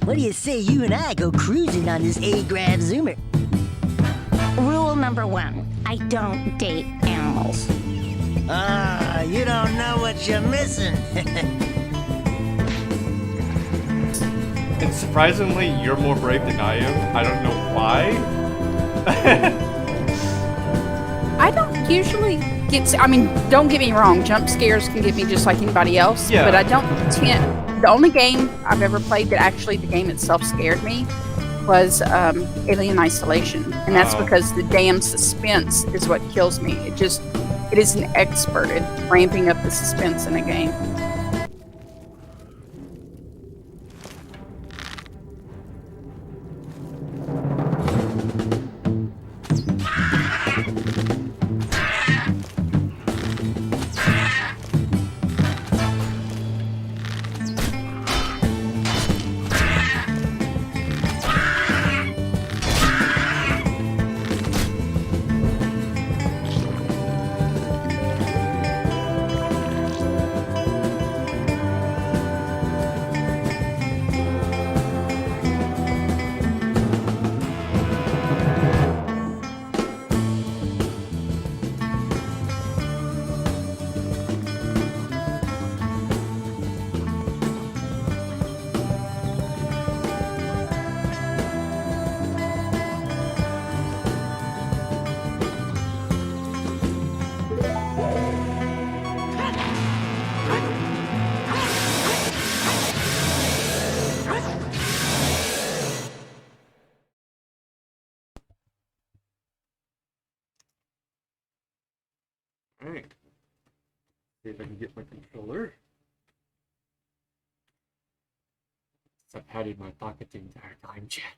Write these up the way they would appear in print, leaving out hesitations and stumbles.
What do you say you and I go cruising on this A-Grab Zoomer? Rule number 1, I don't date animals. Ah, you don't know what you're missing. And surprisingly, you're more brave than I am. I don't know why. I don't usually get. I mean, don't get me wrong. Jump scares can get me just like anybody else. Yeah. But I don't tend. The only game I've ever played that actually the game itself scared me was Alien Isolation, and that's because the damn suspense is what kills me. It is an expert at ramping up the suspense in a game. Alright. See if I can get my controller. I've had it in my pocket the entire time, chat.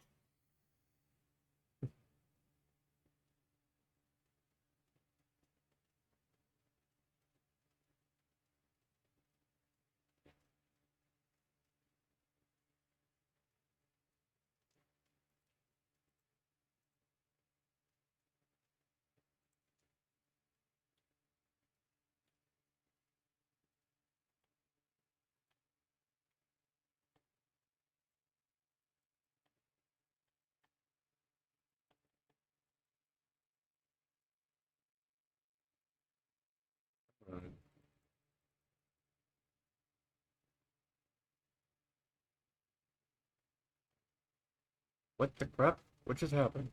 What the crap? What just happened?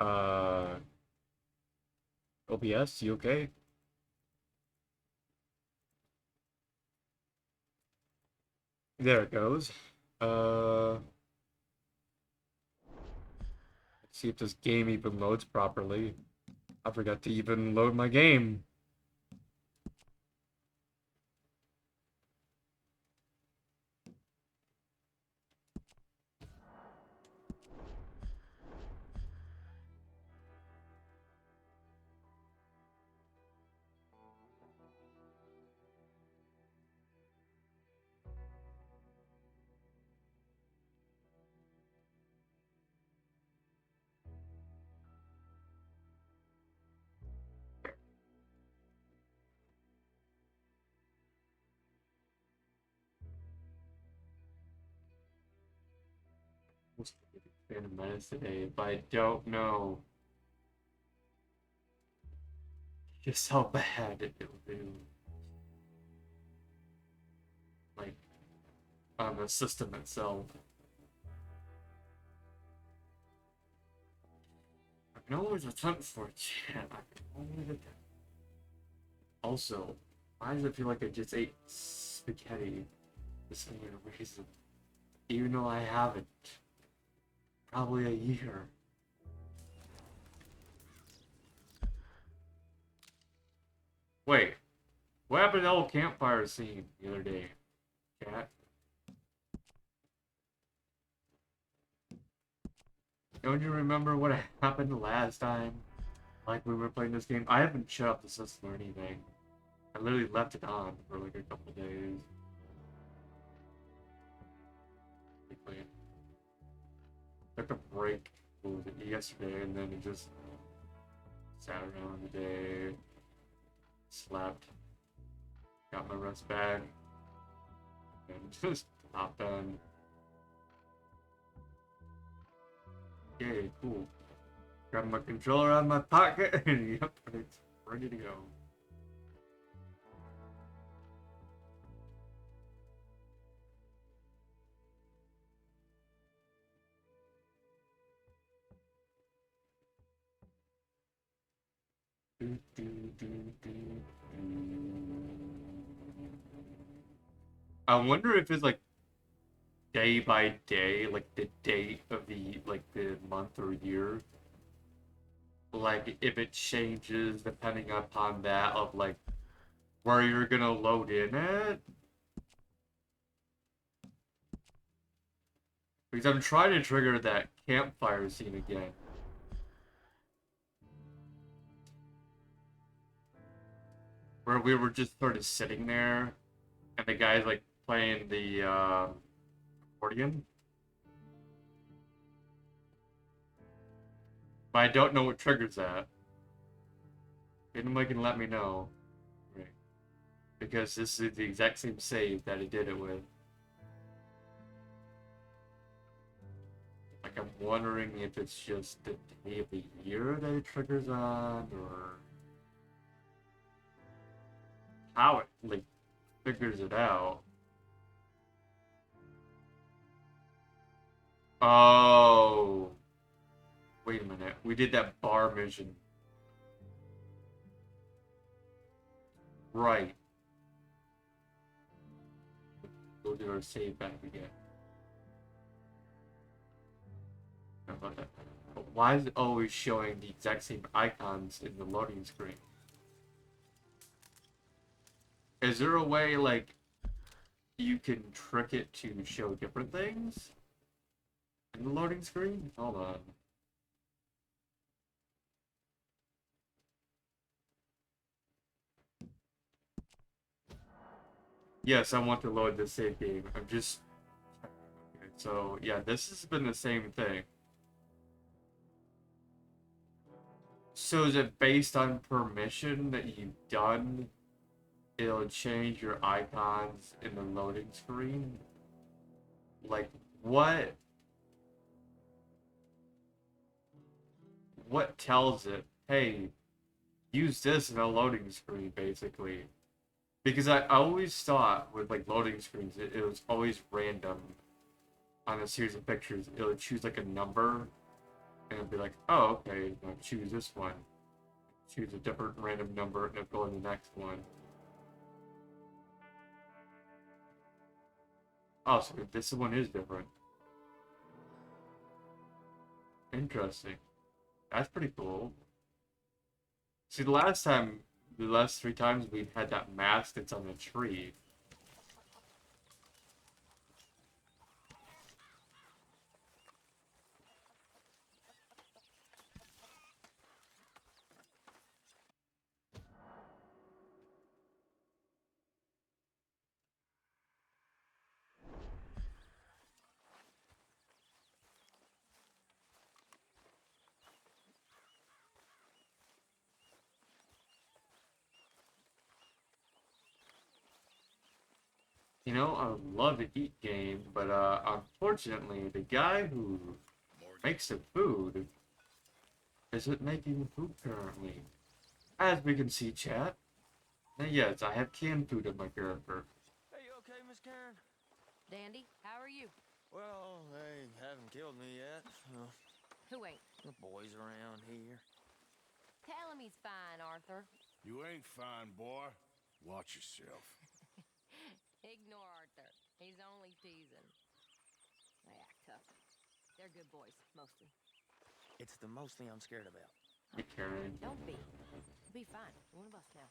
OBS, you okay? There it goes. Let's see if this game even loads properly. I forgot to even load my game. It's been a minute today, but I don't know just how bad it will do. Like, on the system itself. I can always attempt for it, chat. I can always attempt. Also, why does it feel like I just ate spaghetti for some weird reason? Even though I haven't. Probably a year. Wait, what happened to the old campfire scene the other day, chat? Don't you remember what happened last time? Like we were playing this game? I haven't shut up the system or anything. I literally left it on for like a couple days. Took a break yesterday and then it just sat around the day, slept, got my rest back, and just hopped on Okay, cool. Grab my controller out of my pocket, and yep, it's ready to go. I wonder if it's like day by day, like the date of the the month or year, like if it changes depending upon that of like where you're gonna load in at. Because I'm trying to trigger that campfire scene again. Where we were just sort of sitting there and the guy's like playing the accordion. But I don't know what triggers that. Anybody can let me know. Right. Because this is the exact same save that he did it with. Like, I'm wondering if it's just the day of the year that it triggers on, or how it, like, figures it out. Oh. Wait a minute. We did that bar mission. Right. We'll do our save back again. How about that? But why is it always showing the exact same icons in the loading screen? Is there a way, like, you can trick it to show different things in the loading screen? Hold on. Yes, I want to load the save game. I'm just... Okay, so, yeah, this has been the same thing. So is it based on permission that you've done? It'll change your icons in the loading screen? Like, what tells it, hey, use this in a loading screen, basically? Because I always thought with like loading screens, it was always random on a series of pictures. It would choose like a number and it'd be like, oh, okay, now choose this one. Choose a different random number and it'll go in the next one. Oh, so this one is different. Interesting. That's pretty cool. See, the last 3 times we've had that mask that's on the tree. You know, I would love to eat game, but unfortunately, the guy who makes the food isn't making the food currently. As we can see, chat. And yes, I have canned food in my character. Hey, you okay, Miss Karen? Dandy, how are you? Well, they haven't killed me yet. Who ain't? The boys around here. Tell him he's fine, Arthur. You ain't fine, boy. Watch yourself. Ignore Arthur. He's only teasing. They act tough. They're good boys, mostly. It's the mostly I'm scared about. Hey, Karen. Don't be. You'll be fine. You're one of us now.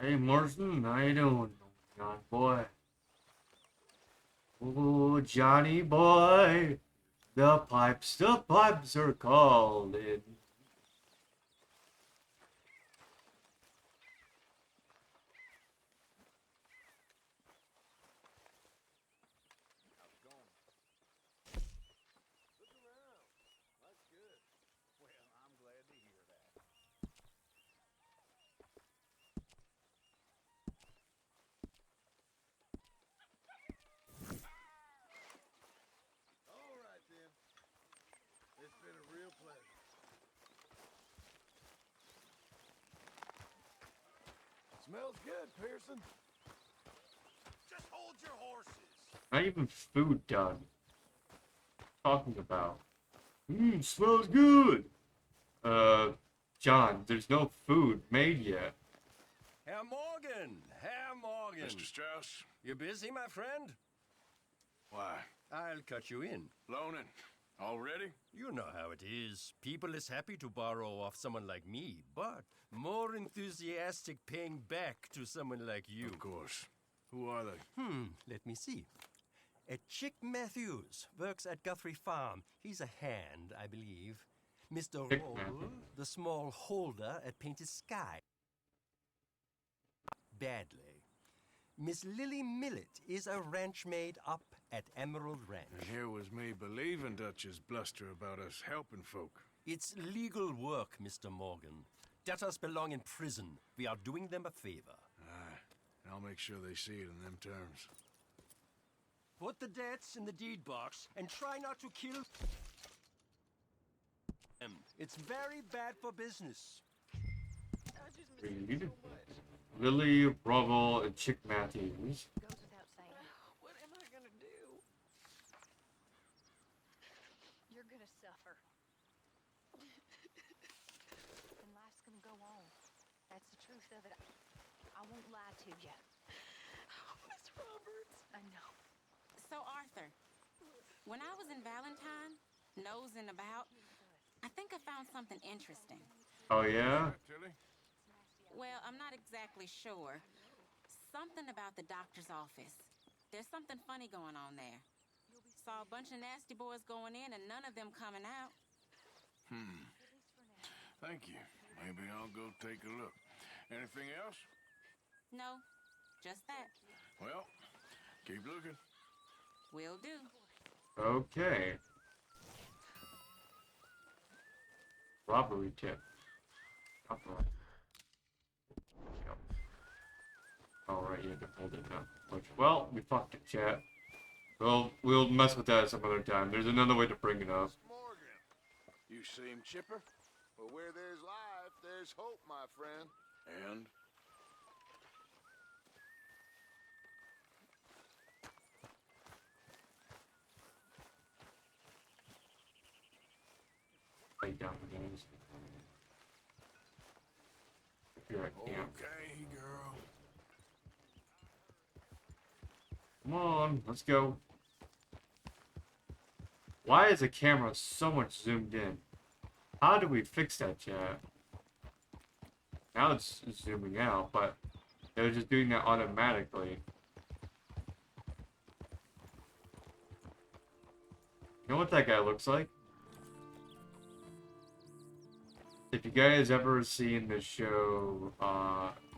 Hey, Morrison, how you doing? John boy. Oh, Johnny boy. The pipes are calling. How's it going? Look around. That's good. Well, I'm glad to hear that. All right, then. said, Pearson. Just hold your horses. Not even food done. Talking about. Smells good. John, there's no food made yet. Herr Morgan! Herr Morgan! Mr. Strauss, You busy, my friend? why? I'll cut you in. Loaning. Already? You know how it is. People is happy to borrow off someone like me, but more enthusiastic paying back to someone like you. Of course. Who are they? Let me see. Chick Matthews works at Guthrie Farm. He's a hand, I believe. Mr. Chick Roll, Matthews. the small holder at Painted Sky. Badly. Miss Lily Millet is a ranch maid up at Emerald Ranch. And here was me believing Dutch's bluster about us helping folk. It's legal work, Mr. Morgan. Debtors belong in prison. We are doing them a favor. Aye. And I'll make sure they see it in them terms. Put the debts in the deed box and try not to kill them. It's very bad for business. Read. Lily, Bravo, and Chick Matthews. Goes without saying. What am I gonna do? You're gonna suffer. And life's gonna go on. That's the truth of it. I won't lie to you. Oh, Miss Roberts. I know. So, Arthur, when I was in Valentine, nosing about, I think I found something interesting. Oh yeah? Tilly? Well, I'm not exactly sure. Something about the doctor's office. There's something funny going on there. Saw a bunch of nasty boys going in and none of them coming out. Thank you. Maybe I'll go take a look. Anything else? No, just that. Well, keep looking. Will do. Okay. Robbery tip. Alright. Yep. Alright, you have to hold it now. Well, we fucked it, chat. We'll mess with that some other time. There's another way to bring it up. Morgan. You seem chipper. Well, where there's life, there's hope, my friend. And? Lay down the games. If you're at camp. Okay, girl. Come on, let's go. Why is the camera so much zoomed in? How do we fix that, chat? Now it's zooming out, but they were just doing that automatically. You know what that guy looks like? If you guys ever seen the show,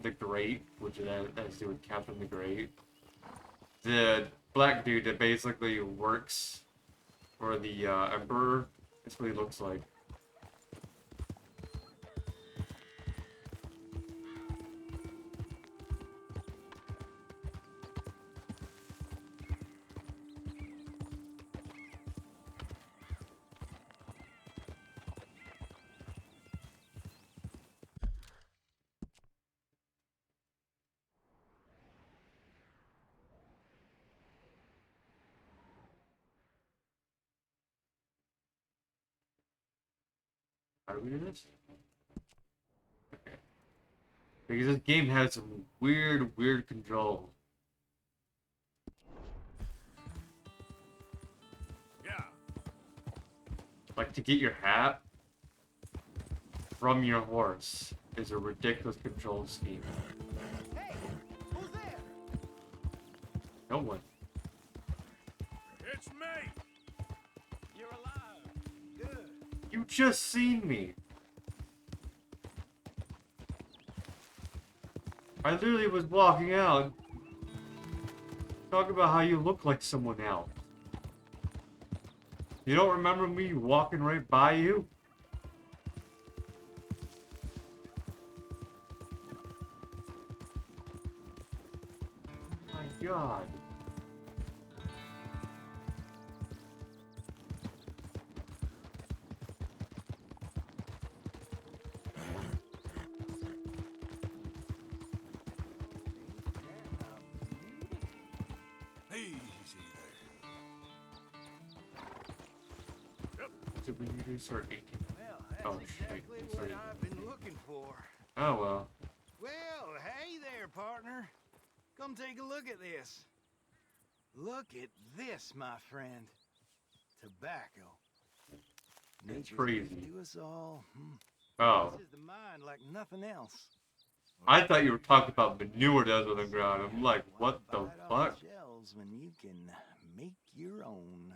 The Great, which has to do with Captain the Great, the black dude that basically works for the Emperor, that's what he looks like. How do we do this? Okay. Because this game has some weird controls. Yeah. Like to get your hat from your horse is a ridiculous control scheme. Hey, who's there? No one. It's me. You're alive. Good. You just seen me. I literally was walking out. Talk about how you look like someone else. You don't remember me walking right by you? My God. see there. Did we do sort 18? Well, that's Oh, exactly shit. what Sorry. I've been looking for. Oh, well. Well, hey there, partner. Come take a look at this. Look at this, my friend. Tobacco. Nature's crazy. gift to us all. Oh. This is the mind like nothing else. I thought you were talking about manure that's on the ground. I'm like, what the Why buy it off fuck? the shelves when you can make your own?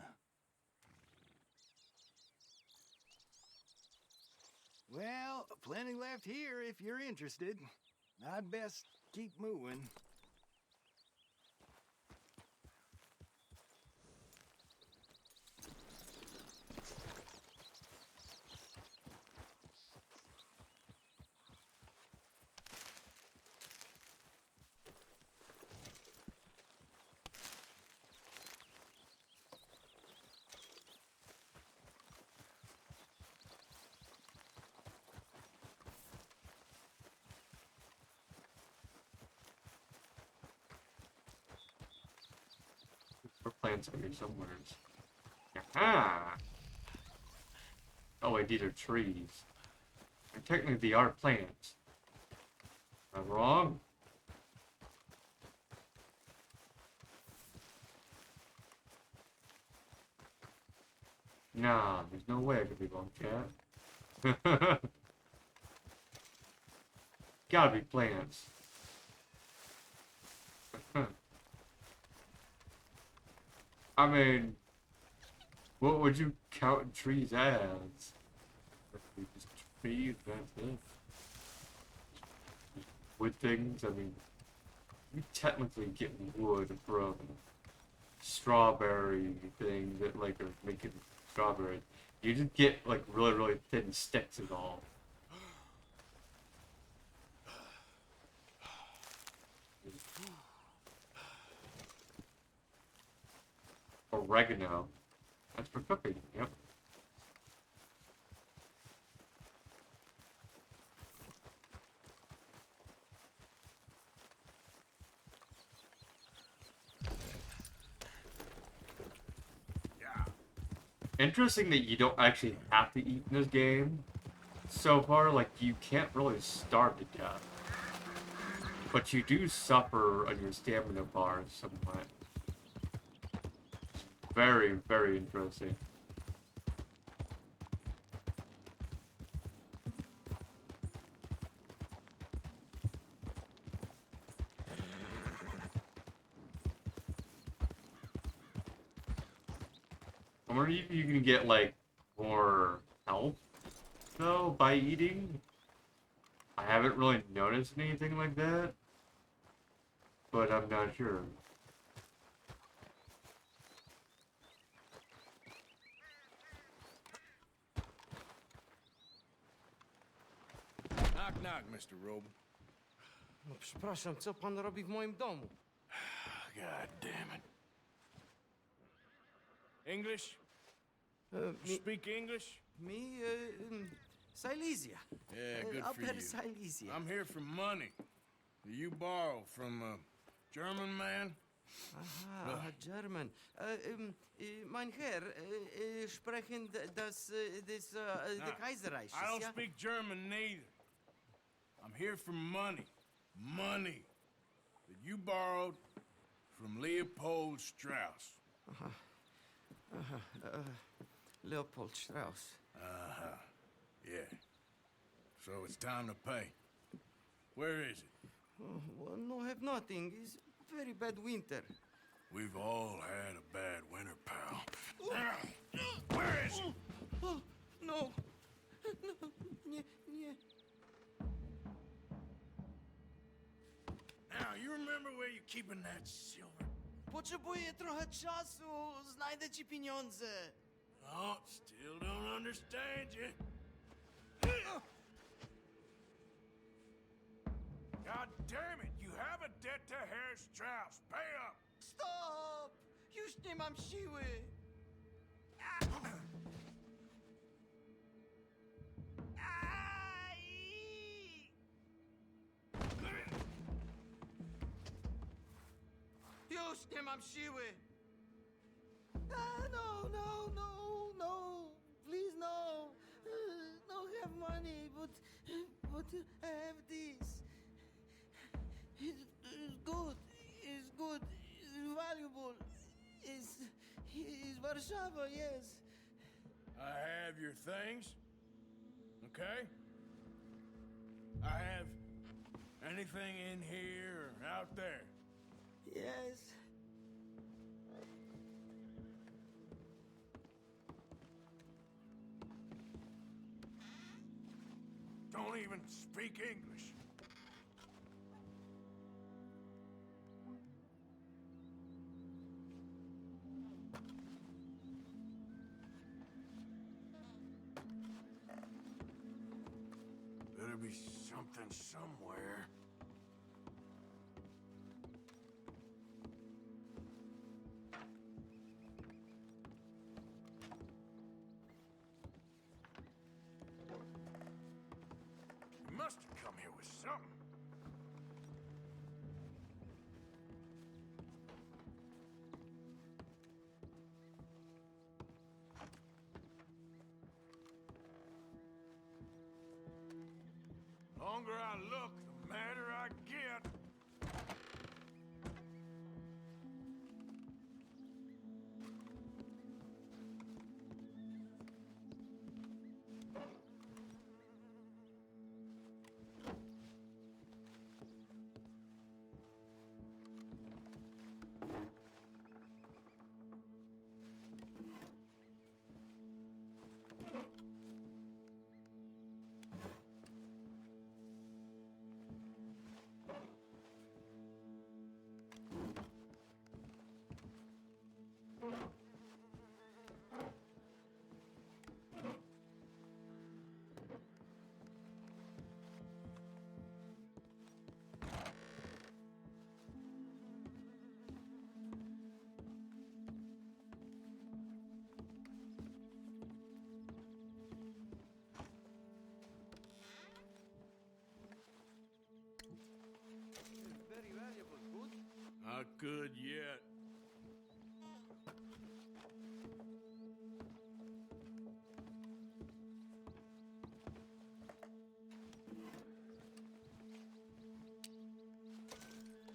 Well, plenty left here if you're interested. I'd best keep moving. We're plants out here somewhere. Aha! Oh wait, these are trees. And technically they are plants. Am I wrong? Nah, there's no way I could be wrong, cat. Gotta be plants. I mean, what would you count trees as? Just trees, that's it. Wood things, I mean, you technically get wood from strawberry things that like are making strawberry. You just get like really, really thin sticks and all. Oregano. That's for cooking, yep. Interesting that you don't actually have to eat in this game. So far, like, you can't really starve to death. But you do suffer on your stamina bar somewhat. Very, very interesting. I wonder if you can get, like, more health, though, by eating. I haven't really noticed anything like that. But I'm not sure. Knock, knock, Mr. Roby. No, przepraszam, co pan robi w moim domu? God damn it. English? Mi, Speak English? Silesia. Yeah, good for Upper you. Silesia. I'm here for money that you borrow from a German man. Aha, German. Mein Herr, sprechen the Kaiserreich. I don't speak German neither. I'm here for money. Money that you borrowed from Leopold Strauss. Leopold Strauss. Uh-huh. Yeah. So it's time to pay. Where is it? Oh, well, no, have nothing. It's very bad winter. We've all had a bad winter, pal. Where is it? Oh, no. No, nie, nie. Now, you remember where you're keeping that silver? Potrzebuję trochę czasu. Znajdę ci pieniądze. Oh, still don't understand you. God damn it, you have a debt to Herr Strauss. Pay up. Stop! Już nie mam siły. Już nie mam siły. No, no, no, no. Please, no. No have money, but I have this. It's good. It's good. It's valuable. It's Warsaw, yes. I have your things, okay? I have anything in here or out there. Yes. Don't even speak English. Better be something somewhere. You must have come here with something. Longer I look, the madder I get. Very valuable. Good. Not good yet.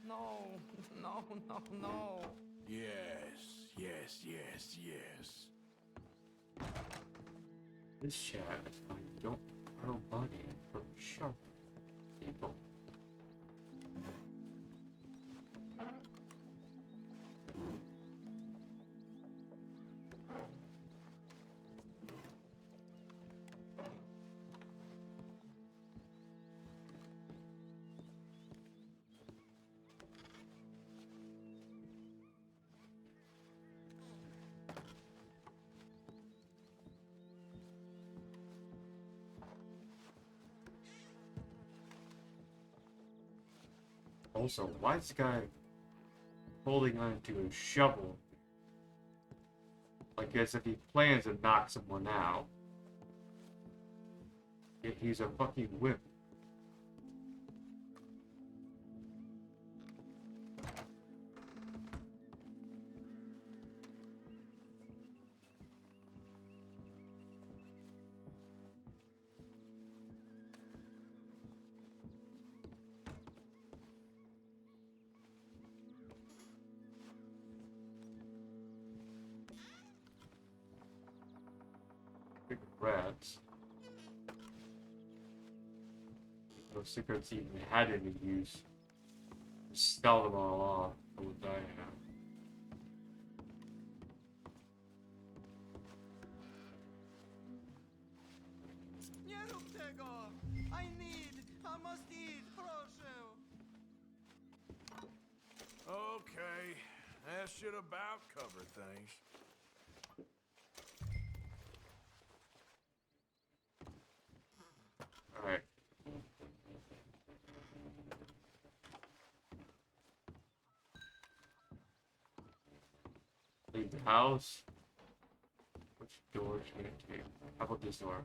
No, no, no, no. Yes, yes, yes, yes. This chat, I don't throw money from sharp people. Also, why is this guy holding on to a shovel? Like as if he plans to knock someone out. Yet he's a fucking whip. Big rats. Those cigarettes even had any use. Just stall them all off. I would die now. Nie rób tego! I must eat, proszę! Okay, that should about cover things. Alright. Leave the house. Which door should I take? How about this door?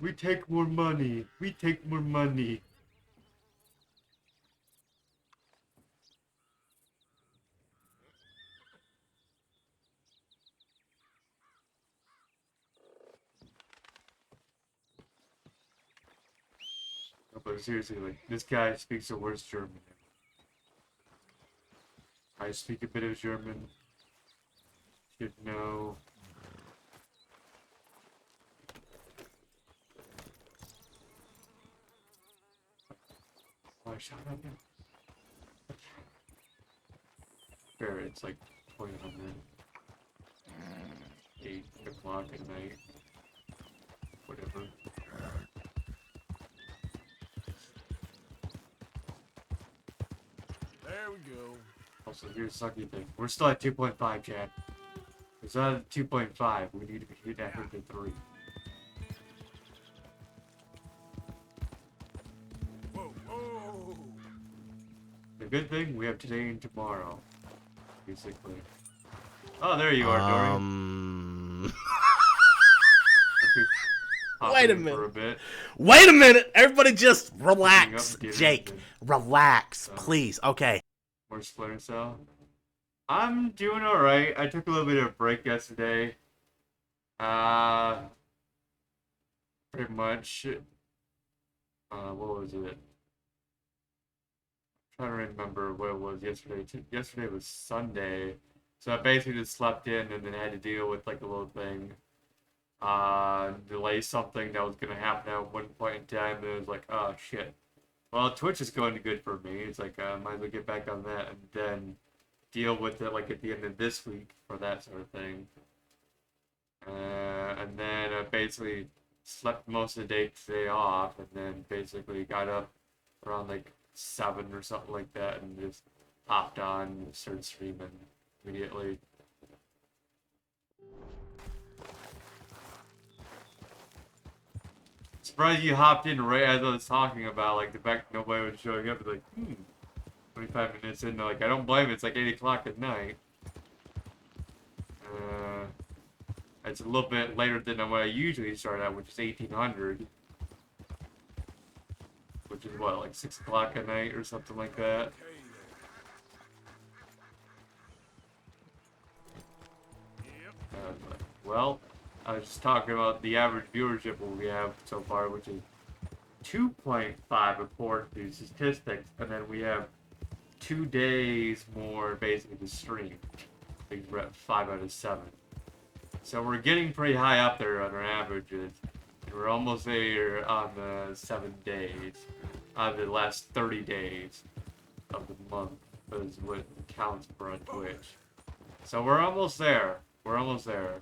We take more money. We take more money. No, but seriously, like, this guy speaks the worst German. I speak a bit of German. Should know. Oh, shut up. Fair, it's like 2000. 8 o'clock at night. Whatever. There we go. Also, here's the sucky thing. We're still at 2.5, Chad. It's not at 2.5. We need to be hit at 3. Whoa, whoa. The good thing, we have today and tomorrow. Basically. Oh, there you are, Dorian. Wait a For minute. a bit. Wait a minute. Everybody just relax. Picking up Jake, dinner. relax, please. Okay. More Splinter Cell. I'm doing alright. I took a little bit of a break yesterday. Pretty much. What was it? I'm trying to remember what it was yesterday. Yesterday was Sunday. So I basically just slept in and then had to deal with like a little thing. Delay something that was going to happen at one point in time. And it was like, oh shit. Well, Twitch is going good for me. It's like, might as well get back on that and then deal with it like at the end of this week for that sort of thing. And then I basically slept most of the day today off and then basically got up around like 7 or something like that and just popped on and started streaming immediately. Surprised you hopped in right as I was talking about like the fact that nobody was showing up. Like, 25 minutes in, like, I don't blame it. It's like 8 o'clock at night. It's a little bit later than what I usually start at, which is 1800. Which is what, like 6 o'clock at night or something like that. Well, I was just talking about the average viewership we have so far, which is 2.5 according to statistics, and then we have 2 days more basically to stream. I think we're at 5 out of 7. So we're getting pretty high up there on our averages. And we're almost there on the 7 days. Out of the last 30 days of the month is what counts for on Twitch. So we're almost there. We're almost there.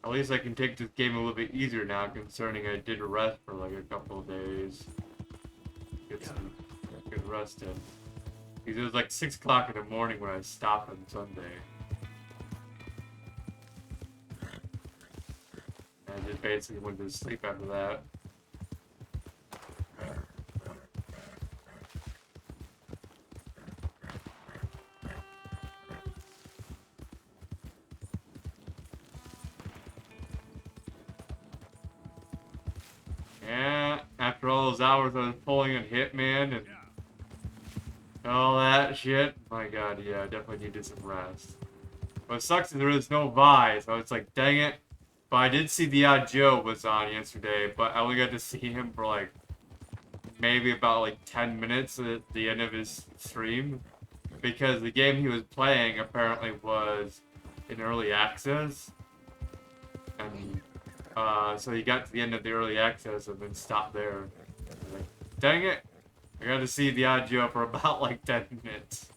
At least I can take this game a little bit easier now, concerning I did rest for like a couple of days. Get some good rest in. Because it was like 6 o'clock in the morning when I stopped on Sunday. And I just basically went to sleep after that. Yeah, after all those hours I was pulling on Hitman and all that shit, my god, yeah, I definitely needed some rest. What sucks is there is no Vi, so it's like, dang it. But I did see the Odd Joe was on yesterday, but I only got to see him for like, maybe about like 10 minutes at the end of his stream. Because the game he was playing apparently was in early access. And so he got to the end of the early access and then stopped there. Like, dang it! I got to see the Odd Joe for about like 10 minutes.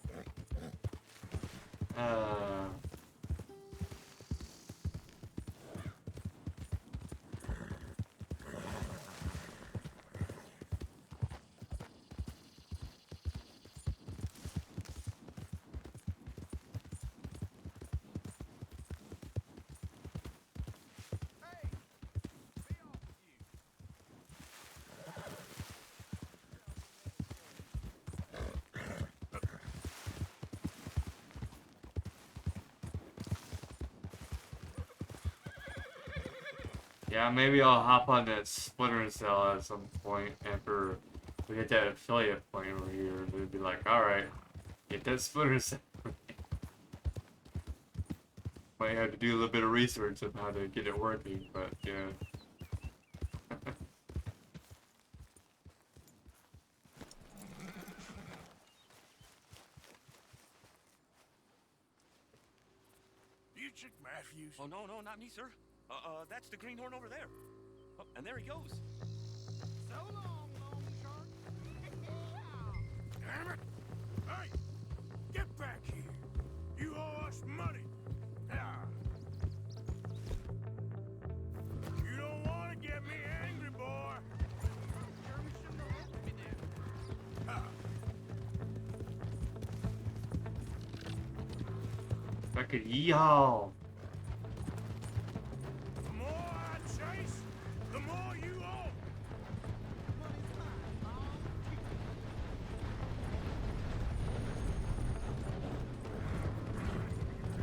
Yeah, maybe I'll hop on that Splinter Cell at some point after we hit that affiliate point over here, and it'd be like, alright, get that Splinter Cell. Might have to do a little bit of research on how to get it working, but yeah. Butrick Matthews. Oh, no, no, not me, sir. That's the greenhorn over there. Oh, and there he goes. So long, long shark. Damn it! Hey! Get back here! You owe us money! Ah. You don't want to get me angry, boy! Sure, we shouldn't have left me there. Ah. Fucking yeehaw! The more I chase, the more you owe! Money's mine, long.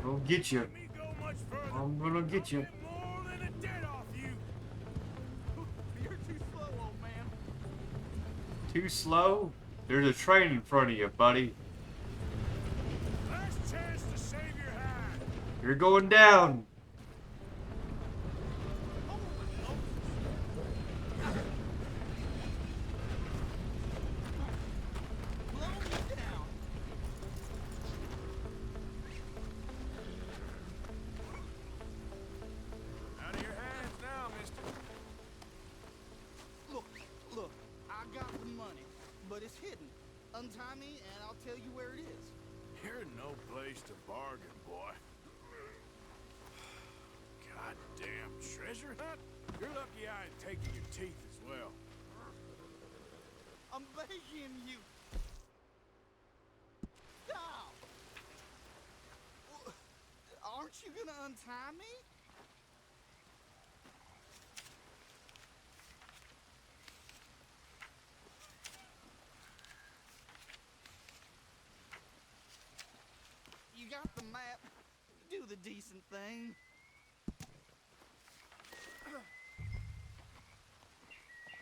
I'll get you. Let me go much further. I'm gonna get you. I'll get more than a debt off you. You're too slow, old man. Too slow? There's a train in front of you, buddy. Last chance to save your hide. You're going down. Blow me down. Out of your hands now, mister. Look, I got the money, but it's hidden. Untie me and I'll tell you where it is. You're no place to bargain, boy. Goddamn treasure hunt? You're lucky I ain't taking your teeth as well. I'm begging you. Stop! Aren't you gonna untie me? You got the map. Do the decent thing.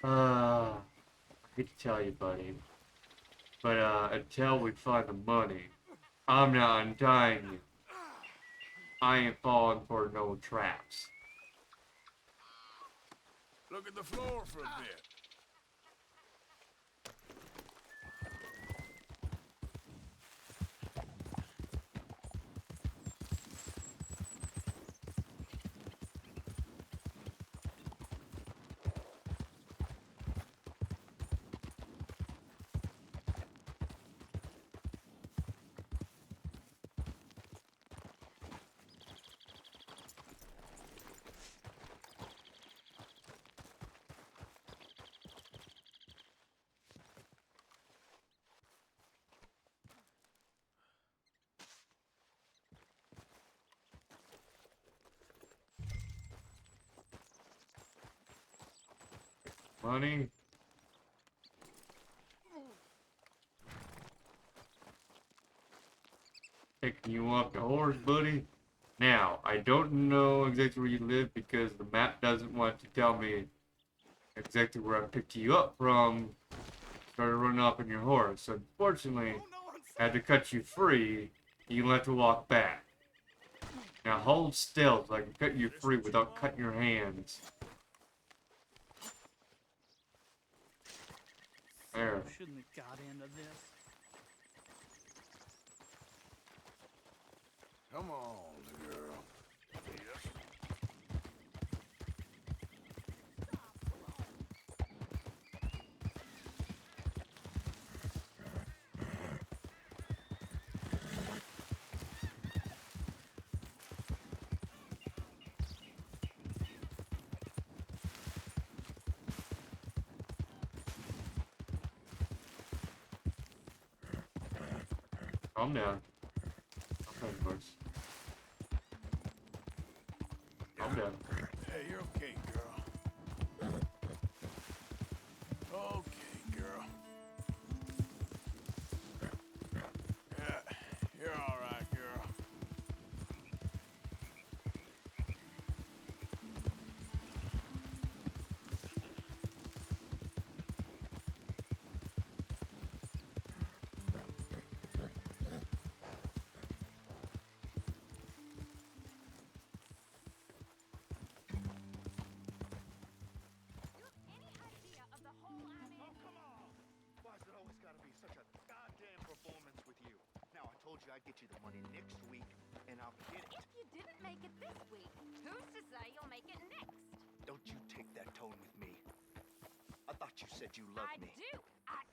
I hate to tell you, buddy. But, until we find the money, I'm not untying you. I ain't falling for no traps. Look at the floor for a bit. Money? Picking you up the horse, buddy. Now, I don't know exactly where you live because the map doesn't want to tell me exactly where I picked you up from. Started running off on your horse. Unfortunately, I had to cut you free. You'll have to walk back. Now hold still so I can cut you free without cutting your hands. There. Shouldn't have got into this. Come on, girl. Yes. Calm down. Okay, horse. Calm down. Hey, you're okay, girl. Okay, girl. Yeah, you're all right, girl. get you the money next week, and I'll get it. If you didn't make it this week, who's to say you'll make it next? Don't you take that tone with me. I thought you said you loved me. I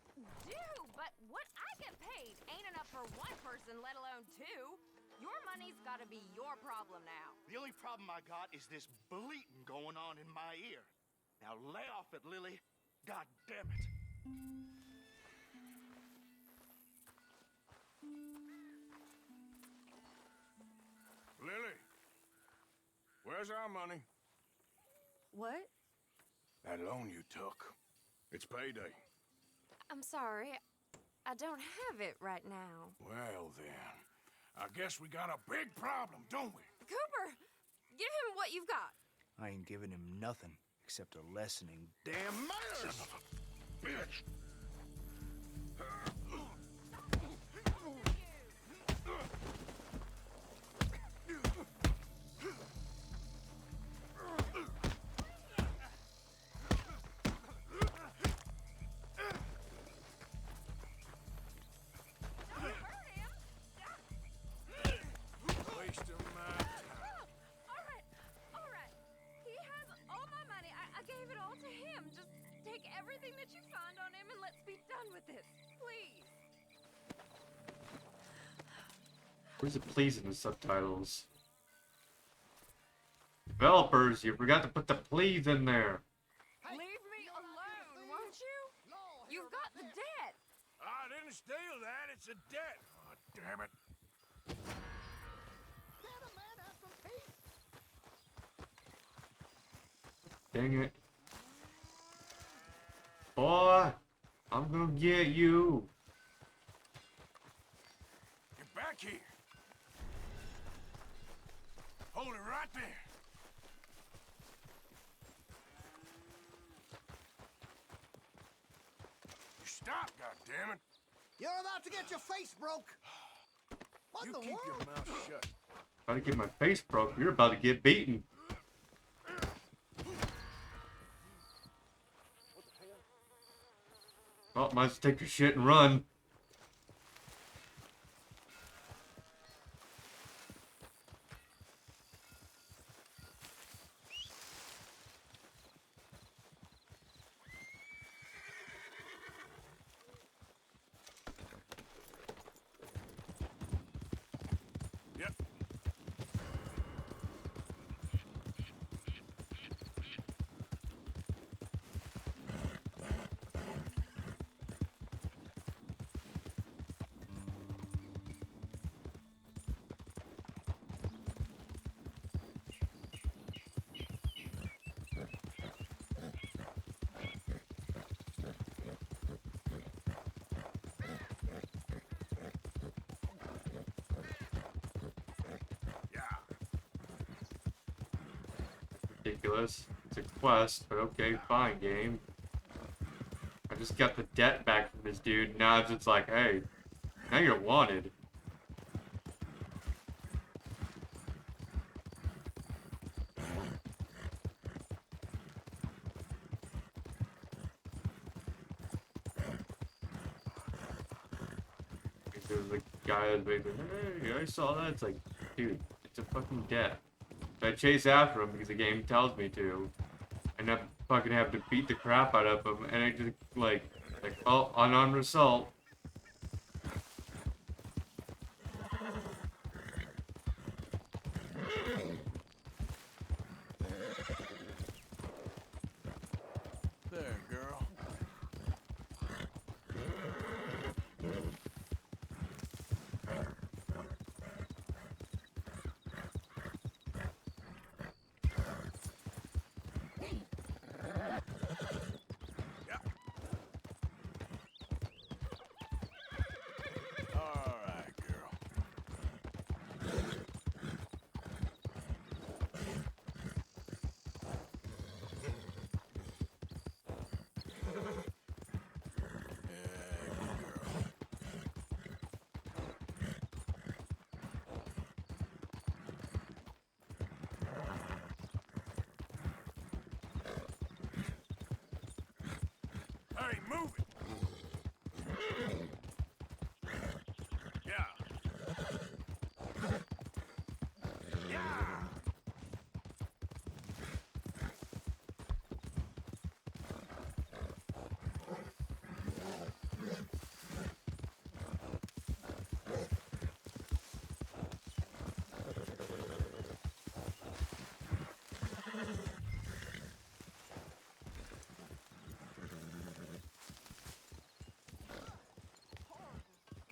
do, but what I get paid ain't enough for one person, let alone two. Your money's gotta be your problem now. The only problem I got is this bleating going on in my ear. Now lay off it, Lily. God damn it. Lily, where's our money? What? That loan you took. It's payday. I'm sorry. I don't have it right now. Well then, I guess we got a big problem, don't we? Cooper, give him what you've got. I ain't giving him nothing except a lessening damn manners. Son of a bitch. Everything that you find on him and let's be done with this, please. Where's the please in the subtitles? Developers, you forgot to put the please in there. Leave me alone, won't you? You've got the debt. I didn't steal that. It's a debt. Oh, damn it. Dang it. Boy, I'm gonna get you. Get back here. Hold it right there. You stop, goddammit. You're about to get your face broke. What You the keep your world? mouth shut. About to get my face broke. You're about to get beaten. Oh, might as well take your shit and run. Yep. Ridiculous. It's a quest, but okay, fine, game. I just got the debt back from this dude. Now it's just like, hey, now you're wanted. There's a guy that's basically, hey, I saw that. It's like, dude, it's a fucking debt. So I chase after him because the game tells me to. And I fucking have to beat the crap out of him. And I just, like oh, unknown result. There, girl. All right, girl. Hey, move it! Yeah.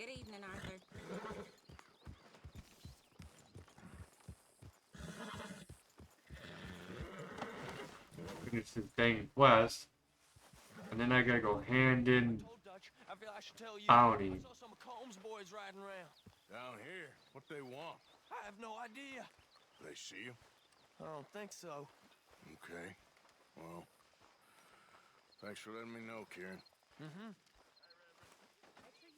Good evening, Arthur. Finish this dang quest. And then I gotta go hand in I feel I should tell you. bounty. I saw some of Combs' boys riding around. Down here, what they want? I have no idea. They see you? I don't think so. Okay. Well, thanks for letting me know, Kieran. Mm-hmm. How are you?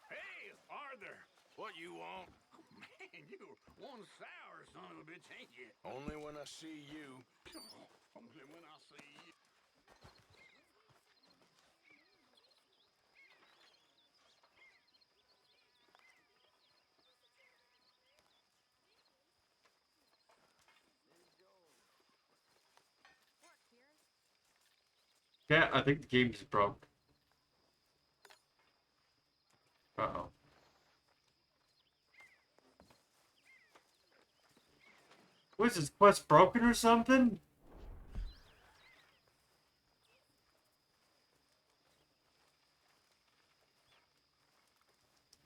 Hey, Arthur! What you want? Man, you're one sour son of a bitch, ain't you? Only when I see you. Only when I see you. Yeah, I think the game's broke. Uh-oh. What is this quest broken or something?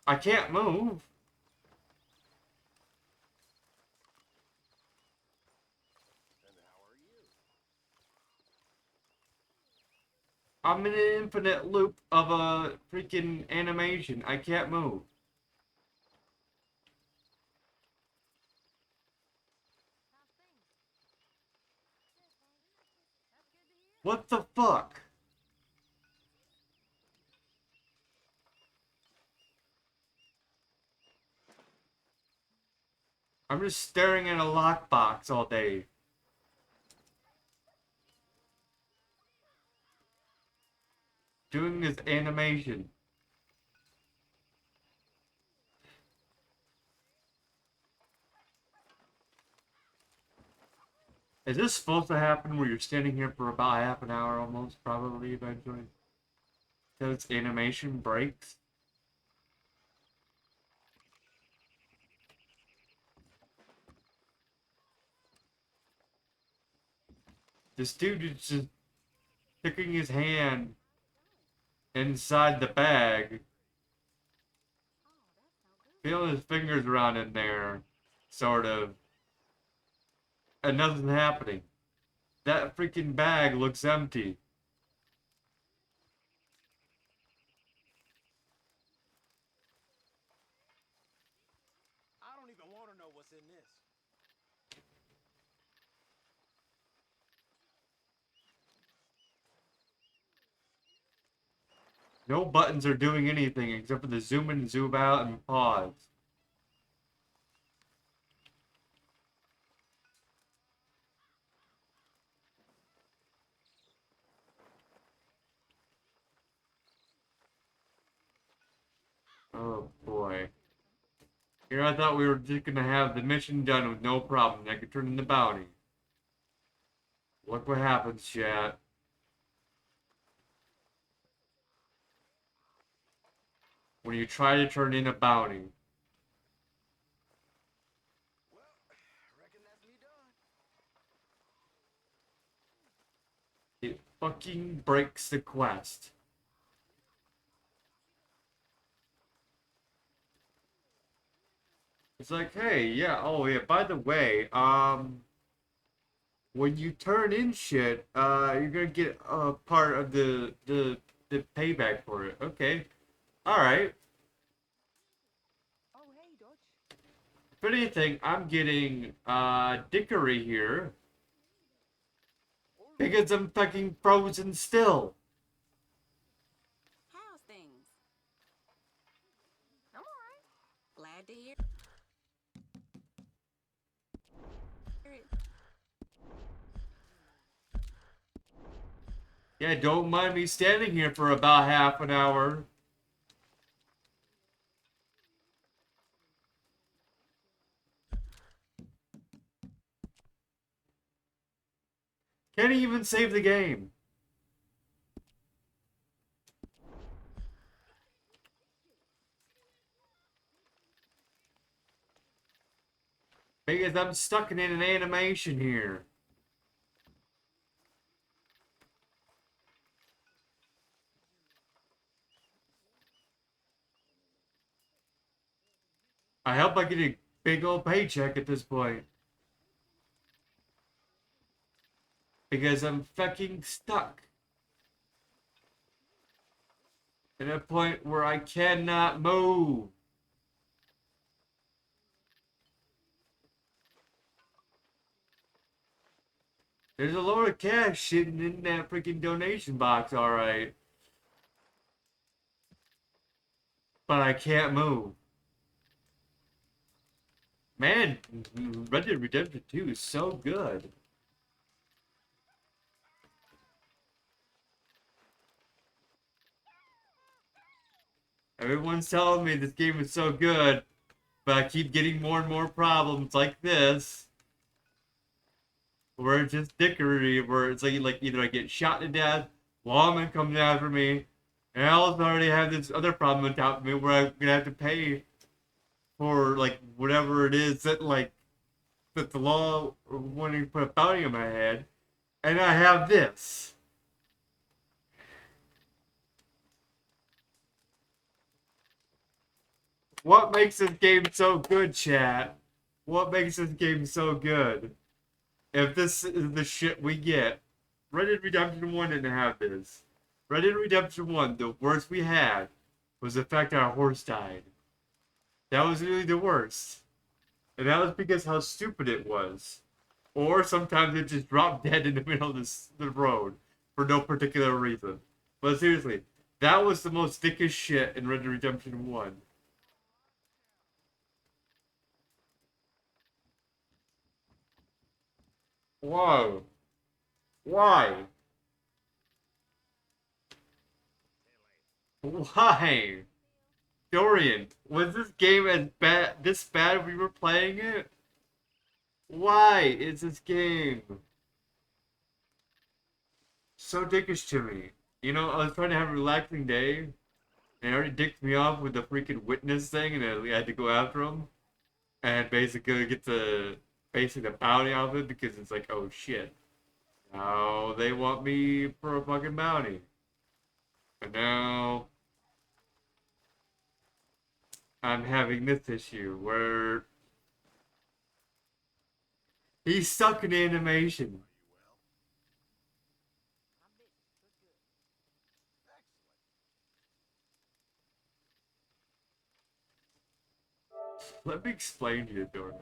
I can't move. I'm in an infinite loop of a freaking animation. I can't move. What the fuck? I'm just staring at a lockbox all day. Doing this animation. Is this supposed to happen where you're standing here for about half an hour almost, probably, eventually? Because animation breaks? This dude is just sticking his hand inside the bag, feeling his fingers around in there, sort of, and nothing's happening. That freaking bag looks empty. I don't even want to know what's in this. No buttons are doing anything except for the zoom in, zoom out, and pause. Oh boy. Here I thought we were just gonna have the mission done with no problem. I could turn in the bounty. Look what happens, chat. When you try to turn in a bounty. Well, reckon that's me done. It fucking breaks the quest. It's like, hey, yeah, oh yeah, by the way, when you turn in shit, you're gonna get a part of the payback for it. Okay. Alright. Oh, hey, Dutch. If anything, I'm getting dickery here. Because I'm fucking frozen still. How's things? I'm alright. Glad to hear it. Yeah, don't mind me standing here for about half an hour. Can't even save the game. Because I'm stuck in an animation here. I hope I get a big old paycheck at this point. Because I'm fucking stuck. At a point where I cannot move. There's a load of cash sitting in that freaking donation box, alright. But I can't move. Man, Red Dead Redemption 2 is so good. Everyone's telling me this game is so good, but I keep getting more and more problems like this. Where it's just dickery, where it's like either I get shot to death, lawman comes after me, and I also already have this other problem on top of me where I'm gonna have to pay for like whatever it is that that the law wanting to put a bounty on my head, and I have this. What makes this game so good, chat? What makes this game so good? If this is the shit we get, Red Dead Redemption 1 didn't have this. Red Dead Redemption 1, the worst we had was the fact our horse died. That was really the worst. And that was because how stupid it was. Or sometimes it just dropped dead in the middle of the road for no particular reason. But seriously, that was the most thickest shit in Red Dead Redemption 1. Whoa. Why? Why? Dorian, was this game this bad when we were playing it? Why is this game so dickish to me? You know, I was trying to have a relaxing day, and it already dicked me off with the freaking witness thing, and I had to go after him, and basically get the bounty off it because it's like, oh shit, now they want me for a fucking bounty, and now I'm having this issue where he's stuck in animation. Let me explain to you, Dorian.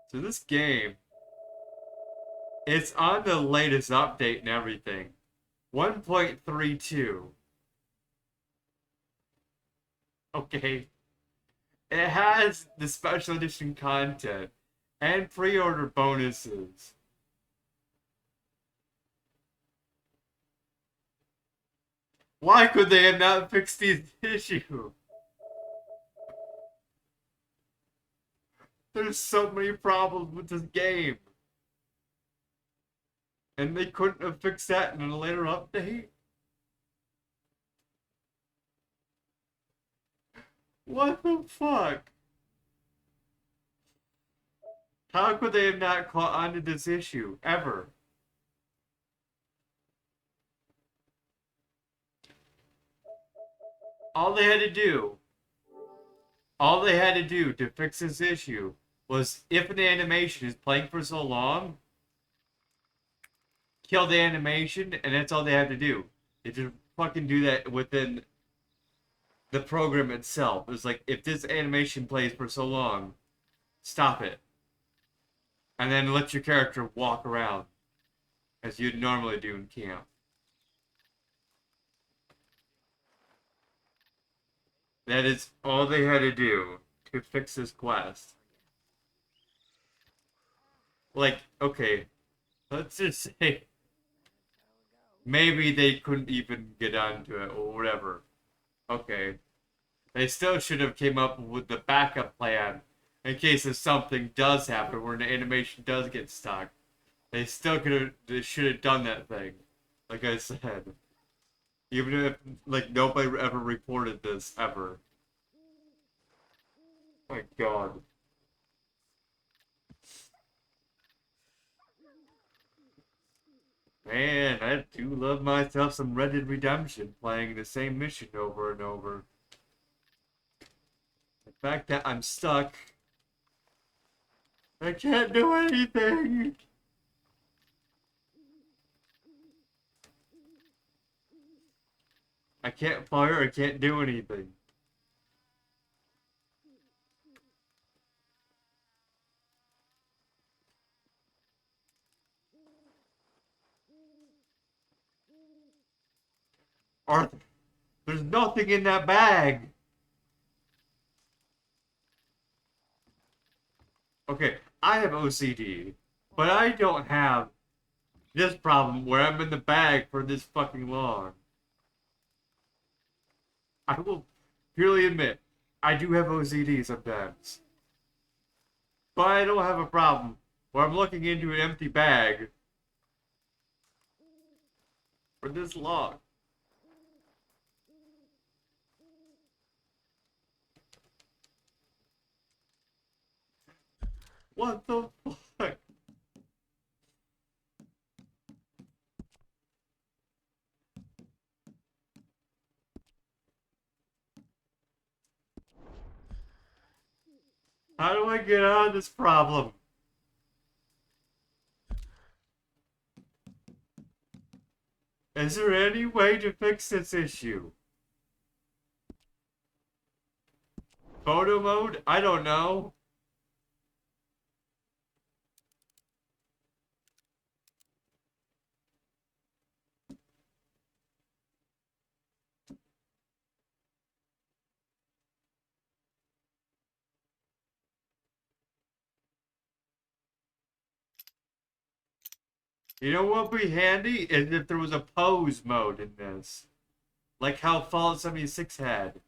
So this game, it's on the latest update and everything. 1.32. Okay. It has the special edition content and pre-order bonuses. Why could they have not fixed this issue? There's so many problems with this game. And they couldn't have fixed that in a later update? What the fuck? How could they have not caught onto this issue, ever? All they had to do to fix this issue was if an animation is playing for so long, kill the animation, and that's all they had to do. They just fucking do that within the program itself. It's like, if this animation plays for so long, stop it. And then let your character walk around as you'd normally do in camp. That is all they had to do to fix this quest. Like, okay, let's just say maybe they couldn't even get onto it or whatever. Okay. They still should have came up with the backup plan in case if something does happen where an animation does get stuck. They should have done that thing. Like I said. Even if, like, nobody ever reported this, ever. My god. Man, I do love myself some Red Dead Redemption, playing the same mission over and over. The fact that I'm stuck, I can't do anything. I can't fire, I can't do anything. Arthur, there's nothing in that bag. Okay, I have OCD, but I don't have this problem where I'm in the bag for this fucking long. I will purely admit, I do have OCD sometimes. But I don't have a problem where I'm looking into an empty bag for this long. What the fuck? How do I get out of this problem? Is there any way to fix this issue? Photo mode? I don't know. You know what would be handy? Is if there was a pose mode in this. Like how Fallout 76 had.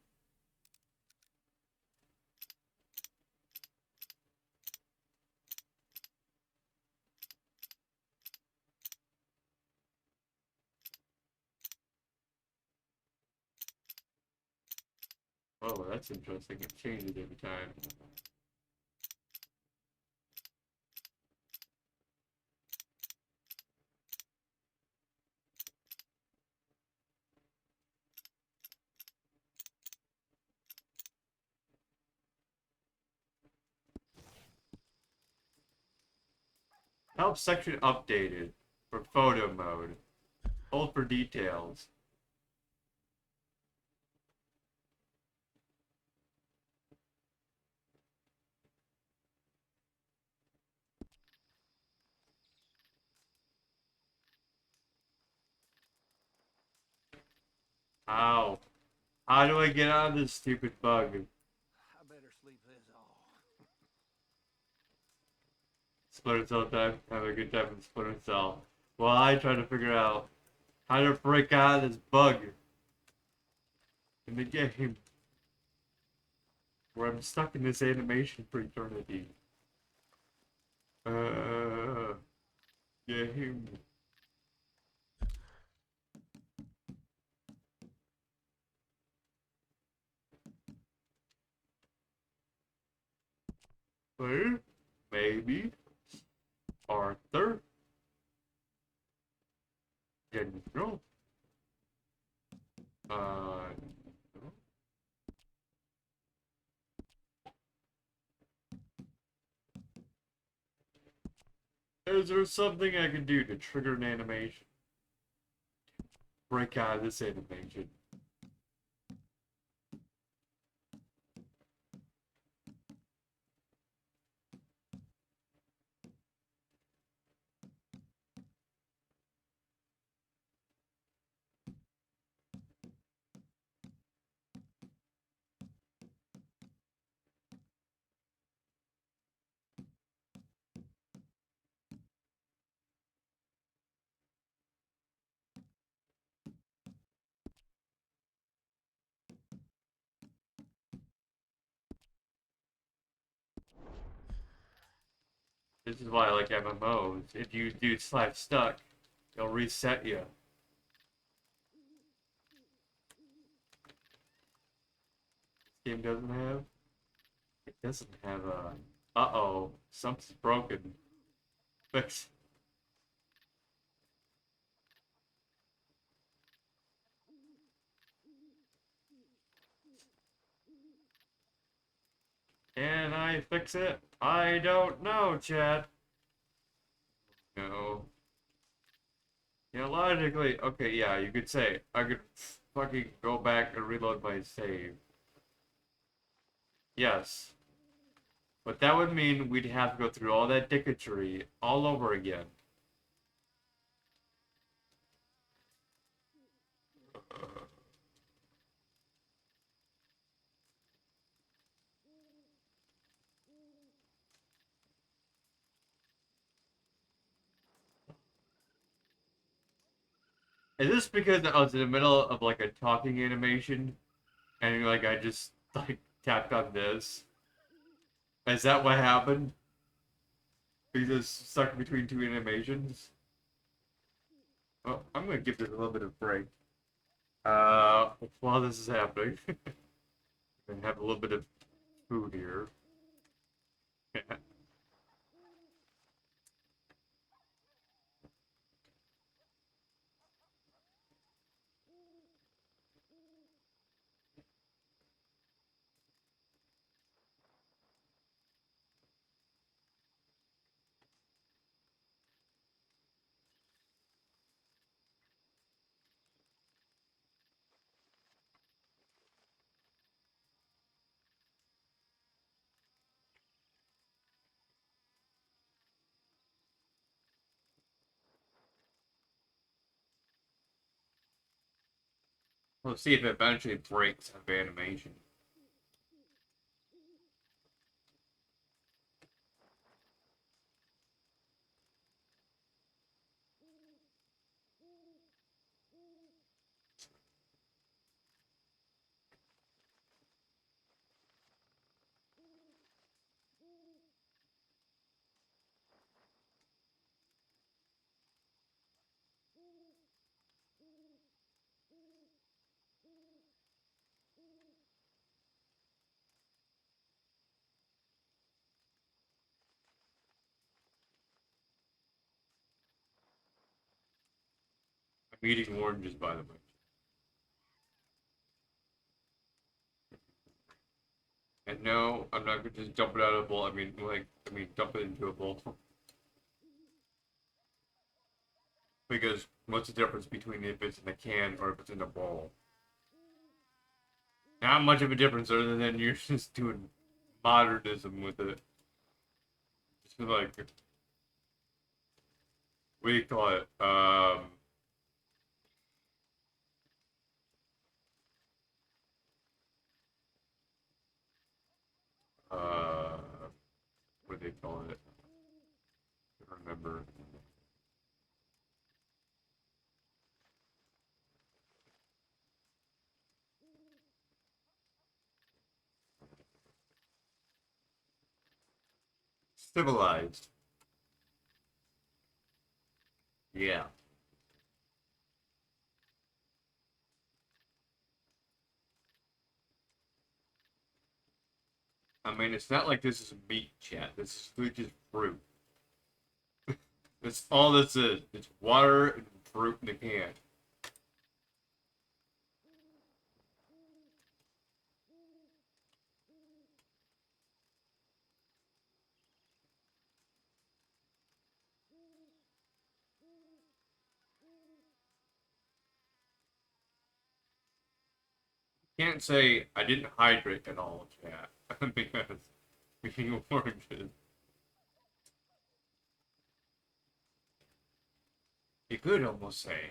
Oh, that's interesting. It changes every time. Help section updated for photo mode. Hold for details. How? How do I get out of this stupid bug? I better sleep this off. Splinter Cell time. Have a good time with Splinter Cell. While I try to figure out how to break out of this bug in the game where I'm stuck in this animation for eternity. Game. Where? Maybe. Arthur. General. No. Is there something I can do to trigger an animation? Break out of this animation. This is why I like MMOs. If you do slide stuck, they'll reset you. This game doesn't have? It doesn't have a... Uh-oh. Something's broken. Fix. Can I fix it? I don't know, Chad. No. Yeah, logically, okay, yeah, you could say I could fucking go back and reload my save. Yes. But that would mean we'd have to go through all that dicketry all over again. Is this because I was in the middle of like a talking animation and like I just like tapped on this? Is that what happened? Because it's stuck between two animations? Well, I'm gonna give this a little bit of break. While this is happening. And have a little bit of food here. We'll see if it eventually breaks of animation. I'm eating oranges, by the way. And no, I'm not gonna just dump it out of a bowl. Dump it into a bowl. Because what's the difference between if it's in a can or if it's in a bowl? Not much of a difference other than you're just doing modernism with it. Just like, what do you call it? What do they call it? I don't remember. Civilized. Yeah. I mean, it's not like this is meat, chat. This is just fruit. That's all this is. It's water and fruit in a can. Can't say I didn't hydrate at all, chat. Because eating oranges. You could almost say.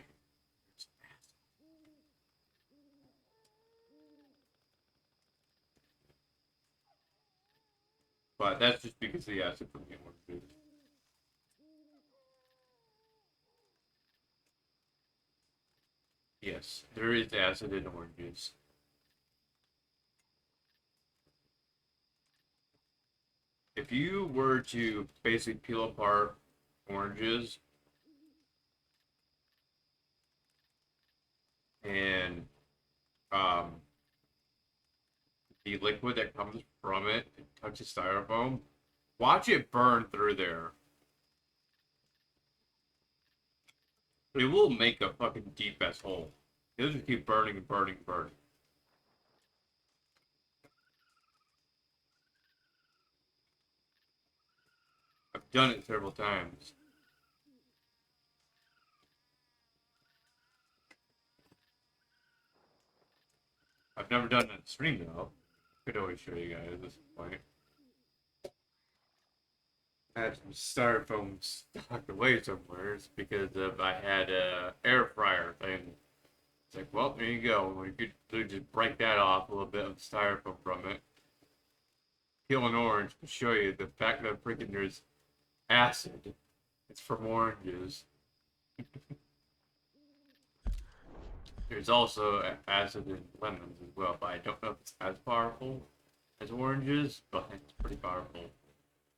But that's just because the acid from the oranges. Yes, there is acid in oranges. If you were to basically peel apart oranges and the liquid that comes from it and touches styrofoam, watch it burn through there. It will make a fucking deep ass hole. It'll just keep burning and burning and burning. done it several times. I've never done it in stream though. Could always show you guys at this point. I had some styrofoam stocked away somewhere because I had a air fryer thing. It's like, well, there you go. We could just break that off a little bit of styrofoam from it. Peel an orange to show you the fact that freaking there's acid. It's from oranges. There's also acid in lemons as well, but I don't know if it's as powerful as oranges, but it's pretty powerful.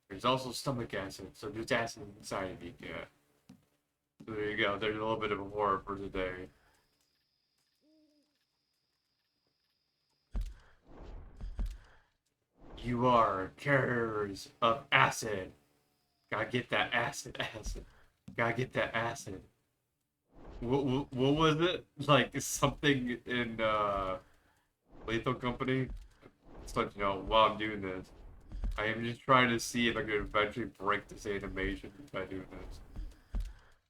There's also stomach acid, so there's acid inside of you. Yeah. So there you go. There's a little bit of a horror for today. You are carriers of acid. Gotta get that acid. Gotta get that acid. What was it? Like something in Lethal Company? Just let you know while I'm doing this. I am just trying to see if I can eventually break this animation by doing this.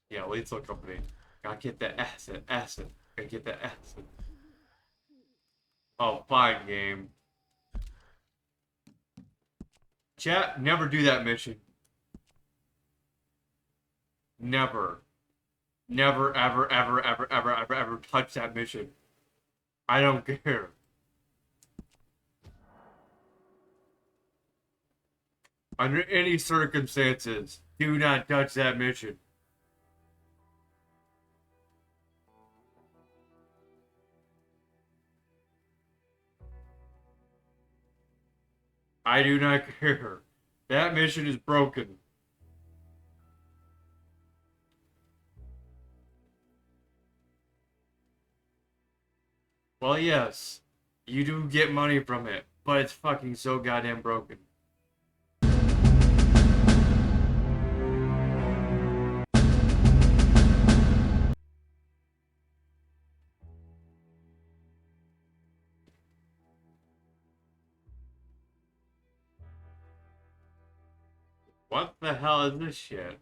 Yeah, Lethal Company. Gotta get that acid. Gotta get that acid. Oh, fine, game. Chat, never do that mission. Never. Never, ever, ever, ever, ever, ever, ever touch that mission. I don't care. Under any circumstances, do not touch that mission. I do not care. That mission is broken. Well, yes, you do get money from it, but it's fucking so goddamn broken. What the hell is this shit?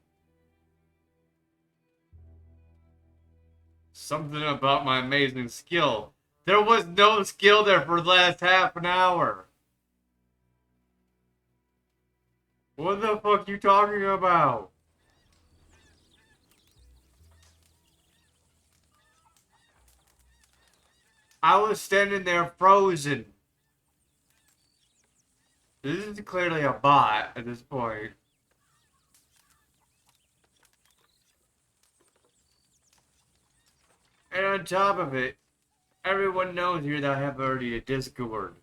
Something about my amazing skill. There was no skill there for the last half an hour. What the fuck you talking about? I was standing there frozen. This is clearly a bot at this point. And on top of it, everyone knows here that I have already a Discord.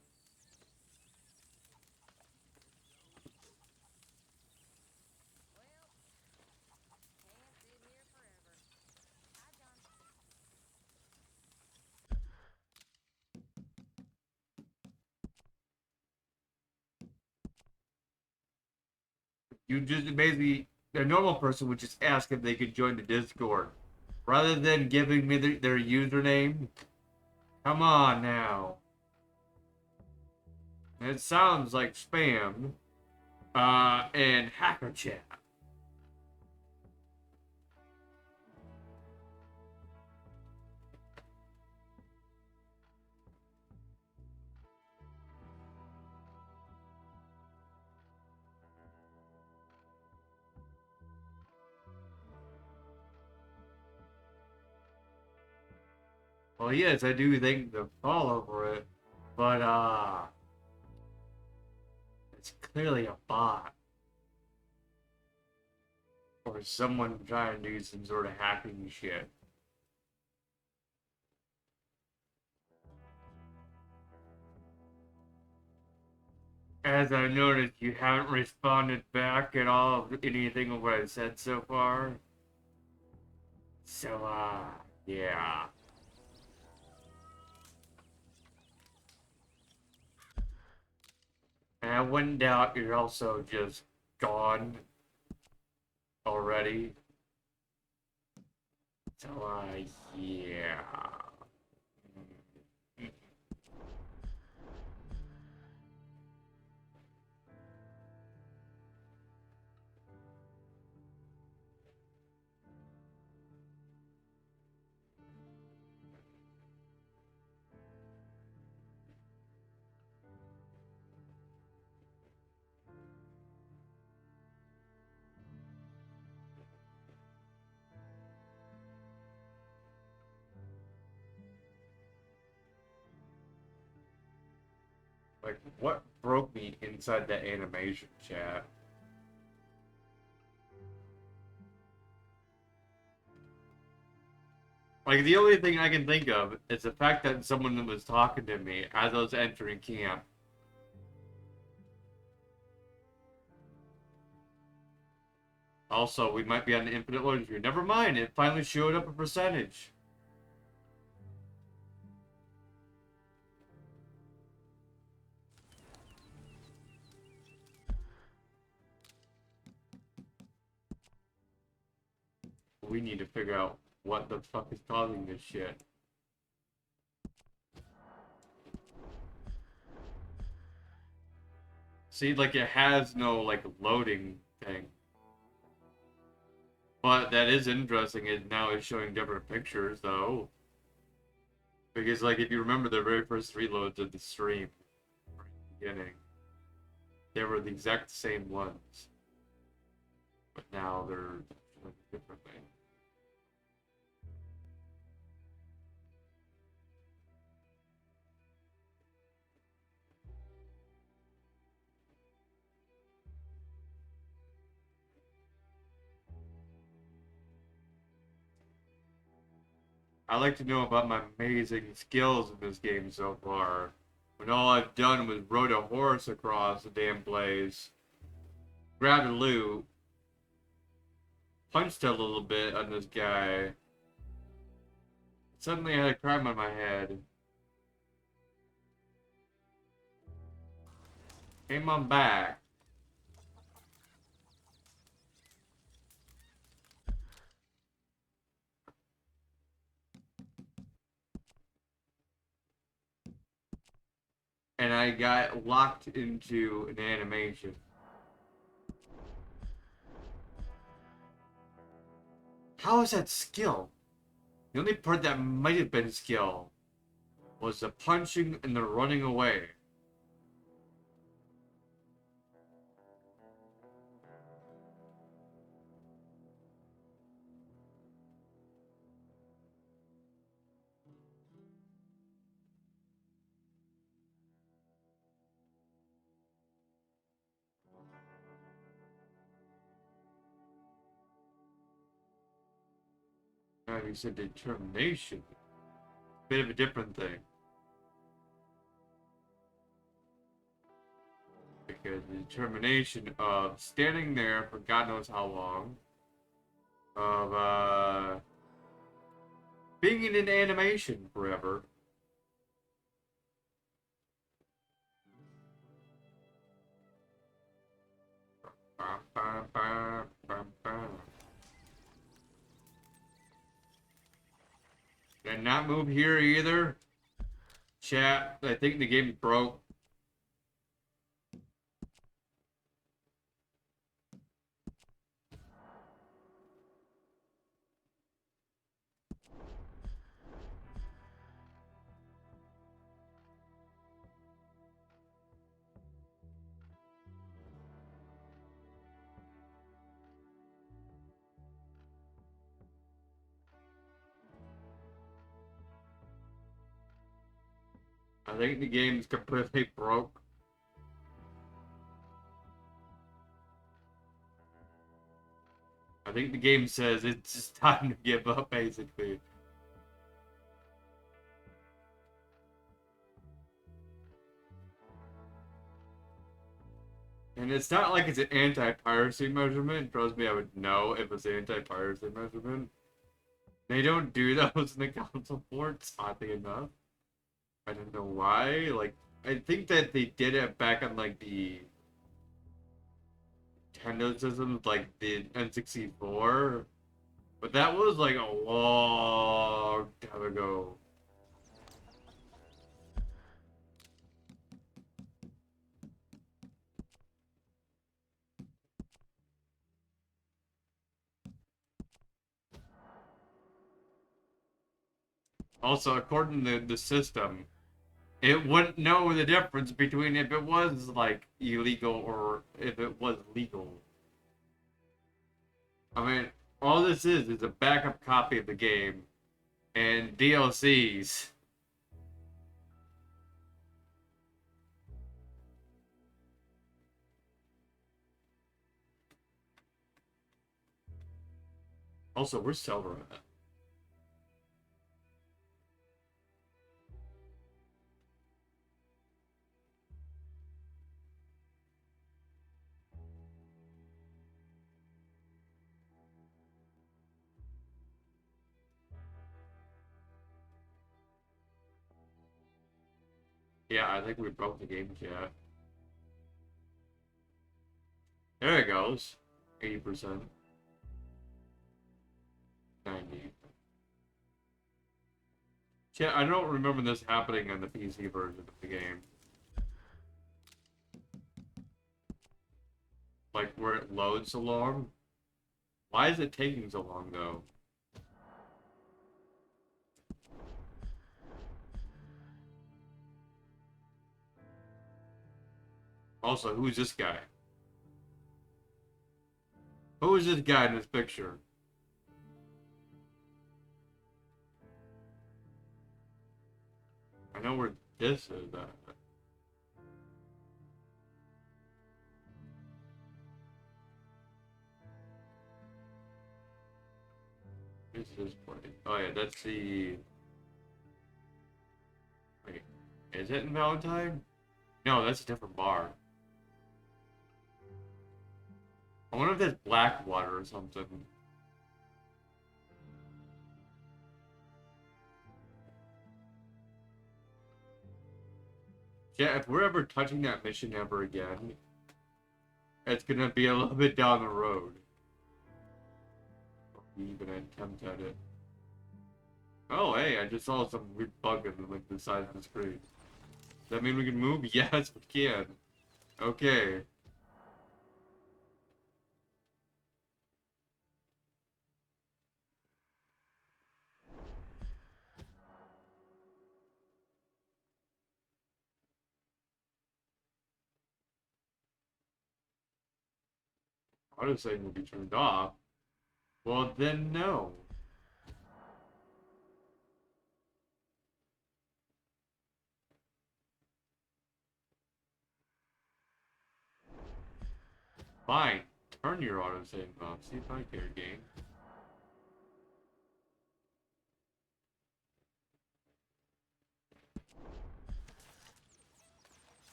You just basically, a normal person would just ask if they could join the Discord. Rather than giving me their username. Come on now. It sounds like spam. And hacker chat. Well, yes, I do thank the follow for it, but, it's clearly a bot. Or someone trying to do some sort of hacking shit. As I noticed, you haven't responded back at all of anything of what I said so far. So, yeah. And I wouldn't doubt you're also just gone already. So, yeah. Like, what broke me inside that animation, chat? Like, the only thing I can think of is the fact that someone was talking to me as I was entering camp. Also, we might be on the infinite loading screen. Never mind, it finally showed up a percentage. We need to figure out what the fuck is causing this shit. See, like, it has no, like, loading thing. But that is interesting, it now is showing different pictures, though. Because, like, if you remember the very first 3 loads of the stream, right at the beginning, they were the exact same ones. But now they're showing differently. I like to know about my amazing skills in this game so far. When all I've done was rode a horse across the damn place, grabbed a loot, punched a little bit on this guy. Suddenly I had a crime on my head. Came on back. And I got locked into an animation. How is that skill? The only part that might have been skill was the punching and the running away. Now you said determination. Bit of a different thing. Because the determination of standing there for God knows how long, of being in an animation forever. Did I not move here either? Chat, I think the game broke. I think the game's completely broke. I think the game says it's just time to give up, basically. And it's not like it's an anti-piracy measurement. Trust me, I would know if it's an anti-piracy measurement. They don't do those in the console ports, oddly enough. I don't know why. Like, I think that they did it back on, like, the Nintendo systems, like the N64. But that was, like, a long time ago. Also, according to the system, it wouldn't know the difference between if it was, like, illegal or if it was legal. I mean, all this is a backup copy of the game and DLCs. Also, where's Silver at? Yeah, I think we broke the game chat. There it goes. 80%. 90. Yeah, I don't remember this happening on the PC version of the game. Like, where it loads so long. Why is it taking so long, though? Also, who's this guy? Who is this guy in this picture? I know where this is at. This is this place. Oh yeah, that's the... Wait, is it in Valentine? No, that's a different bar. I wonder if that's Blackwater or something. Yeah, if we're ever touching that mission ever again, it's gonna be a little bit down the road. Even attempt at it. Oh, hey, I just saw some weird bug in like the side of the screen. Does that mean we can move? Yes, we can. Okay. Auto saving will be turned off. Well, then no. Fine. Turn your auto saving off. See if I care, game.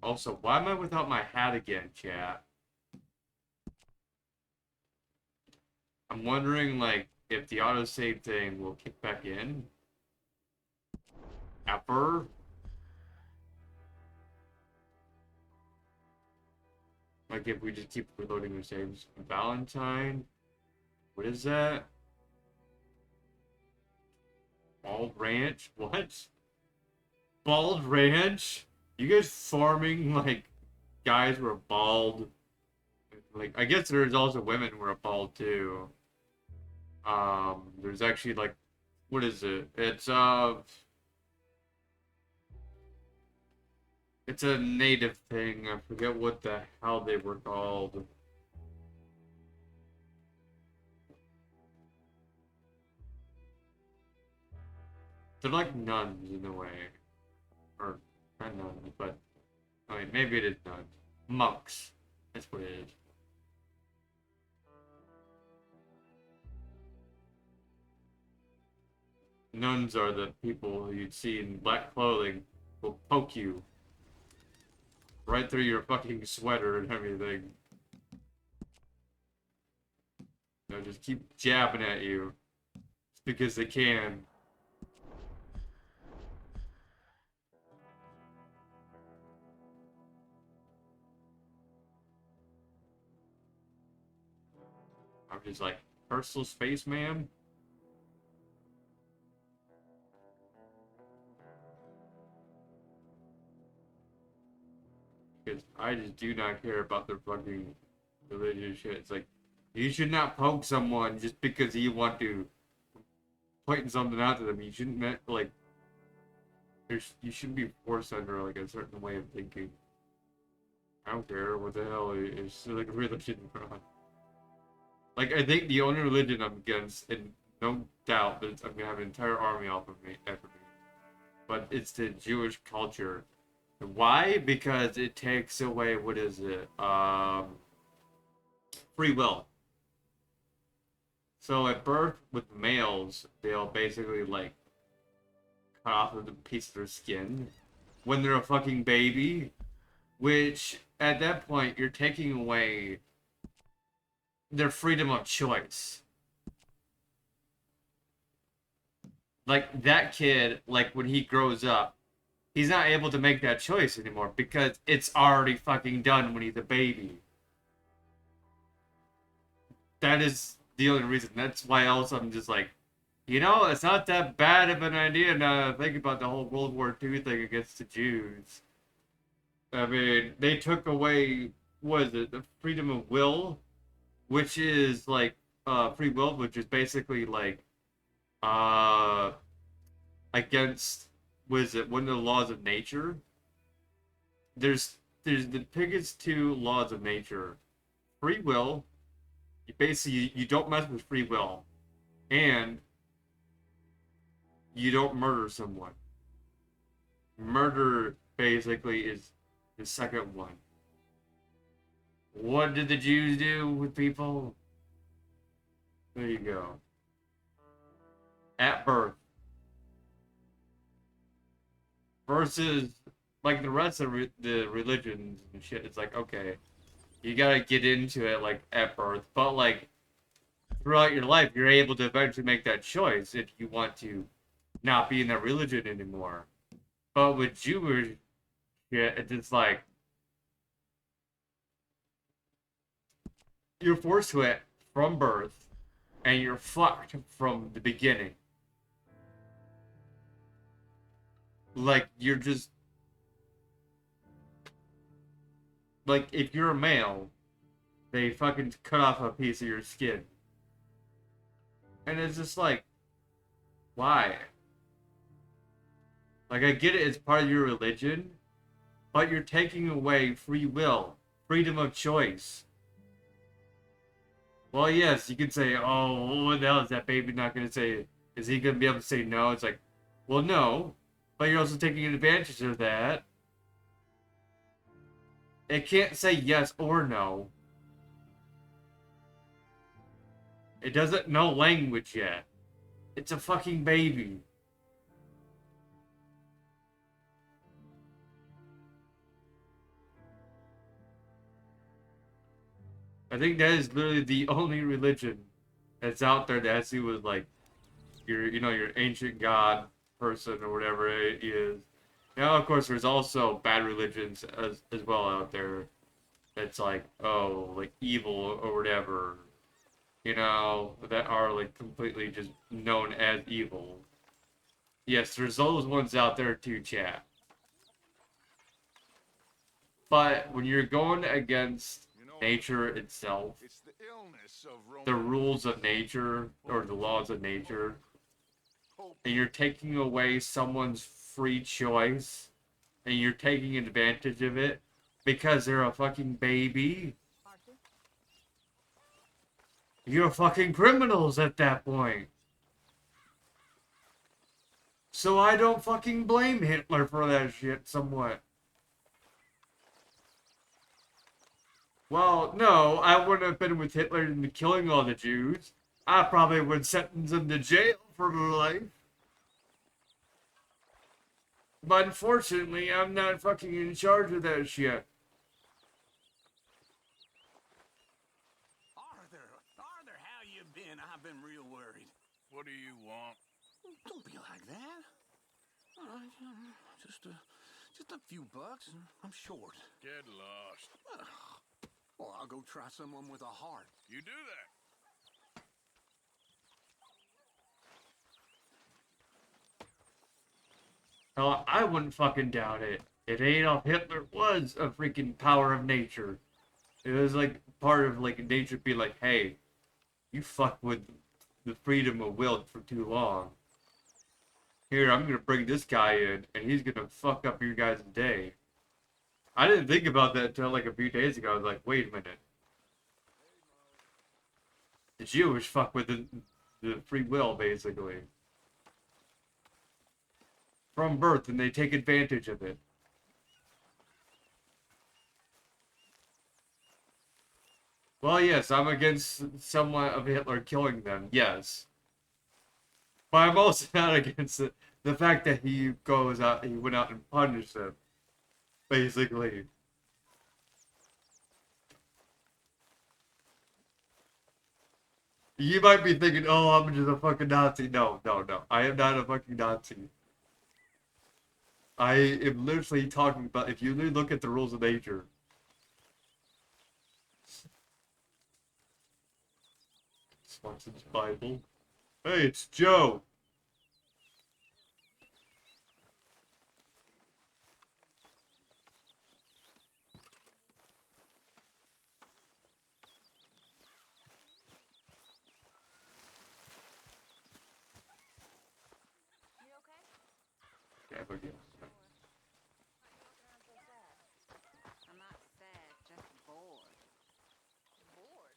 Also, why am I without my hat again, chat? I'm wondering, like, if the autosave thing will kick back in. Ever? Like, if we just keep reloading the saves. Valentine? What is that? Bald Ranch? What? Bald Ranch? You guys farming, like, guys who are bald? Like, I guess there's also women who are bald, too. There's actually, like, what is it? It's a native thing. I forget what the hell they were called. They're like nuns in a way. Or, not nuns, but, I mean, maybe it is nuns. Monks. That's what it is. Nuns are the people you'd see in black clothing will poke you right through your fucking sweater and everything. They'll just keep jabbing at you. It's because they can. I'm just like, personal space, man? Because I just do not care about their fucking religious shit. It's like, you should not poke someone just because you want to point something out to them. You shouldn't, like, you shouldn't be forced under, like, a certain way of thinking. I don't care what the hell is, like, religion, bro. Like, I think the only religion I'm against, and no doubt that I'm gonna have an entire army off of me, after me, but it's the Jewish culture. Why? Because it takes away, what is it? free will. So at birth with males, they'll basically like cut off a piece of their skin when they're a fucking baby, which at that point you're taking away their freedom of choice. Like that kid, like when he grows up, he's not able to make that choice anymore because it's already fucking done when he's a baby. That is the only reason. That's why else I'm just like, you know, it's not that bad of an idea now to think about the whole World War II thing against the Jews. I mean, they took away, what is it, the freedom of will, which is like, free will, which is basically like, against, what is it, one of the laws of nature? There's the biggest two laws of nature. Free will, you don't mess with free will, and you don't murder someone. Murder basically is the second one. What did the Jews do with people? There you go. At birth. Versus, like the rest of the religions and shit, it's like, okay, you gotta get into it, like, at birth. But, like, throughout your life, you're able to eventually make that choice if you want to not be in that religion anymore. But with Jewish shit, it's just like, you're forced to it from birth, and you're fucked from the beginning. Like, you're just... Like, if you're a male, they fucking cut off a piece of your skin. And it's just like, why? Like, I get it, it's part of your religion, but you're taking away free will, freedom of choice. Well, yes, you could say, oh, what the hell is that baby not going to say? Is he going to be able to say no? It's like, well, no, but you're also taking advantage of that. It can't say yes or no. It doesn't know language yet. It's a fucking baby. I think that is literally the only religion that's out there that has to do with, like, your ancient god person or whatever it is. Now, of course, there's also bad religions as well out there. That's like, oh, like evil or whatever. You know, that are like completely just known as evil. Yes, there's those ones out there too, chat. But when you're going against nature itself, the rules of nature, or the laws of nature, and you're taking away someone's free choice, and you're taking advantage of it because they're a fucking baby, you're fucking criminals at that point. So I don't fucking blame Hitler for that shit somewhat. Well, no, I wouldn't have been with Hitler in killing all the Jews. I probably would sentence them to jail for life. But unfortunately, I'm not fucking in charge of that shit. Arthur, how you been? I've been real worried. What do you want? Don't be like that. Just a few bucks, and I'm short. Get lost. Well, I'll go try someone with a heart. You do that. Hell, I wouldn't fucking doubt it. If Adolf Hitler was a freaking power of nature. It was like part of like nature be like, hey, you fuck with the freedom of will for too long. Here, I'm gonna bring this guy in, and he's gonna fuck up your guys' day. I didn't think about that until like a few days ago. I was like, wait a minute. The Jewish fuck with the free will, basically. From birth, and they take advantage of it. Well, yes, I'm against somewhat of Hitler killing them, yes. But I'm also not against the fact that he went out and punished them, basically. You might be thinking, oh, I'm just a fucking Nazi. No, no, no. I am not a fucking Nazi. I am literally talking about, if you look at the rules of nature. Swanson's Bible. Hey, it's Joe. You okay? Yeah, but yeah. I'm not sad, just bored. Bored.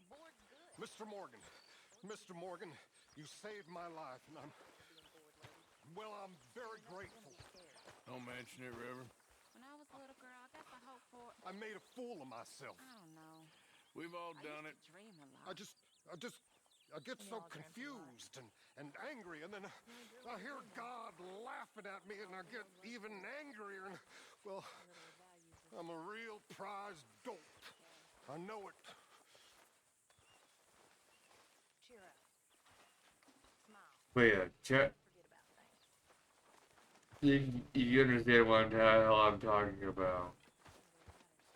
Bored good. Mr. Morgan, you saved my life, and I'm very grateful. Don't mention it, River. When I was a little girl, I guess I hoped for... I made a fool of myself. I don't know. We've all done it. Dream a lot. I get so confused and angry, and then I hear God laughing at me, and I get even angrier, and, well, I'm a real prize dope. I know it. Cheer up. Smile. Wait, chat. You understand what the hell I'm talking about.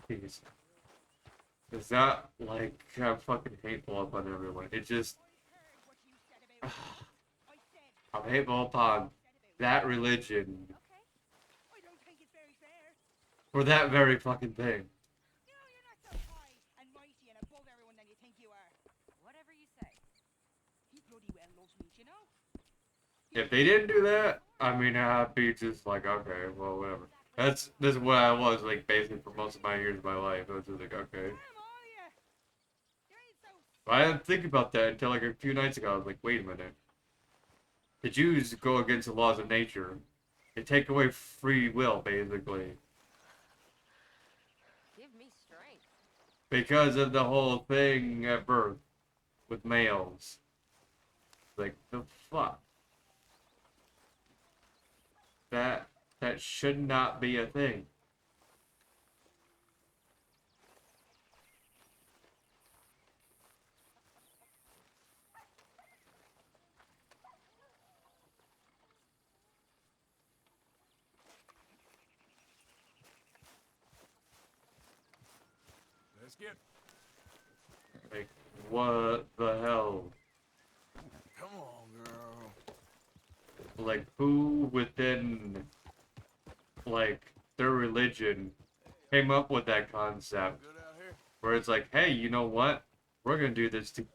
Jeez. Is that like I'm fucking hateful upon everyone? It just I'm hateful upon that religion for that very fucking thing. Whatever you say. He bloody well loves me, you know? If they didn't do that, I mean, I'd be just like, okay, well, whatever. This is what I was like basically for most of my years of my life. I was just like, okay. But I didn't think about that until like a few nights ago. I was like, wait a minute. The Jews go against the laws of nature. They take away free will, basically. Give me strength. Because of the whole thing at birth with males. Like, the fuck? That should not be a thing. Let's get. Like, what the hell? Come on, girl. Like, who within, like, their religion came up with that concept? Where it's like, hey, you know what? We're gonna do this to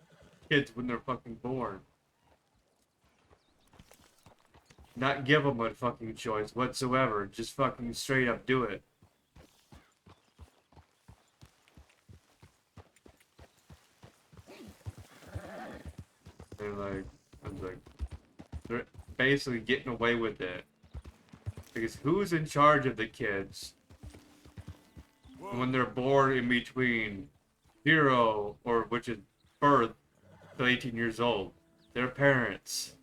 kids when they're fucking born. Not give them a fucking choice whatsoever. Just fucking straight up do it. And like, I was like, they're basically getting away with it. Because who's in charge of the kids when they're born in between 0 or which is birth to 18 years old? Their parents.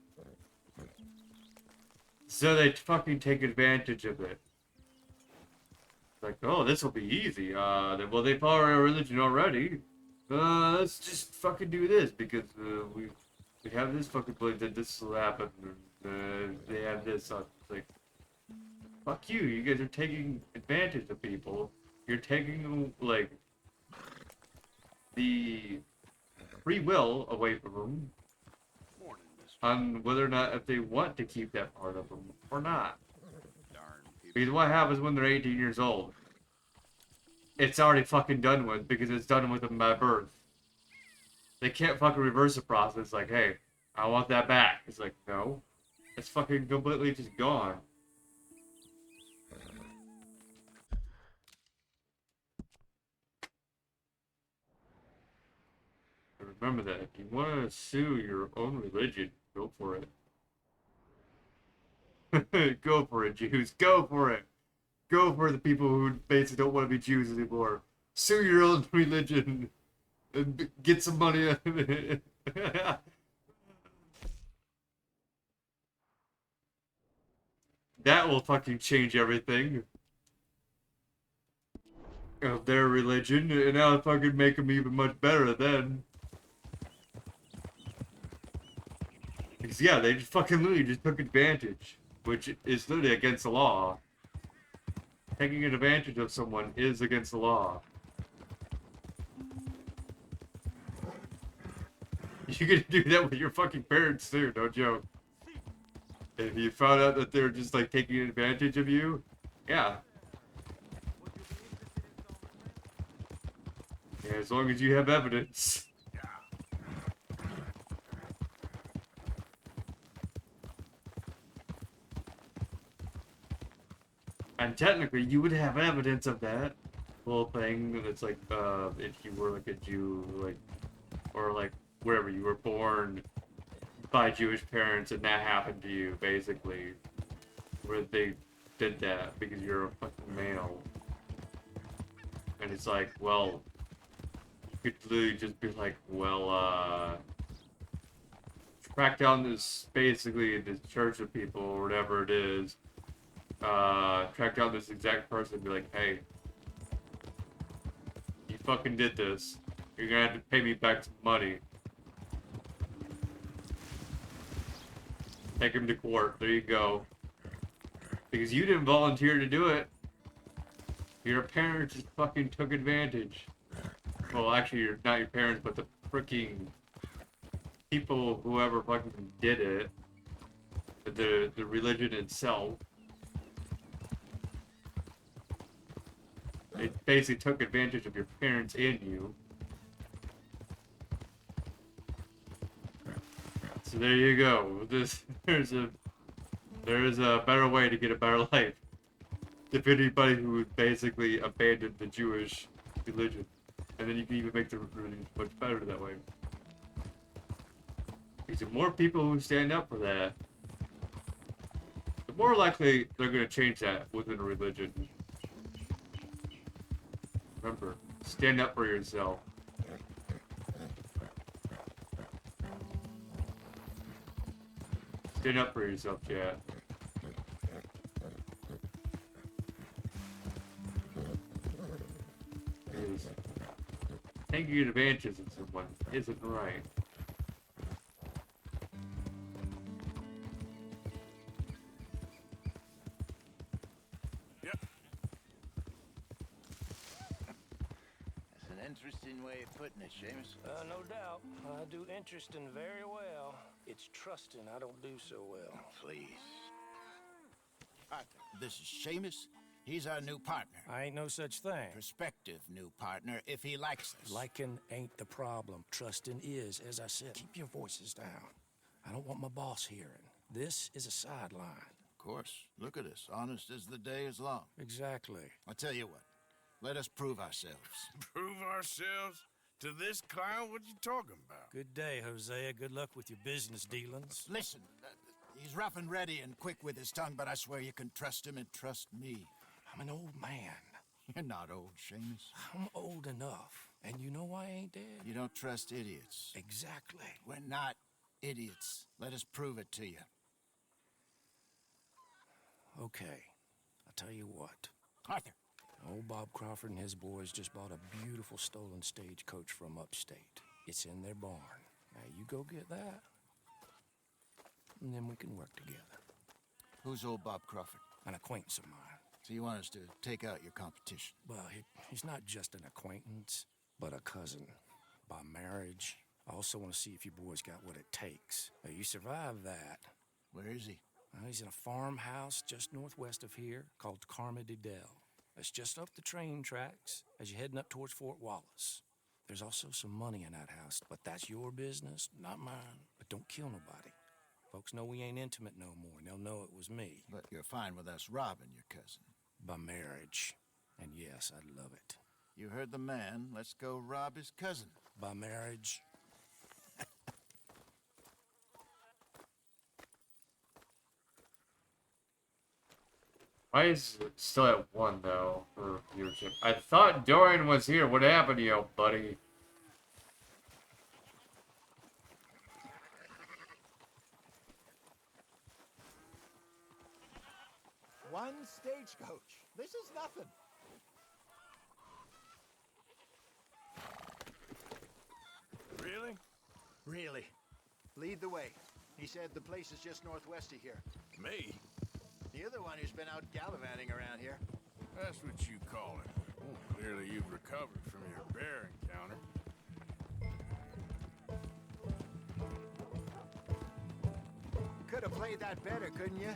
So they fucking take advantage of it. Like, oh, this will be easy. Well, they follow our religion already. Let's just fucking do this because we have this fucking belief that this will happen. They have this. Like, fuck you. You guys are taking advantage of people. You're taking, like, the free will away from them on whether or not if they want to keep that part of them or not. Because what happens when they're 18 years old? It's already fucking done with because it's done with them by birth. They can't fucking reverse the process like, hey, I want that back. It's like, no. It's fucking completely just gone. Remember that. If you want to sue your own religion, go for it. Go for it, Jews. Go for it. Go for the people who basically don't want to be Jews anymore. Sue your own religion and get some money out of it. That will fucking change everything of their religion, and that'll fucking make them even much better then. Because yeah, they just fucking literally just took advantage, which is literally against the law. Taking advantage of someone is against the law. You can do that with your fucking parents too, no joke. If you found out that they're just like taking advantage of you, yeah. Yeah, as long as you have evidence. And technically, you would have evidence of that whole thing. That's like, if you were like a Jew, like, or like wherever you were born by Jewish parents, and that happened to you, basically, where they did that because you're a fucking male. And it's like, well, you could literally just be like, well, track down this, basically, this church of people, or whatever it is, track down this exact person and be like, hey, you fucking did this. You're gonna have to pay me back some money. Take him to court. There you go. Because you didn't volunteer to do it. Your parents just fucking took advantage. Well, actually, you're not your parents, but the freaking people, whoever fucking did it, the religion itself. It basically took advantage of your parents and you. So there you go. There's a better way to get a better life. If anybody who would basically abandon the Jewish religion, and then you can even make the religion much better that way. Because the more people who stand up for that, the more likely they're going to change that within a religion. Remember, stand up for yourself. Stand up for yourself, chat. Because taking advantage of someone isn't right. Interesting way of putting it, Seamus. No doubt. I do interesting very well. It's trusting I don't do so well. Please. Arthur, this is Seamus. He's our new partner. I ain't no such thing. Prospective new partner, if he likes us. Liking ain't the problem. Trusting is, as I said. Keep your voices down. I don't want my boss hearing. This is a sideline. Of course. Look at us. Honest as the day is long. Exactly. I'll tell you what. Let us prove ourselves. Prove ourselves? To this clown? What you talking about? Good day, Hosea. Good luck with your business dealings. Listen, he's rough and ready and quick with his tongue, but I swear you can trust him and trust me. I'm an old man. You're not old, Seamus. I'm old enough. And you know I ain't dead. You don't trust idiots. Exactly. We're not idiots. Let us prove it to you. Okay. I'll tell you what. Arthur. Old Bob Crawford and his boys just bought a beautiful stolen stagecoach from upstate. It's in their barn. Now you go get that, and then we can work together. Who's old Bob Crawford? An acquaintance of mine. So you want us to take out your competition? Well, he's not just an acquaintance, but a cousin. By marriage. I also want to see if you boys got what it takes. Now, you survive that. Where is he? Well, he's in a farmhouse just northwest of here called Carmody Dell. It's just up the train tracks as you're heading up towards Fort Wallace. There's also some money in that house, but that's your business, not mine. But don't kill nobody. Folks know we ain't intimate no more, and they'll know it was me. But you're fine with us robbing your cousin. By marriage. And yes, I'd love it. You heard the man. Let's go rob his cousin. By marriage. Why is it still at 1 though for viewership? I thought Dorian was here. What happened to you, buddy? One stagecoach. This is nothing. Really? Really. Lead the way. He said the place is just northwest of here. Me? You're the one who's been out gallivanting around here. That's what you call it. Well, clearly you've recovered from your bear encounter. Could have played that better, couldn't you?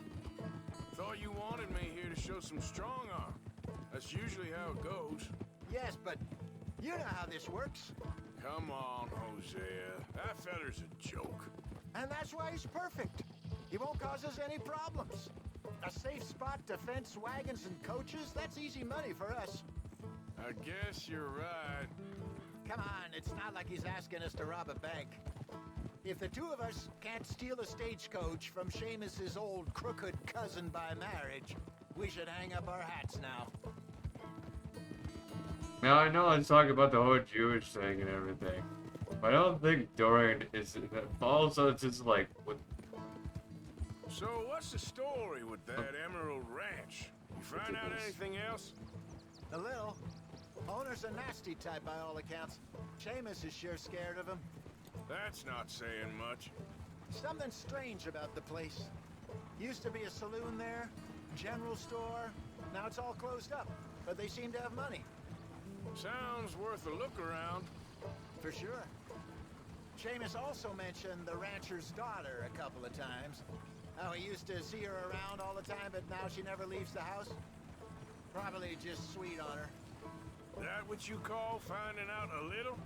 Thought you wanted me here to show some strong arm. That's usually how it goes. Yes, but you know how this works. Come on, Hosea. That feller's a joke. And that's why he's perfect. He won't cause us any problems. A safe spot to fence wagons and coaches, that's easy money for us. I guess you're right. Come on, it's not like he's asking us to rob a bank. If the two of us can't steal a stagecoach from Seamus's old crooked cousin by marriage, we should hang up our hats now. Now I know let's talk about the whole Jewish thing and everything. But I don't think Dorian is also it's just like what. So what's the story with that Emerald Ranch? You find out anything else? A little. Owner's a nasty type by all accounts. Seamus is sure scared of him. That's not saying much. Something strange about the place. Used to be a saloon there, general store. Now it's all closed up, but they seem to have money. Sounds worth a look around. For sure. Seamus also mentioned the rancher's daughter a couple of times. How he used to see her around all the time, but now she never leaves the house. Probably just sweet on her. That what you call finding out a little?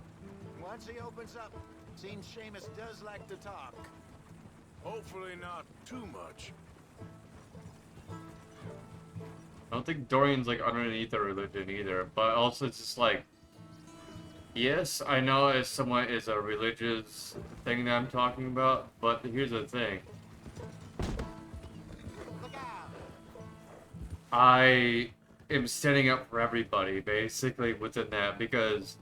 Once he opens up, seems Seamus does like to talk. Hopefully not too much. I don't think Dorian's like underneath a religion either, but also it's just like, yes, I know it's somewhat is a religious thing that I'm talking about, but here's the thing. I am standing up for everybody, basically, within that, because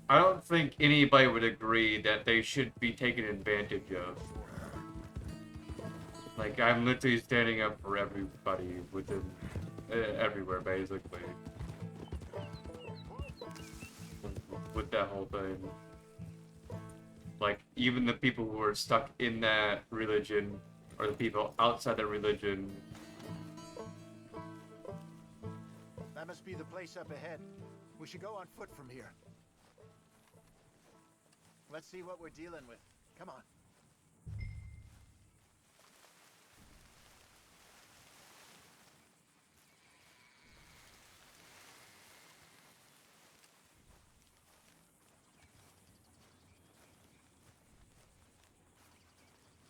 I don't think anybody would agree that they should be taken advantage of. Like, I'm literally standing up for everybody within, everywhere, basically. With that whole thing. Like, even the people who are stuck in that religion, or the people outside that religion. That must be the place up ahead. We should go on foot from here. Let's see what we're dealing with. Come on.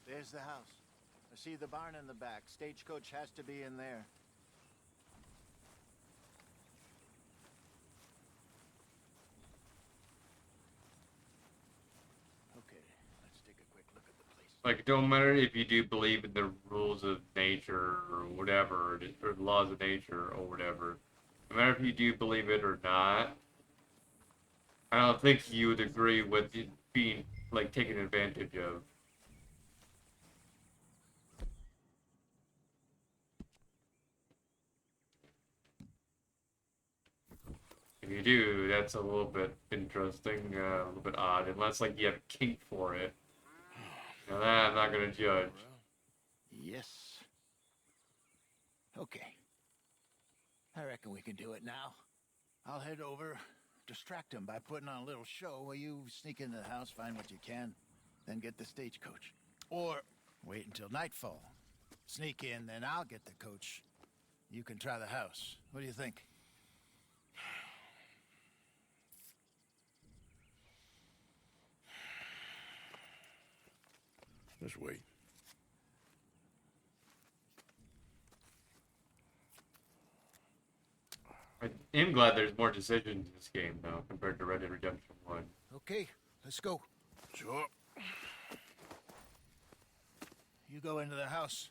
There's the house. I see the barn in the back. Stagecoach has to be in there. Okay, let's take a quick look at the place. Like, it don't matter if you do believe in the rules of nature or whatever, or the laws of nature or whatever. No matter if you do believe it or not, I don't think you would agree with it being, like, taken advantage of. If you do, that's a little bit interesting, a little bit odd, unless, like, you have a kink for it. Now that I'm not gonna judge. Yes. Okay. I reckon we can do it now. I'll head over, distract him by putting on a little show while you sneak into the house, find what you can, then get the stagecoach. Or wait until nightfall. Sneak in, then I'll get the coach. You can try the house. What do you think? Just wait. I am glad there's more decisions in this game, though, compared to Red Dead Redemption 1. Okay, let's go. Sure. You go into the house.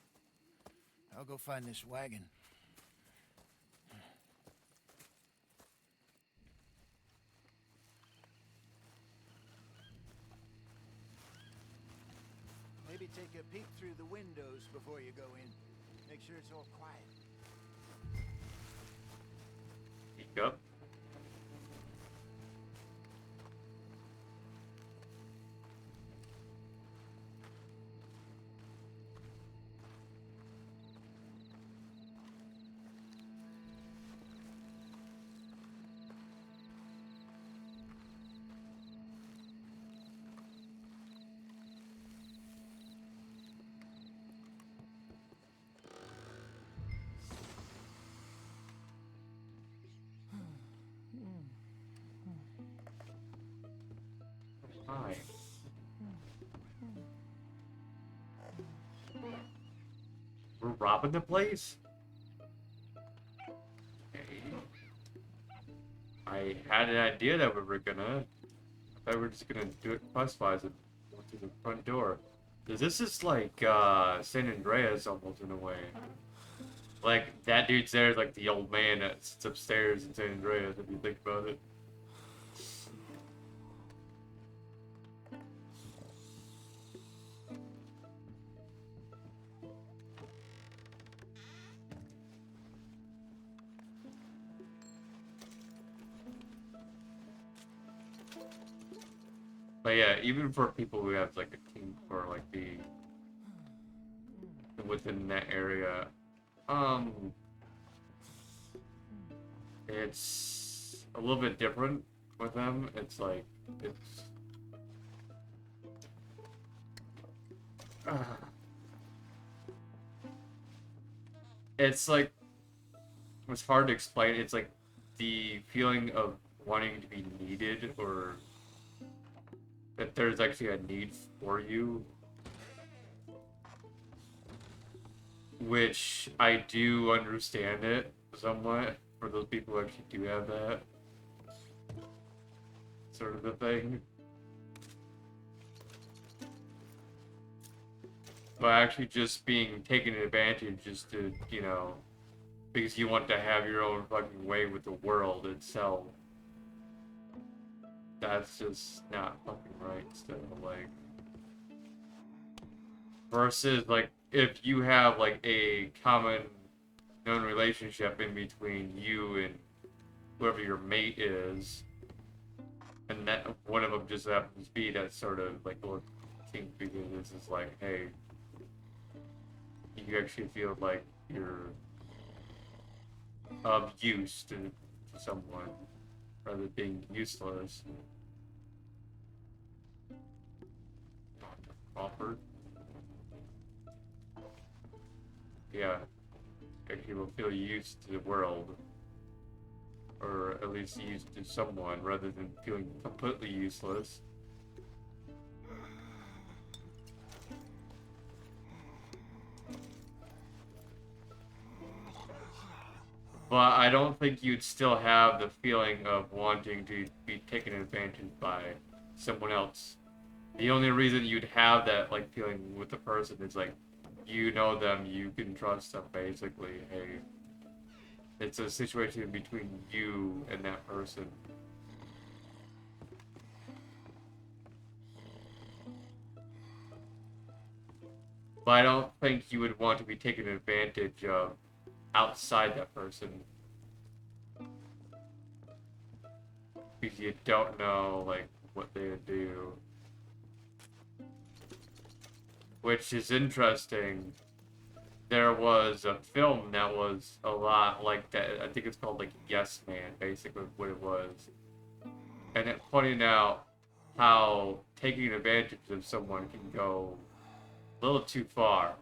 I'll go find this wagon. Maybe take a peek through the windows before you go in. Make sure it's all quiet. Speak up. Hi. We're robbing the place? Okay. I had an idea that we were gonna. I thought we were just gonna do it quest-wise and go through the front door. This is like San Andreas almost in a way. Like that dude's there, like the old man that sits upstairs in San Andreas, if you think about it. But yeah, even for people who have like a team for like the within that area, it's a little bit different with them. It's like it's like it's hard to explain. It's like the feeling of wanting to be needed or that there's actually a need for you, which I do understand it somewhat for those people who actually do have that sort of a thing. But actually just being taken advantage just to, you know, because you want to have your own fucking way with the world itself. That's just not fucking right still, like. Versus, like, if you have, like, a common known relationship in between you and whoever your mate is, and that one of them just happens to be that sort of, like, little kink, because this is like, hey, you actually feel like you're of use to someone rather than being useless. Dr. Crawford. Yeah, actually will feel used to the world, or at least used to someone rather than feeling completely useless. But I don't think you'd still have the feeling of wanting to be taken advantage by someone else. The only reason you'd have that like feeling with the person is like, you know them, you can trust them basically. Hey, it's a situation between you and that person. But I don't think you would want to be taken advantage of outside that person, because you don't know like what they would do, which is interesting. There was a film that was a lot like that. I think it's called like Yes Man, basically what it was, and it pointed out how taking advantage of someone can go a little too far.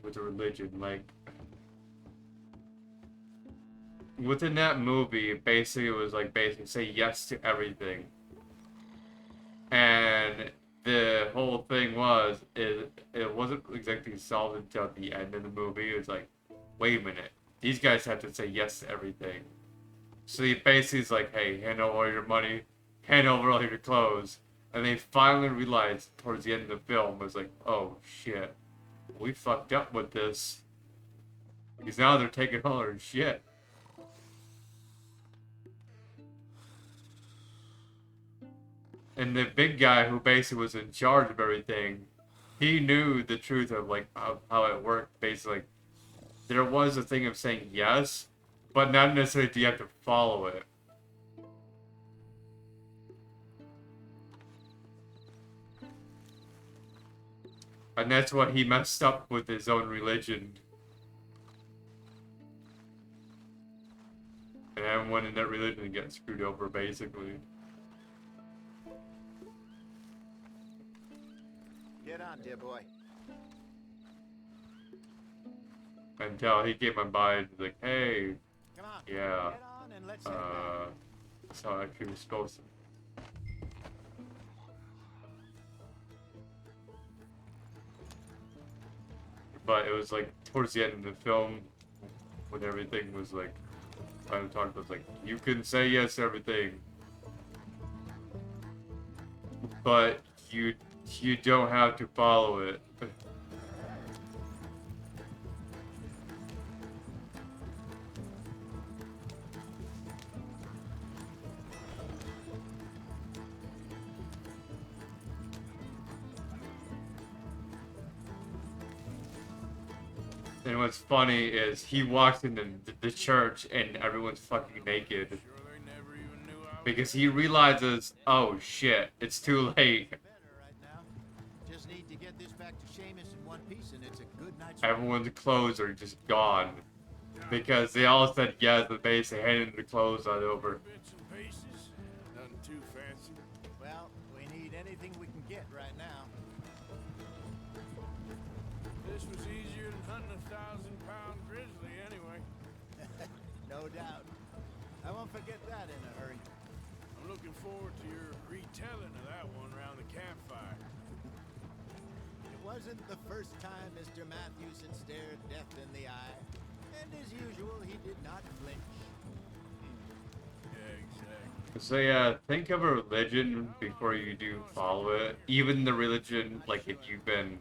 With a religion, like within that movie, basically it was like basically say yes to everything, and the whole thing was it wasn't exactly solved until the end of the movie. It was like, wait a minute, these guys have to say yes to everything. So he basically is like, hey, hand over all your money, hand over all your clothes, And they finally realized towards the end of the film, it was like, oh shit, we fucked up with this. Because now they're taking all our shit. And the big guy who basically was in charge of everything, he knew the truth of like of how it worked. Basically, there was a thing of saying yes, but not necessarily do you have to follow it. And that's what he messed up with his own religion. And everyone in that religion gets screwed over, basically. Get on, dear boy. Until he came on by and was like, hey, Come on. yeah, Get on and let's head back. that's how actually was supposed to. But it was like towards the end of the film, when everything was like, trying to talk about, like, you can say yes to everything, but you don't have to follow it. And what's funny is he walks into the church and everyone's fucking naked. Because he realizes, oh shit, it's too late. Just need to get this back to Seamus in one piece, and it's a good night's Everyone's clothes are just gone. Because they all said yes, but basically handed the clothes on over. Bits and pieces. Nothing too fancy. Well, we need anything we can get right now. This was easier than hunting a 1,000-pound grizzly anyway. No doubt. I won't forget that in a hurry. I'm looking forward to your retelling of that one around the campfire. It wasn't the first time Mr. Matthews had stared death in the eye. And as usual, he did not flinch. Yeah, exactly. So yeah, think of a religion before you do follow it. Even the religion, like if you've been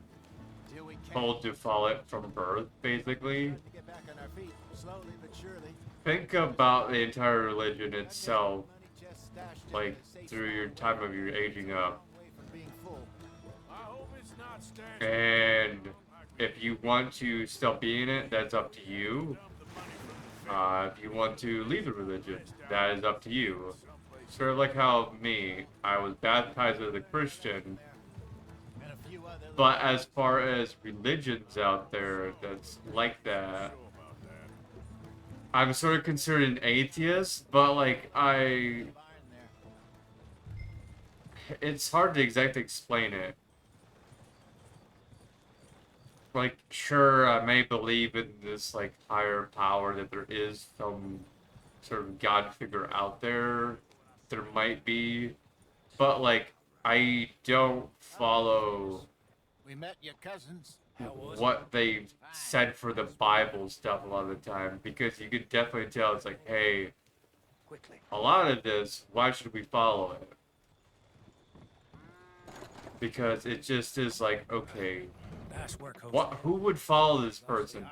told to follow it from birth, basically. To get back on our feet, slowly but surely. Think about the entire religion itself, like through your time of your aging up. And if you want to still be in it, that's up to you. If you want to leave the religion, that is up to you. Sort of like how me, I was baptized as a Christian. But as far as religions out there that's like that, I'm sort of considered an atheist, but like it's hard to exactly explain it. Like, sure, I may believe in this like higher power, that there is some sort of God figure out there. There might be, but like I don't follow We met your cousins. what they said for the Bible stuff a lot of the time, because you could definitely tell it's like, hey, a lot of this, why should we follow it? Because it just is like, okay, who would follow this person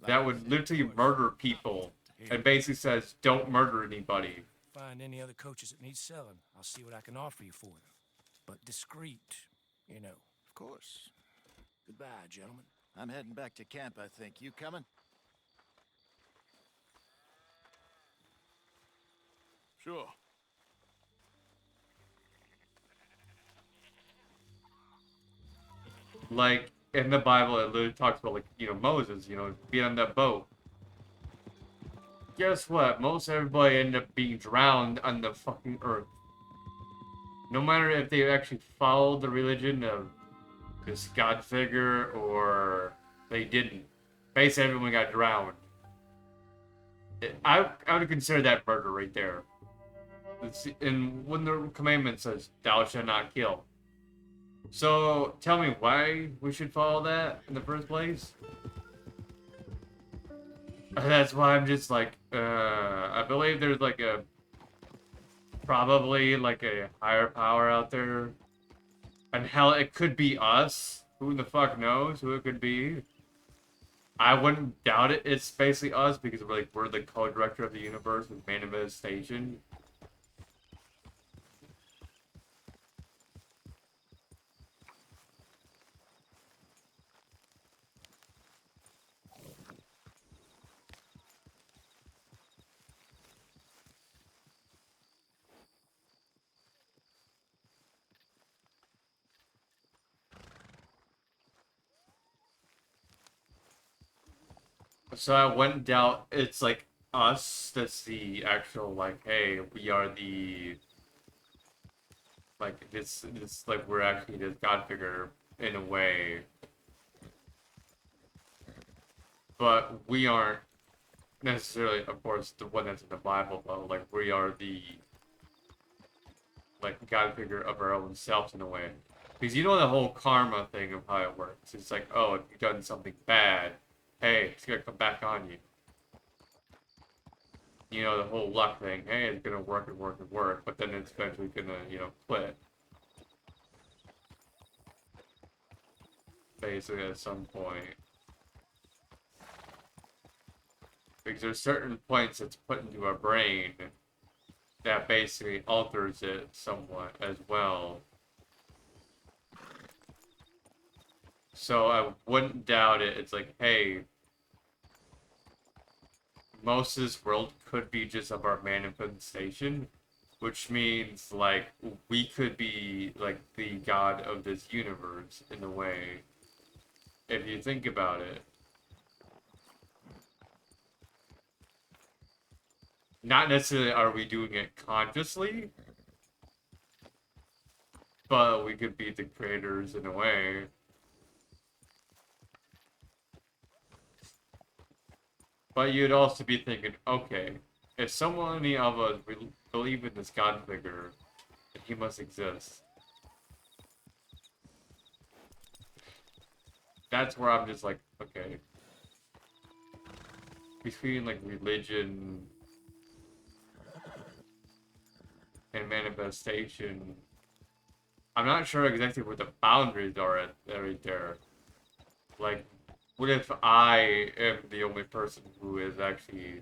that would literally murder people and basically says, don't murder anybody? Find any other coaches that need selling. I'll see what I can offer you for them. But discreet, you know. Of course. Goodbye, gentlemen. I'm heading back to camp, I think. You coming? Sure. Like, in the Bible, it literally talks about, like, you know, Moses, you know, being on that boat. Guess what? Most everybody ended up being drowned on the fucking earth. No matter if they actually followed the religion of this God figure or they didn't. Basically, everyone got drowned. I would consider that murder right there. And when the commandment says, thou shalt not kill. So, tell me why we should follow that in the first place? That's why I'm just like, I believe there's like probably like a higher power out there And hell, it could be us. Who the fuck knows who it could be? I wouldn't doubt it. It's basically us because we're the co-director of the universe with manifestation. So I wouldn't doubt it's like us that's the actual like, hey, we are the like this like we're actually this God figure in a way. But we aren't necessarily, of course, the one that's in the Bible, but like we are the like God figure of our own selves in a way. Because you know the whole karma thing of how it works. It's like, oh, if you've done something bad, hey, it's gonna come back on you. You know, the whole luck thing, hey, it's gonna work and work and work, but then it's eventually gonna, quit. Basically at some point. Because there's certain points that's put into our brain that basically alters it somewhat as well. So I wouldn't doubt it. It's like, hey, most of this world could be just of our manifestation, which means, like, we could be, like, the god of this universe, in a way, if you think about it. Not necessarily are we doing it consciously, but we could be the creators in a way. But you'd also be thinking, okay, if so many of us believe in this God figure, then he must exist. That's where I'm just like, okay. Between like religion and manifestation, I'm not sure exactly where the boundaries are right there. Like, what if I am the only person who is actually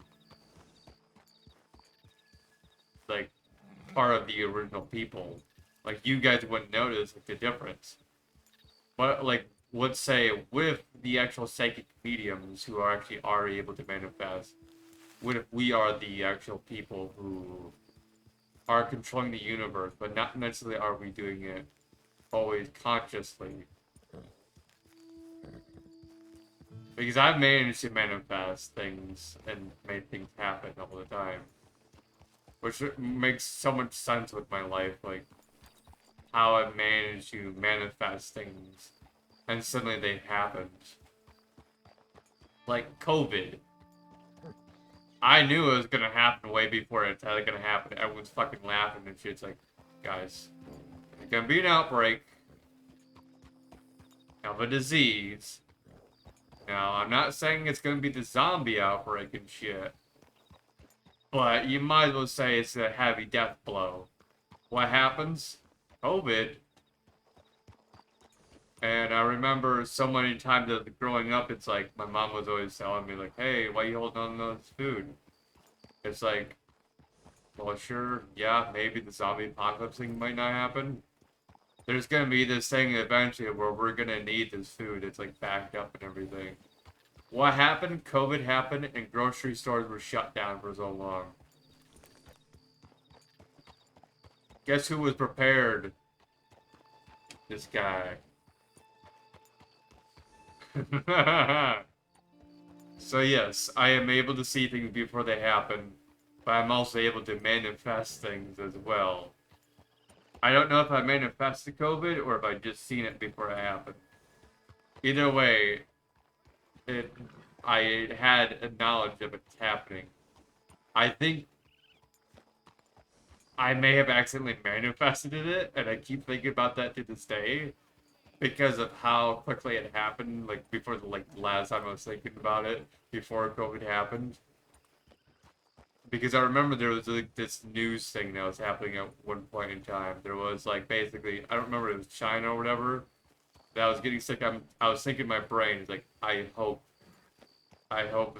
like part of the original people? Like, you guys wouldn't notice like the difference. But like, let's say with the actual psychic mediums who are actually already able to manifest, what if we are the actual people who are controlling the universe, but not necessarily are we doing it always consciously? Because I've managed to manifest things and make things happen all the time. Which makes so much sense with my life, like how I've managed to manifest things and suddenly they happened. Like COVID. I knew it was gonna happen way before it's gonna happen. Everyone's fucking laughing and shit. It's like, guys, there's gonna be an outbreak of a disease. Now, I'm not saying it's gonna be the zombie outbreak and shit, but you might as well say it's a heavy death blow. What happens? COVID. And I remember so many times growing up, it's like my mom was always telling me, like, hey, why you holding on to this food? It's like, well, sure, yeah, maybe the zombie apocalypse thing might not happen. There's gonna be this thing eventually where we're gonna need this food. It's like backed up and everything. What happened? COVID happened, and grocery stores were shut down for so long. Guess who was prepared? This guy. So yes, I am able to see things before they happen, but I'm also able to manifest things as well. I don't know if I manifested COVID or if I just seen it before it happened. Either way, I had a knowledge of it's happening. I think I may have accidentally manifested it, and I keep thinking about that to this day because of how quickly it happened. Like before the last time I was thinking about it before COVID happened. because I remember there was like this news thing that was happening at one point in time. There was like basically, I don't remember, it was China or whatever, that I was getting sick. I was thinking in my brain, it's like, I hope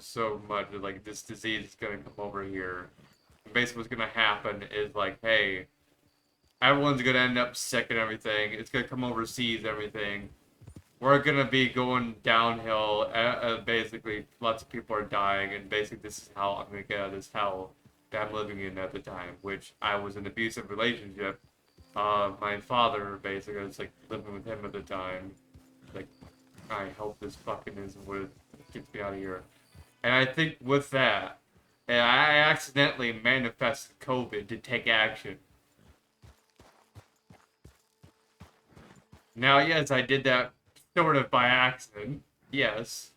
so much that like this disease is gonna come over here. And basically what's gonna happen is like, hey, everyone's gonna end up sick and everything. It's gonna come overseas and everything. We're gonna be going downhill. Basically, lots of people are dying, and basically, this is how I'm gonna get out of this hell that I'm living in at the time, which I was in an abusive relationship. My father basically was like living with him at the time. Like, I hope this fucking is what gets me out of here. And I think with that, I accidentally manifested COVID to take action. Now, yes, I did that sort of by accident, yes.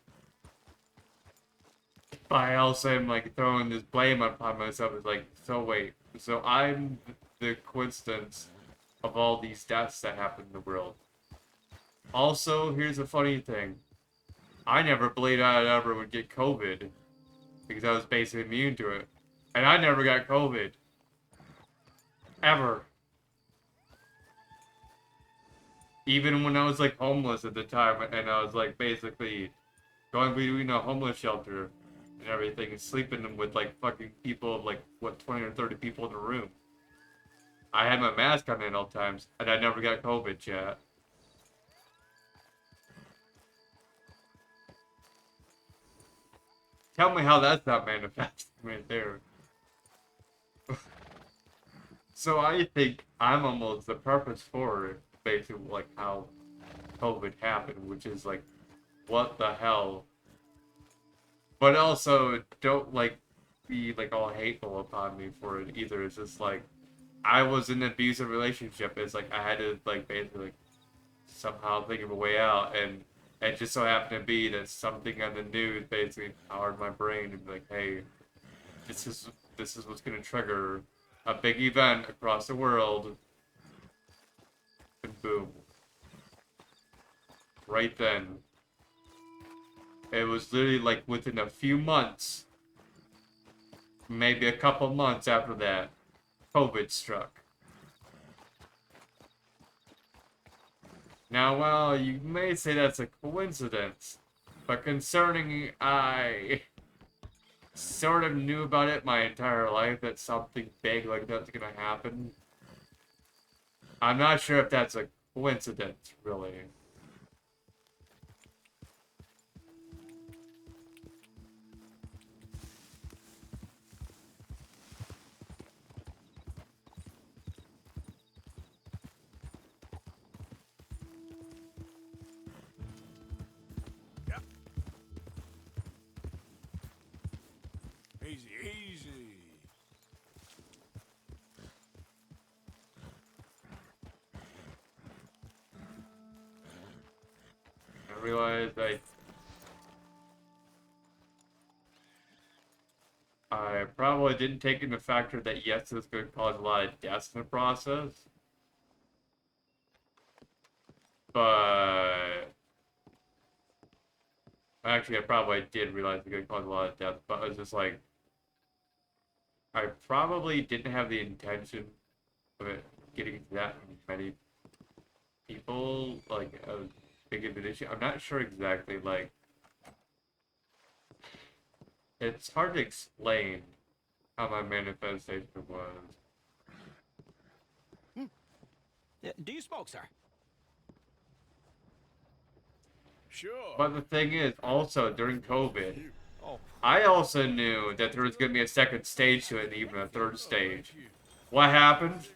But I also am like throwing this blame upon myself. It's like, so wait, so I'm the coincidence of all these deaths that happen in the world. Also, here's a funny thing. I never believed I ever would get COVID because I was basically immune to it. And I never got COVID. Ever. Even when I was like homeless at the time, and I was like basically going between a homeless shelter and everything, and sleeping with like fucking people, like what, 20 or 30 people in a room. I had my mask on at all times, and I never got COVID, chat. Tell me how that's not manifesting right there. So I think I'm almost the purpose for basically like how COVID happened, which is like, what the hell? But also, don't like be like all hateful upon me for it either. It's just like, I was in an abusive relationship. It's like I had to like basically like, somehow think of a way out, and it just so happened to be that something on the news basically powered my brain and be like, hey, this is what's gonna trigger a big event across the world. And boom. Right then. It was literally like within a few months, maybe a couple months after that, COVID struck. Now, well, you may say that's a coincidence, but concerning I sort of knew about it my entire life, that something big like that's gonna happen. I'm not sure if that's a coincidence, really. Easy, easy. I realized I probably didn't take into factor that yes, this could cause a lot of deaths in the process. But actually, I probably did realize it could cause a lot of deaths, but I was just like, I probably didn't have the intention of it getting to that many people, like, a big of an issue. I'm not sure exactly, like, it's hard to explain how my manifestation was. Do you smoke, sir? Sure. But the thing is, also, during COVID, I also knew that there was going to be a second stage to it, and even a third stage. What happened?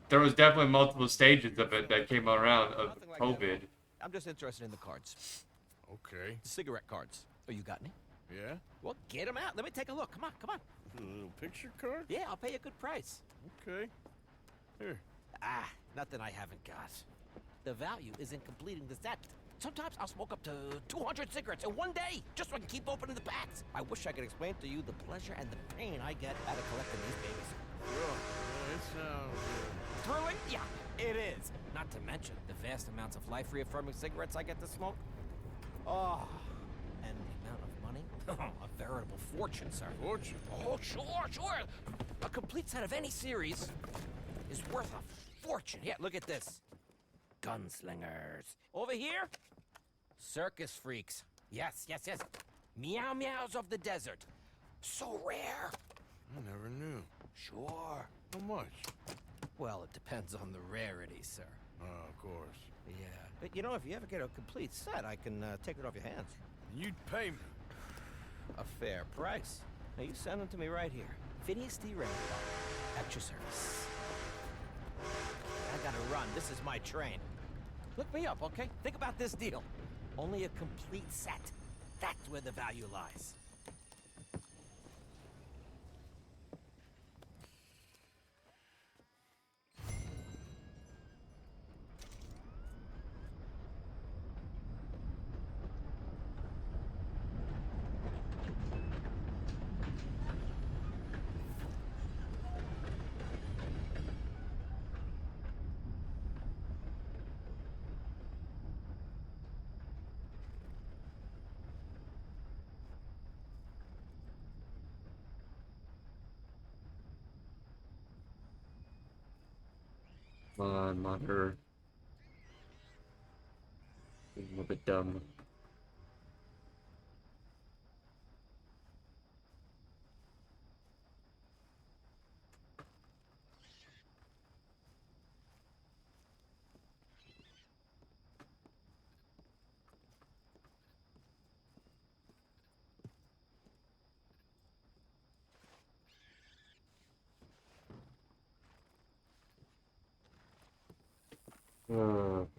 There was definitely multiple stages of it that came around of COVID. I'm just interested in the cards. Okay. Cigarette cards. Oh, you got any? Yeah? Well, get them out. Let me take a look. Come on, come on. A little picture card? Yeah, I'll pay you a good price. Okay. Here. Ah, nothing I haven't got. The value is in completing the set. Sometimes I'll smoke up to 200 cigarettes in one day, just so I can keep opening the packs. I wish I could explain to you the pleasure and the pain I get out of collecting these babies. Sure. It sounds thrilling? Yeah, it is. Not to mention the vast amounts of life-reaffirming cigarettes I get to smoke. Oh, and the amount of money? A veritable fortune, sir. Fortune? Oh, sure. A complete set of any series is worth a fortune. Here, look at this. Gunslingers. Over here, circus freaks. Yes. Meow meows of the desert. So rare. I never knew. Sure. How much? Well, it depends on the rarity, sir. Oh, of course. Yeah. But you know, if you ever get a complete set, I can take it off your hands. You'd pay me. A fair price. Now you send them to me right here. Phineas D. Randolph. At your service. I gotta run. This is my train. Look me up, okay? Think about this deal. Only a complete set. That's where the value lies. Mother. A little bit dumb.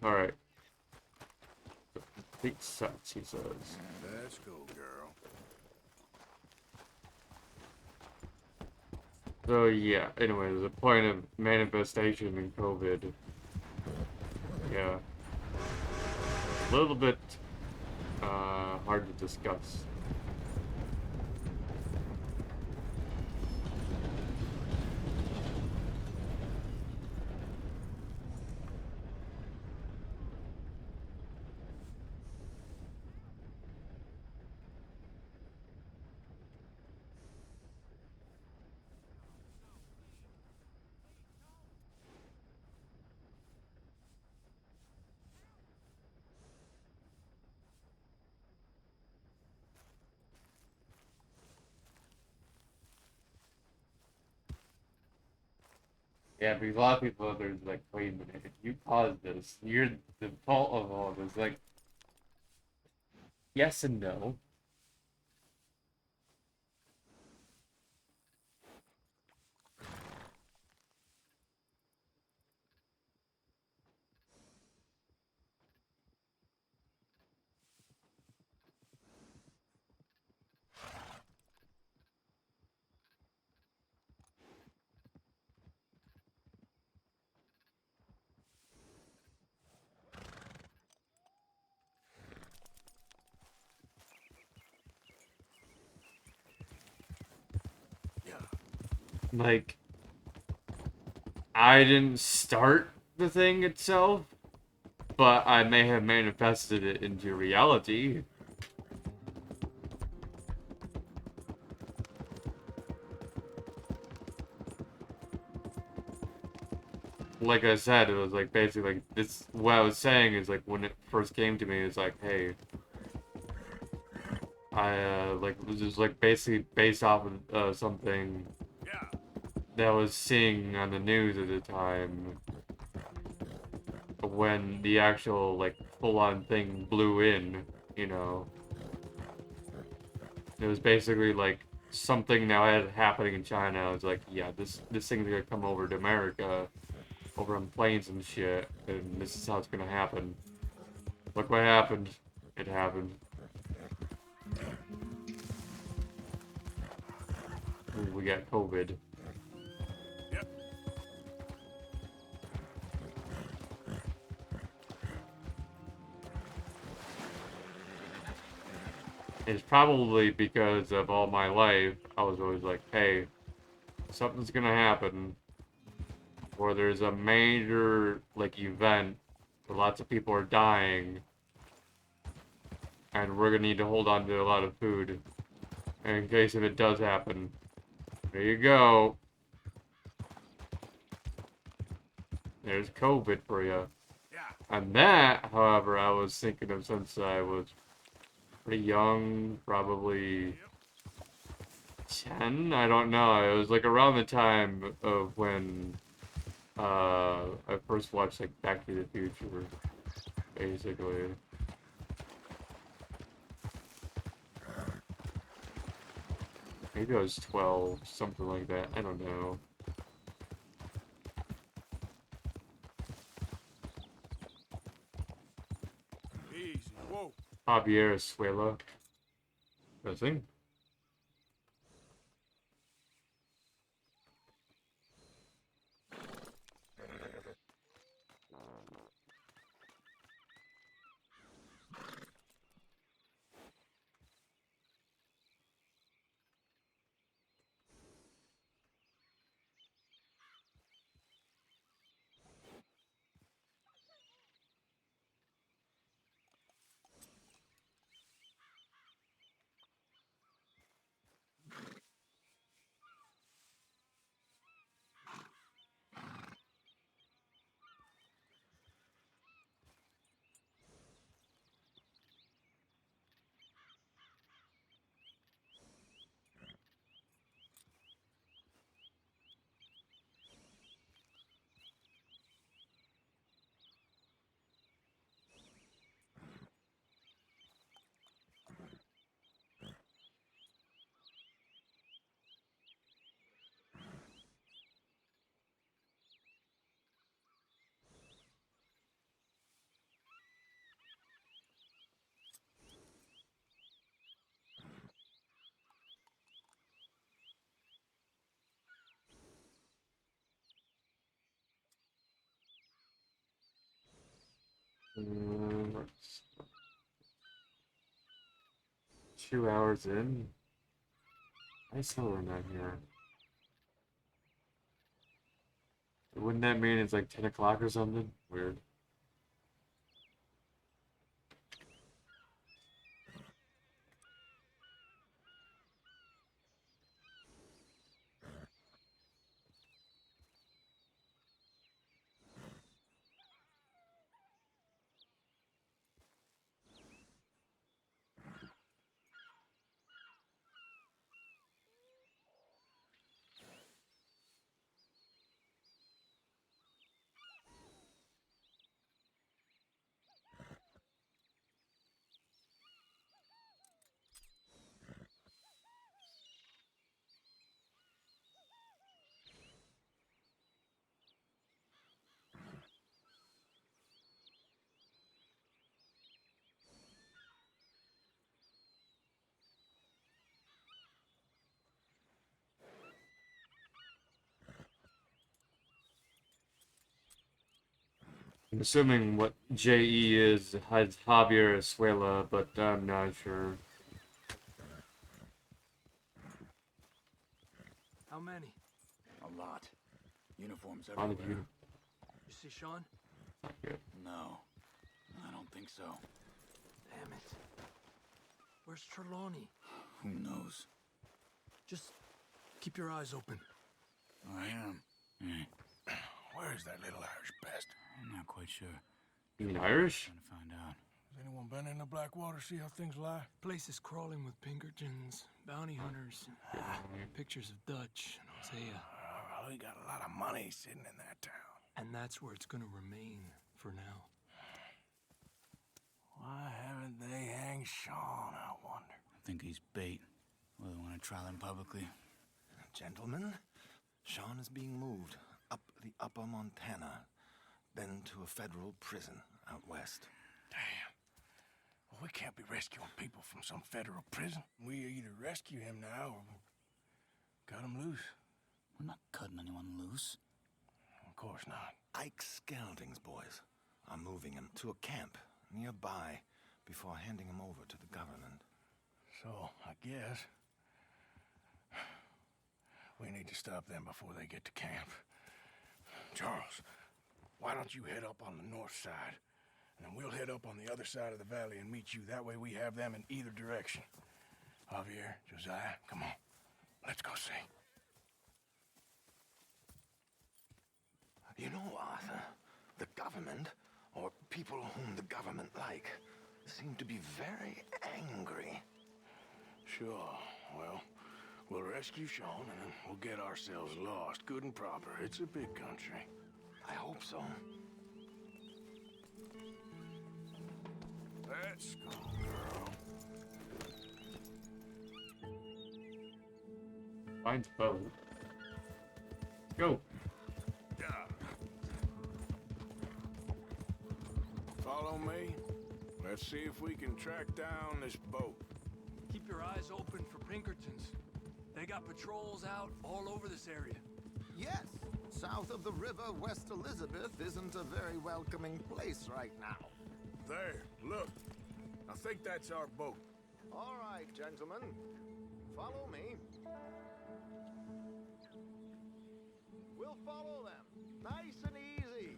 Alright. Complete sets, he says. Let's go, girl. So yeah, anyway, there's a point of manifestation in COVID. Yeah. A little bit hard to discuss. Yeah, because a lot of people out there is like, wait a minute, if you caused this, you're the fault of all this. Like, yes and no. Like, I didn't start the thing itself, but I may have manifested it into reality. Like I said, it was like basically like this. What I was saying is like when it first came to me, it's like, hey, I like this is like basically based off of something that I was seeing on the news at the time when the actual like full-on thing blew in. You know, it was basically like something now had happening in China. I was like, yeah, this thing's gonna come over to America. Over on planes and shit, and this is how it's gonna happen. Look what happened. It happened. Ooh, we got COVID. Yep. It's probably because of all my life, I was always like, hey, something's gonna happen. Or there's a major, like, event where lots of people are dying. and we're gonna need to hold on to a lot of food in case if it does happen. There you go. There's COVID for you. And that, however, I was thinking of since I was pretty young, probably 10, I don't know. It was like around the time of when I first watched like Back to the Future, basically. Maybe I was 12, something like that. I don't know. Easy, whoa. Javier Escuela. Nothing. Let's 2 hours in? I still we're not here. Wouldn't that mean it's like 10 o'clock or something? Weird. I'm assuming what JE is has Javier Escuela, but I'm not sure. How many? A lot. Uniforms How did everywhere. you? You see Sean? Not good. No, I don't think so. Damn it. Where's Trelawney? Who knows? Just keep your eyes open. I am. Where's that little Irish bastard? I'm not quite sure. You mean Irish? Trying to find out. Has anyone been in the Blackwater, see how things lie? Place is crawling with Pinkertons, bounty hunters, pictures of Dutch and Hosea. Well, we got a lot of money sitting in that town. And that's where it's gonna remain for now. Why haven't they hanged Sean, I wonder? I think he's bait. Well, they want to trial him publicly. Gentlemen, Sean is being moved up the upper Montana, then to a federal prison out west. Damn. Well, we can't be rescuing people from some federal prison. We either rescue him now or cut him loose. We're not cutting anyone loose. Of course not. Ike Skelding's boys are moving him to a camp nearby before handing him over to the government. So, I guess we need to stop them before they get to camp. Charles, why don't you head up on the north side and we'll head up on the other side of the valley and meet you. That way we have them in either direction. Javier, Josiah, come on. Let's go see. You know, Arthur, the government, or people whom the government like, seem to be very angry. Sure. Well, we'll rescue Sean and then we'll get ourselves lost, good and proper. It's a big country. I hope so. Let's go, girl. Find boat. Go. Follow me. Let's see if we can track down this boat. Keep your eyes open for Pinkertons. They got patrols out all over this area. Yes, south of the river, West Elizabeth isn't a very welcoming place right now. There, look. I think that's our boat. All right, gentlemen. Follow me. We'll follow them. Nice and easy.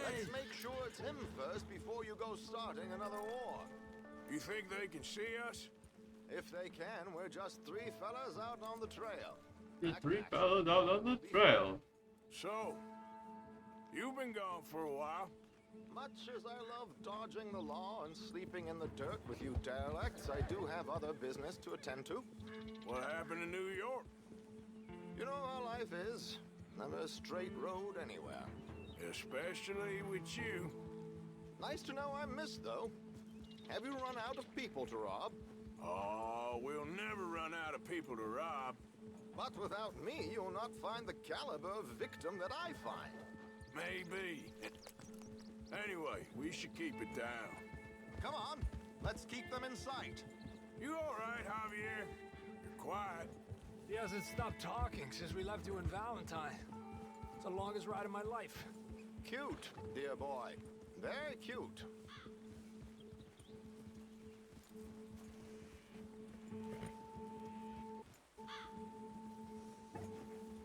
Let's make sure it's him first before you go starting another war. You think they can see us? If they can, we're just three fellas out on the trail. Three fellas out on the trail. So, you've been gone for a while. Much as I love dodging the law and sleeping in the dirt with you derelicts, I do have other business to attend to. What happened in New York? You know how life is. Never a straight road anywhere. Especially with you. Nice to know I'm missed, though. Have you run out of people to rob? Oh, we'll never run out of people to rob. But without me, you'll not find the caliber of victim that I find. Maybe. Anyway, we should keep it down. Come on, let's keep them in sight. You all right, Javier? You're quiet. He hasn't stopped talking since we left you in Valentine. It's the longest ride of my life. Cute, dear boy. Very cute.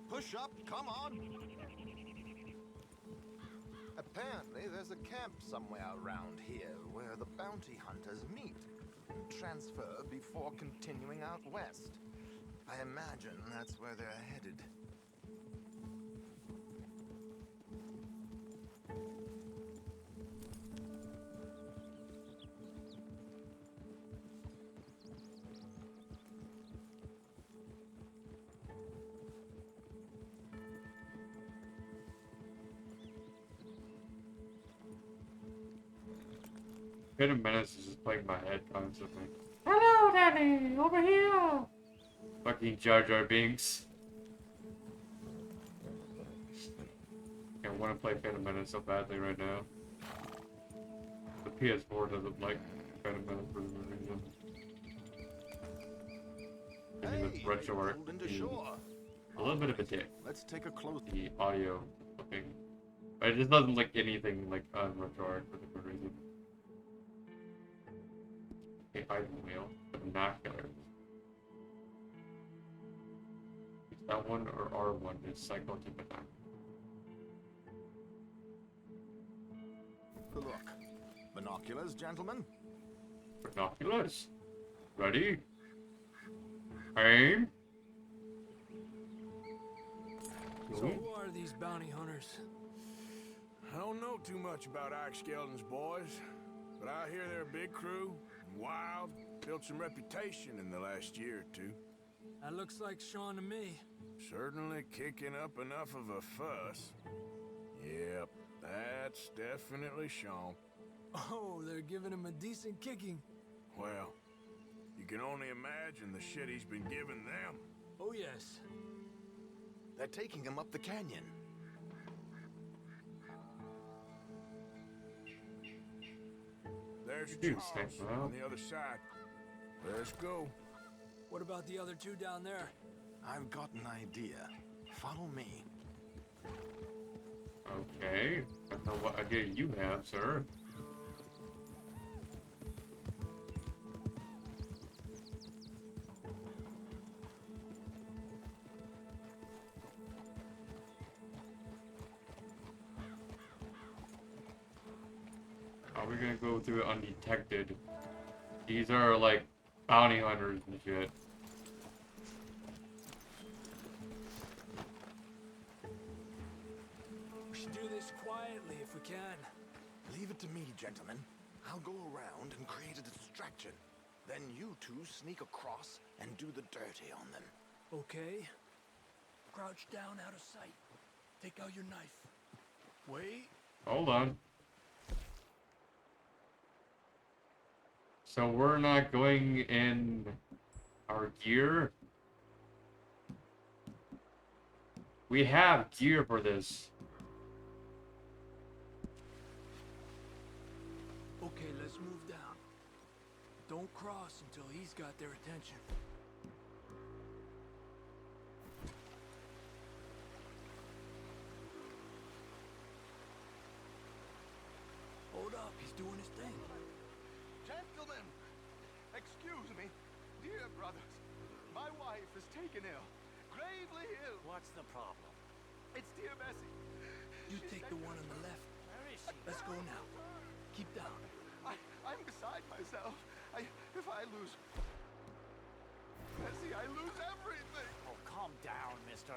Push up, come on. Apparently, there's a camp somewhere around here where the bounty hunters meet and transfer before continuing out west. I imagine that's where they're headed. Phantom Menace is just playing in my head constantly. Hello, Daddy! Over here! Fucking Jar Jar Binks. I want to play Phantom Menace so badly right now. The PS4 doesn't like Phantom Menace for some reason. Maybe the retro art is a little bit of a dick. Let's take a close. The audio looking. But it just doesn't like anything like on retro art for some reason. Item wheel, binoculars. Is that one or R1 is cycle to binoculars? Look. Binoculars, gentlemen. Binoculars. Ready? Aim. So who are these bounty hunters? I don't know too much about Ike Skeldon's boys, but I hear they're a big crew. Wild, built some reputation in the last year or two. That looks like Sean to me. Certainly kicking up enough of a fuss. Yep, that's definitely Sean. Oh, they're giving him a decent kicking. Well, you can only imagine the shit he's been giving them. Oh, yes. They're taking him up the canyon. There's Dude, Charles on the other side. Let's go. What about the other two down there? I've got an idea. Follow me. Okay. I don't know what idea you have, sir. We're gonna go through it undetected. These are like bounty hunters and shit. We should do this quietly if we can. Leave it to me, gentlemen. I'll go around and create a distraction. Then you two sneak across and do the dirty on them. Okay. Crouch down out of sight. Take out your knife. Wait. Hold on. So we're not going in our gear? We have gear for this. Okay, let's move down. Don't cross until he's got their attention. Hold up, he's doing his thing. Gentlemen, excuse me. Dear brothers, my wife is taken ill. Gravely ill. What's the problem? It's dear Bessie. You take the one on the left. Where is she? Let's go now. Keep down. I'm beside myself. If I lose Bessie, I lose everything. Oh, calm down, mister.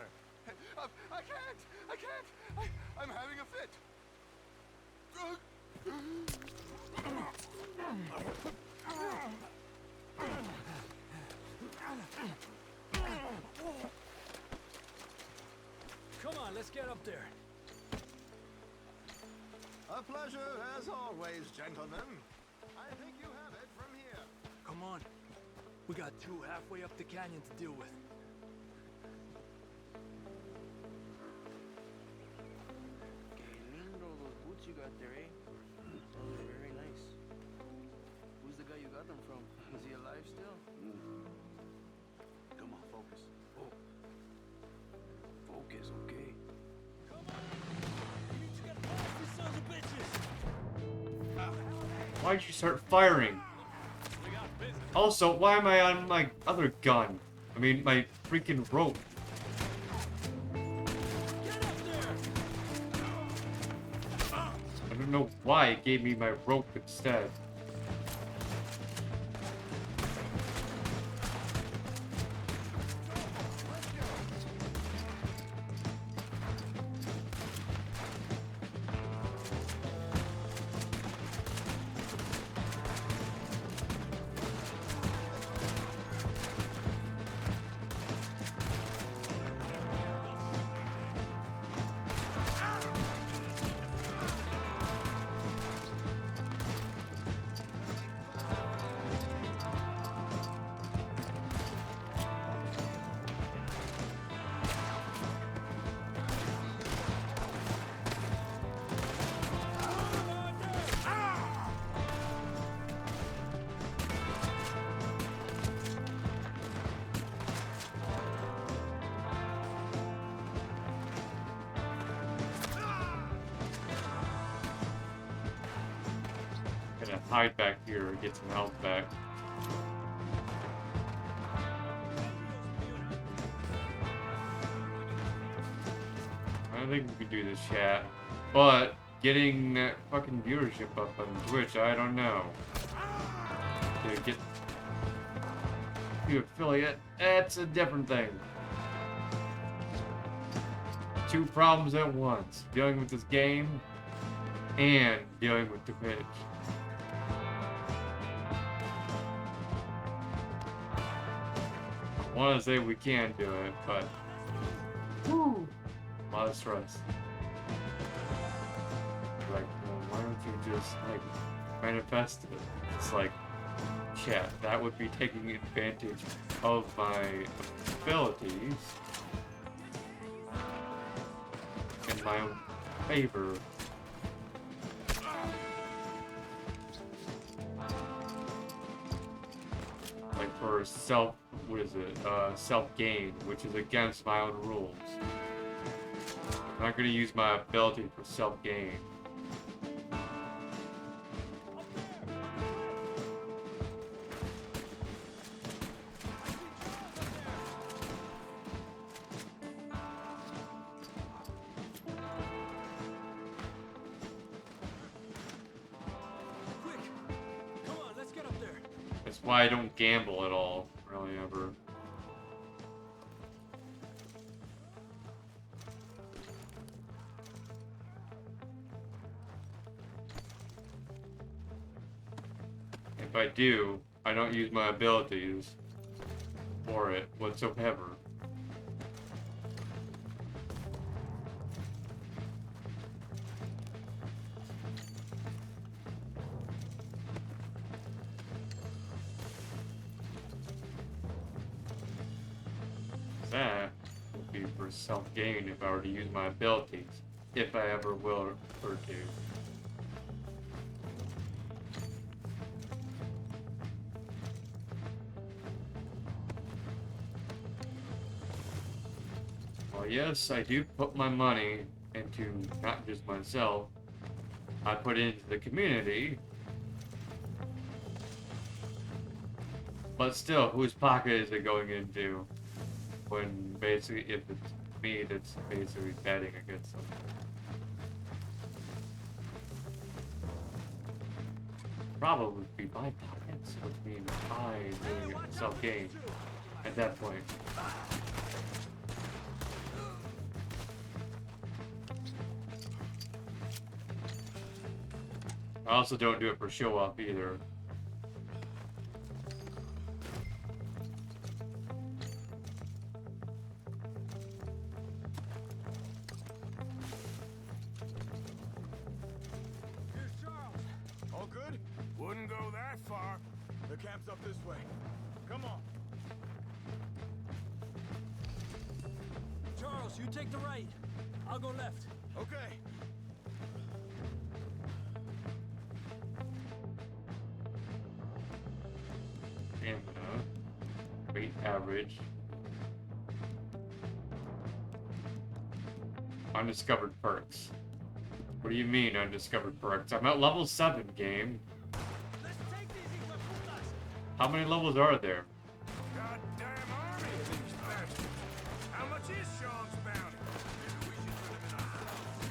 I can't. I'm having a fit. Come on, let's get up there. A pleasure as always, gentlemen. I think you have it from here. Come on. We got two halfway up the canyon to deal with. Qué lindo those boots you got there, eh? Those are very nice. Who's the guy you got them from? Is he alive still? Come on, focus. Oh. Focus, okay. Why'd you start firing? Also, why am I on my other gun? I mean, my freaking rope. I don't know why it gave me my rope instead. Gonna hide back here and get some health back. I think we can do this, chat. But getting that fucking viewership up on Twitch, I don't know. To get to affiliate, that's a different thing. Two problems at once. Dealing with this game and dealing with Twitch. I want to say we can do it, but whew, a lot of stress. Like, well, why don't you just like manifest it? It's like, chat, that would be taking advantage of my abilities in my own favor. Like for self-gain, which is against my own rules. I'm not gonna use my ability for self-gain. That's why I don't gamble at all, really, ever. If I do, I don't use my abilities for it whatsoever. That would be for self-gain if I were to use my abilities, if I ever will or do. Well, yes, I do put my money into not just myself, I put it into the community. But still, whose pocket is it going into? When basically, if it's me that's basically betting against them. Probably be my pockets, which means I doing it self-gain at that point. I also don't do it for show off either. Here's Charles. All good? Wouldn't go that far. The camp's up this way. Come on. Charles, you take the right. I'll go left. Okay. Stamina, weight average, undiscovered perks. What do you mean undiscovered perks? I'm at level 7, game. How many levels are there? Goddamn army of these bastards. How much is Sean's bounty? Maybe we should put him in our house.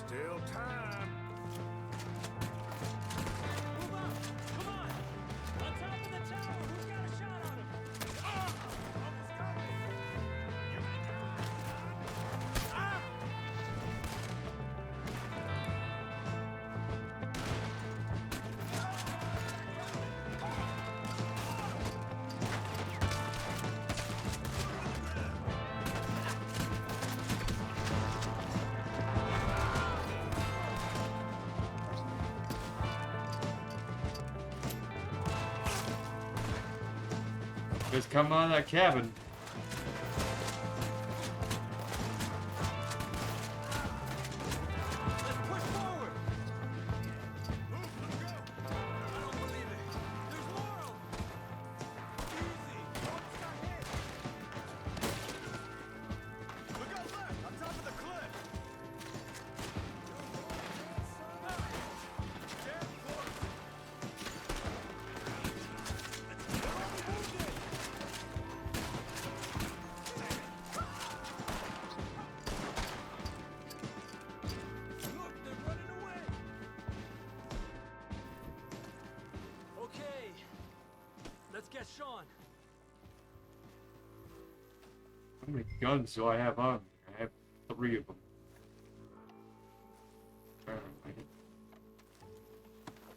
Still time. Move up! Come on! On top of the tower! Who's got a shot on him? Just come out of that cabin. Okay. Let's get Sean. How many guns do I have on me? I have 3 of them. Apparently.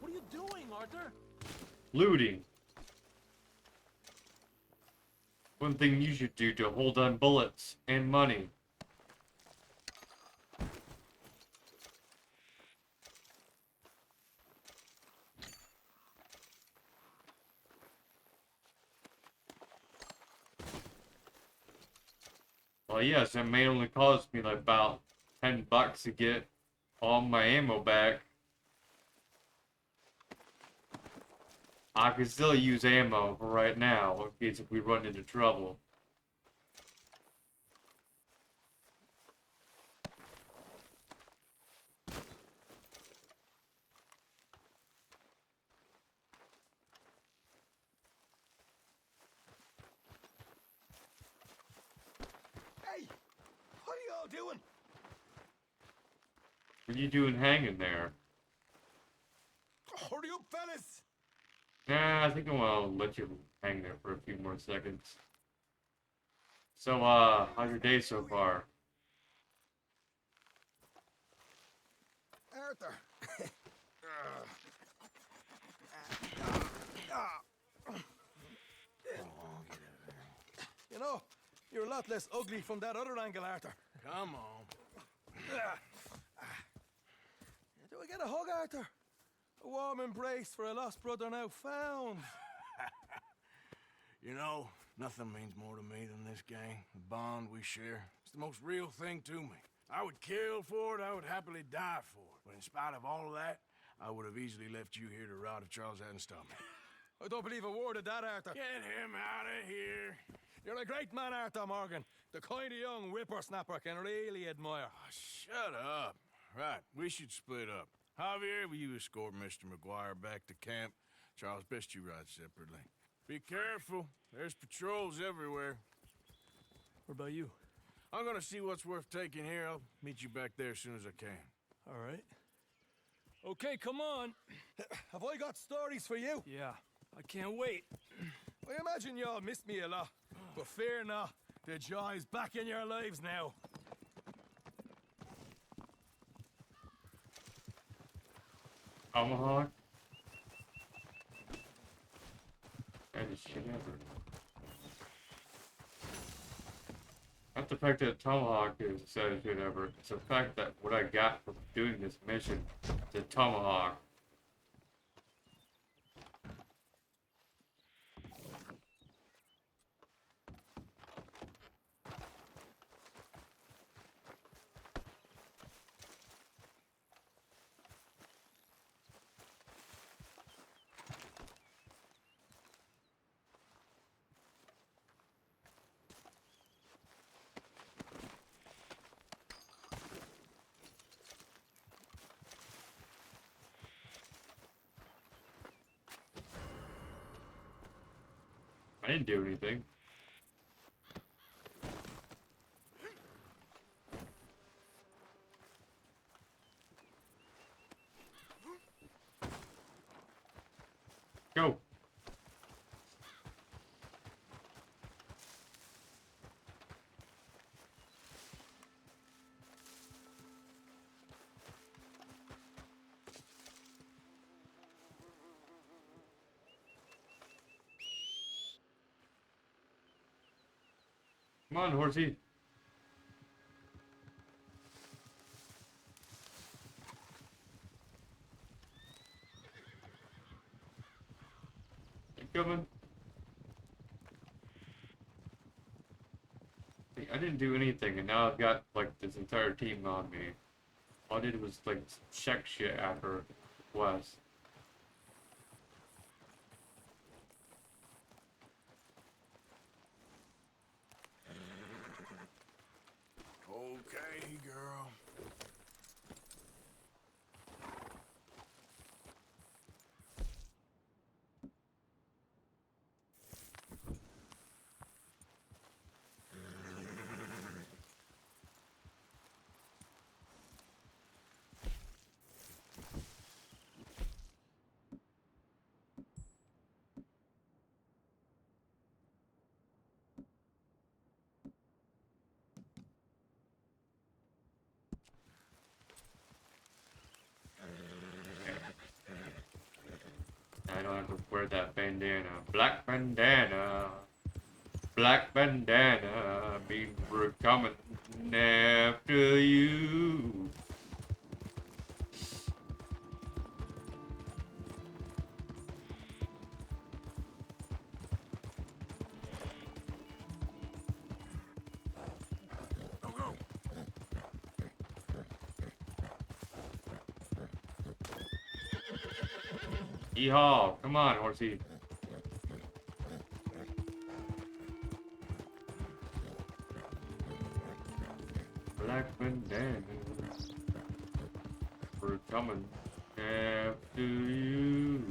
What are you doing, Arthur? Looting. One thing you should do to hold on bullets and money. Well, yes, it may only cost me like about $10 to get all my ammo back. I can still use ammo for right now in case if we run into trouble. Hey! What are y'all doing? What are you doing hanging there? Hurry up, fellas! Nah, I think I want to let you hang there for a few more seconds. So, how's your day so far? Arthur. You know, you're a lot less ugly from that other angle, Arthur. Come on. Do I get a hug, Arthur? A warm embrace for a lost brother now found. You know, nothing means more to me than this gang, the bond we share. It's the most real thing to me. I would kill for it, I would happily die for it. But in spite of all of that, I would have easily left you here to rot if Charles hadn't stopped me. I don't believe a word of that, Arthur. Get him out of here. You're a great man, Arthur Morgan. The kind of young whippersnapper can really admire. Oh, shut up. Right, we should split up. Javier, will you escort Mr. McGuire back to camp? Charles, best you ride separately. Be careful. There's patrols everywhere. What about you? I'm gonna see what's worth taking here. I'll meet you back there as soon as I can. All right. Okay, come on. Have I got stories for you? Yeah, I can't wait. I imagine y'all missed me a lot, but fear not. The joy's back in your lives now. Tomahawk? Saddest shit ever. Not the fact that Tomahawk is the saddest shit ever. It's the fact that what I got from doing this mission is a Tomahawk. I didn't do anything. Go. Come on, horsey. Keep coming. See, I didn't do anything, and now I've got, like, this entire team on me. All I did was, like, check shit after Wes. Okay, girl. I don't have to wear that bandana. Black bandana. Black bandana. Mean we're coming after you. Yeehaw! Come on, horsey. Black bandana. We're coming after you.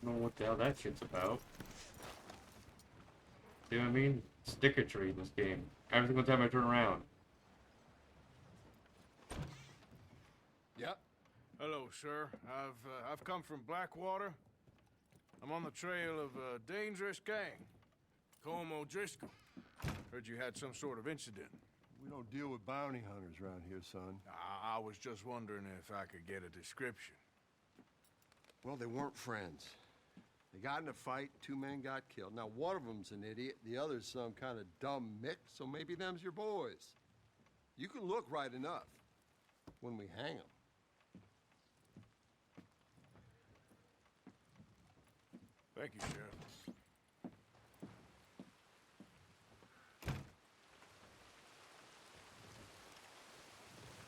don't know what the hell that shit's about. See what I mean? Sticker tree in this game. Every single time I turn around. Yep. Hello, sir. I've come from Blackwater. I'm on the trail of a dangerous gang. Colm O'Driscoll. Heard you had some sort of incident. We don't deal with bounty hunters around here, son. I was just wondering if I could get a description. Well, they weren't friends. They got in a fight, 2 men got killed. Now, one of them's an idiot, the other's some kind of dumb mick, so maybe them's your boys. You can look right enough when we hang them. Thank you, Sheriff.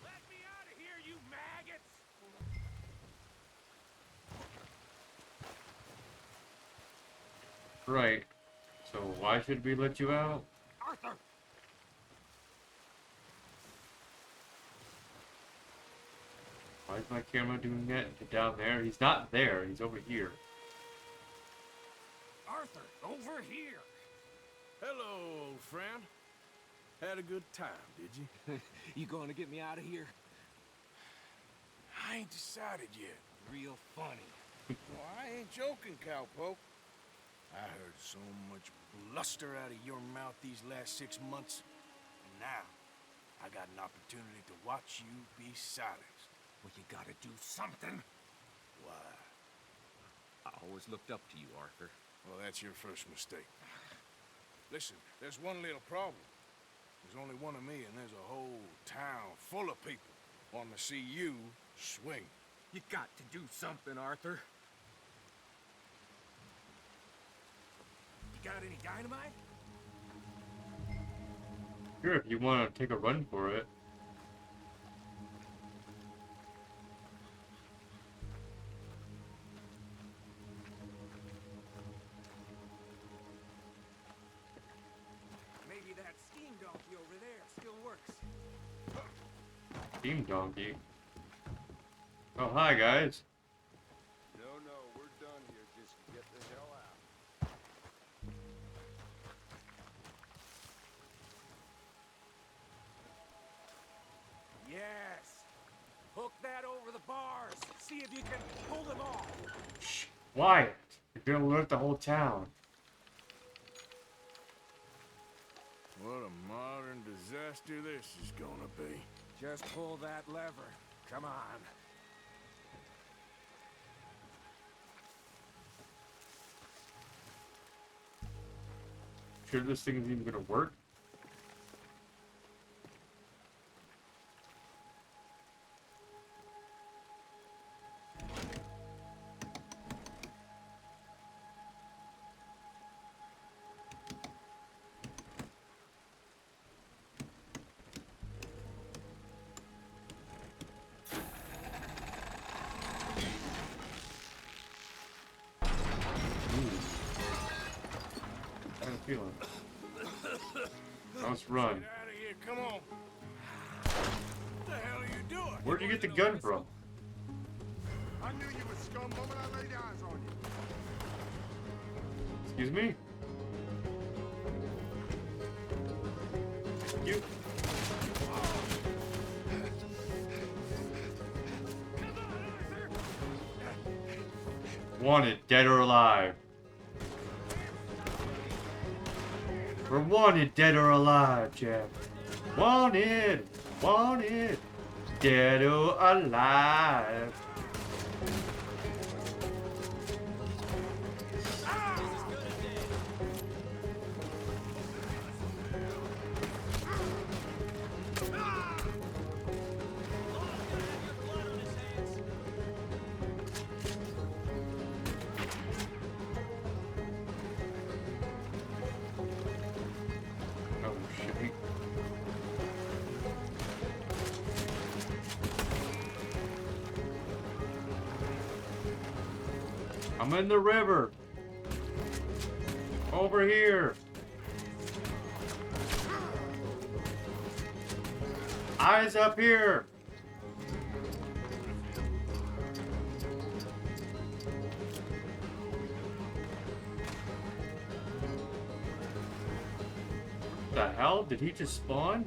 Let me out of here, you maggots! Right. So why should we let you out? Arthur! Why is my camera doing that down there? He's not there. He's over here. Arthur, over here! Hello, old friend. Had a good time, did you? You going to get me out of here? I ain't decided yet. Real funny. Well, I ain't joking, cowpoke. I heard so much bluster out of your mouth these last 6 months. And now, I got an opportunity to watch you be silenced. Well, you gotta do something. Why? I always looked up to you, Arthur. Well, that's your first mistake. Listen, there's one little problem. There's only one of me, and there's a whole town full of people wanting to see you swing. You got to do something, Arthur. You got any dynamite? Sure, if you want to take a run for it. Maybe that steam donkey over there still works. Steam donkey. Oh, hi guys. No, we're done here. Just get the hell out. Yes. Hook that over the bars. See if you can pull them off. Shh. Wyatt, you're gonna alert the whole town. What a modern disaster this is gonna be. Just pull that lever. Come on. Sure this thing is even gonna work? Feeling. Let's run. Get out of here, come on. What the hell are you doing? Where'd you get the gun from? I knew you were scum the moment I laid eyes on you. Excuse me? You. Wanted, dead or alive. We're wanted, dead or alive, Jack. Wanted, dead or alive. I'm in the river. Over here. Eyes up here. The hell? Did he just spawn?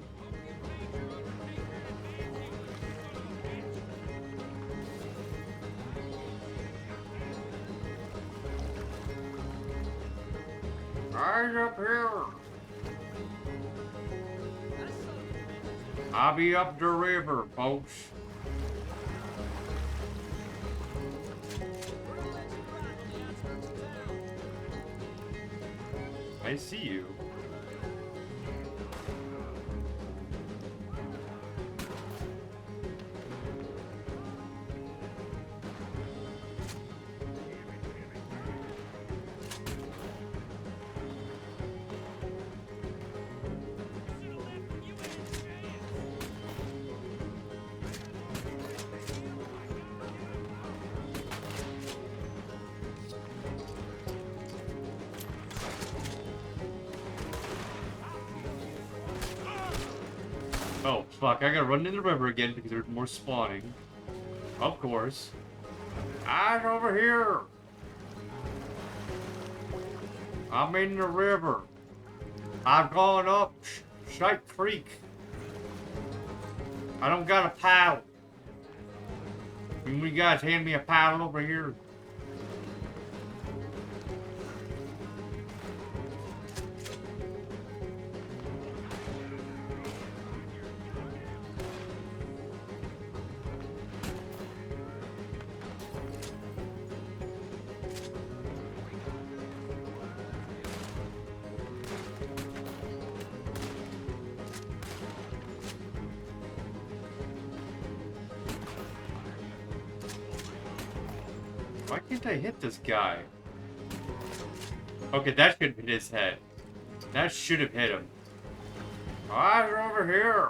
Eyes up here. I'll be up the river, folks. I see you. Oh, fuck, I gotta run in the river again because there's more spawning. Of course. Eyes over here! I'm in the river. I've gone up Shite Creek. I don't got a paddle. Can you guys hand me a paddle over here? Why can't I hit this guy? Okay, that should have hit his head. That should have hit him. Eyes over here.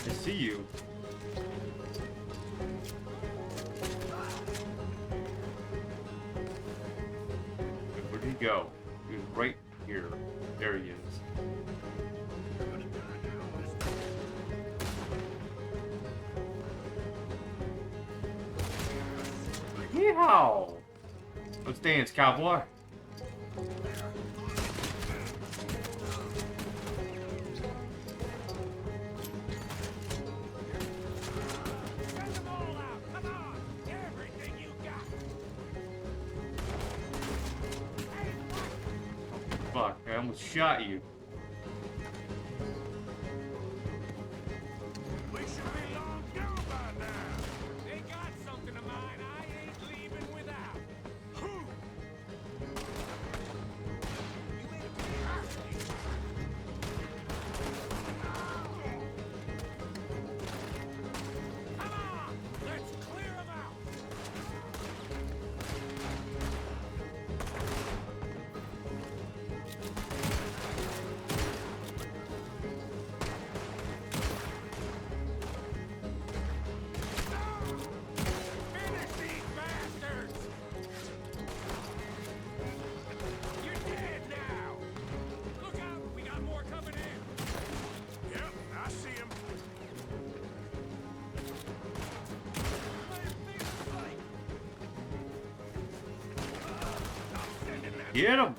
I see you. Where'd he go? He was right here. There he is. Yeehaw! Let's dance, cowboy. Fuck, I almost shot you. We should be long gone by now. They got something of mine I ain't leaving without. Who? Come on, let's clear them out. Finish these bastards! You're dead now! Look out! We got more coming in! Yep, I see him. Get him!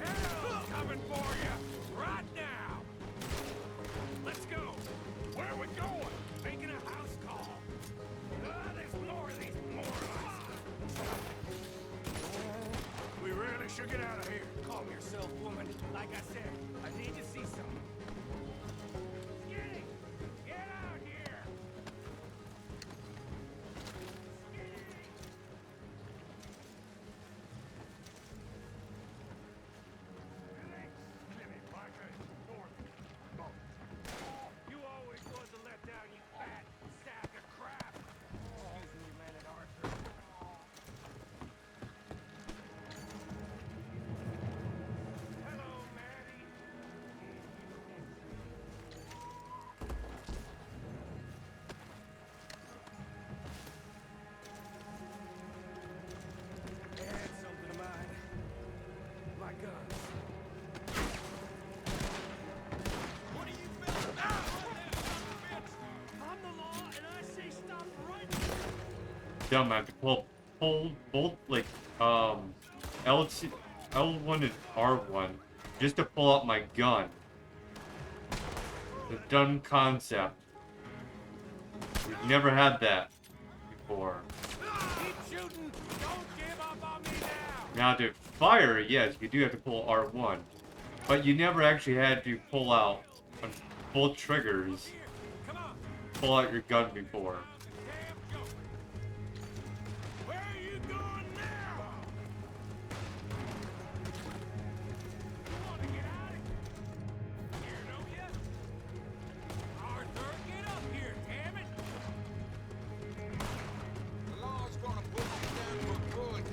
Hell's coming for you! Right now! Let's go! Where are we going? Making a house call. There's more of these morons. We really should get out of here. Calm yourself, woman. Like I said, I need to see something. Skinny! Get out here! You always was a letdown, you fat sack of crap. Excuse me, man at Arthur. Hello, Maddie. dumb. I have to pull both like L1 and R1 just to pull out my gun. The dumb concept. We've never had that before. Keep shooting! Don't give up on me Now to fire, yes, you do have to pull R1. But you never actually had to pull out on both triggers. Pull out your gun before. Where are you going now? You want to get out of here, don't you? Arthur, get up here, damn it! The law's gonna put you down for good.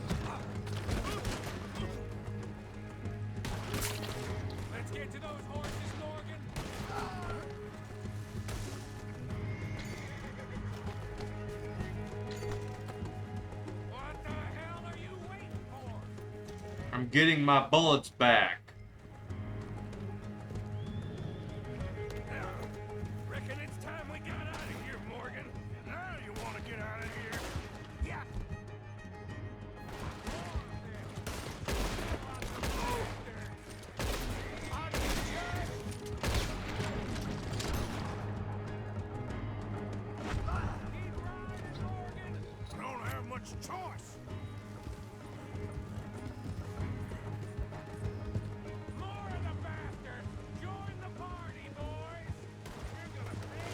Let's get to those horses, Morgan. What the hell are you waiting for? I'm getting my bullets back. Reckon it's time we got out of here, Morgan. Now you want to get out of here? Yeah. I don't have much choice. More of the bastards! Join the party, boys! You're gonna pay.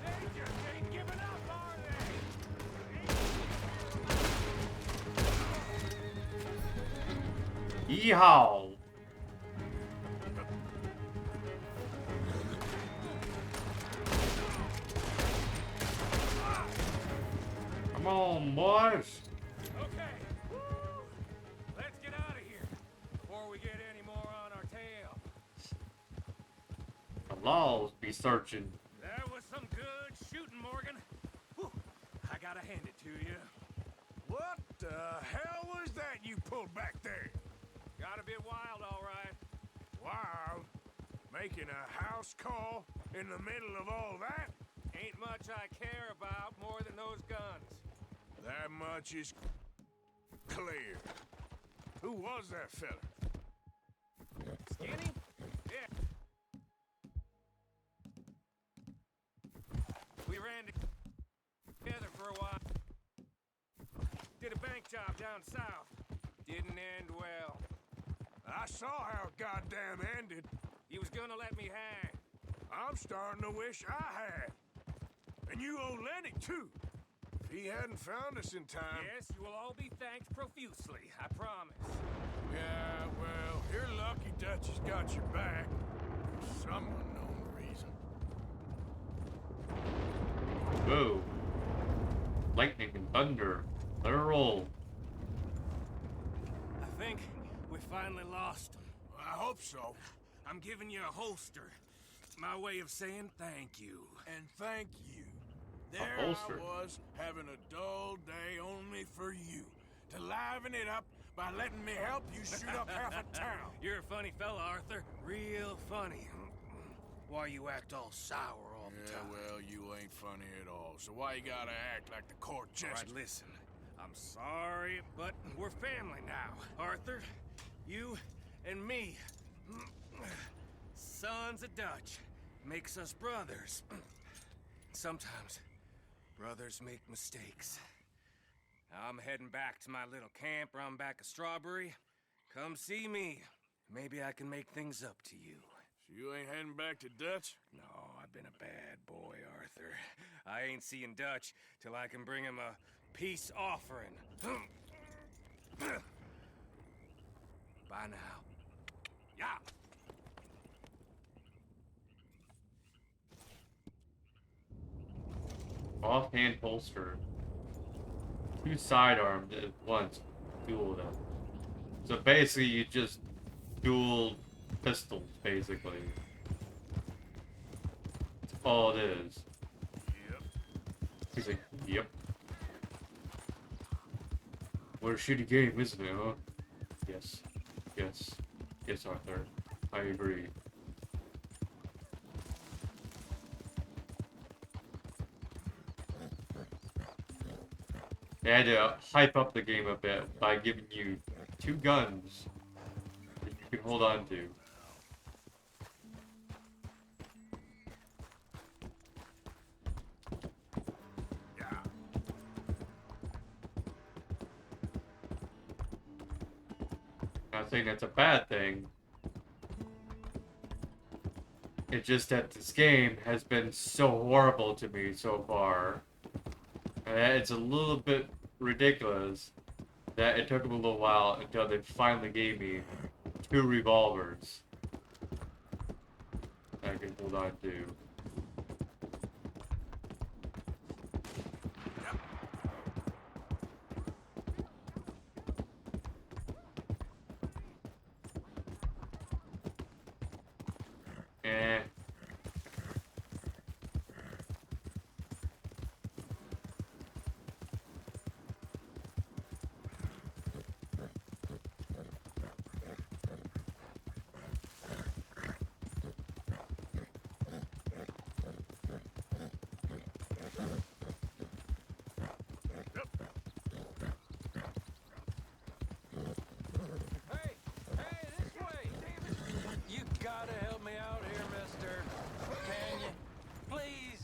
They just ain't giving up, are they? Yeehaw! Come on, boys. Okay. Woo! Let's get out of here before we get any more on our tail. The laws be searching. That was some good shooting, Morgan. Whew. I gotta hand it to you. What the hell was that you pulled back there? Got a bit wild, all right. Wild? Making a house call in the middle of all that? Ain't much I care about more than those guns. That much is clear. Who was that fella? Skinny? Yeah. We ran together for a while. Did a bank job down south. Didn't end well. I saw how it goddamn ended. He was gonna let me hang. I'm starting to wish I had. And you owe Lenny, too. If he hadn't found us in time... Yes, you will all be thanked profusely, I promise. Yeah, well, you're lucky Dutch has got your back. For some unknown reason. Whoa. Lightning and thunder. Let her roll. I think we finally lost him. I hope so. I'm giving you a holster. My way of saying thank you. And thank you. There holster. I was, having a dull day only for you. To liven it up by letting me help you shoot up half a town. You're a funny fella, Arthur. Real funny. Why you act all sour all the time? Yeah, well, you ain't funny at all. So why you gotta act like the court jester? All right, listen. I'm sorry, but we're family now. Arthur, you and me. Sons of Dutch. Makes us brothers. Sometimes brothers make mistakes. I'm heading back to my little camp around back of Strawberry. Come see me. Maybe I can make things up to you. So you ain't heading back to Dutch? No, I've been a bad boy, Arthur. I ain't seeing Dutch till I can bring him a peace offering. Bye now. Yeah. Offhand holster. Two sidearms at once. Dual them. So basically you just dual pistols, basically. That's all it is. Yep. He's like, yep. What a shitty game, isn't it, huh? Yes. Yes. Yes, Arthur. I agree. They had to hype up the game a bit by giving you 2 guns that you can hold on to. Not saying that's a bad thing. It's just that this game has been so horrible to me so far. It's a little bit ridiculous that it took them a little while until they finally gave me 2 revolvers that I can hold on to. Eh. You gotta help me out here, mister. Can you? Please?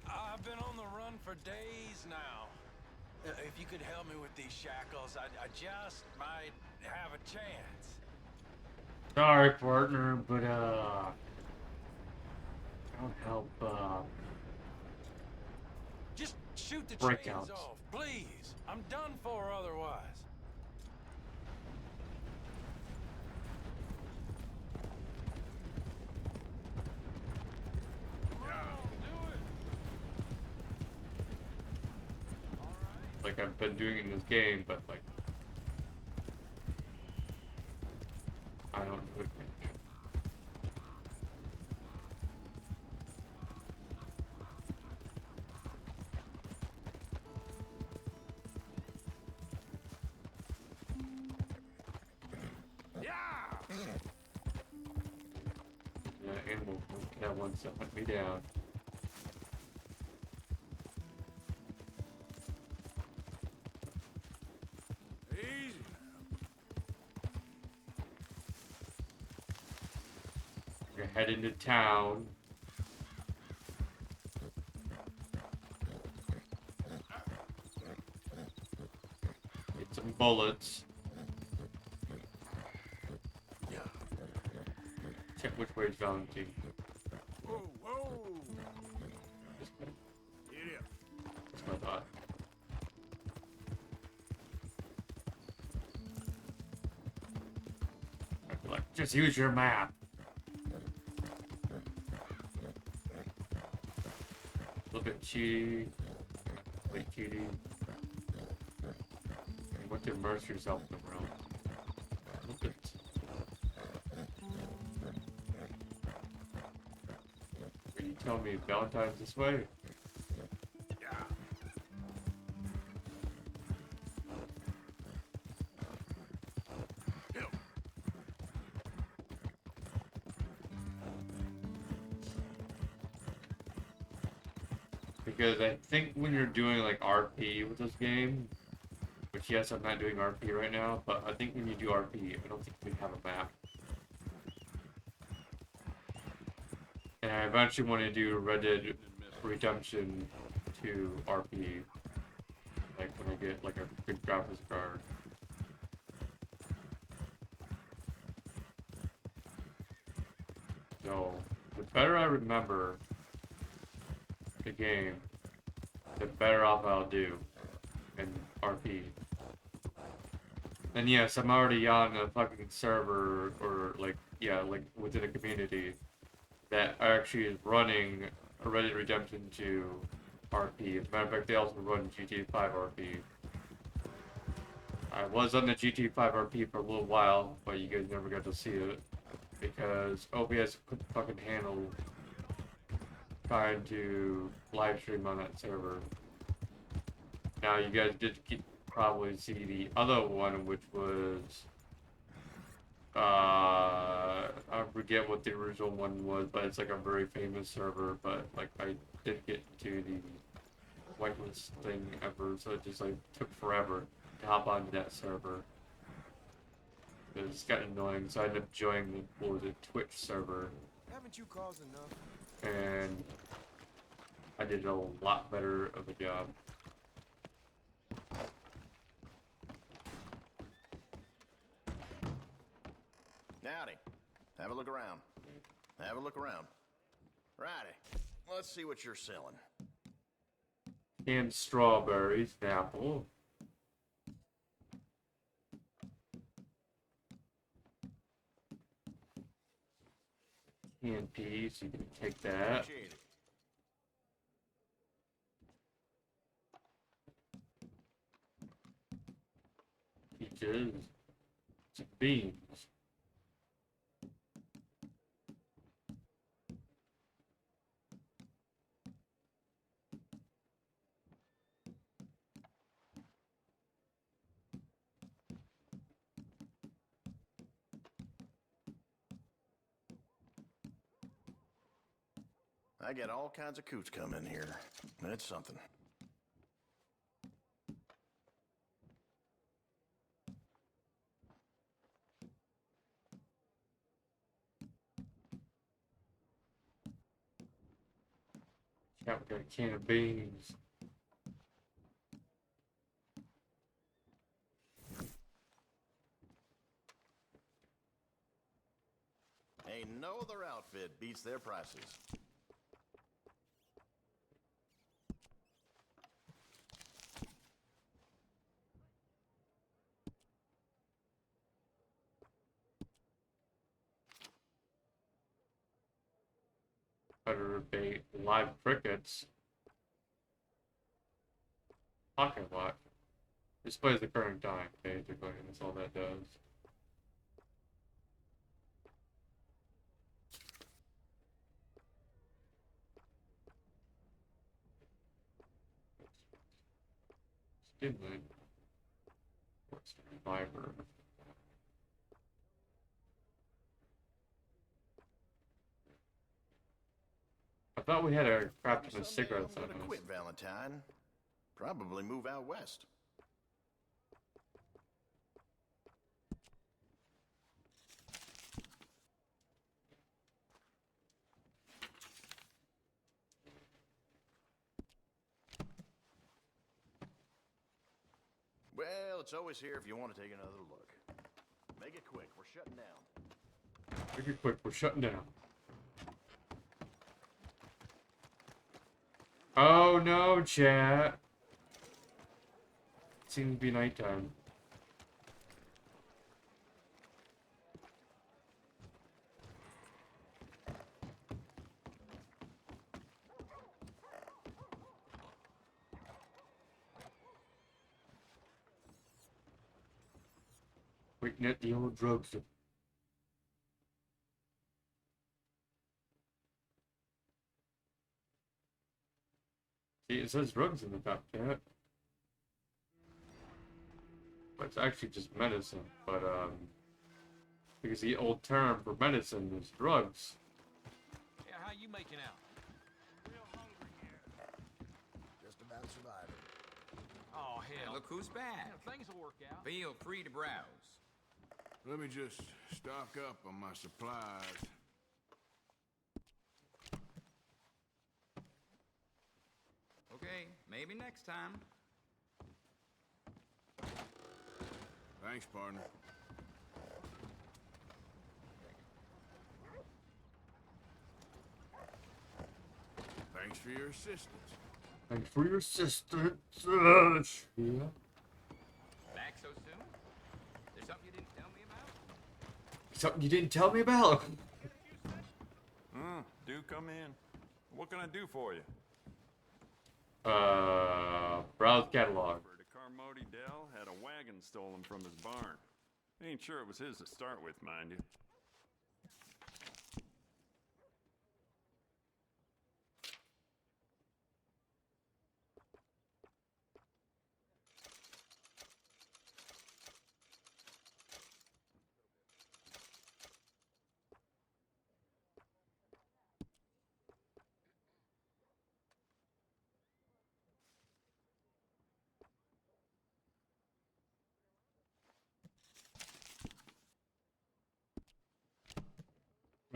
I've been on the run for days now. If you could help me with these shackles, I just might have a chance. Sorry, partner, but don't help Just shoot the breakouts. chains off, please. I'm done for otherwise. Like I've been doing in this game, but like I don't do it. Yeah, animal that wants to hunt me down. You're heading to town. Get some bullets. Check which way is Valentine. Whoa, whoa! This way. Yeah. That's what I thought. I feel like, just use your map. Look at Chi. Wait, Kitty. You want to immerse yourself in the realm. Look at. Are you telling me Valentine's this way? Because I think when you're doing like RP with this game, which yes, I'm not doing RP right now, but I think when you do RP, I don't think we have a map. And I eventually want to do Red Dead Redemption 2 RP, like when I get like a good graphics card. So, the better I remember the game, the better off I'll do in RP. And yes, I'm already on a fucking server, or like, yeah, like within a community that actually is running a Red Dead Redemption 2 RP. As a matter of fact, they also run GTA 5 RP. I was on the GTA 5 RP for a little while, but you guys never got to see it because OBS couldn't fucking handle trying to live stream on that server. Now you guys get to keep probably see the other one, which was I forget what the original one was, but it's like a very famous server. But like I didn't get to the whitelist thing ever, so it just like took forever to hop onto that server. It's got annoying, so I ended up joining the, what was it, Twitch server, Haven't you caused enough? and I did a lot better of a job. Howdy. Have a look around. Have a look around. Righty. Let's see what you're selling. Canned strawberries, an apple. Canned peas, you can take that. Appreciate it. Peaches, some beans. I get all kinds of coots come in here. That's something. Yeah, we got a can of beans. Ain't no other outfit beats their prices. Better bait live crickets. Pocket watch. Displays the current time, basically, and that's all that does. Stimulate. What's the fiber? I thought we had a crap ton of cigarettes I'm on gonna us. quit Valentine. Probably move out west. Well, it's always here if you want to take another look. Make it quick. We're shutting down. Make it quick, we're shutting down. Oh no, chat. Seems to be nighttime. Waiting at the old drugstore. See, it says drugs in the top chat. But it's actually just medicine, but because the old term for medicine is drugs. Yeah, how you making out? Just about surviving. Oh, hell. Look who's back. Yeah, things will work out. Feel free to browse. Let me just stock up on my supplies. Okay, maybe next time. Thanks, partner. Thanks for your assistance. Thanks for your assistance. Yeah. Back so soon? There's something you didn't tell me about? Something you didn't tell me about. Do come in. What can I do for you? Browse catalog. Carmody Dell had a wagon stolen from his barn. Ain't sure it was his to start with, mind you.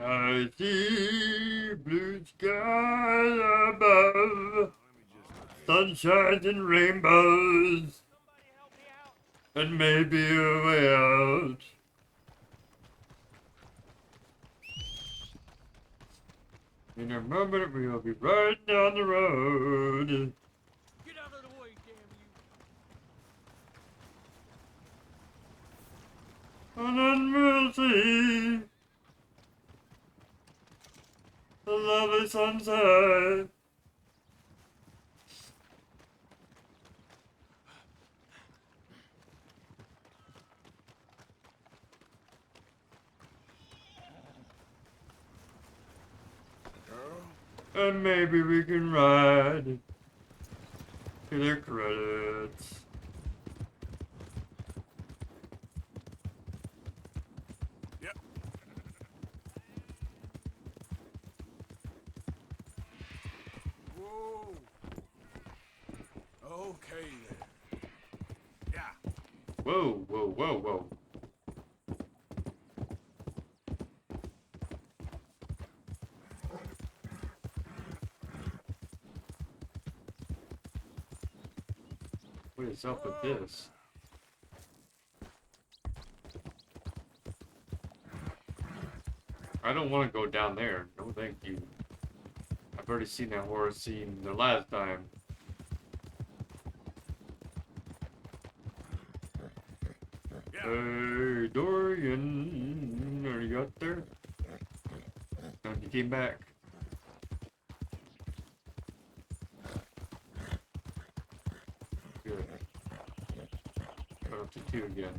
I see blue skies above, sunshine and rainbows, and maybe a way out. In a moment, we'll be riding down the road. Get out of the way, damn you! And then we'll see the lovely sunset. And maybe we can ride to the credits. Yep. Whoa. Okay then. Yeah. Whoa, whoa, whoa, whoa. What is up with this? I don't want to go down there. No, thank you. I've already seen that horror scene the last time. Hey, Dorian, are you out there? No, he came back. Good. Got up to 2 again.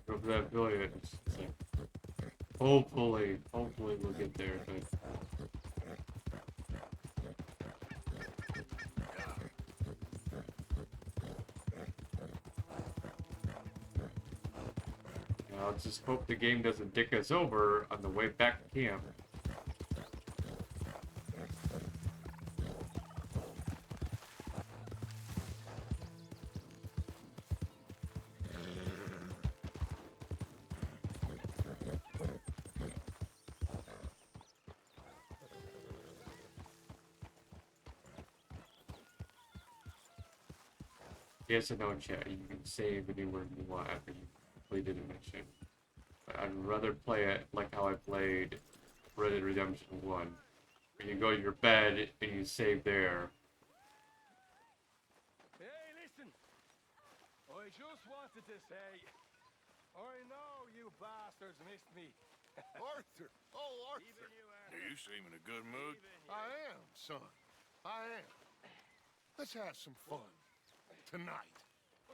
Go for that billion. Hopefully we'll get there. But... Now, let's just hope the game doesn't dick us over on the way back to camp. Yes and no, chat. You can save anywhere you want after you completed a mission. But I'd rather play it like how I played Red Dead Redemption 1. Where you go to your bed and you save there. Hey, listen! I just wanted to say, I know you bastards missed me. Arthur! Oh, Arthur! You seem in a good mood. I am, son. I am. Let's have some fun. Tonight.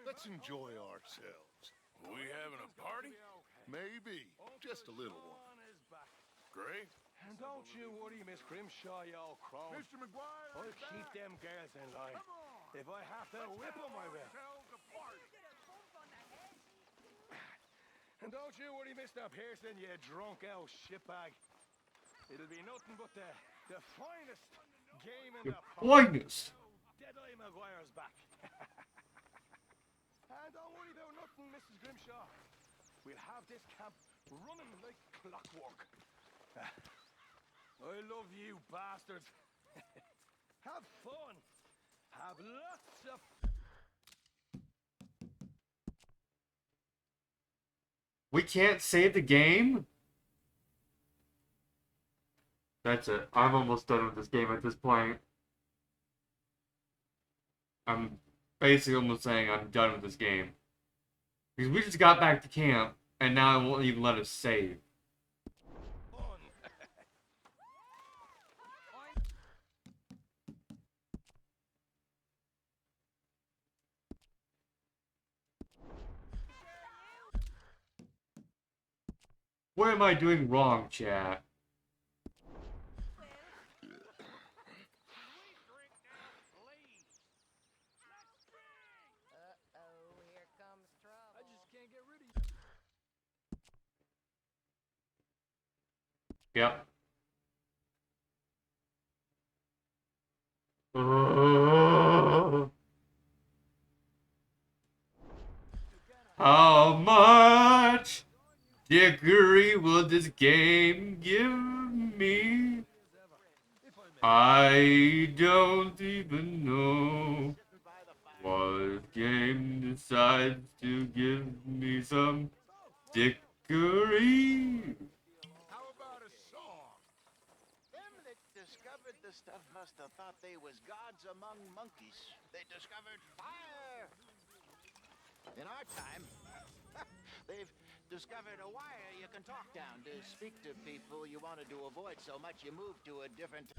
Let's enjoy ourselves. We having a party? Maybe. Just a little one. Great. And don't you worry, Miss Grimshaw, you old crone. Mr. McGuire, I'll keep them girls in line. If I have to whip them, I will. And don't you worry, Mr. Pearson, you drunk out shitbag. It'll be nothing but the finest game in the Finest. Deadeye McGuire's back. And don't worry about nothing, Mrs. Grimshaw. We'll have this camp running like clockwork. I love you, bastards. Have fun. Have lots of... We can't save the game? That's it. I'm almost done with this game at this point. I'm basically almost saying I'm done with this game. Because we just got back to camp, and now it won't even let us save. What am I doing wrong, chat? Yep. How much dickery will this game give me? I don't even know what game decides to give me some dickery. How about a song? Them that discovered the stuff must have thought they was gods among monkeys. They discovered fire. In our time, they've discovered a wire you can talk down to speak to people you wanted to avoid so much you moved to a different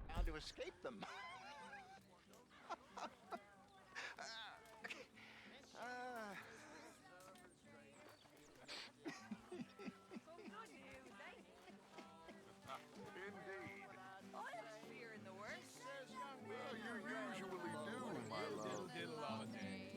town to escape them. Indeed. Oh, that's fearing the worst. Well, you usually do, my love.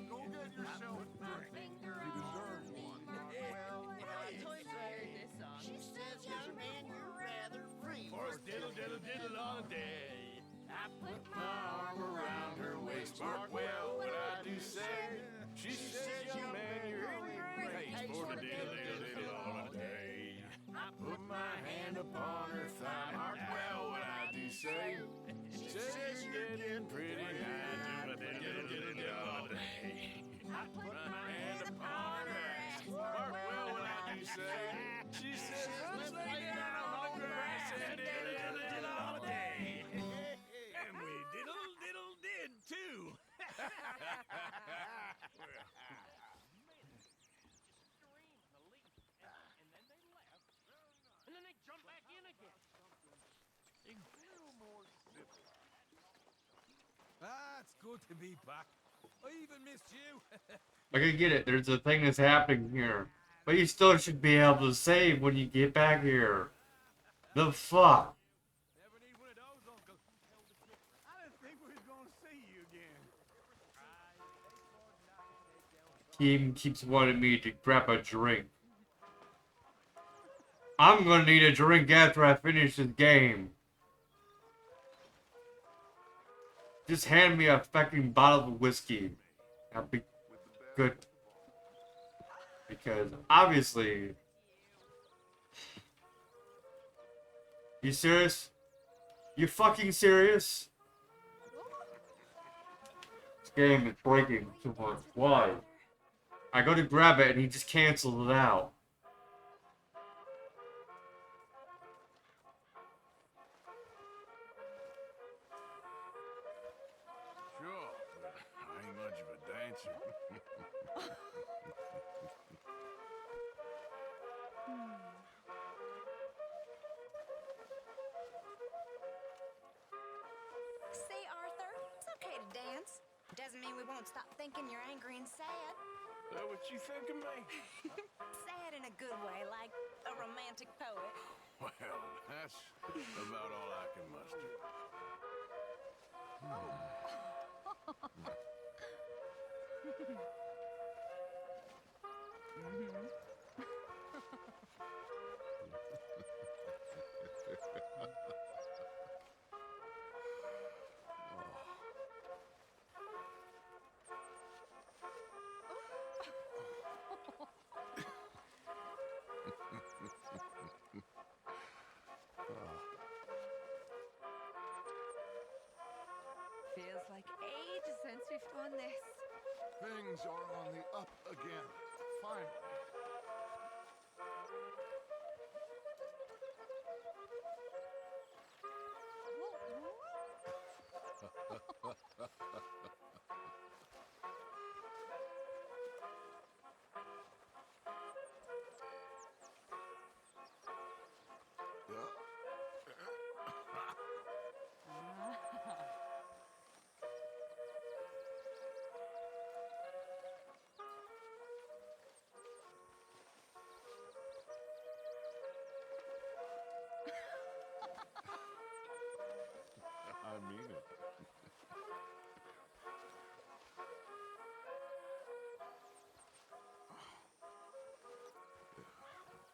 Go get yourself a drink. You deserve one. Well, what I say, she says, young man, you're rather free. For diddle, diddle, diddle all day. I put my arm around her waist. Mark well what I do say. She says, young man, you're in great taste. For the diddle, diddle, diddle all day. I put my hand upon her thigh. Mark well what I do say. She says, you're getting pretty high. Do the diddle, diddle, diddle all day. I put my hand upon her ass. Mark well what I do say. She says, let's lay down on the grass and diddle, diddle, diddle all day. And we diddle, diddle did too. And then they jump back in again. Ah, it's good to be back. I even missed you. I can get it. There's a thing that's happening here. But you still should be able to save when you get back here. The fuck? Never need one of those, Uncle. I didn't think we was gonna see you again. Team keeps wanting me to grab a drink. I'm gonna need a drink after I finish this game. Just hand me a fucking bottle of whiskey. I'll be good. Because obviously... You serious? You fucking serious? This game is breaking too much. Why? I go to grab it and he just canceled it out. Sure, but I ain't much of a dancer. See, Arthur, it's okay to dance. Doesn't mean we won't stop thinking you're angry and sad. That what you think of me? Sad in a good way, like a romantic poet. Well, that's about all I can muster. Feels like ages since we've done this. Things are on the up again. Finally. I mean it.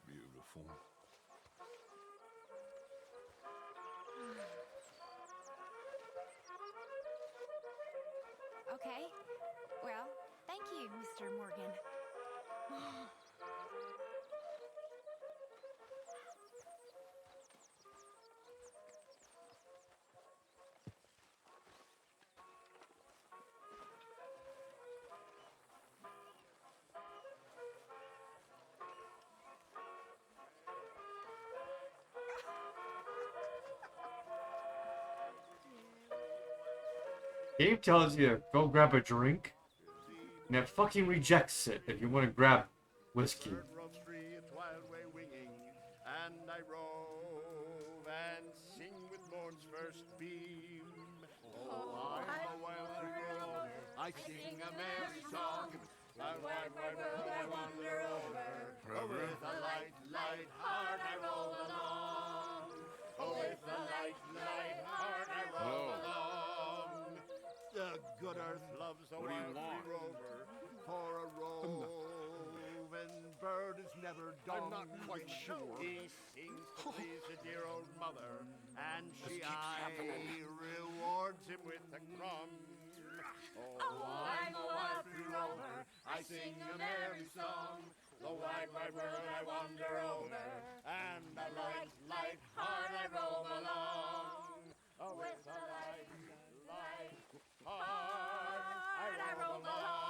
Beautiful. Okay. Well, thank you, Mr. Morgan. Game tells you to go grab a drink, and it fucking rejects it if you want to grab whiskey. And I rove and sing with morn's first beam. Oh, I'm a wild rover, I sing a merry song. A wide, wide world I wander over. Oh, with a light, light heart I roll along. Oh, with a light, light heart I roll along. The good earth loves a wild rover, for a rove and bird is never dumb. I'm not quite sure. He sings to please the dear old mother, and she rewards him with a crumb. Oh, I'm a wild free rover, I sing a merry song. The wide, wide world I wander over, and a light, light heart I roam along. Oh, with a light, light heart I roam along.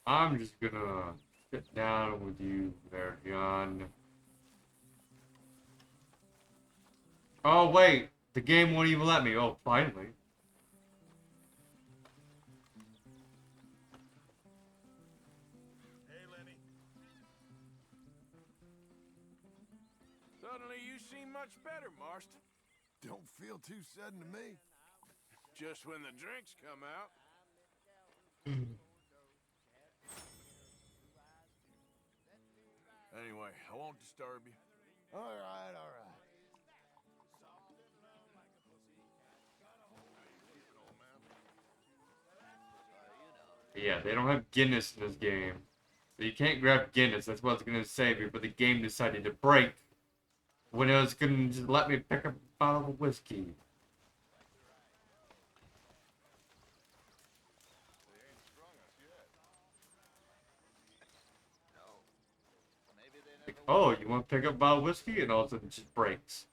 I'm just gonna sit down with you there, John. Oh, wait. The game won't even let me. Oh, finally. Hey, Lenny. Suddenly you seem much better, Marston. Don't feel too sudden to me. Just when the drinks come out. Anyway, I won't disturb you. All right, all right. Yeah, they don't have Guinness in this game. So you can't grab Guinness. That's what it's gonna save you, but the game decided to break when it was gonna just let me pick up a bottle of whiskey. Like, oh, you want to pick up a bottle of whiskey? And all of a sudden it just breaks.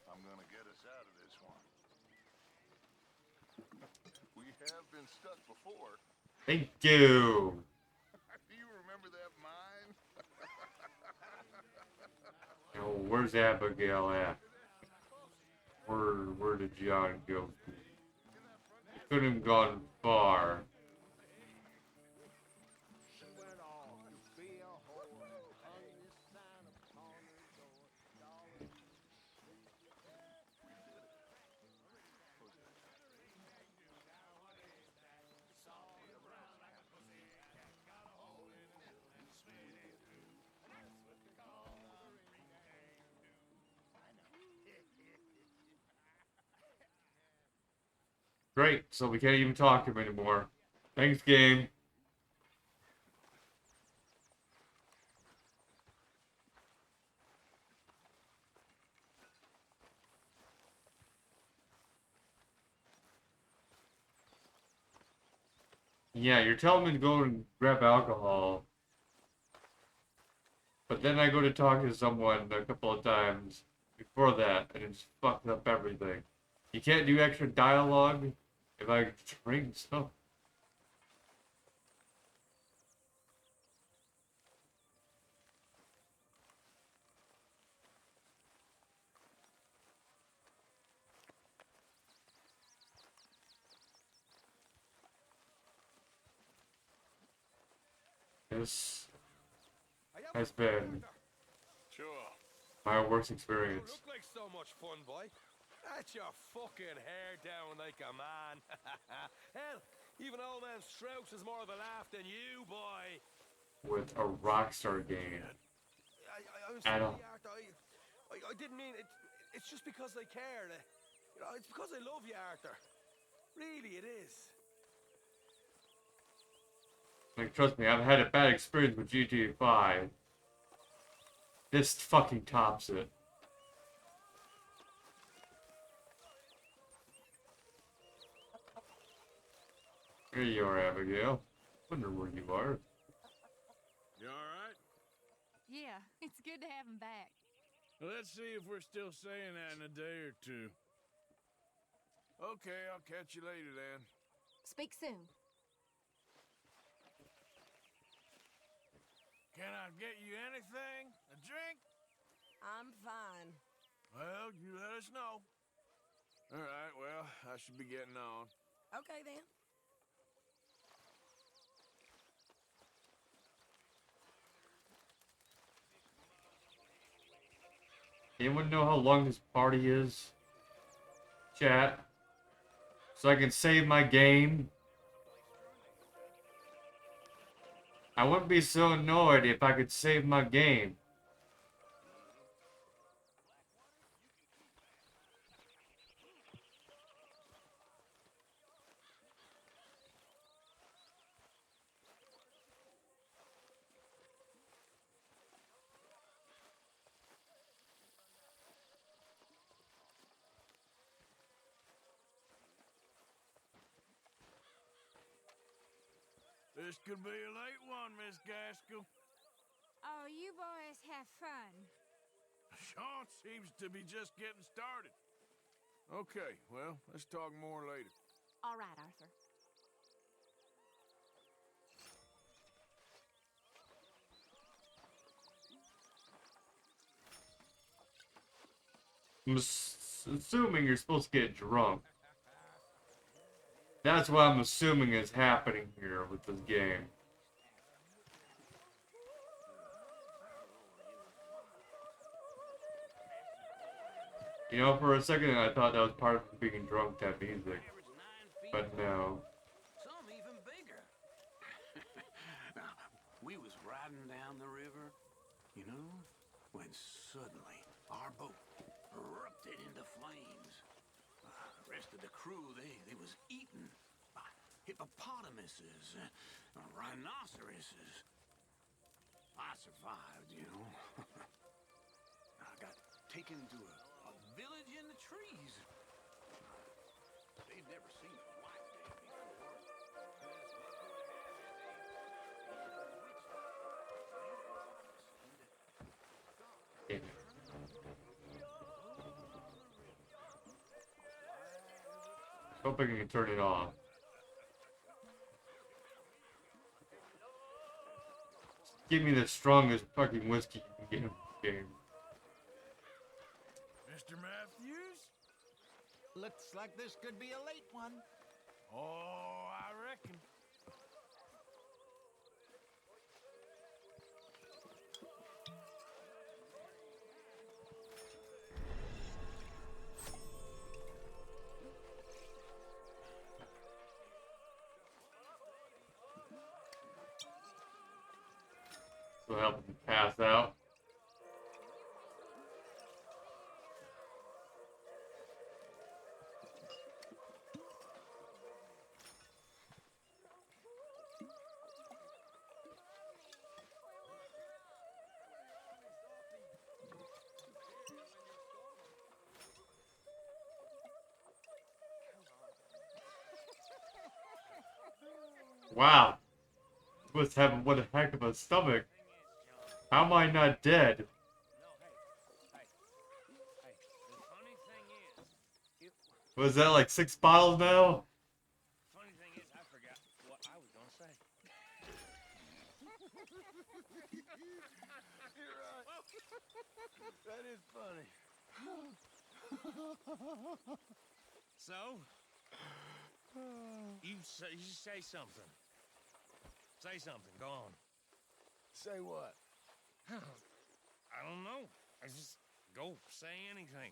I'm gonna get us out of this one. We have been stuck before. Thank you. Do you remember that mine? Oh, where's Abigail at? Where did John go? Couldn't have gone far. Great, so we can't even talk to him anymore. Thanks, game. Yeah, you're telling me to go and grab alcohol. But then I go to talk to someone a couple of times before that, and it's fucked up everything. You can't do extra dialogue if I drink stuff. This has been my worst experience. You look like so much fun, boy. Let your fucking hair down like a man. Hell, even old man Strauss is more of a laugh than you, boy. With a Rockstar game. I'm sorry, Art. I didn't mean it. It's just because I care. You know, it's because I love you, Arthur. Really, it is. Like, trust me, I've had a bad experience with GTA 5. This fucking tops it. Here you are, Abigail. Wonder where you are. You alright? Yeah, it's good to have him back. Let's see if we're still saying that in a day or two. Okay, I'll catch you later then. Speak soon. Can I get you anything? A drink? I'm fine. Well, you let us know. Alright, well, I should be getting on. Okay, then. Anyone know how long this party is? Chat. So I can save my game. I wouldn't be so annoyed if I could save my game. This could be a late one, Miss Gaskell. Oh, you boys have fun. Sean seems to be just getting started. Okay, well, let's talk more later. All right, Arthur. I'm assuming you're supposed to get drunk. That's what I'm assuming is happening here with this game. You know, for a second I thought that was part of being drunk, that music. But no. Some even bigger. Now, we was riding down the river, you know, when suddenly our boat erupted into flames. The rest of the crew, they was eaten by hippopotamuses, rhinoceroses. I survived, you know. I got taken to a village in the trees. They'd never seen a white man before. Hoping I can turn it off. Give me the strongest fucking whiskey you can get in the game. Mr. Matthews? Looks like this could be a late one. Oh, I reckon. So help him pass out. Wow. Must have what a heck of a stomach. How am I not dead? Was that like 6 bottles now? Funny thing is, I forgot what I was gonna say. You're right. That is funny. So, you say something. Say something. Go on. Say what? I don't know. I just go say anything.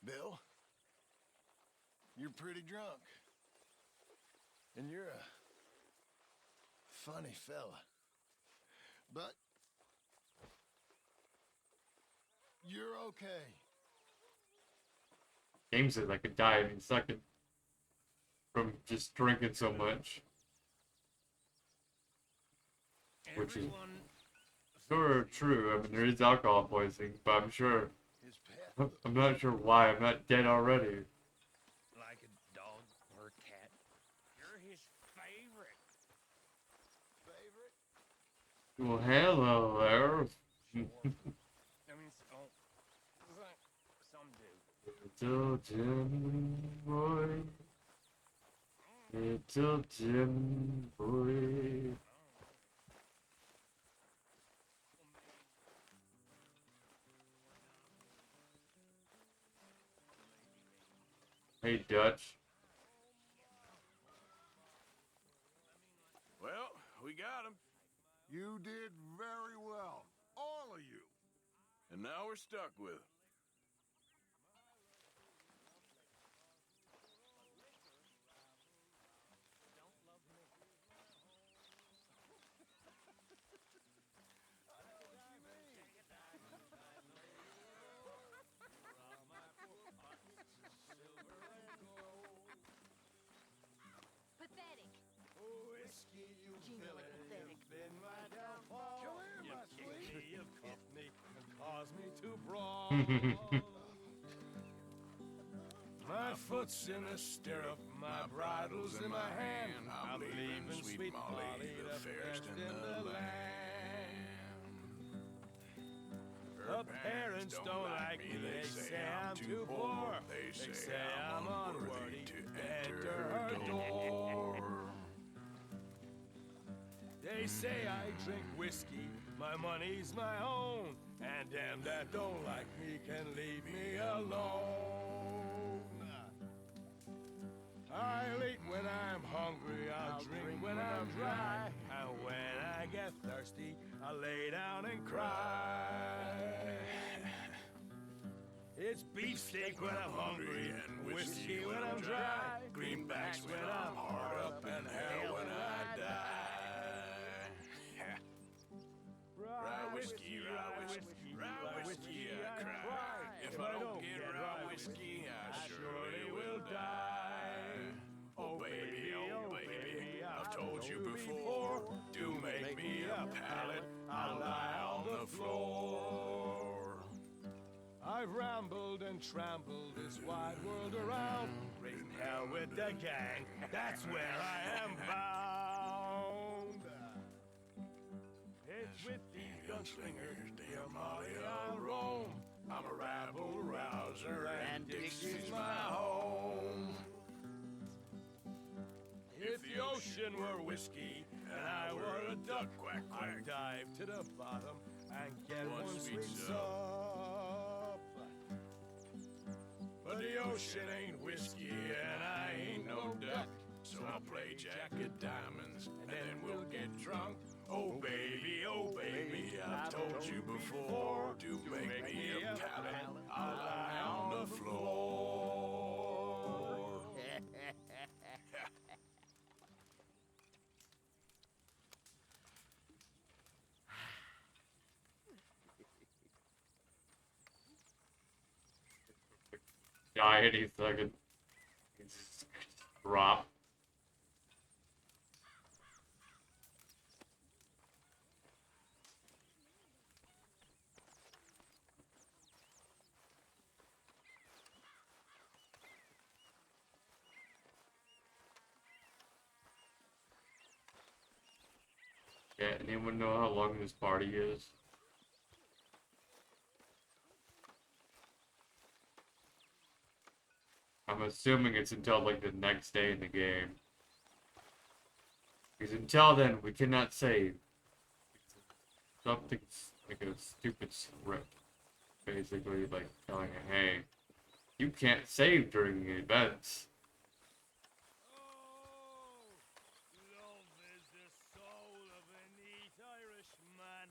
Bill, you're pretty drunk. And you're a funny fella. But you're okay. Game says I could die any second from just drinking so much. Which is sort of true. I mean, there is alcohol poisoning, but I'm sure His pet. I'm not sure why I'm not dead already. Like a dog or a cat. You're his favorite. Well, hello there. I mean, some do. Little Jim boy. Little Jim boy. Hey, Dutch. Well, we got him. You did very well. All of you. And now we're stuck with him. Pathetic. Whiskey, you Genuinely pathetic. been my downfall. You kicked me, you cuffed me, and caused me to brawl. My foot's in the stirrup, my bridle's in my hand. I'm leaving sweet Molly, the fairest in the land. Her parents don't like me, they say I'm too poor. They say I'm unworthy to enter her door. They say I drink whiskey, my money's my own, and them that don't like me can leave me alone. I'll eat when I'm hungry, I'll drink when I'm dry, and when I get thirsty, I'll lay down and cry. It's beefsteak when I'm hungry, and whiskey when I'm dry, greenbacks when I'm hard up, and hell when I die. Rye whiskey, I cry. If I don't get rye whiskey, I surely will die. Oh baby, I've told you before, do make me a pallet, I'll lie on the floor. I've rambled and trampled this wide world around, raising hell with the gang, that's where I am bound. It's with these gunslingers, dear Molly, I'll roam. I'm a rabble-rouser, and Dixie's my home. If the ocean were whiskey, and I were a duck, quack, quack, I'd dive to the bottom and get one sweet sup. But the ocean ain't whiskey, and I ain't no duck, so I'll play Jack of Diamonds, and then we'll get drunk. Oh baby, I've told you before, do make me a pallet, I'll lie on the floor. Die any second. Just drop. Yeah, anyone know how long this party is? I'm assuming it's until like the next day in the game. Because until then, we cannot save. Something's like a stupid script. Basically, like telling you, hey, you can't save during the events. Love is the soul of a neat Irishman.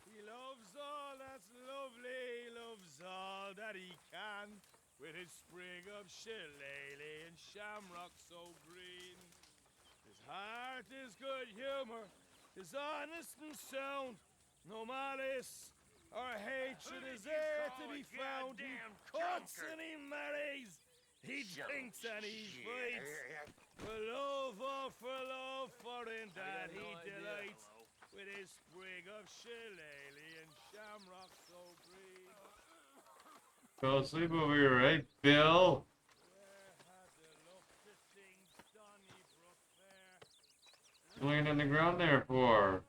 He loves all that's lovely, loves all that he can, with his sprig of shillelagh and shamrock so green. His heart is good humor, is honest and sound, no malice or hatred is there to be found. He cuts and he marries, he drinks and he fights. For love or for love, for in that he delights, with his sprig of shillelagh and shamrock so green. Fell asleep over here, right, Bill? You laying on the ground there for?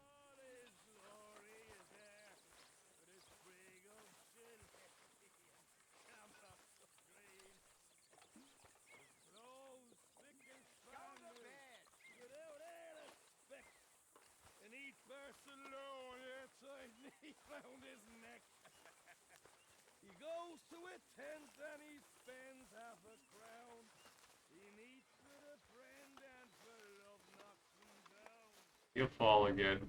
And East Barcelona, he found his neck. He goes to it, tens, and he spends half a crown. He meets with a friend and for love knocks him down. He'll fall again.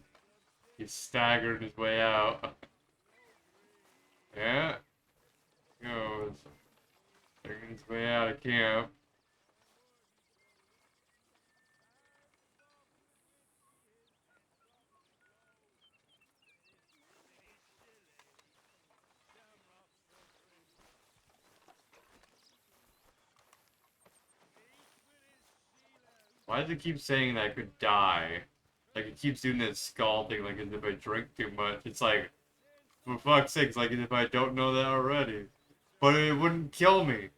He staggered his way out. Yeah. Goes. Staggering his way out of camp. Why does it keep saying that I could die? Like, it keeps doing this skull thing, like as if I drink too much. It's like, for fuck's sake, like as if I don't know that already. But it wouldn't kill me.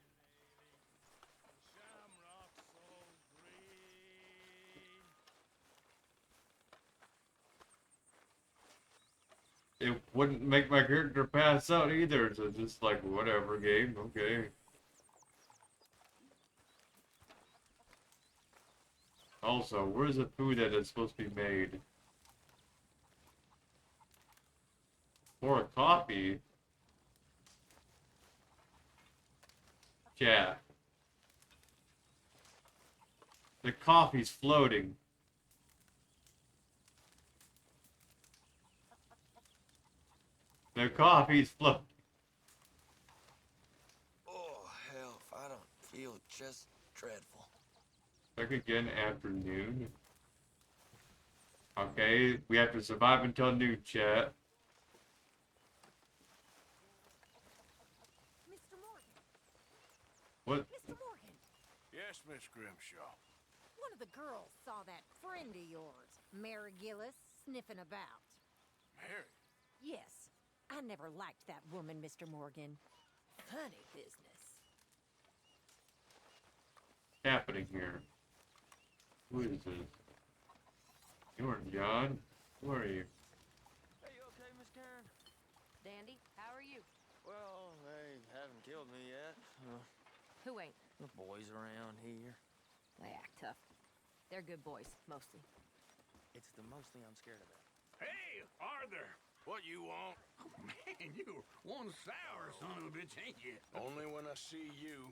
It wouldn't make my character pass out either, so just like, whatever, game, okay. Also, where's the food that is supposed to be made? Or a coffee? Yeah. The coffee's floating. The coffee's floating. Oh, hell, if I don't feel just dreadful. Back again, afternoon. Okay, we have to survive until noon, chat. Mr. Morgan. What? Mr. Morgan. Yes, Miss Grimshaw. One of the girls saw that friend of yours, Mary Gillis, sniffing about. Mary? Yes. I never liked that woman, Mr. Morgan. Funny business. What's happening here? Who is this? You aren't John. Who are you? Hey, you okay, Miss Karen? Dandy, how are you? Well, they haven't killed me yet. Who ain't? The boys around here. They act tough. They're good boys, mostly. It's the mostly I'm scared about. Hey, Arthur! What you want? Oh, man, you're one sour son of a bitch, ain't you? Only when I see you.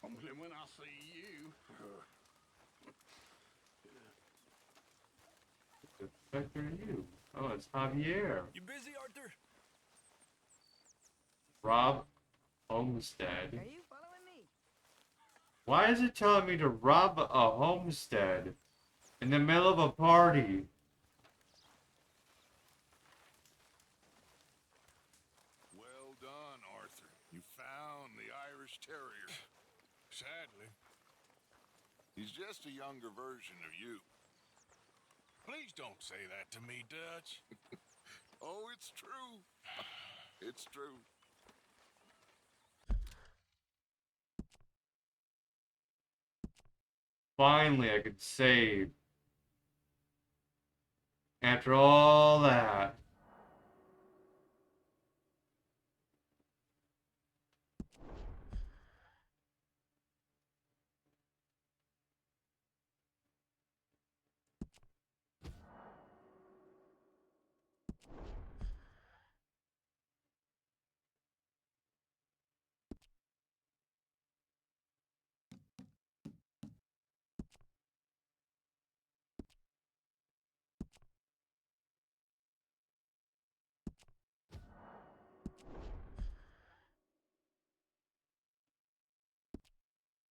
Only when I see you. What the fuck are you? Oh, it's Javier. You busy, Arthur? Rob Homestead. Are you following me? Why is it telling me to rob a homestead in the middle of a party? Well done, Arthur. You found the Irish Terrier. Sadly, he's just a younger version of you. Please don't say that to me, Dutch. Oh, it's true. It's true. Finally, I could save. After all that.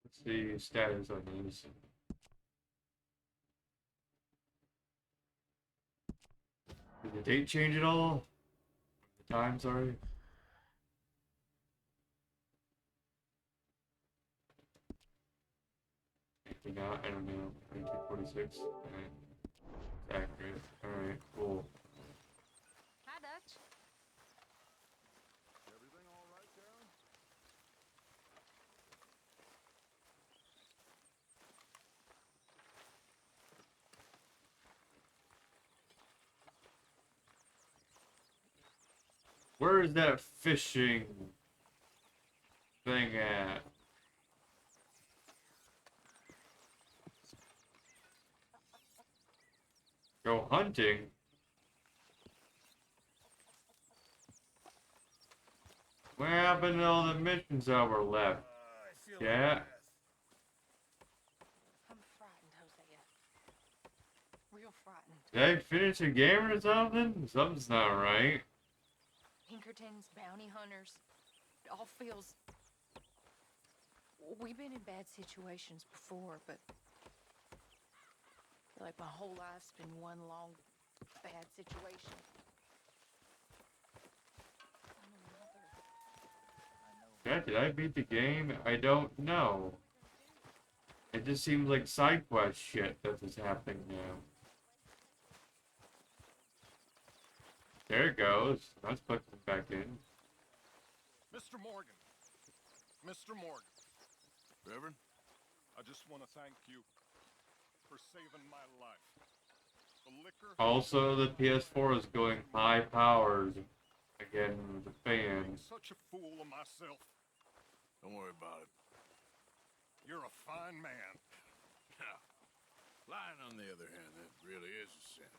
Let's see status on these. Did the date change at all? The time, sorry. Maybe not, I don't know. 1946. Alright. It's accurate. Alright, cool. Hi, Dutch. Everything all right, Karen? Where is that fishing thing at? Go hunting? What happened to all the missions that were left? Yeah. I'm frightened, Hosea. Real frightened. Did I finish a game or something? Something's not right. Pinkertons, bounty hunters. It all feels... We've been in bad situations before, but... I feel like my whole life's been one long, bad situation. Yeah, did I beat the game? I don't know. It just seems like side quest shit that is happening now. There it goes. Let's put it back in. Mr. Morgan. Mr. Morgan. Reverend? I just want to thank you for saving my life. The liquor... Also, the PS4 is going high powered again with the fan. Such a fool of myself. Don't worry about it. You're a fine man. Now, lying on the other hand, that really is a sin.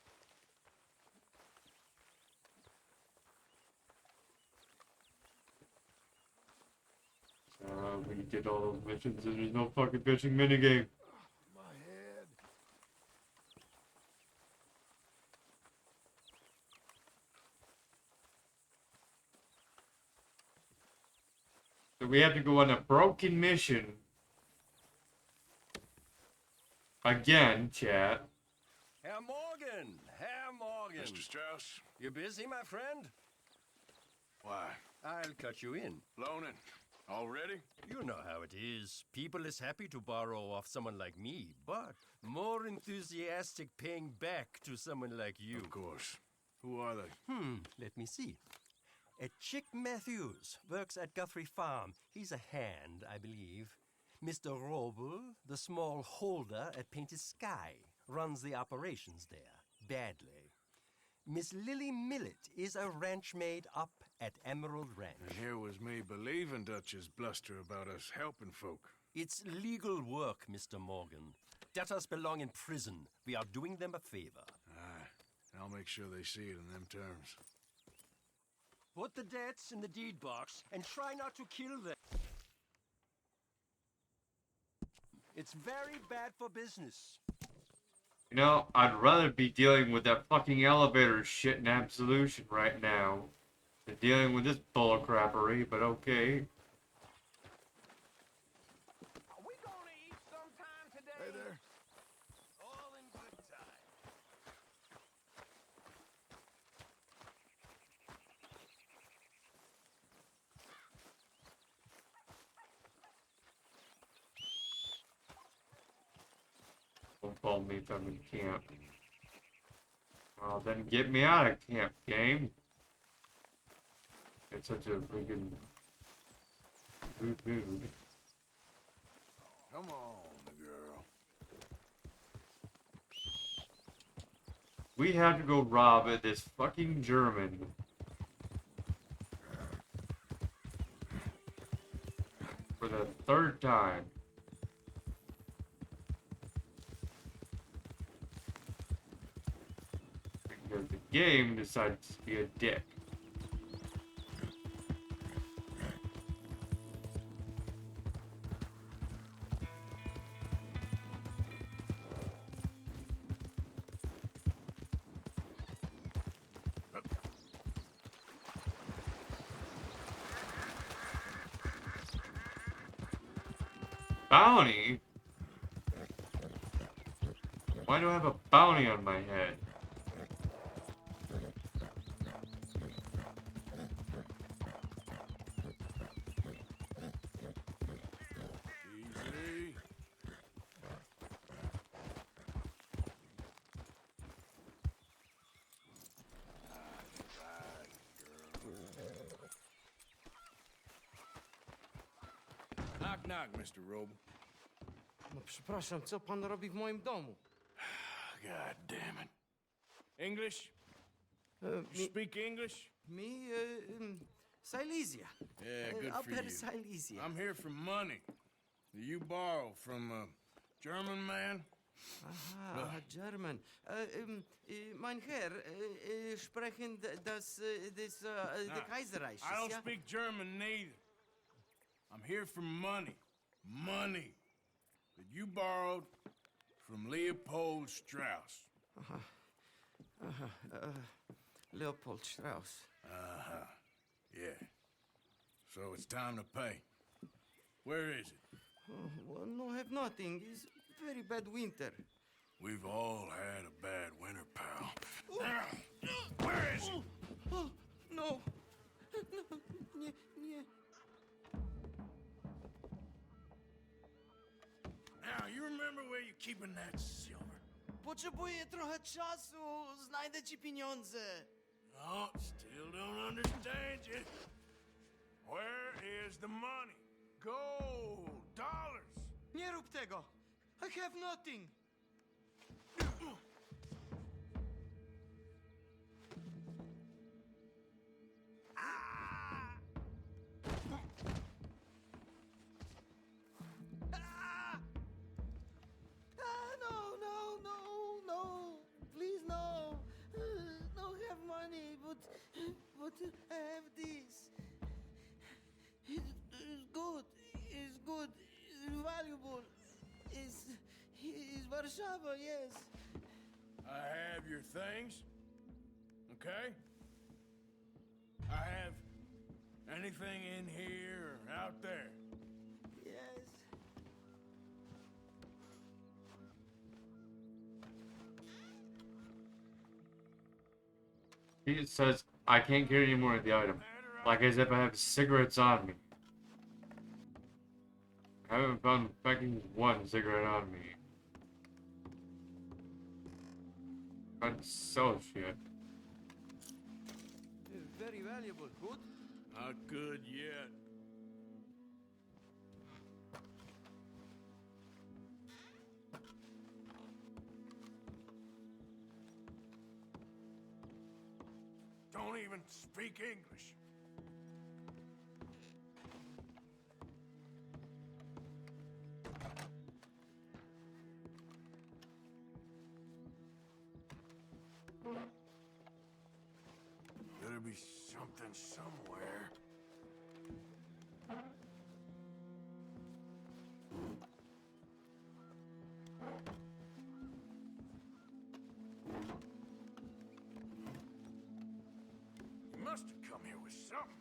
We did all those missions and there's no fucking fishing minigame. My head. So we have to go on a broken mission. Again, chat. Herr Morgan! Herr Morgan! Mr. Strauss? You busy, my friend? Why? I'll cut you in. Loaning? Already? You know how it is. People is happy to borrow off someone like me, but more enthusiastic paying back to someone like you. Of course. Who are they? Let me see. Chick Matthews works at Guthrie Farm. He's a hand, I believe. Mr. Roble, the small holder at Painted Sky, runs the operations there, badly. Miss Lily Millet is a ranch maid up at Emerald Ranch. And here was me believing Dutch's bluster about us helping folk. It's legal work, Mr. Morgan. Debtors belong in prison. We are doing them a favor. Aye, and I'll make sure they see it in them terms. Put the debts in the deed box and try not to kill them. It's very bad for business. You know, I'd rather be dealing with that fucking elevator shit in Absolution right now than dealing with this bullcrappery, but okay. Are we gonna eat sometime today? Hey there. All in good time. Don't call me if I'm in camp. Well, then get me out of camp, game. It's such a freaking rude mood. Come on, girl. We have to go rob this fucking German. For the third time. Because the game decided to be a dick. Bounty? Why do I have a bounty on my head? Easy. Knock, knock, Mr. Roble. No przepraszam, co pan robi w moim domu? God damn it. English? You speak English? Me, Silesia. Yeah, good for Upper you. Silesia. I'm here for money. You borrow from a German man? Aha, German. Mein Herr, sprechen das the Kaiserreich. I don't speak German neither. I'm here for money. Money that you borrowed from Leopold Strauss. Leopold Strauss. Yeah. So it's time to pay. Where is it? Oh, well, no, have nothing. It's very bad winter. We've all had a bad winter, pal. Where is it? Oh, no. Nie, nie. Now, you remember where you're keeping that silver? Potrzebuję trochę czasu. Znajdę ci pieniądze. No, still don't understand you. Where is the money? Gold, dollars. Nie rób tego. I have nothing. No. Please, no. No have money, but I have this. It's good. It's good. It's valuable. It's Warszawa, yes. I have your things. Okay? I have anything in here or out there. Yes. He says, I can't get any more of the item. Like as if I have cigarettes on me. I haven't found fucking one cigarette on me. I'd sell shit. Very valuable. Good? Not good yet. Don't even speak English. Better be something somewhere. You must have come here with something.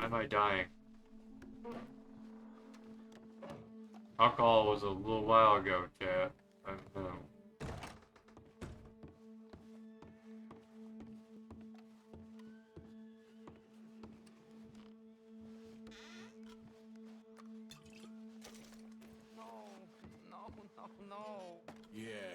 Am I dying? Alcohol was a little while ago, chat. I don't know. No. Yes.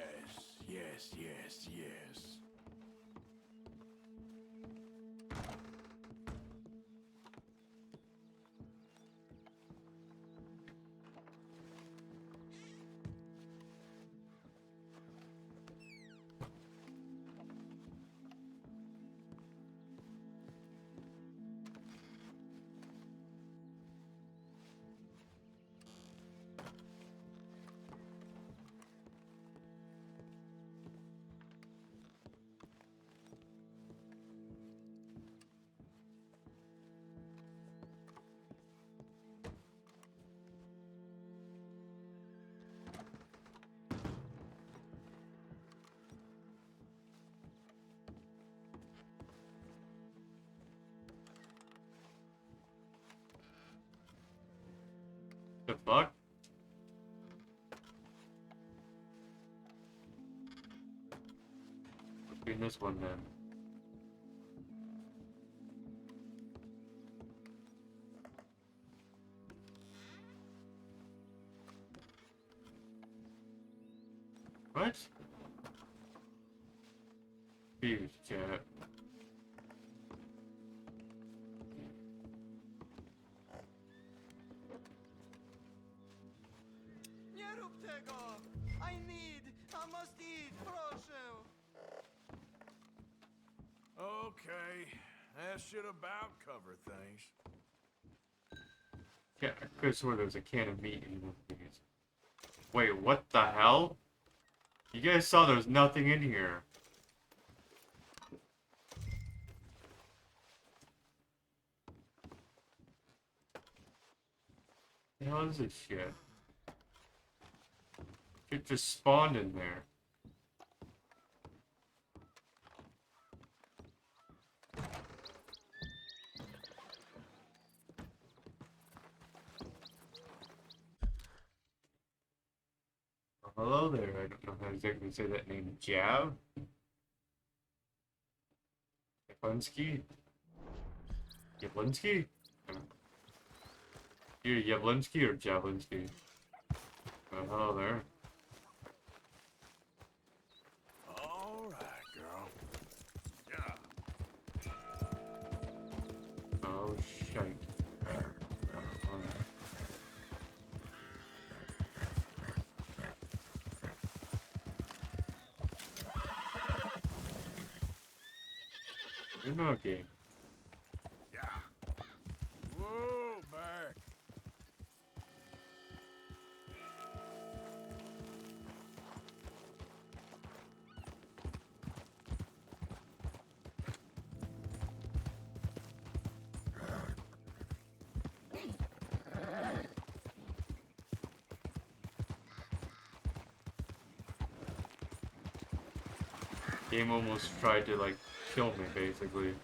fuck? In this one then. What? Huge chat. Nie rób tego! I must eat, proszę! Okay, that should about cover things. Yeah, I could have sworn there was a can of meat in one of these. Wait, what the hell? You guys saw there was nothing in here. The hell is this shit? It just spawned in there. Oh, hello there. I don't know how exactly to say that name. Jav? Yavlinsky? Yavlinsky? You're Yavlinsky or Javlinsky? Hello there. All right, girl. Yeah. Oh, shite. Okay. Yeah. Whoa, back. Game almost tried to, like, kill me, basically.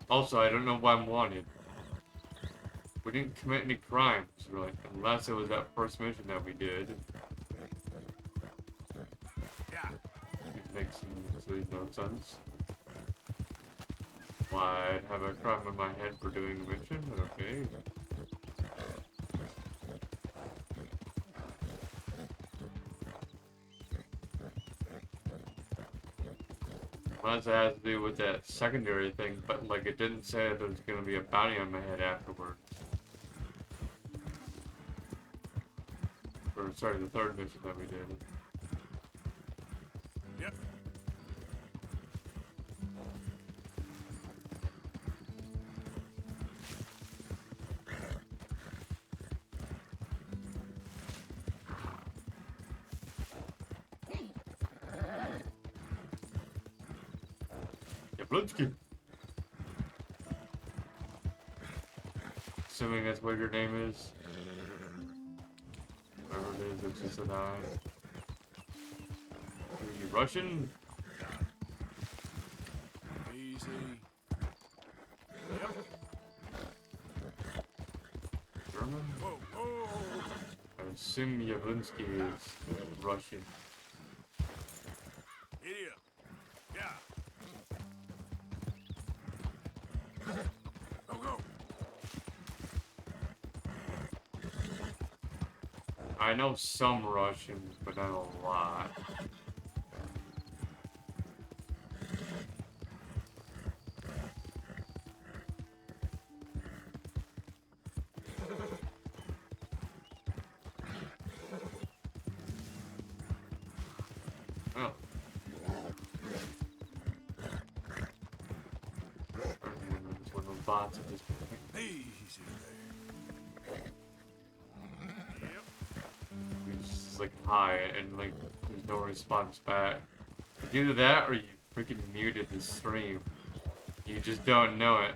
Also, I don't know why I'm wanted. We didn't commit any crimes, really, unless it was that first mission that we did. Yeah. It makes absolutely no sense. Why I'd have a crime in my head for doing the mission? Okay. Unless it has to do with that secondary thing, but like it didn't say that there was gonna be a bounty on my head afterwards. Or sorry, the third mission that we did. Yep. Yavlinsky. Assuming that's what your name is. Whatever it is, it's just an eye. Are you Russian? Easy. German? Whoa, whoa. I assume Yavlinsky is Russian. Idiot. Yeah. Go, go. I know some Russians, but not a lot. Oh. It's one of those bots at this point. Easy there. Yep. It's just like hi, and like there's no response back. Either that or you freaking muted the stream. You just don't know it.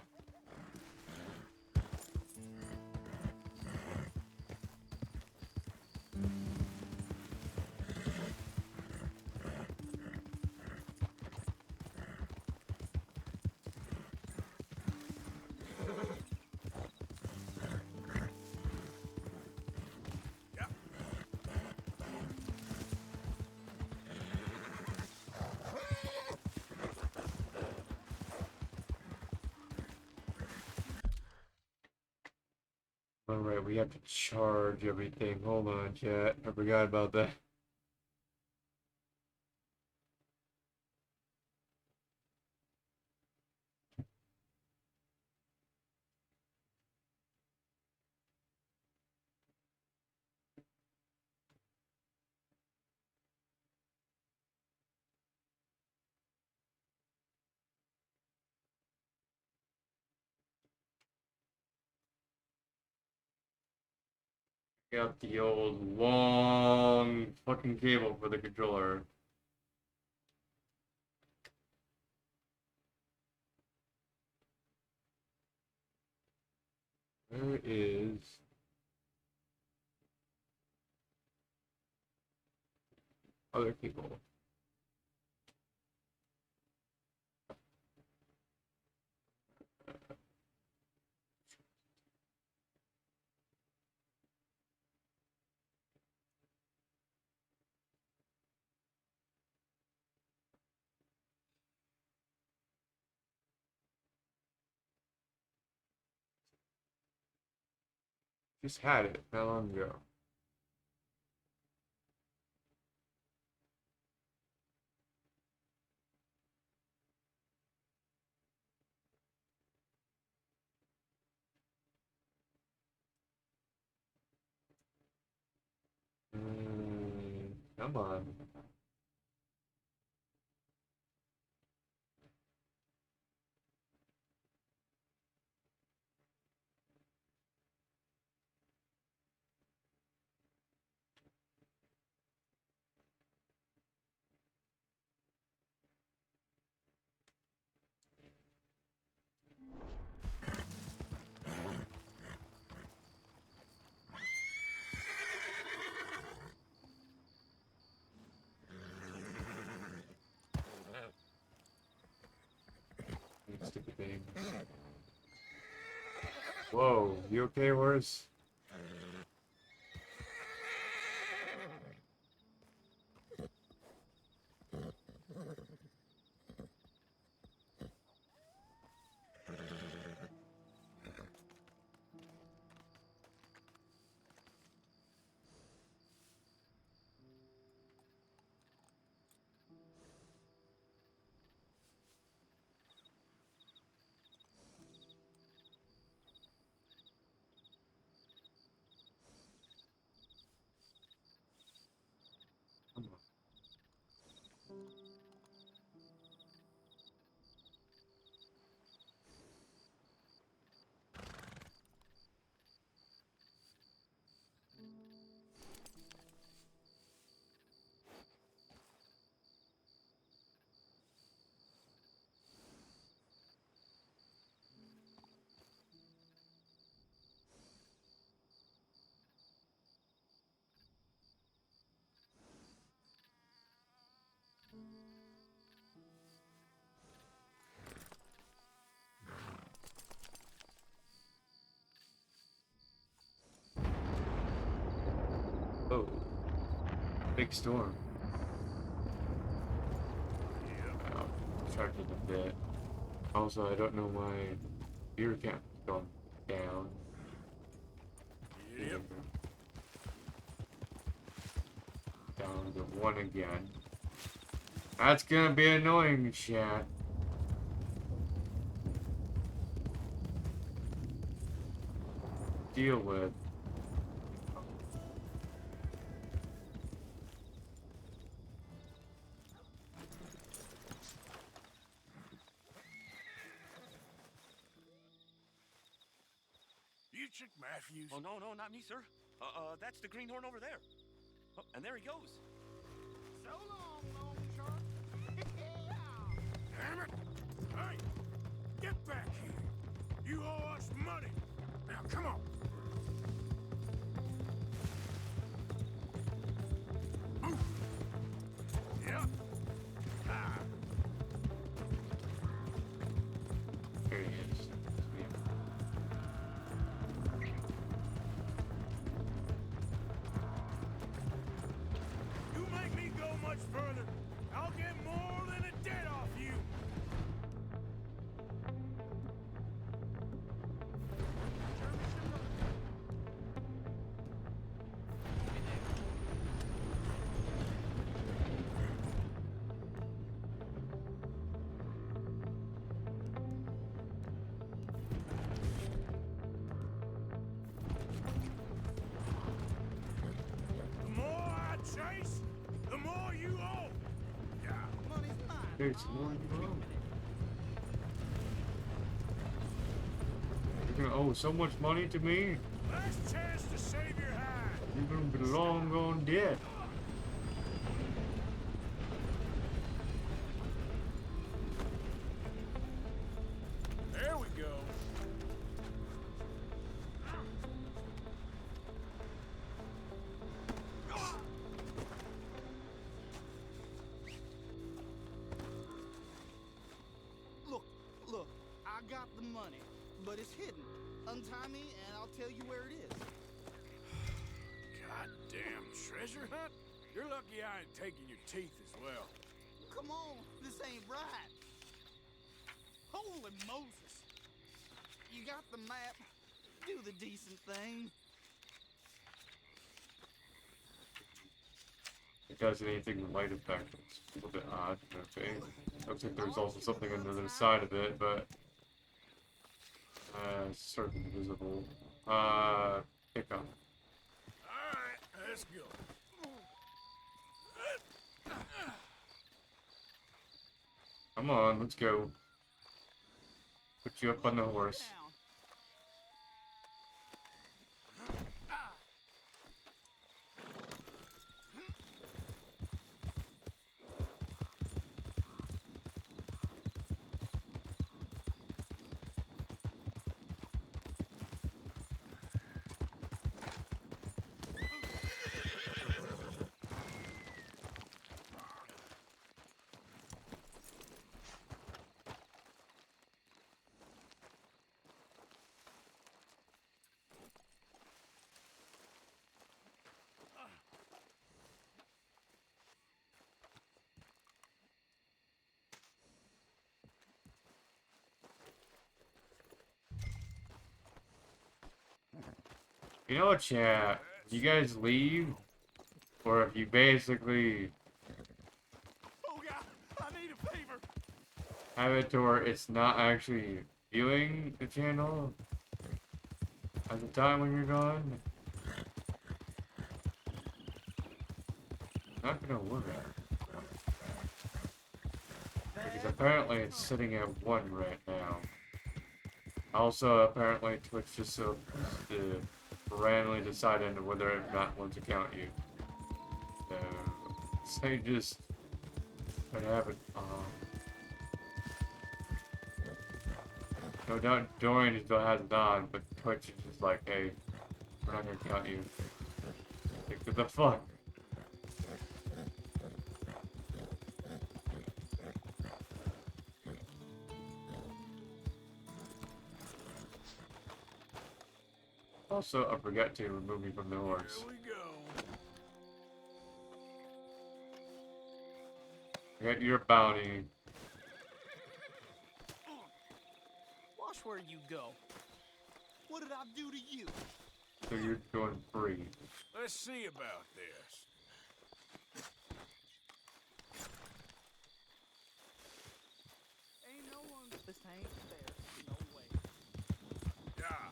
Alright, we have to charge everything. Hold on, chat. I forgot about that. Got the old long fucking cable for the controller. Where is other cable? Just had it not long ago. Come on. Stupid thing. Whoa, you okay, Horace? Oh, big storm. I'll charge it a bit. Also, I don't know why beer count is going down. Yep. Down to 1 again. That's gonna be annoying, chat. Deal with. You Chick Matthews? Oh, no, not me, sir. That's the greenhorn over there. Oh, and there he goes. So long, long shark. Damn it! Hey! Get back here! You owe us money! Now, come on! Move! Yep. Ah. There he is. You make me go much further, I'll get more than a debt off you! The more I chase, the more you owe! Yeah, money's mine. There's more you owe. You're gonna owe so much money to me. Last chance to save your hide. You're gonna be long gone dead. There we go. Look, I got the money, but it's hidden. Untie me and I'll tell you where it is. Goddamn treasure hunt? You're lucky I ain't taking your teeth as well. Come on, this ain't right. Holy Moses. You got the map. Do the decent thing. It does anything with light effect. It's a little bit odd. Okay. Looks like there's also something on the other side of it, but it's sort of invisible. Pick up. Alright, let's go. Come on, let's go. Put you up on the horse. You know what, chat? You guys leave, or if you basically Oh God, I need a favor. have it to where it's not actually viewing the channel at the time when you're gone, not gonna work. Because apparently it's sitting at 1 right now. Also, apparently Twitch just so to randomly deciding whether or not want to count you. So they just could have it. No doubt Dorian still has it on, but Twitch is just like, hey, we're not gonna count you. Like, what the fuck? Also, I forgot to remove me from the horse. Here we go. Get your bounty. Watch where you go. What did I do to you? So you're going free. Let's see about this. Ain't no one. This ain't fair. No way. Yeah.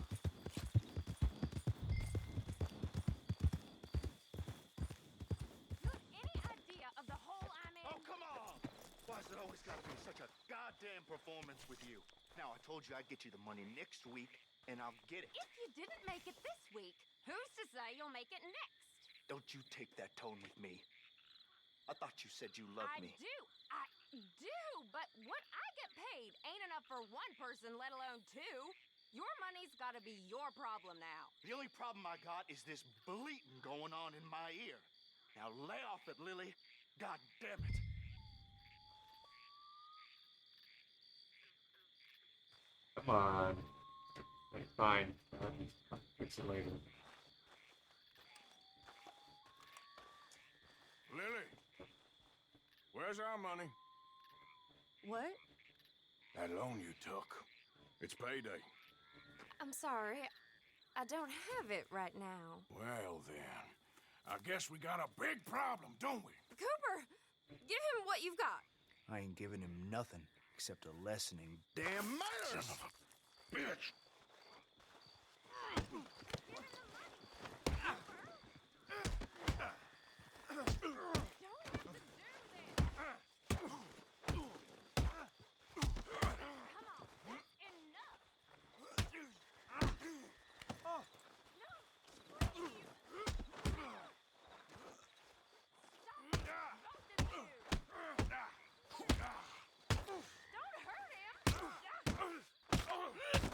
You have any idea of the hole I'm in? Oh, come on! Why's it always gotta be such a goddamn performance with you? Now, I told you I'd get you the money next week, and I'll get it. If you didn't make it this week, who's to say you'll make it next? Don't you take that tone with me. I thought you said you loved I me. do. do, but what I get paid ain't enough for one person, let alone two. Your money's gotta be your problem now. The only problem I got is this bleating going on in my ear. Now lay off it, Lily. God damn it. Come on. Okay, fine. I'll fix it later. Lily, where's our money? What? That loan you took. It's payday. I'm sorry. I don't have it right now. Well, then. I guess we got a big problem, don't we? Cooper, give him what you've got. I ain't giving him nothing except a lesson in damn manners. Son of a bitch.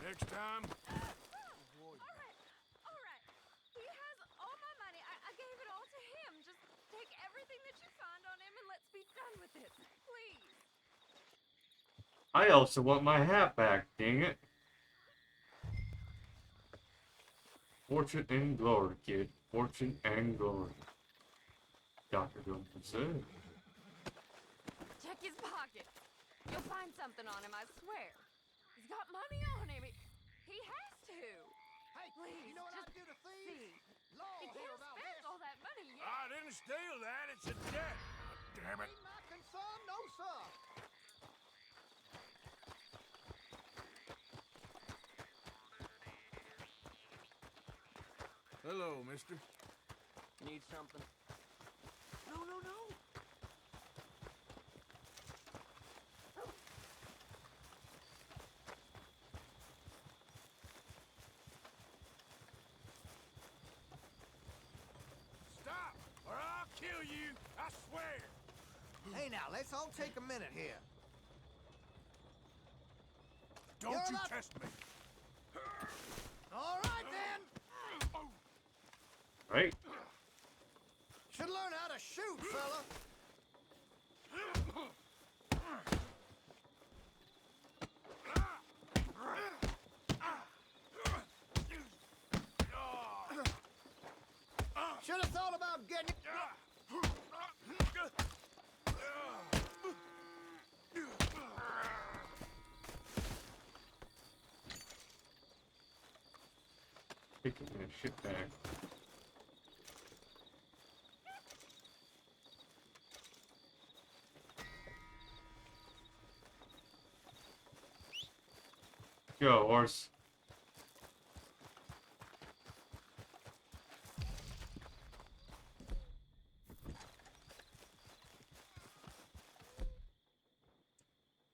Next time. All right. He has all my money. I gave it all to him. Just take everything that you find on him and let's be done with it. Please. I also want my hat back, dang it. Fortune and glory, kid. Fortune and glory. Dr. Johnson said. Check his pocket. You'll find something on him, I swear. He's got money on him. He has to. Hey, please, you know what I'd do to thieves? Law He here can't about spend this. all that money yet. I didn't steal that. It's a debt. Damn it. Ain't my concern, no sir. Hello, mister. Need something? No. Stop, or I'll kill you, I swear. Hey now, let's all take a minute here. Don't You're you not- test me. All right then. Right? Should learn how to shoot, fella. Should have thought about getting. Taking that shit back. Go, horse.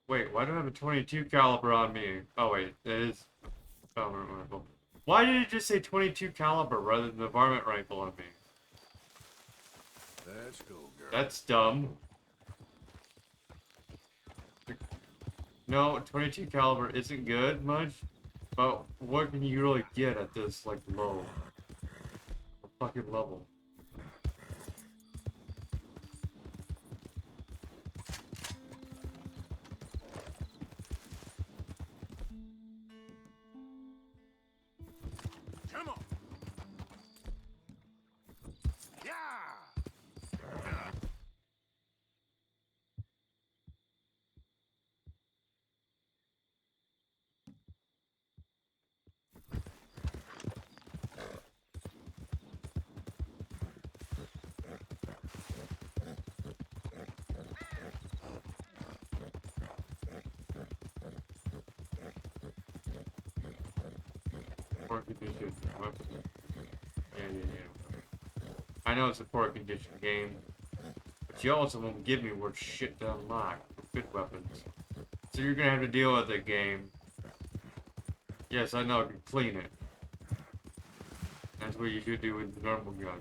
Wait, why do I have a 22 caliber on me? Oh wait, that is varmint rifle. Why did it just say 22 caliber rather than the varmint rifle on me? Let's go, girl. That's dumb. No, 22 caliber isn't good much, but what can you really get at this like low fucking level? Come on. Yeah. Poor condition weapon. Yeah. I know it's a poor condition game, but you also won't give me worth shit to unlock for good weapons. So you're gonna have to deal with the game. Yes, I know, you clean it. That's what you should do with the normal gun.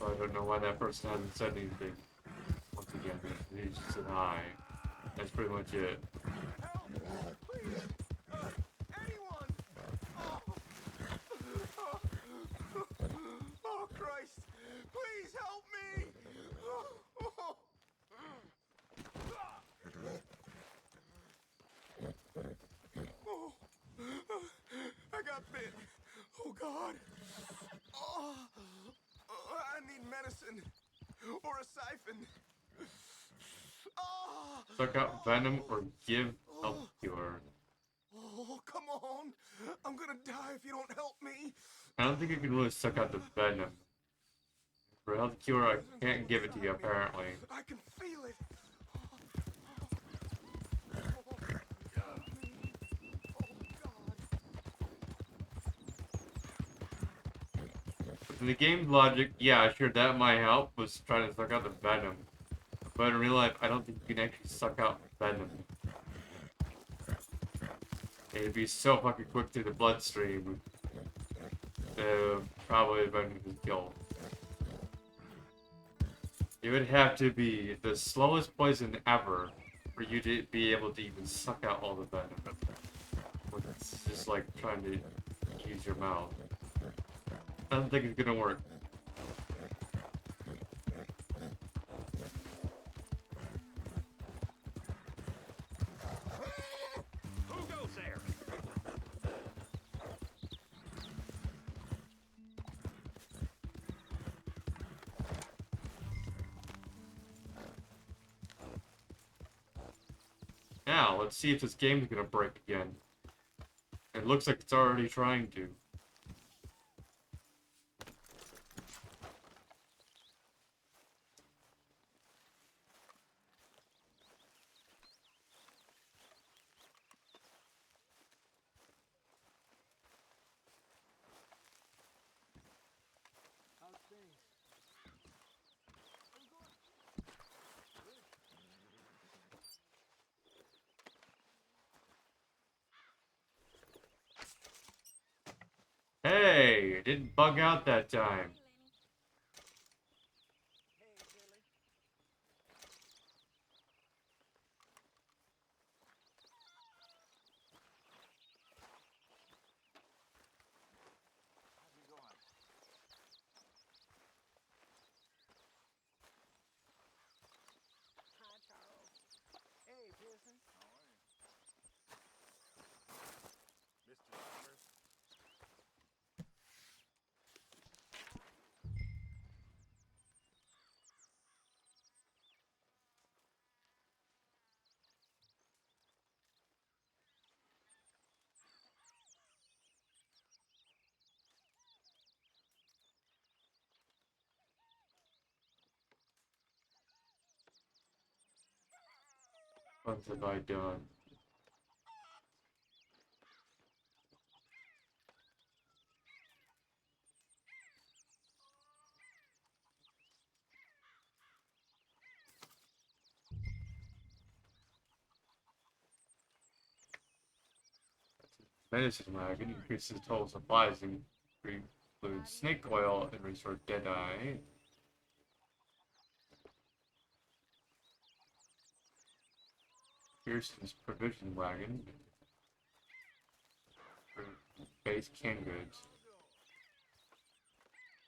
So I don't know why that person hasn't said anything. Once again, he just said hi. That's pretty much it. Oh, Christ! Please help me! I got bit. Oh, God. Oh, I need medicine. Or a siphon. Oh, Suck out venom or give health cure. oh, come on. I'm gonna die if you don't help me. I don't think you can really suck out the venom. For health cure, I can't give it to you apparently. I can feel it. In the game's logic, yeah, sure, that might help, was trying to suck out the venom. But in real life, I don't think you can actually suck out venom. It'd be so fucking quick through the bloodstream. Probably the venom can kill. It would have to be the slowest poison ever for you to be able to even suck out all the venom. It's just like trying to use your mouth. I don't think it's gonna work. Who goes there? Now, let's see if this game's gonna break again. It looks like it's already trying to. Hey, it didn't bug out that time. Hey, Pearson. Mr. Summers. What have I done? Medicine wagon increases total supplies and includes snake oil and restore Deadeye. Pearson's provision wagon for base canned goods.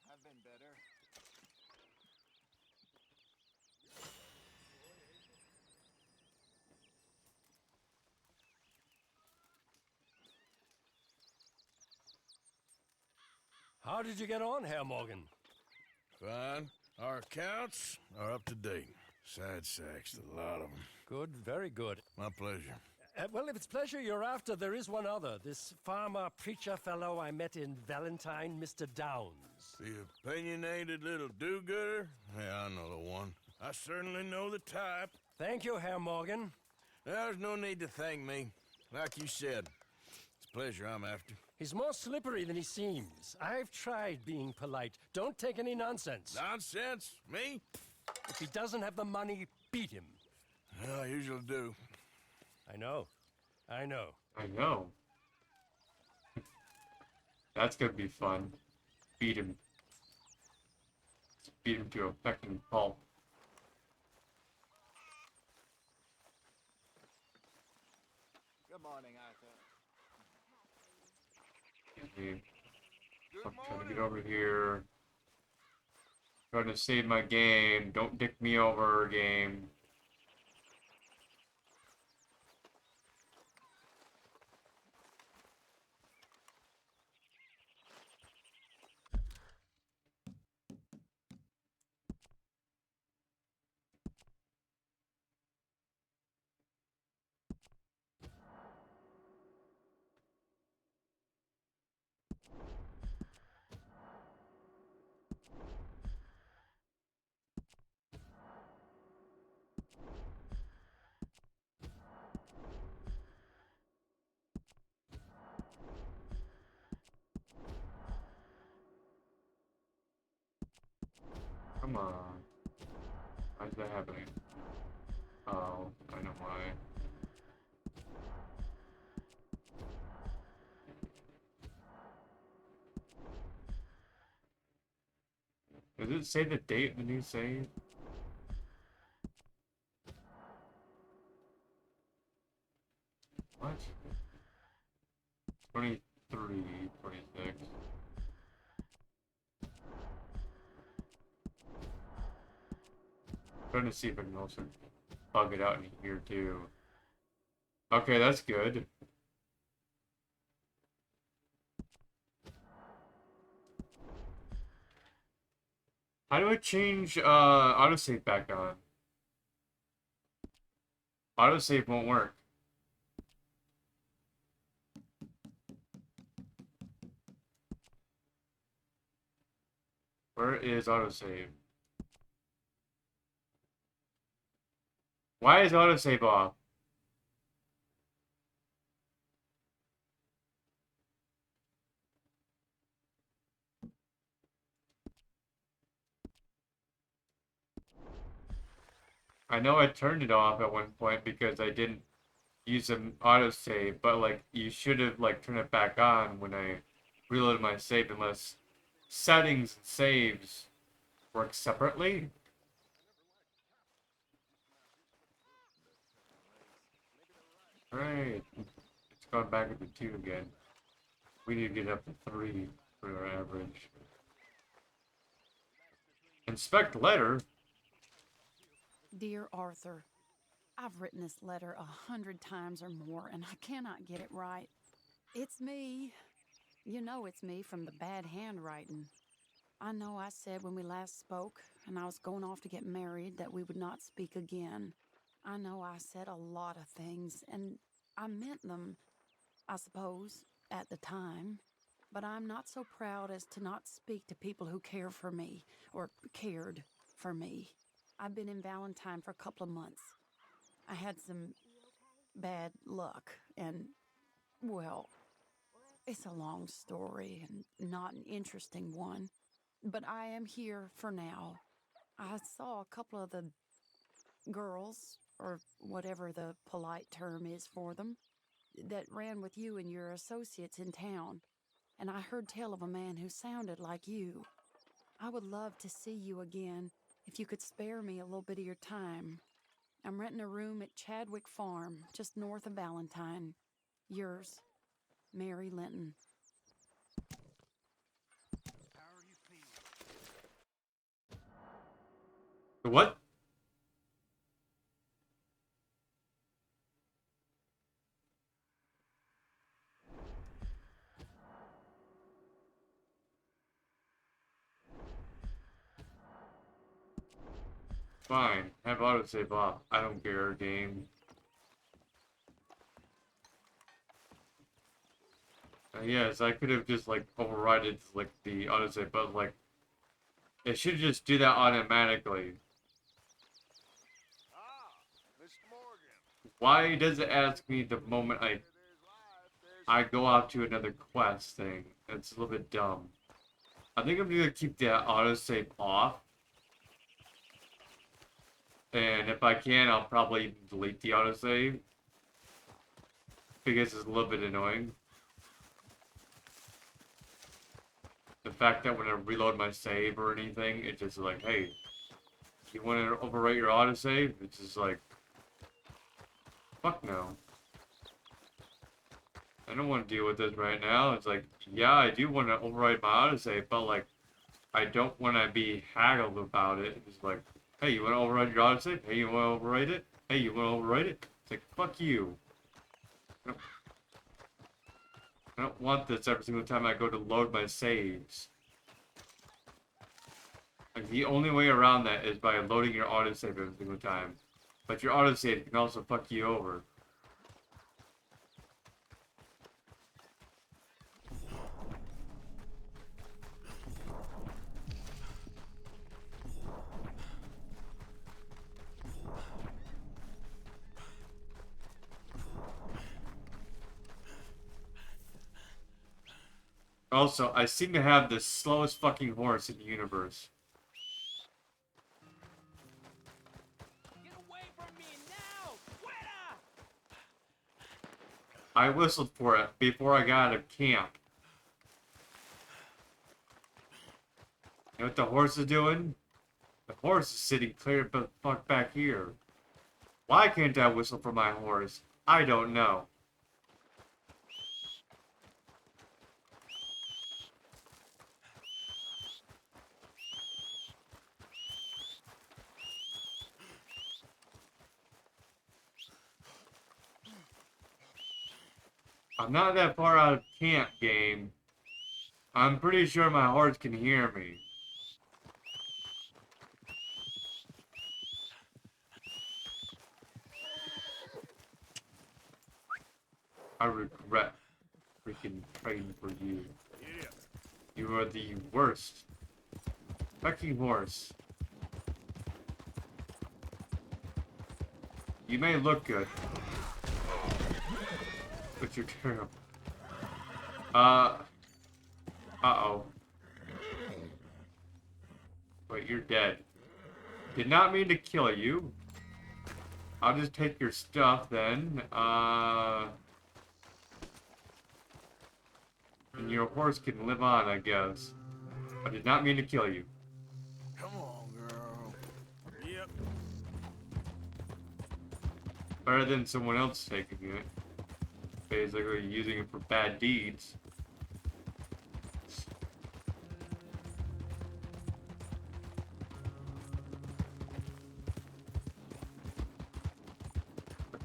I've been better. How did you get on, Herr Morgan? Fine. Our accounts are up to date. Sad sacks, a lot of them. Good, very good. My pleasure. Well, if it's pleasure you're after, there is one other. This farmer preacher fellow I met in Valentine, Mr. Downs. The opinionated little do-gooder? Yeah, I know the one. I certainly know the type. Thank you, Herr Morgan. There's no need to thank me. Like you said, it's pleasure I'm after. He's more slippery than he seems. I've tried being polite. Don't take any nonsense. Nonsense? Me? If he doesn't have the money, beat him. Well, I usually do. I know. I know. I know. That's gonna be fun. Beat him. beat him to a fucking pulp. Good morning, Arthur. I'm trying to get over here. Trying to save my game. Don't dick me over, game. Come on. Why is that happening? Oh, I know why. Does it say the date of the new save? What? 23, 26. Trying to see if I can also bug it out in here too. Okay, that's good. How do I change autosave back on? Autosave won't work. Where is autosave? Why is autosave off? I know I turned it off at one point because I didn't use an autosave, but like you should have like turned it back on when I reloaded my save unless settings and saves work separately. Alright. It's gone back up to 2 again. We need to get up to 3 for our average. Inspect letter? Dear Arthur, I've written this letter 100 times or more, and I cannot get it right. It's me. You know it's me from the bad handwriting. I know I said when we last spoke, and I was going off to get married, that we would not speak again. I know I said a lot of things, and I meant them, I suppose, at the time. But I'm not so proud as to not speak to people who care for me, or cared for me. I've been in Valentine for a couple of months. I had some bad luck, and, well, it's a long story and not an interesting one. But I am here for now. I saw a couple of the girls, or whatever the polite term is for them, that ran with you and your associates in town. And I heard tell of a man who sounded like you. I would love to see you again if you could spare me a little bit of your time. I'm renting a room at Chadwick Farm, just north of Valentine. Yours, Mary Linton. What? Fine. Have autosave off. I don't care, game. Yes, I could have just like overridden like the autosave, but like it should just do that automatically. Why does it ask me the moment I go out to another quest thing? It's a little bit dumb. I think I'm gonna keep the autosave off. And if I can, I'll probably delete the autosave. Because it's a little bit annoying. the fact that when I reload my save or anything, it's just like, hey, you want to overwrite your autosave? It's just like, fuck no. I don't want to deal with this right now. It's like, yeah, I do want to overwrite my autosave, but like, I don't want to be haggled about it. It's like, hey, you want to overwrite your autosave? Hey, you want to overwrite it? Hey, you want to overwrite it? It's like, fuck you. I don't want this every single time I go to load my saves. Like, the only way around that is by loading your autosave every single time. But your autosave can also fuck you over. Also, I seem to have the slowest fucking horse in the universe. Get away from me now! Fuera! I whistled for it before I got out of camp. You know what the horse is doing? The horse is sitting clear the fuck back here. Why can't I whistle for my horse? I don't know. I'm not that far out of camp, game. I'm pretty sure my horse can hear me. I regret freaking praying for you. You are the worst fucking horse. You may look good, but you're terrible. Uh-oh. Wait, you're dead. Did not mean to kill you. I'll just take your stuff then. And your horse can live on, I guess. I did not mean to kill you. Come on, girl. Yep. Better than someone else taking it. Basically using it for bad deeds.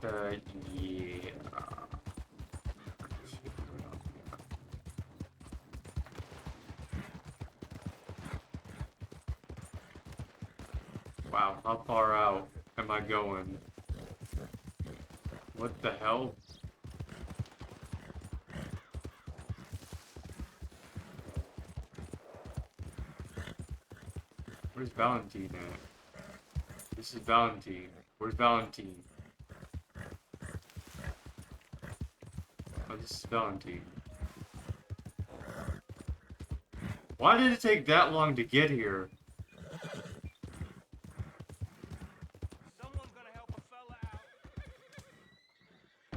But, yeah. Wow, how far out am I going? What the hell? Where's Valentine at? This is Valentine. Where's Valentine? Oh, this is Valentine. Why did it take that long to get here? Someone's gonna help a fella out.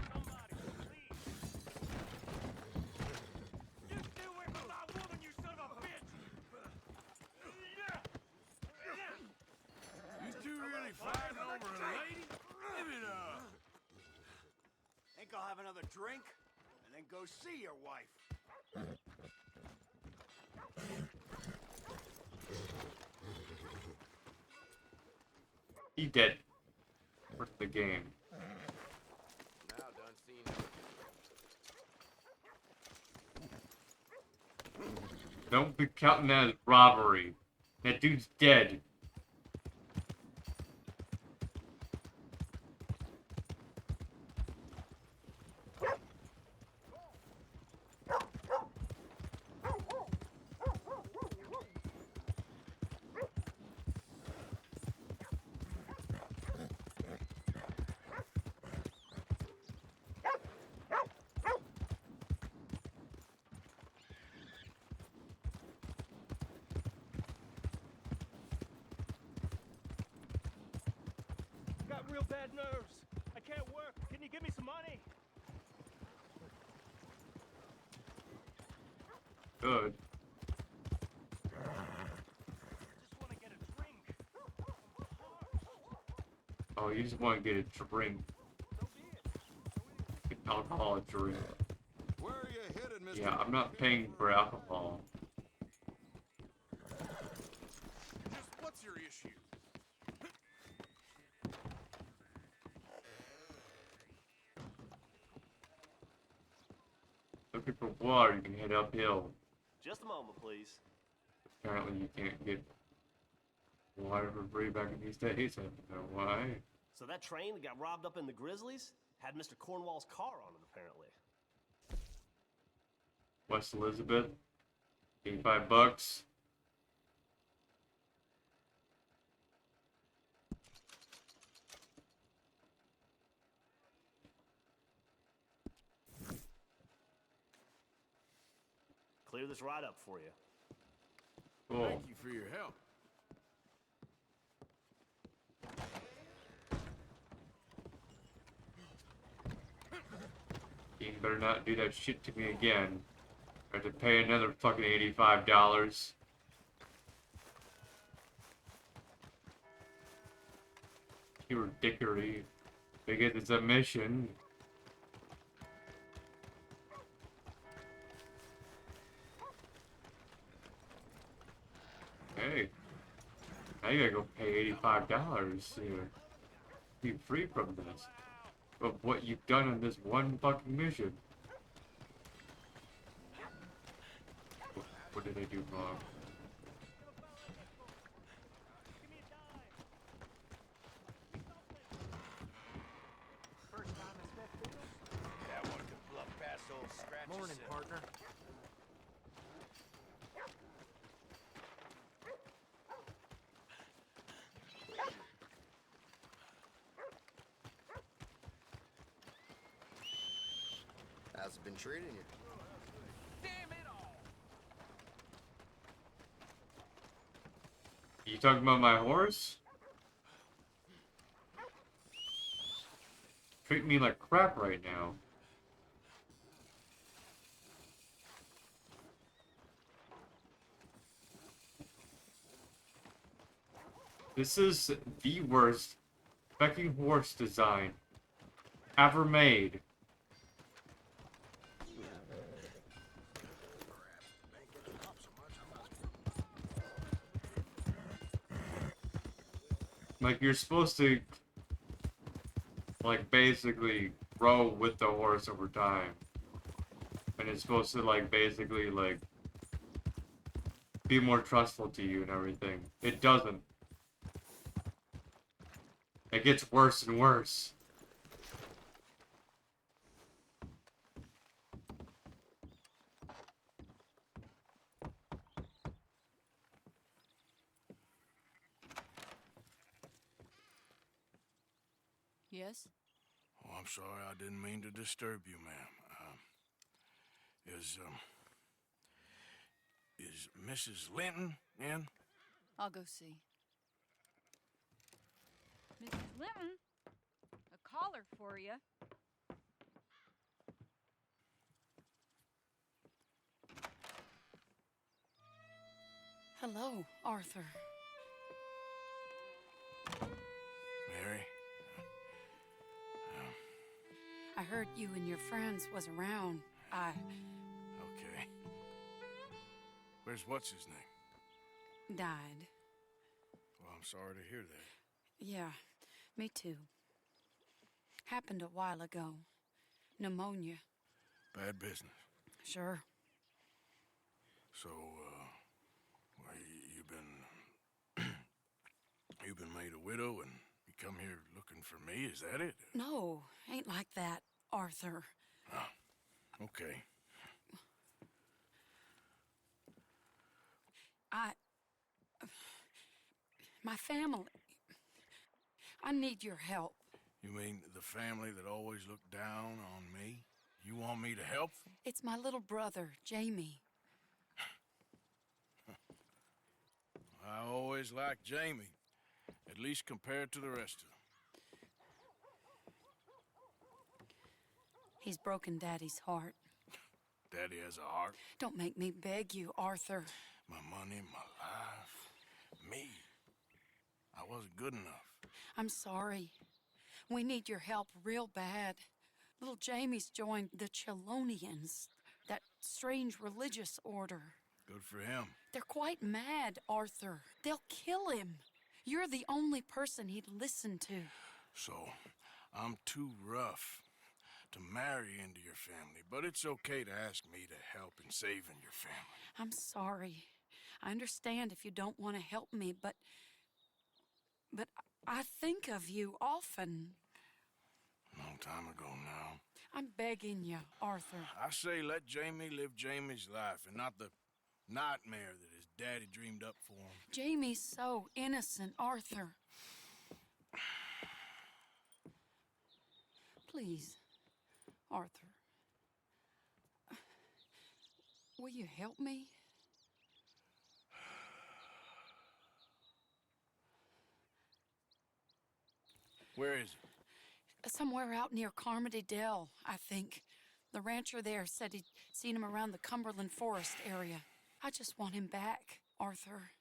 Somebody, please. You stay away from my woman, you son of a bitch! You two really fighting over a lady? Give it up. Think I'll have another drink and then go see your wife. He dead. Where's the game? Now done seen. Don't be counting that as robbery. That dude's dead. Got real bad nerves. I can't work. Can you give me some money? Good. Oh, you just want to get a drink. An alcoholic drink. Where are you headed, Mr. Yeah, I'm not paying for alcohol. Just what's your issue? Looking for water, you can head uphill. Just a moment, please. Apparently you can't get water for free back in these days. I don't know why. So that train that got robbed up in the Grizzlies had Mr. Cornwall's car on it, apparently. West Elizabeth, $85. Clear this ride up for you. Cool. Thank you for your help. You better not do that shit to me again. I have to pay another fucking $85. Pure dickery. Because it's a mission. Hey. Now you gotta go pay $85 to be free from this. Of what you've done in this one fucking mission. What did I do wrong? That one could bluff past old Scratchy. Morning, partner. How's it been treating you? Damn it all! You talking about my horse? Treat me like crap right now. This is the worst fucking horse design ever made. Like, you're supposed to, like, basically grow with the horse over time. And it's supposed to, like, basically, like, be more trustful to you and everything. It doesn't. It gets worse and worse. Yes? Oh, I'm sorry, I didn't mean to disturb you, ma'am. Is Mrs. Linton in? I'll go see. Mrs. Linton, a caller for you. Hello, Arthur. Mary? I heard you and your friends was around. Okay. Where's what's his name? Died. Well, I'm sorry to hear that. Yeah, me too. Happened a while ago. Pneumonia. Bad business. Sure. So, well, you've been made a widow and you come here looking for me, is that it? No, ain't like that, Arthur. Oh, okay. My family. I need your help. You mean the family that always looked down on me? You want me to help them? It's my little brother, Jamie. I always liked Jamie, at least compared to the rest of them. He's broken Daddy's heart. Daddy has a heart. Don't make me beg you, Arthur. My money, my life, me. I wasn't good enough. I'm sorry. We need your help real bad. Little Jamie's joined the Chelonians, that strange religious order. Good for him. They're quite mad, Arthur. They'll kill him. You're the only person he'd listen to. So, I'm too rough to marry into your family, but it's okay to ask me to help in saving your family. I'm sorry. I understand if you don't want to help me, but I think of you often. Long time ago now. I'm begging you, Arthur. I say let Jamie live Jamie's life and not the nightmare that his daddy dreamed up for him. Jamie's so innocent, Arthur. Please, Arthur. Will you help me? Where is he? Somewhere out near Carmody Dell, I think. The rancher there said he'd seen him around the Cumberland Forest area. I just want him back, Arthur.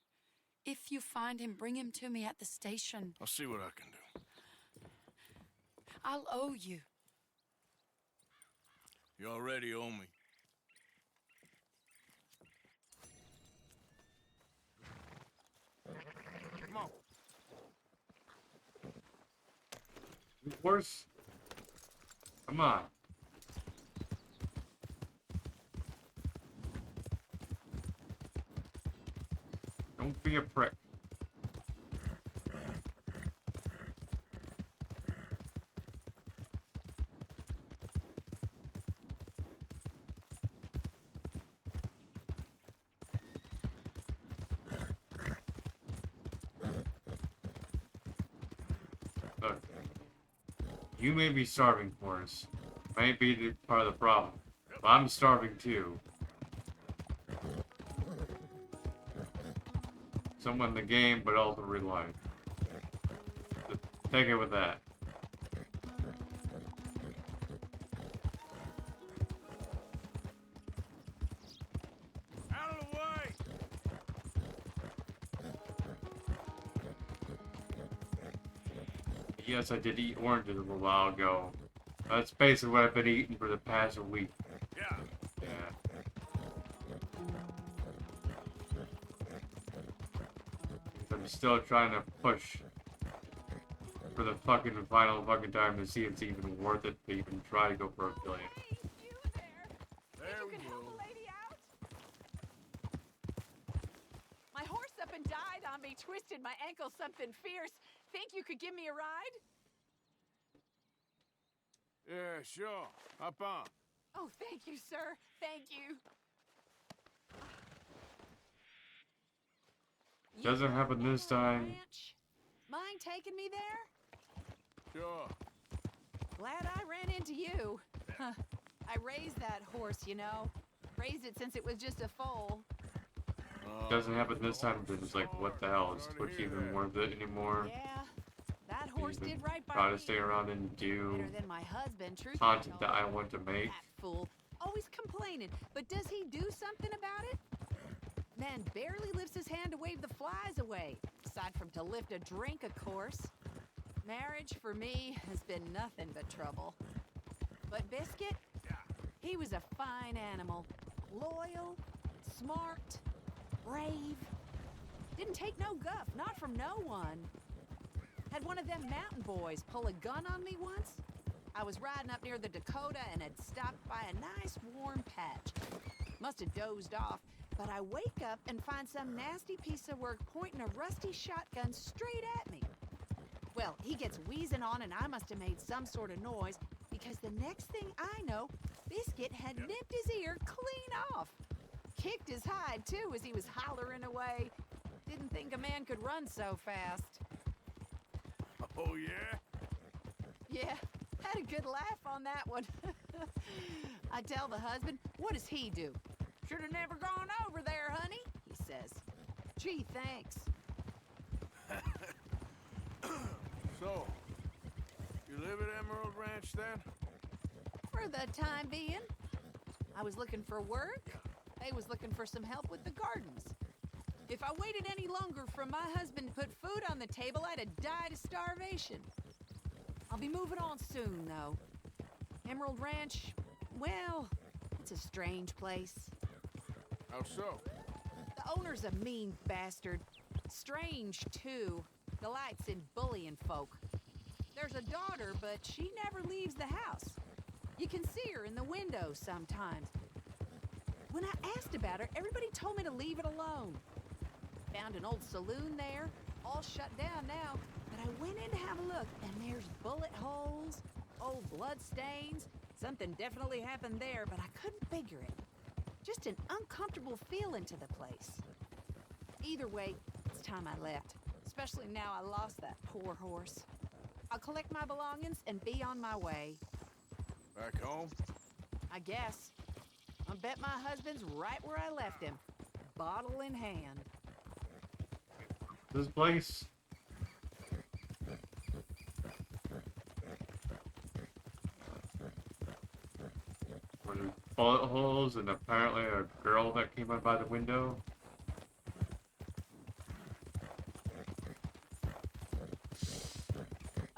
If you find him, bring him to me at the station. I'll see what I can do. I'll owe you. You already owe me. Come on. Horse? Come on. Don't be a prick. Look, you may be starving, Forrest. May be the part of the problem. But I'm starving too. Somewhat in the game, but also real life. Just take it with that. Out of the way! Yes, I did eat oranges a little while ago. That's basically what I've been eating for the past week. Yeah. I'm still trying to push for the fucking final fucking time to see if it's even worth it to even try to go for a billion. There we go. My horse up and died on me, twisted my ankle something fierce. Think you could give me a ride? Yeah, sure. Hop on. Oh, thank you, sir. Thank you. Doesn't happen this time. Ranch? Mind taking me there? Sure. Glad I ran into you. Huh. I raised that horse, you know. Raised it since it was just a foal. Doesn't happen this time, but it's like, what the hell? Is Twitch even worth it anymore? Yeah, that horse did right by Try me. to stay around and do Better than my husband, truth content that I want to make. That fool. Always complaining. But does he do something about it? Man barely lifts his hand to wave the flies away. Aside from to lift a drink, of course. Marriage, for me, has been nothing but trouble. But Biscuit? He was a fine animal. Loyal, smart, brave. Didn't take no guff, not from no one. Had one of them mountain boys pull a gun on me once. I was riding up near the Dakota and had stopped by a nice warm patch. Must have dozed off, but I wake up and find some nasty piece of work pointing a rusty shotgun straight at me. Well, he gets wheezing on and I must have made some sort of noise because the next thing I know, Biscuit had nipped his ear clean off. Kicked his hide, too, as he was hollering away. Didn't think a man could run so fast. Oh, yeah? Yeah, had a good laugh on that one. I tell the husband, what does he do? Should have never gone over there, honey, he says. Gee, thanks. So, you live at Emerald Ranch then? For the time being. I was looking for work. They was looking for some help with the gardens. If I waited any longer for my husband to put food on the table, I'd have died of starvation. I'll be moving on soon, though. Emerald Ranch, well, it's a strange place. How so? The owner's a mean bastard. Strange, too. Delights in bullying folk. There's a daughter, but she never leaves the house. You can see her in the window sometimes. When I asked about her, everybody told me to leave it alone. Found an old saloon there, all shut down now, but I went in to have a look, and there's bullet holes, old blood stains. Something definitely happened there, but I couldn't figure it. Just an uncomfortable feeling to the place. Either way, it's time I left, especially now I lost that poor horse. I'll collect my belongings and be on my way. Back home? I guess. I bet my husband's right where I left him, bottle in hand. This place. With bullet holes and apparently a girl that came up by the window.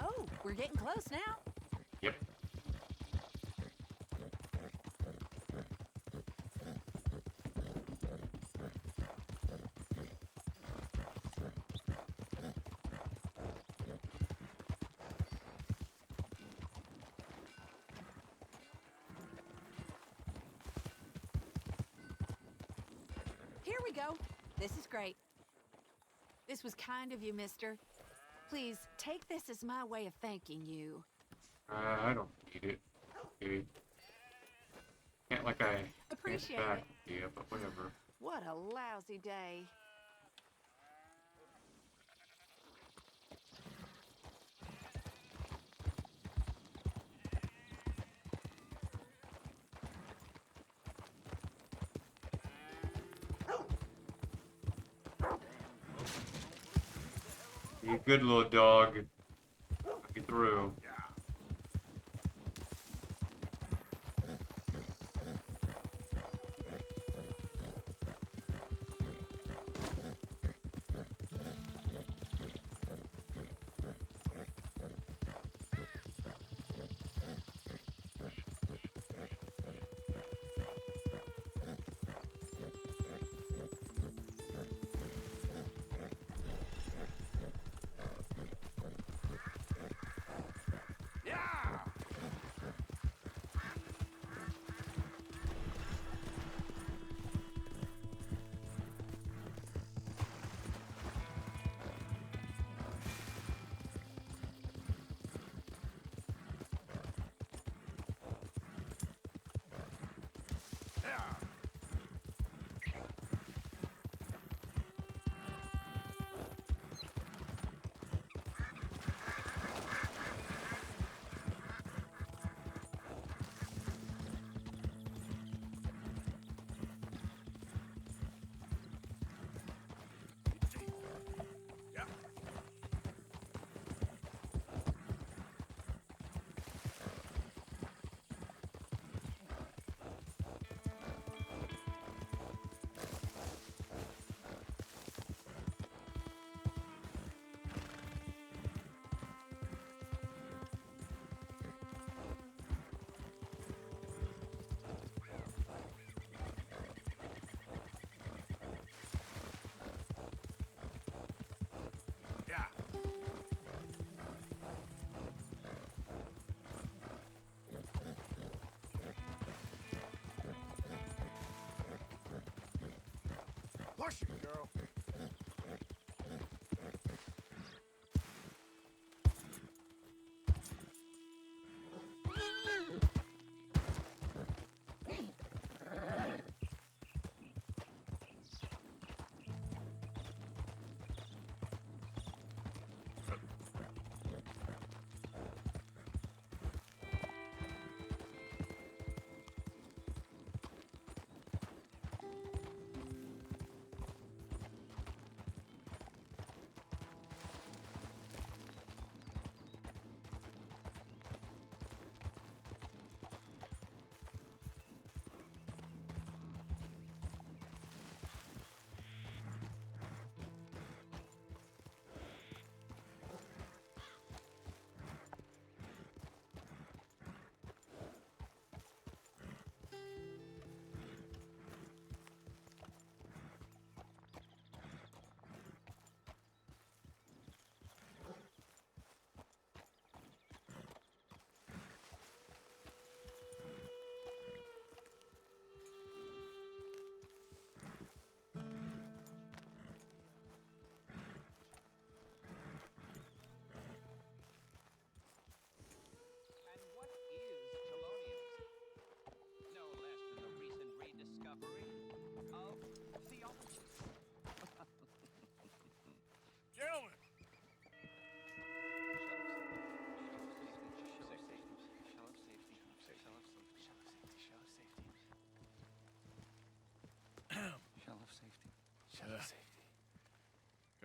Oh, we're getting close now. Yep. Here we go. This is great. This was kind of you, mister. Please, take this as my way of thanking you. I don't need it. Okay. Can't like I Appreciate can't back it. yeah, but whatever. What a lousy day. You good little dog. Get through.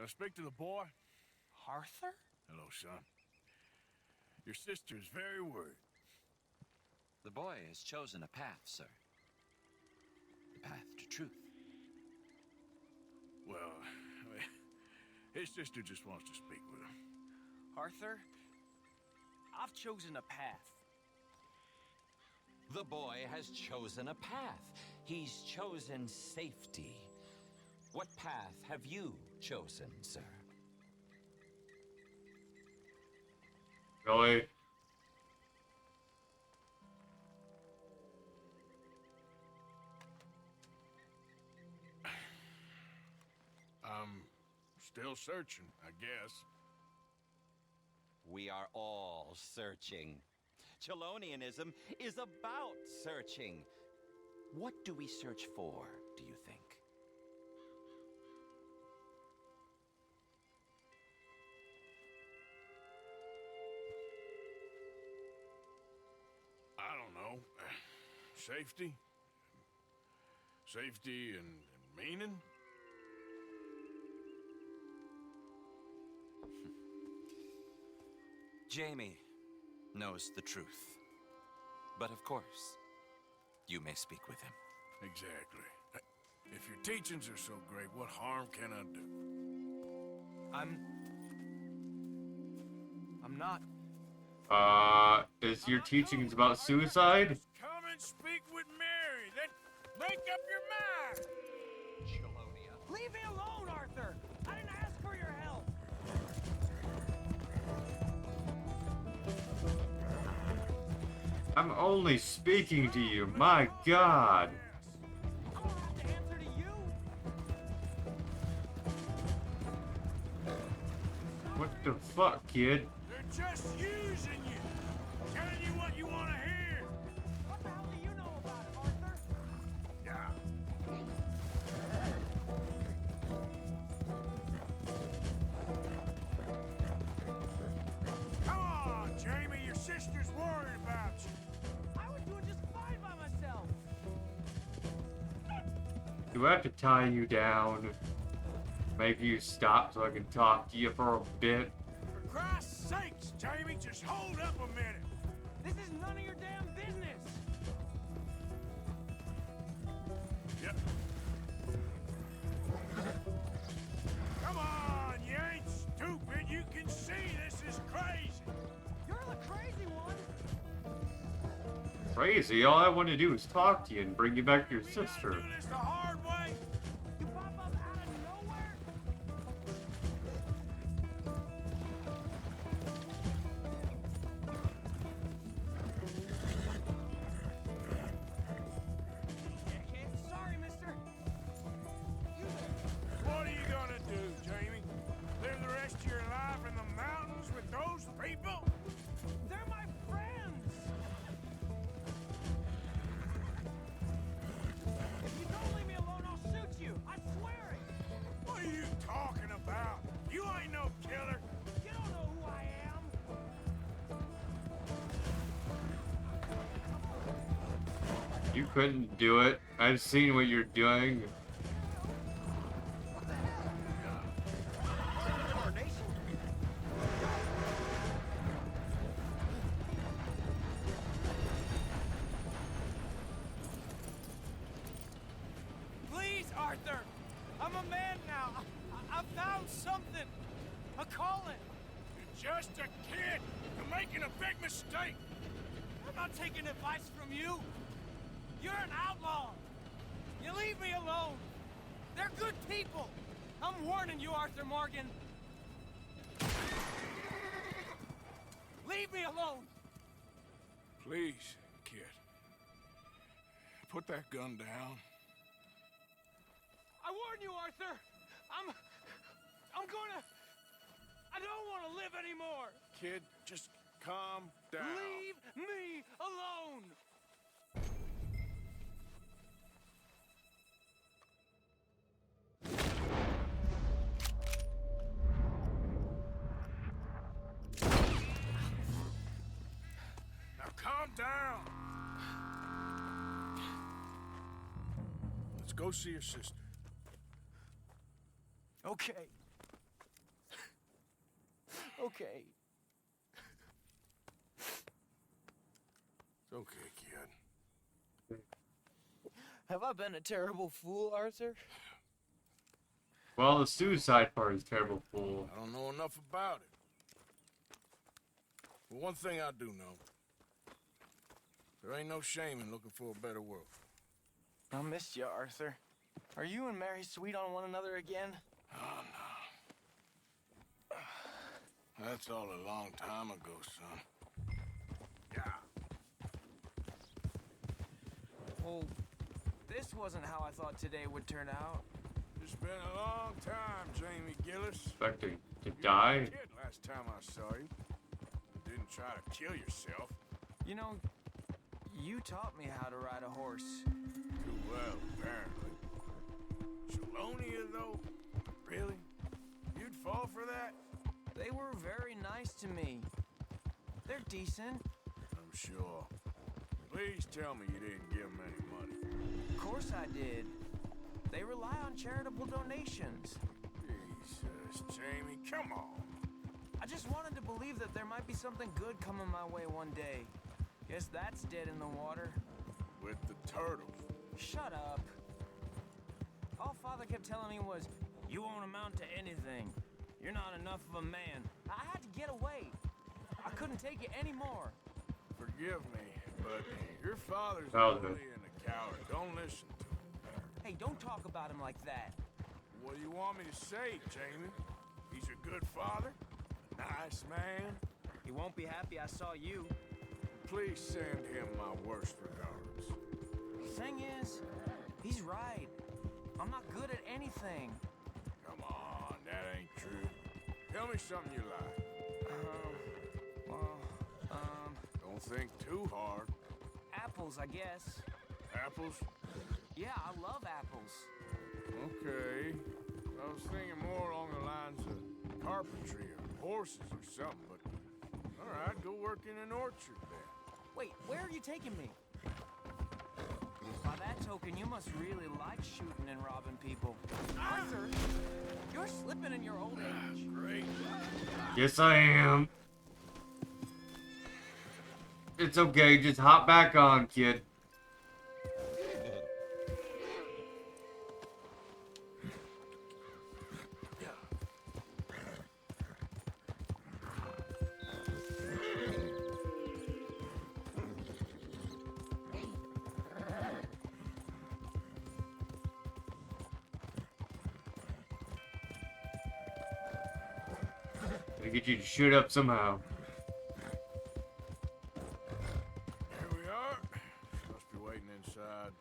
I speak to the boy? Arthur? Hello, son. Your sister's very worried. The boy has chosen a path, sir. The path to truth. Well, I mean, his sister just wants to speak with him. Arthur, I've chosen a path. The boy has chosen a path. He's chosen safety. What path have you chosen, sir? Really? I'm still searching, I guess. We are all searching. Chelonianism is about searching. What do we search for, do you think? I don't know. Safety? Safety and meaning? Jamie knows the truth. But of course, you may speak with him. Exactly. If your teachings are so great, what harm can I do? I'm not. Is your teachings about suicide? Come and speak with Mary, then make up your mind! Chelonia. Leave me alone, Arthur! I didn't ask for your help! I'm only speaking to you, my God. I don't have to answer to you! What the fuck, kid? They're just using you! Telling you what you want to hear! What the hell do you know about it, Arthur? Yeah. Come on, Jamie, your sister's worried about you. I was doing just fine by myself! Do I have to tie you down? Make you stop so I can talk to you for a bit? For Christ's sakes, Jamie, just hold up a minute. This is none of your damn business! Yep. Come on, you ain't stupid. You can see this is crazy. You're the crazy one! Crazy. All I want to do is talk to you and bring you back to your sister. Do this the hard way. You pop up out of nowhere? Sorry, mister. What are you gonna do, Jamie? Live the rest of your life in the mountains with those people? They're my friends! If you don't leave me alone, I'll shoot you! I swear it! What are you talking about? You ain't no killer. You don't know who I am! You couldn't do it. I've seen what you're doing. Please, Arthur! I'm a man now. I found something. A calling. You're just a kid. You're making a big mistake. I'm not taking advice from you. You're an outlaw. You leave me alone. They're good people. I'm warning you, Arthur Morgan. Leave me alone. Please, kid. Put that gun down. I warn you, Arthur. I'm gonna... I don't want to live anymore. Kid, just calm down. Leave me alone. Now calm down. Let's go see your sister. Okay. okay. It's okay, kid. Have I been a terrible fool, Arthur? Well, the suicide part is terrible, fool. I don't know enough about it. But one thing I do know. There ain't no shame in looking for a better world. I missed you, Arthur. Are you and Mary sweet on one another again? Oh, no. That's all a long time ago, son. Yeah. Well, this wasn't how I thought today would turn out. It's been a long time, Jamie Gillis. Expecting to You were die? a kid last time I saw you. You didn't try to kill yourself. You know, you taught me how to ride a horse. Too well, apparently. Chelonia, though? Really? You'd fall for that? They were very nice to me. They're decent. I'm sure. Please tell me you didn't give them any money. Of course I did. They rely on charitable donations. Jesus, Jamie, come on. I just wanted to believe that there might be something good coming my way one day. Guess that's dead in the water. With the turtles. Shut up. All Father kept telling me was, you won't amount to anything. You're not enough of a man. I had to get away. I couldn't take it anymore. Forgive me, but your father's Oh, a bully and a coward. Don't listen to him. Hey, don't talk about him like that. What do you want me to say, Jamie? He's a good father? A nice man? He won't be happy I saw you. Please send him my worst regards. Thing is, he's right. I'm not good at anything. Come on, that ain't true. Tell me something you like. Don't think too hard. Apples, I guess. Apples? Yeah, I love apples. Okay. I was thinking more along the lines of carpentry or horses or something, but... All right, go work in an orchard then. Wait, where are you taking me? By that token, you must really like shooting and robbing people. Arthur, you're slipping in your old age. Great. Yes, I am. It's okay, just hop back on, kid. Gotta get you to shoot up somehow. Here we are. Must be waiting inside.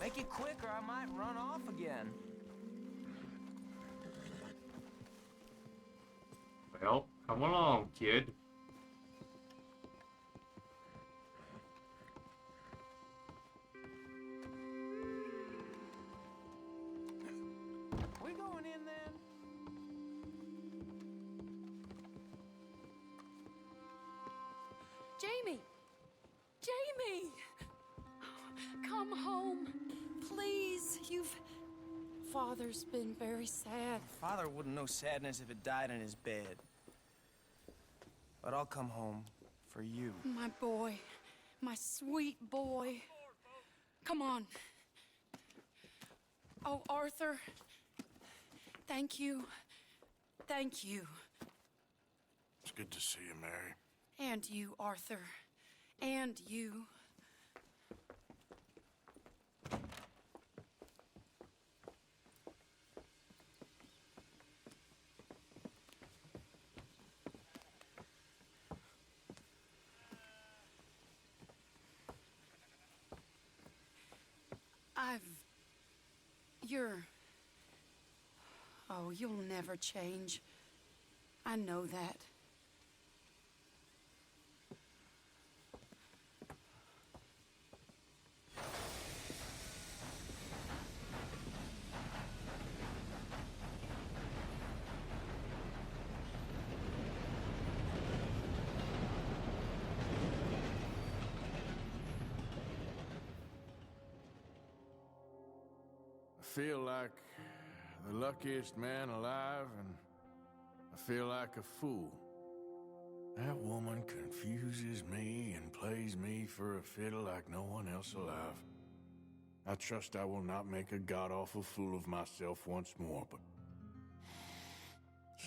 Make it quick or I might run off again. Well, come along, kid. We going in then? Jamie! Jamie! Come home. Please. Father's been very sad. Father wouldn't know sadness if it died in his bed. But I'll come home for you. My boy. My sweet boy. Come on. Oh, Arthur. Thank you. Thank you. It's good to see you, Mary. And you, Arthur. And you. Oh, you'll never change. I know that. feel like the luckiest man alive, and I feel like a fool. That woman confuses me and plays me for a fiddle like no one else alive. I trust I will not make a god-awful fool of myself once more, but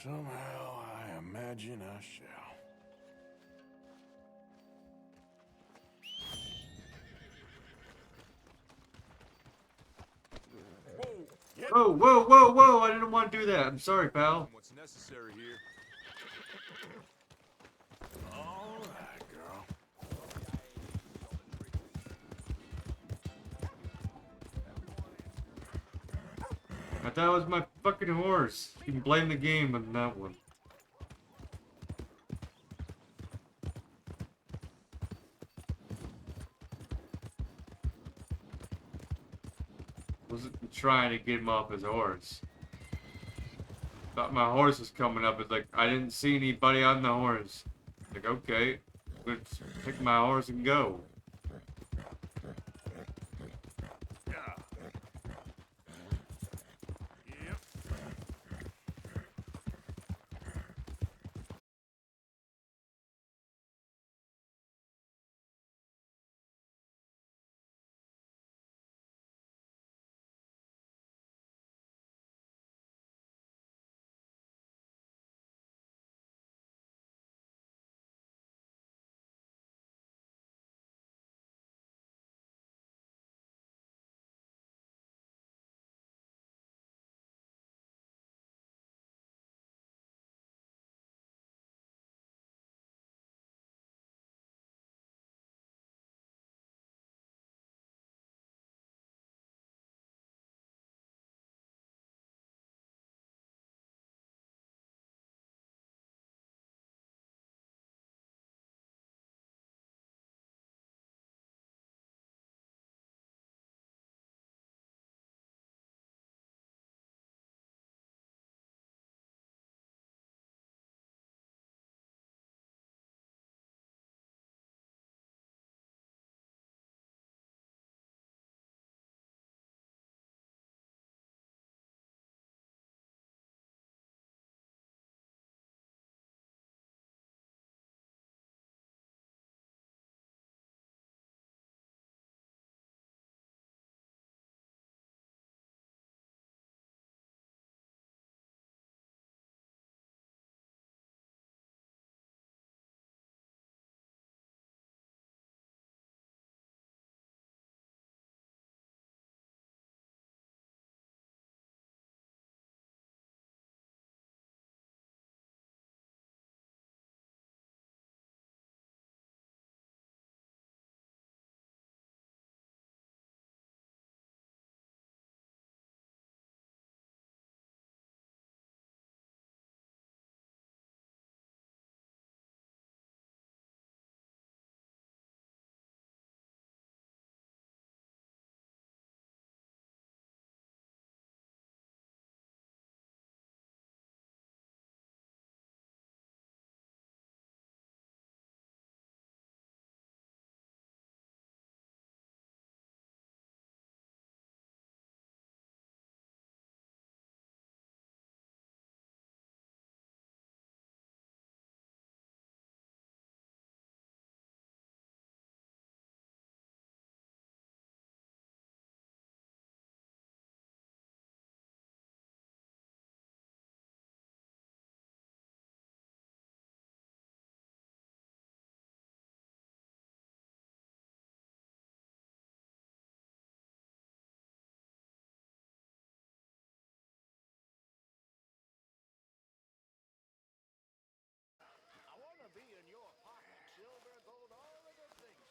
somehow I imagine I shall. Whoa, whoa, whoa, whoa! I didn't want to do that. I'm sorry, pal. What's necessary here? All right, girl. I thought it was my fucking horse. You can blame the game on that one. Wasn't trying to get him off his horse. Thought my horse was coming up. It's like, I didn't see anybody on the horse. Like, okay, let's pick my horse and go.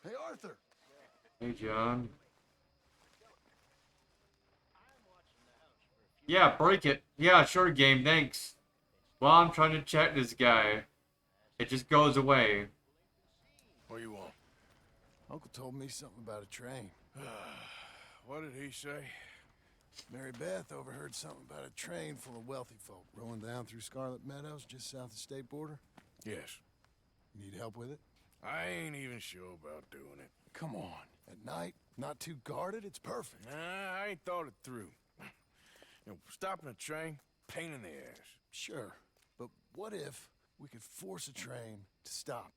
Hey, Arthur! Hey, John. Yeah, break it. Yeah, sure, game, thanks. While I'm trying to check this guy, it just goes away. What do you want? Uncle told me something about a train. What did he say? Mary Beth overheard something about a train full of wealthy folk rolling down through Scarlet Meadows just south of the state border. Yes. Need help with it? I ain't even sure about doing it. Come on. At night, not too guarded, it's perfect. Nah, I ain't thought it through. You know, stopping a train, pain in the ass. Sure, but what if we could force a train to stop?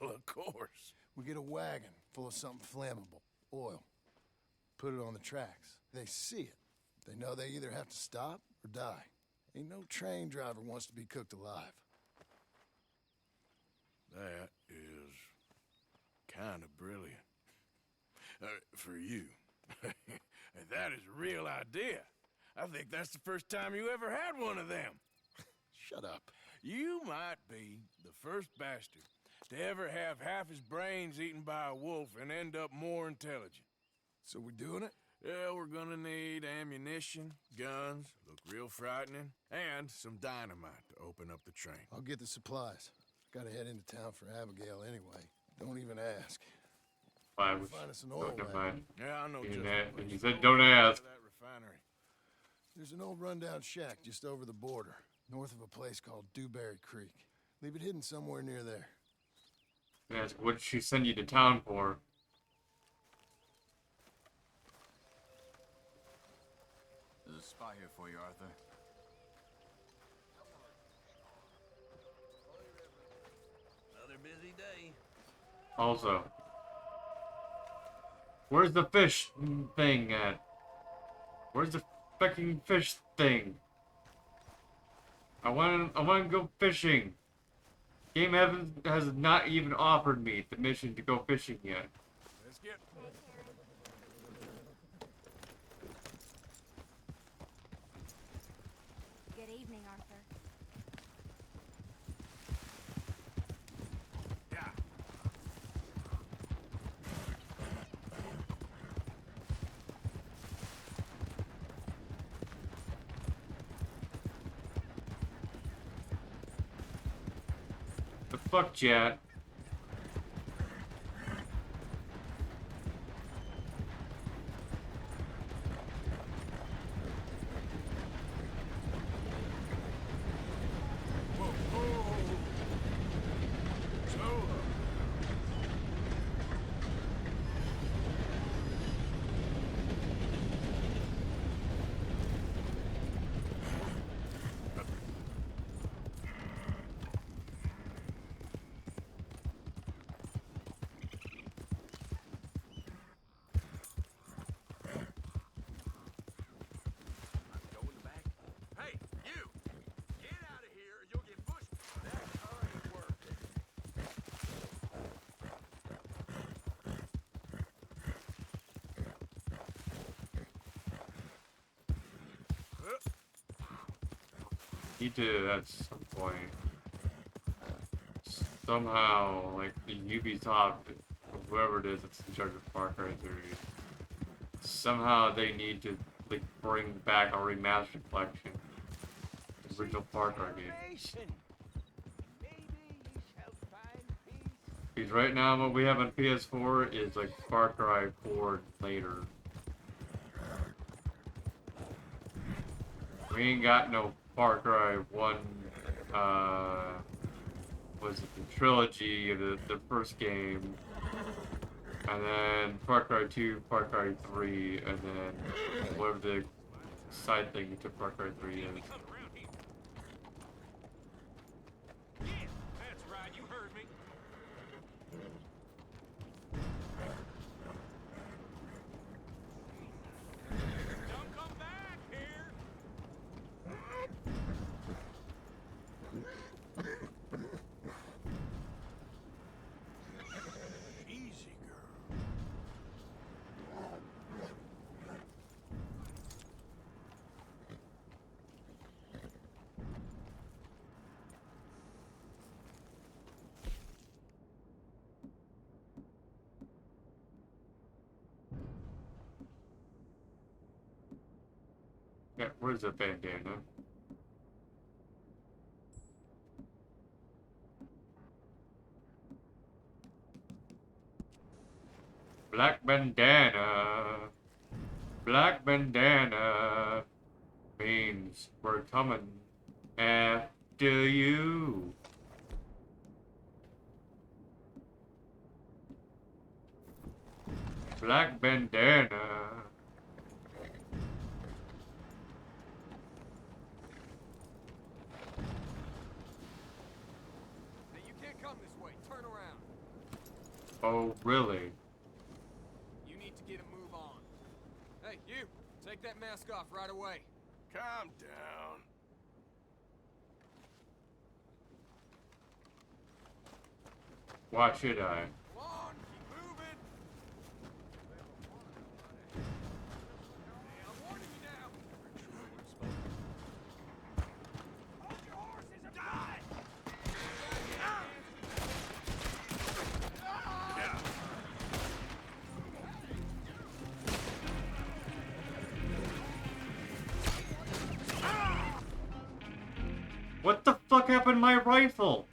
Well, of course. We get a wagon full of something flammable, oil, put it on the tracks. They see it. They know they either have to stop or die. Ain't no train driver wants to be cooked alive. That is kind of brilliant. For you. That is a real idea. I think that's the first time you ever had one of them. Shut up. You might be the first bastard to ever have half his brains eaten by a wolf and end up more intelligent. So we're doing it? Yeah, we're gonna need ammunition, guns, look real frightening, and some dynamite to open up the train. I'll get the supplies. Gotta head into town for Abigail anyway. Don't even ask. Find us an oil wagon. Yeah, I know just He said don't ask. that refinery. There's an old rundown shack just over the border, north of a place called Dewberry Creek. Leave it hidden somewhere near there. Ask what did she send you to town for? There's a spy here for you, Arthur. Another busy day. Also, where's the fish thing at? Where's the fucking fish thing? I want to go fishing. Game has not even offered me the mission to go fishing yet. Let's get. Good evening, Arthur. Yeah. The fuck, chat? Hey, you! Get out of here or you'll get pushed. That car ain't working. Need to at some point somehow, like the Ubisoft, whoever it is that's in charge of Far Cry 3, somehow they need to like bring back a remastered collection, the original Far Cry games. Because right now what we have on PS4 is like Far Cry 4 later. We ain't got no Far Cry 1, was it the trilogy, the first game, and then Far Cry 2, Far Cry 3, and then whatever the side thing to Far Cry 3 is. That's right, you heard me. Don't come back here. Easy, girl. Yeah, where's the bandana? Black bandana. Black bandana means we're coming after you. Black bandana. come this way. Turn around. Oh, really? You need to get a move on. Hey, you! Take that mask off right away. Calm down. Why should I? Come on, keep moving. Hey, I'm warning you now. Hold your horses and die! What the fuck happened to my rifle?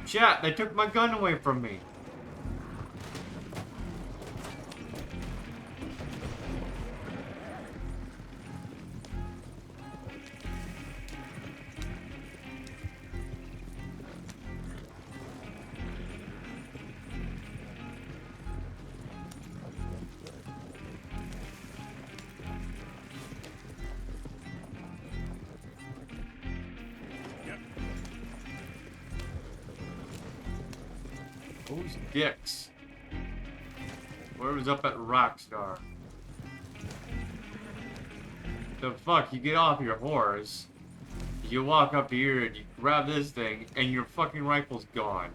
Chat, they took my gun away from me. Who's dicks? Where was up at Rockstar? The fuck? You get off your horse, you walk up here and you grab this thing, and your fucking rifle's gone.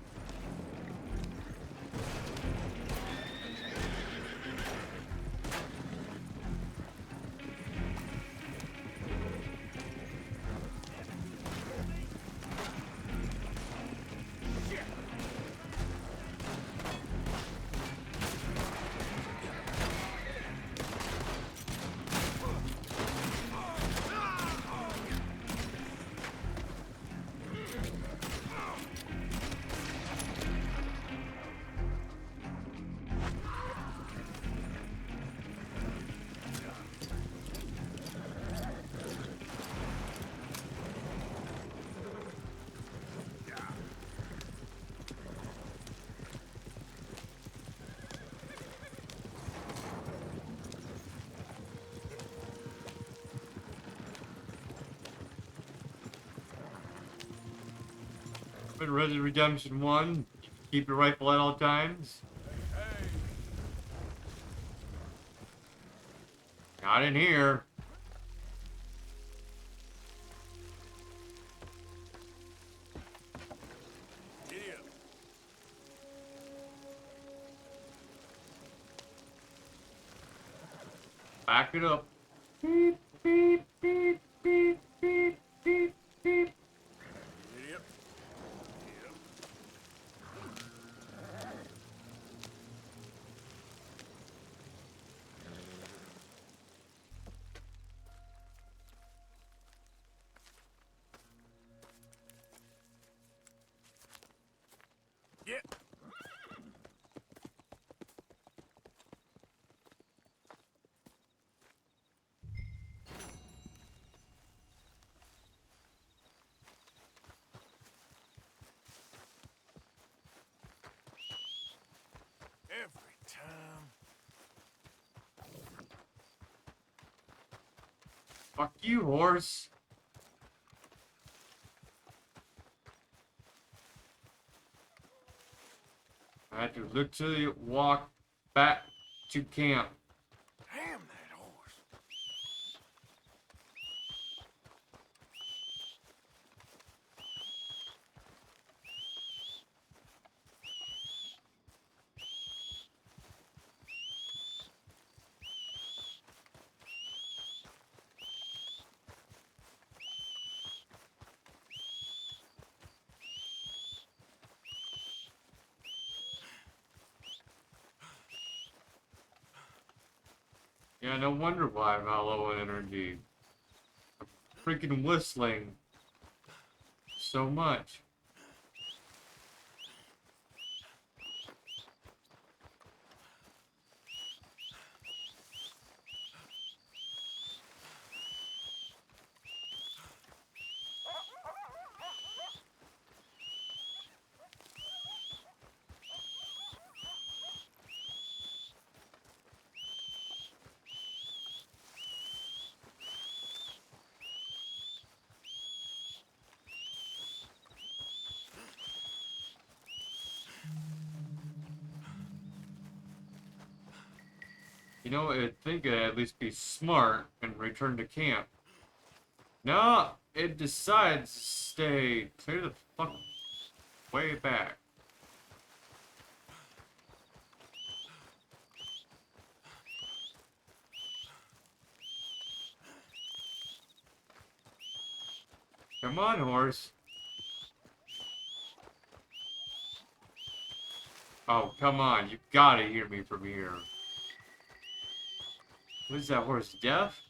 In Red Dead Redemption 1, keep your rifle at all times. Not in here. Idiot. Back it up. Beep, beep, beep, beep, beep, beep, beep. Idiot. Get. Every time. Fuck you, horse. I had to literally walk back to camp. Damn that horse. Yeah, no wonder why I'm not low on energy. I'm freaking whistling so much. You know, I think it'd at least be smart and return to camp. No, it decides to stay clear the fuck way back. Come on, horse. Oh, come on. You gotta hear me from here. What is that horse, deaf?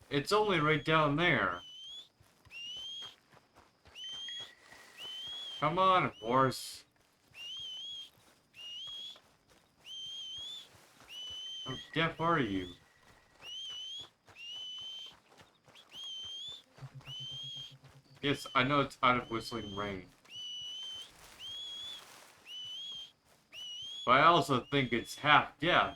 It's only right down there. Come on, horse. How deaf are you? Yes, I know it's out of Whistling Rain. But I also think it's half deaf.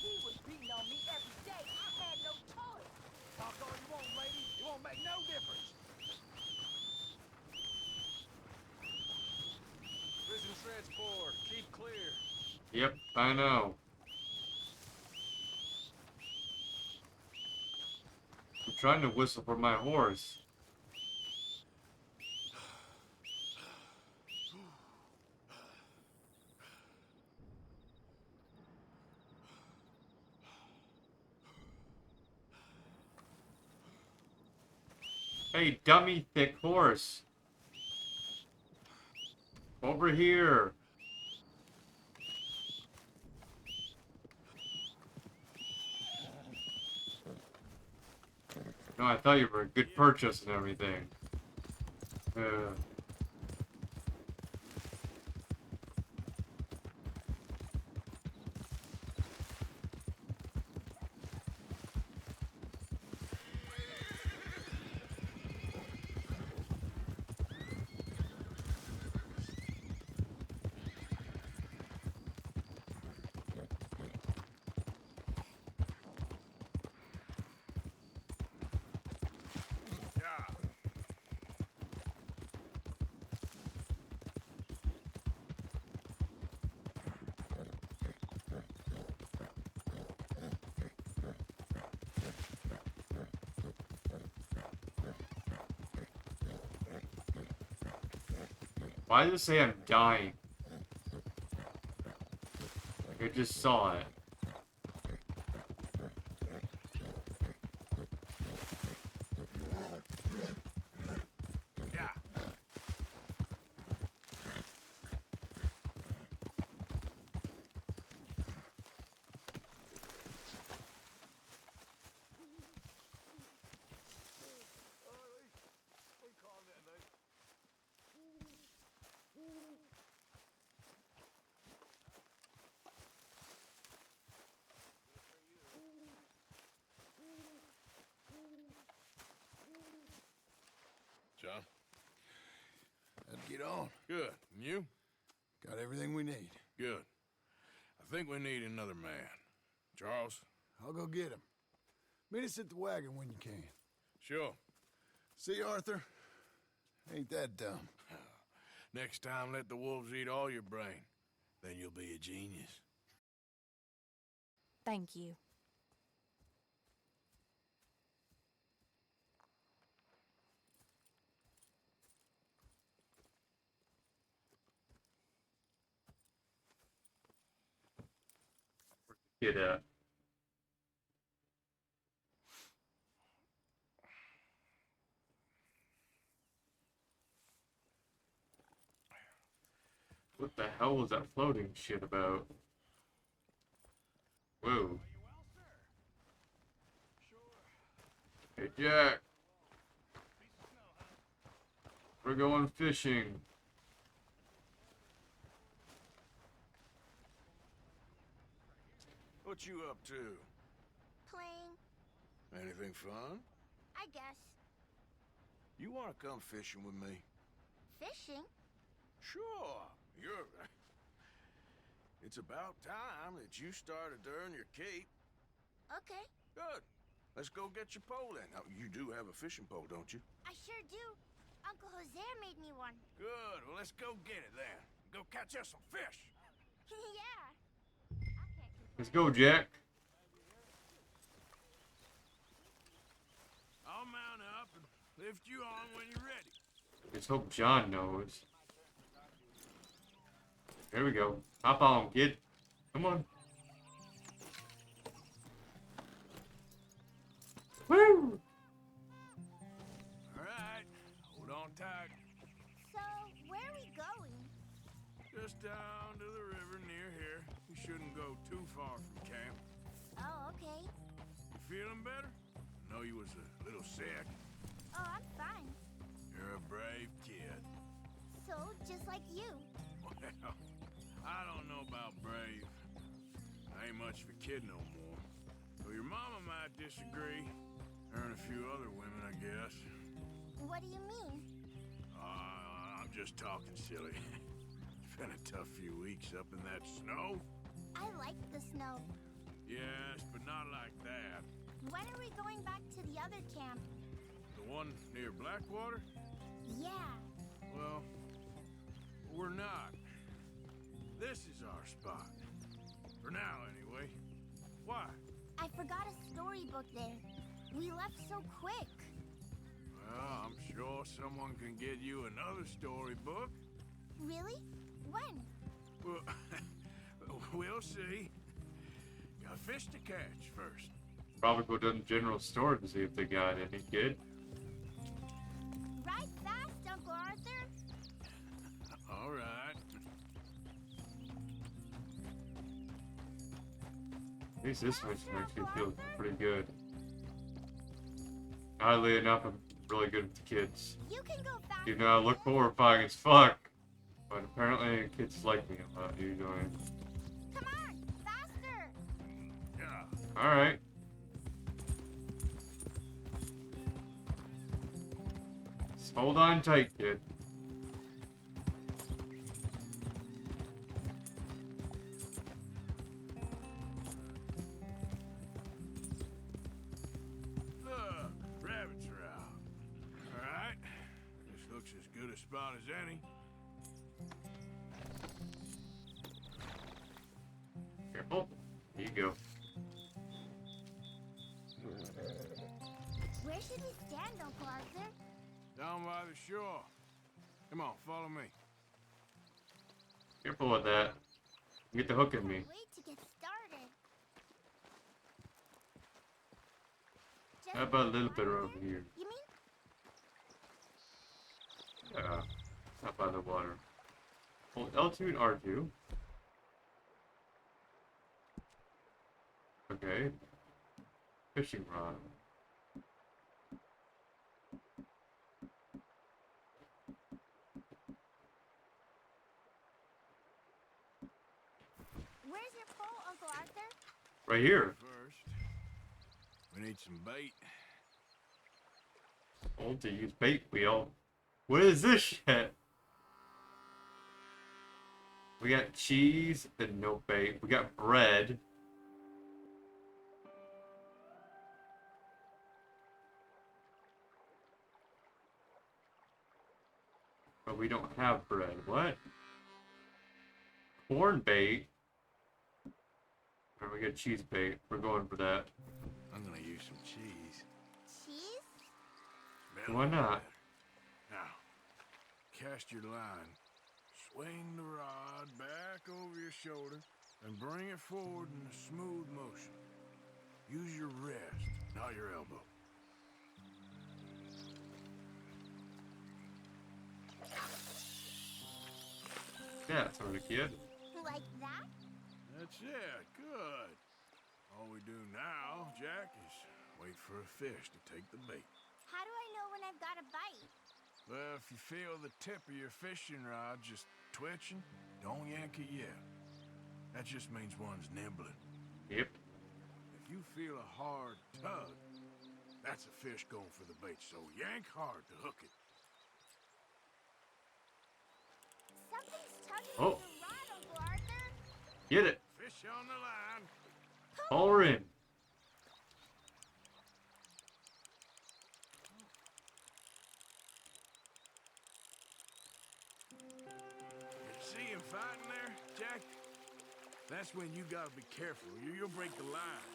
He was beating on me every day. I had no choice. Talk all you want, lady. It won't make no difference. Prison transport. Keep clear. Yep, I know. I'm trying to whistle for my horse. Hey, dummy thick horse. Over here. No, I thought you were a good purchase and everything. Why does it say I'm dying? Like I just saw it. John? Let's get on. Good. And you? Got everything we need. Good. I think we need another man. Charles? I'll go get him. Meet us at the wagon when you can. Sure. See, Arthur? Ain't that dumb. Next time, let the wolves eat all your brain. Then you'll be a genius. Thank you. Get at. What the hell was that floating shit about? Whoa. Hey, Jack. We're going fishing. What you up to? Playing, Anything fun? I guess. You want to come fishing with me? Fishing? Sure. It's about time that you started to earn your keep. Okay. Good. Let's go get your pole then. Now, you do have a fishing pole, don't you? I sure do. Uncle Jose made me one. Good. Well, let's go get it then. Go catch us some fish. Yeah. Let's go, Jack. I'll mount up and lift you on when you're ready. Let's hope John knows. There we go. Hop on, kid. Come on. Woo! All right. Hold on tight. So, where are we going? Just down to the river near here. You shouldn't go too far from camp. Oh, okay. You feeling better? I know you was a little sick. Oh, I'm fine. You're a brave kid. So, just like you. Well, I don't know about brave. I ain't much of a kid no more. So your mama might disagree. Her and a few other women, I guess. What do you mean? I'm just talking silly. It's been a tough few weeks up in that snow. I like the snow. Yes, but not like that. When are we going back to the other camp? The one near Blackwater? Yeah. Well, we're not. This is our spot. For now, anyway. Why? I forgot a storybook there. We left so quick. Well, I'm sure someone can get you another storybook. Really? When? Well, we'll see. Got fish to catch first. Probably go to the general store to see if they got any good. Ride fast, Uncle Arthur. All right. At least this mission makes me feel pretty good. Oddly enough, I'm really good with the kids. You can go fast. You know, I look horrifying as fuck. But apparently kids like me a lot usually. Come on, faster. Yeah. Alright. Just hold on tight, kid. Rabbits are out. All right. This looks as good a spot as any. Careful. Here you go. Where should we stand, Uncle Arthur? Down by the shore. Come on, follow me. Careful with that. Get the hook in me. Wait to get started. How about a little bit over here? You mean? Yeah. Not by the water. Hold L2 and R2. Okay. Fishing rod. Where's your pole, Uncle Arthur? Right here. First, we need some bait. Hold to use bait wheel. What is this shit? We got cheese and no bait. We got bread. But we don't have bread. What? Corn bait. Alright, we got cheese bait. We're going for that. I'm gonna use some cheese. Cheese? Why not? Now, cast your line. Swing the rod back over your shoulder and bring it forward in a smooth motion. Use your wrist, not your elbow. Yeah, sort of kid. Like that? That's it. Good. All we do now, Jack, is wait for a fish to take the bait. How do I know when I've got a bite? Well, if you feel the tip of your fishing rod just twitching, don't yank it yet. That just means one's nibbling. Yep. If you feel a hard tug, That's a fish going for the bait, so yank hard to hook it. Something's tugging Oh. on your rod, Uncle Arthur. Get it. Fish on the line. Haul her in. You see him fighting there, Jack? That's when you gotta be careful. You'll break the line.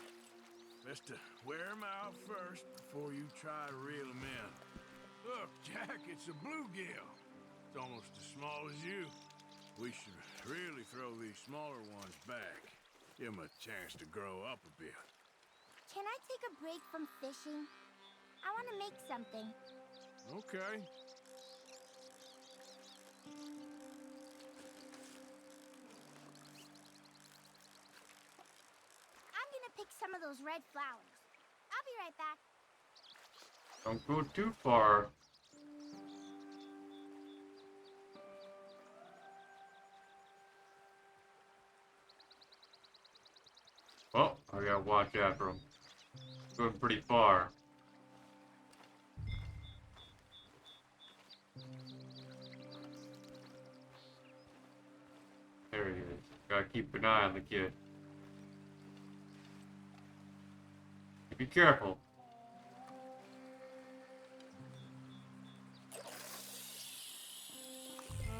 Best to wear him out first before you try to reel him in. Look, Jack, it's a bluegill. It's almost as small as you. We should really throw these smaller ones back. Give them a chance to grow up a bit. Can I take a break from fishing? I want to make something. Okay. I'm gonna pick some of those red flowers. I'll be right back. Don't go too far. Well, I gotta watch after him. Going pretty far. There he is. Gotta keep an eye on the kid. Be careful.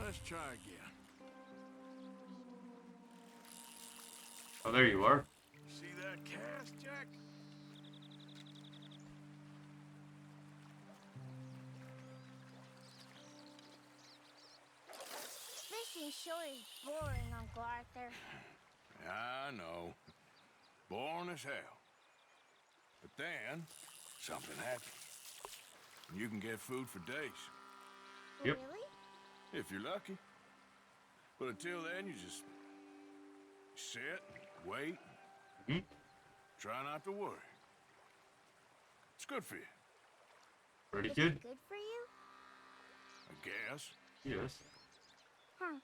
Let's try again. Oh, there you are. See that cast, Jack? Fishing sure is boring, Uncle Arthur. I know. Boring as hell. But then, something happens. And you can get food for days. Yep. Really? If you're lucky. But until then, you just sit, wait, try not to worry. It's good for you. Pretty Is good. it good for you? I guess. Yes. Huh.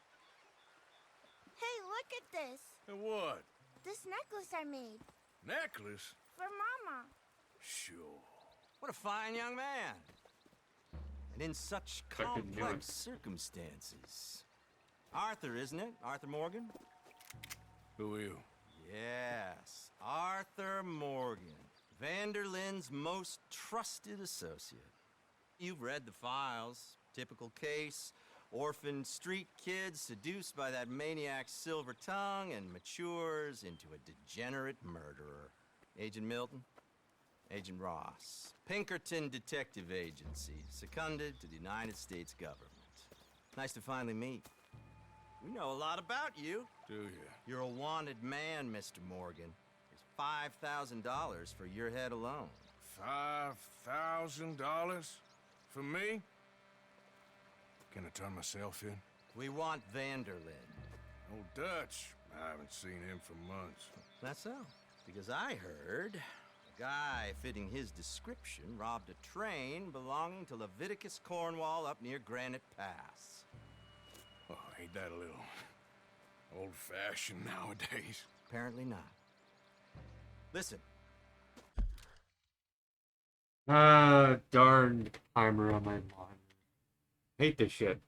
Hey, look at this. And what? This necklace I made. Necklace? For Mama. Sure. What a fine young man. And in such I couldn't do complex it. circumstances. Arthur, isn't it? Arthur Morgan? Who are you? Yes, Arthur Morgan. Vanderlyn's most trusted associate. You've read the files. Typical case. Orphaned street kid seduced by that maniac's silver tongue and matures into a degenerate murderer. Agent Milton? Agent Ross. Pinkerton Detective Agency, seconded to the United States government. Nice to finally meet. We know a lot about you. Do you? You're a wanted man, Mr. Morgan. There's $5,000 for your head alone. $5,000? For me? Can I turn myself in? We want Vanderlyn. Old Dutch. I haven't seen him for months. That's so. Because I heard a guy fitting his description robbed a train belonging to Leviticus Cornwall up near Granite Pass. Oh, ain't that a little old-fashioned nowadays? Apparently not. Listen. Darn timer on my monitor. Hate this shit.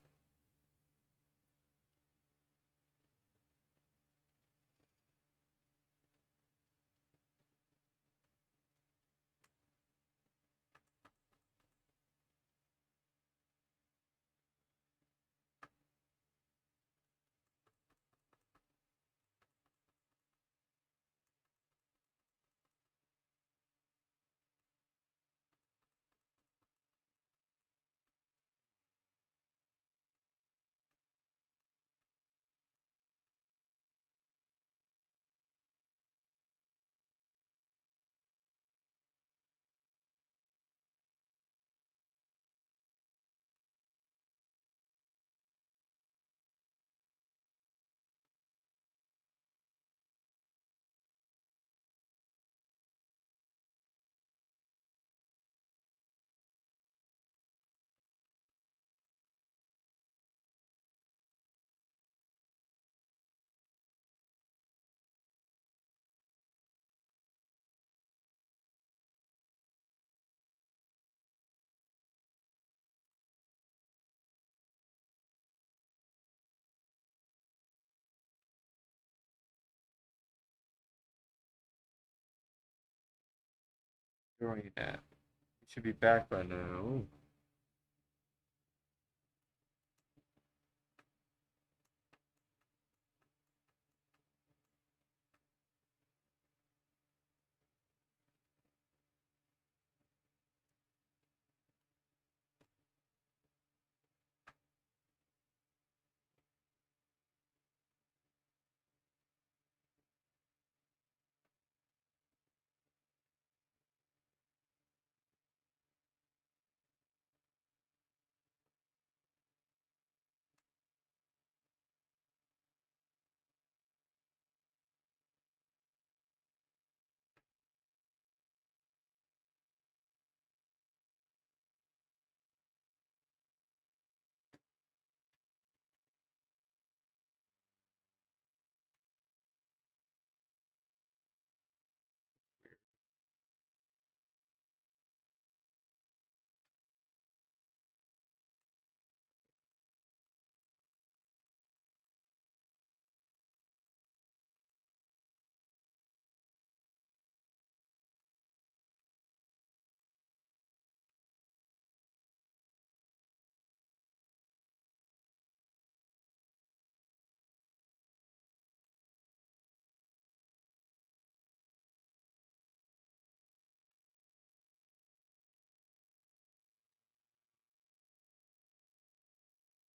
Throwing that. It should be back by now.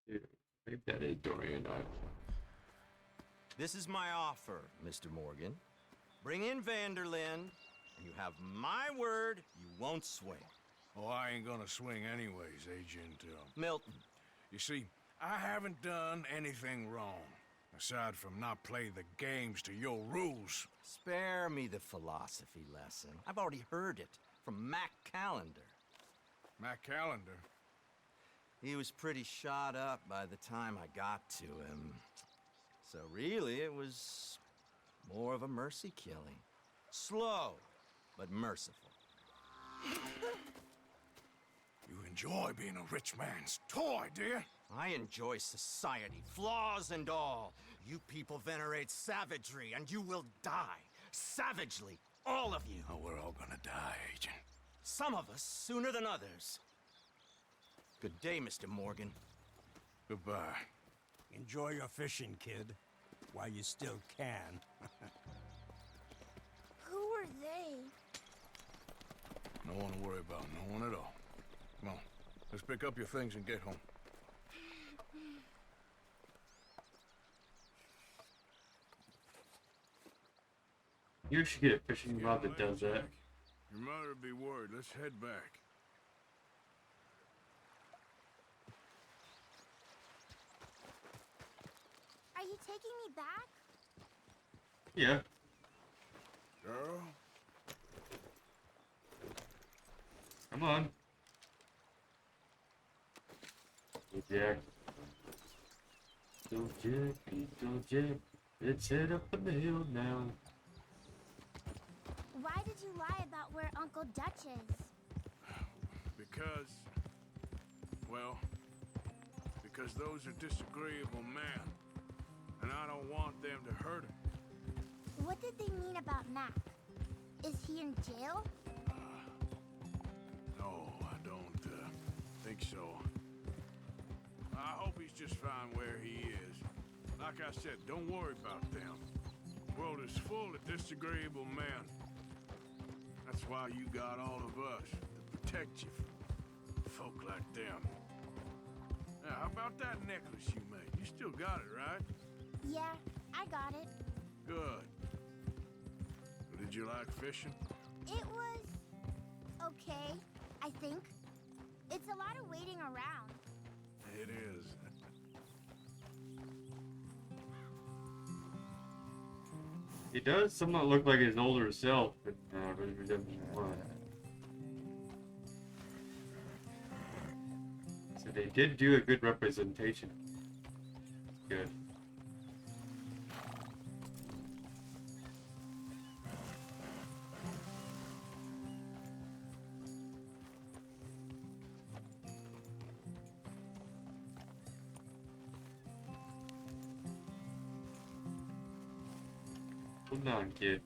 Dude, maybe that is Dorian. This is my offer, Mr. Morgan. Bring in Vanderlyn, and you have my word you won't swing. Oh, I ain't gonna swing anyways, Agent Milton. You see, I haven't done anything wrong, aside from not play the games to your rules. Spare me the philosophy lesson. I've already heard it from Mac Callender. Mac Callender? He was pretty shot up by the time I got to him. So really, it was more of a mercy killing. Slow, but merciful. You enjoy being a rich man's toy, do you? I enjoy society, flaws and all. You people venerate savagery, and you will die. Savagely, all of you. Oh, we're all gonna die, Agent. Some of us sooner than others. Good day, Mr. Morgan. Goodbye. Enjoy your fishing, kid, while you still can. Who are they? No one to worry about, no one at all. Come on, let's pick up your things and get home. You should get a fishing rod that does that. Your mother would be worried. Let's head back. Are you taking me back? Yeah. Girl? Come on. Hey, Jack. Little Jack, let's head up the hill now. Why did you lie about where Uncle Dutch is? Because... well... because those are disagreeable men. And I don't want them to hurt him. What did they mean about Mac? Is he in jail? No, I don't think so. I hope he's just fine where he is. Like I said, don't worry about them. The world is full of disagreeable men. That's why you got all of us, to protect you from folk like them. Now, how about that necklace you made? You still got it, right? Yeah, I got it. Good. Did you like fishing? It was... okay, I think. It's a lot of waiting around. It is. He does somewhat look like his older self in Red Dead Redemption 1. So they did do a good representation. Good. Hold on, kid.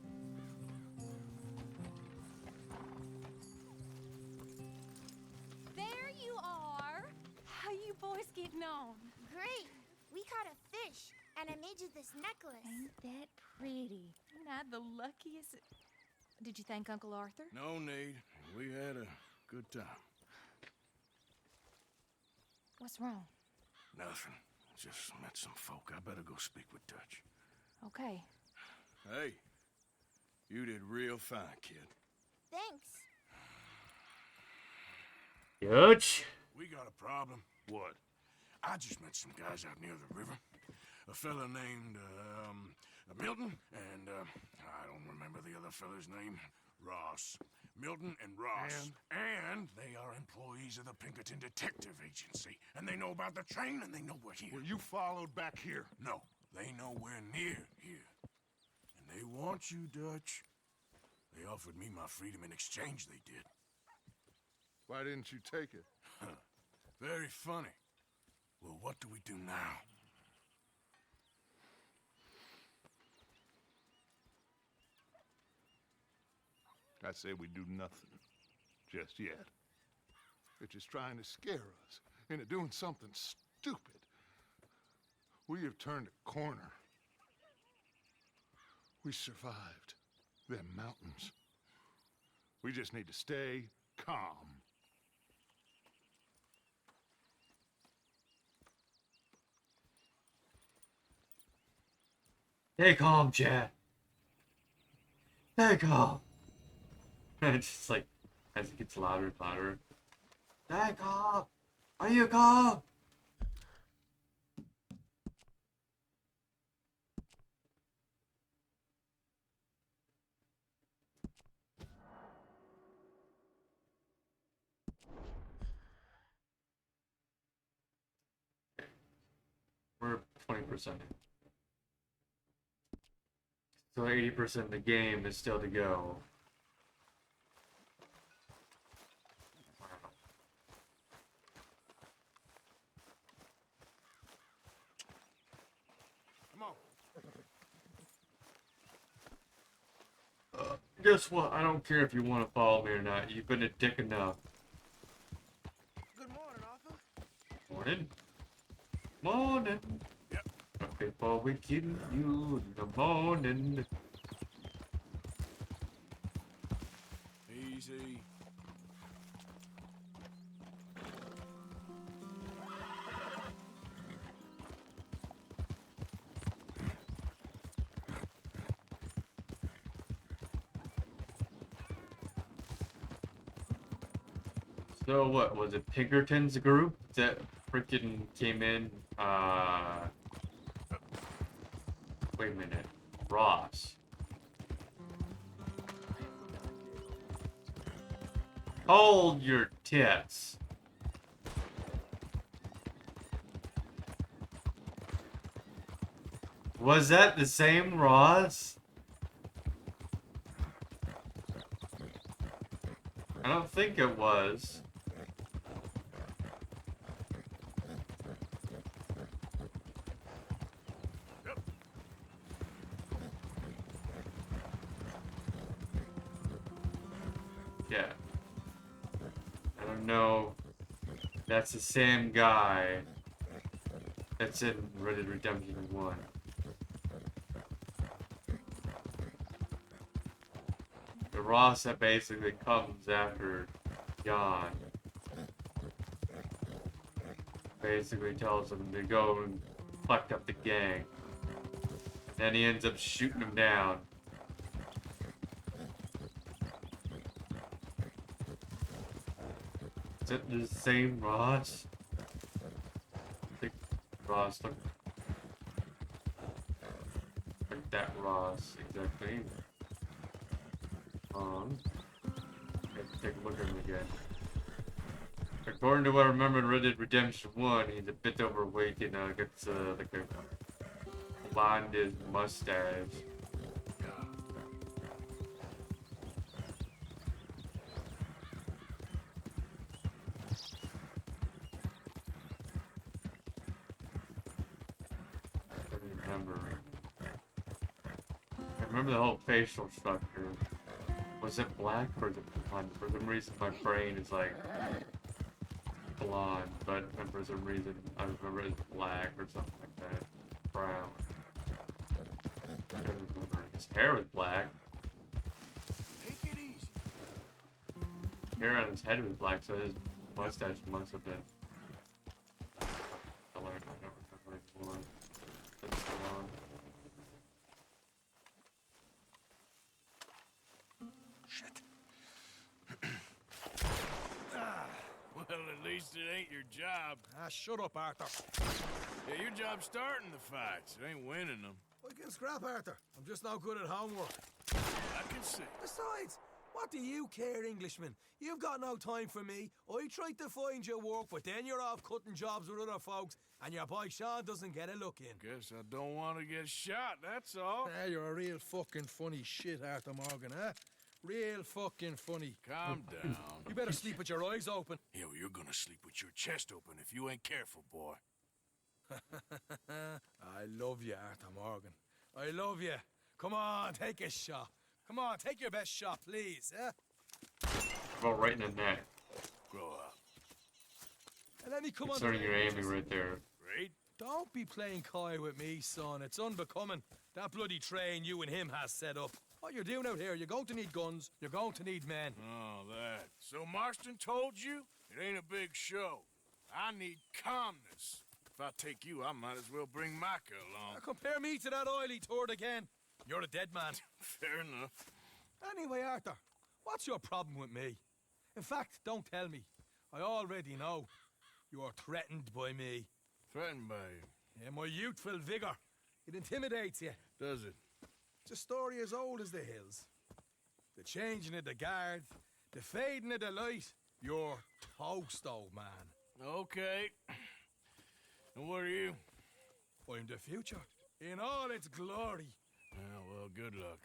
it's getting on. Great. We caught a fish, and I made you this necklace. Ain't that pretty? Ain't I the luckiest? Did you thank Uncle Arthur? No need. We had a good time. What's wrong? Nothing. Just met some folk. I better go speak with Dutch. Okay. Hey, you did real fine, kid. Thanks. Dutch? We got a problem. What? I just met some guys out near the river. A fella named, Milton, and, I don't remember the other fella's name. Ross. Milton and Ross. And they are employees of the Pinkerton Detective Agency. And they know about the train, and they know we're here. Well, you followed back here? No, they know we're near here. And they want you, Dutch. They offered me my freedom in exchange, they did. Why didn't you take it? Very funny. Well, what do we do now? I say we do nothing. Just yet. They're just trying to scare us into doing something stupid. We have turned a corner. We survived them mountains. We just need to stay calm. Stay calm, Chad. Stay calm. It's just like, as it gets louder and louder. Stay calm. Are you calm? We're 20% in. So 80% of the game is still to go. Come on. Guess what? I don't care if you want to follow me or not. You've been a dick enough. Good morning, Arthur. Morning. Morning. Yep. Before we kill you in the morning. Easy. So what, was it Pinkerton's group that freaking came in, wait a minute, Ross. Hold your tits. Was that the same Ross? I don't think it was. Yeah. I don't know. That's the same guy that's in Red Dead Redemption 1. The Ross that basically comes after John. Basically tells him to go and fuck up the gang. And then he ends up shooting him down. Is it the same Ross? I think Ross looked like that Ross, exactly. Let's take a look at him again. According to what I remember in Red Dead Redemption 1, he's a bit overweight and gets like a blonded mustache. I remember the whole facial structure. Was it black or is it blonde? For some reason my brain is like blonde, but for some reason I remember it as black or something like that. Brown. I don't remember. His hair was black. Take it easy. Hair on his head was black, so his mustache must have been color. I don't remember anymore. It's so long. Shit. Well, at least it ain't your job. Shut up, Arthur. Yeah, your job's starting the fights. It ain't winning them. I can scrap, Arthur. I'm just not good at homework. I can see. Besides, what do you care, Englishman? You've got no time for me. I tried to find you work, but then you're off cutting jobs with other folks, and your boy Sean doesn't get a look in. Guess I don't want to get shot, that's all. You're a real fucking funny shit, Arthur Morgan, huh? Real fucking funny. Calm down. You better sleep with your eyes open. Yeah, well, you're gonna sleep with your chest open if you ain't careful, boy. I love you, Arthur Morgan. I love you. Come on, take a shot. Come on, take your best shot, please, huh? About right in the neck. Grow up. And let me come on. Concerning your aiming right there. Great. Don't be playing coy with me, son. It's unbecoming. That bloody train you and him has set up. What you're doing out here, you're going to need guns, you're going to need men. Oh, that. So Marston told you? It ain't a big show. I need calmness. If I take you, I might as well bring Micah along. Compare me to that oily turd again. You're a dead man. Fair enough. Anyway, Arthur, what's your problem with me? In fact, don't tell me. I already know. You are threatened by me. Threatened by you? Yeah, my youthful vigor. It intimidates you. Does it? It's a story as old as the hills. The changing of the guard, the fading of the light. You're toast, old man. Okay. And what are you? I'm the future, in all its glory. Well, good luck.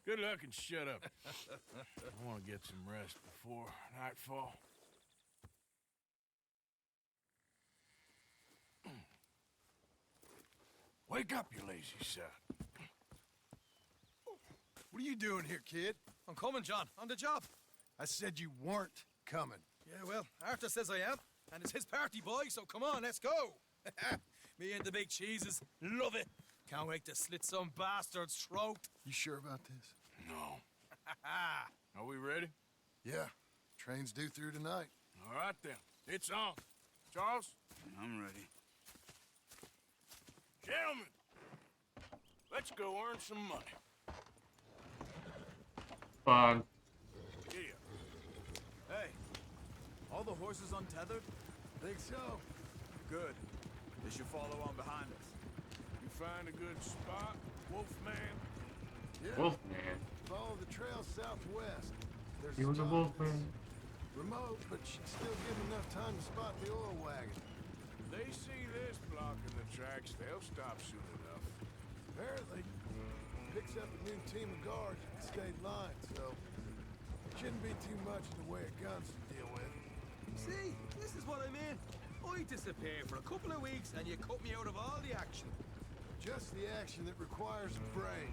Good luck and shut up. I want to get some rest before nightfall. Wake up, you lazy sod. What are you doing here, kid? I'm coming, John. On the job. I said you weren't coming. Yeah, well, Arthur says I am. And it's his party, boy, so come on, let's go. Me and the big cheeses. Love it. Can't wait to slit some bastard's throat. You sure about this? No. Are we ready? Yeah. Train's due through tonight. All right, then. It's on. Charles? I'm ready. Gentlemen, let's go earn some money. Fun. Yeah. Hey, all the horses untethered? Think so. Good. They should follow on behind us. You find a good spot, Wolfman? Yeah. Wolfman. Follow the trail southwest. There's He was a wolfman. Remote, but should still give enough time to spot the oil wagon. They see this blocking the tracks, they'll stop soon enough. Apparently, picks up a new team of guards at the state line, so shouldn't be too much in the way of guns to deal with. See, this is what I mean. I disappear for a couple of weeks and you cut me out of all the action. Just the action that requires a brain.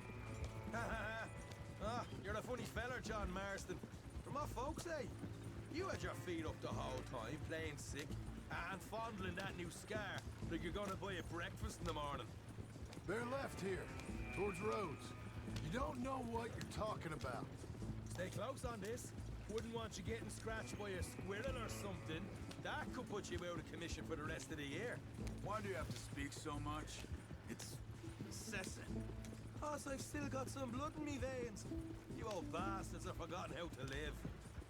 You're a funny feller, John Marston. From what folks say, you had your feet up the whole time, playing sick, and fondling that new scar like you're gonna buy a breakfast in the morning. They're left here, towards Rhodes. You don't know what you're talking about. Stay close on this. Wouldn't want you getting scratched by a squirrel or something. That could put you out of commission for the rest of the year. Why do you have to speak so much? It's incessant. Cause I've still got some blood in me veins. You old bastards have forgotten how to live.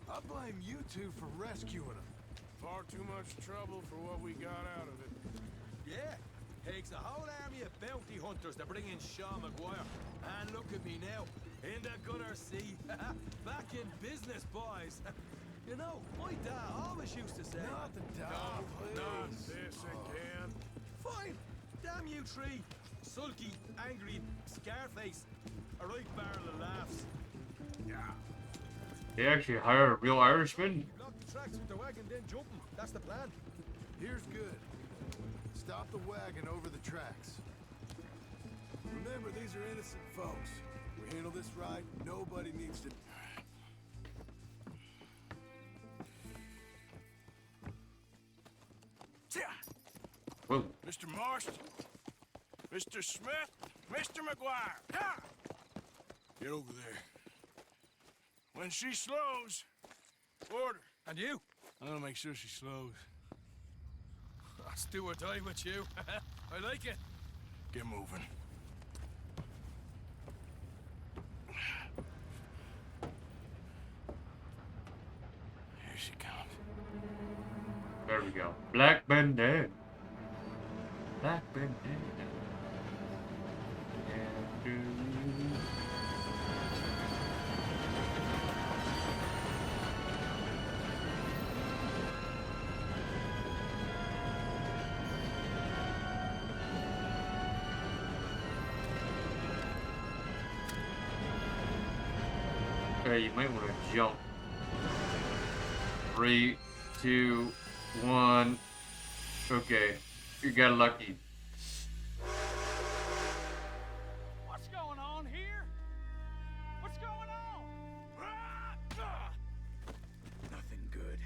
I blame you two for rescuing him. Far too much trouble for what we got out of it. Yeah, takes a whole army of bounty hunters to bring in Sean McGuire. And look at me now, in the Gunner Sea. Back in business, boys. You know, my dad always used to say... Not the dad, Not this again. Fine. Damn you three. Sulky, angry, Scarface. A right barrel of laughs. Yeah. They actually hired a real Irishman? Block the tracks with the wagon, then jump 'em. That's the plan. Here's good. Stop the wagon over the tracks. Remember, these are innocent folks. We handle this right, nobody needs to... Mr. Marston, Mr. Smith, Mr. McGuire. Ha! Get over there. When she slows, order. And you? I'm gonna make sure she slows. Let's do or die with you. I like it. Get moving. Here she comes. There we go. Black Bandana. Black Bandana. Okay, you might want to jump. 3, 2, 1. Okay, you got lucky. What's going on here? What's going on? Nothing good.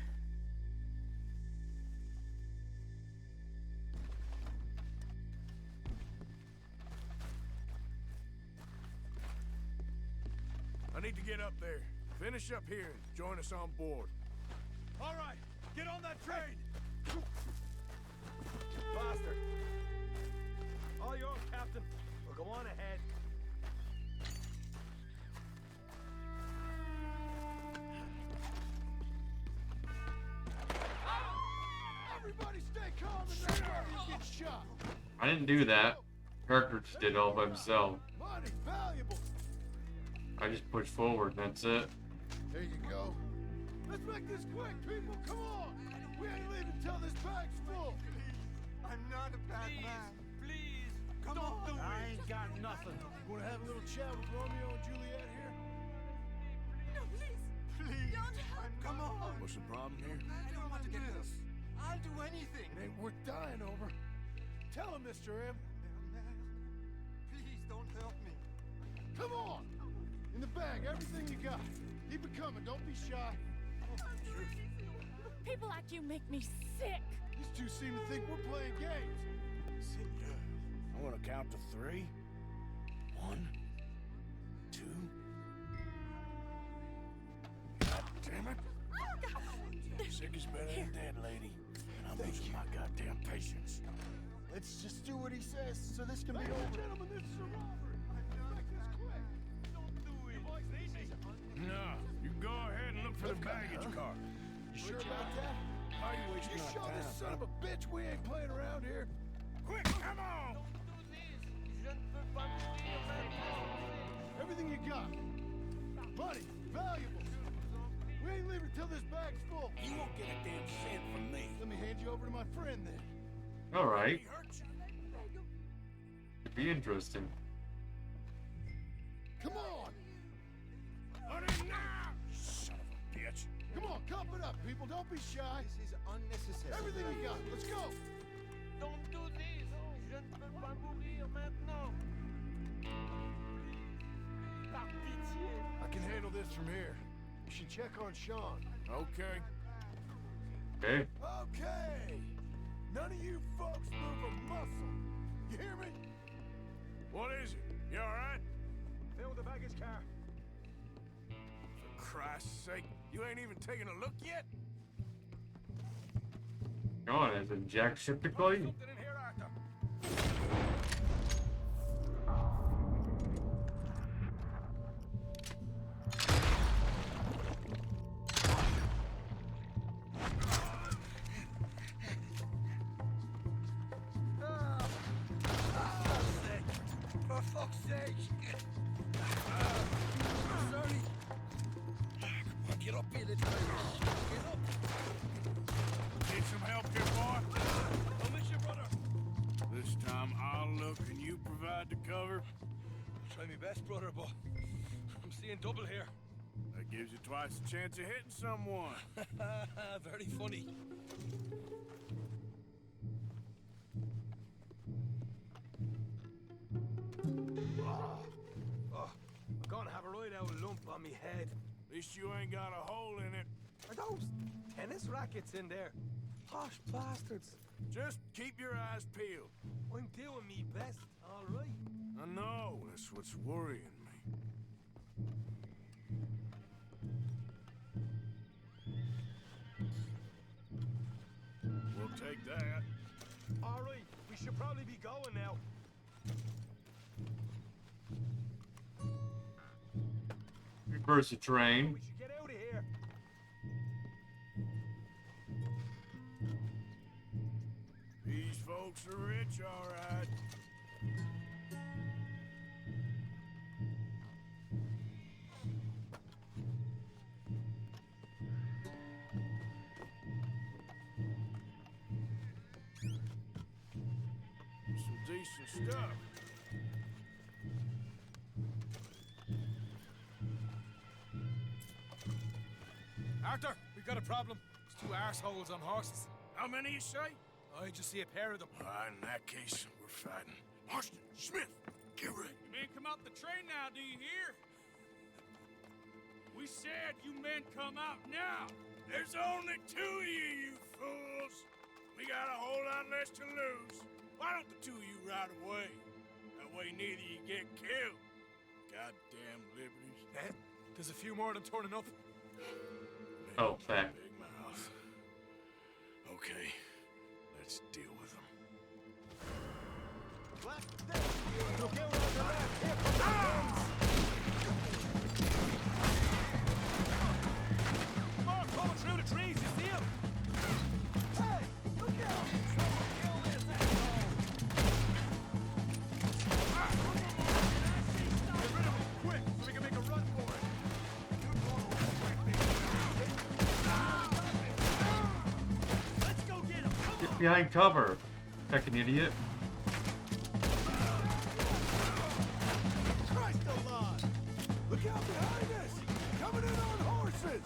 I need to get up there. Finish up here and join us on board. All right, get on that train. Faster. All yours, Captain. We'll go on ahead. Everybody stay calm and nobody gets shot. I didn't do that. Cartridge did all by himself. Money, valuable. I just pushed forward and that's it. There you go. Let's make this quick, people. Come on. We ain't leaving till this bag's full. I'm not a bad man. Please, Come don't on. do it. I ain't got nothing. You wanna have a little chat with Romeo and Juliet here? No, please. Please. Don't help. Come on. What's the problem here? I don't want to get this. I'll do anything. It ain't worth dying over. Tell him, Mr. M. Please don't help me. Come on. In the bag, everything you got. Keep it coming. Don't be shy. People like you make me sick. These two seem to think we're playing games. Senor, I'm gonna count to 3. 1, 2. God damn it. Sick is better than dead, lady. And I'm losing my goddamn patience. Let's just do what he says so this can be over. Gentlemen, this is a robbery. Make this quick. Don't do it. Boys, easy. No, you go ahead and look for the baggage car. You sure about that? Why are you wasting You our show time? this son of a bitch we ain't playing around here. Quick, come on! Everything you got. Money, valuables. We ain't leaving till this bag's full. You won't get a damn cent from me. Let me hand you over to my friend then. Alright. Could be interesting. Come on! On it now! Son of a bitch. Come on, cup it up, people. Don't be shy. This is unnecessary. Everything you got. Let's go. Don't do this. Je ne peux pas mourir maintenant. Par pitié. I can handle this from here. You should check on Sean. Okay. Okay. Okay. None of you folks move a muscle. You hear me? What is it? You alright? Fill the baggage car. For Christ's sake, you ain't even taking a look yet? Come on, is it Jacksepticeye? Something in here, Arthur. For fuck's sake. Sorry. Come on, get up here, little lady. Get up. Need some help here, boy? Don't miss your brother. This time I'll look and you provide the cover. Try my best, brother, but I'm seeing double here. That gives you twice the chance of hitting someone. Very funny. Oh, I'm gonna have a right out lump on me head. At least you ain't got a hole in it. Are those tennis rackets in there? Posh bastards. Just keep your eyes peeled. I'm doing me best, all right. I know, that's what's worrying me. We'll take that. All right, we should probably be going now. Reverse the train. We should get out of here. These folks are rich, all right. Some decent stuff. Arthur, we got a problem. There's two arseholes on horses. How many you say? I just see a pair of them. In that case, we're fighting. Marston, Smith, get ready. You men come out the train now, do you hear? We said you men come out now. There's only two of you, you fools. We got a whole lot less to lose. Why don't the two of you ride away? That way neither of you get killed. Goddamn liberties. There's a few more of them turning up. Oh, fact. Big mouth. Okay, let's deal with them. Look out on the left. Here comes the guns. More coming through the trees, you see him? Hey, look out! Someone kill this asshole! Get rid of him, quick, so we can make a run for it. Let's go get him! Get behind cover. Fucking idiot. Christ alive! Look out behind us! Coming in on horses!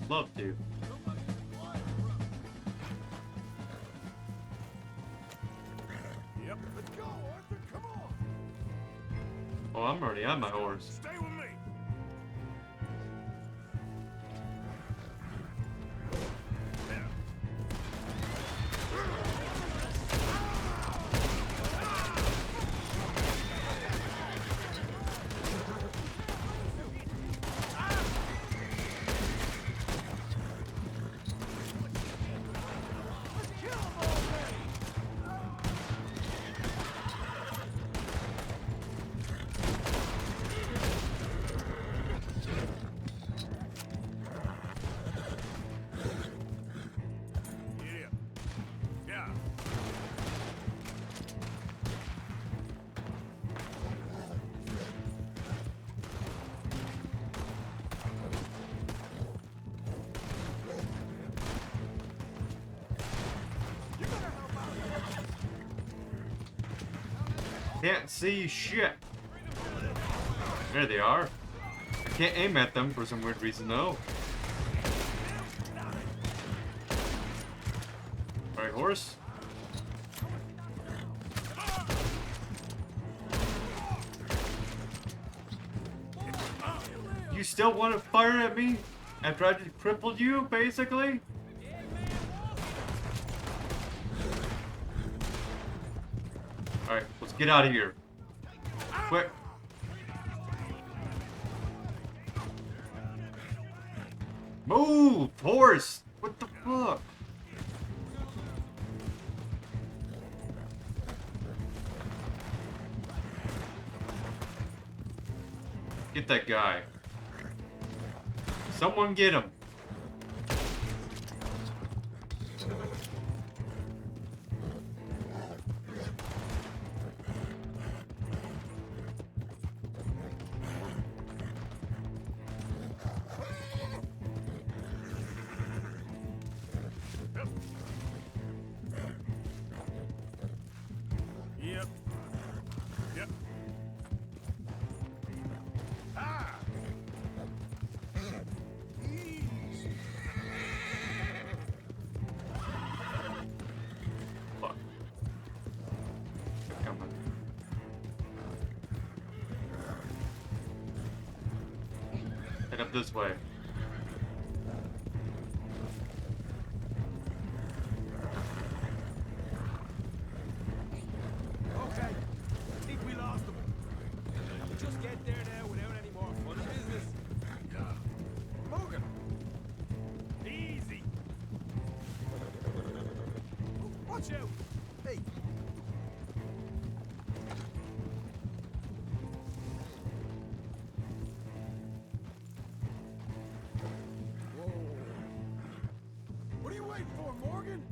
Love to. Yep, let's go, Arthur, come on! Oh, I'm already on my horse. Stay with me! Can't see shit. There they are. I can't aim at them for some weird reason though. Alright, horse. You still want to fire at me after I just crippled you, basically? Alright, let's get out of here. Quick. Move, horse! What the fuck? Get that guy. Someone get him. Head up this way. Okay, I think we lost them. Just get there now without any more funny business. Yeah. Morgan. Easy. Watch out. Hey. Whoa. What are you waiting for, Morgan?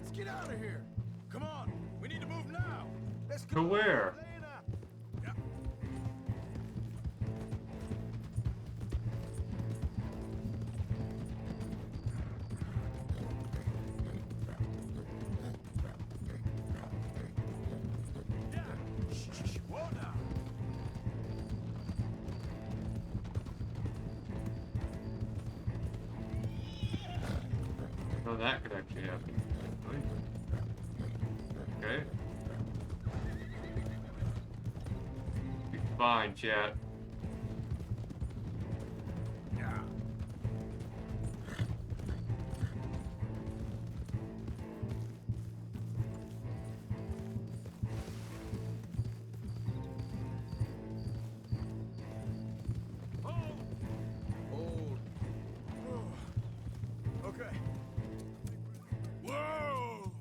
Let's get out of here. Come on. We need to move now. Let's go. To where? No, that could actually happen. Okay. Be fine, chat. Okay. Whoa!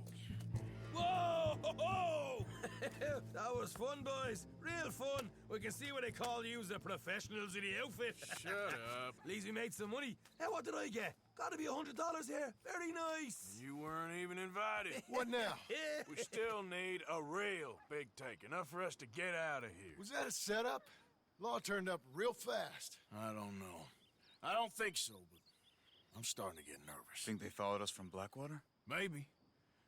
Whoa! That was fun, boys. Real fun. We can see what they call you the professionals of the outfit. Shut up. At least we made some money. Hey, what did I get? Gotta be $100 here. Very nice. You weren't even invited. What now? We still need a real big take. Enough for us to get out of here. Was that a setup? Law turned up real fast. I don't know. I don't think so, but I'm starting to get nervous. Think they followed us from Blackwater? Maybe.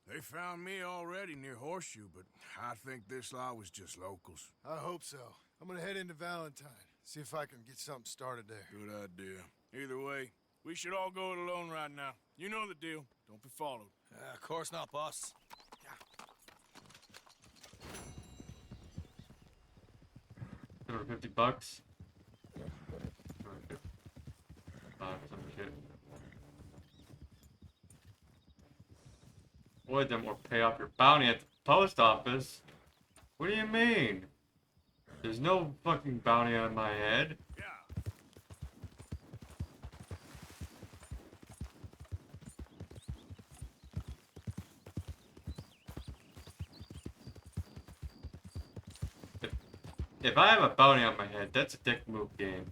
They found me already near Horseshoe, but I think this lot was just locals. I hope so. I'm gonna head into Valentine, see if I can get something started there. Good idea. Either way, we should all go it alone right now. You know the deal. Don't be followed. Of course not, boss. $50. Some shit. Boy, then we'll pay off your bounty at the post office. What do you mean? There's no fucking bounty on my head. If I have a bounty on my head, that's a dick move game.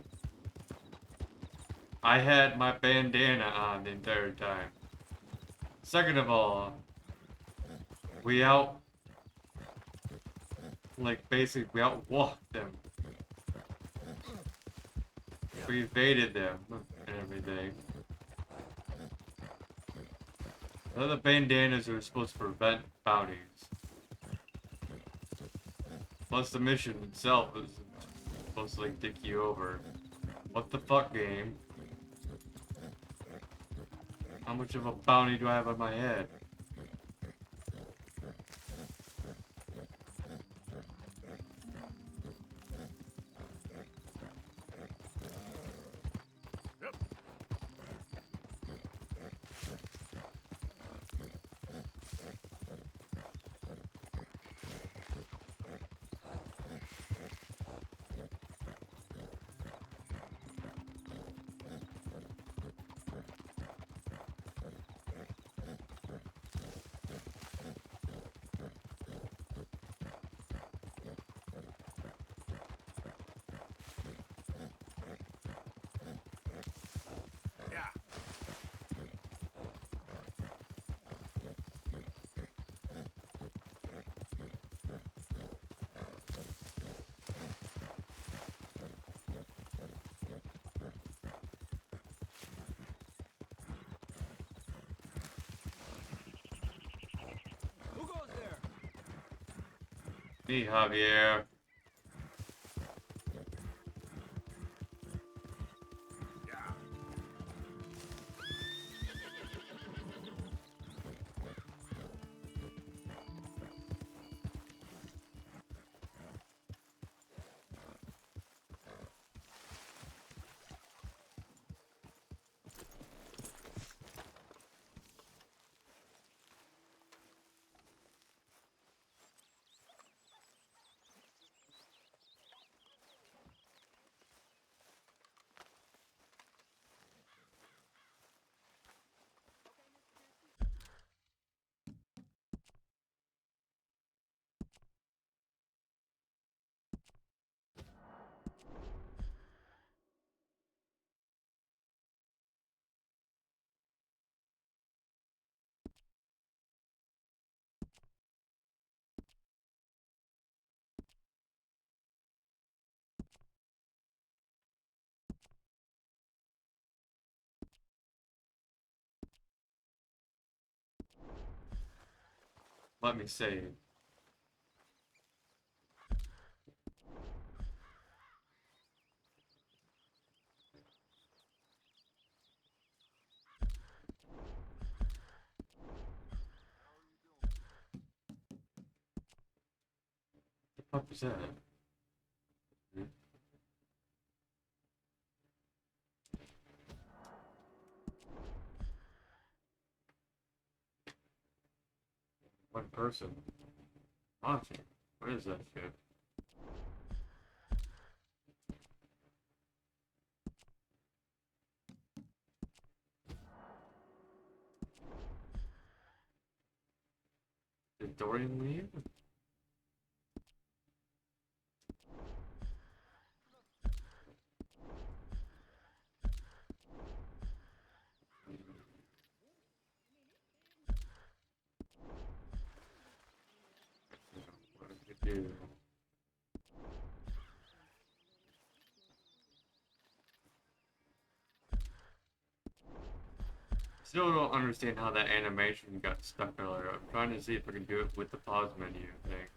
I had my bandana on the entire time. Second of all, we basically we outwalked them. We evaded them and everything. The other bandanas are supposed to prevent bounties. Plus the mission itself is supposed to dick you over. What the fuck, game? How much of a bounty do I have on my head? Me, Javier. Let me save. The fuck is that? One person launching. What is that shit? Did Dorian leave? What did you do? Still don't understand how that animation got stuck earlier. I'm trying to see if I can do it with the pause menu thing.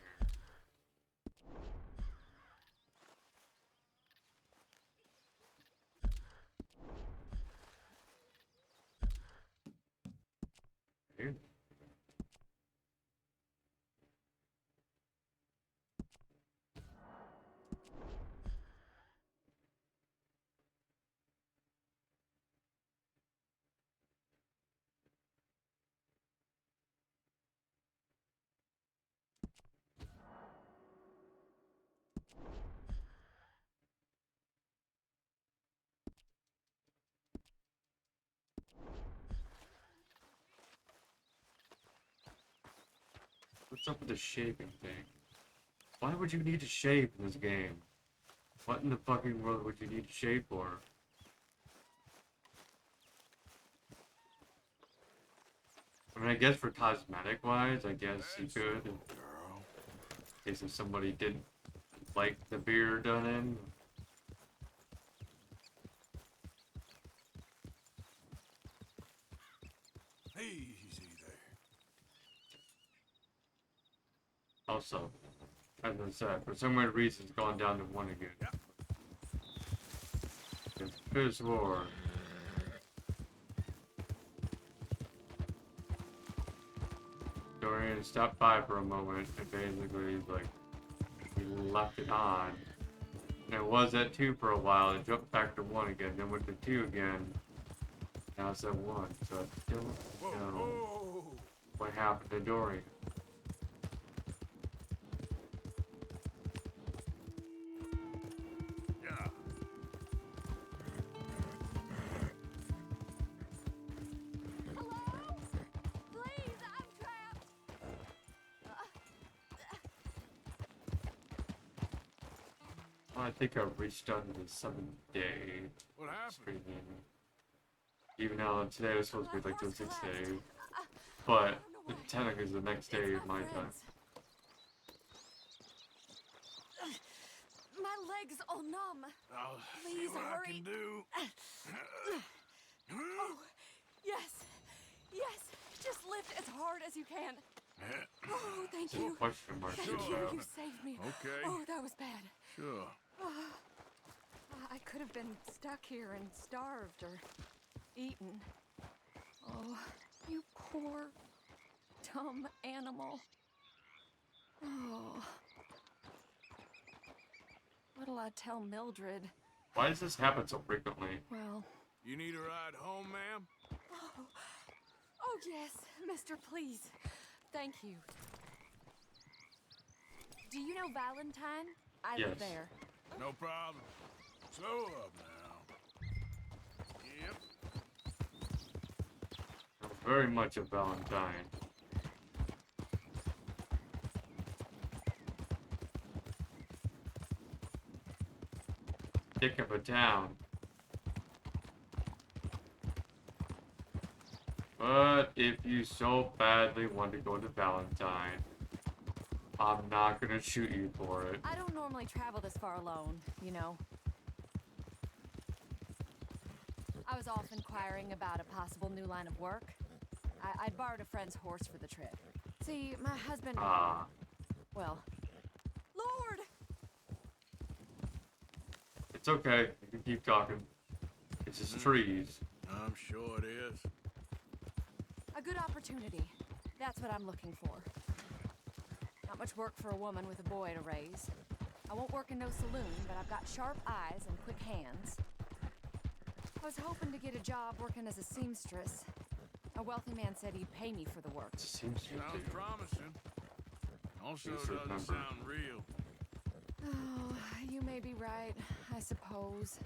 Here. What's up with the shaping thing? Why would you need to shape in this game? What in the fucking world would you need to shape for? I mean, I guess for cosmetic wise, I guess you could. In case if somebody didn't like the beard done in. Easy there. Also, as I said, for some weird reason, it's gone down to 1 again. It's Piss War. Dorian stopped by for a moment and basically, like, we left it on. And it was at 2 for a while, it jumped back to 1 again, then went to 2 again. Now it's at 1, so I don't know what happened to Dorian. I think I reached on the 7th day. What happened? Streaming. Even though today was supposed to be like the 6th day. But technically it's the next day of my time. My legs all numb. I'll see Please what hurry. I can do. Oh, yes. Yes. Just lift as hard as you can. Oh, thank you. Question mark. Thank you. You saved me. Okay. Oh, that was bad. Sure. I could have been stuck here and starved or eaten. Oh, you poor, dumb animal. Oh. What'll I tell Mildred? Why does this happen so frequently? Well... You need a ride home, ma'am? Oh, yes, mister, please. Thank you. Do you know Valentine? I live Yes. there. No problem. Slow up now. Yep. Very much a Valentine. Dick of a town. But if you so badly want to go to Valentine, I'm not gonna shoot you for it. I don't normally travel this far alone, you know. I was off inquiring about a possible new line of work. I'd borrowed a friend's horse for the trip. See, my husband... Ah. Well... Lord! It's okay. You can keep talking. It's just trees. I'm sure it is. A good opportunity. That's what I'm looking for. Not much work for a woman with a boy to raise. I won't work in no saloon, but I've got sharp eyes and quick hands. I was hoping to get a job working as a seamstress. A wealthy man said he'd pay me for the work. Sounds promising. Also doesn't sound real. Oh, you may be right, I suppose.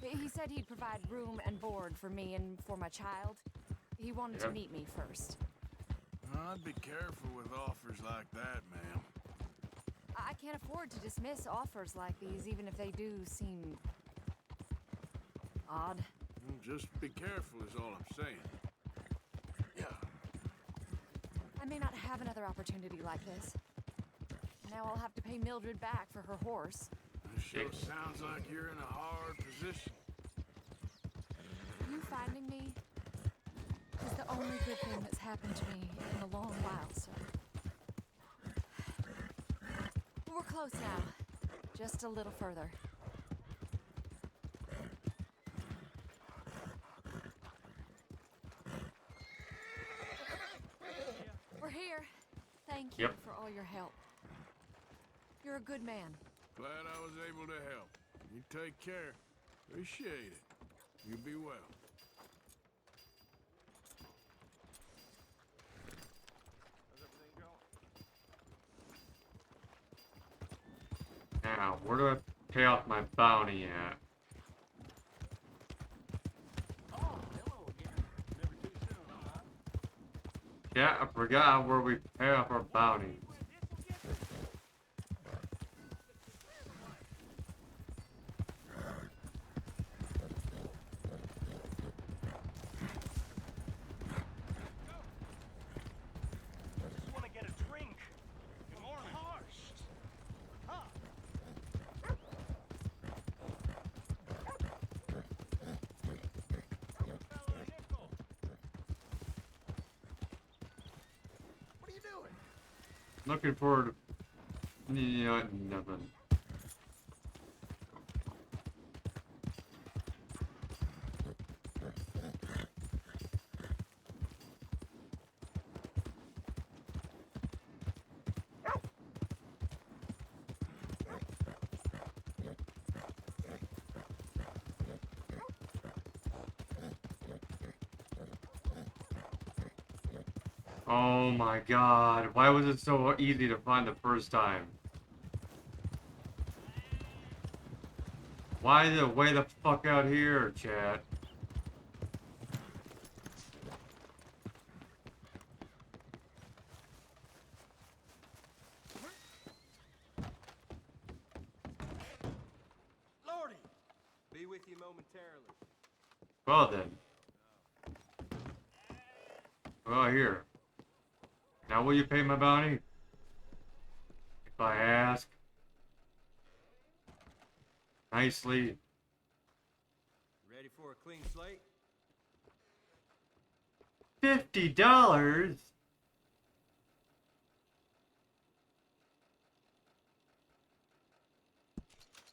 He said he'd provide room and board for me and for my child. He wanted to meet me first. I'd be careful with offers like that, ma'am. I can't afford to dismiss offers like these, even if they do seem... odd. Just be careful is all I'm saying. Yeah. I may not have another opportunity like this. Now I'll have to pay Mildred back for her horse. It sure sounds like you're in a hard position. You finding me is the only good thing that's happened to me in a long while, sir. We're close now. Just a little further. We're here. Thank you for all your help. You're a good man. Glad I was able to help. You take care. Appreciate it. You be well. Now, where do I pay off my bounty at? Yeah, I forgot where we pay off our bounties. Looking forward to... Yeah, nothing. Oh my god, why was it so easy to find the first time? Why the way the fuck out here, chat? Lordy! Be with you momentarily. Well then. Well, here. Now will you pay my bounty? If I ask. Nicely. Ready for a clean slate? $50?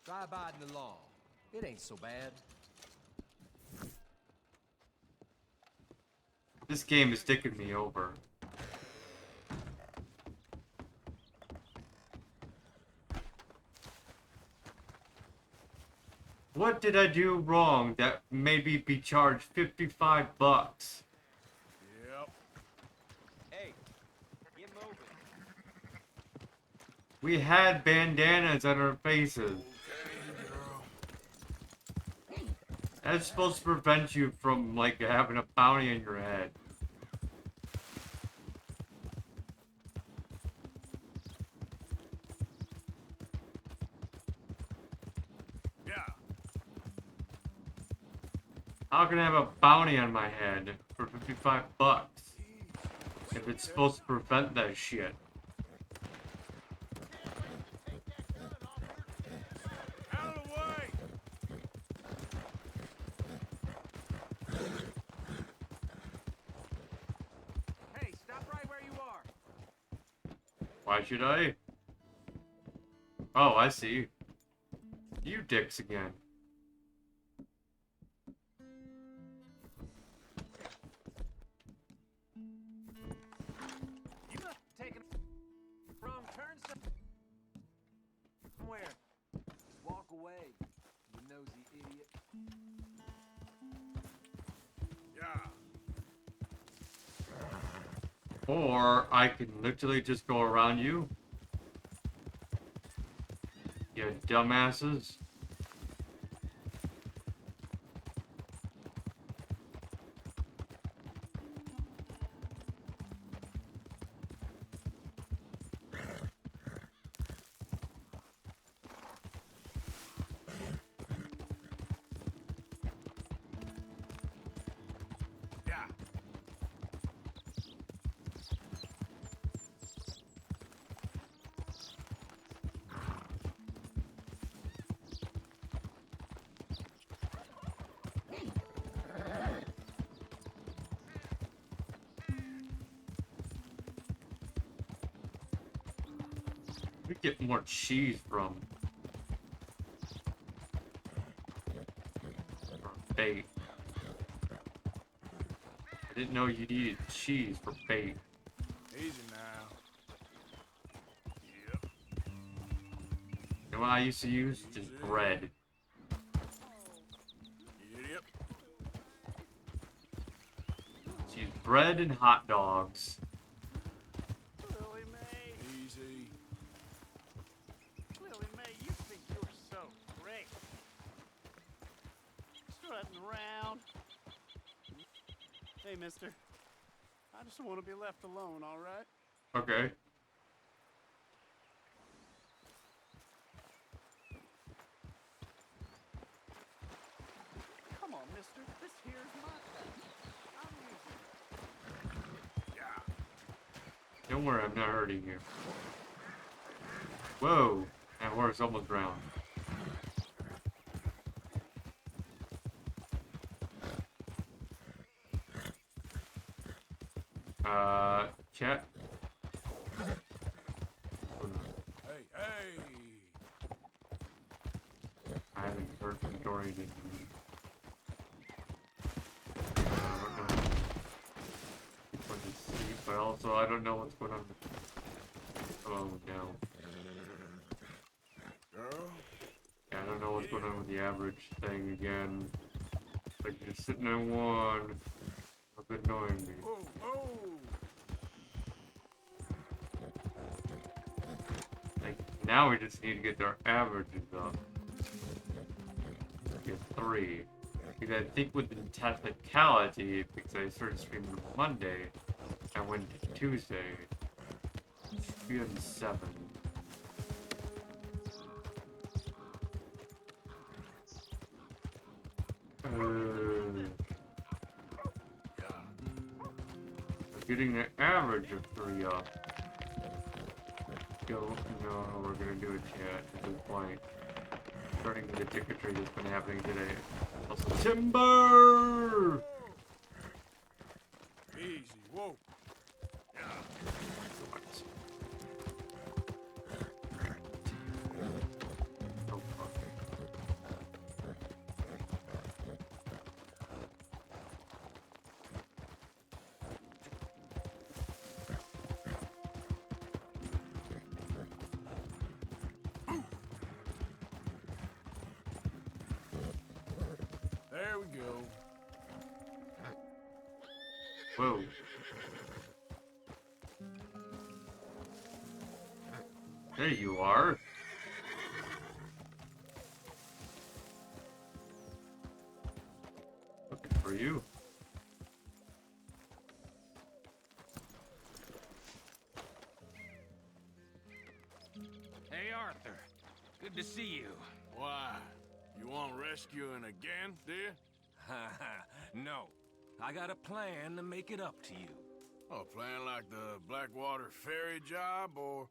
Try abiding the law. It ain't so bad. This game is taking me over. What did I do wrong that made me be charged $55? Yep. Hey, get moving. We had bandanas on our faces. That's supposed to prevent you from, like, having a bounty in your head. Yeah. How can I have a bounty on my head for $55 if it's supposed to prevent that shit? Out of the way! Hey, stop right where you are. Why should I? Oh, I see. You dicks again. You must have taken a wrong turn somewhere. Just walk away, you nosy idiot. Or I can literally just go around you. You dumbasses. We get more cheese from bait. I didn't know you needed cheese for bait. Easy now. You know what I used to use? Just bread. Yep. Just use bread and hot dogs. Easy. Lily Mae, you think you're so great. Strutting around. Hey, mister. I just want to be left alone, all right? Okay. Come on, mister. This here's my house. I'm using it. Don't worry, I'm not hurting you. Whoa! That horse almost drowned. Chat. Hey, hey! I haven't heard from Dorian in but also I don't know what's going on. Oh no. Yeah, I don't know what's going on with the average thing again. Like just sitting at one. A bit annoying me. Like now we just need to get our averages up. Get 3. Because I think with the technicality, because I started streaming on Monday, I went to Tuesday. Should be on 7. Getting the average of 3 up. Don't know how we're gonna do it yet at this point. Starting with the ticket trade that's been happening today. Also, timber! Easy. Whoa. There we go. Whoa. There you are. Looking for you. Hey, Arthur. Good to see you. Why? You want rescuing again, dear? No. I got a plan to make it up to you. Oh, a plan like the Blackwater ferry job, or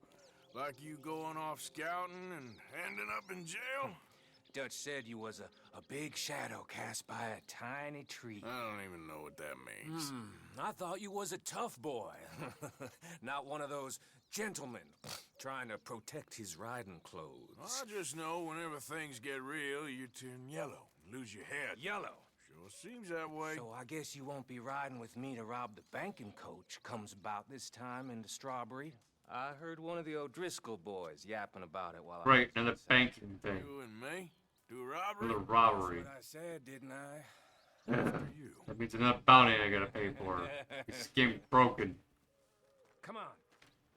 like you going off scouting and ending up in jail? Dutch said you was a big shadow cast by a tiny tree. I don't even know what that means. I thought you was a tough boy. Not one of those gentleman trying to protect his riding clothes. I just know whenever things get real, you turn yellow, lose your head. Yellow. Sure seems that way. So I guess you won't be riding with me to rob the banking coach comes about this time in the Strawberry. I heard one of the O'Driscoll boys yapping about it while Right, and the banking thing. You and me? Do robbery? The robbery. That's what I said, didn't I? That means another bounty I gotta pay for. This game's broken. Come on.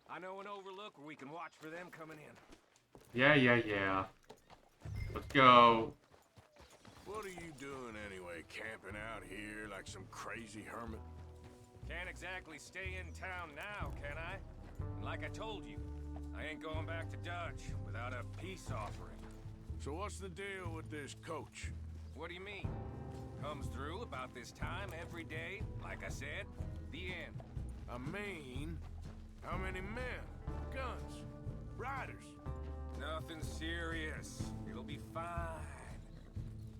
I know an overlook where we can watch for them coming in. Yeah. Let's go. What are you doing anyway, camping out here like some crazy hermit? Can't exactly stay in town now, can I? And like I told you, I ain't going back to Dutch without a peace offering. So what's the deal with this coach? What do you mean? Comes through about this time every day, like I said, the end. I mean, how many men, guns, riders? Nothing serious. It'll be fine.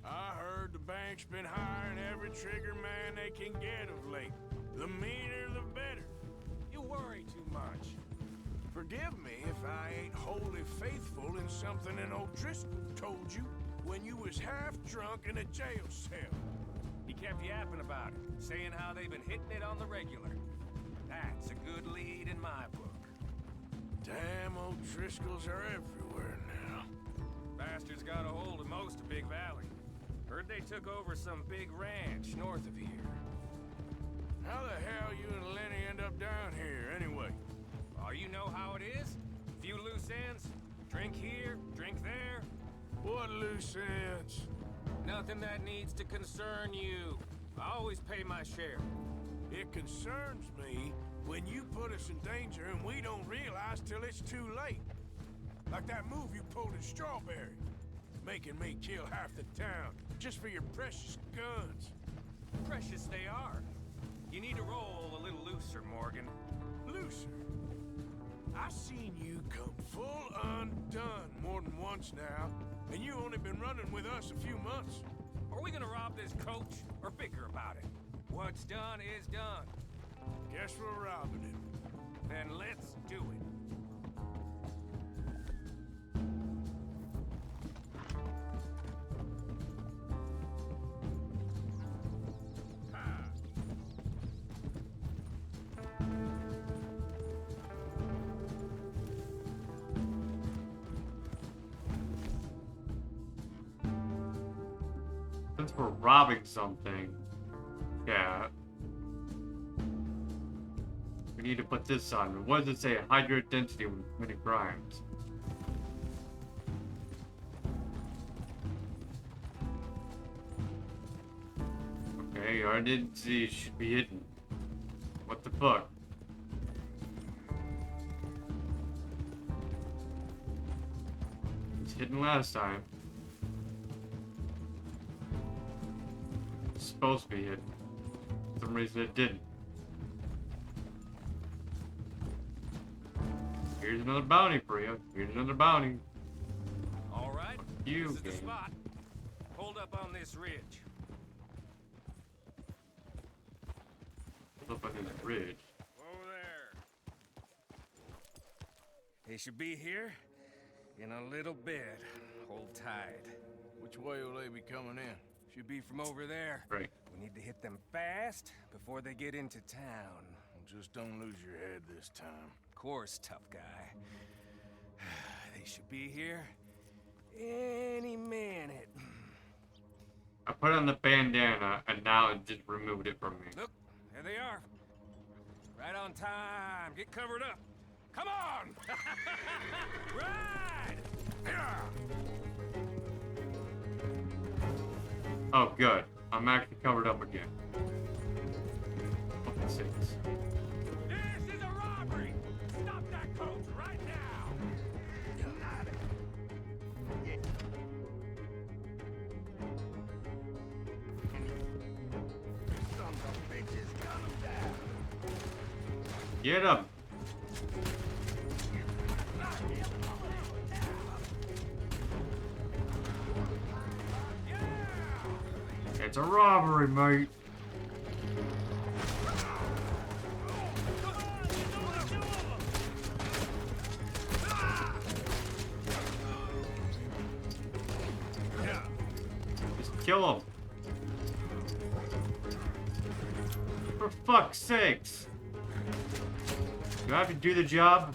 I heard the bank's been hiring every trigger man they can get of late. The meaner, the better. You worry too much. Forgive me if I ain't wholly faithful in something an O'Driscoll told you when you was half drunk in a jail cell. He kept yapping about it, saying how they've been hitting it on the regular. That's a good lead in my book. Damn, O'Driscolls are everywhere now. Bastards got a hold of most of Big Valley. Heard they took over some big ranch north of here. How the hell you and Lenny end up down here, anyway? Oh, you know how it is? Few loose ends. Drink here, drink there. What loose ends? Nothing that needs to concern you. I always pay my share. It concerns me when you put us in danger and we don't realize till it's too late. Like that move you pulled in Strawberry. Making me kill half the town just for your precious guns. Precious they are. You need to roll a little looser, Morgan. Looser? I seen you come full undone more than once now, and you only been running with us a few months. Are we gonna rob this coach or bicker about it? What's done is done. Guess we're robbing it. Then let's do it. Since we're robbing something, yeah. We need to put this on. What does it say? Hide your identity when committing crimes. Okay, your identity should be hidden. What the fuck? It's hidden last time. It's supposed to be hidden. For some reason it didn't. Here's another bounty for you. Here's another bounty. All right. You This is the game. spot. Hold up on this ridge. Look like this bridge. Over there. They should be here in a little bit. Hold tight. Which way will they be coming in? Should be from over there. Right. We need to hit them fast before they get into town. Just don't lose your head this time. Of course, tough guy. They should be here any minute. I put on the bandana and now it just removed it from me. Look, there they are. Right on time. Get covered up. Come on! Ride! Oh, good. I'm actually covered up again. Fucking sakes. This is a robbery! Stop that coach right now! Sons of bitches, gun them down! Get him! It's a robbery, mate. Kill him. For fuck's sakes. Do I have to do the job?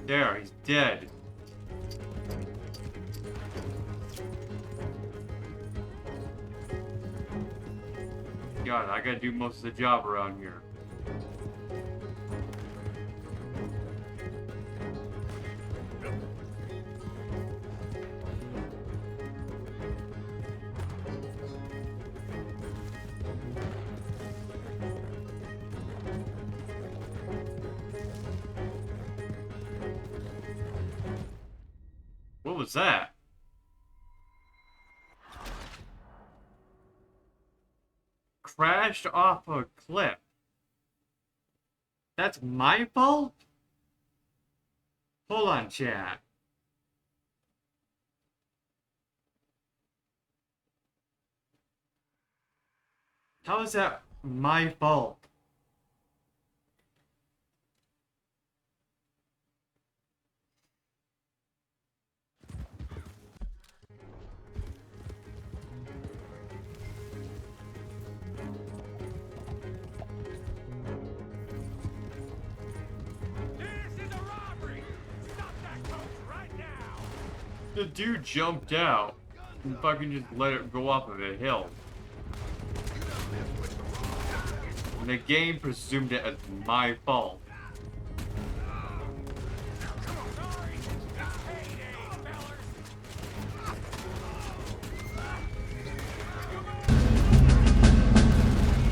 There, he's dead. God, I gotta do most of the job around here. What was that? Crashed off a cliff. That's my fault? Hold on, chat. How is that my fault? The dude jumped out and fucking just let it go off of a hill. And the game presumed it as my fault.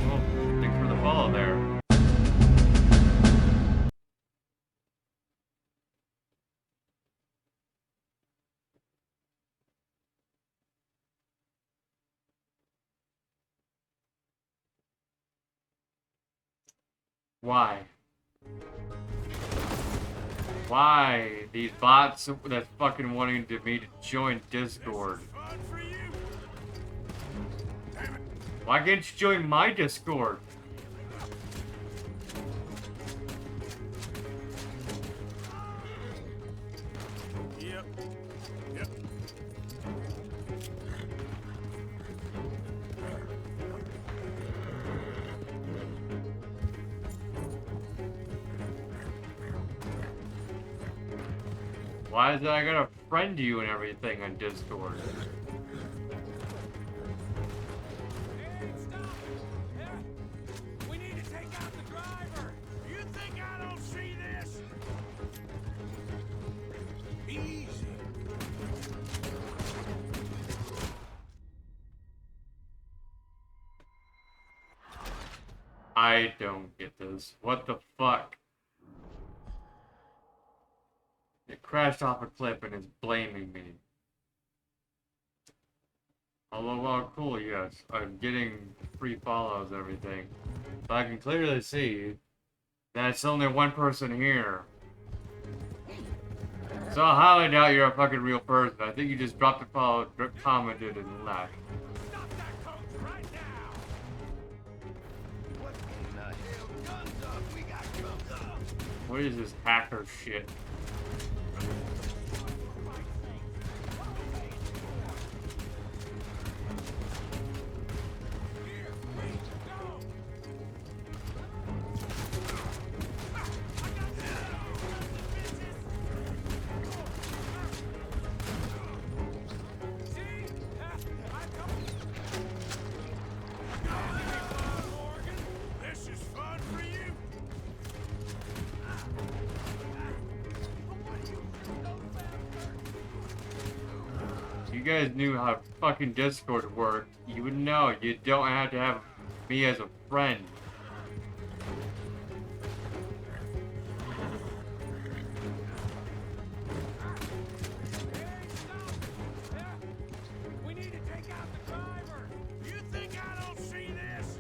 Well, thanks for the follow there. Why? Why? These bots that's fucking wanting me to join Discord. Why can't you join my Discord? Yep. Yep. Why is it I gotta friend you and everything on Discord? We need to take out the driver. You think I don't see this? Easy. I don't get this. What the fuck? It crashed off a cliff and is blaming me. Although, well, cool, yes. I'm getting free follows and everything. But I can clearly see that it's only one person here. So I highly doubt you're a fucking real person. I think you just dropped a follow, commented, and left. What is this hacker shit? This is fun for you. If you guys knew how fucking Discord worked, you would know you don't have to have me as a friend. We need to take out the driver. You think I don't see this?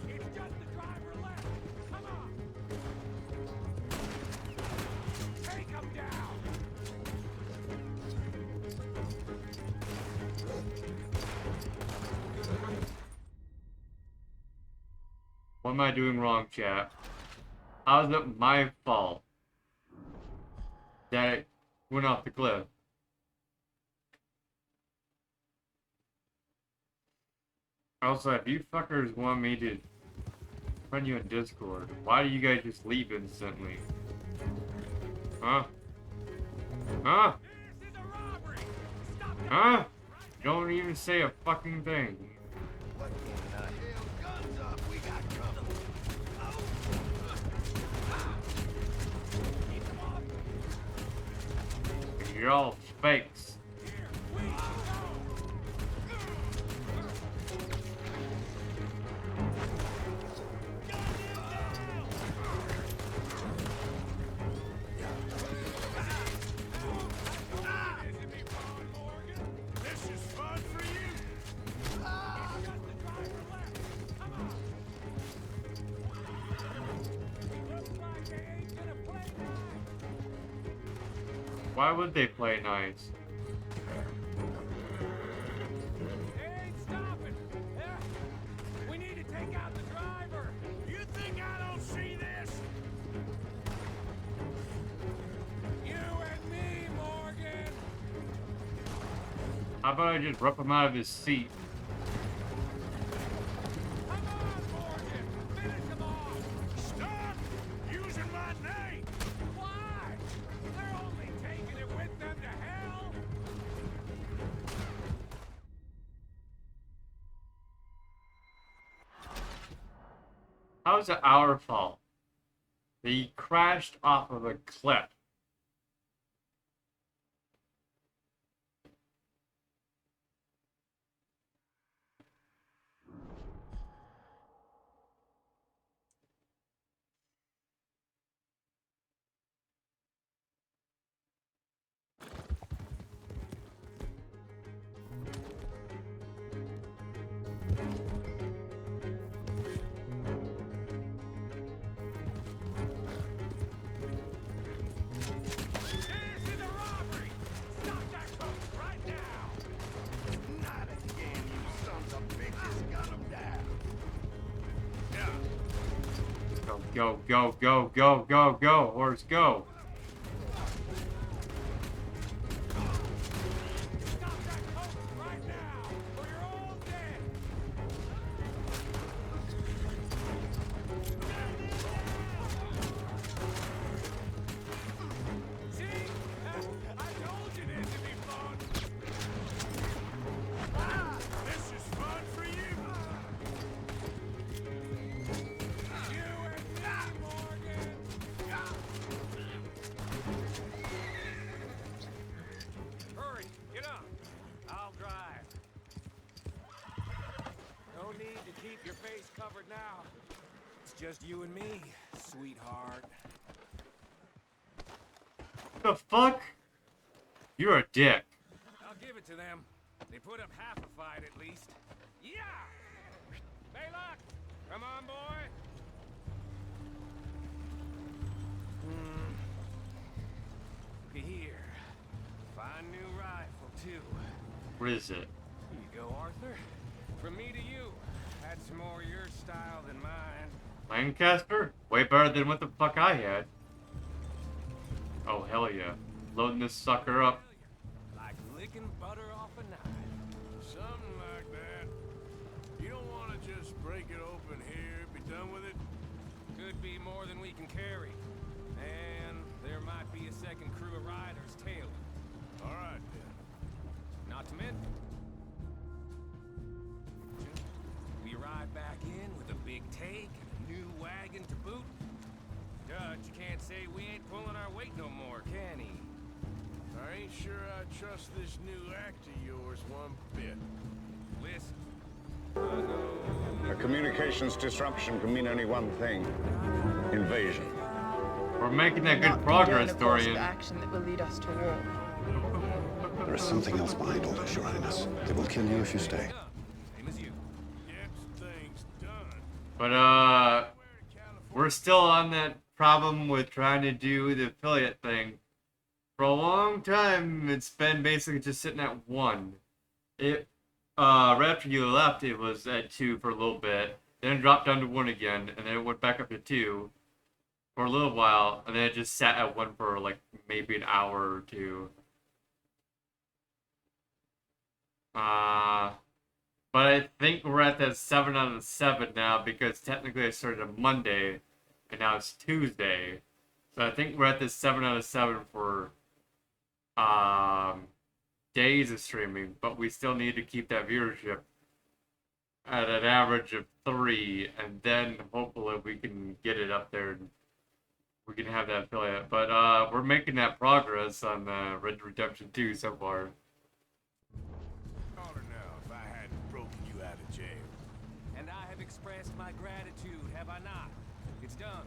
It's just the driver left. Come on. Take him down. What am I doing wrong, chat? How is it my fault that Went off the cliff. Also, if you fuckers want me to friend you in Discord, why do you guys just leave instantly? Huh? Huh? Huh? You don't even say a fucking thing. You're all fakes. Why would they play nice? We need to take out the driver. You think I don't see this? You and me, Morgan. How about I just rip him out of his seat? Stop using my name. Why? They're only taking it with them to hell. How is it our fault? He crashed off of a cliff. Go, go, go, go, go, go, horse, go. Hurry, get up. I'll drive. No need to keep your face covered now. It's just you and me, sweetheart. The fuck? You're a dick. I'll give it to them. They put up half a fight at least. Yeah! Baylock! Come on, boy! Look here. Fine new rifle, too. What is it? Here you go, Arthur. From me to you. That's more your style than mine. Lancaster? Way better than what the fuck I had. Oh, hell yeah. Loading this sucker up. Like licking butter off a knife. Something like that. You don't want to just break it open here, be done with it? Could be more than we can carry. And there might be a second crew of riders tailing. All right, then. Not to mention, we ride back in with a big take and a new wagon to boot. Judge can't say we ain't pulling our weight no more, can he? I ain't sure I trust this new act of yours one bit. Listen. A communications disruption can mean only one thing. Invasion. We're making that good progress, Dorian. Action that will lead us to war. There is something else behind all this, Your Highness. They will kill you if you stay. Same as you. Get things done. But, we're still on that problem with trying to do the affiliate thing. For a long time, it's been basically just sitting at 1. It, right after you left, it was at 2 for a little bit. Then it dropped down to 1 again, and then it went back up to 2. for a little while, and then I just sat at one for like maybe an hour or two. But I think we're at that 7 out of 7 now because technically I started on Monday and now it's Tuesday. So I think we're at this 7 out of 7 for days of streaming, but we still need to keep that viewership at an average of 3, and then hopefully we can get it up there and we can have that affiliate. But we're making that progress on Red Dead Redemption 2 so far. And I have expressed my gratitude, have I not? It's done.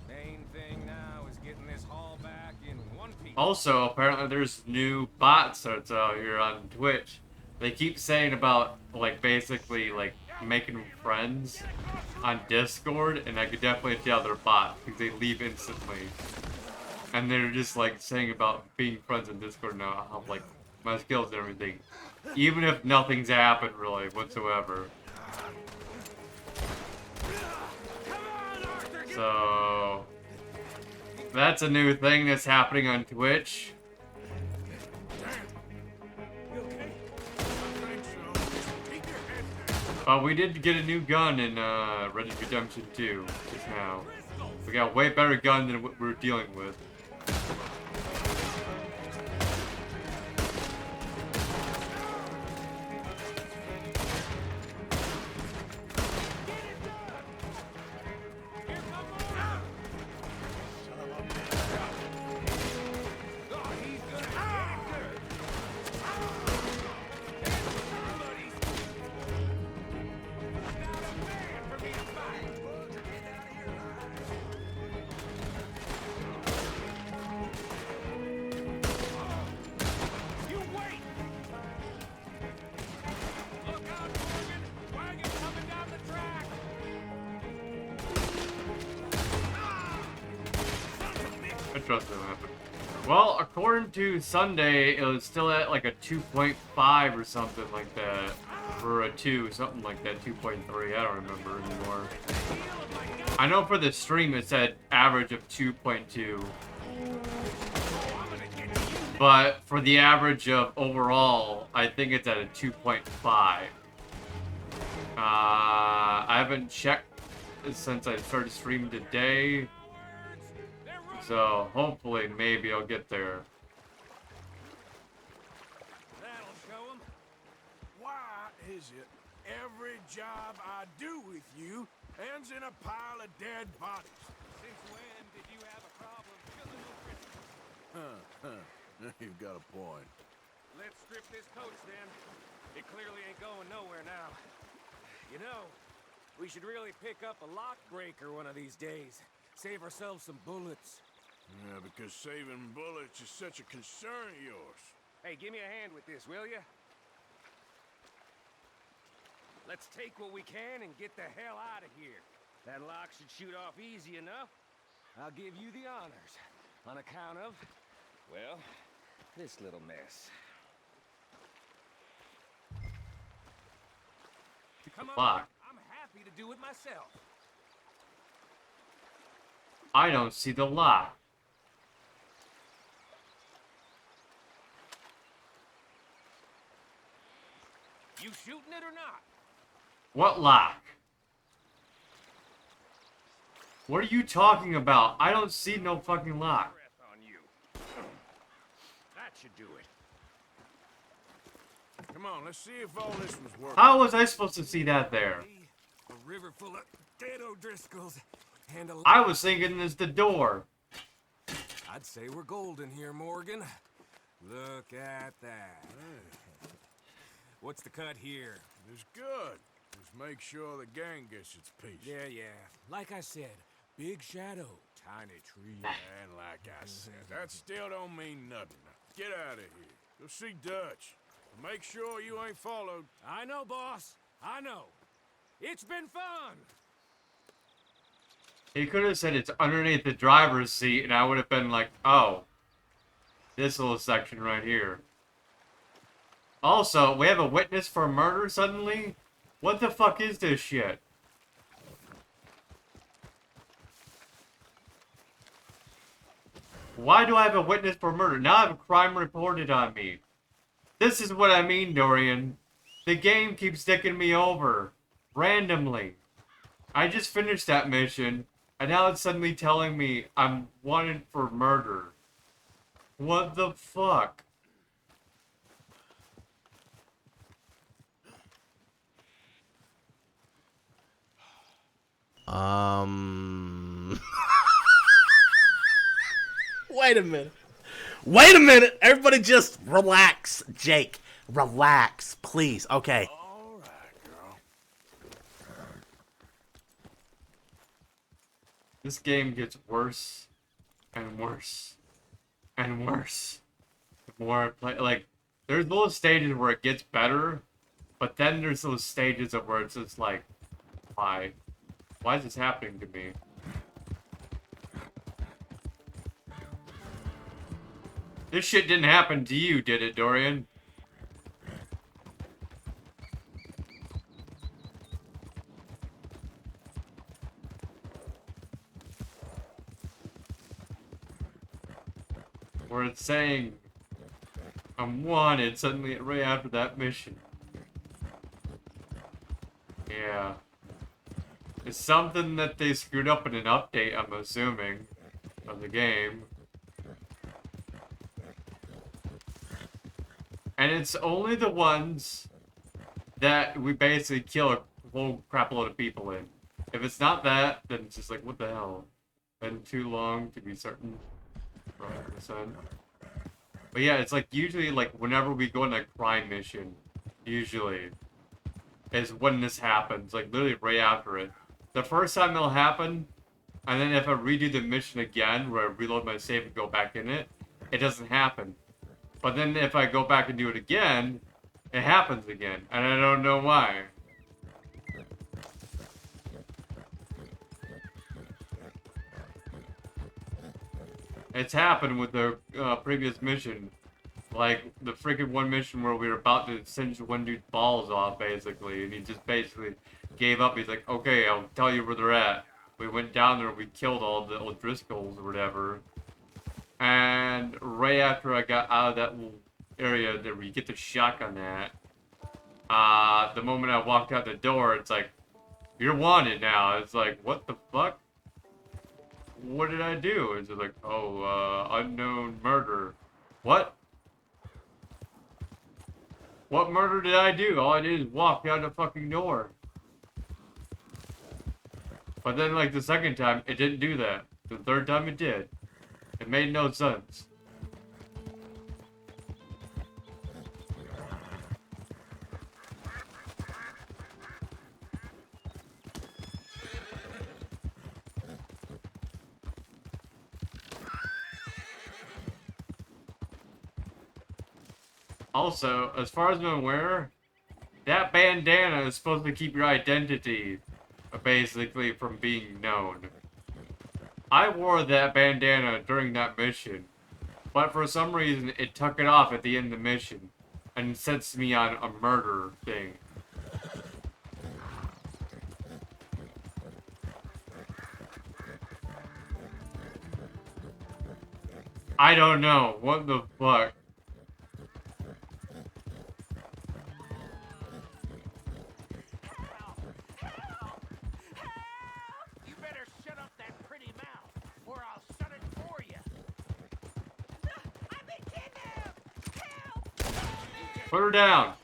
Main thing now is getting this haul back in one piece. Also, apparently there's new bots that's out here on Twitch. They keep saying about, like, basically, like, making friends on Discord, and I could definitely tell they're bots, because they leave instantly. And they're just, like, saying about being friends on Discord now, how, like, my skills and everything. Even if nothing's happened, really, whatsoever. So that's a new thing that's happening on Twitch. We did get a new gun in Red Dead Redemption 2 just now. We got a way better gun than what we're dealing with. I trust it'll happen. Well, according to Sunday, it was still at like a 2.5 or something like that. Or a 2, something like that, 2.3, I don't remember anymore. I know for the stream it said average of 2.2. But for the average of overall, I think it's at a 2.5. I haven't checked since I started streaming today. So hopefully maybe I'll get there. That'll show 'em. Why is it every job I do with you ends in a pile of dead bodies? Since when did you have a problem killing the criminals? You've got a point. Let's strip this coach then. It clearly ain't going nowhere now. You know, we should really pick up a lock breaker one of these days. Save ourselves some bullets. Yeah, because saving bullets is such a concern of yours. Hey, give me a hand with this, will ya? Let's take what we can and get the hell out of here. That lock should shoot off easy enough. I'll give you the honors. On account of, well, this little mess. Come on, Lock. I'm happy to do it myself. I don't see the lock. You shooting it or not? What lock? What are you talking about? I don't see no fucking lock. On you. That should do it. Come on, let's see if all this was working. How was I supposed to see that there? A river full of dead O'Driscolls and a... I was thinking it's the door. I'd say we're golden here, Morgan. Look at that. What's the cut here? It's good. Just make sure the gang gets its piece. Yeah. Like I said, big shadow, tiny tree. And like I said, that still don't mean nothing. Get out of here. Go see Dutch. Make sure you ain't followed. I know, boss. I know. It's been fun. He could have said it's underneath the driver's seat, and I would have been like, oh, this little section right here. Also, we have a witness for murder suddenly? What the fuck is this shit? Why do I have a witness for murder? Now I have a crime reported on me. This is what I mean, Dorian. The game keeps sticking me over. Randomly. I just finished that mission, and now it's suddenly telling me I'm wanted for murder. What the fuck? Wait a minute. Wait a minute. Everybody just relax, Jake. Relax, please. Okay. This game gets worse and worse and worse. The more I play, like, there's those stages where it gets better, but then there's those stages of where it's just like, why? Why is this happening to me? This shit didn't happen to you, did it, Dorian? Where it's saying I'm wanted suddenly right after that mission. Yeah. It's something that they screwed up in an update, I'm assuming, of the game. And it's only the ones that we basically kill a whole crap load of people in. If it's not that, then it's just like, what the hell? Been too long to be certain. 100%. But yeah, it's like usually like whenever we go on a crime mission, usually, is when this happens. Like literally right after it. The first time it'll happen, and then if I redo the mission again, where I reload my save and go back in it, it doesn't happen. But then if I go back and do it again, it happens again. And I don't know why. It's happened with the previous mission. Like, the freaking one mission where we were about to singe one dude's balls off, basically. And he just basically gave up. He's like, okay, I'll tell you where they're at. We went down there, we killed all the O'Driscolls or whatever. And right after I got out of that little area there where you get the shotgun at, the moment I walked out the door, it's like, you're wanted now. It's like, what the fuck? What did I do? It's like, oh, unknown murder. What? What murder did I do? All I did is walk out the fucking door. But then, like, the second time, it didn't do that. The third time it did. It made no sense. Also, as far as I'm aware, that bandana is supposed to keep your identity, basically, from being known. I wore that bandana during that mission, but for some reason it took it off at the end of the mission, and sets me on a murder thing. I don't know, what the fuck? Put her down.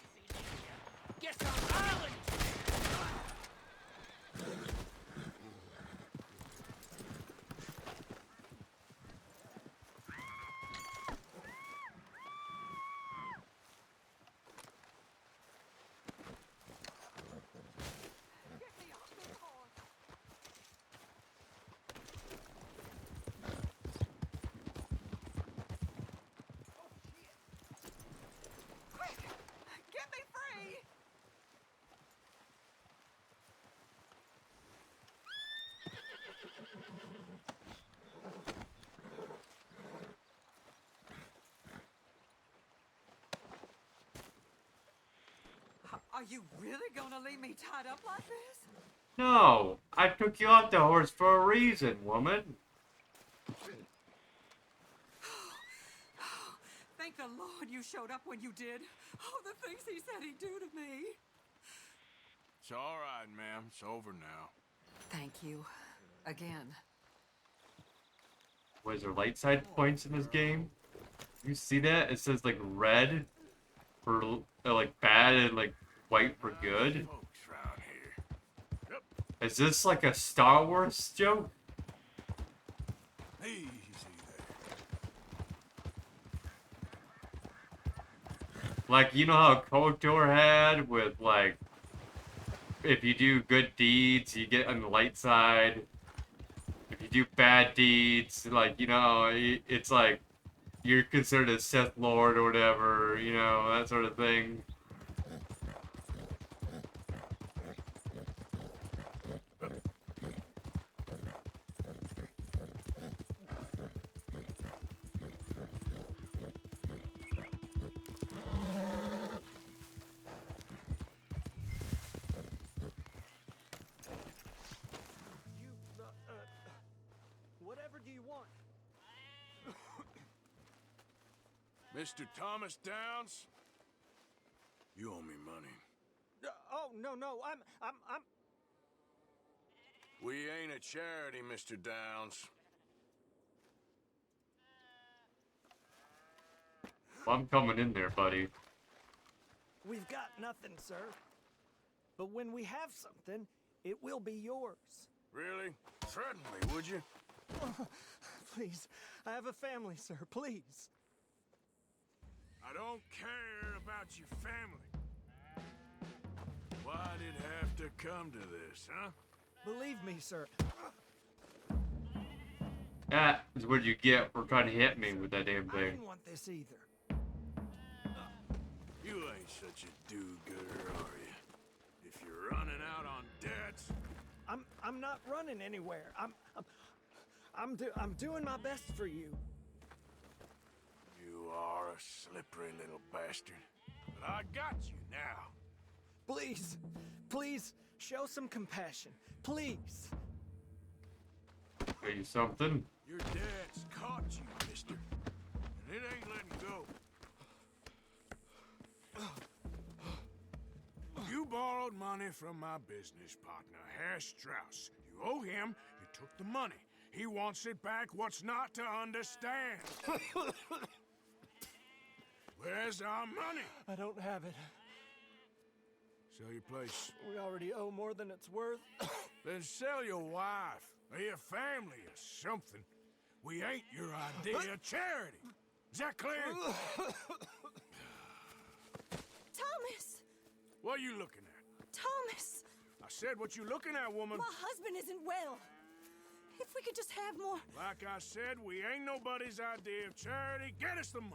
Are you really gonna leave me tied up like this? No, I took you off the horse for a reason, woman. the Lord you showed up when you did. Oh, the things he said he'd do to me. It's all right, ma'am. It's over now. Thank you. Again. Was there light side points in this game? You see that? It says like red for like bad and like white for good. Is this like a Star Wars joke? Easy Like, you know how KOTOR had with like, if you do good deeds, you get on the light side. If you do bad deeds, like, you know, it's like you're considered a Sith Lord or whatever, you know, that sort of thing. Whatever do you want? Mr. Thomas Downs, you owe me money. Oh, no, I'm... We ain't a charity, Mr. Downs. I'm coming in there, buddy. We've got nothing, sir. But when we have something, it will be yours. Really? Threaten me, would you? Please, I have a family, sir, please. I don't care about your family. Why'd it have to come to this, huh? Believe me, sir. That is what you get for trying to hit me with that damn I thing. didn't want this either. You ain't such a do-gooder, are you? If you're running out on debts... I'm not running anywhere. I'm doing my best for you. You are a slippery little bastard. But I got you now. Please, show some compassion. Please. Tell you something. Your dad's caught you, mister. And it ain't letting go. You borrowed money from my business partner, Herr Strauss. You owe him, you took the money. He wants it back. What's not to understand? Where's our money? I don't have it. Sell your place. We already owe more than it's worth. Then sell your wife, or your family, or something. We ain't your idea of charity. Is that clear? Thomas! What are you looking at? Thomas! I said what you looking at, woman. My husband isn't well. If we could just have more... Like I said, we ain't nobody's idea of charity. Get us the money.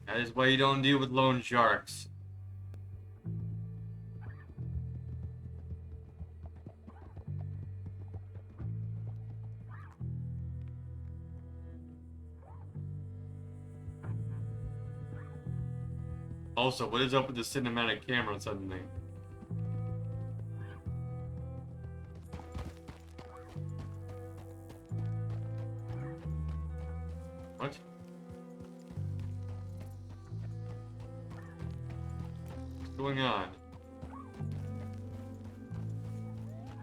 That is why you don't deal with loan sharks. Also, what is up with the cinematic camera suddenly? What? What's going on?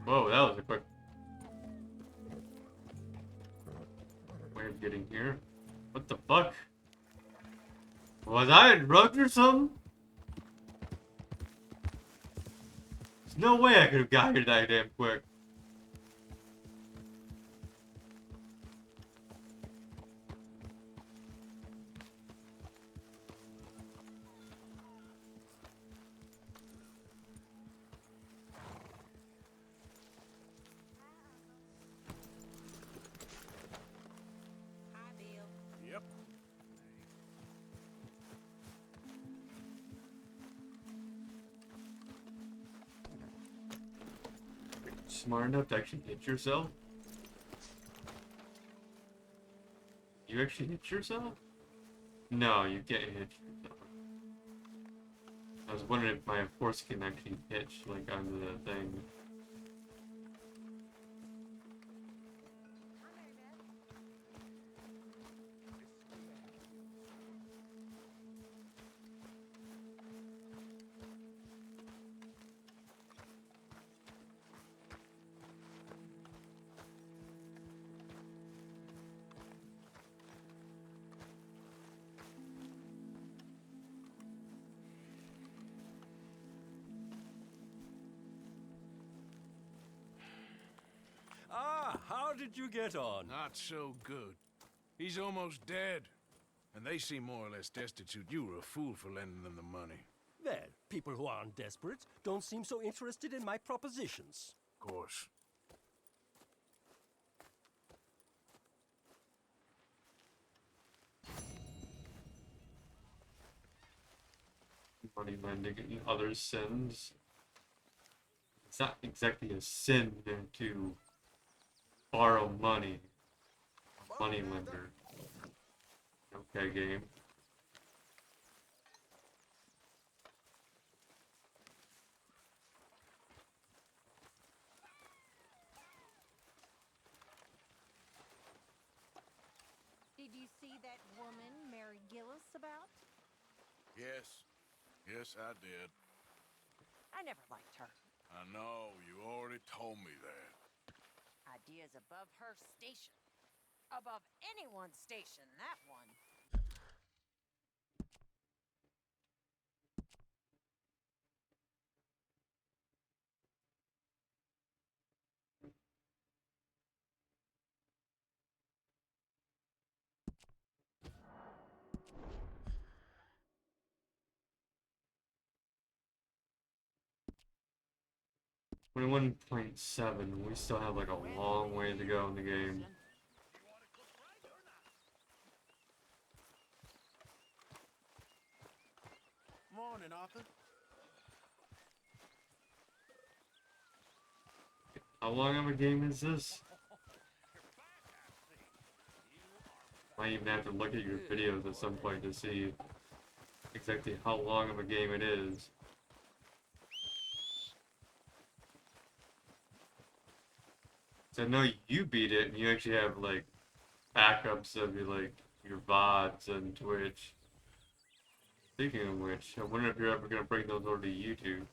Whoa, that was a quick way of getting here. What the fuck? Was I drugged or something? There's no way I could have got here that damn quick. Yep. Smart enough to actually hit yourself? You actually hit yourself? No, you can't hit yourself. I was wondering if my horse can actually hitch, like, onto the thing. Ah, how did you get on? Not so good. He's almost dead. And they seem more or less destitute. You were a fool for lending them the money. Well, people who aren't desperate don't seem so interested in my propositions. Of course. Money lending and other sins. It's not exactly a sin to borrow money. Money lender. Okay, game. Did you see that woman Mary Gillis about? Yes. Yes, I did. I never liked her. I know. You already told me that. Ideas above her station. Above anyone's station, that one. .7. We still have like a long way to go in the game. Morning, Arthur. How long of a game is this? Might even have to look at your videos at some point to see exactly how long of a game it is. So I know you beat it, and you actually have like backups of your VODs and Twitch. Speaking of which, I wonder if you're ever gonna bring those over to YouTube.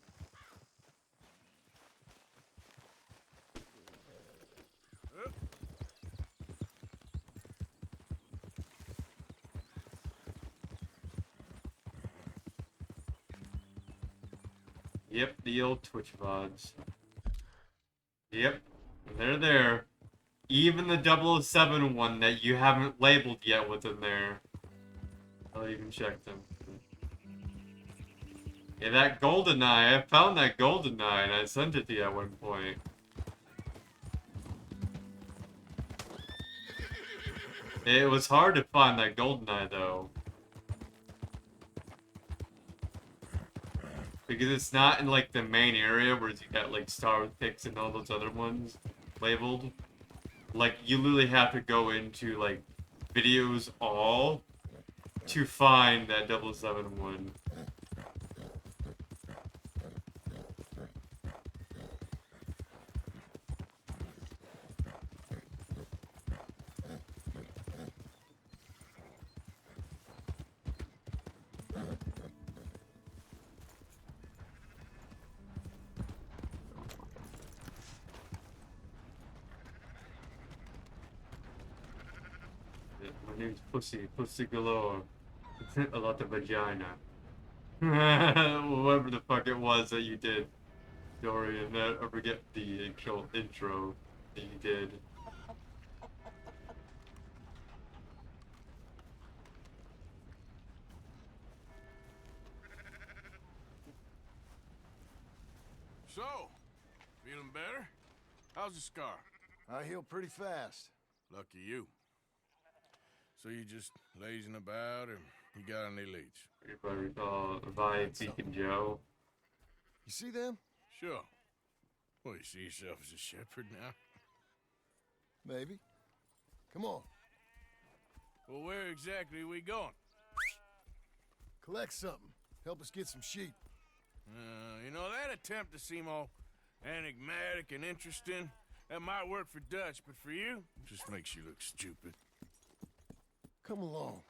Yep, the old Twitch VODs. Yep, they're there. Even the 007 one that you haven't labeled yet what's in there. I'll even check them. Yeah, that GoldenEye, I found that GoldenEye and I sent it to you at one point. It was hard to find that GoldenEye though. Because it's not in like the main area where you got like Star Picks and all those other ones labeled. Like you literally have to go into like videos all to find that 007 one. My name's Pussy Galore. A lot of vagina. Whatever the fuck it was that you did, Dorian. I forget the actual intro that you did. So, feeling better? How's the scar? I heal pretty fast. Lucky you. So you just lazing about, or you got any leads? If I recall, Vi, Beacon Joe. You see them? Sure. Well, you see yourself as a shepherd now? Maybe. Come on. Well, where exactly are we going? Collect something. Help us get some sheep. You know, that attempt to seem all enigmatic and interesting, that might work for Dutch, but for you, it just makes you look stupid. Come along.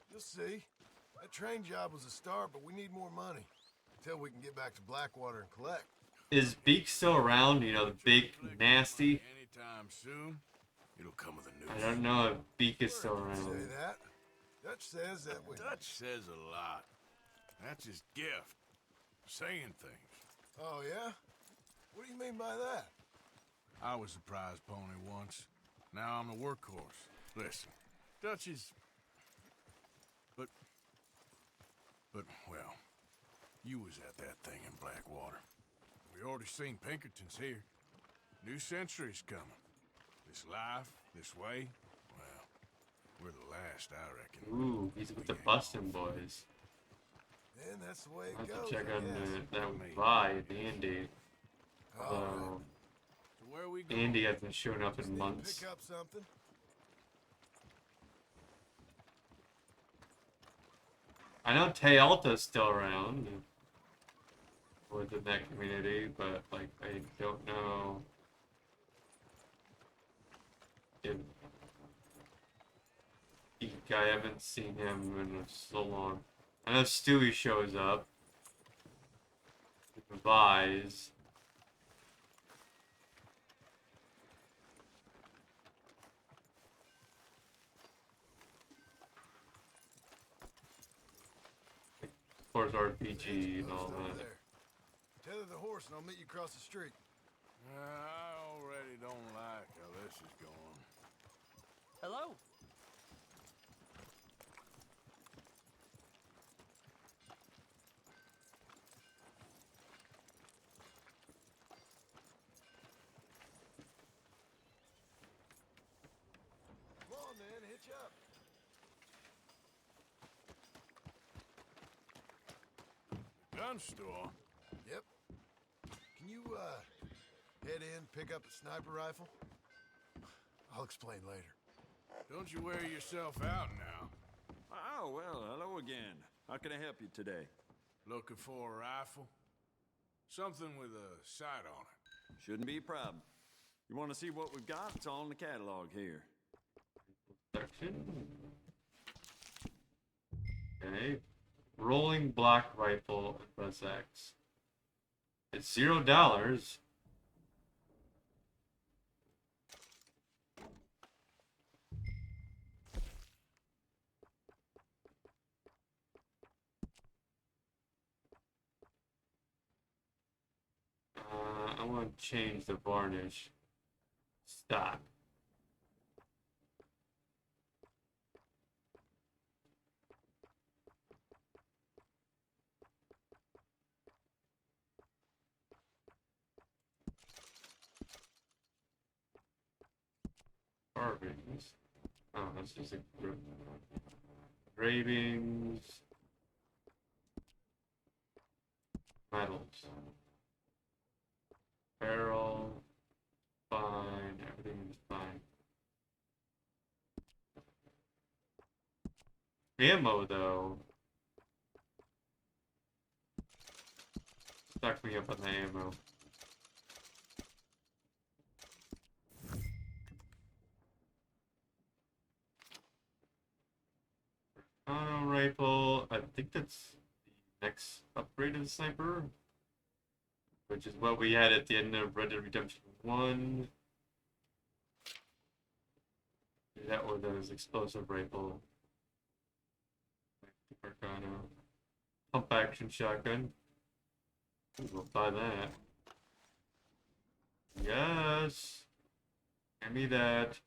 You'll see. That train job was a start, but we need more money. Until we can get back to Blackwater and collect. Is Beak still around? You know, the big nasty? Anytime soon, it'll come with a new. I don't know if Beak is still around. Say that. Dutch says that we... Dutch says a lot. That's his gift. Saying things. Oh, yeah? What do you mean by that? I was a prize pony once. Now I'm a workhorse. Listen, Dutch is... But, well, you was at that thing in Blackwater. We already seen Pinkertons here. New century's coming. This life, this way, well, we're the last, I reckon. Ooh, he's with the Bustin' Boys. Then that's the way I it have goes. to check I on guess. that vibe, Andy. So where we go? Andy hasn't shown up Just in need to months. Pick up something. I know Tealta's still around within that community, but like I don't know if I haven't seen him in so long. I know Stewie shows up. Vise. Of course, RPG and all that. Tether the horse and I'll meet you across the street. I already don't like how this is going. Hello. Come on, man, hitch up. Gun store? Yep. Can you, head in, pick up a sniper rifle? I'll explain later. Don't you wear yourself out now. Oh, well, hello again. How can I help you today? Looking for a rifle? Something with a sight on it. Shouldn't be a problem. You want to see what we've got? It's all in the catalog here. Section. Okay. Rolling black rifle plus X. It's $0. I want to change the varnish. Stop. Carvings. Oh, that's just a engravings. Metals. Barrel. Fine. Everything is fine. Ammo, though. Stuck me up on the ammo. Auto rifle. I think that's the next upgrade of the sniper, which is what we had at the end of Red Dead Redemption 1. That or those explosive rifle. Arcano. Pump action shotgun. We'll buy that. Yes. Give me that.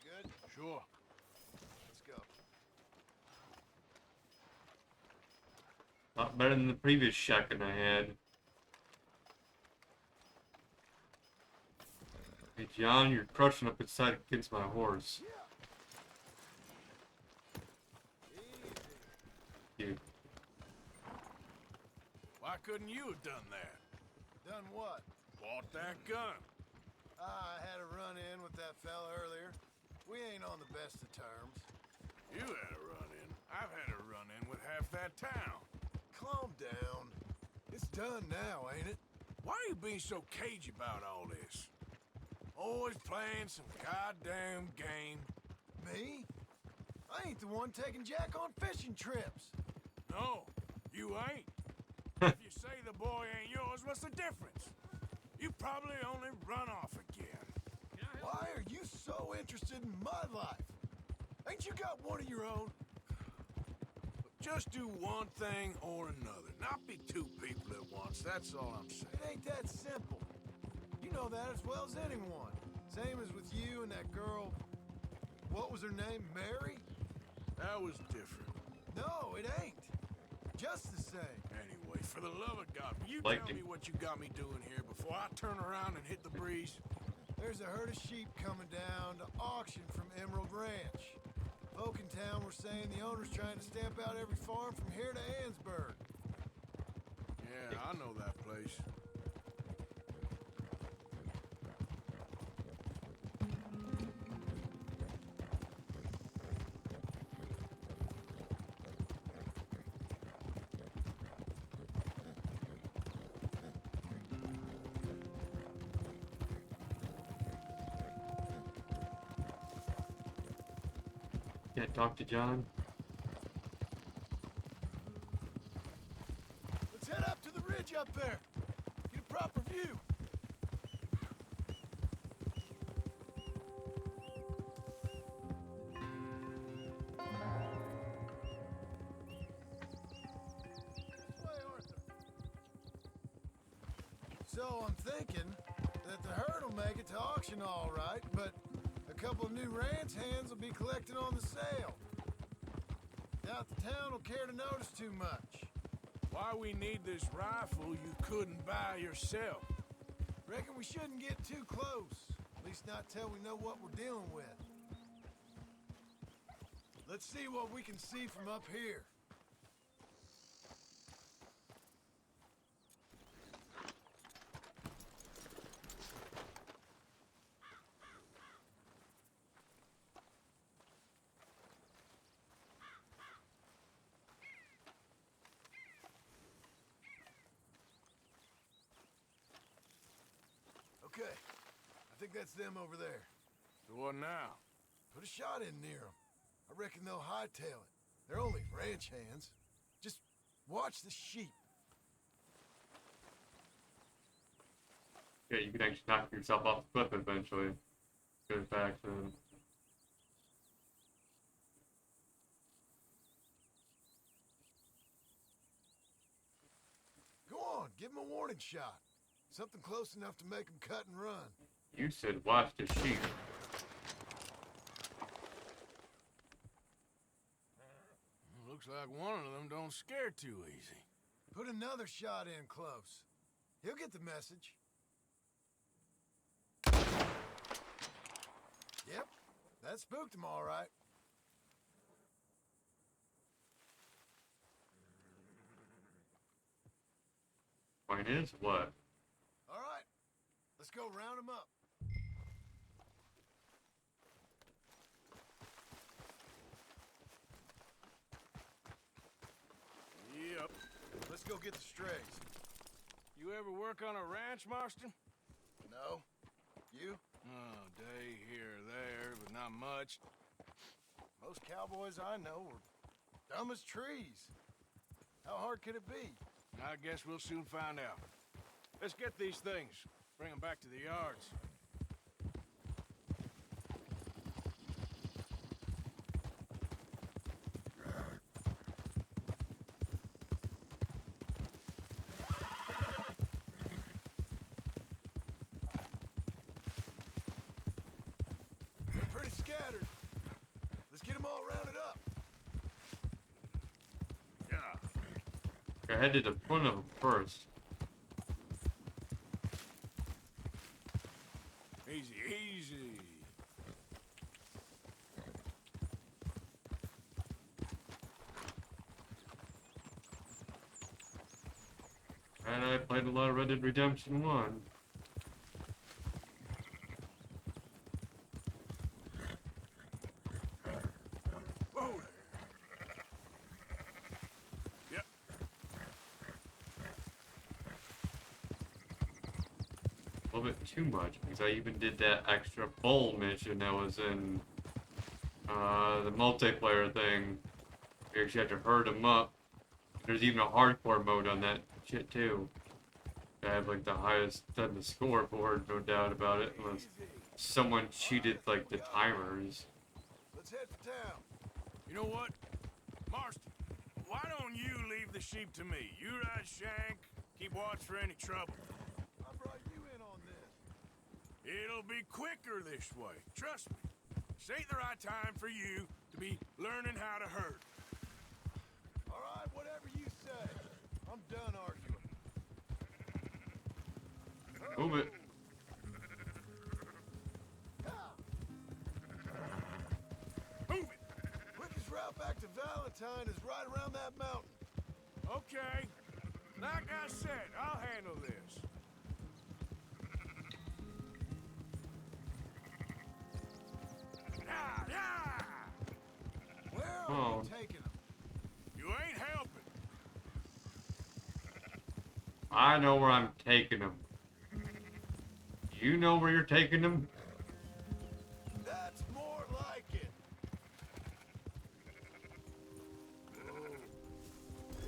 Good? Sure. Let's go. A lot better than the previous shotgun I had. Hey John, you're crushing up inside against my horse. Dude. Why couldn't you have done that? Done what? Bought that gun. I had a run-in with that fella earlier. We ain't on the best of terms. You had a run-in. I've had a run-in with half that town. Calm down. It's done now, ain't it? Why are you being so cagey about all this? Always playing some goddamn game. Me? I ain't the one taking Jack on fishing trips. No, you ain't. If you say the boy ain't yours, what's the difference? You probably only run off again. Why are you so interested in my life? Ain't you got one of your own? Just do one thing or another. Not be two people at once, that's all I'm saying. It ain't that simple. You know that as well as anyone. Same as with you and that girl. What was her name? Mary? That was different. No, it ain't. Just the same. Anyway, for the love of God, will you Like tell me what you got me doing here before I turn around and hit the breeze? There's a herd of sheep coming down to auction from Emerald Ranch. Folk in town were saying the owner's trying to stamp out every farm from here to Ansburg. Yeah, I know that place. Can't talk to John. Let's head up to the ridge up there. Get a proper view. This way, Arthur. So I'm thinking that the herd will make it to auction all right, but a couple of new ranch hands will be collecting on the sale. Doubt the town will care to notice too much. Why we need this rifle you couldn't buy yourself? Reckon we shouldn't get too close. At least not till we know what we're dealing with. Let's see what we can see from up here. Okay, I think that's them over there. So what now? Put a shot in near them. I reckon they'll hightail it. They're only ranch hands. Just watch the sheep. Yeah, you can actually knock yourself off the cliff eventually. Good back to them. Go on, give them a warning shot. Something close enough to make them cut and run. You said watch the sheep. Looks like one of them don't scare too easy. Put another shot in close. He'll get the message. Yep, that spooked him all right. Point is, what? All right, let's go round him up. Yep. Let's go get the strays. You ever work on a ranch, Marston? No. You? Oh, day here or there, but not much. Most cowboys I know are dumb as trees. How hard could it be? I guess we'll soon find out. Let's get these things. Bring them back to the yards. They're pretty scattered. Let's get them all rounded up. Yeah. I headed to one of them first. Easy, easy. And I played a lot of Red Dead Redemption 1. Whoa there. Yep. A little bit too much, because I even did that extra bowl mission that was in the multiplayer thing. You actually have to herd them up. There's even a hardcore mode on that shit too. I have like the highest on the scoreboard, no doubt about it, unless someone cheated like the timers. Let's head to town. You know what? Marston, why don't you leave the sheep to me? You ride Shank, keep watch for any trouble. I brought you in on this. It'll be quicker this way. Trust me. This ain't the right time for you to be learning how to herd. All right, whatever you say. I'm done arguing. Move it. Move it! Quickest route back to Valentine is right around that mountain. Okay. Like I said, I'll handle this. Yeah! Where are Oh. you taking them? You ain't helping. I know where I'm taking them. You know where you're taking them? That's more like it.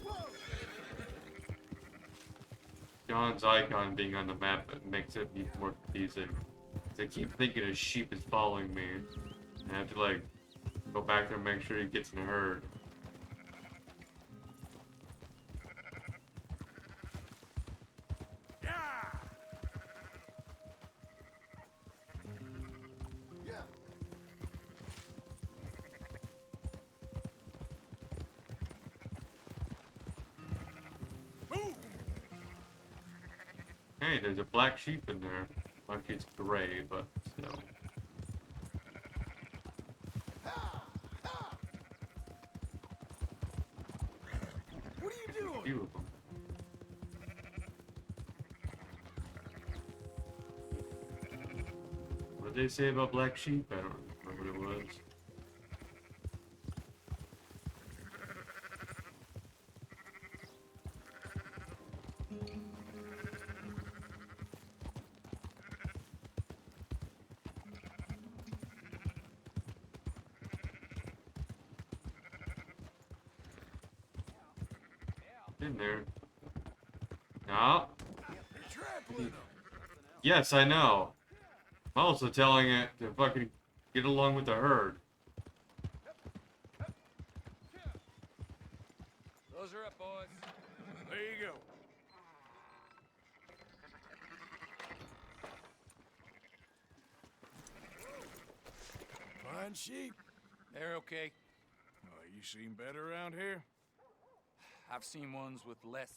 Whoa. John's icon being on the map makes it be more confusing. I keep thinking a sheep is following me. And I have to like go back there and make sure he gets in a herd. Yeah! Yeah. Move! Hey, there's a black sheep in there. Black sheep's gray, but still. What are you doing? Few of them. What did they say about black sheep? I don't remember what it was. In there. No. Trampling them. Yes, I know. I'm also telling it to fucking get along with the herd. Those are up, boys. There you go. Fine sheep. They're okay. You seen better around here? I've seen ones with less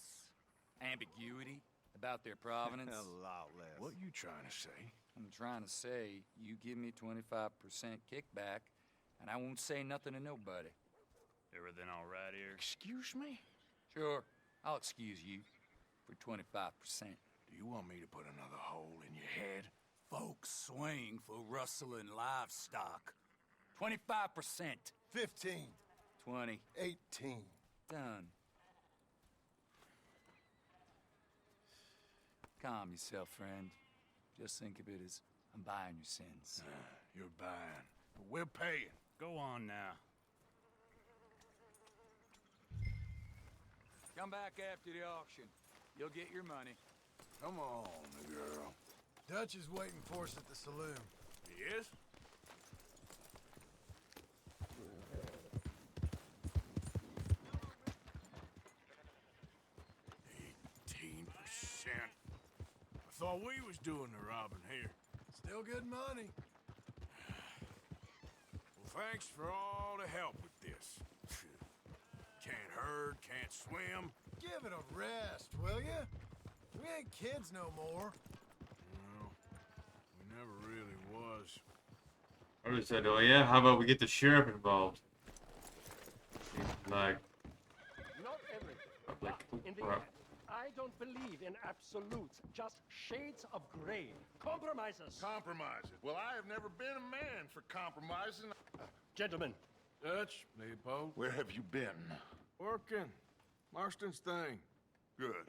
ambiguity about their provenance. A lot less. What you trying to say? I'm trying to say, you give me 25% kickback, and I won't say nothing to nobody. Everything all right here? Excuse me? Sure, I'll excuse you for 25%. Do you want me to put another hole in your head? Folks swing for rustling livestock. 25%. 15. 20. 18. Done. Calm yourself, friend. Just think of it as I'm buying your sins. You're buying, but we're paying. Go on now. Come back after the auction. You'll get your money. Come on, girl. Dutch is waiting for us at the saloon. He is? I thought we was doing the robbing here. Still good money. Well, thanks for all the help with this. Can't herd, can't swim. Give it a rest, will ya? We ain't kids no more. No, we never really was. I just said, oh yeah, how about we get the sheriff involved? Like, Not everything. like, In the crap. end, I don't believe in absolutes, just shades of gray. Compromises. Compromises. Well, I have never been a man for compromising. Gentlemen. Dutch, Leopold. Where have you been? Working. Marston's thing. Good.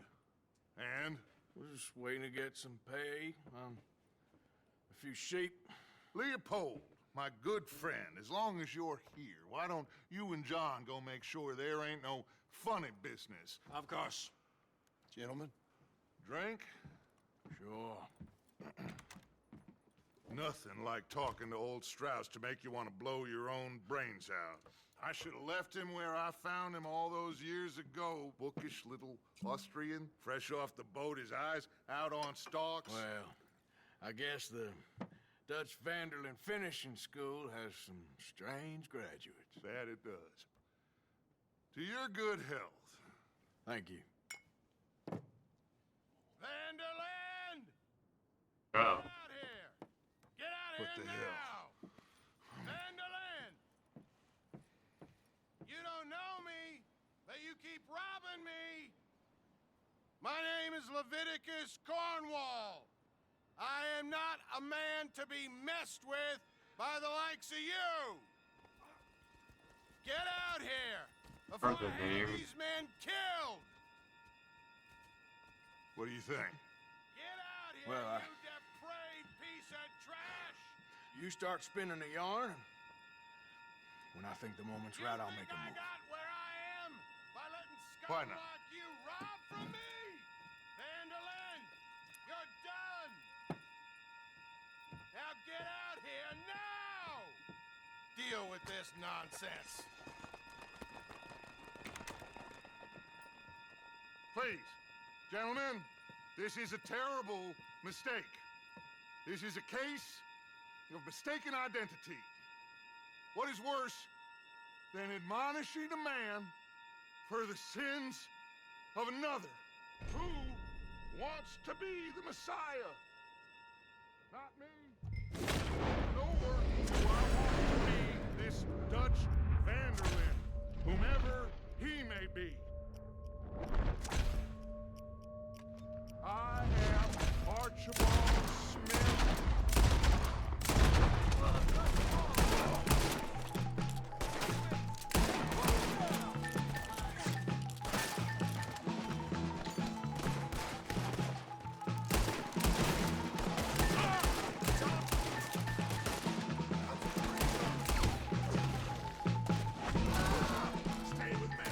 And? We're just waiting to get some pay on a few sheep. Leopold, my good friend, as long as you're here, why don't you and John go make sure there ain't no funny business? Of course. Gentlemen, drink? Sure. Nothing like talking to old Strauss to make you want to blow your own brains out. I should have left him where I found him all those years ago. Bookish little Austrian, fresh off the boat, his eyes out on stalks. Well, I guess the Dutch Vanderlyn Finishing School has some strange graduates. That it does. To your good health. Thank you. Vanderlyn! Oh. Get out here! Get out of here now! Vanderlyn! You don't know me, but you keep robbing me! My name is Leviticus Cornwall. I am not a man to be messed with by the likes of you! Get out here before I have these men killed! What do you think? Get out here, Well, you depraved piece of trash! You start spinning a yarn, when I think the moment's right, I'll make a move. Got where I am by letting Why scum not? like you rob from me! Vanderlyn, you're done! Now get out here now! Deal with this nonsense. Please, gentlemen, this is a terrible mistake. This is a case of mistaken identity. What is worse than admonishing a man for the sins of another who wants to be the Messiah? Not me. Nor do I want to be this Dutch Vanderlyn, whomever he may be. I am Archibald Smith. Stay with me.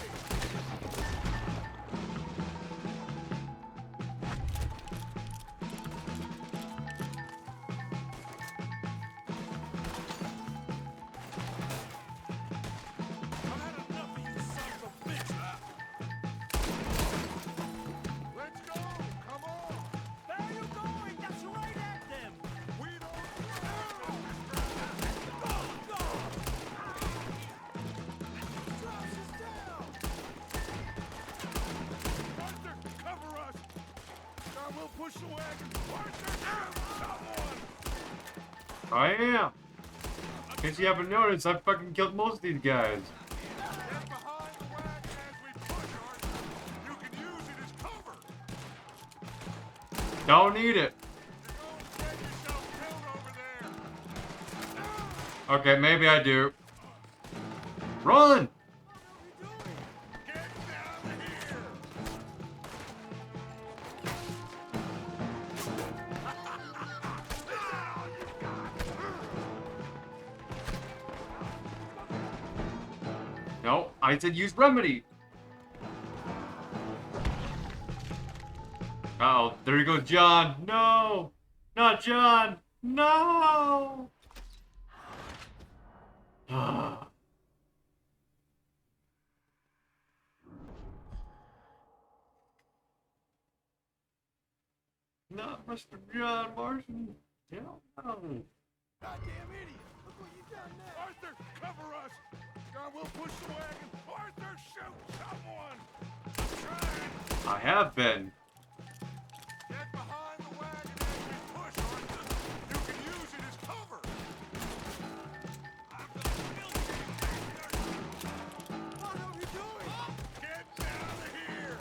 Let's go! Come on! Where are you going? That's right at them! We don't Arthur, cover us! I will push the wagon! Arthur, someone! I am. In case you haven't noticed, I fucking killed most of these guys. Get behind the wagon as we push, Arthur! You can use it as cover! Don't need it. Get yourself killed over there! Okay, maybe I do. Run! Get down here! No, I said use remedy. Uh-oh, there you go, John. No! Not John! No! Not Mr. John Marston. Hell no. Goddamn idiot! Look what you done now! Arthur, cover us! God will push the wagon! Arthur, shoot someone! I'm trying! I have been. Get behind the wagon as we push, Arthur! You can use it as cover! What are you doing? Get down here!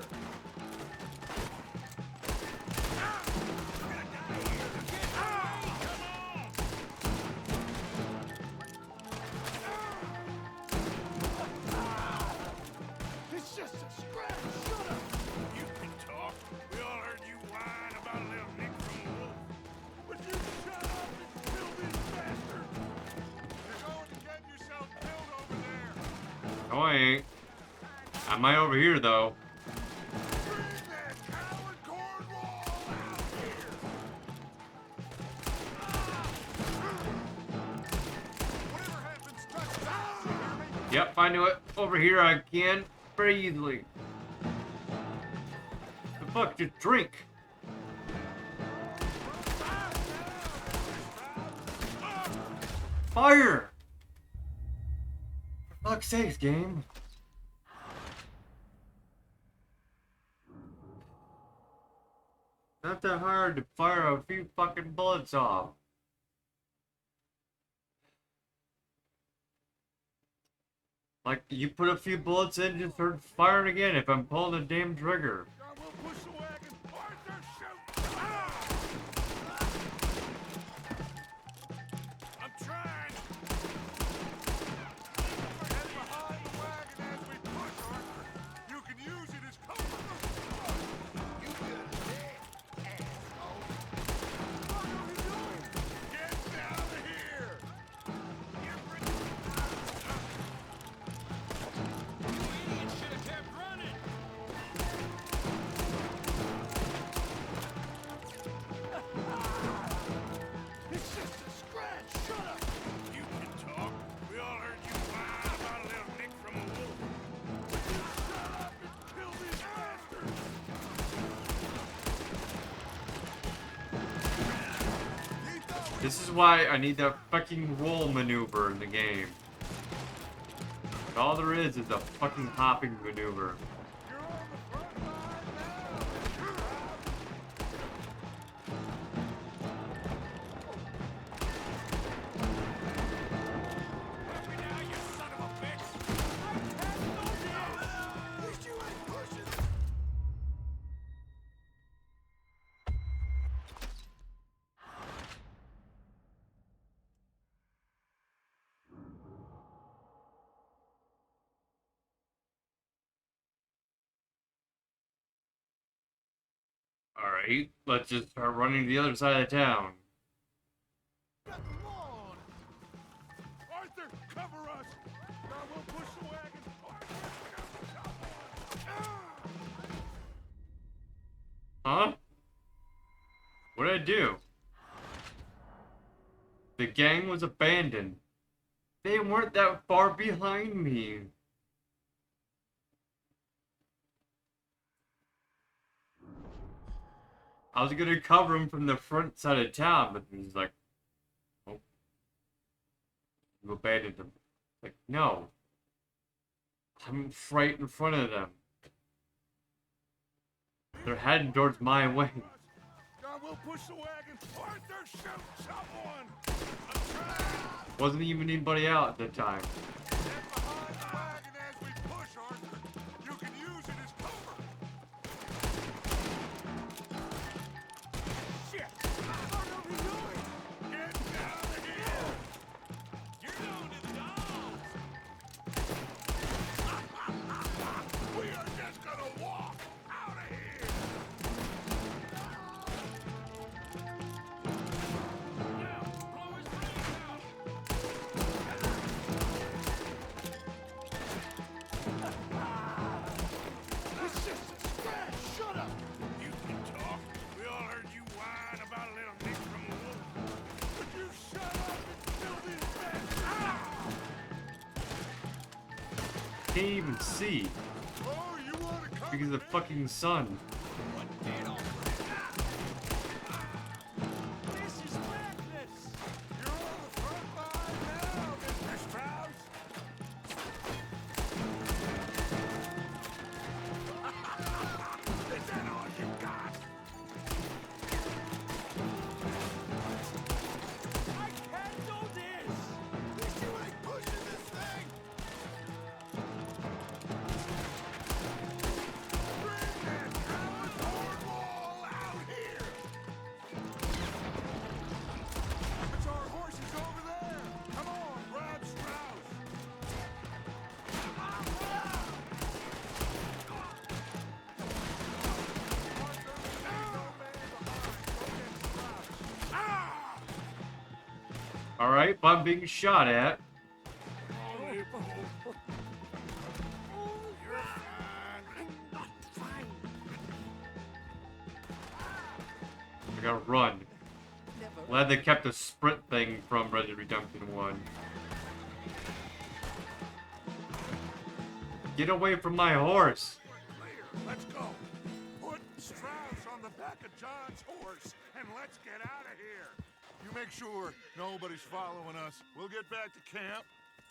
No, I ain't. I might over here, though. Yep, I knew it. Over here I can pretty easily. The fuck, just drink. Fire! For fuck's sakes, game. Not that hard to fire a few fucking bullets off. Like, you put a few bullets in, just start firing again if I'm pulling the damn trigger. I'm trying. Behind the wagon as we push, Arthur. You can use it as cover. You better dead, asshole. What are we doing? Get out of here! You idiot should have kept running! It's just a scratch. Shut up. You can talk. We all heard you whine about a little nick from a wolf. Shut up and kill these bastards. This is why I need that fucking roll maneuver in the game. All there is a fucking hopping maneuver. Alright, let's just start running to the other side of the town. Arthur, cover us. Now we'll push the wagon. Huh? What did I do? The gang was abandoned. They weren't that far behind me. I was gonna cover him from the front side of town, but he's like, oh, you abandoned him. Like, no. I'm right in front of them. They're heading towards my way. Now we'll push the wagon. Arthur, shoot someone. I'm trying. Wasn't even anybody out at the time. Get behind the wagon as we push, Arthur. You can use it as cover. Shit! What are we doing? Get out of here! You're going to the dogs! We are just gonna walk out of here! Now, blow his brains out! It's just a scratch! Shut up! You can talk. We all heard you whine about a little nick from a wolf. Would you shut up and kill these bastards? Can't even see. Oh, you wanna come? Because of the fucking sun. This is madness! You're on the front line now, Mr. Strauss! Is that all you got? I can't do this! Wish you ain't pushing this thing! Bring that coward Cornwall out here! It's our horses over there! Come on, grab Strauss! Alright, but I'm being shot at. I gotta run. Glad they kept the sprint thing from Red Dead Redemption 1. Get away from my horse! Let's go. Put Strauss on the back of John's horse, and let's get out of here. You make sure nobody's following us. We'll get back to camp.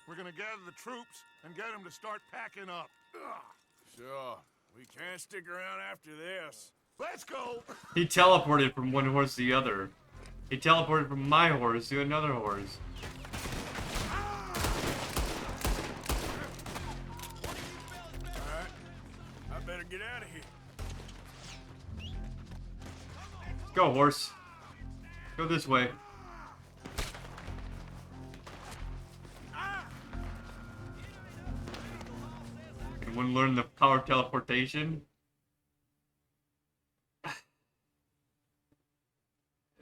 We're gonna gather the troops and get them to start packing up. Ugh. Sure. We can't stick around after this. Let's go! He teleported from one horse to the other. He teleported from my horse to another horse. Alright. I better get out of here. Go, horse. Go this way. Anyone learn the power of teleportation?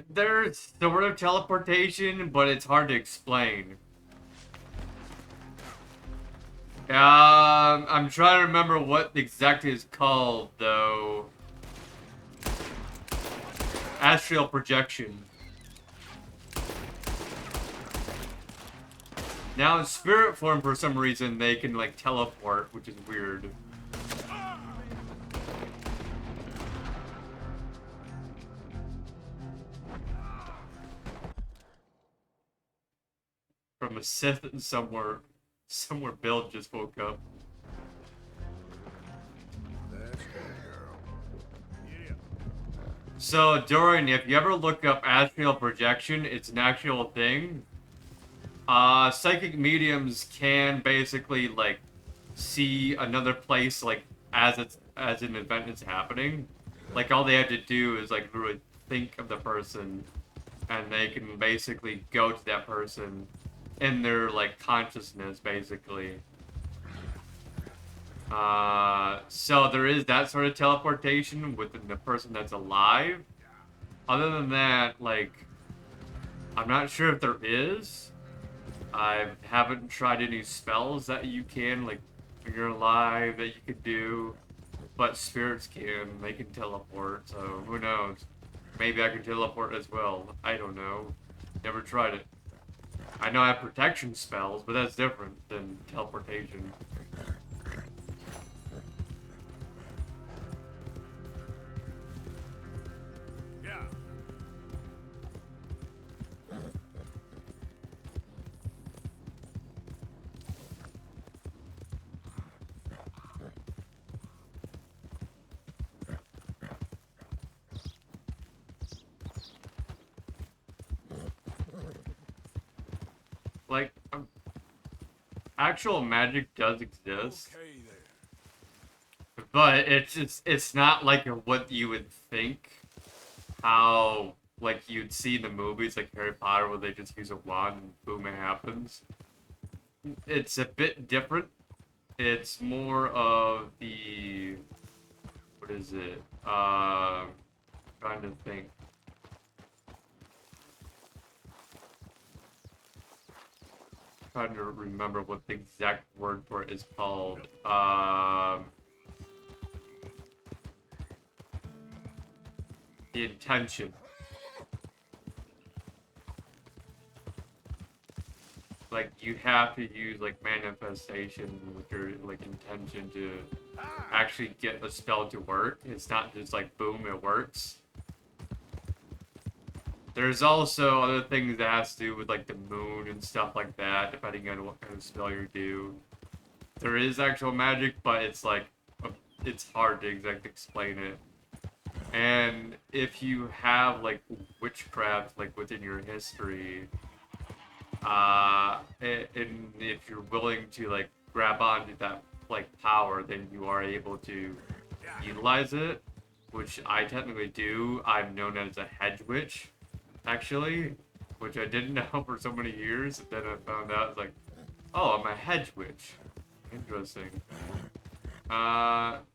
There's sort of teleportation, but it's hard to explain. I'm trying to remember what exactly it's called, though. Astral projection. Now in spirit form, for some reason, they can, like, teleport, which is weird. From a Sith somewhere Bill just woke up. So, Dorian, if you ever look up astral projection, it's an actual thing. Psychic mediums can basically, like, see another place, like, as an event is happening. Like, all they have to do is, like, really think of the person, and they can basically go to that person in their, like, consciousness, basically. So there is that sort of teleportation within the person that's alive. Other than that, like, I'm not sure if there is. I haven't tried any spells that you can, like, when you're alive, that you could do. But spirits can. They can teleport, so who knows? Maybe I can teleport as well. I don't know. Never tried it. I know I have protection spells, but that's different than teleportation. Yeah. Like, actual magic does exist. Okay there. But it's not like what you would think. How, like, you'd see in the movies, like Harry Potter, where they just use a wand and boom, it happens. It's a bit different. It's more of the... What is it? Trying to think. Trying to remember what the exact word for it is called. The intention. Like, you have to use, like, manifestation with your, like, intention to actually get a spell to work. It's not just like, boom, it works. There's also other things that has to do with, like, the moon and stuff like that, depending on what kind of spell you do. There is actual magic, but it's, like, it's hard to exactly explain it. And if you have, like, witchcraft, like, within your history, and if you're willing to, like, grab onto that, like, power, then you are able to utilize it, which I technically do. I'm known as a hedge witch, actually, which I didn't know for so many years. And then I found out, it's like, oh, I'm a hedge witch. Interesting.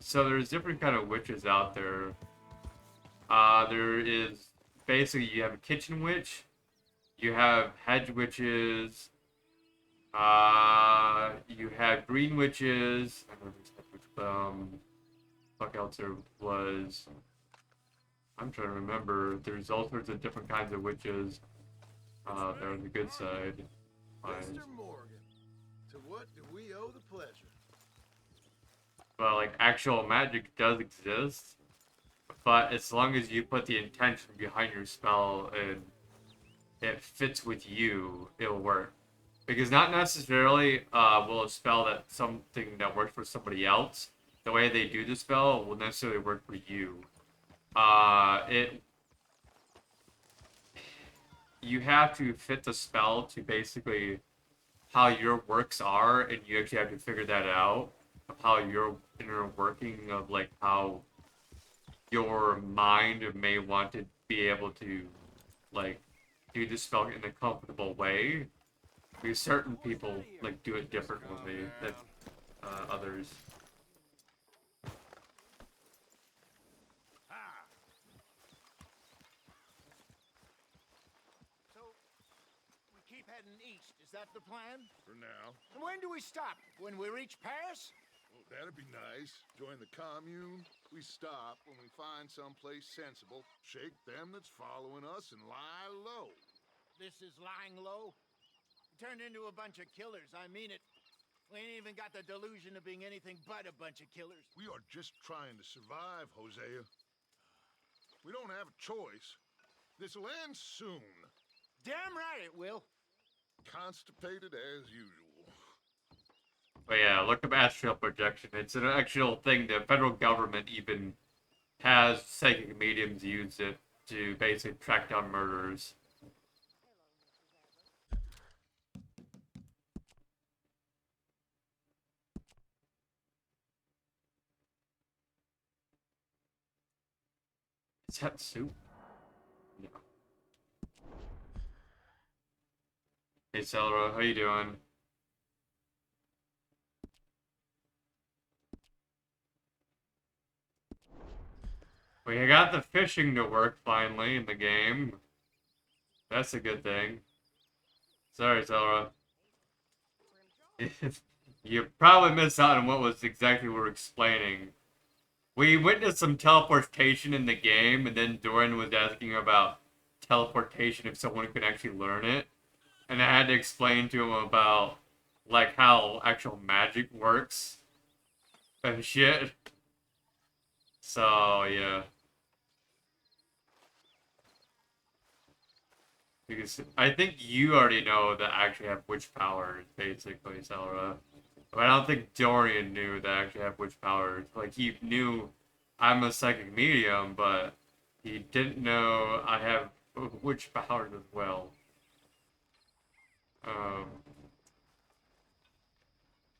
So there's different kind of witches out there. There is, basically, you have a kitchen witch, you have hedge witches, you have green witches, I don't know, what else there was. I'm trying to remember. There's all sorts of different kinds of witches. They're on the good side. Mr. Morgan, to what do we owe the pleasure? But like actual magic does exist, but as long as you put the intention behind your spell and it fits with you, it'll work. Because not necessarily will a spell that something that works for somebody else, the way they do the spell will necessarily work for you. You have to fit the spell to basically how your works are, and you actually have to figure that out of how your inner working of like how your mind may want to be able to like do the spell in a comfortable way. Because certain people like do it differently than others. So, we keep heading east. Is that the plan? For now. And when do we stop? When we reach Paris? Well, that'd be nice. Join the commune. We stop when we find someplace sensible, shake them that's following us, and lie low. This is lying low? We turned into a bunch of killers, I mean it. We ain't even got the delusion of being anything but a bunch of killers. We are just trying to survive, Hosea. We don't have a choice. This'll end soon. Damn right it will. Constipated as usual. But yeah, look up astral projection. It's an actual thing. The federal government even has psychic mediums use it to basically track down murderers. Is that soup? No. Hey, Celera, how you doing? We got the fishing to work finally in the game. That's a good thing. Sorry, Celera. You probably missed out on what was exactly we were explaining. We witnessed some teleportation in the game, and then Doran was asking about teleportation if someone could actually learn it. And I had to explain to him about, like, how actual magic works and shit. So, yeah. Because I think you already know that I actually have witch powers, basically, Selra. But I don't think Dorian knew that I actually have witch powers. Like, he knew I'm a psychic medium, but he didn't know I have witch powers as well.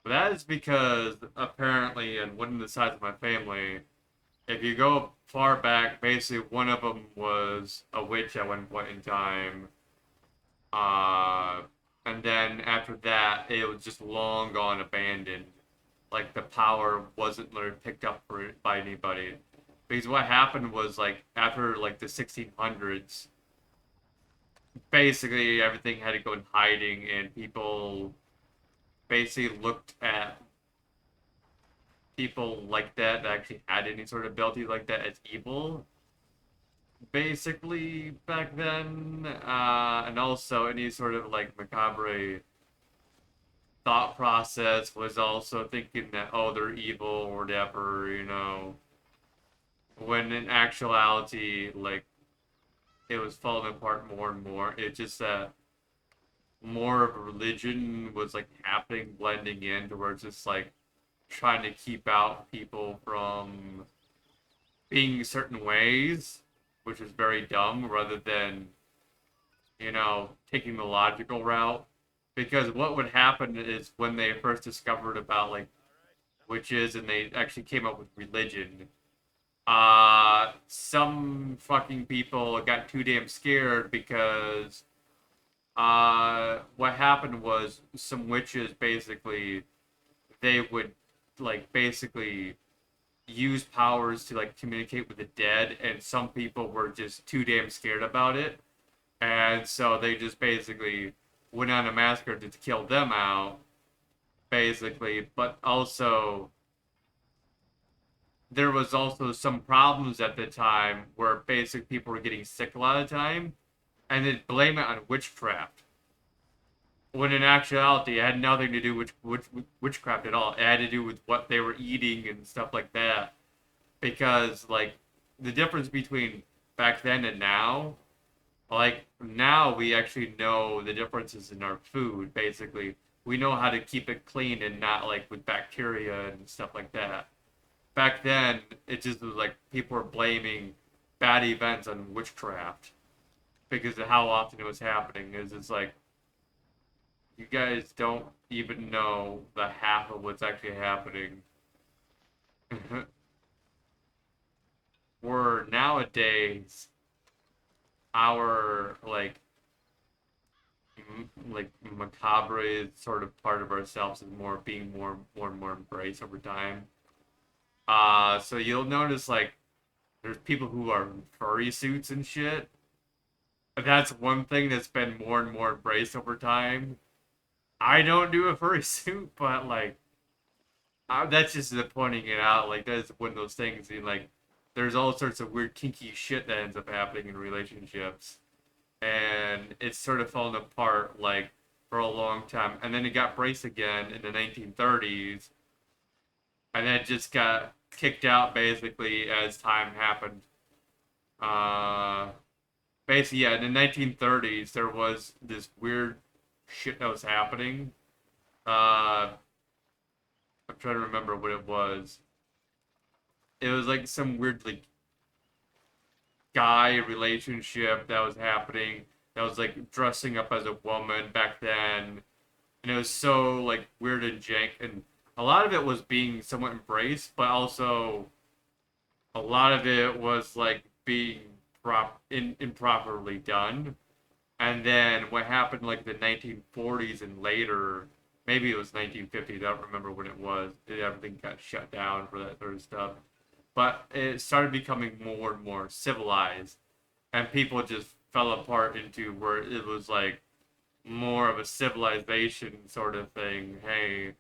But that is because, apparently, in one of the sides of my family, if you go far back, basically one of them was a witch at one point in time. And then after that, it was just long gone abandoned. Like, the power wasn't literally picked up by anybody. Because what happened was, like, after, like, the 1600s, basically everything had to go in hiding, and people basically looked at people like that actually had any sort of ability like that as evil. Basically, back then, and also any sort of, like, macabre thought process was also thinking that, oh, they're evil or whatever, you know. When in actuality, like, it was falling apart more and more. It's just that more of a religion was, like, happening, blending in, to where it's just, like, trying to keep out people from being certain ways, which is very dumb, rather than, you know, taking the logical route. Because what would happen is when they first discovered about, like, witches and they actually came up with religion, some fucking people got too damn scared because what happened was some witches basically, they would, like, basically use powers to, like, communicate with the dead, and some people were just too damn scared about it, and so they just basically went on a massacre to kill them out, basically. But also there was also some problems at the time where basically people were getting sick a lot of the time, and they'd blame it on witchcraft. When in actuality, it had nothing to do with witchcraft at all. It had to do with what they were eating and stuff like that. Because, like, the difference between back then and now, like, now we actually know the differences in our food, basically. We know how to keep it clean and not, like, with bacteria and stuff like that. Back then, it just was like people were blaming bad events on witchcraft because of how often it was happening. It's like, you guys don't even know the half of what's actually happening. Where nowadays, our like macabre sort of part of ourselves is more being more and more embraced over time. So you'll notice like there's people who are in furry suits and shit. That's one thing that's been more and more embraced over time. I don't do a furry suit, but like that's just the pointing it out. Like that's one of those things. Like there's all sorts of weird kinky shit that ends up happening in relationships, and it's sort of fallen apart like for a long time. And then it got braced again in the 1930s, and then it just got kicked out basically as time happened. Basically, yeah, in the 1930s there was this weird shit that was happening. I'm trying to remember what it was. It was like some weird like guy relationship that was happening. That was like dressing up as a woman back then, and it was so like weird and jank. And a lot of it was being somewhat embraced, but also a lot of it was like being improperly done. And then what happened like the 1940s and later, maybe it was 1950s, I don't remember when it was. Everything got shut down for that sort of stuff. But it started becoming more and more civilized, and people just fell apart into where it was like more of a civilization sort of thing. Hey,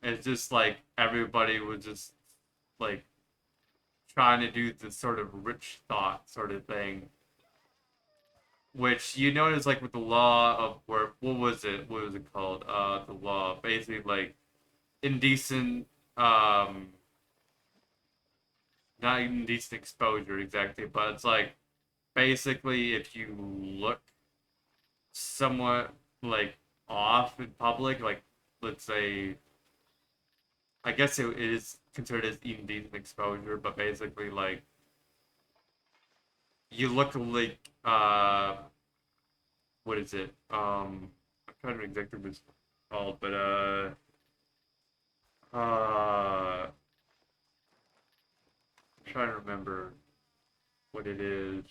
it's just like everybody was just like trying to do this sort of rich thought sort of thing. Which you notice like with the law of where what was it called? The law. Basically like indecent not indecent exposure exactly, but it's like basically if you look somewhat like off in public, like let's say I guess it is considered as indecent exposure, but basically like you look like what is it? I'm trying to exactly what it's called, but I'm trying to remember what it is.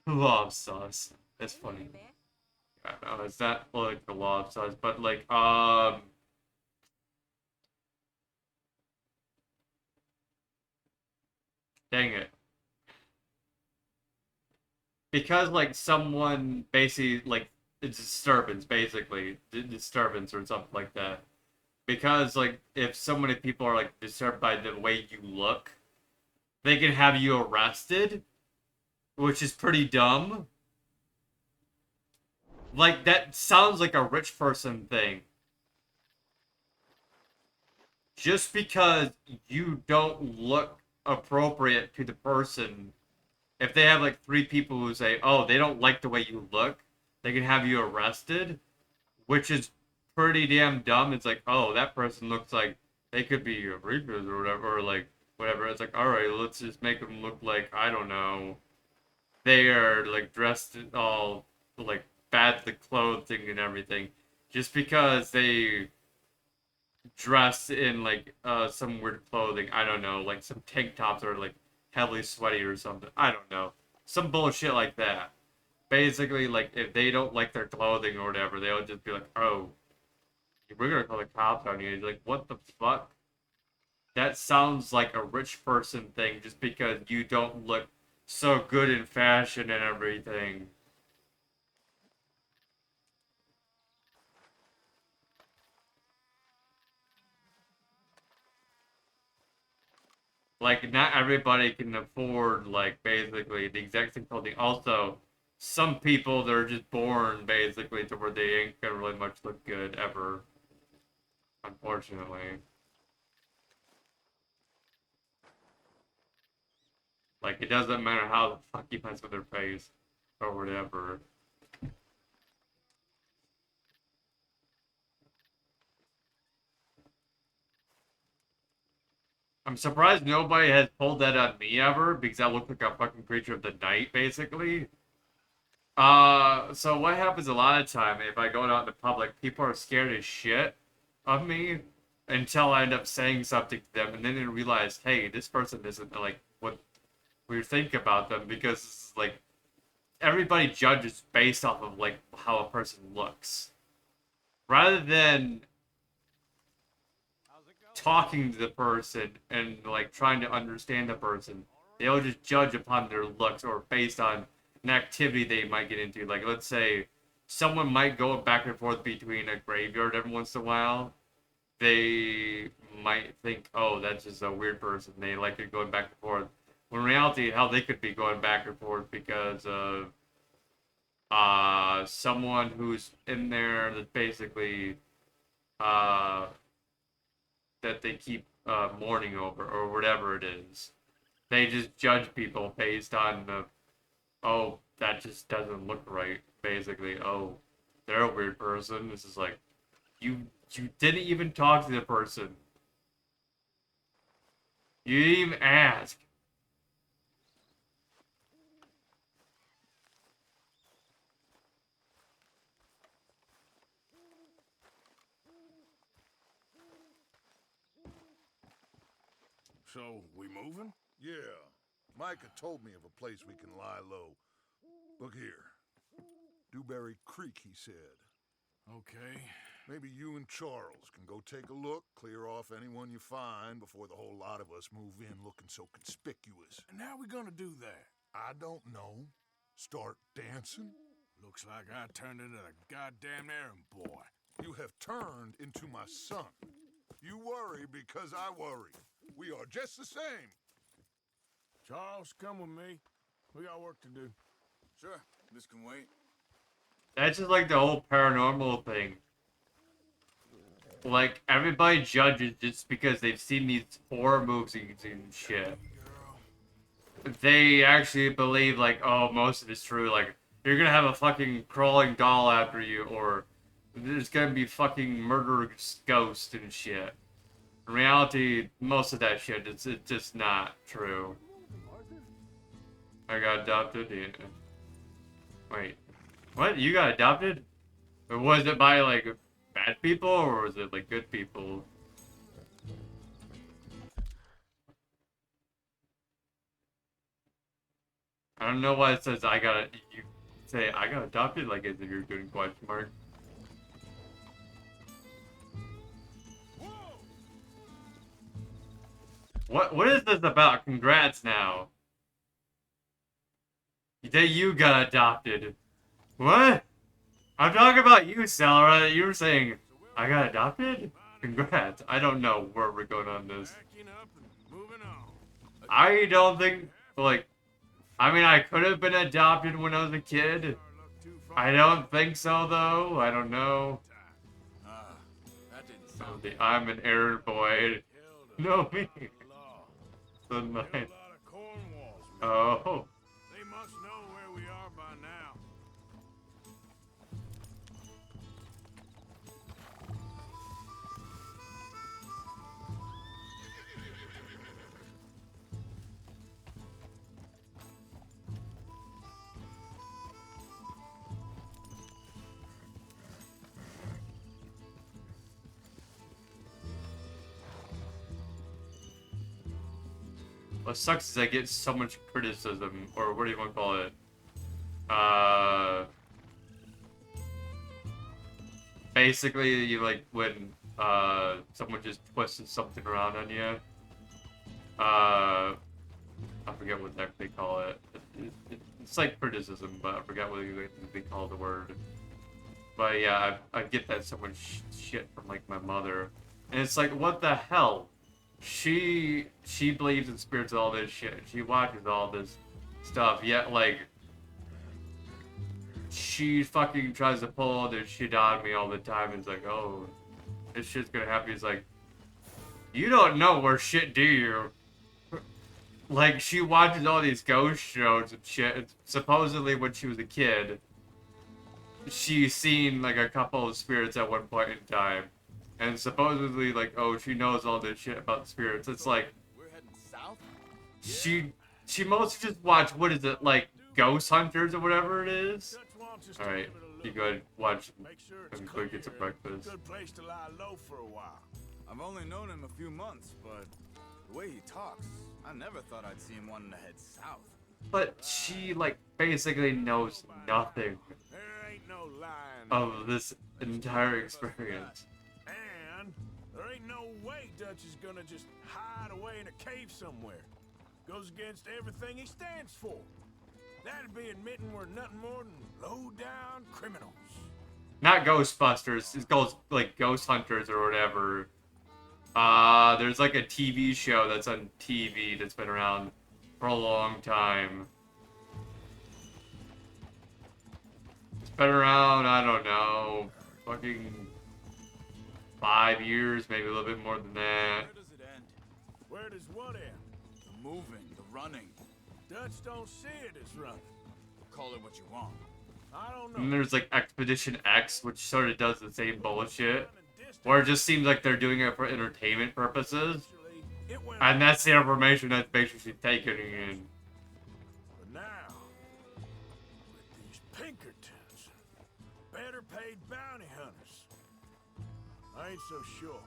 Law of sauce. That's funny. No, it's not like the law of sauce, but like dang it. Because like someone basically like it's disturbance basically disturbance or something like that. Because like if so many people are like disturbed by the way you look, they can have you arrested, which is pretty dumb. Like that sounds like a rich person thing. Just because you don't look appropriate to the person, if they have like three people who say, "Oh, they don't like the way you look," they can have you arrested, which is pretty damn dumb. It's like, "Oh, that person looks like they could be a rapist or whatever, or like whatever." It's like, "All right, let's just make them look like I don't know, they are like dressed all like badly clothing and everything, just because they dress in like some weird clothing. I don't know, like some tank tops are like heavily sweaty or something. I don't know, some bullshit like that. Basically, like if they don't like their clothing or whatever, they'll just be like, "Oh, we're gonna call the cops on you." You're like, what the fuck? That sounds like a rich person thing, just because you don't look so good in fashion and everything. like, not everybody can afford, like, basically the exact same clothing. Also, some people, they're just born, basically, to where they ain't gonna really much look good ever. Unfortunately. Like, it doesn't matter how the fuck you mess with their face or whatever. I'm surprised nobody has pulled that on me ever, because I look like a fucking creature of the night, basically. So what happens a lot of time, if I go out in the public, people are scared as shit of me until I end up saying something to them, and then they realize, hey, this person isn't, like, what we think about them, because, like, everybody judges based off of, like, how a person looks. Rather than talking to the person and, like, trying to understand the person, they'll just judge upon their looks or based on an activity they might get into. Like, let's say someone might go back and forth between a graveyard every once in a while. They might think, oh, that's just a weird person. They like it going back and forth. When in reality, how they could be going back and forth because of someone who's in there that basically that they keep mourning over or whatever it is. They just judge people based on the, oh, that just doesn't look right. Basically, oh, they're a weird person. This is like, you didn't even talk to the person. You didn't even ask. So, we moving? Yeah. Micah told me of a place we can lie low. Look here. Dewberry Creek, he said. Okay. Maybe you and Charles can go take a look, clear off anyone you find before the whole lot of us move in looking so conspicuous. And how are we gonna do that? I don't know. Start dancing? Looks like I turned into the goddamn errand boy. You have turned into my son. You worry because I worry. We are just the same. Charles, come with me. We got work to do. Sure. This can wait. That's just like the whole paranormal thing. Like, everybody judges just because they've seen these horror movies and shit. They actually believe, like, oh, most of it's true. Like, you're gonna have a fucking crawling doll after you, or there's gonna be fucking murderous ghosts and shit. In reality, most of that shit, it's just not true. I got adopted? Yeah. Wait. What? You got adopted? Or was it by, like, bad people, or was it, like, good people? I don't know why it says you say I got adopted, like as if you're doing question mark. What is this about? Congrats now. That you got adopted. What? I'm talking about you, Sarah. You were saying I got adopted? Congrats. I don't know where we're going on this. I don't think, like, I mean, I could have been adopted when I was a kid. I don't think so, though. I don't know. I'm an errand boy. No, me. So nice. Oh. They must know where we are by now. What sucks is I get so much criticism, or what do you want to call it? Basically, you like when someone just twists something around on you. I forget what the heck they call it. It's like criticism, but I forgot what they call the word. But yeah, I get that so much shit from like my mother, and it's like, what the hell? she believes in spirits and all this shit. She watches all this stuff, yet like she fucking tries to pull all this shit out of me all the time. It's like, oh, this shit's gonna happen. It's like, you don't know where shit, do you? Like, she watches all these ghost shows and shit. Supposedly, when she was a kid, she's seen, like, a couple of spirits at one point in time. And supposedly, like, oh, she knows all this shit about spirits. It's like, We're heading south? she mostly just watch, what is it, like, Ghost Hunters or whatever it is? Alright, you go ahead and watch and go get some breakfast. Good place to lie low for a while. I've only known him a few months, but the way he talks, I never thought I'd see him wanting to head south. But she, like, basically knows nothing of this entire experience. And there ain't no way Dutch is gonna just hide away in a cave somewhere. Goes against everything he stands for. That'd be admitting we're nothing more than low-down criminals. Not Ghostbusters, it's called, like, Ghost Hunters or whatever. There's, like, a TV show that's on TV that's been around for a long time. It's been around, I don't know, fucking 5 years, maybe a little bit more than that. Where does it end? Where does what end? The moving, the running. Dutch don't see it as running. Call it what you want. I don't know. And there's, like, Expedition X, which sort of does the same bullshit. Where it just seems like they're doing it for entertainment purposes. And that's the information that's basically taken in. But now, with these Pinkertons, better paid bounty hunters, I ain't so sure.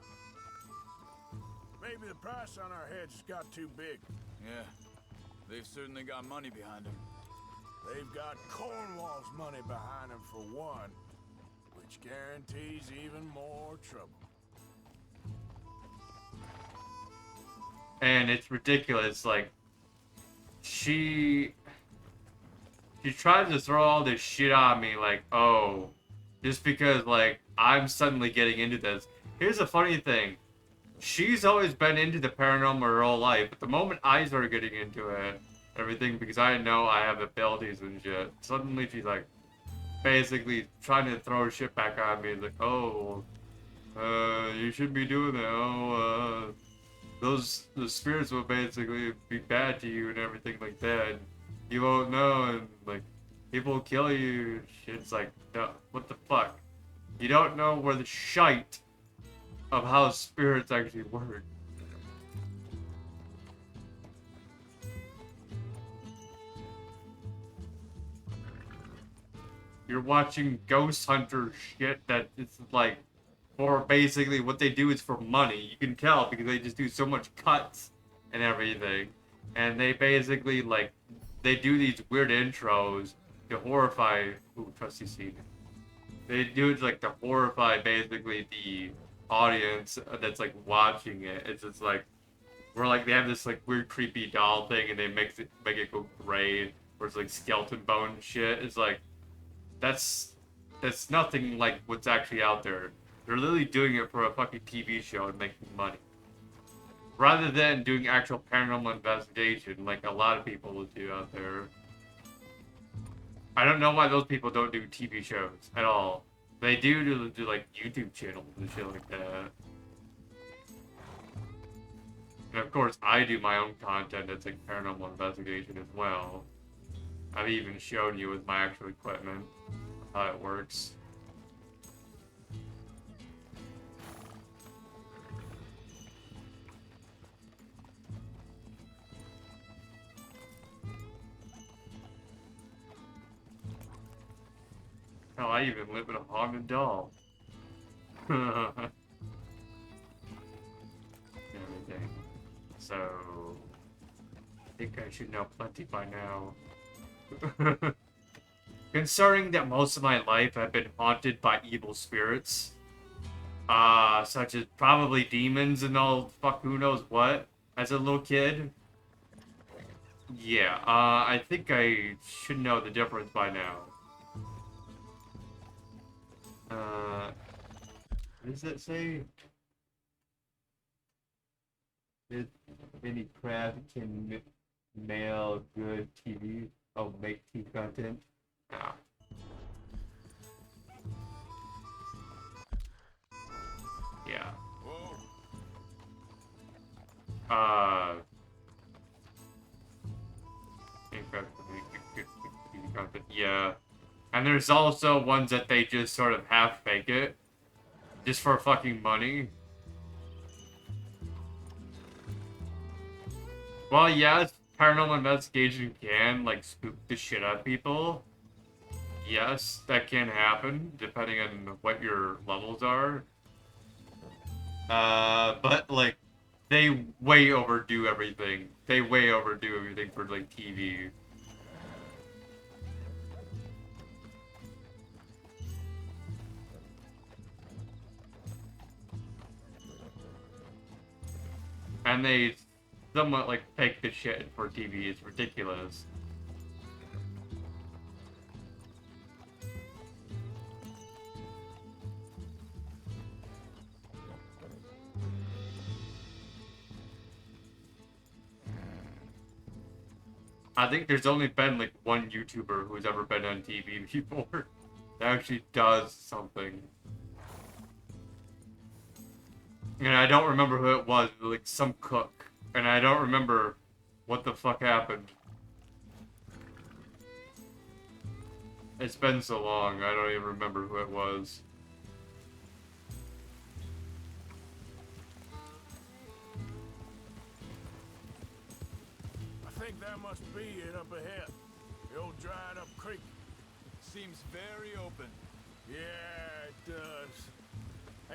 Maybe the price on our heads has got too big. Yeah, they've certainly got money behind them. They've got Cornwall's money behind them for one, which guarantees even more trouble. And it's ridiculous, like, she tries to throw all this shit on me, like, oh, just because, like, I'm suddenly getting into this. Here's the funny thing. She's always been into the paranormal her whole life, but the moment I started getting into it, everything, because I know I have abilities and shit, suddenly she's, like, basically trying to throw shit back on me. Like, oh, you shouldn't be doing that. Oh, the spirits will basically be bad to you and everything like that. You won't know, and like people will kill you. It's like, no, what the fuck? You don't know where the shite of how spirits actually work. You're watching Ghost Hunter shit that it's like, or basically what they do is for money. You can tell because they just do so much cuts and everything. And they basically, like, they do these weird intros to horrify, ooh, trusty scene. They do it like to horrify basically the audience that's like watching it. It's just like, where like they have this like weird creepy doll thing and they make it go gray, where it's like skeleton bone shit. It's like, that's nothing like what's actually out there. They're literally doing it for a fucking TV show and making money. Rather than doing actual paranormal investigation like a lot of people will do out there. I don't know why those people don't do TV shows at all. They do like YouTube channels and shit like that. And of course I do my own content that's like paranormal investigation as well. I've even shown you with my actual equipment how it works. Hell, I even live in a haunted doll. Everything. So, I think I should know plenty by now. Concerning that most of my life I've been haunted by evil spirits, such as probably demons and all fuck who knows what, as a little kid. Yeah, I think I should know the difference by now. What does that say? If any craft can mail good TV, oh, make TV content. Nah. Yeah. TV content. Yeah. And there's also ones that they just sort of half fake it. Just for fucking money. Well, yes, paranormal investigation can, like, spook the shit out of people. Yes, that can happen, depending on what your levels are. But, like, they way overdo everything. They way overdo everything for, like, TV. And they somewhat, like, take the shit for TV. It's ridiculous. I think there's only been, like, one YouTuber who's ever been on TV before that actually does something. And I don't remember who it was, like, some cook. And I don't remember what the fuck happened. It's been so long, I don't even remember who it was. I think that must be it up ahead. The old dried up creek. Seems very open. Yeah, it does.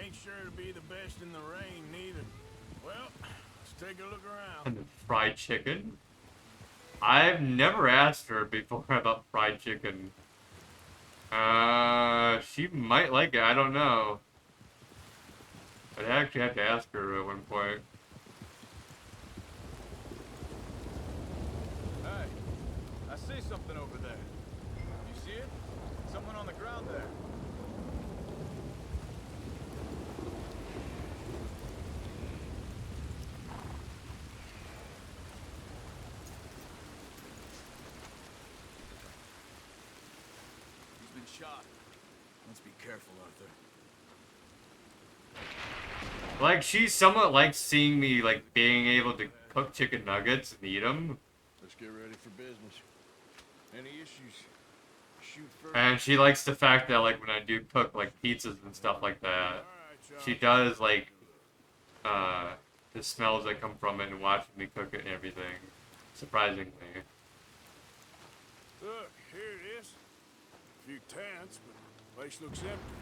Ain't sure to be the best in the rain, neither. Well, let's take a look around. And the fried chicken? I've never asked her before about fried chicken. She might like it, I don't know. I'd actually have to ask her at one point. Hey, I see something over there. You see it? Someone on the ground there. He's been shot. Let's be careful, Arthur. Like, she somewhat likes seeing me, like, being able to cook chicken nuggets and eat them. Let's get ready for business. Any issues? Shoot first. And she likes the fact that, like, when I do cook, like, pizzas and stuff like that, she does, like, the smells that come from it and watching me cook it and everything. Surprisingly. Look, here it is. A few tents, but the place looks empty.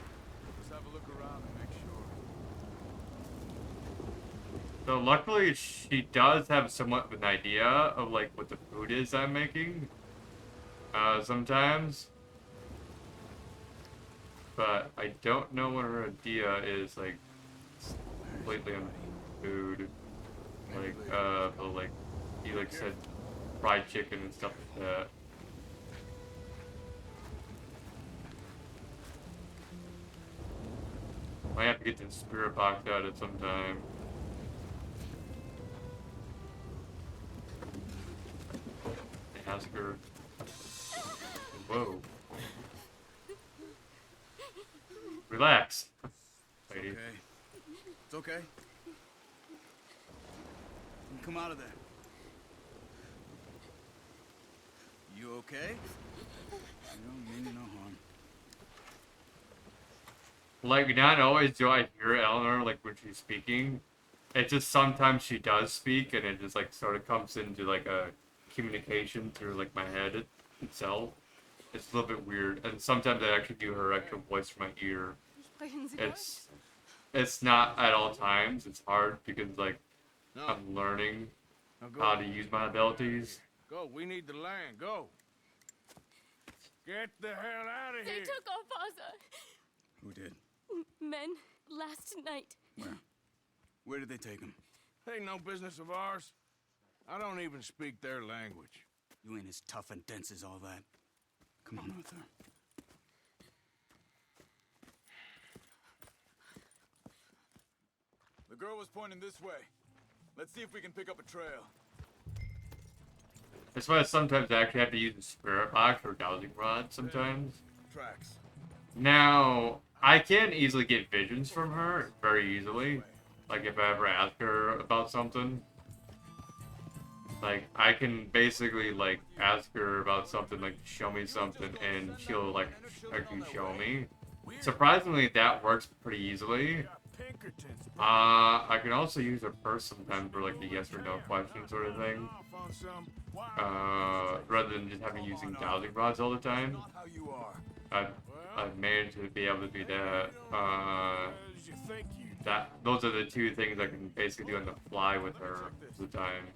Let's have a look around and make sure. So luckily, she does have somewhat of an idea of, like, what the food is I'm making. Sometimes. But I don't know what her idea is, like, completely on food. Like, but, like, he, like, said fried chicken and stuff like that. Might have to get the spirit box out at some time. Ask her. Whoa. Relax. Lady. Okay. It's okay. Come out of there. You okay? You don't mean no harm. Like, not always do I hear Eleanor, like, when she's speaking. It just sometimes she does speak, and it just, like, sort of comes into, like, a communication through, like, my head itself. It's a little bit weird. And sometimes I actually do her actual voice from my ear. It's not at all times. It's hard because, like, I'm learning how to use my abilities. Go, we need the land, go. Get the hell out of They here. took off Ozza. Who did? Men last night. Where? Where did they take him? Ain't no business of ours. I don't even speak their language. You ain't as tough and dense as all that. Come on, Arthur. The girl was pointing this way. Let's see if we can pick up a trail. That's why sometimes I actually have to use a spirit box or dowsing rod sometimes. Tracks. Now, I can easily get visions from her very easily. Like if I ever ask her about something. Like I can basically like ask her about something, like show me something, and she'll like actually show me. Surprisingly, that works pretty easily. I can also use her purse sometimes for like the yes or no question sort of thing. Rather than just having using dowsing rods all the time. I've managed to be able to do that. Those are the two things I can basically do on the fly with her all the time.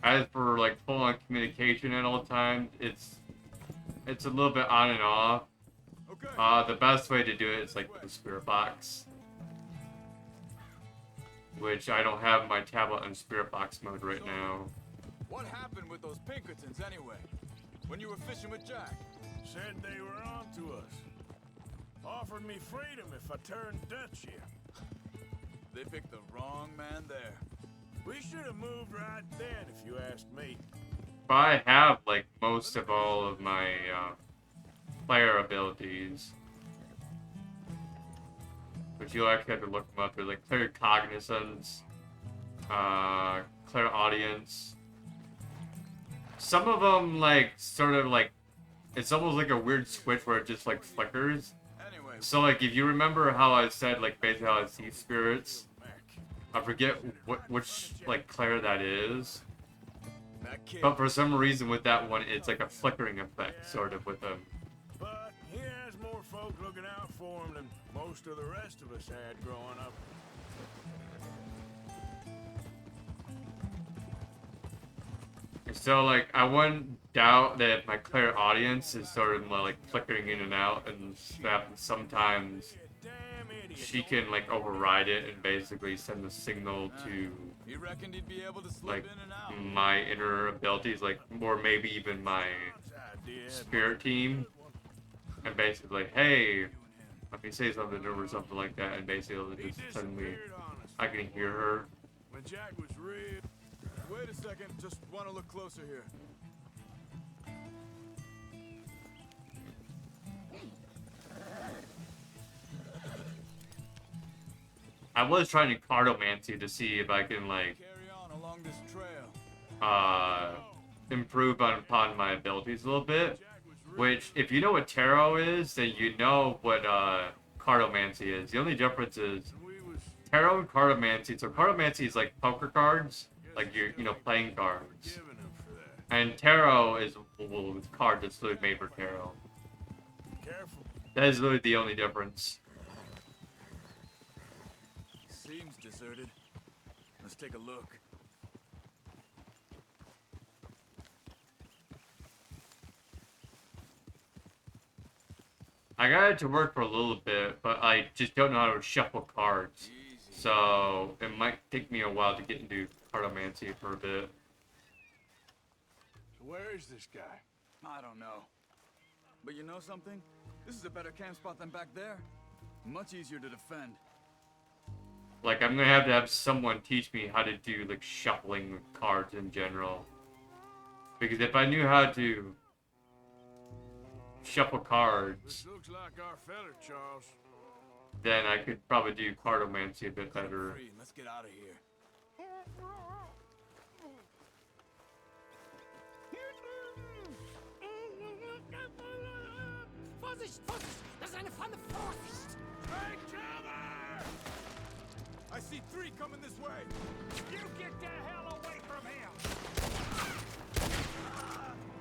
As for like full-on communication at all times, it's a little bit on and off. The best way to do it is like with the spirit box, which I don't have my tablet on spirit box mode right now. What happened with those Pinkertons anyway? When you were fishing with Jack? Said they were on to us. Offered me freedom if I turned Dutch here. They picked the wrong man there. We should have moved right then, if you asked me. But I have like most of all of my player abilities, but you actually have to look them up. They're like clear cognizance, clear audience. Some of them like sort of like it's almost like a weird switch where it just like flickers. So like if you remember how I said like basically how I see spirits, I forget which like Claire that is. But for some reason with that one, it's like a flickering effect sort of with him. But he has more folk looking out for him than most of the rest of us had growing up. So like I wouldn't doubt that my Claire audience is sort of like flickering in and out, and sometimes she can like override it and basically send a signal to like my inner abilities, like or maybe even my spirit team, and basically like, hey, let me say something to her or something like that, and basically just suddenly I can hear her. When Jack was real. Wait a second, just want to look closer here. I was trying to cartomancy to see if I can like along this trail. Improve upon my abilities a little bit. Which, if you know what tarot is, then you know what cartomancy is. The only difference is tarot and cartomancy. So cartomancy is like poker cards, like you know playing cards, and tarot is cards that's literally made for tarot. That is literally the only difference. Seems deserted. Let's take a look. I got it to work for a little bit, but I just don't know how to shuffle cards. So it might take me a while to get into cartomancy for a bit. So where is this guy? I don't know. But you know something? This is a better camp spot than back there. Much easier to defend. Like, I'm gonna have someone teach me how to do, like, shuffling cards in general. Because if I knew how to shuffle cards, This looks like our fella, Charles. then I could probably do cartomancy a bit better. Let's get out of here. Vorsicht, Vorsicht! Das ist eine Pfanne! Vorsicht! Take cover! I see three coming this way. You get the hell away from him!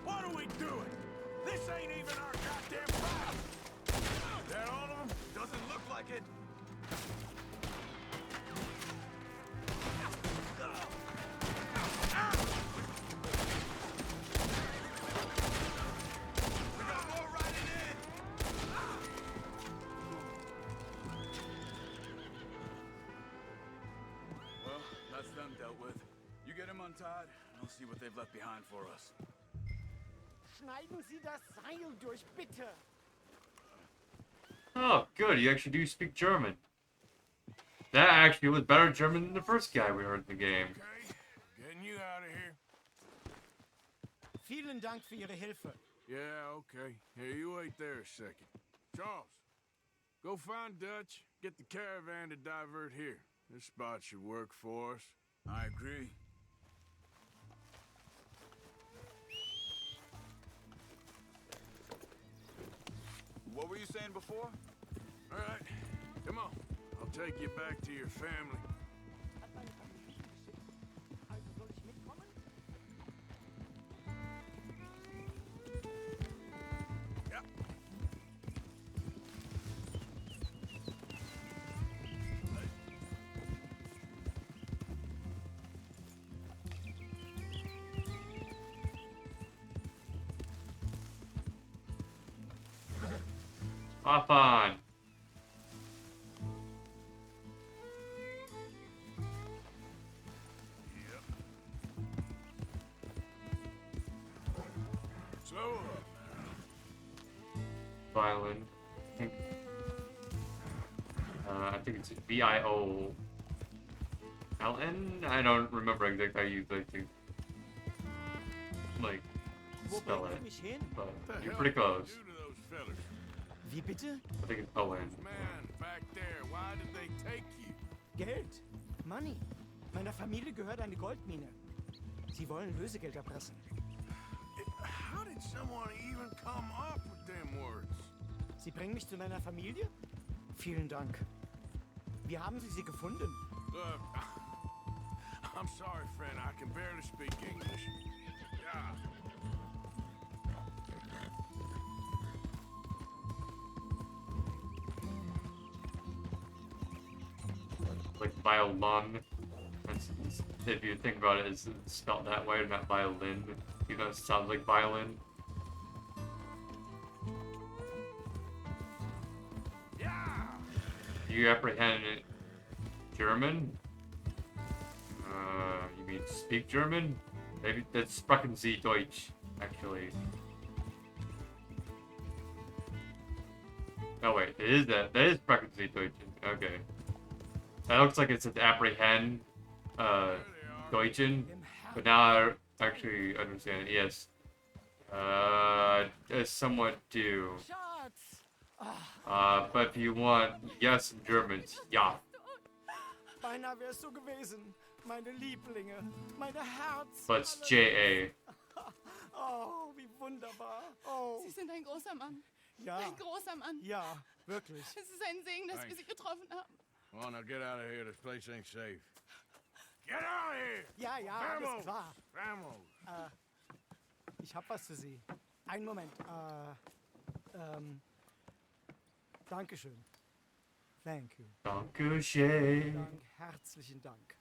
What are we doing? This ain't even our goddamn problem. That all of them? Doesn't look like it. We got more riding in. Well, that's them dealt with. You get them untied, and I'll see what they've left behind for us. Schneiden Sie das Seil durch, bitte! Oh, good. You actually do speak German. That actually was better German than the first guy we heard in the game. Getting you out of here. Vielen Dank für Ihre Hilfe. Yeah, okay. Here, you wait there a second. Charles, go find Dutch. Get the caravan to divert here. This spot should work for us. I agree. What were you saying before? All right, come on. I'll take you back to your family. Hop on. So, Violin. I think it's VIOLN. I don't remember exactly how you like spell it, but you're pretty close. Wie bitte? I think it's ON. Man, back there, why did they take you? Geld. Money. Meiner Familie gehört eine Goldmine. Sie wollen Lösegeld erpressen. How did someone even come up with them words? Sie bringen mich zu meiner Familie? Vielen Dank. Wie haben Sie gefunden? Look, I'm sorry, friend. I can barely speak English. Yeah. Like violon. If you think about it, it's spelled that way, not violin. You know, it sounds like violin. Yeah. Do you apprehend German? You mean speak German? Maybe that's Sprechen Sie Deutsch, actually. Oh wait, it is that. That is Sprechen Sie Deutsch. Okay. That looks like it's an apprehend, Deutschen, but now I actually understand it. Yes. As somewhat do. But if you want yes in German, it's ja. Beinahe wär's so gewesen. Meine Lieblinge. Meine Herz. But it's J-A. Oh, wie wunderbar. Oh. Sie sind ein großer Mann. Ja. Ein großer Mann. Ja, wirklich. Es ist ein Segen, dass wir Sie getroffen haben. Well, now get out of here. This place ain't safe. Get out of here! Ja, ja, alles klar. Vamos! Ich hab was für Sie. Einen Moment. Dankeschön. Thank you. Dankeschön. Dank, herzlichen Dank.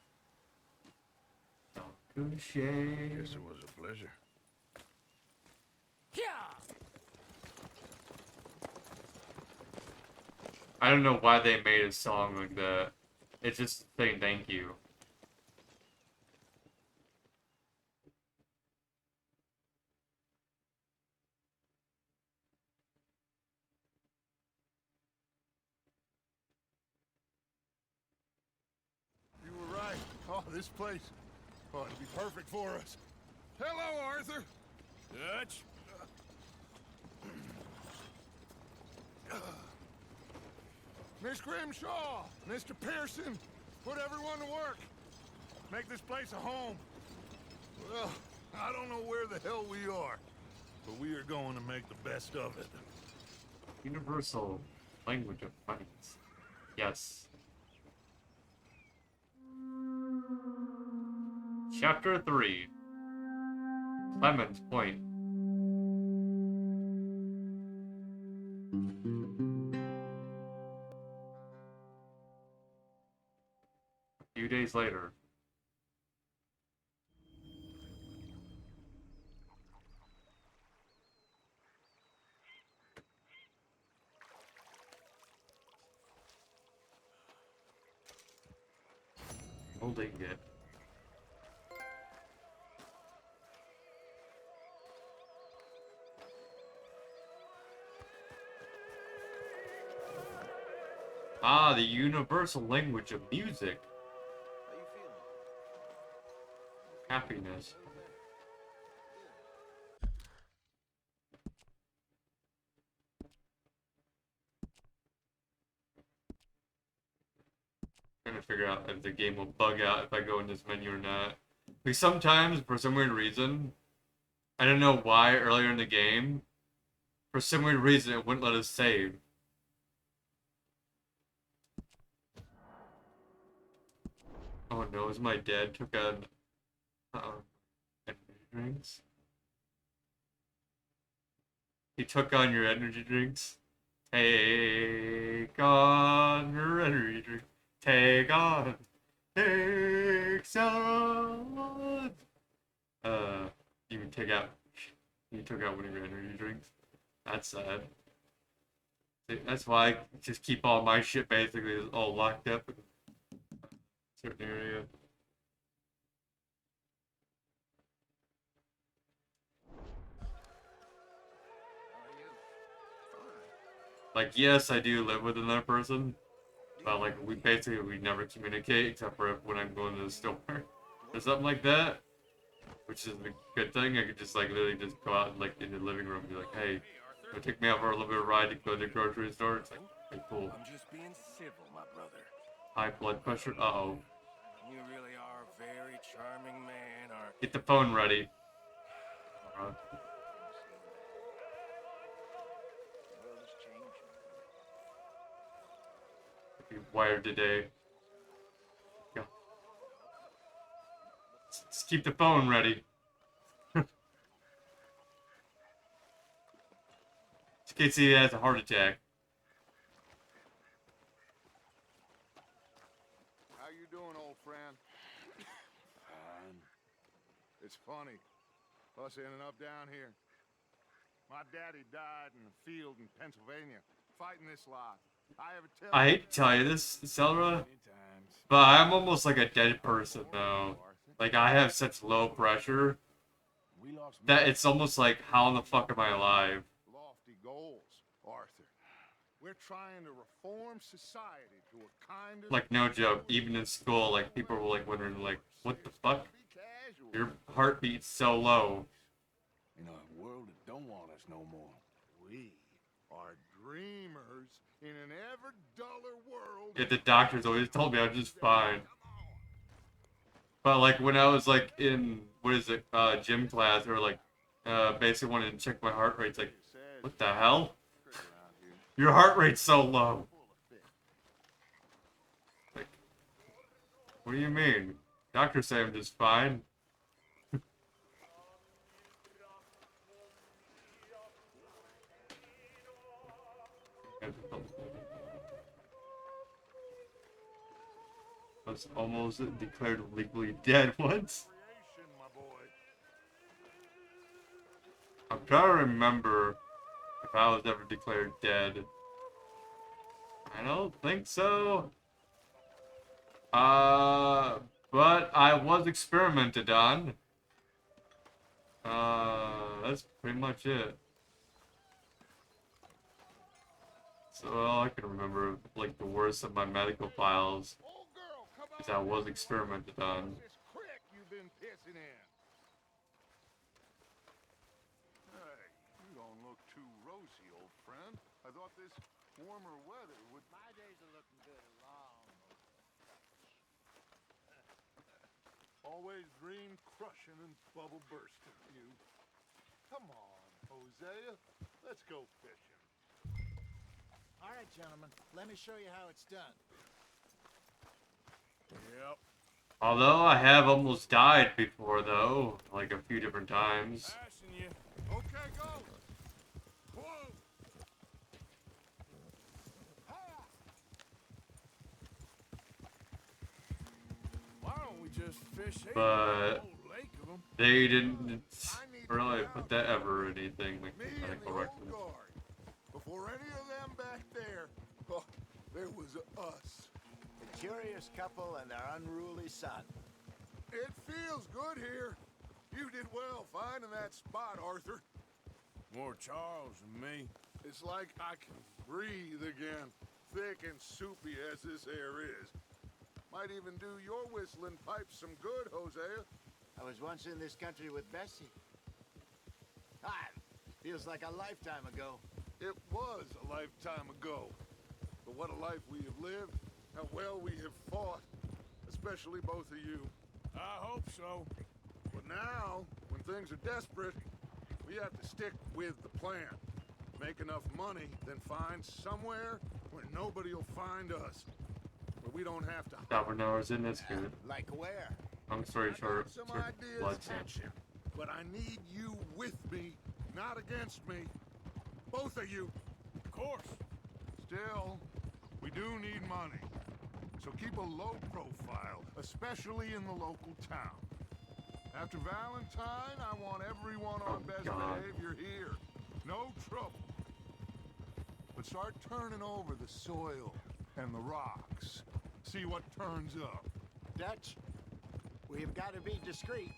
Dankeschön. Guess it was a pleasure. I don't know why they made a song like that. It's just saying thank you. You were right. Oh, this place. Oh, it'll be perfect for us. Hello, Arthur. Dutch? Miss Grimshaw, Mr. Pearson, put everyone to work. Make this place a home. Well, I don't know where the hell we are, but we are going to make the best of it. Universal language of bunnies. Yes. Chapter 3. Clemens Point. A few days later. Holding it. Ah, the universal language of music. How you feeling? Happiness. Trying to figure out if the game will bug out if I go in this menu or not. Because sometimes, for some weird reason, I don't know why earlier in the game, for some weird reason, it wouldn't let us save. Oh no, is my dad took on energy drinks? He took on your energy drinks? Take on your energy drink. Take on. Take some. You took out one of your energy drinks. That's sad. That's why I just keep all my shit basically all locked up in a certain area. Like, yes, I do live with another person, but like we never communicate except for when I'm going to the store or something like that, which is a good thing. I could just like literally just go out and like in the living room and be like, hey, you take me out for a little bit of a ride to go to the grocery store. It's like, hey, cool. I'm just being civil, my brother. High blood pressure. Uh-oh. You really are a very charming man, aren't you? Get the phone ready. Be wired today. Go. Just keep the phone ready. Just in case he has a heart attack. How you doing, old friend? Fine. It's funny, us ending up down here. My daddy died in a field in Pennsylvania, fighting this lot. I hate to tell you this, Selra, but I'm almost like a dead person now. Like, I have such low pressure that it's almost like, how in the fuck am I alive? Lofty goals, Arthur. We're trying to reform society to a kind of... Like, no joke, even in school, like, people were like wondering, like, what the fuck? Your heartbeat's so low. In a world that don't want us no more. We are dreamers in an ever duller world. Yeah, the doctors always told me I was just fine. But like when I was like in gym class, or like basically wanted to check my heart rate. It's like, what the hell? Your heart rate's so low. Like, what do you mean? Doctors say I'm just fine. Was almost declared legally dead once. I'm trying to remember if I was ever declared dead. I don't think so. But I was experimented on. That's pretty much it. So all I can remember, like the worst of my medical files, is I was experimented on. This crick you've been pissing in. Hey, you don't look too rosy, old friend. I thought this warmer weather would... My days are looking good along. Always dream crushing and bubble bursting, you. Come on, Hosea. Let's go fishing. All right, gentlemen. Let me show you how it's done. Yep. Although I have almost died before, though, like a few different times. Passing you. Okay, go. Whoa. Why don't we just fish here? But they didn't really put that ever or anything like medical records. Before any of them back there, oh, there was us. A curious couple and their unruly son. It feels good here. You did well finding that spot, Arthur. More Charles than me. It's like I can breathe again. thick and soupy as this air is. Might even do your whistling pipes some good, Hosea. I was once in this country with Bessie. Ah, feels like a lifetime ago. It was a lifetime ago. But what a life we have lived. How well we have fought. Especially both of you. I hope so. But now, when things are desperate, we have to stick with the plan. Make enough money, then find somewhere where nobody will find us. Where we don't have to... Salvador's in this good. Like where? Long story short, Some blood ideas, sanction. but I need you with me, not against me. Both of you. Of course. Still, we do need money. So keep a low profile, especially in the local town. After Valentine, I want everyone on best behavior here. No trouble. But start turning over the soil and the rocks. See what turns up. Dutch, we've got to be discreet.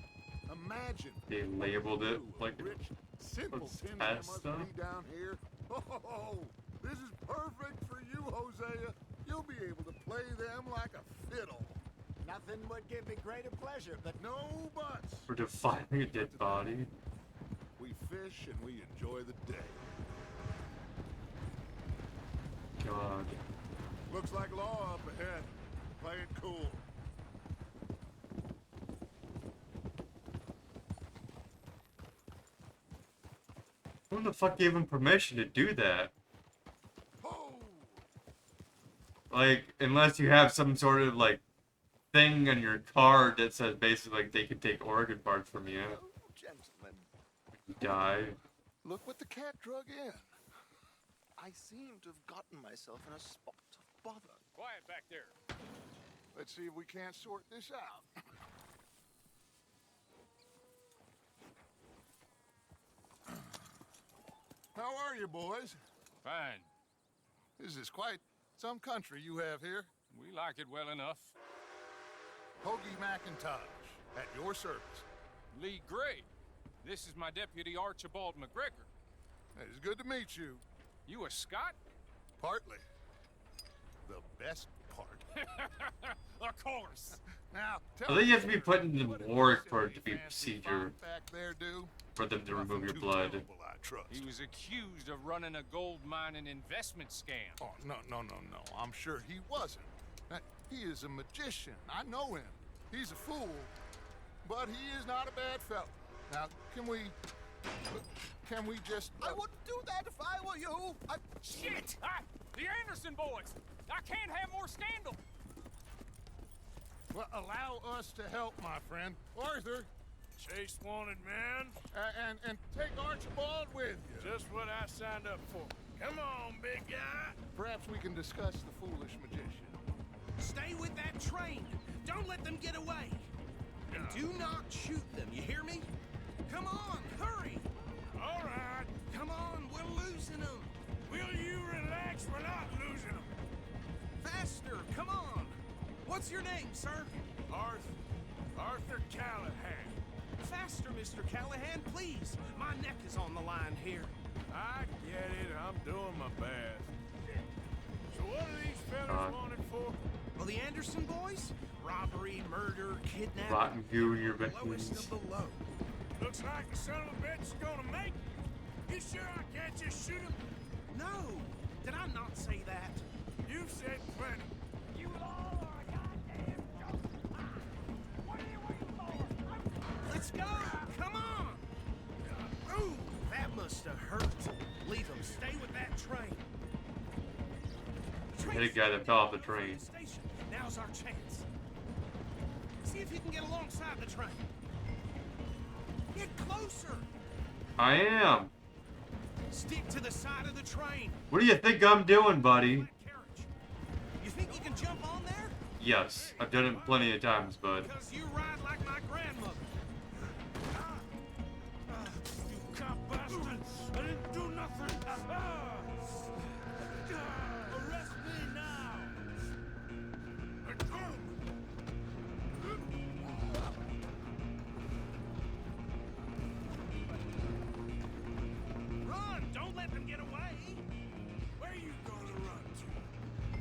Imagine. They labeled it like rich, simple a sin test must stuff. be down here. Oh, this is perfect for you, Hosea. You'll be able to play them like a fiddle. Nothing would give me greater pleasure, but no buts. For defining a dead body. We fish and we enjoy the day. God. Looks like law up ahead. Play it cool. Who the fuck gave him permission to do that? Like, unless you have some sort of, like, thing on your card that says basically, like, they can take organ parts from you. Oh, gentlemen. You die. Look what the cat drug in. I seem to have gotten myself in a spot of bother. Quiet back there. Let's see if we can't sort this out. How are you, boys? Fine. This is quite some country you have here. We like it well enough. Hoagie McIntosh, at your service. Lee Gray. This is my deputy Archibald McGregor. It's good to meet you. You a Scot? Partly. The best part. Of course. Now, I think you have to be put into work for it to be procedure. back there do? For them to remove your blood. He was accused of running a gold mining investment scam. Oh, no. I'm sure he wasn't. He is a magician. I know him. He's a fool. But he is not a bad fellow. Now, can we just... I wouldn't do that if I were you. Shit! The Anderson boys! I can't have more scandal! Well, allow us to help, my friend. Arthur. Chase wanted man. And take Archibald with you. Just what I signed up for. Come on, big guy. Perhaps we can discuss the foolish magician. Stay with that train. Don't let them get away. And do not shoot them, you hear me? Come on, hurry. All right. Come on, we're losing them. Will you relax? We're not losing them. Faster, come on. What's your name, sir? Arthur Callahan. Faster, Mr. Callahan, please. My neck is on the line here. I get it. I'm doing my best. So what are these fellas wanted for? Well, the Anderson boys? Robbery, murder, kidnapping. Rotten goo in your Lowest veins. of the low. Looks like the son of a bitch is gonna make it. You sure I can't just shoot him? No. Did I not say that? You've said plenty. You all are a goddamn joke. What are you waiting for? Let's go. Come on. Ooh, that must have hurt. Leave them. Stay with that train. Hit a guy that fell off the train. Station. Now's our chance. See if you can get alongside the train. Get closer. I am. Stick to the side of the train. What do you think I'm doing, buddy? You think you can jump on there? Yes, I've done it plenty of times, bud. Because you ride like my grandmother. You cop bastard! I didn't do nothing! Arrest me now! Run! Don't let them get away! Where you gonna run to?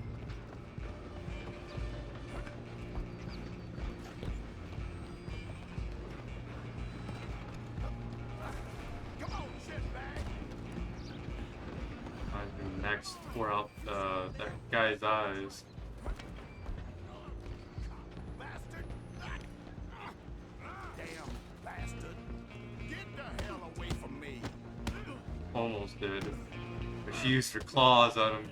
axe tore out that guy's eyes. Damn bastard. Get the hell away from me. Almost did. But she used her claws on him.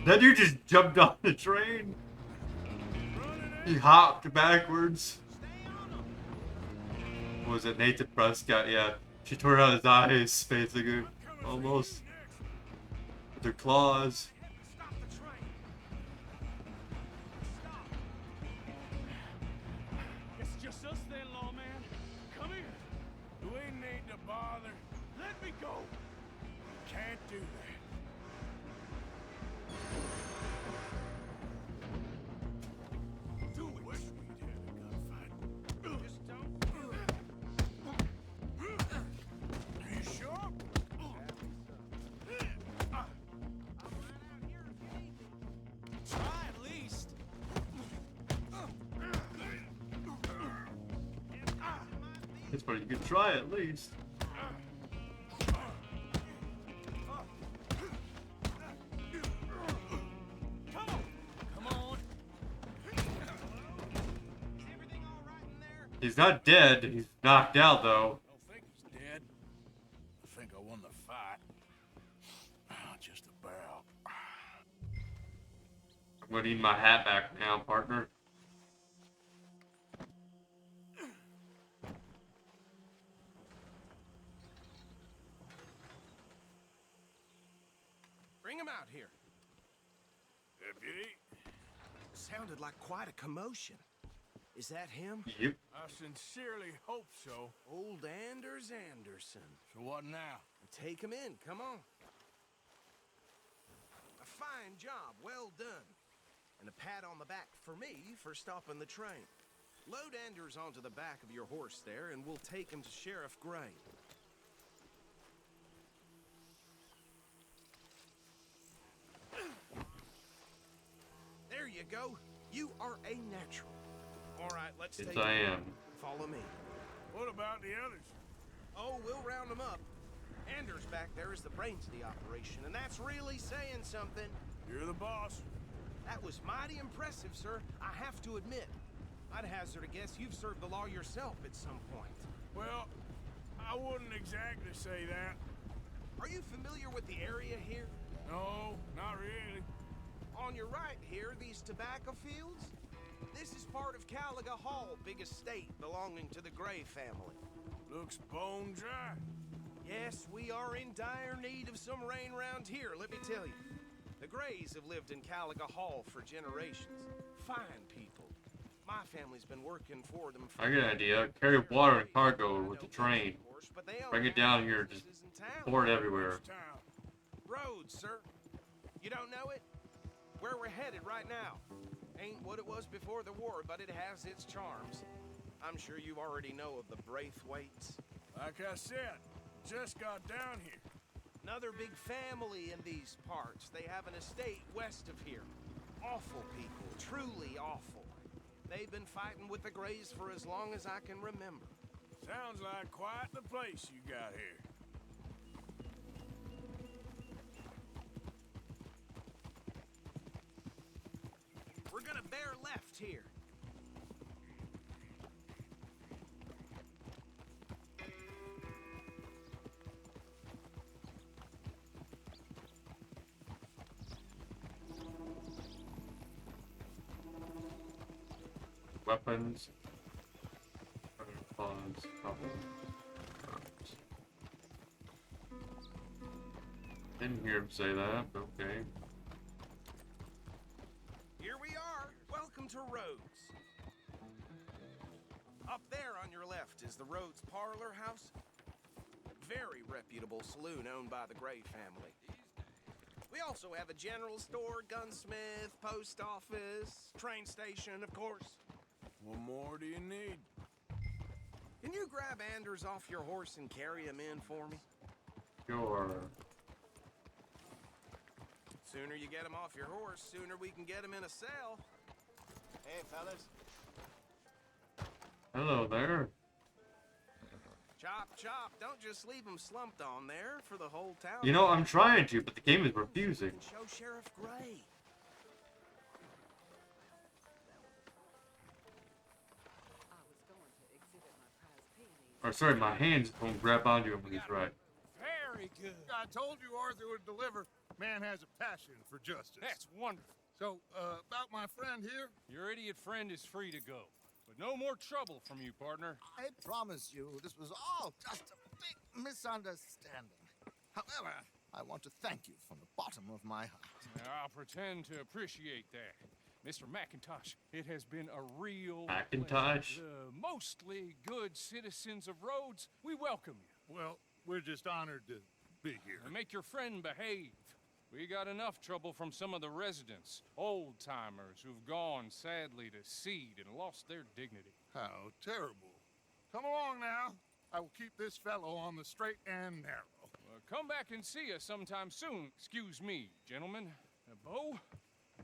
That dude just jumped on the train. He hopped backwards. What was it, Nathan Prescott? Yeah. She tore out his eyes, basically. Almost. With her claws. It's just us then, lawman. Come here. We need to bother. Let me go. Can't do that. Do it. Wish we'd had a gunfight. Just don't. Are you sure? Try at least. It's funny, you could try at least. Come on. He's not dead. He's knocked out, though. I think he's dead. I think I won the fight. Just about. I'm gonna need my hat back now, partner. Bring him out here. Deputy? Sounded like quite a commotion. Is that him? Yep. I sincerely hope so. Old Anders Anderson. So what now? Take him in, come on. A fine job, well done. And a pat on the back for me for stopping the train. Load Anders onto the back of your horse there, and we'll take him to Sheriff Gray. There you go. You are a natural. All right, let's Yes, take I him. am. Follow me. What about the others? Oh, we'll round them up. Anders back there is the brains of the operation, and that's really saying something. You're the boss. That was mighty impressive, sir. I have to admit. I'd hazard a guess you've served the law yourself at some point. Well, I wouldn't exactly say that. Are you familiar with the area here? No, not really. On your right here, these tobacco fields? This is part of Caliga Hall, big estate belonging to the Gray family. Looks bone dry. Yes, we are in dire need of some rain round here, let me tell you. The Grays have lived in Caliga Hall for generations. Fine people. My family's been working for them for... I got an idea. Carry water and cargo with the train. Bring it down here. Just pour it everywhere. Roads, sir. You don't know it? Where we're headed right now. Ain't what it was before the war, but it has its charms. I'm sure you already know of the Braithwaites. Like I said, just got down here. Another big family in these parts. They have an estate west of here. Awful people, truly awful. They've been fighting with the Grays for as long as I can remember. Sounds like quite the place you got here. We're gonna bear left here. Weapons. Pods, couple. Didn't hear him say that, but okay. Here we are. Welcome to Rhodes. Up there on your left is the Rhodes Parlor House. Very reputable saloon owned by the Gray family. We also have a general store, gunsmith, post office, train station, of course. What more do you need? Can you grab Anders off your horse and carry him in for me? Sure. Sooner you get him off your horse, sooner we can get him in a cell. Hey, fellas. Hello there. Chop, chop. Don't just leave him slumped on there for the whole town. You know, I'm trying to, but the game is refusing. Show Sheriff Gray. Or sorry, my hands won't grab onto him when he's right. Very good. I told you Arthur would deliver. Man has a passion for justice. That's wonderful. So, about my friend here? Your idiot friend is free to go. But no more trouble from you, partner. I promise you, this was all just a big misunderstanding. However, I want to thank you from the bottom of my heart. I'll pretend to appreciate that. Mr. McIntosh, it has been a real McIntosh? pleasure. The mostly good citizens of Rhodes, we welcome you. Well, we're just honored to be here. And make your friend behave. We got enough trouble from some of the residents, old-timers who've gone, sadly, to seed and lost their dignity. How terrible. Come along now. I will keep this fellow on the straight and narrow. Come back and see us sometime soon. Excuse me, gentlemen. Bo,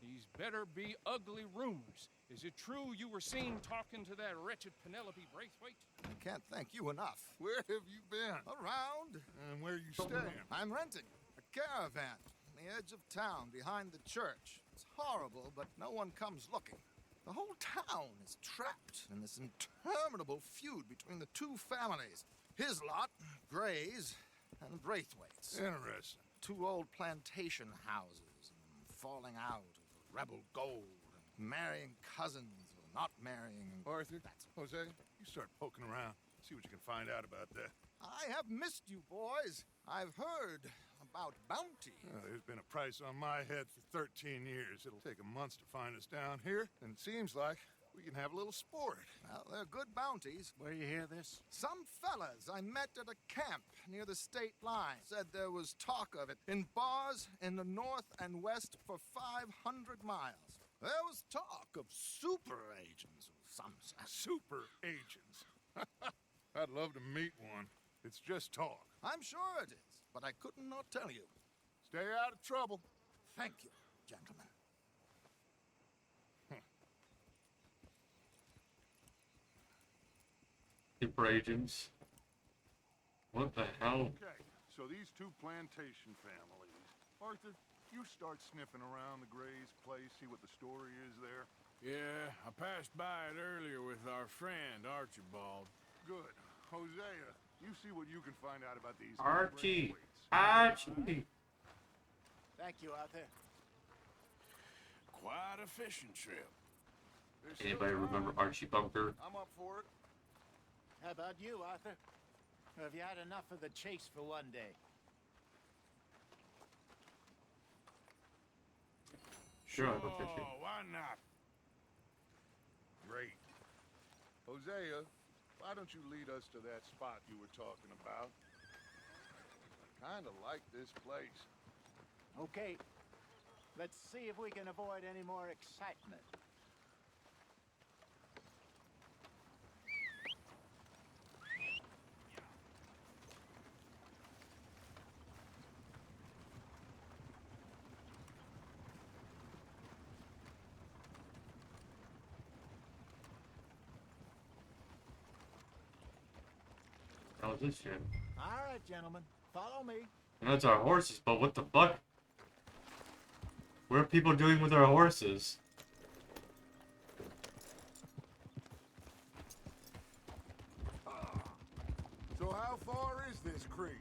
these better be ugly rumors. Is it true you were seen talking to that wretched Penelope Braithwaite? I can't thank you enough. Where have you been? Around. And where are you staying? I'm renting a caravan on the edge of town behind the church. It's horrible, but no one comes looking. The whole town is trapped in this interminable feud between the two families. His lot, Gray's, and Braithwaite's. Interesting. Two old plantation houses, and falling out over rebel gold, and marrying cousins or not marrying. Arthur, Jose, you start poking around. See what you can find out about that. I have missed you, boys. I've heard about bounty. There's been a price on my head for 13 years. It'll take a month to find us down here, and it seems like we can have a little sport. Well, they're good bounties. Where you hear this? Some fellas I met at a camp near the state line said there was talk of it in bars in the north and west for 500 miles. There was talk of super agents of some sort. Super agents. I'd love to meet one. It's just talk. I'm sure it is, but I could not tell you. Stay out of trouble. Thank you, gentlemen. Super agents. What the hell? Okay, so these two plantation families. Arthur, you start sniffing around the Gray's place, see what the story is there. Yeah, I passed by it earlier with our friend, Archibald. Good. Hosea, you see what you can find out about these Archie. Braithwaites. Thank you, Arthur. Quite a fishing trip. Anybody remember Archie Bunker? I'm up for it. How about you, Arthur? Or have you had enough of the chase for one day? Sure, I'll go fishing. Oh, why not? Great. Hosea, why don't you lead us to that spot you were talking about? I kind of like this place. Okay. Let's see if we can avoid any more excitement. How's this shit? All right, gentlemen. Follow me. And that's our horses, but what the fuck? What are people doing with our horses? So how far is this creek?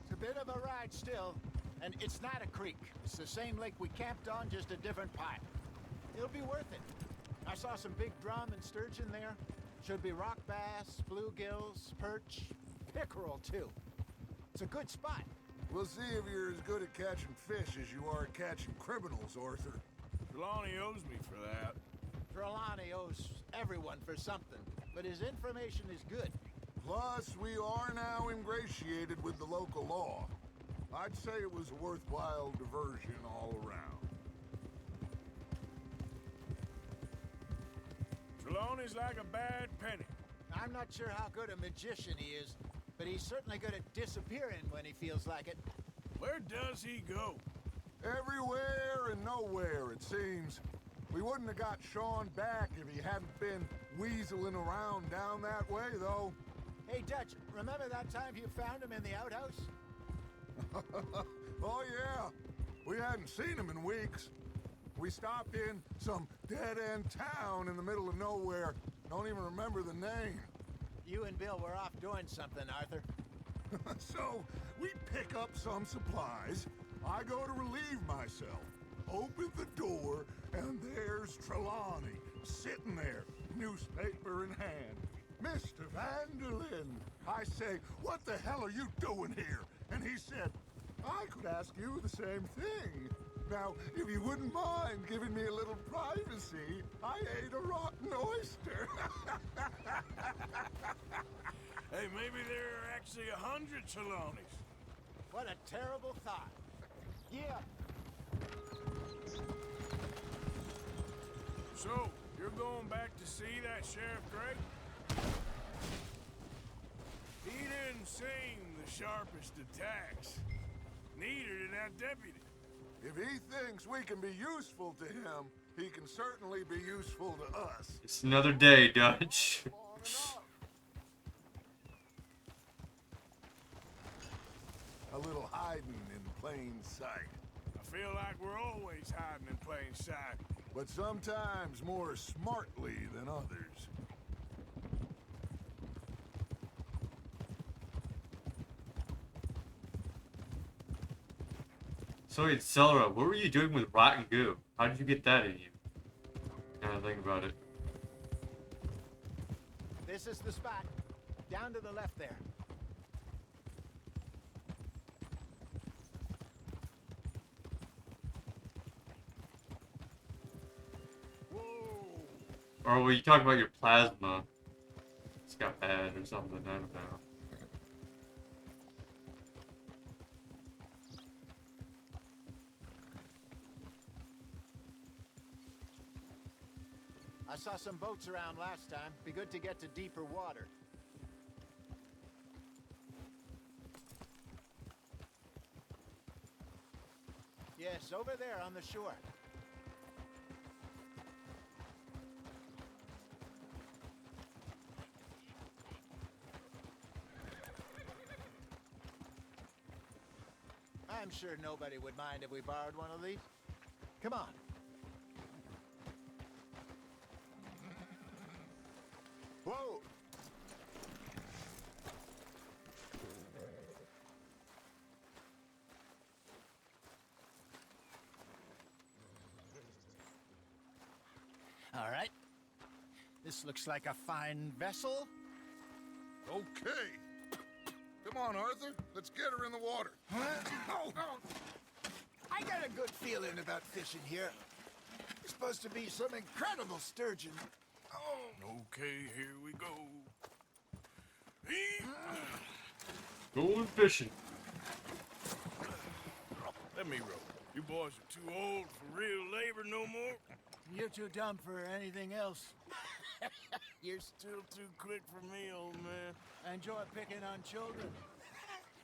It's a bit of a ride still, and it's not a creek. It's the same lake we camped on, just a different part. It'll be worth it. I saw some big drum and sturgeon there. Should be rock bass, bluegills, perch, pickerel too. It's a good spot. We'll see if you're as good at catching fish as you are at catching criminals, Arthur. Trelawney owes me for that. Trelawney owes everyone for something, but his information is good. Plus, we are now ingratiated with the local law. I'd say it was a worthwhile diversion all around. Trelawney's like a bad penny. I'm not sure how good a magician he is, but he's certainly good at disappearing when he feels like it. Where does he go? Everywhere and nowhere, it seems. We wouldn't have got Sean back if he hadn't been weaseling around down that way, though. Hey, Dutch, remember that time you found him in the outhouse? Oh, yeah. We hadn't seen him in weeks. We stopped in some dead-end town in the middle of nowhere. Don't even remember the name. You and Bill were off doing something, Arthur. So, we pick up some supplies. I go to relieve myself. Open the door, and there's Trelawney, sitting there, newspaper in hand. Mr. Vanderlyn. I say, what the hell are you doing here? And he said, I could ask you the same thing. Now, if you wouldn't mind giving me a little privacy, I ate a rotten oyster. Hey, maybe there are actually 100 Trelawneys. What a terrible thought. Yeah. So, you're going back to see that Sheriff Gray? He didn't seem the sharpest attacks. Neither did that deputy. If he thinks we can be useful to him, he can certainly be useful to us. It's another day, Dutch. A little hiding in plain sight. I feel like we're always hiding in plain sight. But sometimes more smartly than others. So, Accelera, what were you doing with rotten goo? How did you get that in you? Kind of think about it. This is the spot. Down to the left there. Or were you talking about your plasma? It's got bad or something, I don't know. I saw some boats around last time. Be good to get to deeper water. Yes, over there on the shore. I'm sure nobody would mind if we borrowed one of these. Come on. Whoa! All right. This looks like a fine vessel. Okay. Come on, Arthur. Let's get her in the water. Oh. I got a good feeling about fishing here. It's supposed to be some incredible sturgeon. Okay, here we go. Going fishing. Let me row. You boys are too old for real labor no more. You're too dumb for anything else. You're still too quick for me, old man. I enjoy picking on children.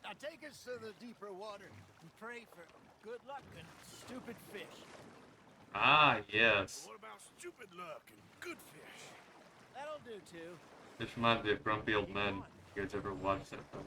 Now take us to the deeper water and pray for good luck and stupid fish. Ah, yes. What about stupid luck and good fish? That'll do too. This reminds me of Grumpy Old Men. You guys ever watched that film?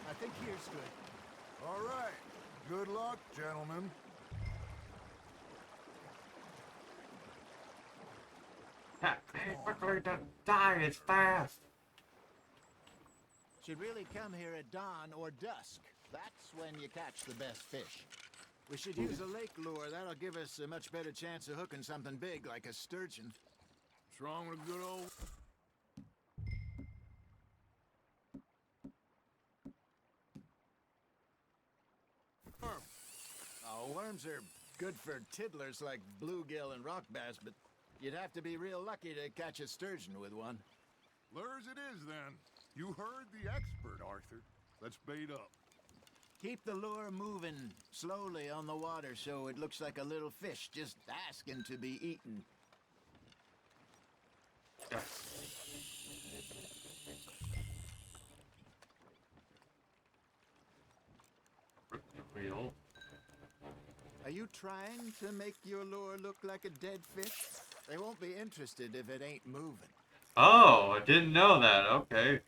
I think here's good. All right. Good luck, gentlemen. Hey, quickly, don't die, it's fast. Should really come here at dawn or dusk. That's when you catch the best fish. We should use a lake lure. That'll give us a much better chance of hooking something big like a sturgeon. What's wrong with a good old... Oh, worms are good for tiddlers like bluegill and rock bass, but you'd have to be real lucky to catch a sturgeon with one. Lures it is, then. You heard the expert, Arthur. Let's bait up. Keep the lure moving slowly on the water so it looks like a little fish just asking to be eaten. Are you trying to make your lure look like a dead fish? They won't be interested if it ain't moving. Oh, I didn't know that. Okay.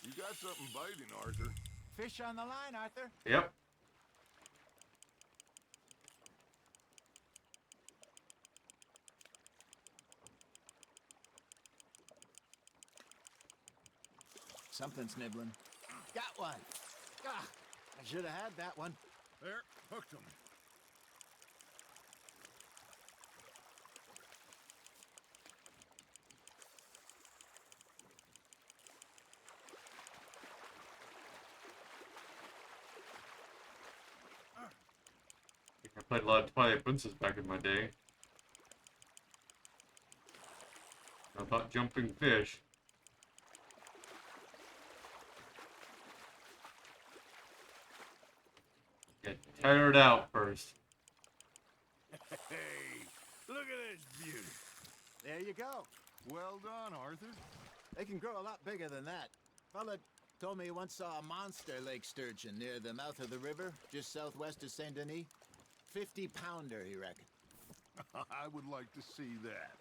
You got something biting, Arthur. Fish on the line, Arthur. Yep. Something's nibbling. Got one. Ah, I should have had that one. There, hooked him. I played a lot of Twilight Princess back in my day. I thought jumping fish. Get tired out first. Hey, look at this beauty. There you go. Well done, Arthur. They can grow a lot bigger than that. Fella told me he once saw a monster lake sturgeon near the mouth of the river, just southwest of Saint Denis. 50-pounder, he reckoned. I would like to see that.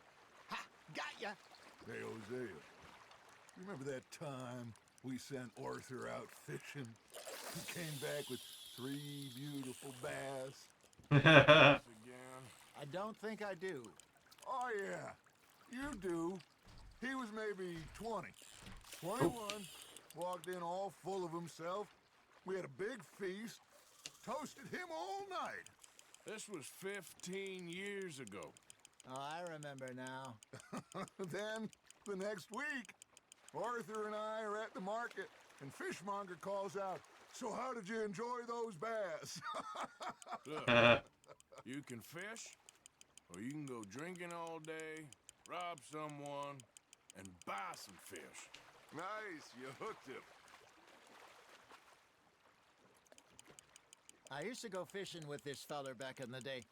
Ha! Got ya! Hey, Hosea. You remember that time we sent Arthur out fishing? He came back with 3 beautiful bass. Again. I don't think I do. Oh, yeah. You do. He was maybe 20. 21. Walked in all full of himself. We had a big feast. Toasted him all night. This was 15 years ago. Oh, I remember now. Then, the next week, Arthur and I are at the market, and Fishmonger calls out, "So how did you enjoy those bass?" Look, you can fish, or you can go drinking all day, rob someone, and buy some fish. Nice, you hooked him. I used to go fishing with this feller back in the day.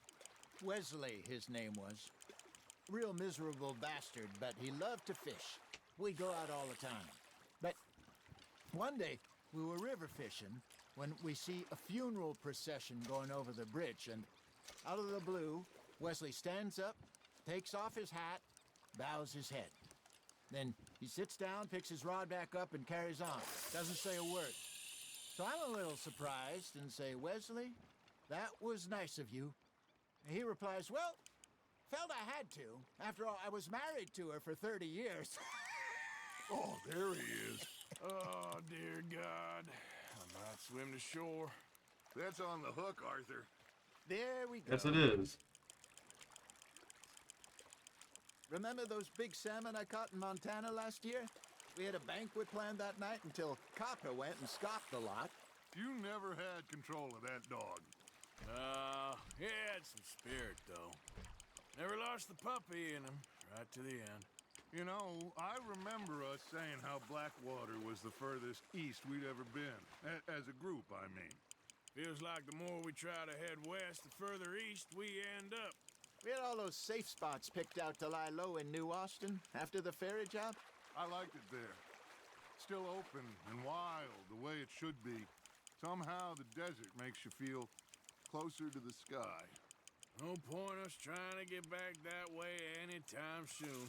Wesley, his name was. Real miserable bastard, but he loved to fish. We'd go out all the time. But one day, we were river fishing when we see a funeral procession going over the bridge, and out of the blue, Wesley stands up, takes off his hat, bows his head. Then he sits down, picks his rod back up, and carries on. Doesn't say a word. So I'm a little surprised and say, "Wesley, that was nice of you." And he replies, "Well, felt I had to. After all, I was married to her for 30 years. Oh, there he is. Oh, dear God. I might swim to shore. That's on the hook, Arthur. There we go. Yes, it is. Remember those big salmon I caught in Montana last year? We had a banquet planned that night until Copper went and scoffed a lot. You never had control of that dog. He had some spirit, though. Never lost the puppy in him, right to the end. You know, I remember us saying how Blackwater was the furthest east we'd ever been. As a group, I mean. Feels like the more we try to head west, the further east we end up. We had all those safe spots picked out to lie low in New Austin after the ferry job. I liked it there. Still open and wild, the way it should be. Somehow the desert makes you feel closer to the sky. No point us trying to get back that way anytime soon.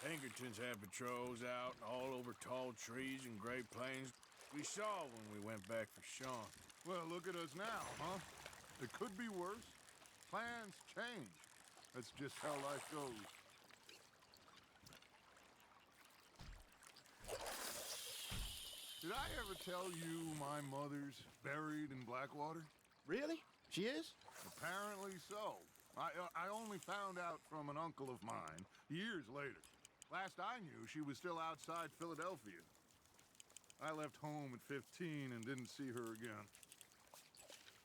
Pinkertons had patrols out all over tall trees and Great Plains. We saw when we went back for Sean. Well, look at us now, huh? It could be worse. Plans change. That's just how life goes. Did I ever tell you my mother's buried in Blackwater? Really? She is? Apparently so. I only found out from an uncle of mine years later. Last I knew, she was still outside Philadelphia. I left home at 15 and didn't see her again.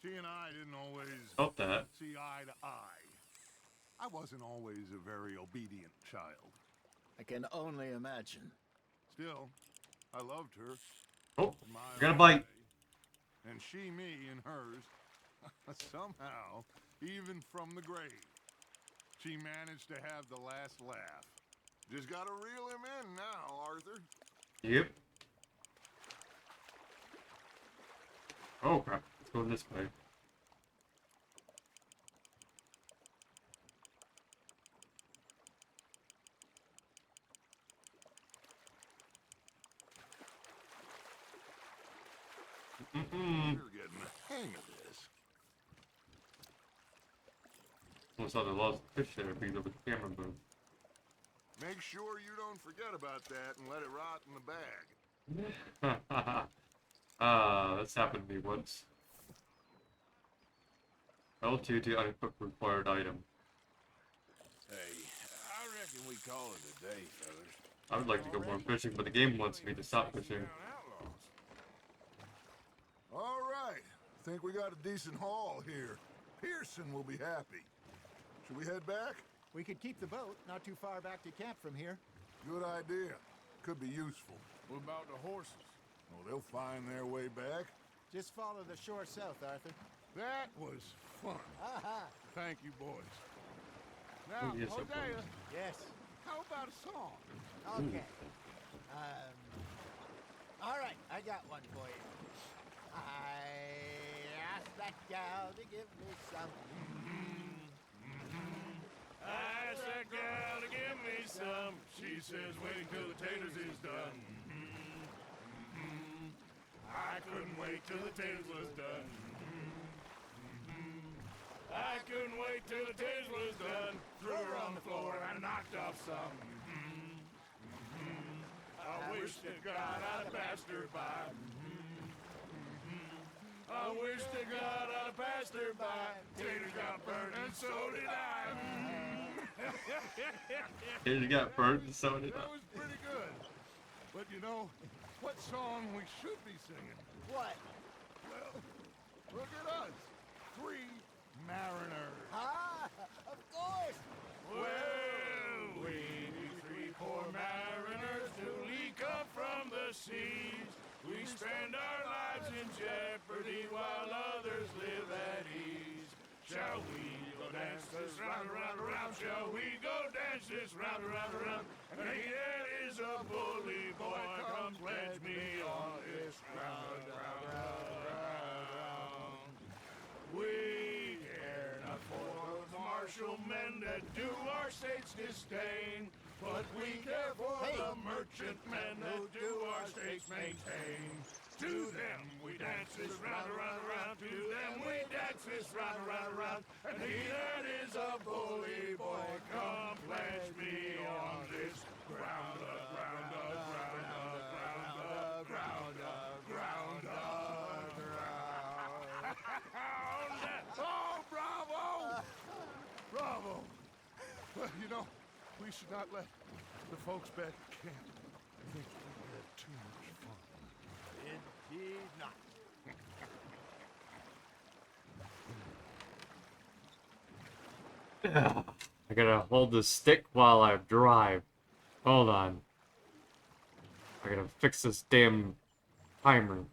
She and I didn't always see eye to eye. I wasn't always a very obedient child. I can only imagine. Still, I loved her. Oh, got a bite. And she me in hers. Somehow, even from the grave, she managed to have the last laugh. Just gotta reel him in now, Arthur. Yep. Oh crap, let's go this way. You're getting the hang of this. Almost thought I lost the fish there because of the camera move. Make sure you don't forget about that and let it rot in the bag. That's happened to me once. L2 to uncooked required item. Hey, I reckon we call it a day, fellas. I would like to go more fishing, but the game wants me to stop fishing. All right. Think we got a decent haul here. Pearson will be happy. Should we head back? We could keep the boat not too far back to camp from here. Good idea. Could be useful. What about the horses? Oh, they'll find their way back. Just follow the shore south, Arthur. That was fun. Aha! Thank you, boys. Now, Oh, yes, of Hosea, course. Yes. how about a song? Okay. All right, I got one for you. I asked that gal to give me some. I asked that gal to give me some. She says waiting till the taters is done. I couldn't wait till the taters was done. I couldn't wait till the taters was done. Threw her on the floor and knocked off some. I wish to God I'd passed her by. I wish to God I'd passed her by. Taters got burned and so did I. Taters got burnt and so did I. That was pretty good. But you know, what song we should be singing? What? Well, look at us. 3 mariners. Ah, of course. Well, we 3 poor mariners who leak up from the seas. We spend our lives in jeopardy while others live at ease. Shall we go dance this round, around, around? Shall we go dance this round, around, around? And he that is a bully boy, come pledge me on this round, round, round, round. We care not for those martial men that do our state's disdain, but we care for the merchant men that do our states maintain. To them we dance this round, around, around. To them we dance this round, around, around. And he that is a bully boy, come pledge me on this ground, ground, ground, ground, ground, ground, ground. Oh, bravo! Bravo! Well, you know, we should not let the folks back at camp think we had too much fun. Indeed not. I gotta hold the stick while I drive. Hold on. I gotta fix this damn timer.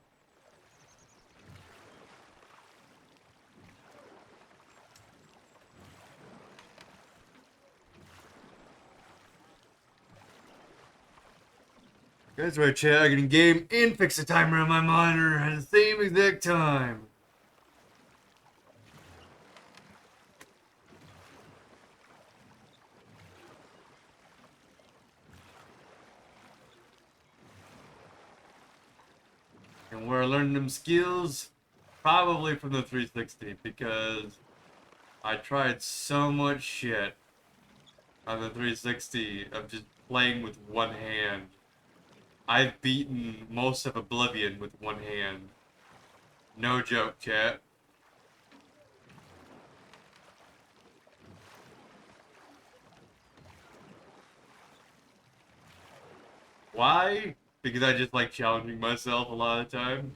That's right, chat. I can game and fix the timer on my monitor at the same exact time. And where I learned them skills, probably from the 360, because I tried so much shit on the 360 of just playing with one hand. I've beaten most of Oblivion with one hand. No joke, chat. Why? Because I just like challenging myself a lot of the time.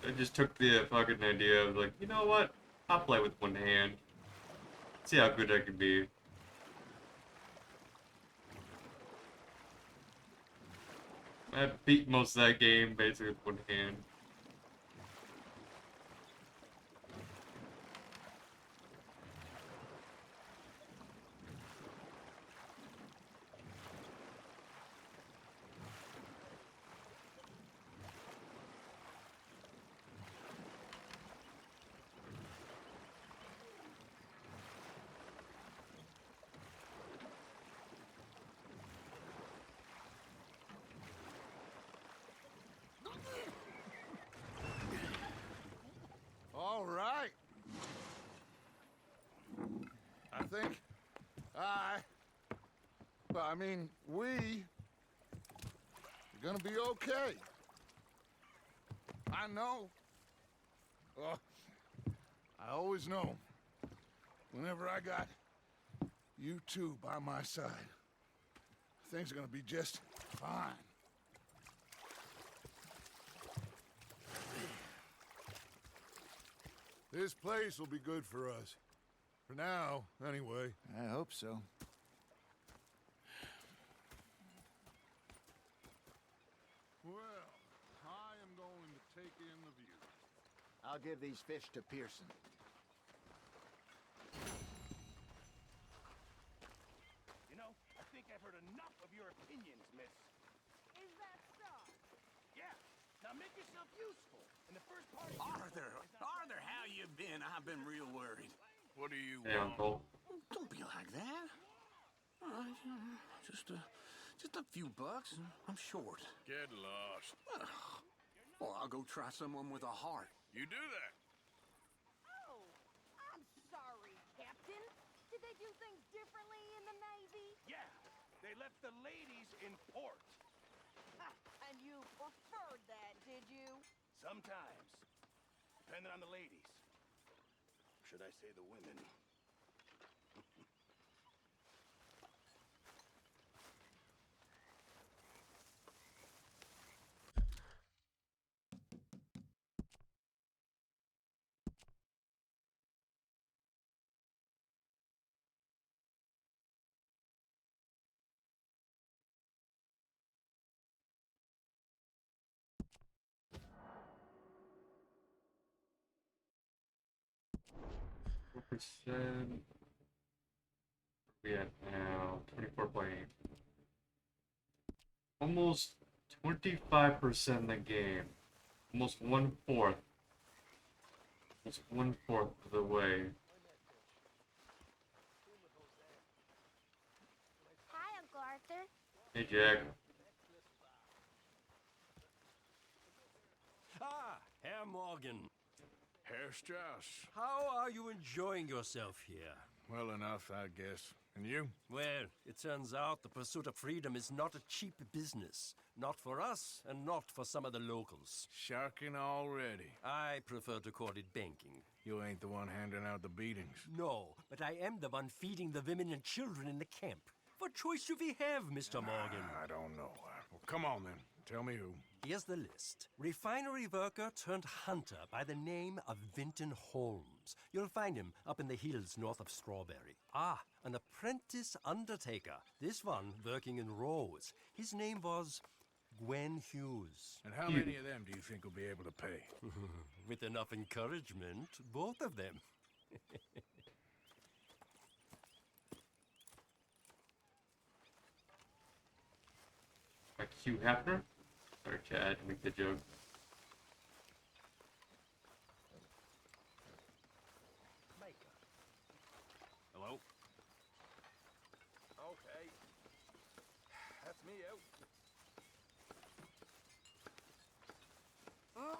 I just took the fucking idea of like, you know what? I'll play with one hand. See how good I can be. I beat most of that game basically with one hand. think we are gonna be okay. I know. Well, I always know. Whenever I got you two by my side, things are gonna be just fine. This place will be good for us. For now, anyway. I hope so. Well, I am going to take in the view. I'll give these fish to Pearson. You know, I think I've heard enough of your opinions, miss. Is that so? Yeah. Now make yourself useful. In the first part of Arthur, how you been? I've been real worried. What do you Hey, Uncle. Don't be like that. Just a few bucks. I'm short. Get lost. Well, I'll go try someone with a heart. You do that. Oh, I'm sorry, Captain. Did they do things differently in the Navy? Yeah, they left the ladies in port. Ha, and you preferred that, did you? Sometimes. Depending on the ladies. Should I say the women? Percent. We at now 24.8. Almost 25% in the game. Almost 1/4. Almost 1/4 of the way. Hi, Uncle Arthur. Hey, Jack. Ah, Herr Morgan. Herr Strauss. How are you enjoying yourself here? Well enough, I guess. And you? Well, it turns out the pursuit of freedom is not a cheap business. Not for us, and not for some of the locals. Sharking already. I prefer to call it banking. You ain't the one handing out the beatings. No, but I am the one feeding the women and children in the camp. What choice do we have, Mr. Morgan? I don't know. Well, come on then. Tell me who. Here's the list. Refinery worker turned hunter by the name of Vinton Holmes. You'll find him up in the hills north of Strawberry. Ah, an apprentice undertaker. This one working in Rose. His name was Gwen Hughes. And how many of them do you think will be able to pay? With enough encouragement, both of them. Like Hugh Hefner? Sorry, Chad, to make the joke. Hello? Okay. That's me out. Oh,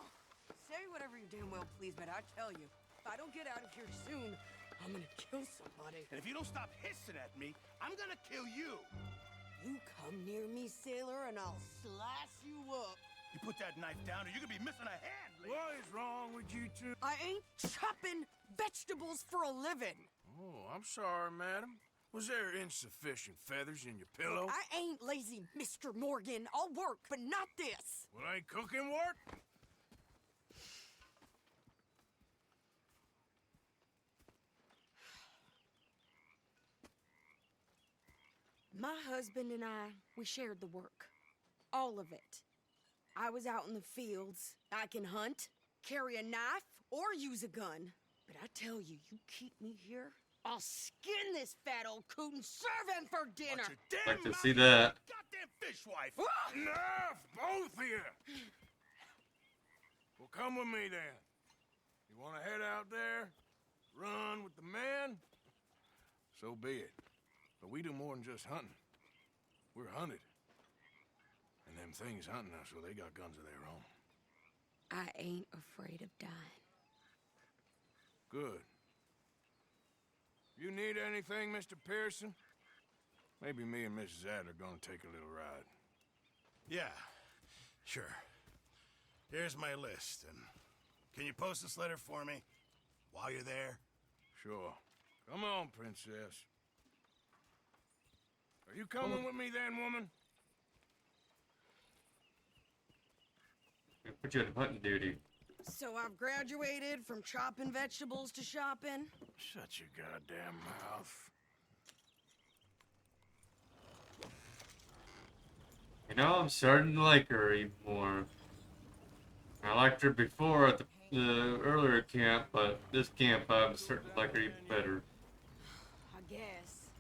say whatever you damn well please, but I tell you, if I don't get out of here soon, I'm gonna kill somebody. And if you don't stop hissing at me, I'm gonna kill you. You come near me, sailor, and I'll slice you up. You put that knife down or you're gonna be missing a hand, lady. What is wrong with you two? I ain't chopping vegetables for a living. Oh, I'm sorry, madam. Was there insufficient feathers in your pillow? I ain't lazy, Mr. Morgan. I'll work, but not this. Well, ain't cooking work? My husband and I, we shared the work. All of it. I was out in the fields. I can hunt, carry a knife, or use a gun. But I tell you, you keep me here, I'll skin this fat old coot and serve him for dinner. Like to see that. Goddamn fishwife. Enough, both of you. Well, come with me then. You want to head out there, run with the men? So be it. But we do more than just hunting. We're hunted. And them things hunting us, well, they got guns of their own. I ain't afraid of dying. Good. You need anything, Mr. Pearson? Maybe me and Mrs. Adler are gonna take a little ride. Yeah, sure. Here's my list, and can you post this letter for me while you're there? Sure. Come on, princess. Are you coming with me then, woman? Put you on hunting duty. So I've graduated from chopping vegetables to shopping. Shut your goddamn mouth. You know, I'm starting to like her even more. I liked her before at the earlier camp, but this camp I'm starting to like her even better. I guess.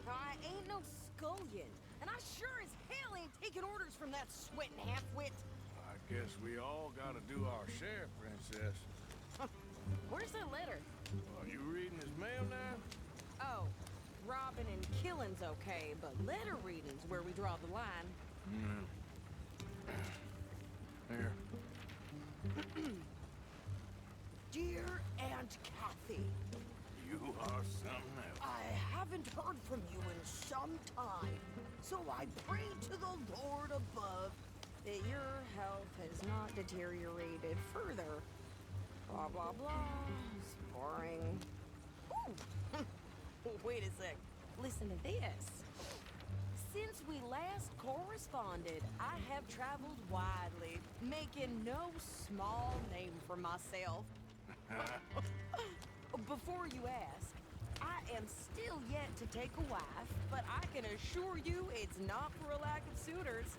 I ain't no scullion, and I sure as hell ain't taking orders from that sweating half-wit. I guess we all gotta do our share, princess. Where's that letter? Are you reading his mail now? Oh, robbing and killing's okay, but letter reading's where we draw the line. Here. Dear Aunt Kathy. You are something else. I haven't heard from you in some time, so I pray to the Lord above that your health has not deteriorated further. Blah, blah, blah. It's boring. Ooh. Wait a sec. Listen to this. Since we last corresponded, I have traveled widely, making no small name for myself. Before you ask, I am still yet to take a wife, but I can assure you it's not for a lack of suitors.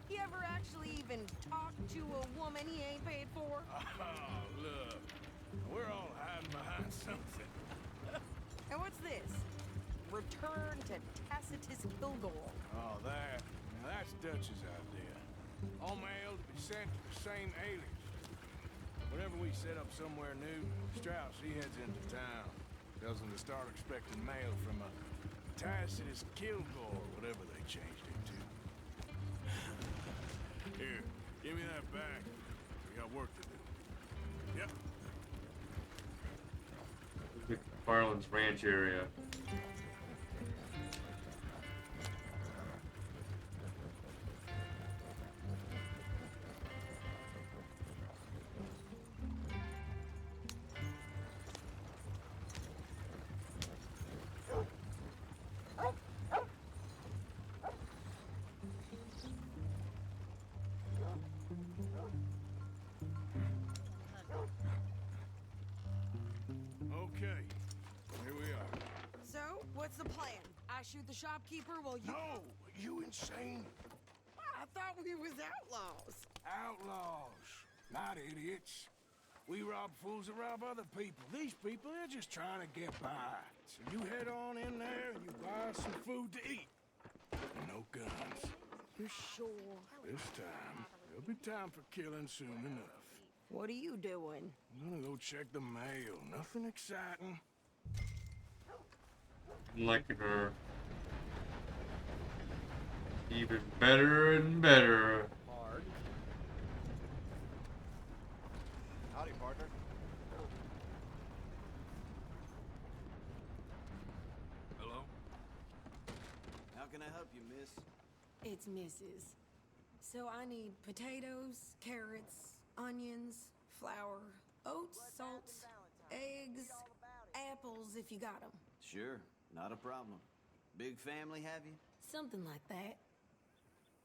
You ever actually even talk to a woman he ain't paid for? Oh, look. We're all hiding behind something. And what's this? Return to Tacitus Kilgore. Oh, that. Now that's Dutch's idea. All mail to be sent to the same alias. Whenever we set up somewhere new, Strauss, he heads into town. Tells them to start expecting mail from a Tacitus Kilgore, whatever they changed it to. Here, give me that back. We got work to do. Yep. Farland's ranch area. Okay, here we are. So, what's the plan? I shoot the shopkeeper while you... No! You insane? I thought we was outlaws. Outlaws, not idiots. We rob fools that rob other people. These people, they're just trying to get by. So you head on in there and you buy some food to eat. And no guns. You sure? This time, there'll be time for killing soon enough. What are you doing? I'm gonna go check the mail. Nothing exciting. I'm liking her. Even better and better. Hard. Howdy, partner. Hello? How can I help you, miss? It's Mrs. So I need potatoes, carrots, onions, flour, oats, salt, eggs, apples if you got them. Sure, not a problem. Big family, have you? Something like that.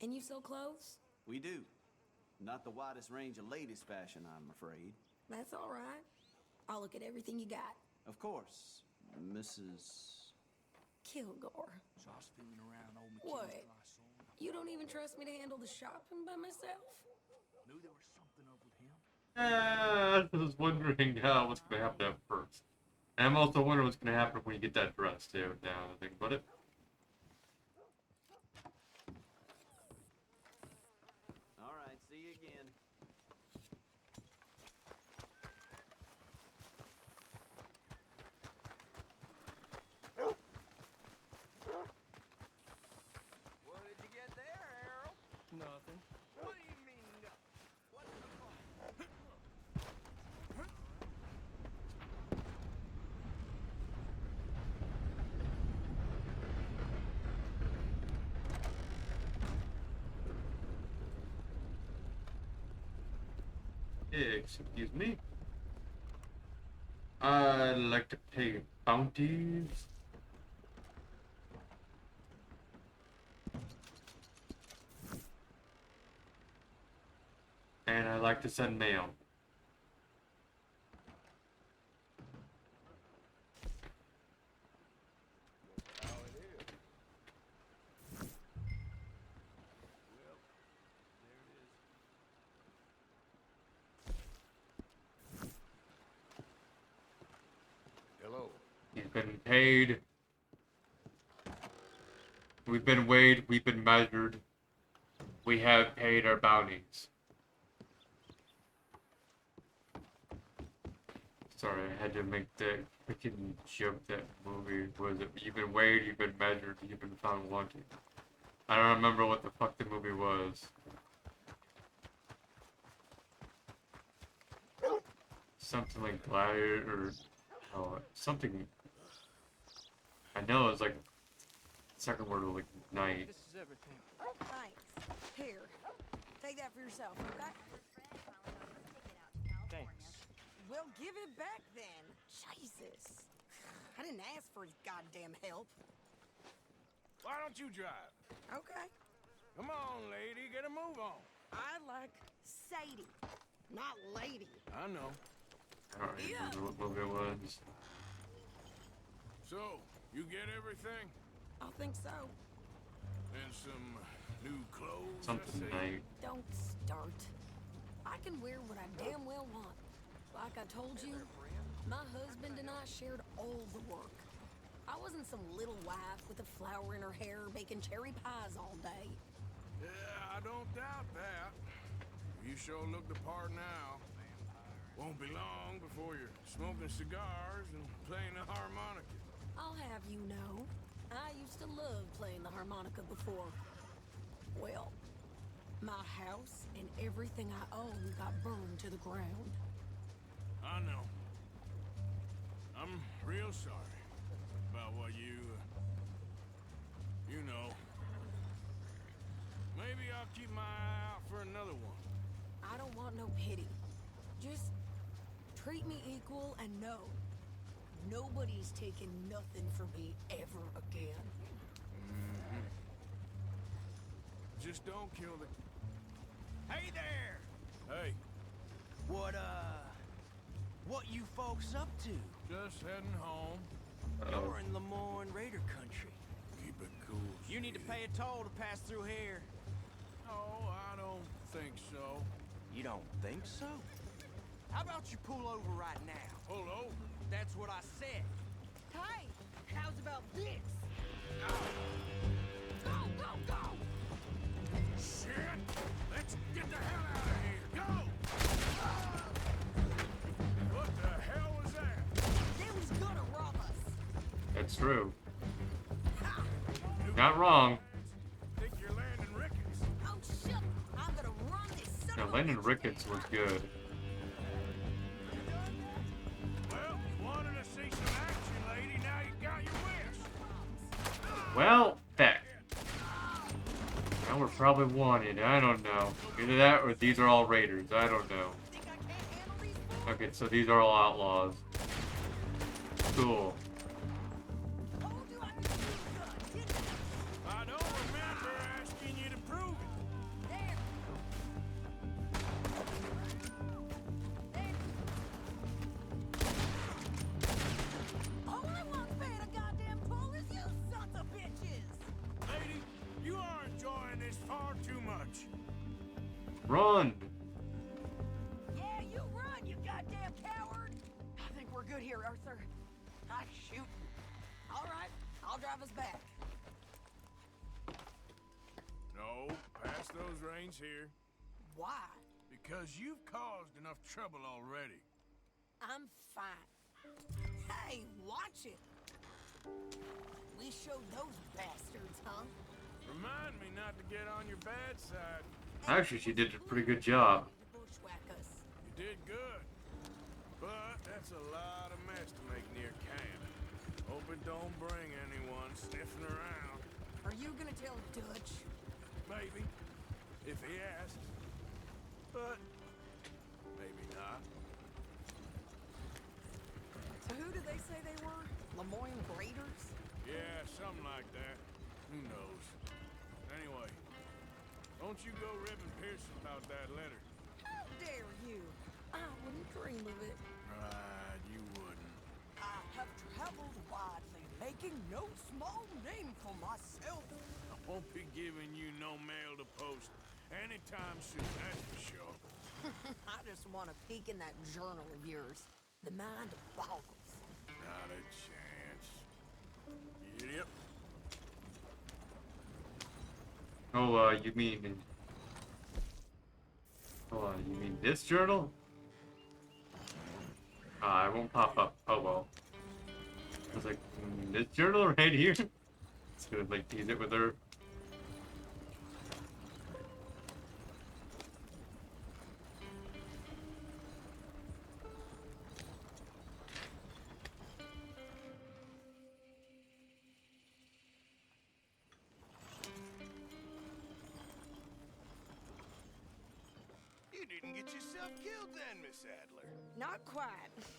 And you sell clothes? We do. Not the widest range of ladies' fashion, I'm afraid. That's all right. I'll look at everything you got. Of course, Mrs. Kilgore. So I was feeling around old What? McKinney's till I saw him. You don't even trust me to handle the shopping by myself? Knew there was something up with him. I was wondering what's going to happen at first. And I'm also wondering what's going to happen when you get that dress, too, now that I think about it. All right, see you again. What did you get there, Harold? Nothing. What do you mean, nothing? What's the point? Excuse me. I'd like to pay bounties. And I like to send mail. Hello. He's been paid. We've been weighed. We've been measured. We have paid our bounties. Sorry, I had to make that freaking joke that movie was it. You've been weighed, you've been measured, you've been found wanting. I don't remember what the fuck the movie was. Something like Gladiator or something. I know it was like second word was like night. This is everything. Thanks. Here. Take that for yourself, okay? Thanks. Well, give it back then. Jesus. I didn't ask for his goddamn help. Why don't you drive? Okay. Come on, lady, get a move on. I like Sadie, not lady. I know. I don't remember what movie it was. So, you get everything? I think so. And some new clothes, Something I see. night. Don't start. I can wear what I damn well want. Like I told you, my husband and I shared all the work. I wasn't some little wife with a flower in her hair baking cherry pies all day. Yeah, I don't doubt that. You sure look the part now. Won't be long before you're smoking cigars and playing the harmonica. I'll have you know, I used to love playing the harmonica before. Well, my house and everything I own got burned to the ground. I know. I'm real sorry about what you know. Maybe I'll keep my eye out for another one. I don't want no pity. Just treat me equal and know nobody's taking nothing from me ever again. Mm-hmm. Just don't kill the... Hey there! Hey, What you folks up to? just heading home. You're in Lemoyne Raider country. Keep it cool. You need to pay a toll to pass through here. No, I don't think so. You don't think so? How about you pull over right now? Pull over? That's what I said. Hey, how's about this? Go, go, go! Shit! Let's get the hell out of here! Go! What the hell was that? They was gonna rob us. That's true. Not wrong. Think you're Landon Ricketts? Oh, shit! I'm gonna run this son Yeah, of a Landon bitch Ricketts down. was good. Well, you wanted to see some action, lady. Now you got your wish. Well, heck. Now we're probably wanted. I don't know. Either that or these are all raiders. I don't know. Okay, so these are all outlaws. Cool. I don't remember asking you to prove it. There. Only one paying a goddamn toll is you sons of bitches! Lady, you are enjoying this far too much. Run! Yeah, you run, you goddamn coward! I think we're good here, Arthur. I shoot. All right, I'll drive us back. No, pass those reins here. Why? Because you've caused enough trouble already. I'm fine. Hey, watch it! We showed those bastards, huh? Remind me not to get on your bad side. Actually, she did a pretty good job. Bushwhack us. You did good. But that's a lot of mess to make near camp. Hope it don't bring anyone sniffing around. Are you gonna tell Dutch? Maybe. If he asks. But maybe they say they were? Lemoyne Raiders? Yeah, something like that. Who knows? Anyway, don't you go ribbing Pearson about that letter. How dare you? I wouldn't dream of it. Right, you wouldn't. I have traveled widely, making no small name for myself. I won't be giving you no mail to post anytime soon, that's for sure. I just want to peek in that journal of yours. The mind boggles. Not a chance. Yep. Oh, you mean... Oh, you mean this journal? It won't pop up. Oh, well. I was like, this journal right here? It's gonna, like, tease it with her. You didn't get yourself killed then, Miss Adler. Not quite.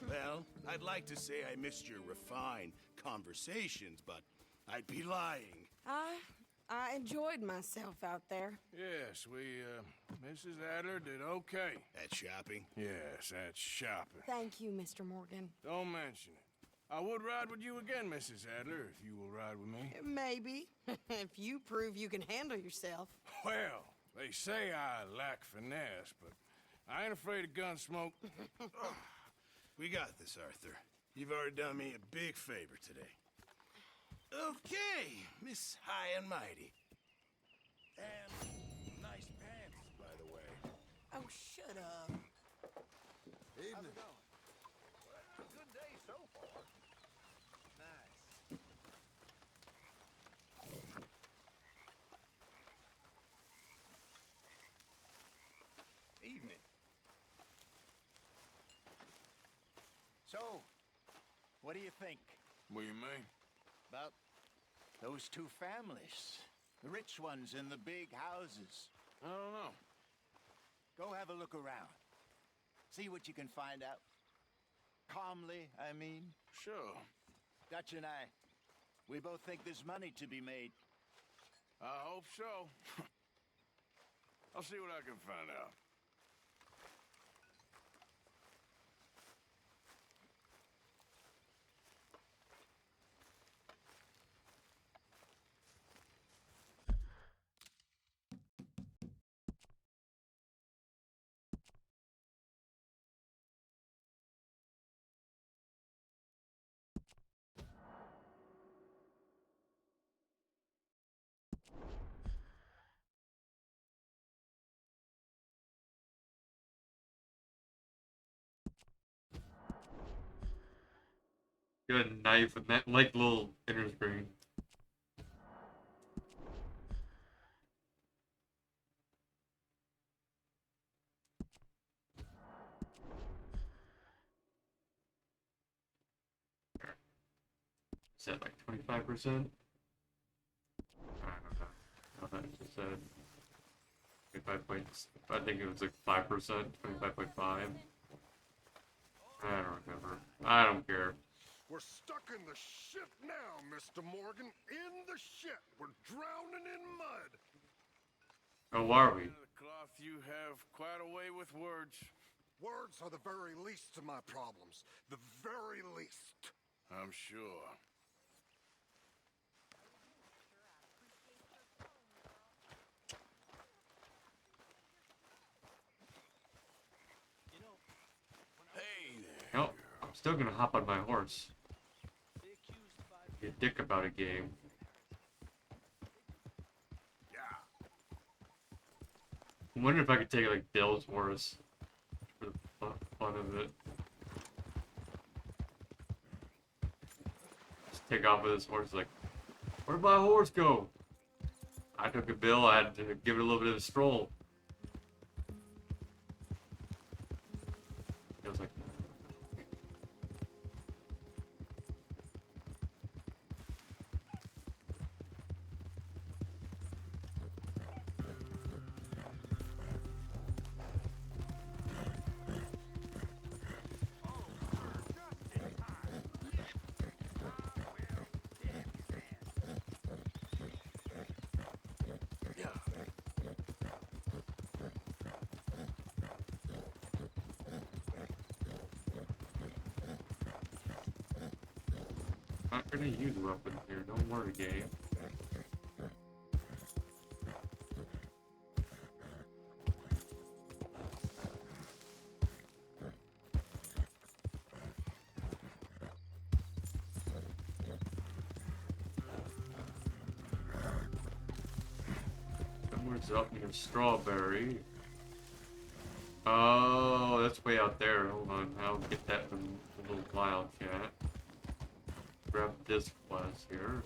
Well, I'd like to say I missed your refined conversations, but I'd be lying. I enjoyed myself out there. Yes, Mrs. Adler did okay. At shopping? Yes, at shopping. Thank you, Mr. Morgan. Don't mention it. I would ride with you again, Mrs. Adler, if you will ride with me. Maybe. If you prove you can handle yourself. Well, they say I lack finesse, but I ain't afraid of gun smoke. We got this, Arthur. You've already done me a big favor today. Okay, Miss High and Mighty. And nice pants, by the way. Oh, shut up. Evening. How's it going? Well, good day so far. Nice. Evening. So, what do you think What do you mean? about those two families? The rich ones in the big houses. I don't know. Go have a look around. See what you can find out. Calmly, I mean. Sure. Dutch and I, we both think there's money to be made. I hope so. I'll see what I can find out. Good knife with that, like, little inner screen. Is that like 25%? I don't know. No, that just said 25 points. I think it was like 5%, 25.5. I don't remember. I don't care. We're stuck in the shit now, Mr. Morgan. In the shit. We're drowning in mud. Oh, are we? The cloth, you have quite a way with words. Words are the very least of my problems. The very least. I'm sure. Hey there. Nope. I'm still gonna hop on my horse. Be a dick about a game. I wonder if I could take like Bill's horse for the fun of it. Just take off with his horse. Like, where'd my horse go? I took a Bill. I had to give it a little bit of a stroll. It was like. We're gonna use a weapon here, don't worry, game. Somewhere's up near Strawberry. Oh, that's way out there. Hold on, I'll get that in a little while, chat. Grab this glass here.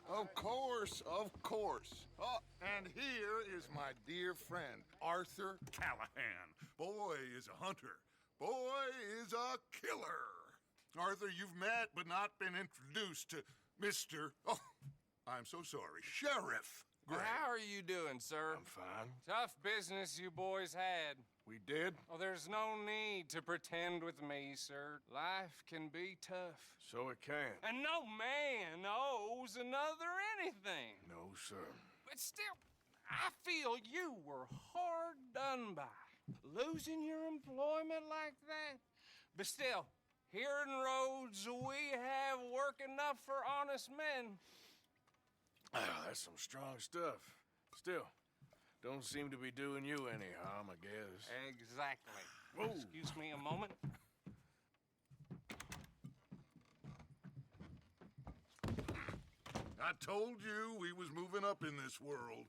Of course, of course. Oh, and here is my dear friend, Arthur Callahan. Boy is a hunter. Boy is a killer. Arthur, you've met but not been introduced to Mr. Oh, I'm so sorry, Sheriff Gray. How are you doing, sir? I'm fine. Tough business you boys had. We did? Oh, there's no need to pretend with me, sir. Life can be tough. So it can. And no man owes another anything. No, sir. But still, I feel you were hard done by. Losing your employment like that. But still, here in Rhodes, we have work enough for honest men. That's some strong stuff. Still, don't seem to be doing you any harm, I guess. Exactly. Whoa. Excuse me a moment. I told you we was moving up in this world.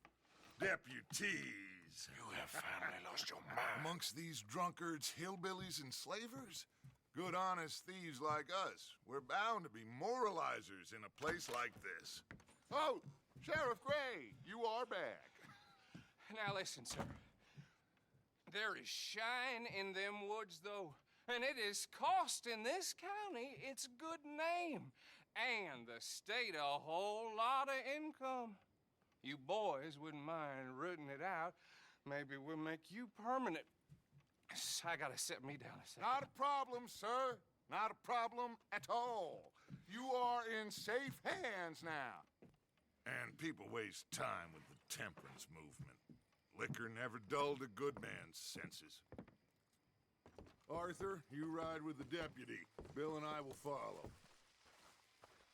Deputies. You have finally lost your mind. Amongst these drunkards, hillbillies, and slavers? Good honest thieves like us. We're bound to be moralizers in a place like this. Oh, Sheriff Gray, you are back. Now listen, sir. There is shine in them woods, though, and it is costing this county its good name and the state a whole lot of income. You boys wouldn't mind rooting it out. Maybe we'll make you permanent. I gotta sit me down a second. Not a problem, sir. Not a problem at all. You are in safe hands now. And people waste time with the temperance movement. Liquor never dulled a good man's senses. Arthur, you ride with the deputy. Bill and I will follow.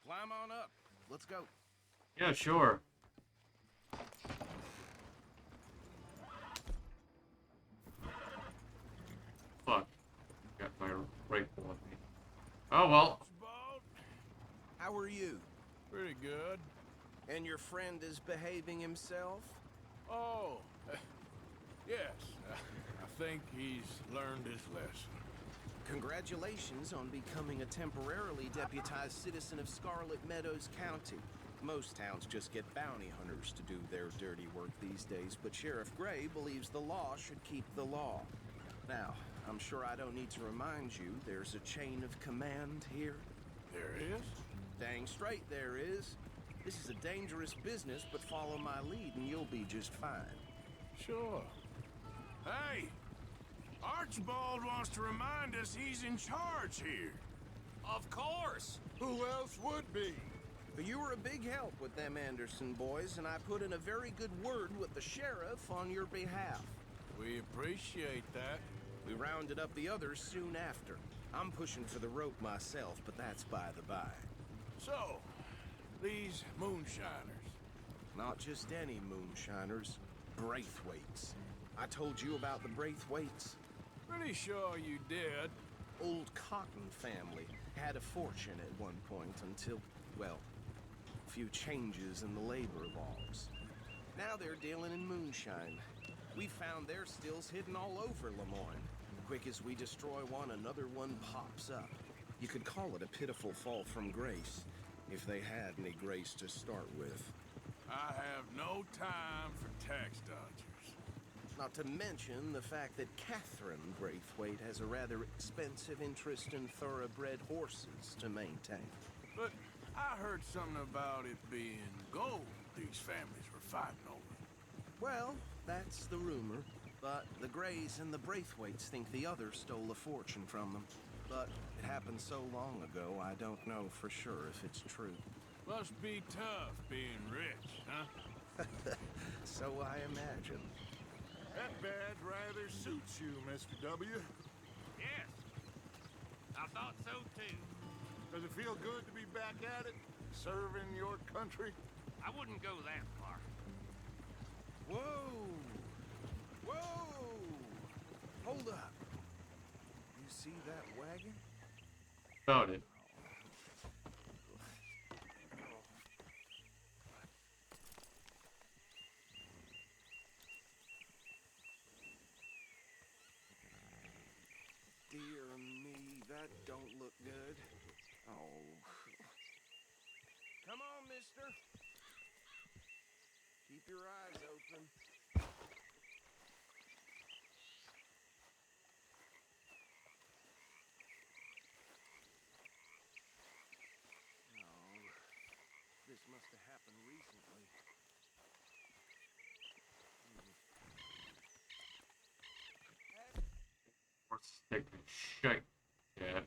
Climb on up. Let's go. Yeah, sure. Fuck. Got my rifle on me. Oh well. How are you? Pretty good. And your friend is behaving himself? Oh, yes. I think he's learned his lesson. Congratulations on becoming a temporarily deputized citizen of Scarlet Meadows County. Most towns just get bounty hunters to do their dirty work these days, but Sheriff Gray believes the law should keep the law. Now, I'm sure I don't need to remind you there's a chain of command here. There is? Dang straight there is. This is a dangerous business, but follow my lead and you'll be just fine. Sure. Hey! Archibald wants to remind us he's in charge here. Of course! Who else would be? You were a big help with them Anderson boys, and I put in a very good word with the sheriff on your behalf. We appreciate that. We rounded up the others soon after. I'm pushing for the rope myself, but that's by the by. So, these moonshiners. Not just any moonshiners. Braithwaites. I told you about the Braithwaites. Pretty sure you did. Old Cotton family had a fortune at one point until, well, a few changes in the labor laws. Now they're dealing in moonshine. We found their stills hidden all over Lemoyne. Quick as we destroy one, another one pops up. You could call it a pitiful fall from grace, if they had any grace to start with. I have no time for tax dodgers. Not to mention the fact that Catherine Braithwaite has a rather expensive interest in thoroughbred horses to maintain. But I heard something about it being gold these families were fighting over. Well, that's the rumor. But the Grays and the Braithwaites think the others stole a fortune from them. But it happened so long ago, I don't know for sure if it's true. Must be tough being rich, huh? So I imagine. That badge rather suits you, Mr. W. Yes. I thought so too. Does it feel good to be back at it? Serving your country? I wouldn't go that far. Whoa! Whoa! Hold up. You see that wagon? Found it. Dear me, that don't look good. Oh. Come on, mister. Keep your eyes open. Oh, this must have happened recently. Horse taking shit. Yeah.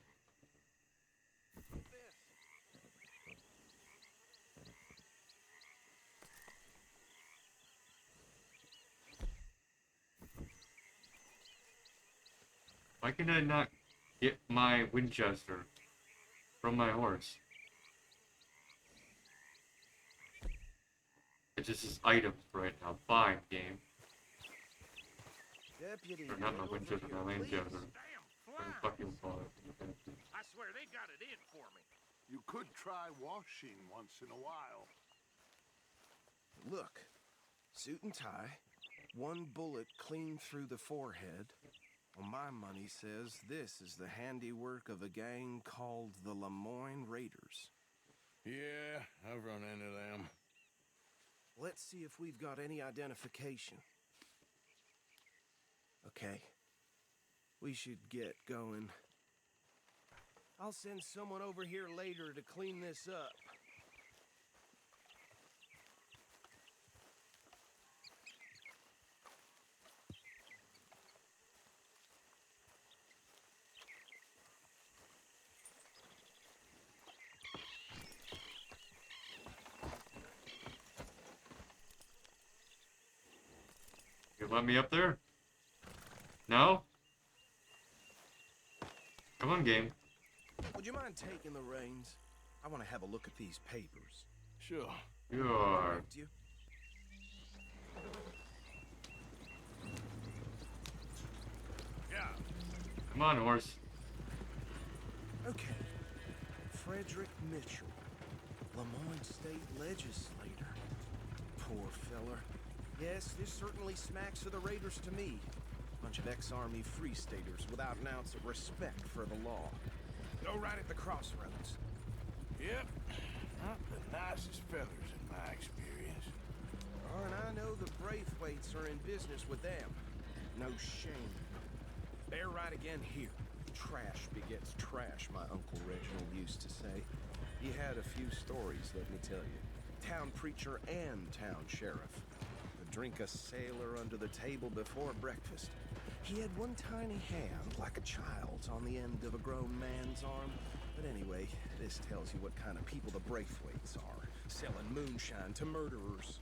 Why can I not get my Winchester from my horse? It just is items right now. Fine, game. Deputy, Or not my get Winchester, over my here, Winchester. please. I'm fucking fine. I swear they got it in for me. You could try washing once in a while. Look, suit and tie, one bullet clean through the forehead. Well, my money says this is the handiwork of a gang called the Lemoyne Raiders. Yeah, I've run into them. Let's see if we've got any identification. Okay. We should get going. I'll send someone over here later to clean this up. You let me up there? No? Come on, game. Would you mind taking the reins? I want to have a look at these papers. Sure. Sure. Correct you? Yeah. Come on, horse. Okay. Frederick Mitchell, Lemoyne State Legislator. Poor feller. Yes, this certainly smacks of the Raiders to me. Bunch of ex-Army Free Staters without an ounce of respect for the law. Go right at the crossroads. Yep. Not the nicest fellas in my experience. Oh, and I know the Braithwaites are in business with them. No shame. They're right again here. Trash begets trash, my Uncle Reginald used to say. He had a few stories, let me tell you. Town preacher and town sheriff. A drink a sailor under the table before breakfast. He had one tiny hand, like a child's, on the end of a grown man's arm. But anyway, this tells you what kind of people the Braithwaites are. Selling moonshine to murderers.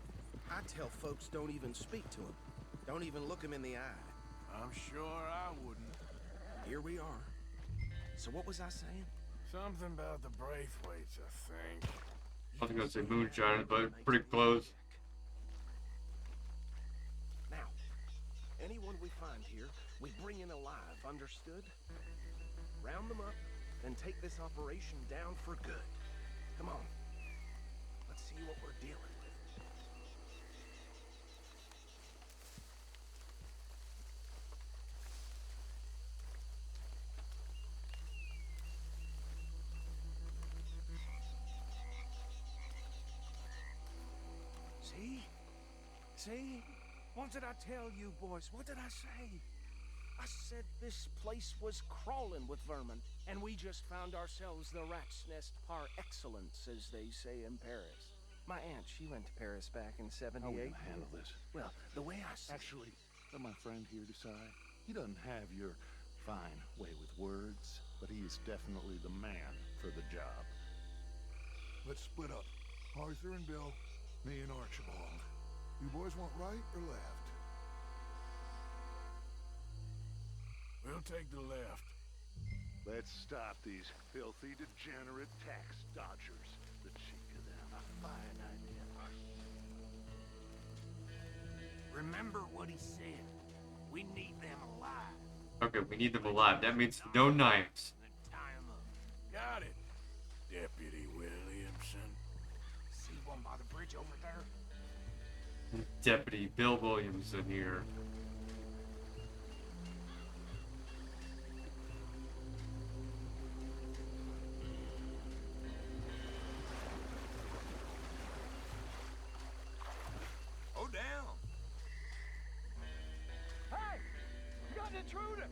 I tell folks don't even speak to them. Don't even look them in the eye. I'm sure I wouldn't. Here we are. So what was I saying? Something about the Braithwaites, I think. I was gonna say moonshine, but pretty close. Now, anyone we find here, we bring in alive, understood? Round them up, and take this operation down for good. Come on. Let's see what we're dealing with. See? See? What did I tell you, boys? What did I say? I said this place was crawling with vermin, and we just found ourselves the rat's nest par excellence, as they say in Paris. My aunt, she went to Paris back in '78. How are we gonna handle this? Well, the way I see Actually, let my friend here decide. He doesn't have your fine way with words, but he is definitely the man for the job. Let's split up. Arthur and Bill, me and Archibald. You boys want right or left? We'll take the left. Let's stop these filthy, degenerate tax dodgers. The cheek of them. A fine idea. Remember what he said. We need them alive. Okay, we need them alive. That means no knives. Tie them up. Got it. Deputy Williamson. See one by the bridge over there? Deputy Bill Williamson here. Oh, down. Hey! We got an intruder!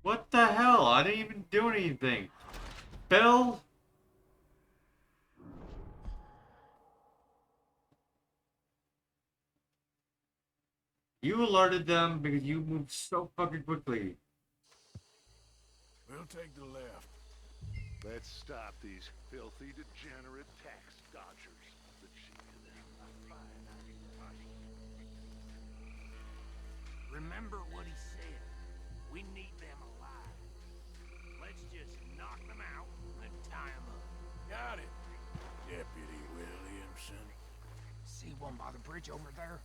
What the hell? I didn't even do anything. Bill? You alerted them because you moved so fucking quickly. We'll take the left. Let's stop these filthy, degenerate tax dodgers. The cheek of them. A fine idea. Remember what he said. We need them alive. Let's just knock them out and tie them up. Got it. Deputy Williamson. See one by the bridge over there?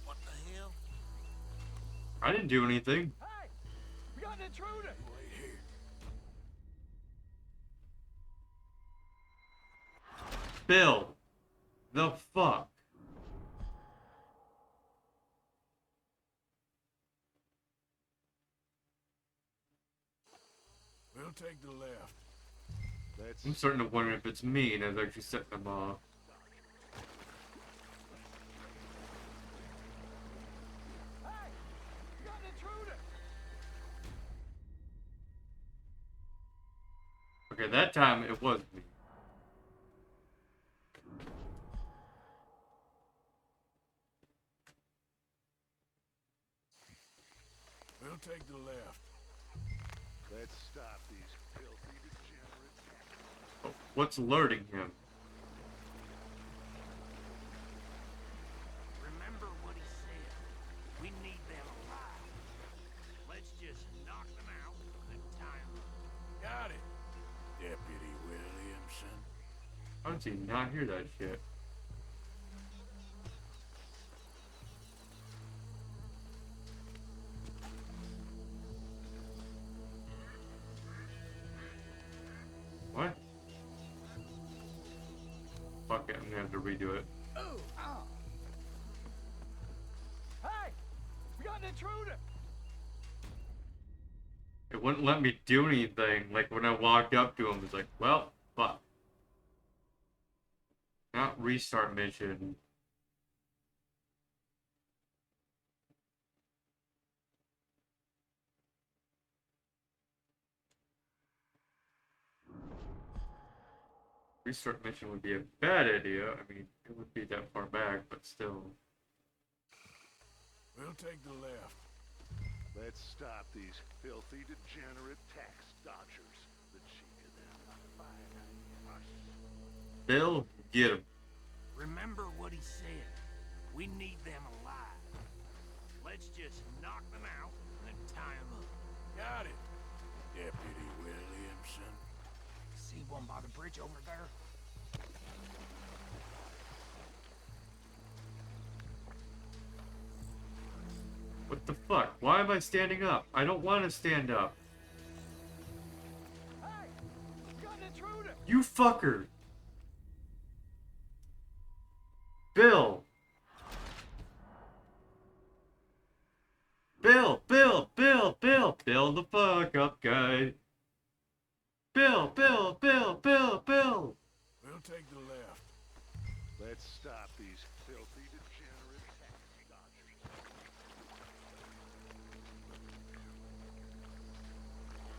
What the hell? I didn't do anything. Hey! We got an intruder! Wait here. Bill. The fuck? We'll take the left. Let's I'm starting to wonder if it's me and I was actually setting them off. Hey! We got an intruder! Okay, that time it was me. We'll take the left. Let's stop these filthy, degenerate tax dodgers. Oh, what's alerting him? Remember what he said. We need them alive. Let's just knock them out and tie them up. Got it. Deputy Williamson. How did he not hear that shit? What? Fuck it, I'm gonna have to redo it. Ooh, ow. Hey! We got an intruder! It wouldn't let me do anything. Like when I walked up to him, it's like, well, fuck. Not restart mission. Restart mission would be a bad idea. I mean, it would be that far back, but still. We'll take the left. Let's stop these filthy, degenerate tax dodgers. The cheek of them. A fine idea. Bill, get him. Remember what he said. We need them alive. Let's just knock them out and tie them up. Got it. Deputy Williamson. See one by the bridge over there? What the fuck? Why am I standing up? I don't want to stand up. Hey! We got an intruder! You fucker! Bill! Bill! Bill! Bill! Bill! Bill the fuck up, guy! Bill! Bill! Bill! Bill! Bill! We'll take the left. Let's stop these filthy, degenerate tax dodgers.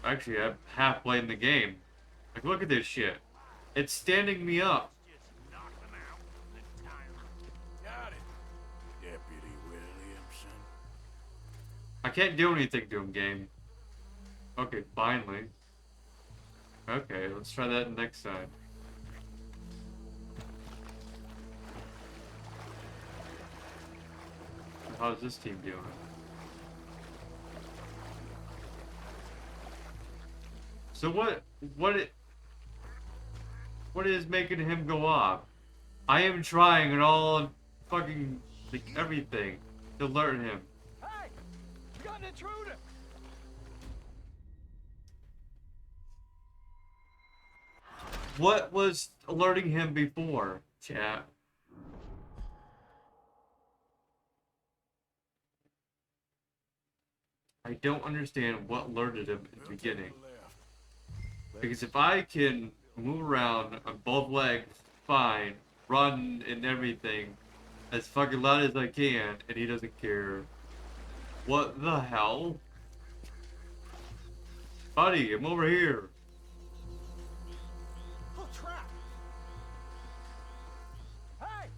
Actually, I'm half playing the game. Like, look at this shit. It's standing me up. Got it, Deputy Williamson. I can't do anything to him, game. Okay, finally. Okay, let's try that next time. How's this team doing? So what is making him go off? I am trying and all fucking like everything to alert him. Hey! We got an intruder! What was alerting him before, chat? I don't understand what alerted him at the beginning. Because if I can move around on both legs fine, run and everything as fucking loud as I can, and he doesn't care. What the hell? Buddy, I'm over here. Oh, trap! Hey!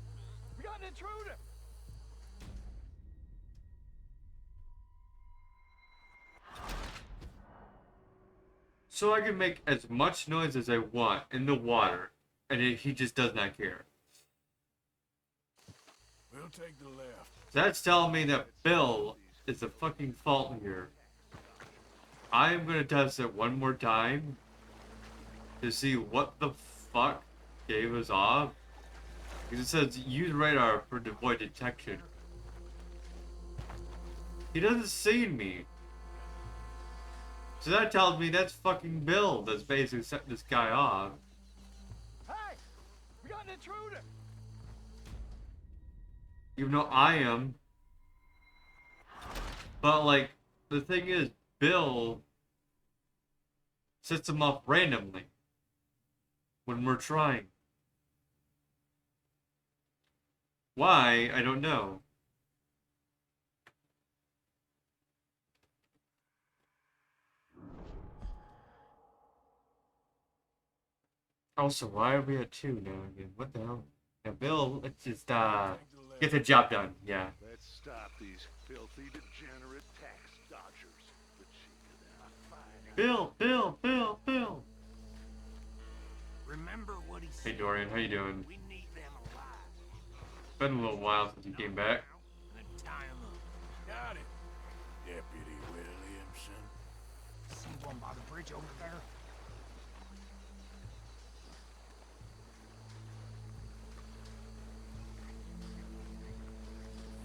We got an intruder! So I can make as much noise as I want in the water, and he just does not care. We'll take the left. That's telling me that Bill is the fucking fault here. I am gonna test it one more time to see what the fuck gave us off. Because it says use radar for avoid detection. He doesn't see me. So that tells me that's fucking Bill that's basically setting this guy off. Hey! We got an intruder! Even though I am. But like, the thing is, Bill sets him off randomly when we're trying. Why? I don't know. Also, why are we at 2 now again? What the hell? Now, Bill, let's just, get the job done. Yeah. Let's stop these filthy, degenerate tax dodgers. The cheaper they are, Bill! Remember what he said. Hey, Dorian, how you doing? We need them alive. It's been a little while since you came back. And tie him up. Got it, Deputy Williamson. See one by the bridge over there?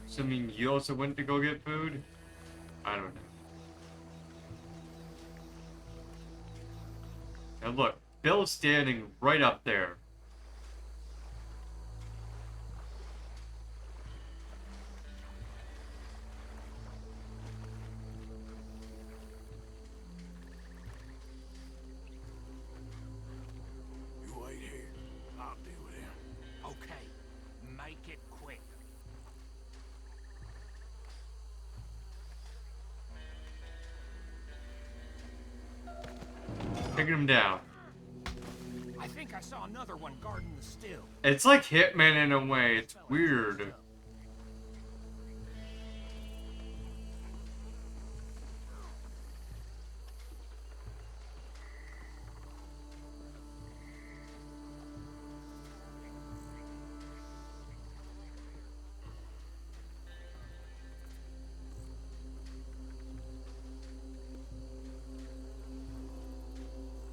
So, I mean, you also went to go get food? I don't know. Now look, Bill's standing right up there. You wait here. I'll deal with him. Okay. Make it quick. Taking him down. I think I saw another one guarding the still. It's like Hitman in a way. It's weird.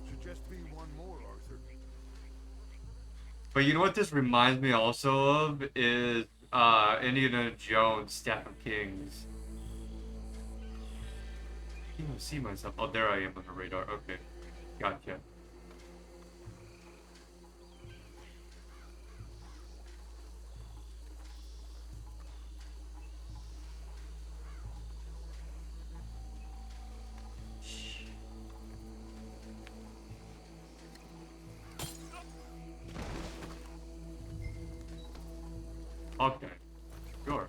Should just be one more, Arthur. But you know what this reminds me also of is Indiana Jones, Staff of Kings. I can't even see myself. Oh, there I am on the radar. Okay. Gotcha. Okay. Sure.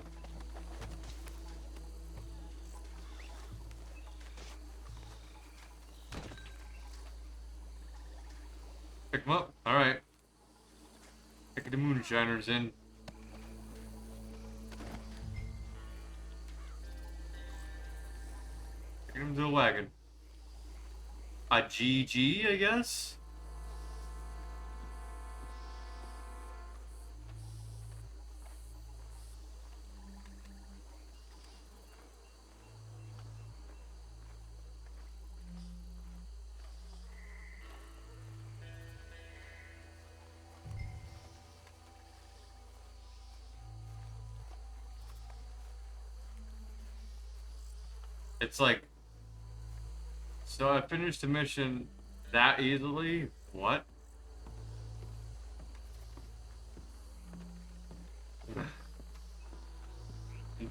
Pick him up. Alright. Take the moonshiners in. Take them to the wagon. A GG, I guess? It's like, so I finished the mission that easily? What?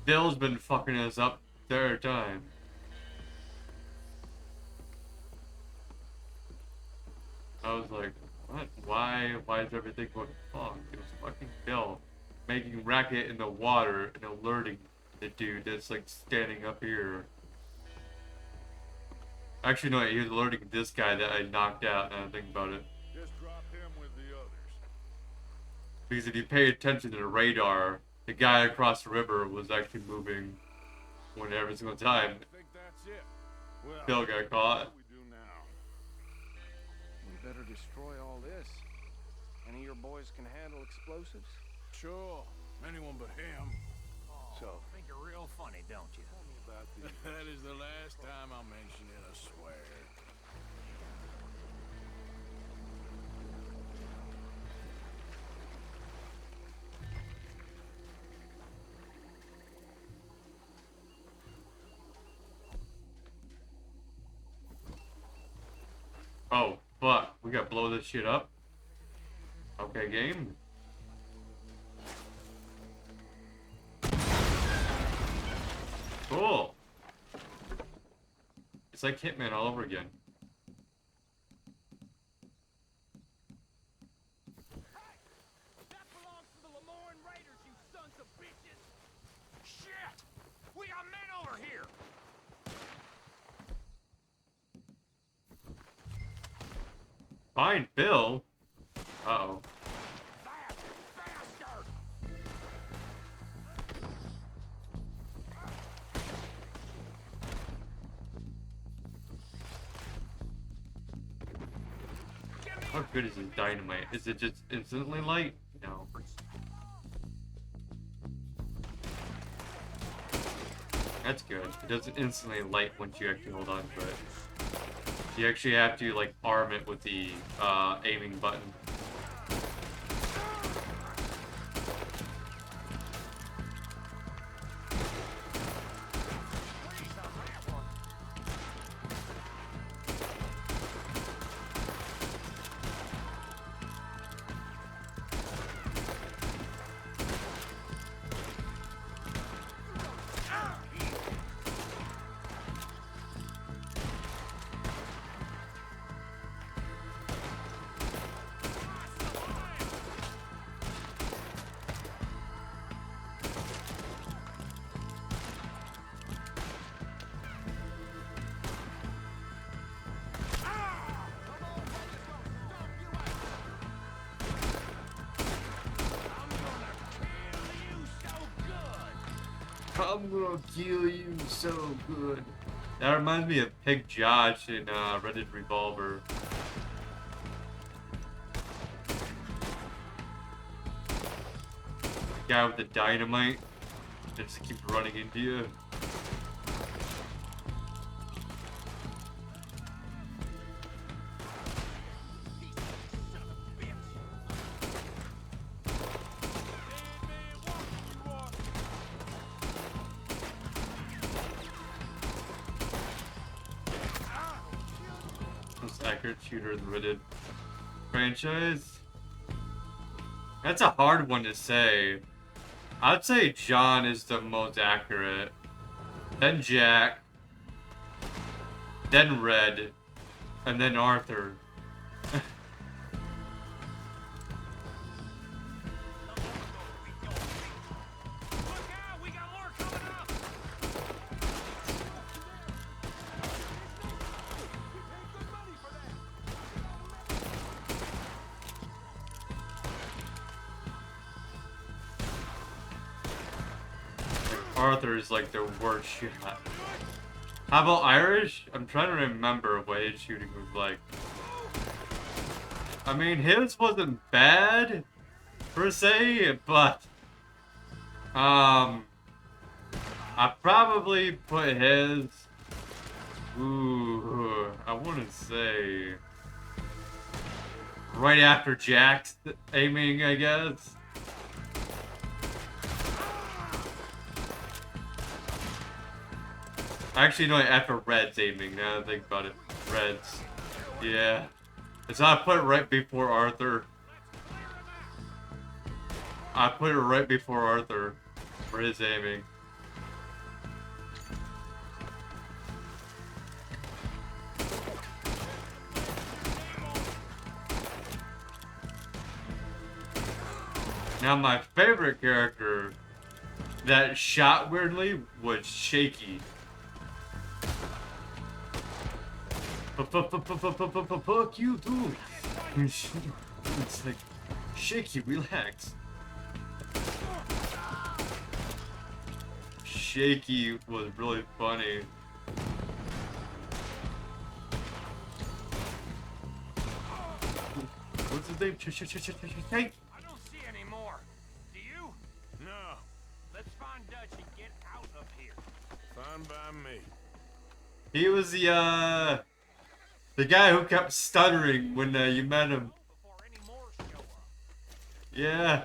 Bill's been fucking us up third time. I was like, what? Why is everything going fuck? It was fucking Bill making racket in the water and alerting the dude that's like standing up here. Actually, no, he was alerting this guy that I knocked out, now I think about it. Just drop him with the others. Because if you pay attention to the radar, the guy across the river was actually moving when every single time I think that's it. Well, Bill got caught. what do we do now? We better destroy all this. Any of your boys can handle explosives? Sure. Anyone but him. So, Think you're real funny, don't you? Tell me about these. That is the last time I'll mention it, I swear. Oh, fuck. We gotta blow this shit up. Okay, game. Cool. It's like Hitman all over again. That belongs to the Lemoyne Raiders, you sons of bitches! Shit! We got men over here! Find Bill? Uh-oh. Bastard! How good is his dynamite? Is it just instantly light? No. That's good. It doesn't instantly light once you actually hold on to it. You actually have to like arm it with the aiming button. I'm gonna kill you so good. That reminds me of Pig Josh in Red Dead Revolver. The guy with the dynamite that just keeps running into you. Most accurate shooter in the Red Dead franchise? That's a hard one to say. I'd say John is the most accurate. Then Jack. Then Red. And then Arthur. Arthur is like the worst shot. How about Irish? I'm trying to remember what his shooting was like. I mean, his wasn't bad, per se, but, I probably put his, I want to say, right after Jack's aiming, I guess. Actually, no, after Red's aiming, now that I think about it. Red's. Yeah. So I put it right before Arthur. I put it right before Arthur for his aiming. Now my favorite character that shot weirdly was Shaky. Fuck you too. It's like, Shaky, relax. Shaky was really funny. What's his name? Hey. I don't see any more. Do you? No. Let's find Dutch and get out of here. Fine by me. He was the guy who kept stuttering when you met him. Yeah.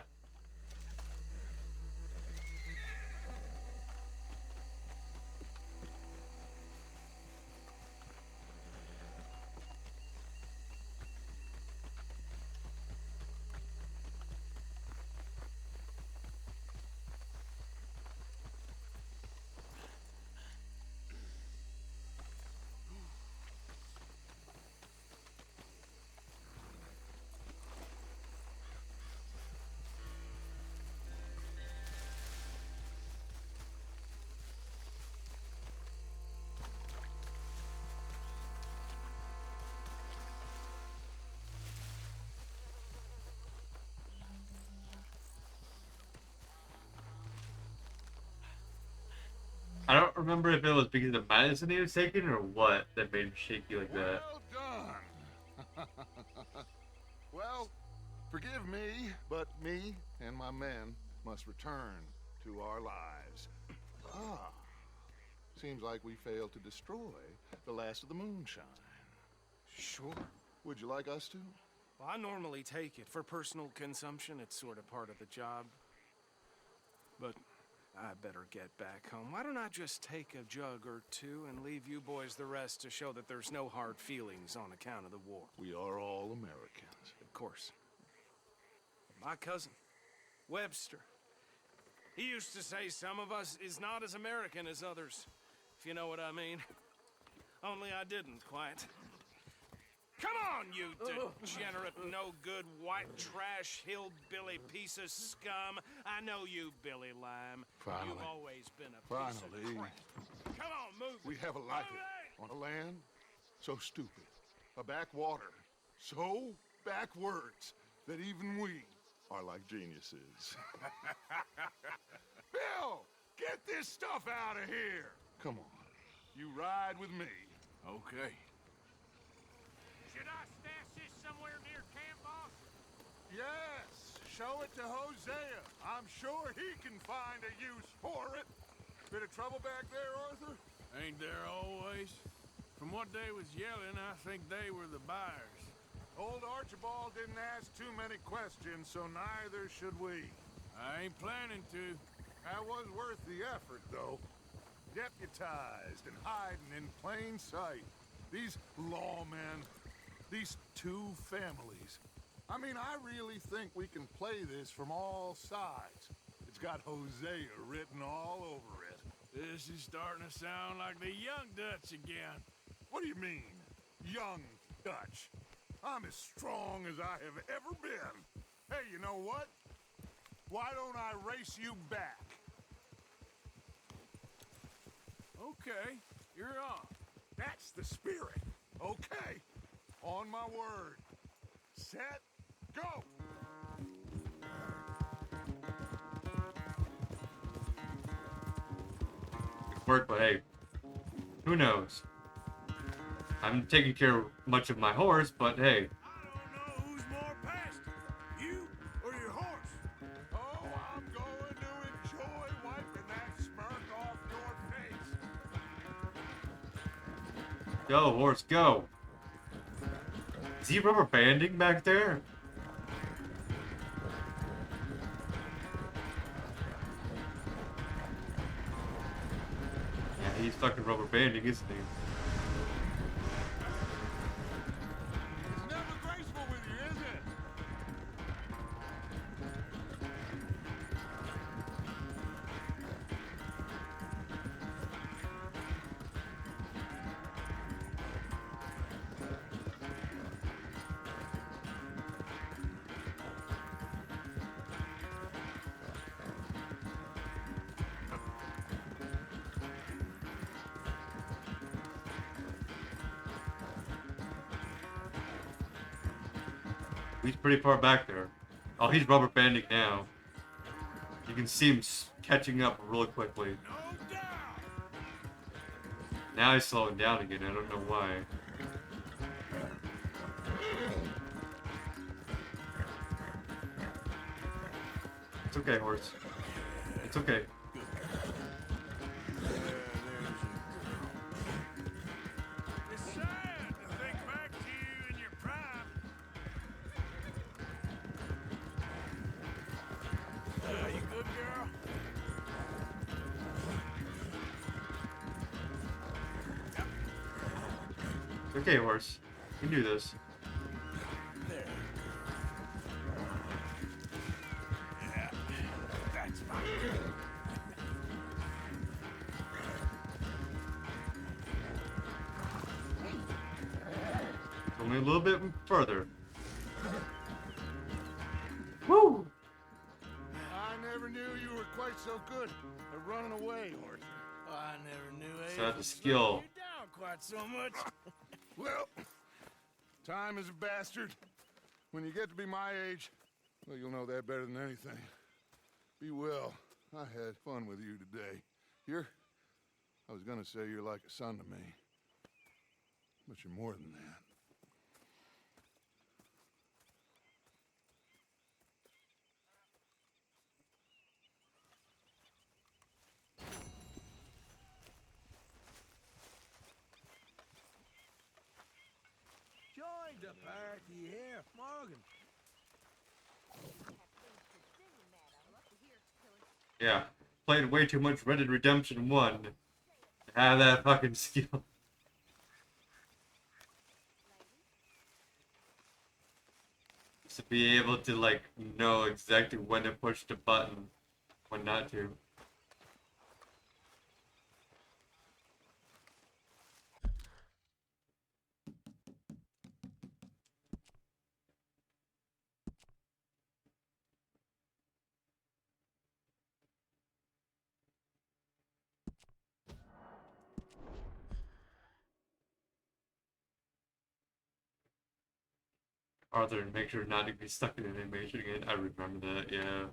I don't remember if it was because of the medicine he was taking or what that made him shaky like that. Well done. Well, forgive me, but me and my men must return to our lives. Ah, seems like we failed to destroy the last of the moonshine. Sure. Would you like us to? Well, I normally take it for personal consumption. It's sort of part of the job. But I better get back home. Why don't I just take a jug or two and leave you boys the rest to show that there's no hard feelings on account of the war? We are all Americans. Of course. My cousin, Webster, he used to say some of us is not as American as others, if you know what I mean. Only I didn't quite. Come on, you degenerate, no-good, white trash, hillbilly piece of scum. I know you, Billy Lime. Finally. You've always been a piece of crap. Come on, move it. We have a life on a land so stupid, a backwater so backwards that even we are like geniuses. Bill, get this stuff out of here. Come on, you ride with me. Okay. Should I stash this somewhere near camp, boss? Yes, show it to Hosea. I'm sure he can find a use for it. Bit of trouble back there, Arthur? Ain't there always? From what they was yelling, I think they were the buyers. Old Archibald didn't ask too many questions, so neither should we. I ain't planning to. That was worth the effort, though. Deputized and hiding in plain sight. These lawmen, these two families. I mean, I really think we can play this from all sides. It's got Hosea written all over it. This is starting to sound like the young Dutch again. What do you mean, young Dutch? I'm as strong as I have ever been. Hey, you know what? Why don't I race you back? Okay, you're on. That's the spirit. Okay, on my word. Set, go! work, but hey, who knows? I'm taking care of much of my horse, but hey. Who's more past, you or your horse? Oh, I'm going to enjoy wiping that smirk off your face. Go, horse, go. Is he rubber banding back there? Yeah, he's fucking rubber banding, isn't he? It's never graceful with you, is it? He's pretty far back there. Oh, he's rubber banding now. You can see him catching up really quickly. Now he's slowing down again. I don't know why. It's okay, horse. It's okay. It's sad to think back to you in your prime. You good, girl? It's okay, horse. You can do this. There. Yeah, that's fine. Only a little bit further. Woo! I never knew you were quite so good at running away, horse. I never knew So the skill. you down quite so much. Well, time is a bastard. When you get to be my age, well, you'll know that better than anything. Be well. I had fun with you today. I was gonna say you're like a son to me. But you're more than that. Join the party here, Morgan. Yeah. Played way too much Red Dead Redemption 1 to have that fucking skill. To be able to, like, know exactly when to push the button, when not to. Arthur, make sure not to be stuck in an animation again. I remember that, yeah.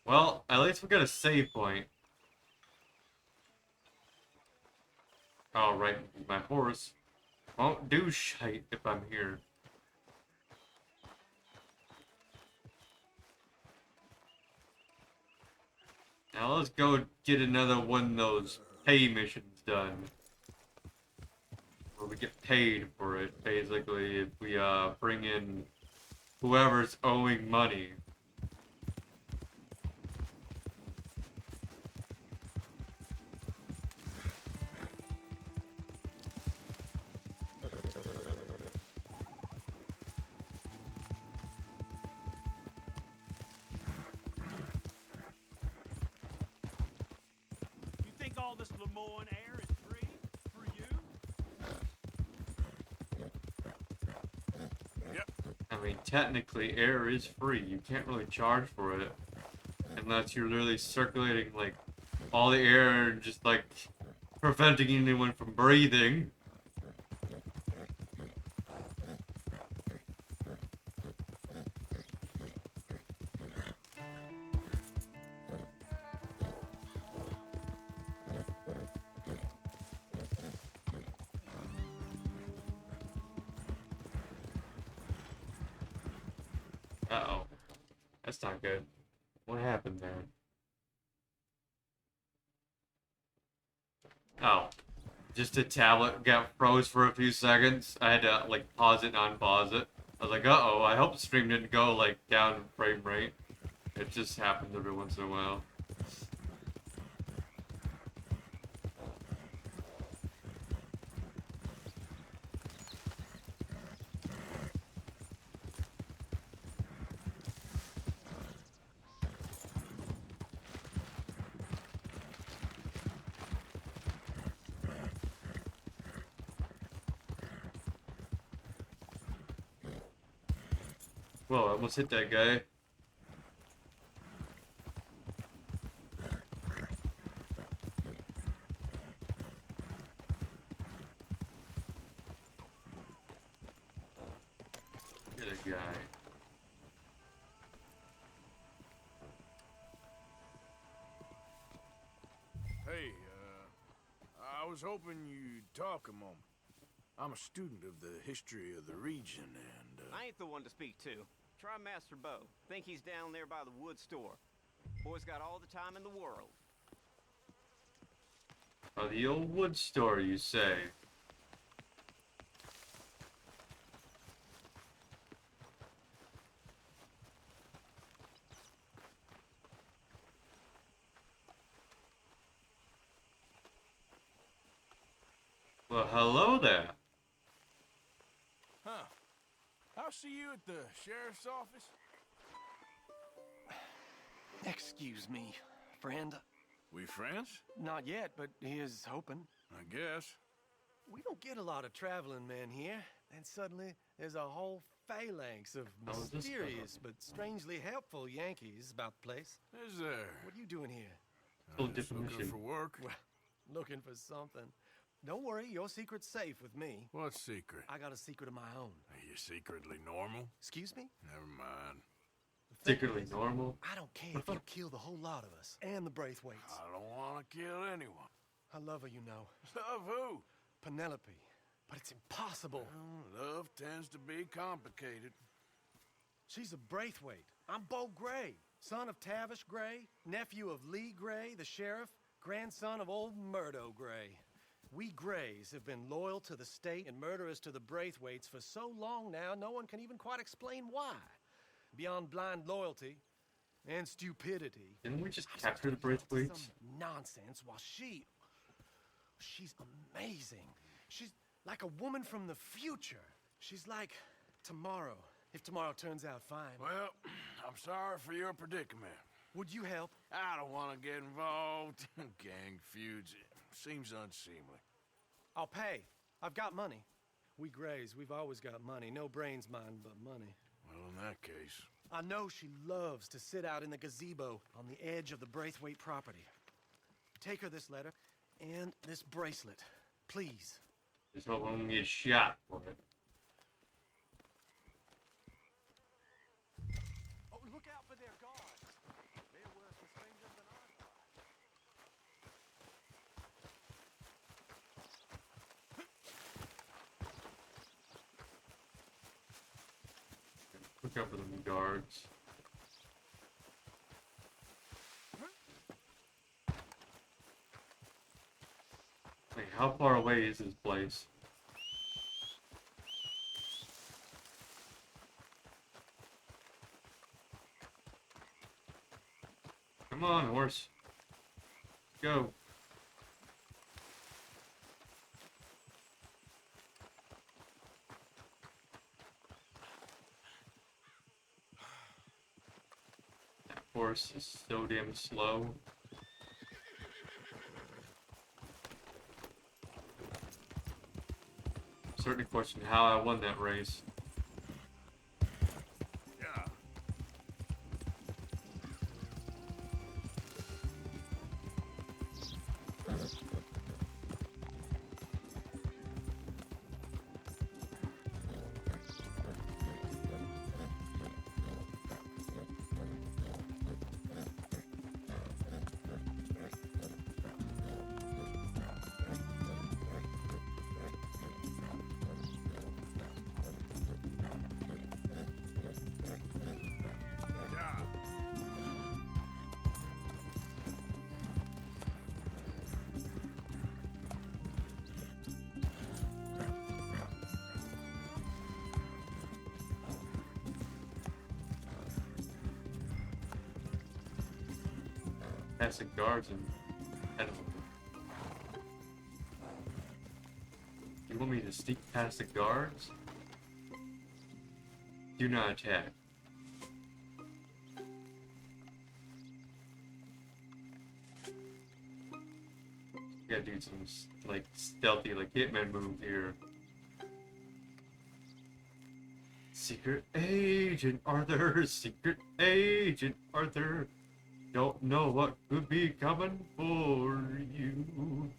Well, at least we got a save point. Alright, my horse won't do shite if I'm here. Now let's go get another one of those pay missions done. Where we get paid for it, basically, if we bring in whoever's owing money. You think all this Lemoyne air is free for you? I mean, technically, air is free. You can't really charge for it. Unless you're literally circulating, like, all the air and just, like, preventing anyone from breathing. Uh-oh. That's not good. What happened there? Oh. Just the tablet got froze for a few seconds. I had to, like, pause it and unpause it. I was like, uh-oh, I hope the stream didn't go, like, down in frame rate. It just happens every once in a while. Whoa, I almost hit that guy. Get a guy. Hey, I was hoping you'd talk a moment. I'm a student of the history of the region, and, I ain't the one to speak to. Try Master Bo. Think he's down there by the wood store. Boy's got all the time in the world. Oh, the old wood store, you say? Well, hello there. Huh. I'll see you at the sheriff's office. Excuse me, friend. We friends? Not yet, but here's hoping. I guess. We don't get a lot of traveling men here, and suddenly there's a whole phalanx of mysterious but strangely helpful Yankees about the place. Is there? What are you doing here? I'm just looking for work. Well, looking for something. Don't worry, your secret's safe with me. What secret? I got a secret of my own. Are you secretly normal? Excuse me? Never mind. Secretly normal? I don't care if you kill the whole lot of us and the Braithwaites. I don't want to kill anyone. I love her, you know. Love who? Penelope. But it's impossible. Well, love tends to be complicated. She's a Braithwaite. I'm Bo Gray, son of Tavish Gray, nephew of Lee Gray, the sheriff, grandson of old Murdo Gray. We Grays have been loyal to the state and murderous to the Braithwaites for so long now, no one can even quite explain why. Beyond blind loyalty and stupidity. Didn't we just capture the Braithwaites? Some nonsense while she's amazing. She's like a woman from the future. She's like tomorrow, if tomorrow turns out fine. Well, I'm sorry for your predicament. Would you help? I don't want to get involved in gang feuds. Seems unseemly. I'll pay. I've got money. We Grays, we've always got money. No brains, mind, but money. Well, in that case... I know she loves to sit out in the gazebo on the edge of the Braithwaite property. Take her this letter and this bracelet, please. Just hope I don't get shot for it. Oh, look out for their guards. They're worse for strangers than I thought. Look out for them guards. Wait, how far away is this place? Come on, horse. Go. That horse is so damn slow. Certainly question how I won that race. Yeah. past the guards and I don't know. You want me to sneak past the guards? Do not attack. Gotta do some like stealthy, like hitman move here. Secret Agent Arthur, Secret Agent Arthur. Don't know what could be coming for you.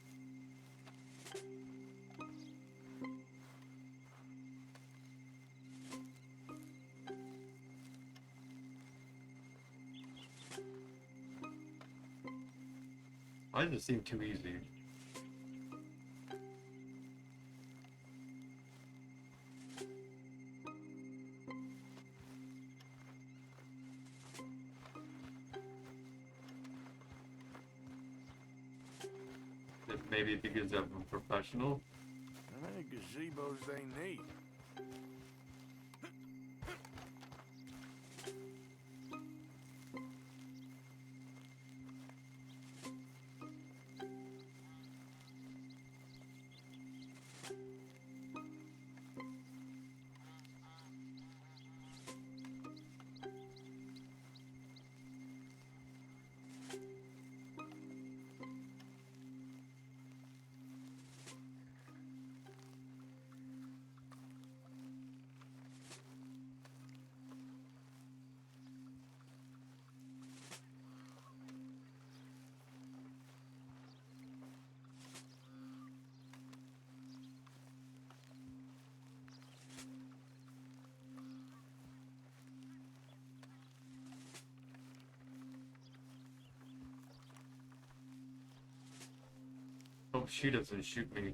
Why does it seem too easy? Maybe because I'm a professional. How many gazebos they need? Hope she doesn't shoot me.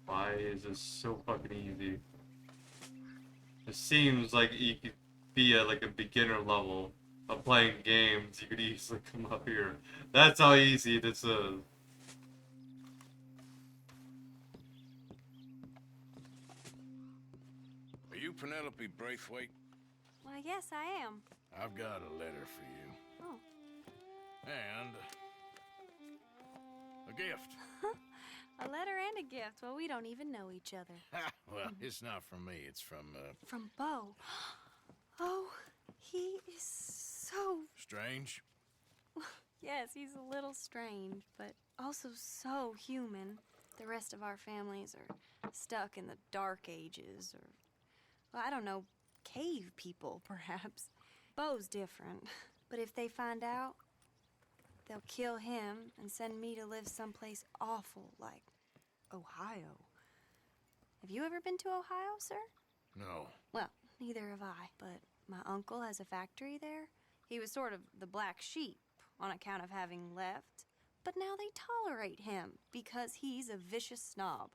Why is this so fucking easy? It seems like you could be at like a beginner level of playing games. You could easily come up here. That's how easy this is. Are you Penelope Braithwaite? Why, yes, I am. I've got a letter for you. Oh. And a gift. A letter and a gift. Well, we don't even know each other. Well, it's not from me. It's from, From Bo. Oh, he is so... Strange? Yes, he's a little strange, but also so human. The rest of our families are stuck in the Dark Ages, or, well, I don't know, cave people, perhaps. Bo's different, but if they find out, they'll kill him and send me to live someplace awful like Ohio. Have you ever been to Ohio, sir? No. Well, neither have I, but my uncle has a factory there. He was sort of the black sheep on account of having left, but now they tolerate him because he's a vicious snob.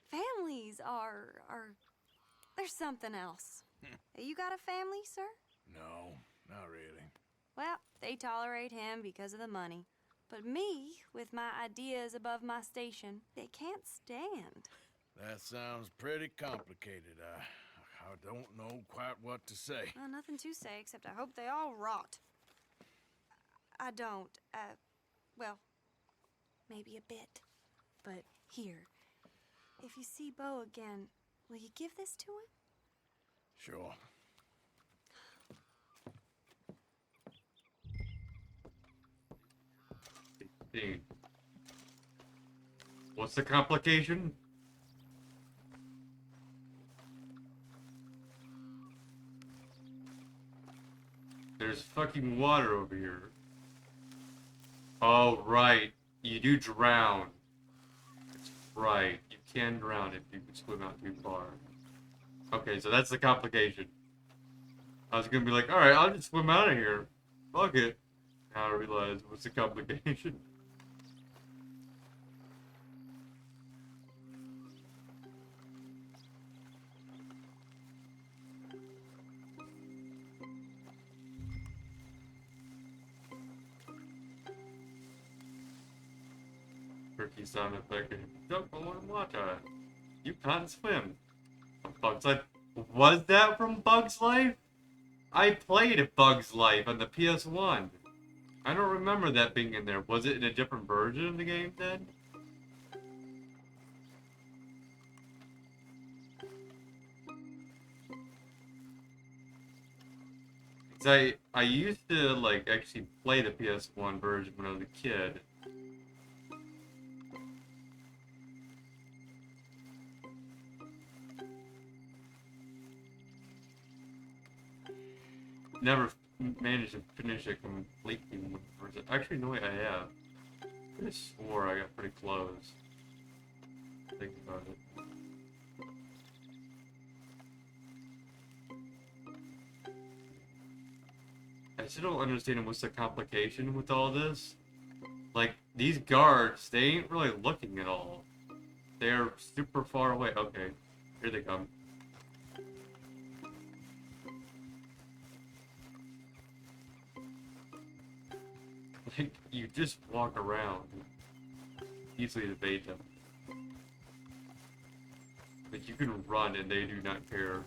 Families are there's something else. You got a family, sir? No, not really. Well, they tolerate him because of the money. But me, with my ideas above my station, they can't stand. That sounds pretty complicated. I don't know quite what to say. Well, nothing to say, except I hope they all rot. I don't, well, maybe a bit. But here, if you see Bo again, will you give this to him? Sure. What's the complication? There's fucking water over here. Oh, right. You do drown. That's right. You can drown if you swim out too far. Okay, so that's the complication. I was gonna be like, alright, I'll just swim out of here. Fuck it. Now I realize what's the complication. tricky sound effect. Don't go in water. You can't swim. Bug's Life. Was that from Bug's Life? I played Bug's Life on the PS1. I don't remember that being in there. Was it in a different version of the game then? I used to like actually play the PS1 version when I was a kid. Never managed to finish it completely. Actually, no, I have. I could have swore I got pretty close. Think about it. I still don't understand what's the complication with all this. Like, these guards, they ain't really looking at all. They're super far away. Okay, here they come. Like, you just walk around. Easily evade them. Like, you can run and they do not care.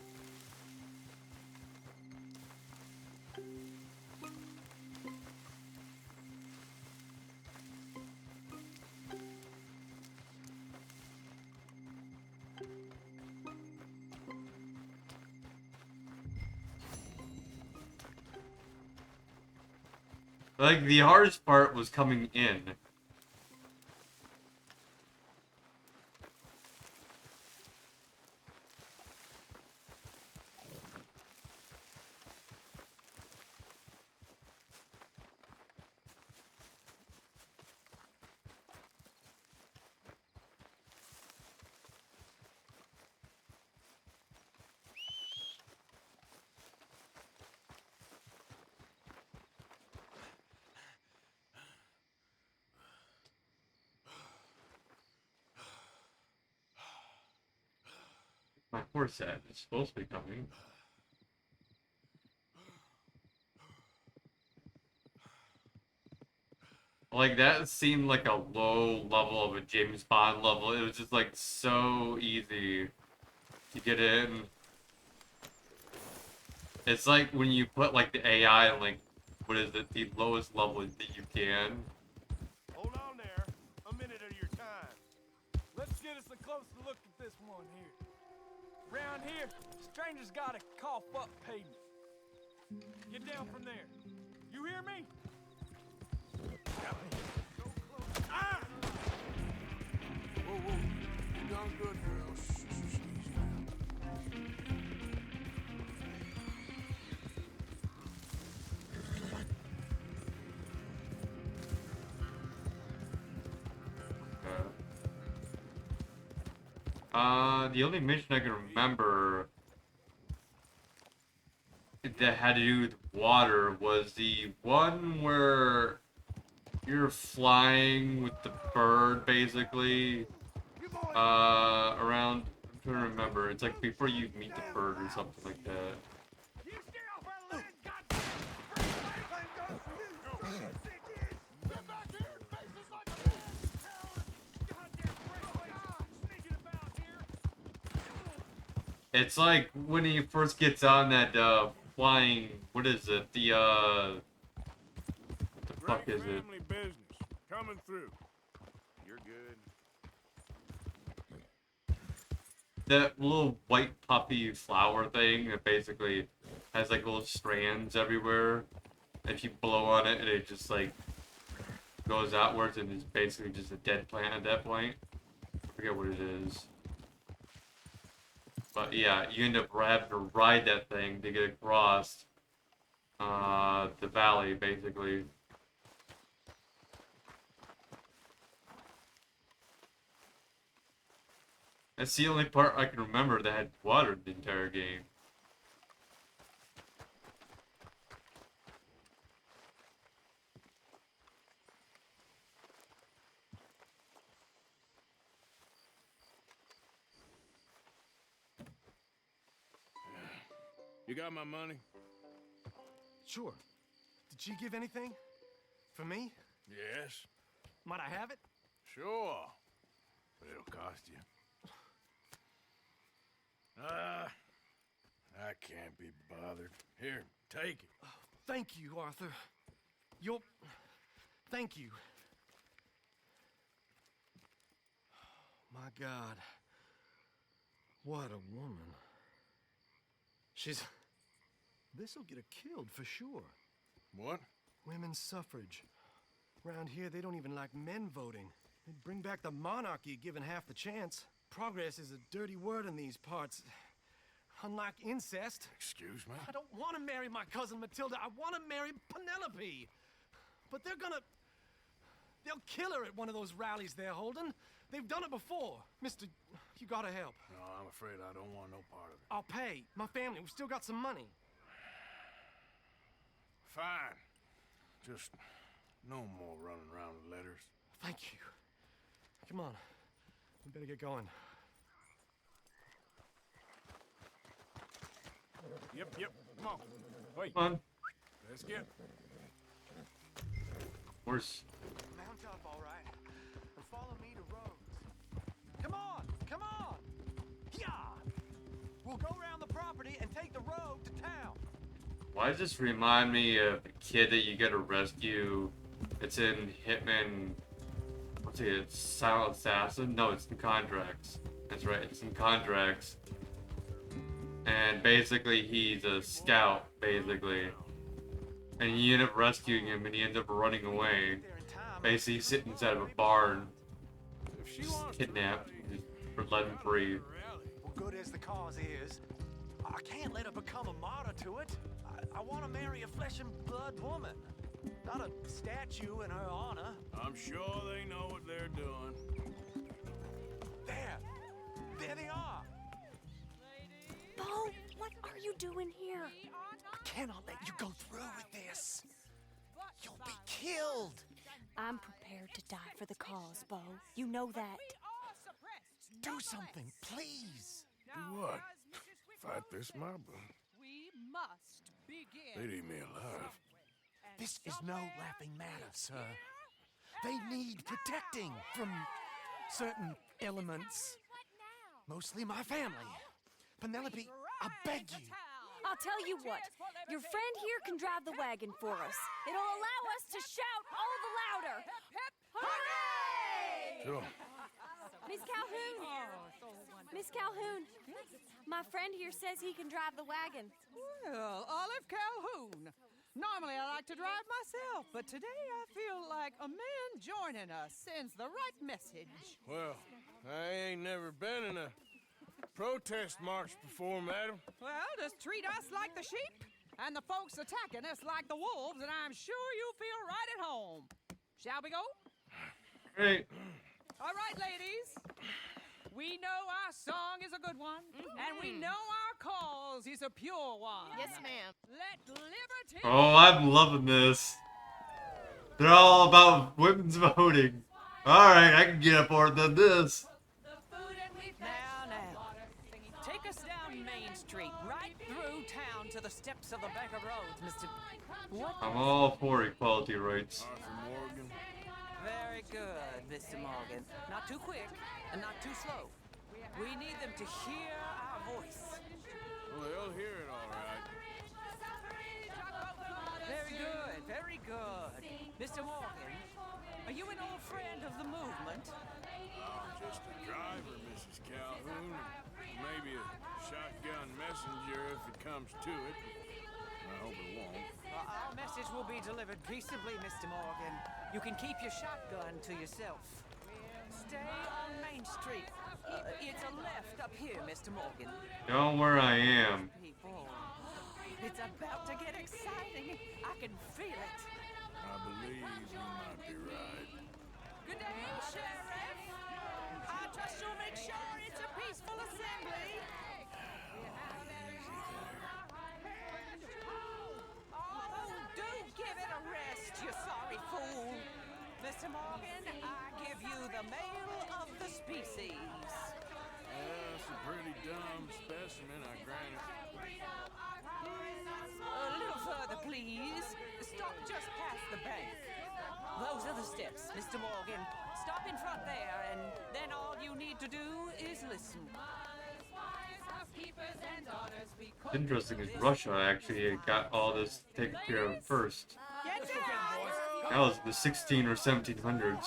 Like, the hardest part was coming in. My horse said it's supposed to be coming. Like, that seemed like a low level of a James Bond level. It was just like so easy to get in. It's like when you put like the AI on like, what is it, the lowest level that you can. Hold on there. A minute of your time. Let's get us a closer look at this one here. Round here, strangers gotta cough up payment. Get down from there. You hear me? Ah! Whoa, whoa. You done good, girl. Shh, easy now. The only mission I can remember that had to do with water was the one where you're flying with the bird, basically, around. I'm trying to remember. It's like before you meet the bird or something like that. It's like when he first gets on that flying. What is it? What the fuck is it? Family business. Coming through. You're good. That little white puffy flower thing that basically has like little strands everywhere. If you blow on it, and it just like goes outwards, and it's basically just a dead plant at that point. I forget what it is. But yeah, you end up having to ride that thing to get across the valley, basically. That's the only part I can remember that had water the entire game. You got my money? Sure. Did she give anything? For me? Yes. Might I have it? Sure. But it'll cost you. I can't be bothered. Here, take it. Thank you, Arthur. Thank you. My God. What a woman. This'll get her killed for sure. What? Women's suffrage. Around here, they don't even like men voting. They'd bring back the monarchy given half the chance. Progress is a dirty word in these parts. Unlike incest. Excuse me? I don't want to marry my cousin Matilda. I want to marry Penelope. But they'll kill her at one of those rallies they're holding. They've done it before. Mister, you gotta help. No, I'm afraid I don't want no part of it. I'll pay. My family, we've still got some money. Fine. Just no more running around with letters. Thank you. Come on. We better get going. Yep. Come on. Wait. Come on. Let's get. Horse. Mount up, all right. And follow me to Rhodes. Come on. Yeah. We'll go around the property and take the road to town. Why does this remind me of a kid that you gotta rescue? It's in Hitman. What's it? It's Silent Assassin? No, it's in Contracts. That's right, it's in Contracts. And basically, he's a scout, basically. And you end up rescuing him, and he ends up running away. Basically, sitting inside of a barn, just kidnapped, just let him free. Well, good as the cause is, I can't let her become a martyr to it. I want to marry a flesh and blood woman, not a statue in her honor. I'm sure they know what they're doing. There they are. Bo, what are you doing here? I cannot let you go through with this. You'll be killed. I'm prepared to die for the cause, Bo. You know that. Do something, please. Do what? Fight this mob? We must begin. They'd eat me alive. This is no laughing matter, sir. They need protecting from certain elements. Mostly my family. Penelope, I beg you. I'll tell you what. Your friend here can drive the wagon for us. It'll allow us to shout all the louder. Hooray! Sure. Miss Calhoun. Miss Calhoun. My friend here says he can drive the wagon. Well, Olive Calhoun. Normally I like to drive myself, but today I feel like a man joining us sends the right message. Well, I ain't never been in a protest march before, madam. Well, just treat us like the sheep, and the folks attacking us like the wolves, and I'm sure you'll feel right at home. Shall we go? Great. All right, ladies. We know our song is a good one, and we know our cause is a pure one. Yes, ma'am. Let liberty... Oh, I'm loving this. They're all about women's voting. Alright, I can get up more than this. Now. Take us down Main Street, right through town to the steps of the Becker Roads, Mr. What? I'm all for equality rights. Arthur Morgan. Very good, Mr. Morgan. Not too quick and not too slow. We need them to hear our voice. Well, they'll hear it all right. Very good. Mr. Morgan, are you an old friend of the movement? I'm just a driver, Mrs. Calhoun. Maybe a shotgun messenger if it comes to it. I hope it won't. Well, our message will be delivered peaceably, Mr. Morgan. You can keep your shotgun to yourself. Stay on Main Street. It's a left up here, Mr. Morgan. Know where I am. People, it's about to get exciting. I can feel it. I believe you might be right. Good day, Sheriff. I trust you'll make sure it's a peaceful assembly. Oh, do give it a rest, you sorry fool. Mr. Morgan, I give you the male of the species. That's a pretty dumb specimen, I grant it. A little further, please. Stop just past the bank. Those are the steps, Mr. Morgan. Stop in front there, and then all you need to do is listen. What's interesting is Russia actually got all this taken care of first. That was the 16 or 1700s.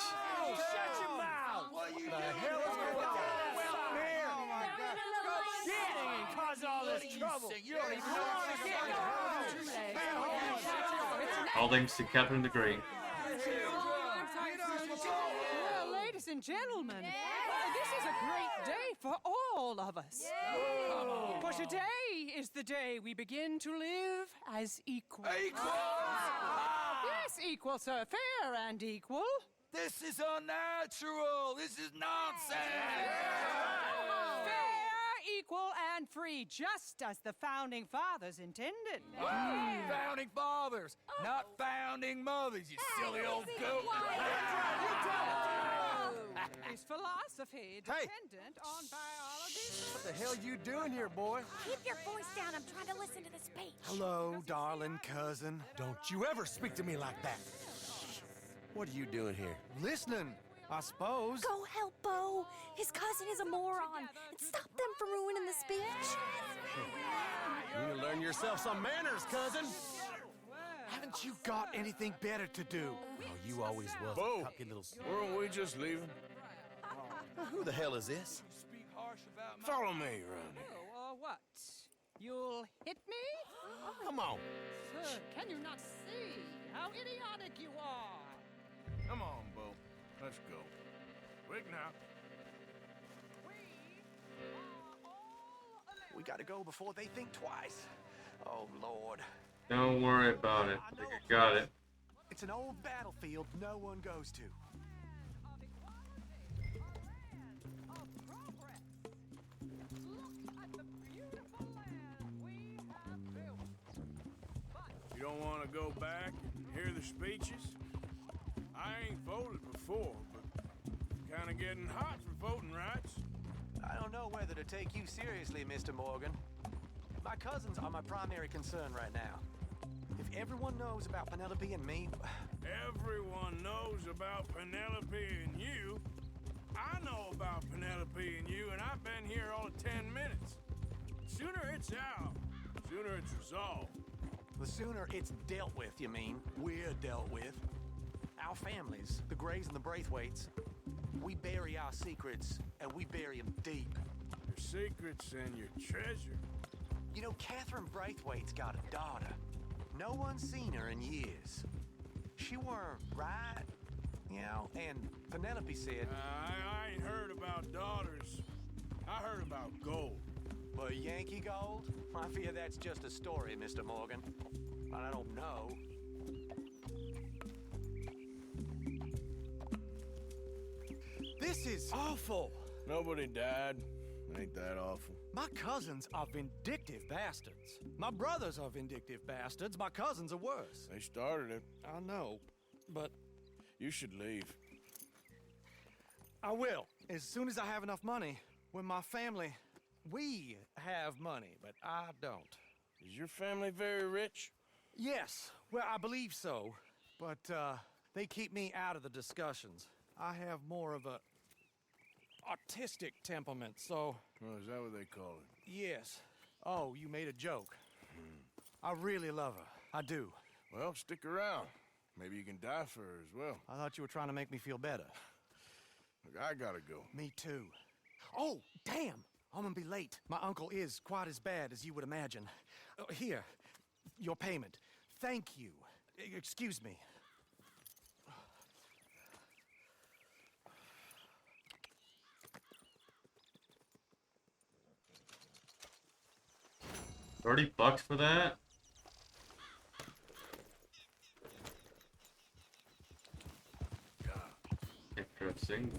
All thanks to Catherine the Great. Well, ladies and gentlemen, this is a great day for all of us. For today is the day we begin to live as equals. Yes, equal, sir. Fair and equal. This is unnatural. This is nonsense. Fair, equal, and free, just as the founding fathers intended. Founding fathers, not founding mothers, you silly old goat. Is philosophy dependent on biology? What the hell you doing here, boy? Keep your voice down. I'm trying to listen to the speech. Hello, darling cousin. Don't you ever speak to me like that. What are you doing here? Listening, I suppose. Go help Bo. His cousin is a moron. And stop them from ruining the speech. You need to learn yourself some manners, cousin. Haven't you got anything better to do? Oh, you always was Bo, a cocky little... weren't we just leaving? Who the hell is this? Follow me around here. Oh, what? You'll hit me? Come on. Sir, can you not see how idiotic you are? Come on, Bo. Let's go. Quick now. We gotta go before they think twice. Oh, Lord. Don't worry about it. I got it. It's an old battlefield no one goes to. You don't want to go back and hear the speeches? I ain't voted before, but kind of getting hot for voting rights. I don't know whether to take you seriously, Mr. Morgan. My cousins are my primary concern right now. If everyone knows about Penelope and me... Everyone knows about Penelope and you. I know about Penelope and you, and I've been here all of 10 minutes. Sooner it's out, sooner it's resolved. The sooner it's dealt with, you mean? We're dealt with. Our families, the Grays and the Braithwaites, we bury our secrets, and we bury them deep. Your secrets and your treasure. You know, Catherine Braithwaite's got a daughter. No one's seen her in years. She weren't right, you know, and Penelope said... I ain't heard about daughters. I heard about gold. But Yankee gold? I fear that's just a story, Mr. Morgan. I don't know. This is awful. Nobody died. Ain't that awful? My cousins are vindictive bastards. My brothers are vindictive bastards. My cousins are worse. They started it. I know, but... You should leave. I will, as soon as I have enough money. When my family... We have money, but I don't. Is your family very rich? Yes, well, I believe so. But, they keep me out of the discussions. I have more of a... artistic temperament, so... Oh, is that what they call it? Yes. Oh, you made a joke. I really love her. I do. Well, stick around. Maybe you can die for her as well. I thought you were trying to make me feel better. Look, I gotta go. Me too. Oh, damn! I'm gonna be late. My uncle is quite as bad as you would imagine. Here, your payment. Thank you. Excuse me. $30 for that? Interesting.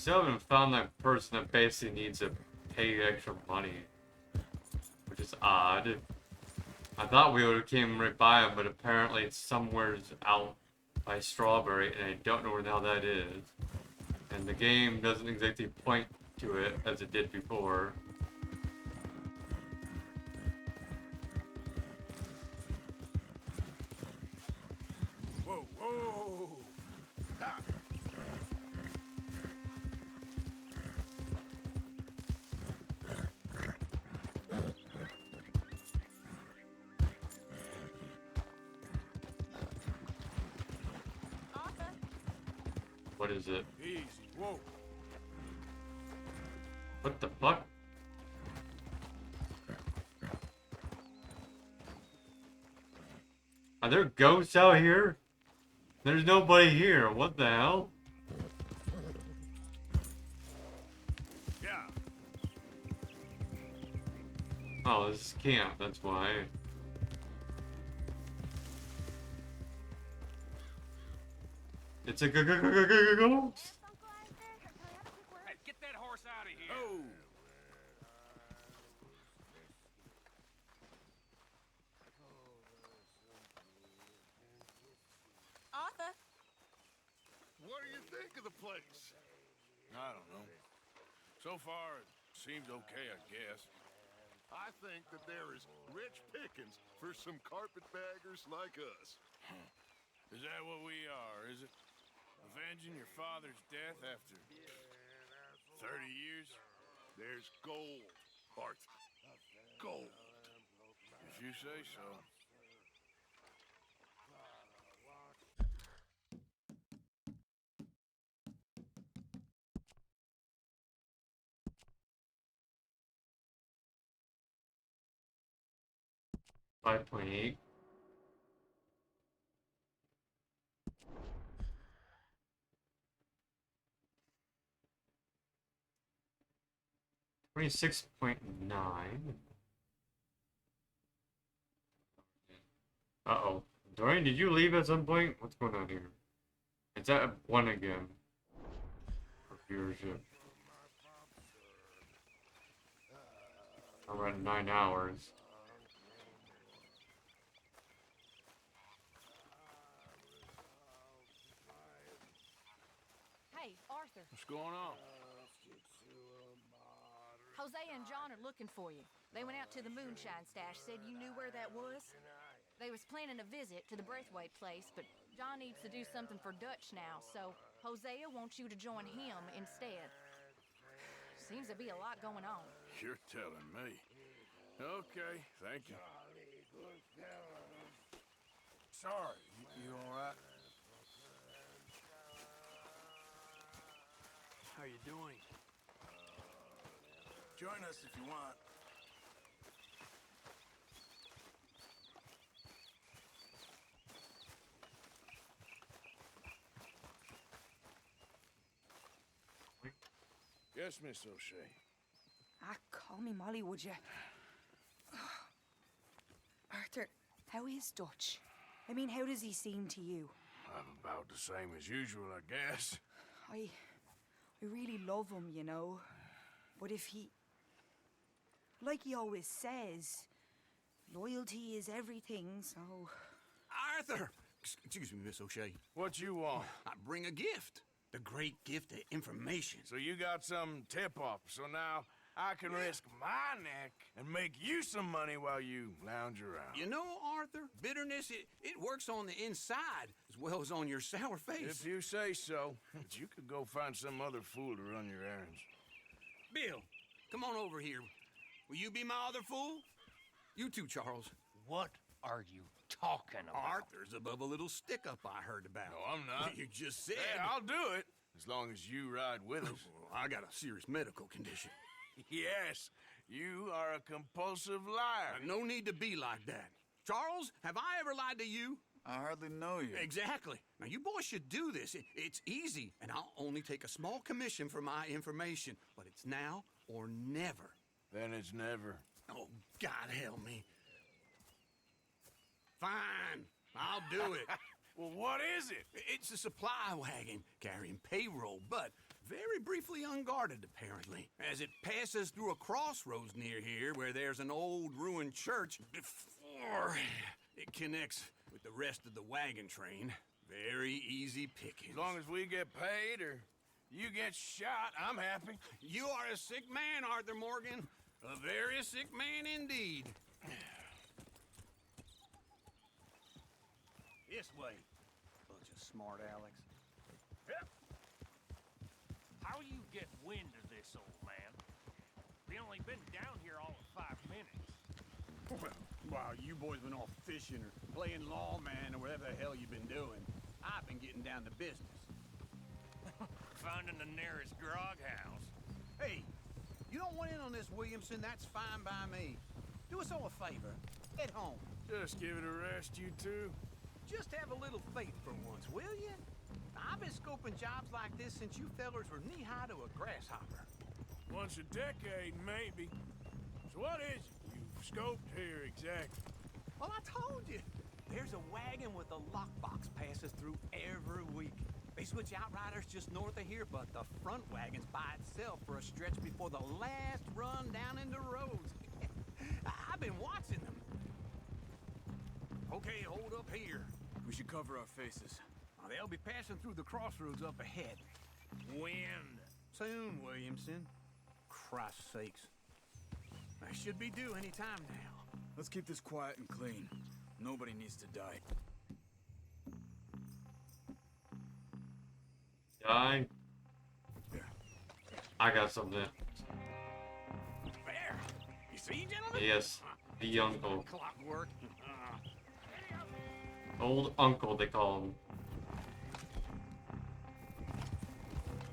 still haven't found that person that basically needs to pay extra money, which is odd. I thought we would have came right by him, but apparently it's somewhere out by Strawberry, and I don't know where the hell that is. And the game doesn't exactly point to it as it did before. Whoa, whoa! Ha. What is it? Easy, whoa. What the fuck? Are there ghosts out here? There's nobody here. What the hell? Yeah. Oh, this is camp. That's why. It's a ghost. Hey, get that horse out of here. Oh. Arthur? What do you think of the place? I don't know. So far, it seems okay, I guess. I think that there is rich pickings for some carpetbaggers like us. Is that what we are, is it? Avenging your father's death after 30 years? There's gold, Arthur. Gold. If you say so. 5.8. $26.9. Uh-oh. Dorian, did you leave at some point? What's going on here? It's at 1 again. For viewership. We're at 9 hours. Hey, Arthur. What's going on? Jose and John are looking for you. They went out to the moonshine stash, said you knew where that was. They was planning a visit to the Braithwaite place, but John needs to do something for Dutch now, so Hosea wants you to join him instead. Seems to be a lot going on. You're telling me. Okay, thank you. Sorry, you all right? How you doing? Join us if you want. Yes, Miss O'Shea. Ah, call me Molly, would you? Arthur, how is Dutch? I mean, how does he seem to you? I'm about the same as usual, I guess. I really love him, you know. But if he... Like he always says, loyalty is everything, so... Arthur! Excuse me, Miss O'Shea. What you want? I bring a gift. The great gift of information. So you got some tip-off, so now I can risk my neck and make you some money while you lounge around. You know, Arthur, bitterness, it works on the inside as well as on your sour face. If you say so. But you could go find some other fool to run your errands. Bill, come on over here. Will you be my other fool? You too, Charles. What are you talking about? Arthur's above a little stick-up I heard about. No, I'm not. You just said... Hey, I'll do it, as long as you ride with us. I got a serious medical condition. Yes, you are a compulsive liar. No need to be like that. Charles, have I ever lied to you? I hardly know you. Exactly. Now, you boys should do this. It's easy, and I'll only take a small commission for my information. But it's now or never. Then it's never. Oh, God help me. Fine, I'll do it. Well, what is it? It's a supply wagon carrying payroll, but very briefly unguarded, apparently, as it passes through a crossroads near here where there's an old ruined church before it connects with the rest of the wagon train. Very easy pickings. As long as we get paid or you get shot, I'm happy. You are a sick man, Arthur Morgan. A very sick man indeed. This way. Bunch of smart Alex. How you get wind of this, old man? We only been down here all of 5 minutes. Well, while you boys been off fishing or playing lawman or whatever the hell you've been doing, I've been getting down to business. Finding the nearest grog house. Hey, you don't want in on this, Williamson, that's fine by me. Do us all a favor. Head home. Just give it a rest, you two. Just have a little faith for once, will you? I've been scoping jobs like this since you fellers were knee-high to a grasshopper. Once a decade, maybe. So what is it you've scoped here exactly? Well, I told you. There's a wagon with a lockbox passes through every week. They switch outriders just north of here, but the front wagon's by itself for a stretch before the last run down into roads. I've been watching them. Okay, hold up here. We should cover our faces. They'll be passing through the crossroads up ahead. When? Soon, Williamson. Christ's sakes. They should be due any time now. Let's keep this quiet and clean. Nobody needs to die. Die? I got something. There! You see, gentlemen? Yes, the uncle. Clockwork. Old uncle, they call him.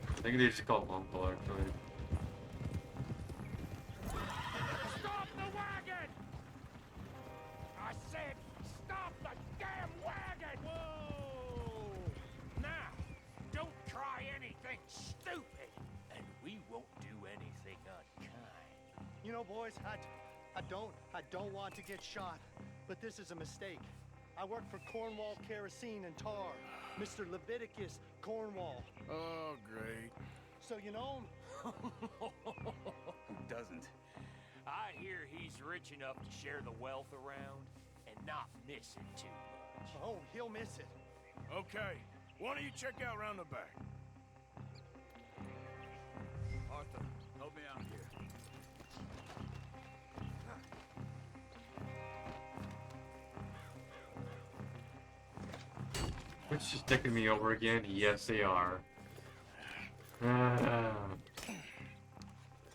I think they used to call him uncle, actually. Stop the wagon! I said, stop the damn wagon! Whoa! Now, don't try anything stupid, and we won't do anything unkind. You know, boys, I don't want to get shot, but this is a mistake. I work for Cornwall Kerosene and Tar, Mr. Leviticus Cornwall. Oh, great. So you know him? Who doesn't? I hear he's rich enough to share the wealth around and not miss it too much. Oh, he'll miss it. Okay, why don't you check out round the back? Arthur, help me out here. Which is taking me over again? Yes, they are.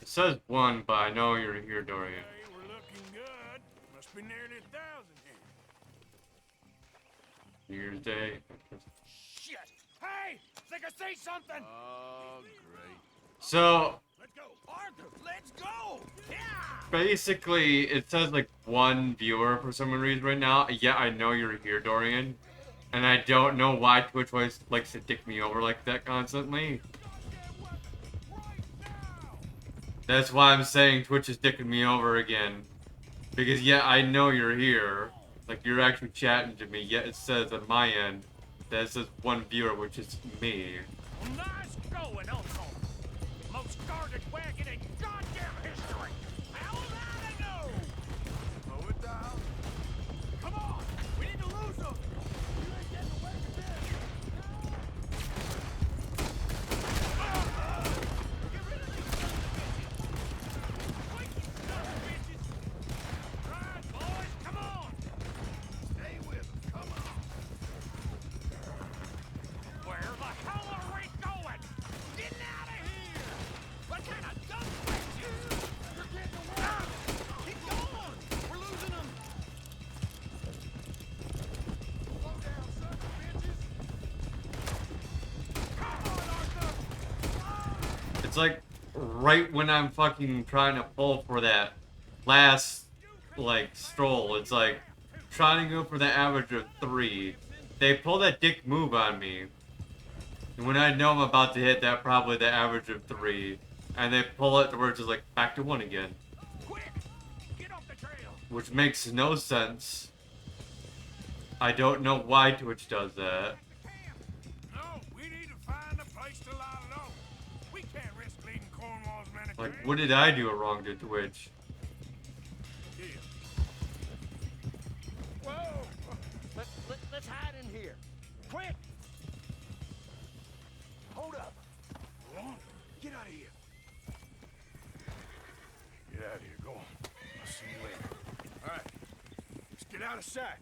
It says 1, but I know you're here, Dorian. Hey, we're looking good. Must be nearly 1,000 here. New Year's Day. Shit! Hey! Think I say something? Oh, great. So, Let's go! Arthur, let's go! Yeah! basically, it says like 1 viewer for some reason right now. Yeah, I know you're here, Dorian. And I don't know why Twitch always likes to dick me over like that constantly. That's why I'm saying Twitch is dicking me over again. Because yeah, I know you're here. Like, you're actually chatting to me, yet it says on my end that it says 1 viewer, which is me. Nice going, Uncle. Most guarded wagon in goddamn history. How am I to know? Slow it down. Come on, we need to lose them. You ain't getting away with this. Get rid of these son of bitches. Right, boys, come on. Stay with them, come on. Where the hell are we going? Getting out of here! What kind of dumb shit you? You're getting away! Keep going! We're losing them! Slow down, son of bitches. Come on, Arthur! It's like right when I'm fucking trying to pull for that last like stroll, it's like trying to go for the average of 3. They pull that dick move on me. And when I know I'm about to hit that probably the average of 3, and they pull it to where it's just like back to 1 again. Quick! Get off the trail! Which makes no sense. I don't know why Twitch does that. No, we need to find a place to lie low. We Like, what did I do wrong to Twitch? Whoa! Let's hide in here. Quick! Hold up. Get out of here. Get out of here. Go on. I'll see you later. All right. Let's get out of sight.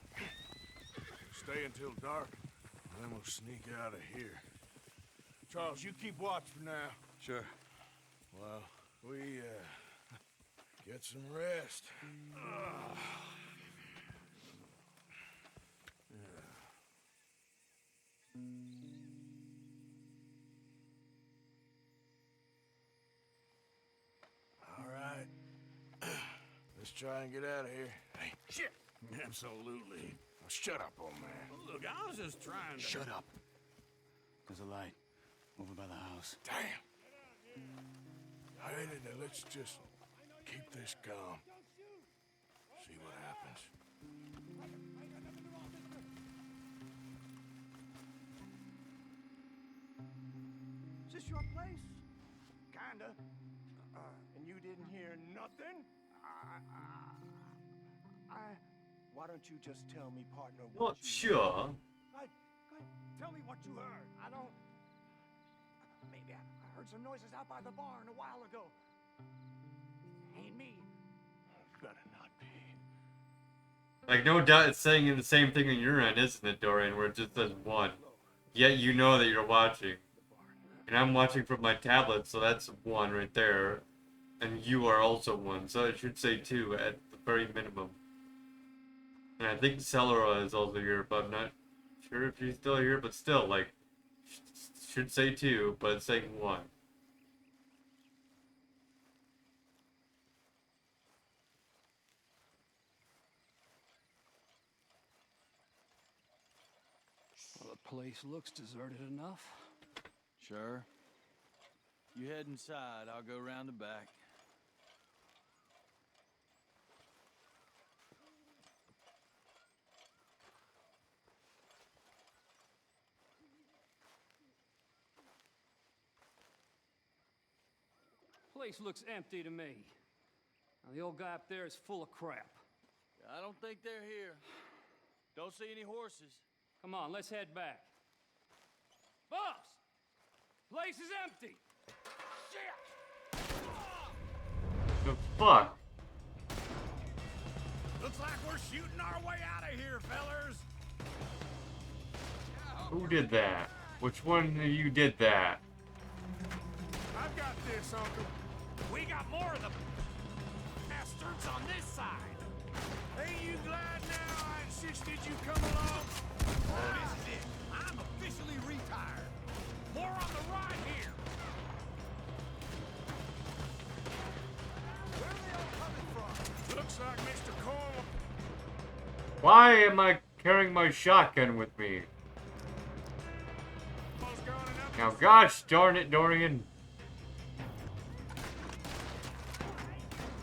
Stay until dark, and then we'll sneak out of here. Charles, you keep watch for now. Sure. Well, we, get some rest. All right. Let's try and get out of here. Hey, shit! Absolutely. Now shut up, old man. Look, I was just trying to... Shut up. There's a light over by the house. Damn. All right, now let's just keep this calm. See what happens. Is this your place? Kinda. And you didn't hear nothing? Why don't you just tell me, partner, Not what you sure. Tell me what you heard. I don't... Maybe I heard some noises out by the barn a while ago. Ain't me. Better not be. Like, no doubt it's saying the same thing on your end, isn't it, Dorian, where it just says 1. Yet you know that you're watching. And I'm watching from my tablet, so that's 1 right there. And you are also 1, so it should say 2 at the very minimum. And I think Celera is also here, but I'm not sure if she's still here, but still, like, should say 2, but it's saying 1. Well, the place looks deserted enough. Sure. You head inside, I'll go round the back. Place looks empty to me. Now, the old guy up there is full of crap. I don't think they're here. Don't see any horses. Come on, let's head back. Boss! Place is empty! Shit! The fuck? Looks like we're shooting our way out of here, fellers. Who did that? Which one of you did that? I've got this, Uncle. We got more of them bastards on this side. Ain't you glad now I insisted you come along? Oh, this is it. I'm officially retired. More on the ride here. Where are they all coming from? Looks like Mr. Cornwall. Why am I carrying my shotgun with me? Now, gosh darn it, Dorian.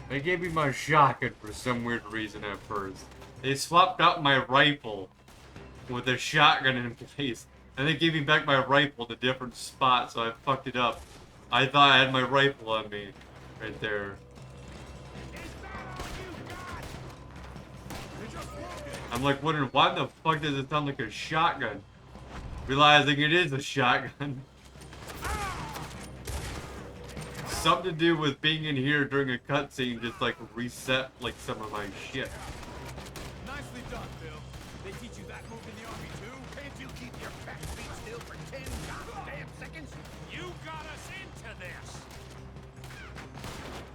They gave me my shotgun for some weird reason at first. They swapped out my rifle with a shotgun in place. And they gave me back my rifle in a different spot, so I fucked it up. I thought I had my rifle on me. Right there. I'm like wondering, why the fuck does it sound like a shotgun? Realizing it is a shotgun. Something to do with being in here during a cutscene just like reset like some of my shit. Nicely done, Bill. They teach you that move in the army too? Can't you keep your fat feet still for 10 goddamn seconds? You got us into this.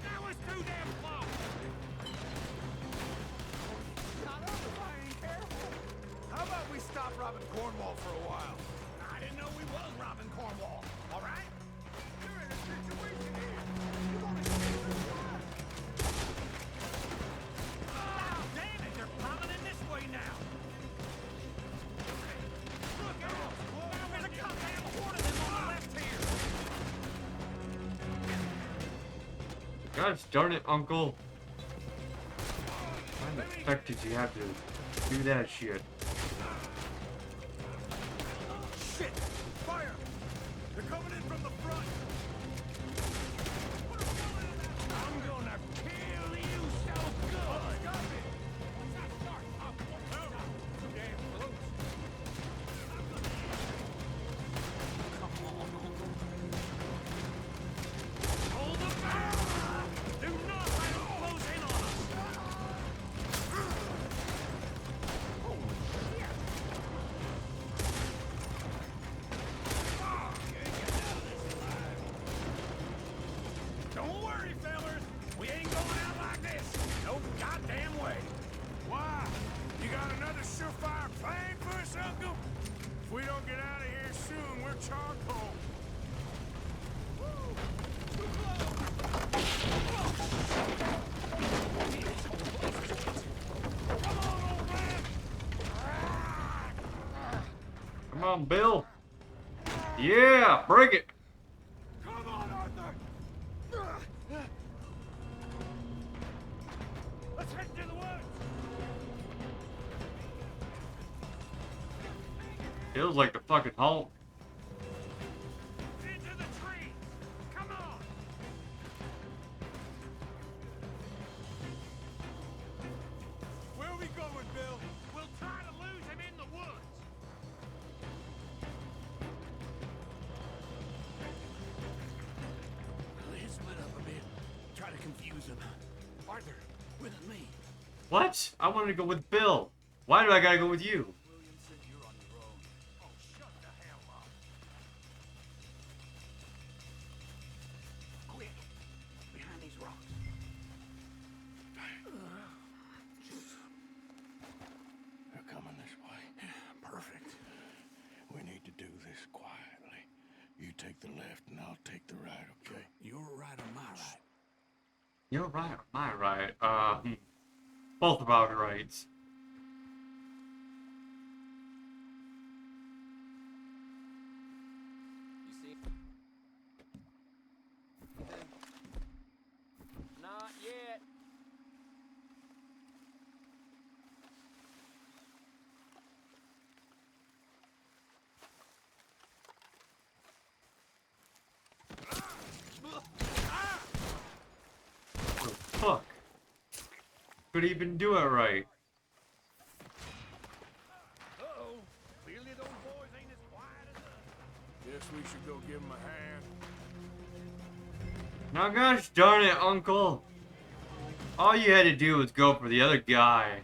Now it's too damn close. Not up if I ain't careful. How about we stop robbing Cornwall for a while? I didn't know we was robbing Cornwall. All right? You're in a situation here. You want to save your life. Ah, damn it! They're piling in this way now. Look out! Now there's a goddamn horde of them on the left here. Gosh darn it, Uncle. I expected you have to do that shit. Shit! Fire! They're coming in from the front! Put a bullet in surefire plan for us, Uncle? If we don't get out of here soon, we're charcoal. Come on, Bill. Yeah, break it. Come on, Arthur! Let's head to the woods! Feels like the fucking Hulk. Into the tree! Come on! Where are we going, Bill? We'll try to lose him in the woods! He's split up a bit. Try to confuse him. Arthur, with me. What? I wanted to go with Bill. Why do I gotta go with you? Williamson, you're on your own. Oh, shut the hell up. Quick! Behind these rocks. They're coming this way. Perfect. We need to do this quietly. You take the left and I'll take the right, okay? You're right on my right. You're right or my right? Both of our rights. You see? Not yet. Oh, fuck. Could even do it right. Uh-oh. Clearly those boys ain't as quiet as us. Guess we should go give them a hand. Now gosh darn it, Uncle. All you had to do was go for the other guy.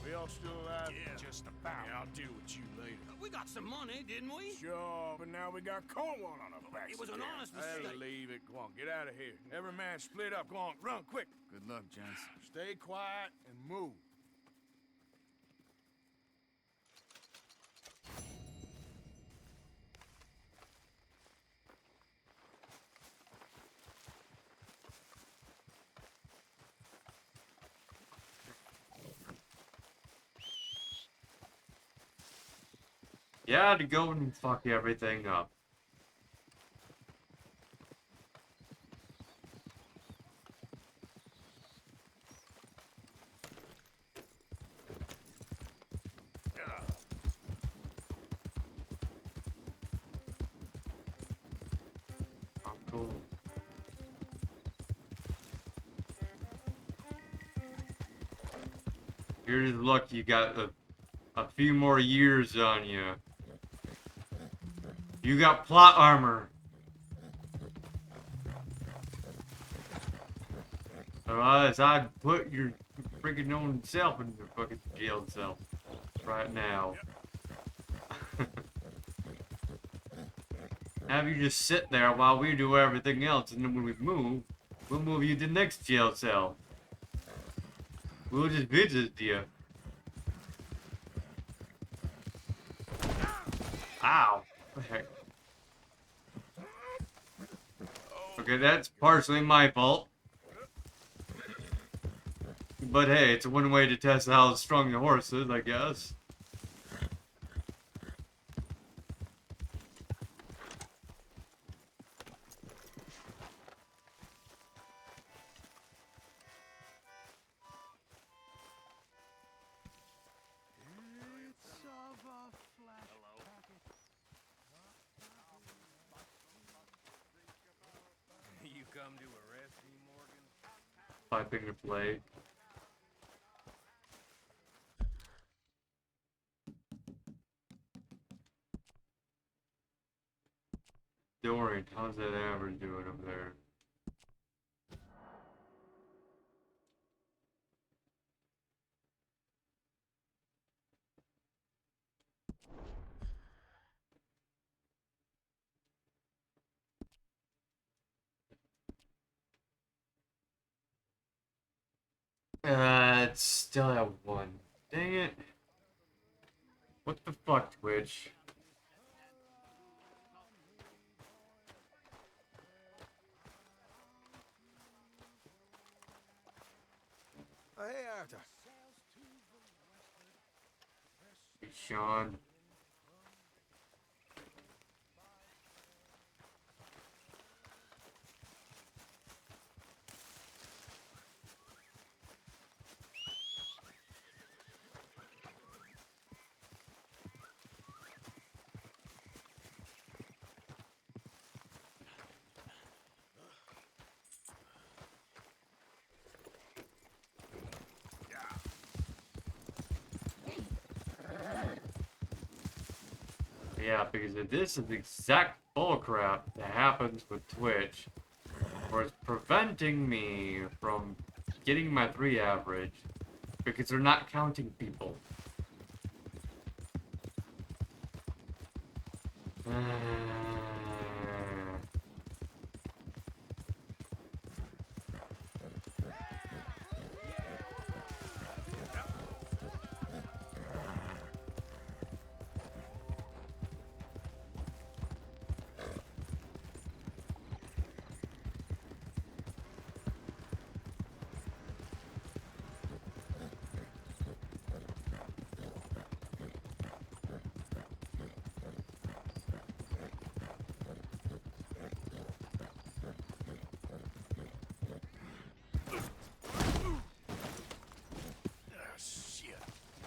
We all still alive? Yeah, just about. Yeah, I'll deal with you later. We got some money, didn't we? Sure, but now we got Cornwall on our backs. It was an again. honest mistake. I'll leave it. Go on, get out of here. Every man split up. Go on, run quick. Good luck, gents. Stay quiet and move. Yeah, to go and fuck everything up. Uncle. You're just lucky you got a few more years on you. You got plot armor. Otherwise, I'd put your freaking own self in the fucking jail cell right now. Have you just sit there while we do everything else, and then when we move, we'll move you to the next jail cell. We'll just visit you. Ow. What the heck? Okay, that's partially my fault. But hey, it's one way to test how strong the horse is, I guess. come to arrest me, Morgan? Piping to play. Dorian, how's that average doing up there? It's still at 1. Dang it. What the fuck, Twitch? Hey, Arthur. Hey, Sean. Yeah, because this is the exact bullcrap that happens with Twitch, where it's preventing me from getting my 3 average, because they're not counting people.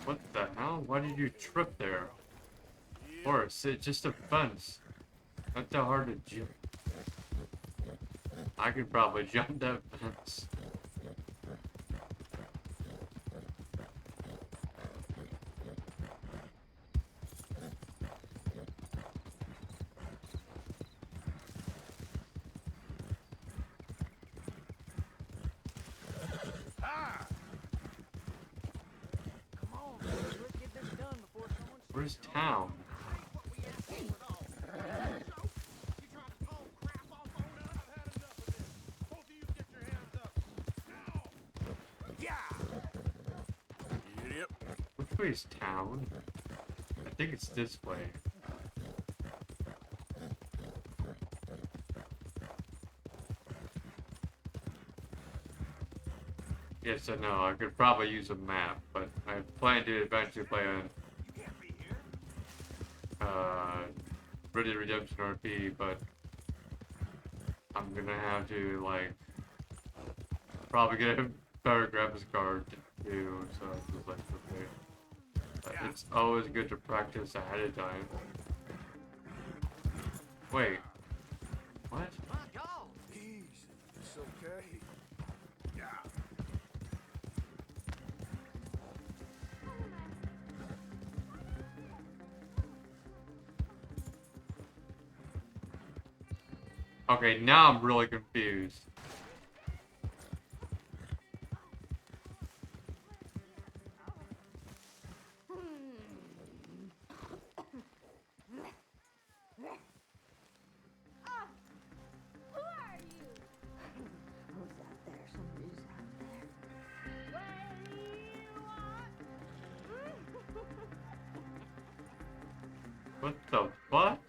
What the hell? Why did you trip there? Of course, it's just a fence. Not that hard to jump. I could probably jump that fence. Where's town? Which way is town? I think it's this way. Yes, I know. I could probably use a map, but I plan to eventually play on Red Dead Redemption RP, but I'm gonna have to, like, probably get a better graphics card too, so it's just like, okay. But it's always good to practice ahead of time. Wait. What? Easy. It's okay. Yeah. Okay, now I'm really confused. What the fuck?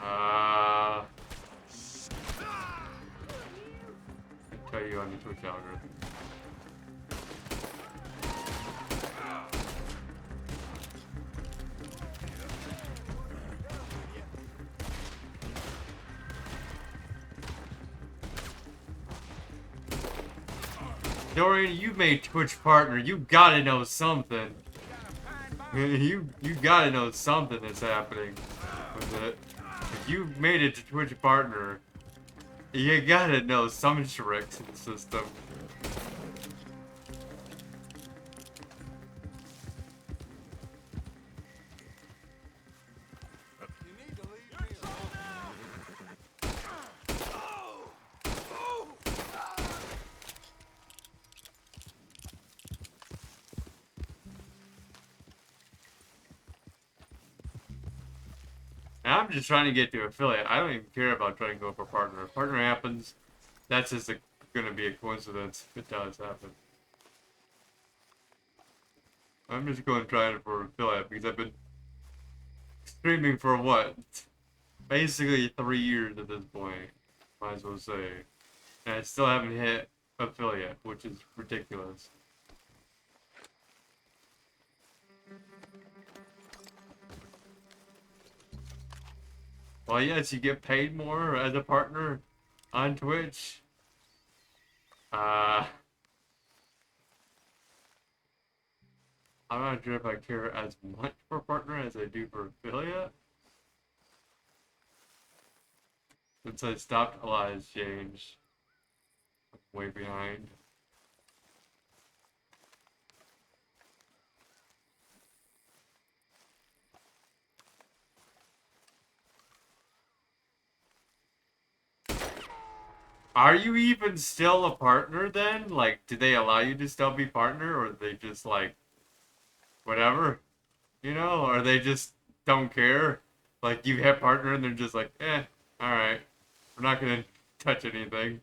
I'll tell you on the Twitch algorithm. Dorian, you made Twitch partner. You gotta know something. You gotta know something that's happening with it. If you made it to Twitch partner, you gotta know some tricks in the system. Now I'm just trying to get to affiliate. I don't even care about trying to go for partner. If partner happens, that's just gonna be a coincidence if it does happen. I'm just going to try it for affiliate because I've been streaming for what? Basically 3 years at this point, might as well say. And I still haven't hit affiliate, which is ridiculous. Well, yes, you get paid more as a partner on Twitch. I'm not sure if I care as much for partner as I do for affiliate. Since I stopped, a lot has changed. I'm way behind. Are you even still a partner then? Like, do they allow you to still be partner, or are they just like, whatever? You know, or they just don't care? Like, you hit partner and they're just like, alright. We're not gonna touch anything.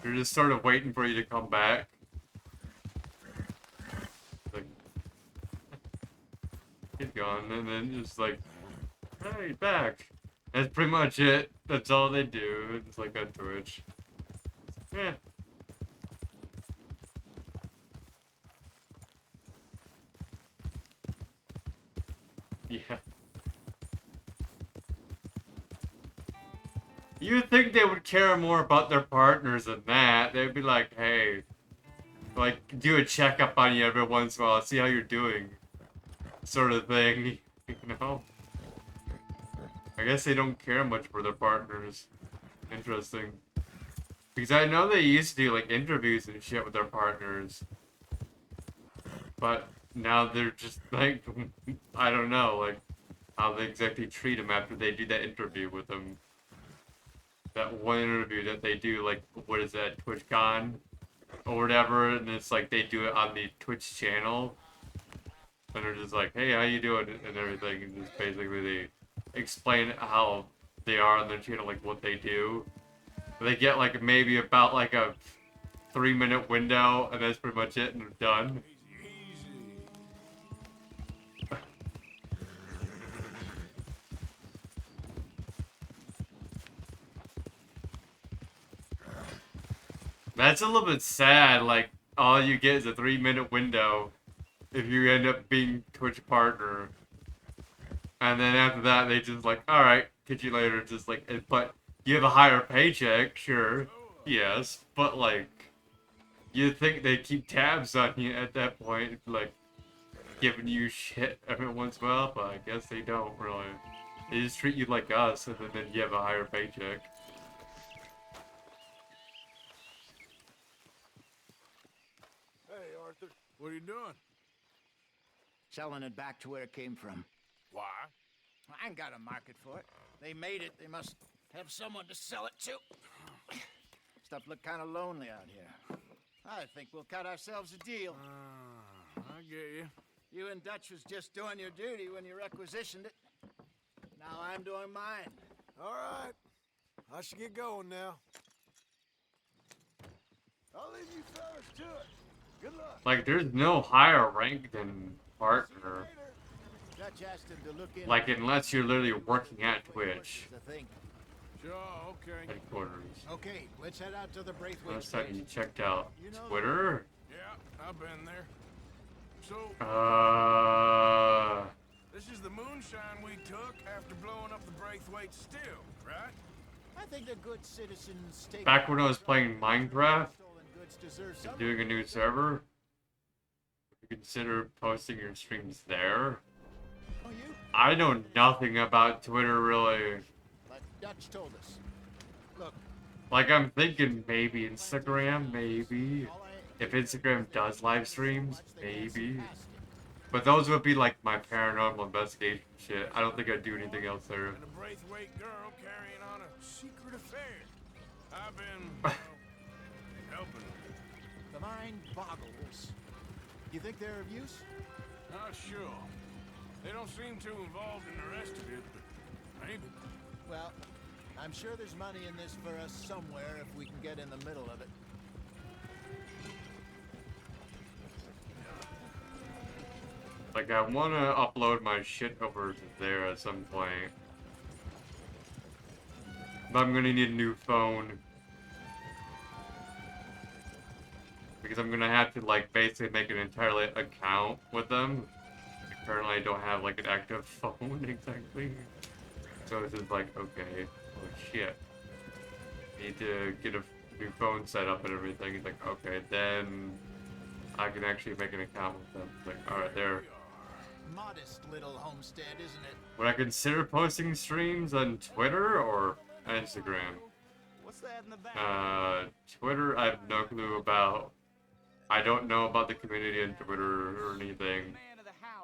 They're just sort of waiting for you to come back. Like, get going, and then just like, hey, back. That's pretty much it. That's all they do. It's like on Twitch. Yeah. Yeah. You'd think they would care more about their partners than that. They'd be like, hey, like, do a checkup on you every once in a while, see how you're doing. Sort of thing, you know? I guess they don't care much for their partners. Interesting. Because I know they used to do, like, interviews and shit with their partners. But now they're just, like, I don't know, like, how they exactly treat them after they do that interview with them. That one interview that they do, like, what is that, TwitchCon? Or whatever, and it's like they do it on the Twitch channel. And they're just like, hey, how you doing? And everything. And just basically they explain how they are on their channel, like what they do. They get like maybe about like a 3-minute window, and that's pretty much it, and they're done. That's a little bit sad, like, all you get is a 3-minute window if you end up being Twitch partner. And then after that, they just like, alright, catch you later, just like, but you have a higher paycheck, sure, yes, but like, you'd think they'd keep tabs on you at that point, like, giving you shit every once in a while, but I guess they don't, really. They just treat you like us, and then you have a higher paycheck. Hey, Arthur. What are you doing? Selling it back to where it came from. Why? I ain't got a market for it. They made it. They must have someone to sell it to. Stuff look kind of lonely out here. I think we'll cut ourselves a deal. I get you. You and Dutch was just doing your duty when you requisitioned it. Now I'm doing mine. All right. I should get going now. I'll leave you fellas to it. Good luck. Like, there's no higher rank than partner. Dutch asked him to look in. Like, unless you're literally working at Twitch. Sure, okay. Headquarters. Okay, let's head out to the Braithwaite. Last time you checked out You know Twitter? Yeah, I've been there. So, Uh... this is the moonshine we took after blowing up the Braithwaite still, right? I think the good citizens take back when I was playing Minecraft, stolen goods deserve some. doing a new server, you consider posting your streams there. Oh, you? I know nothing about Twitter really. Like Dutch told us. Look, Like I'm thinking maybe Instagram, maybe. If Instagram does live streams, maybe. But those would be like my paranormal investigation shit. I don't think I'd do anything else there. And a Braithwaite girl carrying on a secret affair. I've been helping. the mind boggles. You think they're of use? Not sure. They don't seem too involved in the rest of it, but maybe. Well, I'm sure there's money in this for us somewhere if we can get in the middle of it. Like I want to upload my shit over to there at some point. But I'm gonna need a new phone. Because I'm gonna have to like basically make an entirely account with them. Apparently I don't have like an active phone exactly. So it's just like, okay, oh shit. Need to get a new phone set up and everything. It's like, okay, then I can actually make an account with them. It's like, alright, there. Modest little homestead, isn't it? Would I consider posting streams on Twitter or Instagram? What's that in the back? Twitter, I have no clue about. I don't know about the community on Twitter or anything.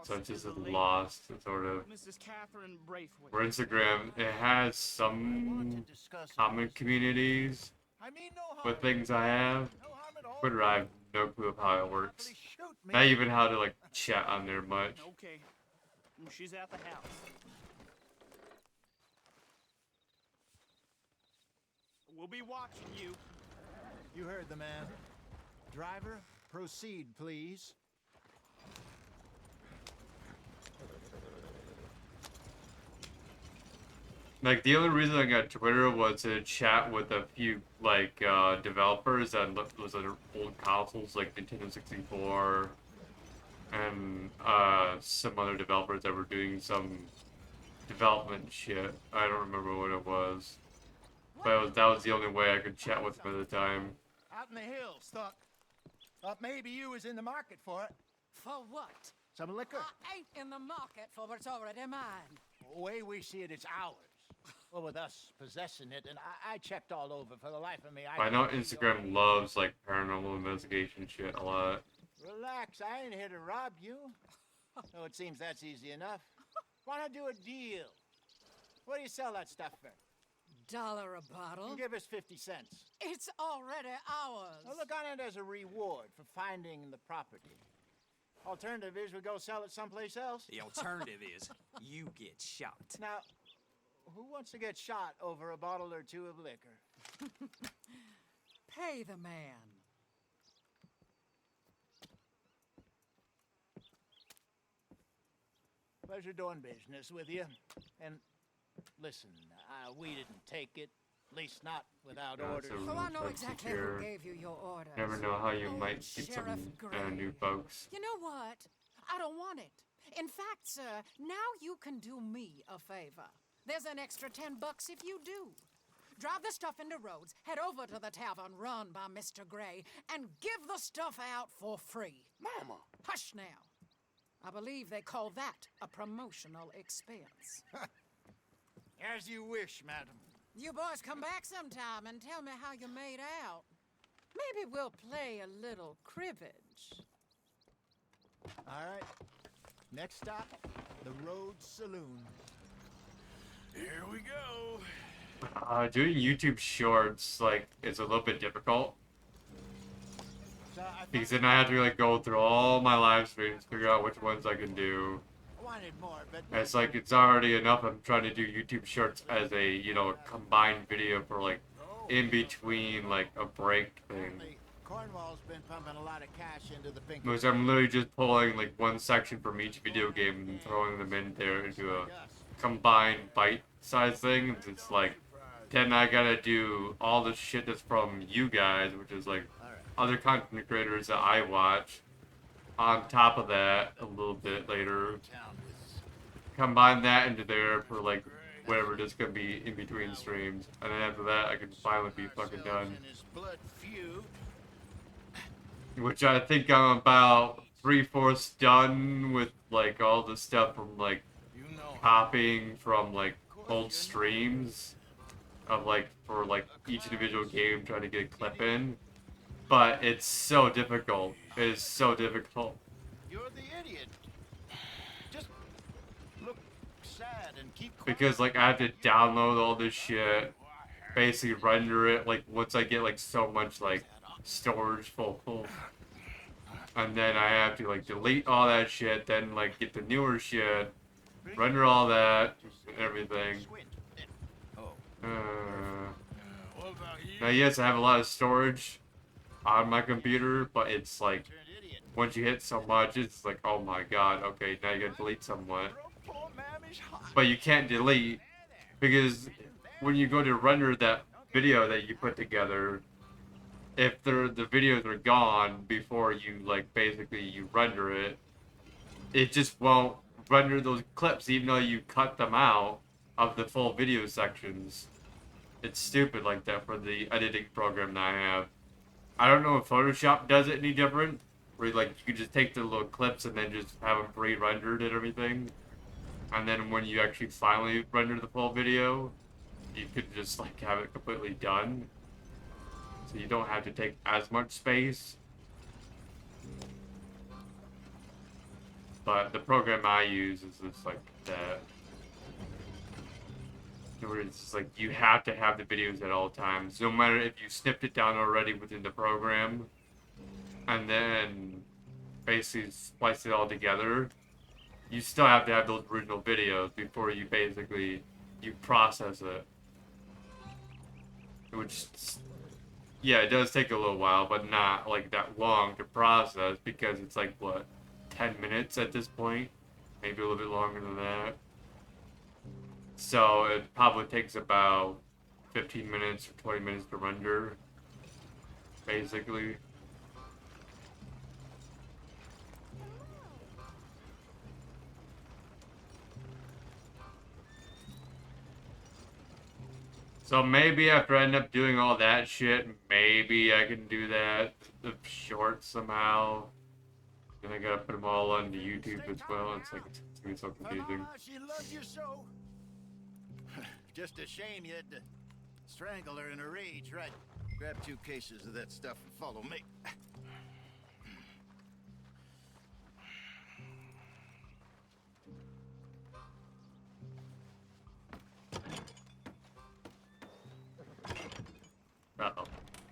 So it's just lost, sort of. Mrs. Catherine Braithwaite. For Instagram, it has some common communities with things I have. Twitter, I have no clue of how it works. Not even how to like chat on there much. Okay. She's at the house. We'll be watching you. You heard the man. Driver, proceed, please. Like, the only reason I got Twitter was to chat with a few, like, developers that was on old consoles, like Nintendo 64, and, some other developers that were doing some development shit. I don't remember what it was. But that was the only way I could chat with them at the time. Out in the hills, thought maybe you was in the market for it. For what? Some liquor. I ain't in the market for what's already mine. The way we see it, it's ours. Well, with us possessing it, and I checked all over. For the life of me, I know Instagram loves, like, paranormal investigation shit a lot. Relax, I ain't here to rob you. Oh, it seems that's easy enough. Why not do a deal? What do you sell that stuff for? $1 a bottle. You give us 50 cents. It's already ours. Well, look on it as a reward for finding the property. Alternative is we go sell it someplace else. The alternative is you get shot. Now, who wants to get shot over a bottle or two of liquor? Pay the man. Pleasure doing business with you. And listen, we didn't take it. At least not without orders. Oh, I know exactly who gave you your order. Never know how you might get Sheriff some Gray. new folks. You know what? I don't want it. In fact, sir, now you can do me a favor. There's an extra $10 if you do. Drive the stuff into Rhodes, head over to the tavern run by Mr. Gray, and give the stuff out for free. Mama! Hush now. I believe they call that a promotional expense. As you wish, madam. You boys come back sometime and tell me how you made out. Maybe we'll play a little cribbage. All right. Next stop, the Rhodes Saloon. Here we go. Doing YouTube shorts, like, is a little bit difficult. Because then I have to, like, go through all my live streams, figure out which ones I can do. Wanted more, but And it's like, it's already enough I'm trying to do YouTube shorts as a, you know, combined video for, like, in between, like, a break thing. Cornwall's been pumping a lot of cash into the pink. Because I'm literally just pulling, like, one section from each video game and throwing them in there into a combined bite-sized thing. It's like, then I gotta do all the shit that's from you guys, which is, like, other content creators that I watch. On top of that, a little bit later, combine that into there for, like, whatever it's gonna be in between streams, and then after that I can finally be fucking done. Which I think I'm about 3/4 done with like all the stuff from like copying from like old streams of like for like each individual game trying to get a clip in. But it's so difficult. It is so difficult. You're the idiot. Just look sad and keep quiet. Because like I have to download all this shit, basically render it like once I get like so much like storage full. And then I have to like delete all that shit, then like get the newer shit, render all that, and everything. Now yes, I have a lot of storage on my computer, but it's like once you hit so much, it's like, oh my god, okay, now you gotta delete somewhat. But you can't delete because when you go to render that video that you put together, if the videos are gone before you like basically you render it, it just won't render those clips even though you cut them out of the full video sections. It's stupid like that for the editing program that I have. I don't know if Photoshop does it any different, where like you can just take the little clips and then just have them pre-rendered and everything, and then when you actually finally render the full video, you could just like have it completely done. So you don't have to take as much space. But the program I use is just like that. Where it's just like you have to have the videos at all times. No matter if you snipped it down already within the program and then basically splice it all together, you still have to have those original videos before you basically process it. Which, yeah, it does take a little while, but not like that long to process because it's like, what, 10 minutes at this point? Maybe a little bit longer than that. So it probably takes about 15 minutes or 20 minutes to render, basically. So maybe after I end up doing all that shit, maybe I can do that, the shorts somehow. Then I gotta put them all onto YouTube as well. It's like, it's gonna be so confusing. She loves you so. Just a shame you had to strangle her in a rage, right? Grab 2 cases of that stuff and follow me. Uh-oh.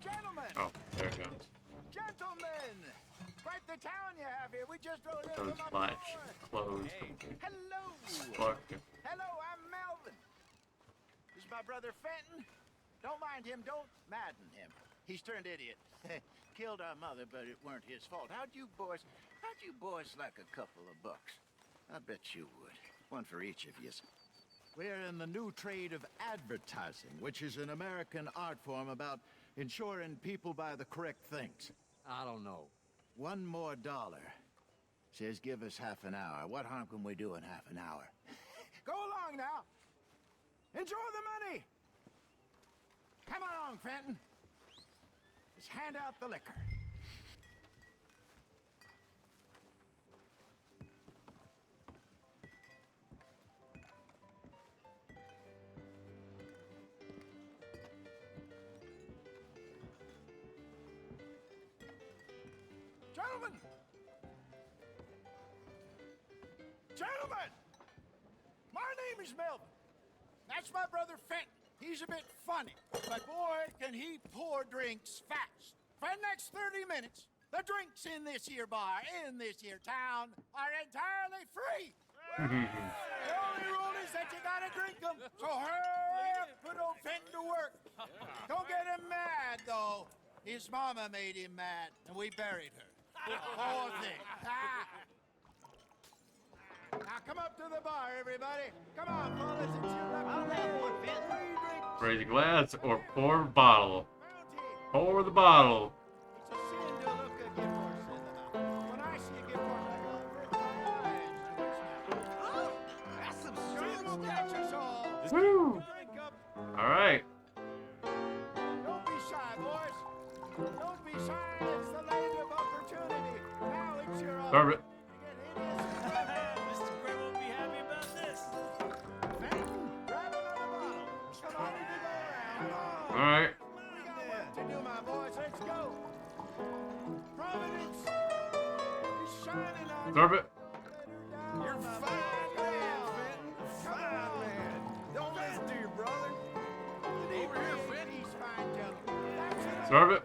Gentlemen! Oh, there it goes. Gentlemen! Quite the town you have here. We just rode in Those from up latch north. closed. Hello! Fuck. Hello, I'm Melvin. This is my brother Fenton. Don't mind him. Don't madden him. He's turned idiot. Killed our mother, but it weren't his fault. How'd you boys like a couple of bucks? I bet you would. One for each of yous. We're in the new trade of advertising, which is an American art form about ensuring people buy the correct things. I don't know. $1 more. Says give us half an hour. What harm can we do in half an hour? Go along now. Enjoy the money. Come along, Fenton. Let's hand out the liquor. Gentlemen! Gentlemen! My name is Melvin. That's my brother Fenton. He's a bit funny, but boy, can he pour drinks fast. For the next 30 minutes, the drinks in this here bar, in this here town, are entirely free. The only rule is that you gotta drink them. So hurry up, put old Fenton to work. Don't get him mad, though. His mama made him mad, and we buried her. Poor thing. Now come up to the bar, everybody. Come on, fellas, it's your lucky day. Raise a glass or pour a bottle. Pour the bottle. It's a sin to look a gift horse in the mouth. When I see a gift horse, I go, oh, that's some sweet catch us all. Woo! Alright. Don't be shy, boys. Don't be shy. It's the land of opportunity. Now it's your Serve it. Mr. Gray won't be happy about this. Grab another bottle. Come on, we can go around. Alright. We got work to do, my boys. Let's go. Providence is shining on Serve it. You're fine, man, Fenton. Fine, man. Don't listen to your brother. Over here, Fenton. He's fine, gentlemen. That's it. Serve it.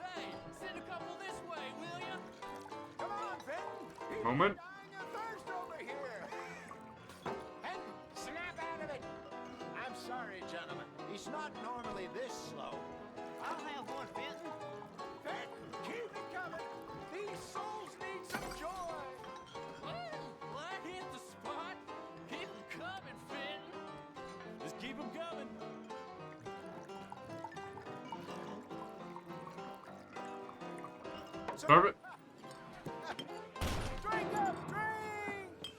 Hey, send a couple this way, will ya? Come on, Fenton. Moment. Dying of thirst over here. Fenton, snap out of it. I'm sorry, gentlemen. He's not normally this slow. I'll have one, Fenton. Fenton, keep it coming. These souls need some joy. Well, I hit the spot. Keep 'em coming, Fenton. Just keep 'em coming. Serve it. Drink up, drink!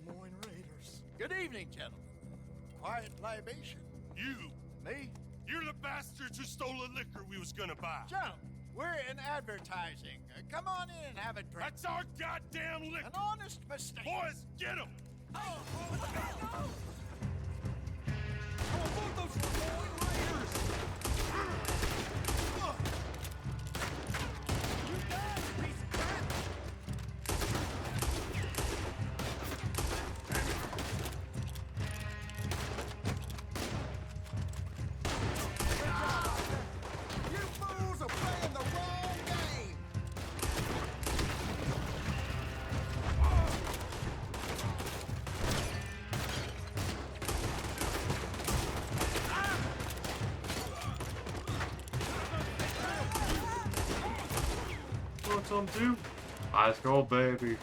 Lemoyne Raiders. Good evening, gentlemen. Quiet libation. You! Me? You're the bastards who stole the liquor we was gonna buy. Gentlemen, we're in advertising. Come on in and have a drink. That's our goddamn liquor! An honest mistake. Boys, get him! Oh, look out! I want both those Lemoyne Raiders. You done, piece of crap! You fools are playing the wrong game! Want some too? Let's go, baby.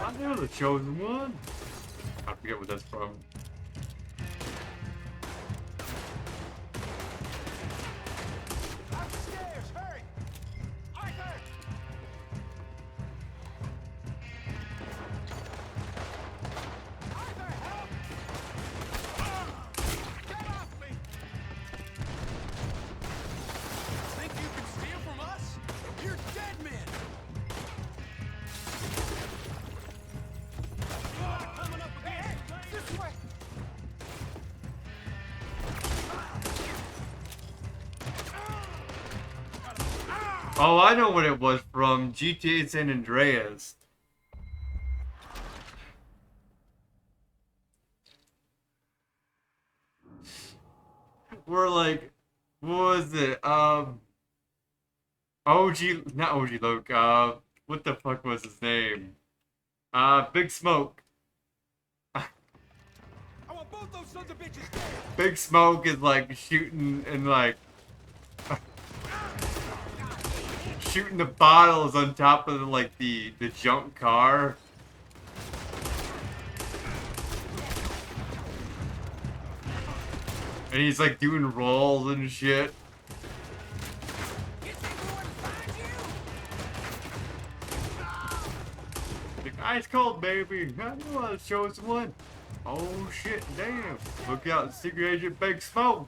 I knew the chosen one. I forget what that's from. Upstairs, hurry! Arthur! Arthur, help! Get off me! Think you can steal from us? You're dead men. Coming up against the This way! Oh, I know what it was from. GTA San Andreas. We're like, what was it? OG, not OG Luke. What the fuck was his name? Big Smoke. I want both those sons of bitches dead. Big Smoke is like shooting and like shooting the bottles on top of like the junk car. And he's like doing rolls and shit. The guy's cold, baby. I knew I was chosen one. Oh shit, damn. Look out, Secret Agent Big Smoke.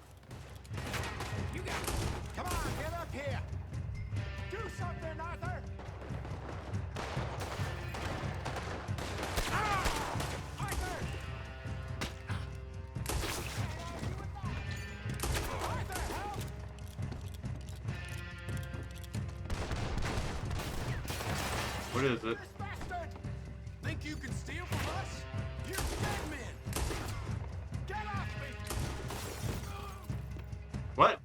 Come on, get up here! Do something, Arthur! Arthur! Arthur, help! What is it? This bastard! Think you can steal from us? You're dead men. Get off me! What?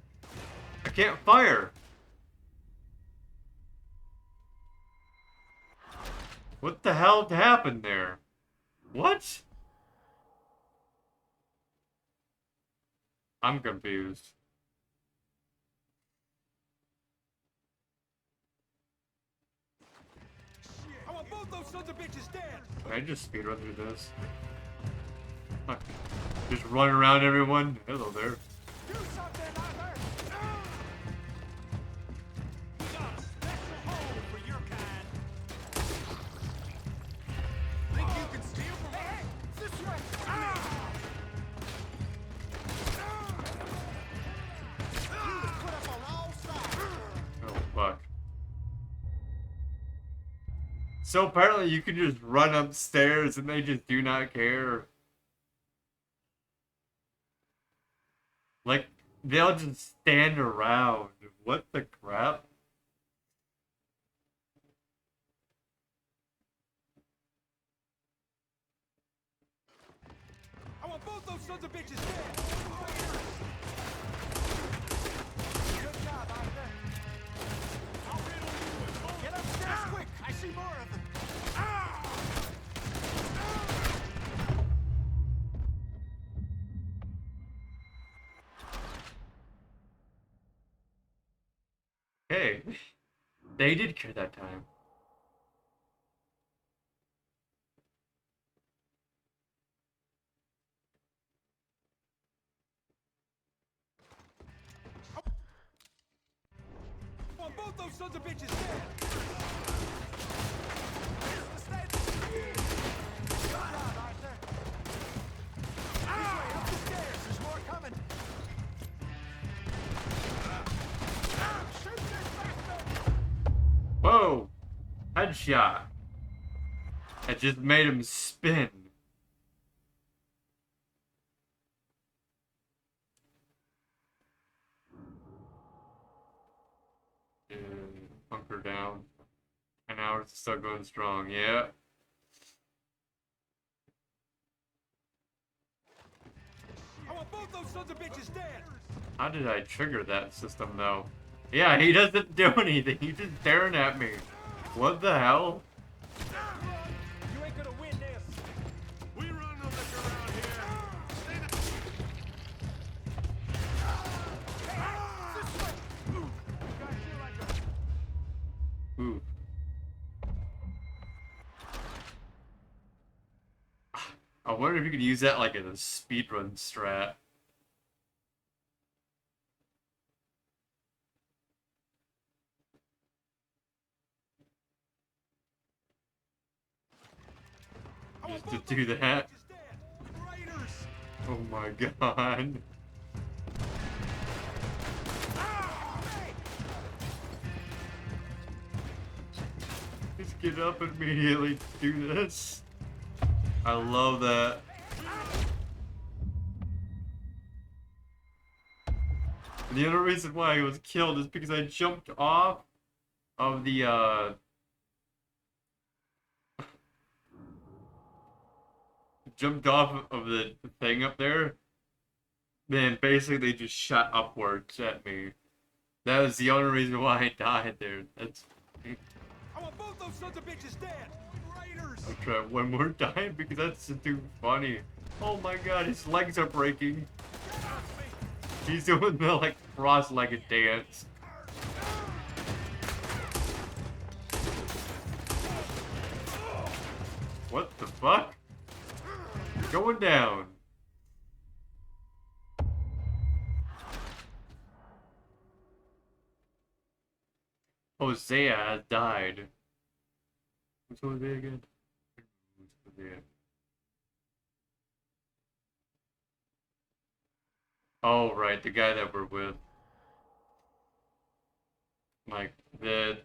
I can't fire. What the hell happened there? What? I'm confused. I want both those sons of bitches dead. Can I just speedrun through this? Fuck. Just run around everyone. Hello there. Do something, Arthur! We got a special home for your kind. Think you can steal from us? This way! You was put up on all sides. Oh, fuck. So apparently you can just run upstairs and they just do not care. Like, they'll just stand around. What the crap? I want both those sons of bitches dead! Good job, Arthur. I'll riddle you with bullets. Get upstairs quick! I see more of them. Hey, they did care that time. I want both those sons of bitches dead! Good job, Arthur. This way, up the stairs. There's more coming. Shoot this bastard! Whoa! Headshot. That just made him spin. Bunker down. 10 hours is still going strong, yeah. I want both those sons of bitches dead! How did I trigger that system though? Yeah, he doesn't do anything. He's just staring at me. What the hell? You ain't gonna win this. We run no liquor around here. Stay the... Hey, this way! You guys feel like a... Ooh. I wonder if you could use that like in a speedrun strat. Just to do that. Oh my god. Just get up immediately to do this. I love that. And the other reason why I was killed is because I jumped off of the jumped off of the thing up there, then basically just shot upwards at me. That was the only reason why I died there. That's... I want both those sons of bitches dead! Raiders! I'll try it one more time because that's just too funny. Oh my god, his legs are breaking. He's doing the like cross-legged dance. What the fuck? Going down. Hosea has died. Who's Hosea again? Who's Hosea? Oh, right, the guy that we're with. Like, the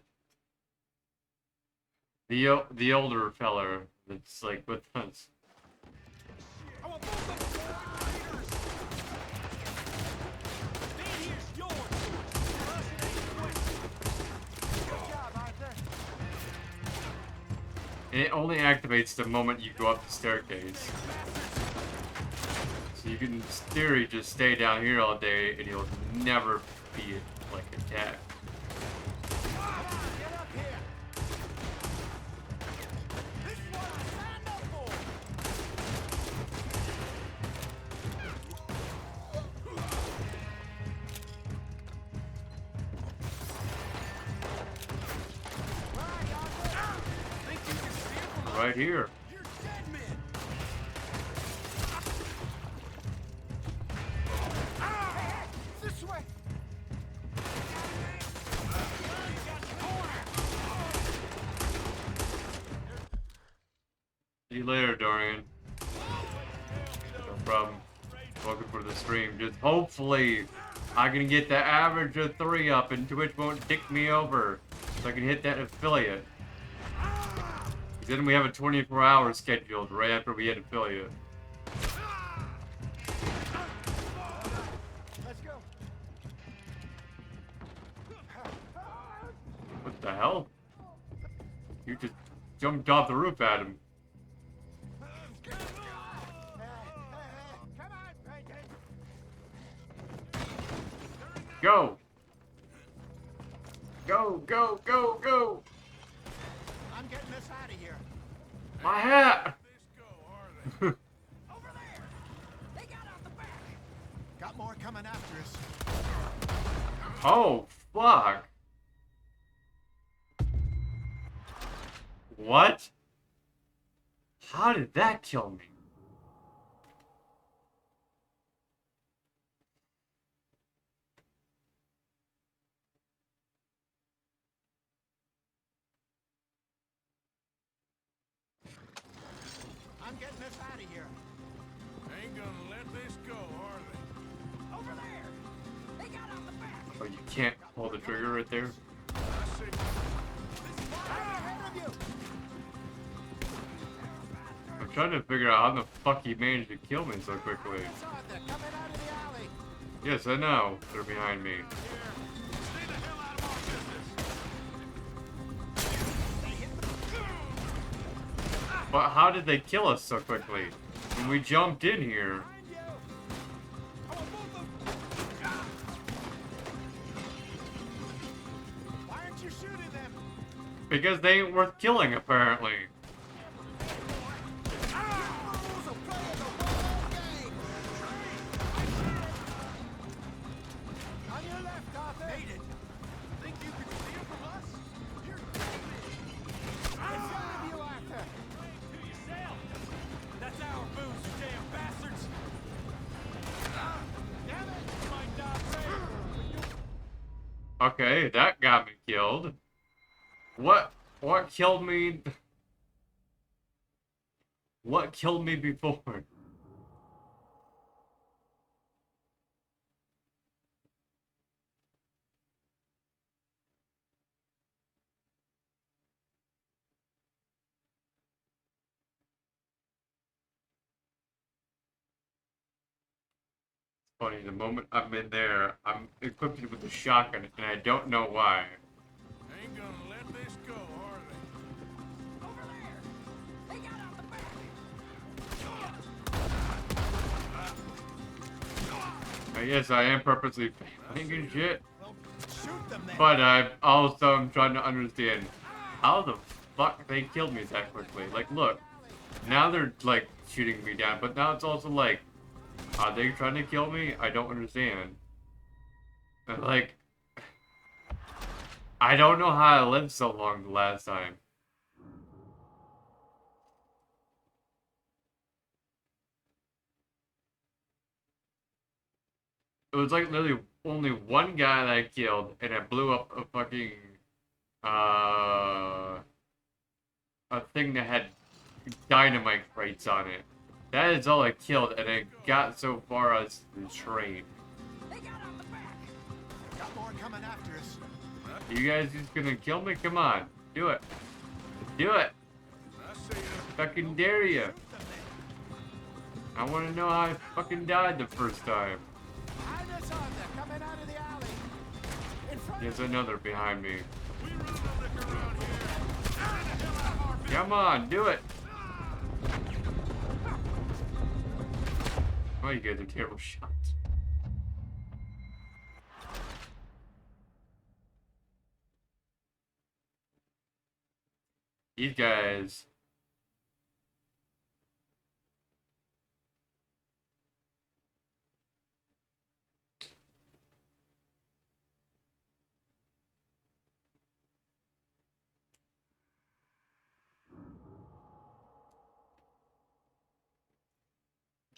older feller that's, like, with us. I want both of them! Raiders! Stay here's yours! Us, it ain't quick. Good job, Arthur. It only activates the moment you go up the staircase. So you can, in theory, just stay down here all day and you'll never be, like, attacked. Get up here! This is what I signed up for! Right here. See you later, Dorian. No problem. Welcome for the stream. Just hopefully I can get the average of 3 up and Twitch won't dick me over. So I can hit that affiliate. Then we have a 24-hour scheduled right after we hit affiliate. Let's go. What the hell? You just jumped off the roof at him. Go! Go, go, go, go! I'm getting this out of here. My hat! Got more coming after us. Oh, fuck! What? How did that kill me? I'm getting this out of here. Ain't gonna let this go, are they? Over there. They got out the back. Oh, you can't pull the trigger right there? I see. Ahead of you. I'm trying to figure out how the fuck he managed to kill me so quickly. They're coming out of the alley. Yes, I know. They're behind me. But how did they kill us so quickly? When we jumped in here. Why aren't you shooting them? Because they ain't worth killing, apparently. On your left, Arthur. Made it. Think you can see it from us? You're in front of you, Arthur. To yourself. That's our booze, you damn bastards. Damn it. You might die brave. Okay, that got me killed. What killed me? What killed me before? Funny, the moment I'm in there, I'm equipped with the shotgun, and I don't know why. Ain't gonna let this go, are they? Over there. They got out the back. I guess I am purposely thinking shit, Shoot them then. but I also am trying to understand how the fuck they killed me that quickly. Like, look, now they're like shooting me down, but now it's also like, are they trying to kill me? I don't understand. And like, I don't know how I lived so long the last time. It was like literally only one guy that I killed, and I blew up a fucking, a thing that had dynamite crates on it. That is all I killed, and I got so far as the train. They got out the back. Got more coming after us. You guys just gonna kill me? Come on, do it. Do it. I see you. Fucking dare you. I want to know how I fucking died the first time. Behind us, Arthur. Coming out of the alley. In front Yes, I know they're behind me. We run the liquor around here. Get the hell out of our business. Come on, do it. Oh, you guys are terrible shots. These guys.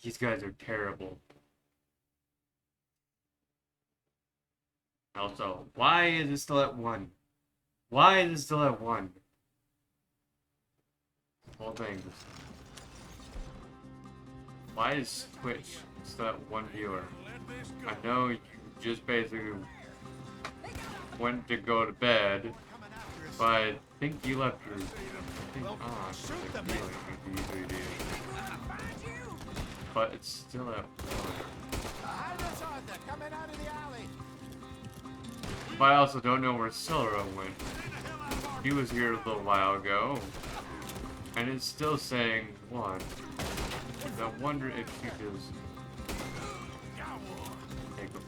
These guys are terrible. Also, why is it still at 1? Why is it still at 1? Whole thing. why is Twitch still at 1 viewer? I know you just basically went to go to bed, but I think you left your thing on. Like, really, you usually do. But it's still at 1. Behind us, Arthur, coming out of the alley. But I also don't know where Silra went. He was here a little while ago, and it's still saying 1. I wonder if she just take a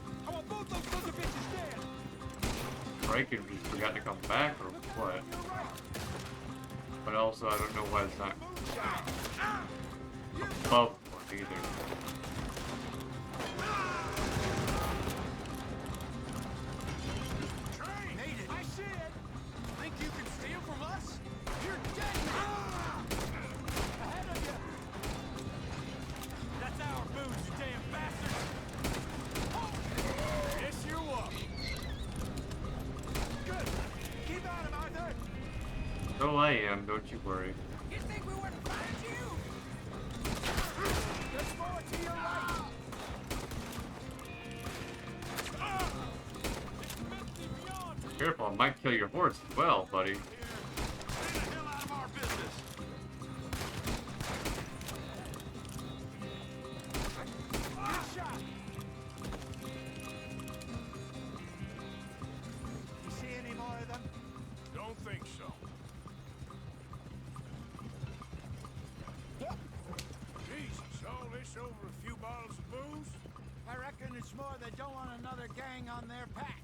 break and just forgot to come back or what. But also I don't know why it's not above 1 either. I see it! Think you can steal from us? You're dead! Ahead of you! That's our booze, you damn bastard! Oh. Yes, you are! Good! Keep on him, Arthur! So I am, don't you worry. You think we wouldn't find you? There's more to your right! Careful, I might kill your horse as well, buddy. You see any more of them? Don't think so. Jesus, all this over a few bottles of booze? I reckon it's more they don't want another gang on their patch.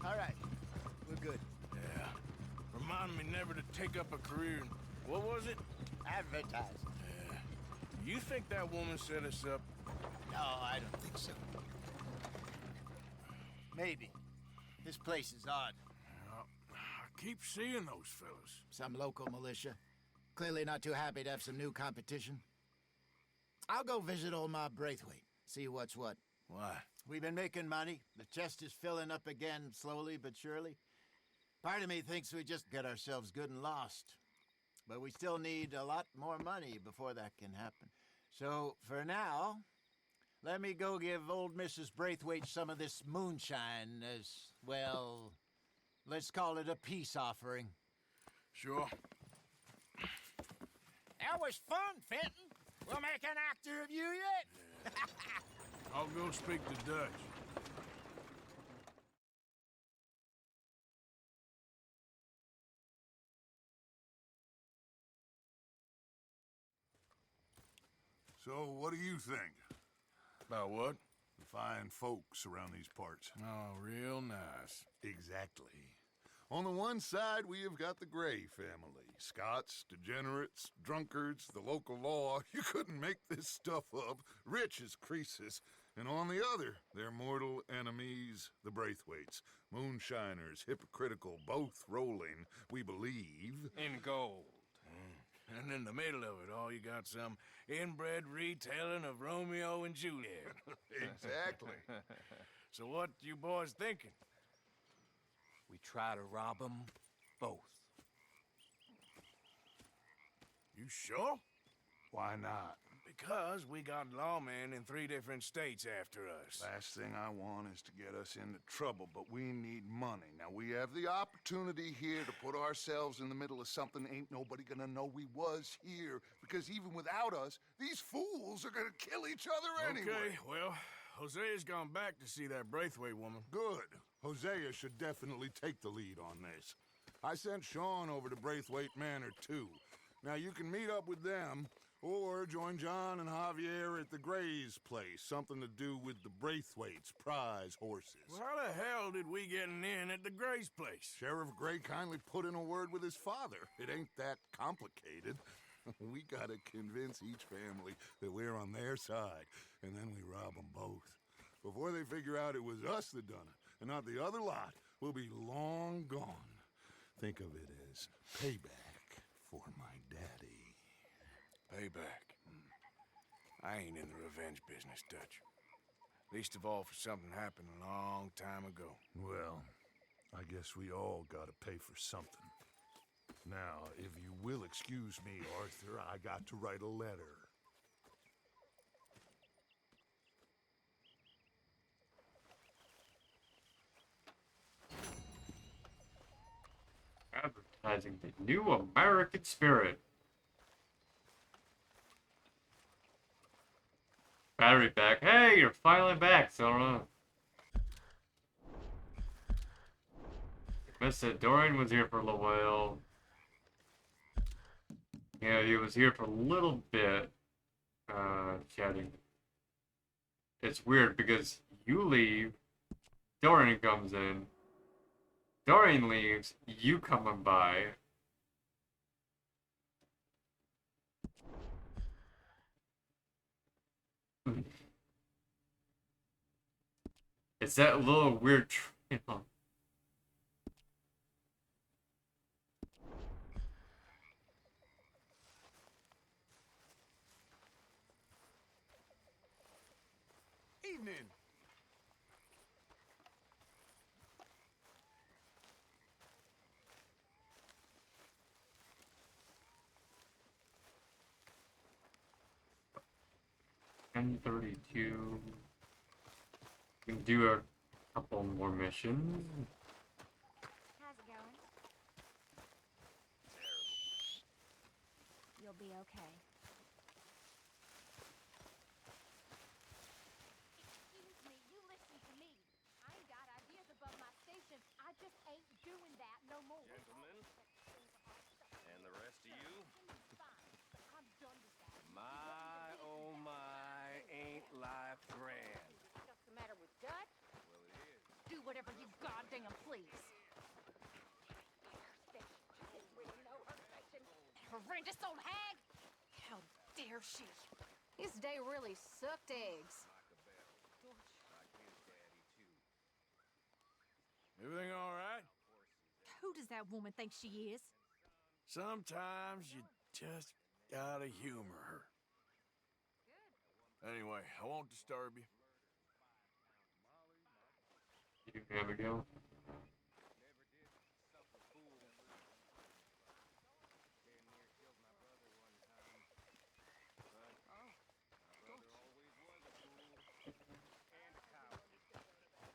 All right, we're good. Yeah. Remind me never to take up a career in, what was it? Advertising. Yeah. You think that woman set us up? No, I don't think so. Maybe. This place is odd. I keep seeing those fellas. Some local militia. Clearly not too happy to have some new competition. I'll go visit old Ma Braithwaite, see what's what. Why? We've been making money. The chest is filling up again, slowly but surely. Part of me thinks we just get ourselves good and lost. But we still need a lot more money before that can happen. So, for now, let me go give old Mrs. Braithwaite some of this moonshine as, well, let's call it a peace offering. Sure. That was fun, Fenton. We'll make an actor of you yet. I'll go speak to Dutch. So, what do you think? About what? The fine folks around these parts. Oh, real nice. Exactly. On the one side, we have got the Gray family. Scots, degenerates, drunkards, the local law. You couldn't make this stuff up. Rich as Croesus. And on the other, their mortal enemies, the Braithwaites. Moonshiners, hypocritical, both rolling, we believe. In gold. And in the middle of it all, you got some inbred retelling of Romeo and Juliet. Exactly. So what you boys thinking? We try to rob them both. You sure? Why not? Because we got lawmen in 3 different states after us. Last thing I want is to get us into trouble, but we need money. Now, we have the opportunity here to put ourselves in the middle of something ain't nobody gonna know we was here, because even without us, these fools are gonna kill each other anyway. Okay, well, Hosea's gone back to see that Braithwaite woman. Good. Hosea should definitely take the lead on this. I sent Sean over to Braithwaite Manor, too. Now, you can meet up with them, or join John and Javier at the Gray's place. Something to do with the Braithwaites' prize horses. Well, how the hell did we get in at the Gray's place? Sheriff Gray kindly put in a word with his father. It ain't that complicated. We gotta convince each family that we're on their side, and then we rob them both. Before they figure out it was us that done it, and not the other lot, we'll be long gone. Think of it as payback for my daddy. Payback. I ain't in the revenge business, Dutch. Least of all for something happened a long time ago. Well, I guess we all gotta pay for something. Now, if you will excuse me, Arthur, I got to write a letter. Advertising the new American spirit. Battery back. Hey, you're finally back, Sora. Missed it. Dorian was here for a little while. Yeah, he was here for a little bit. Chatting. It's weird because you leave, Dorian comes in. Dorian leaves, you coming by. It's that little weird trail. Evening. 10:32. We can do a couple more missions. How's it going? You'll be okay. Excuse me, you listen to me. I ain't got ideas above my station. I just ain't doing that no more. Gentlemen, and the rest of you? I'm done with that. My, oh my, ain't life grand. What's the matter with Dutch? Well, it is. Do whatever you goddamn please. Horrendous old hag! How dare she? This day really sucked eggs. Everything all right? Who does that woman think she is? Sometimes you just gotta humor her. Anyway, I won't disturb you. You Abigail.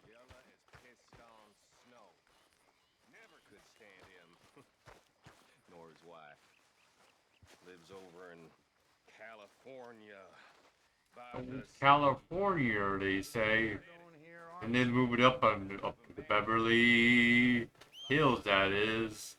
Yella is pissed on Snow. Never could stand him. Nor his wife. Lives over in California. By the California, they say. And then move it up to the Beverly Hills, that is.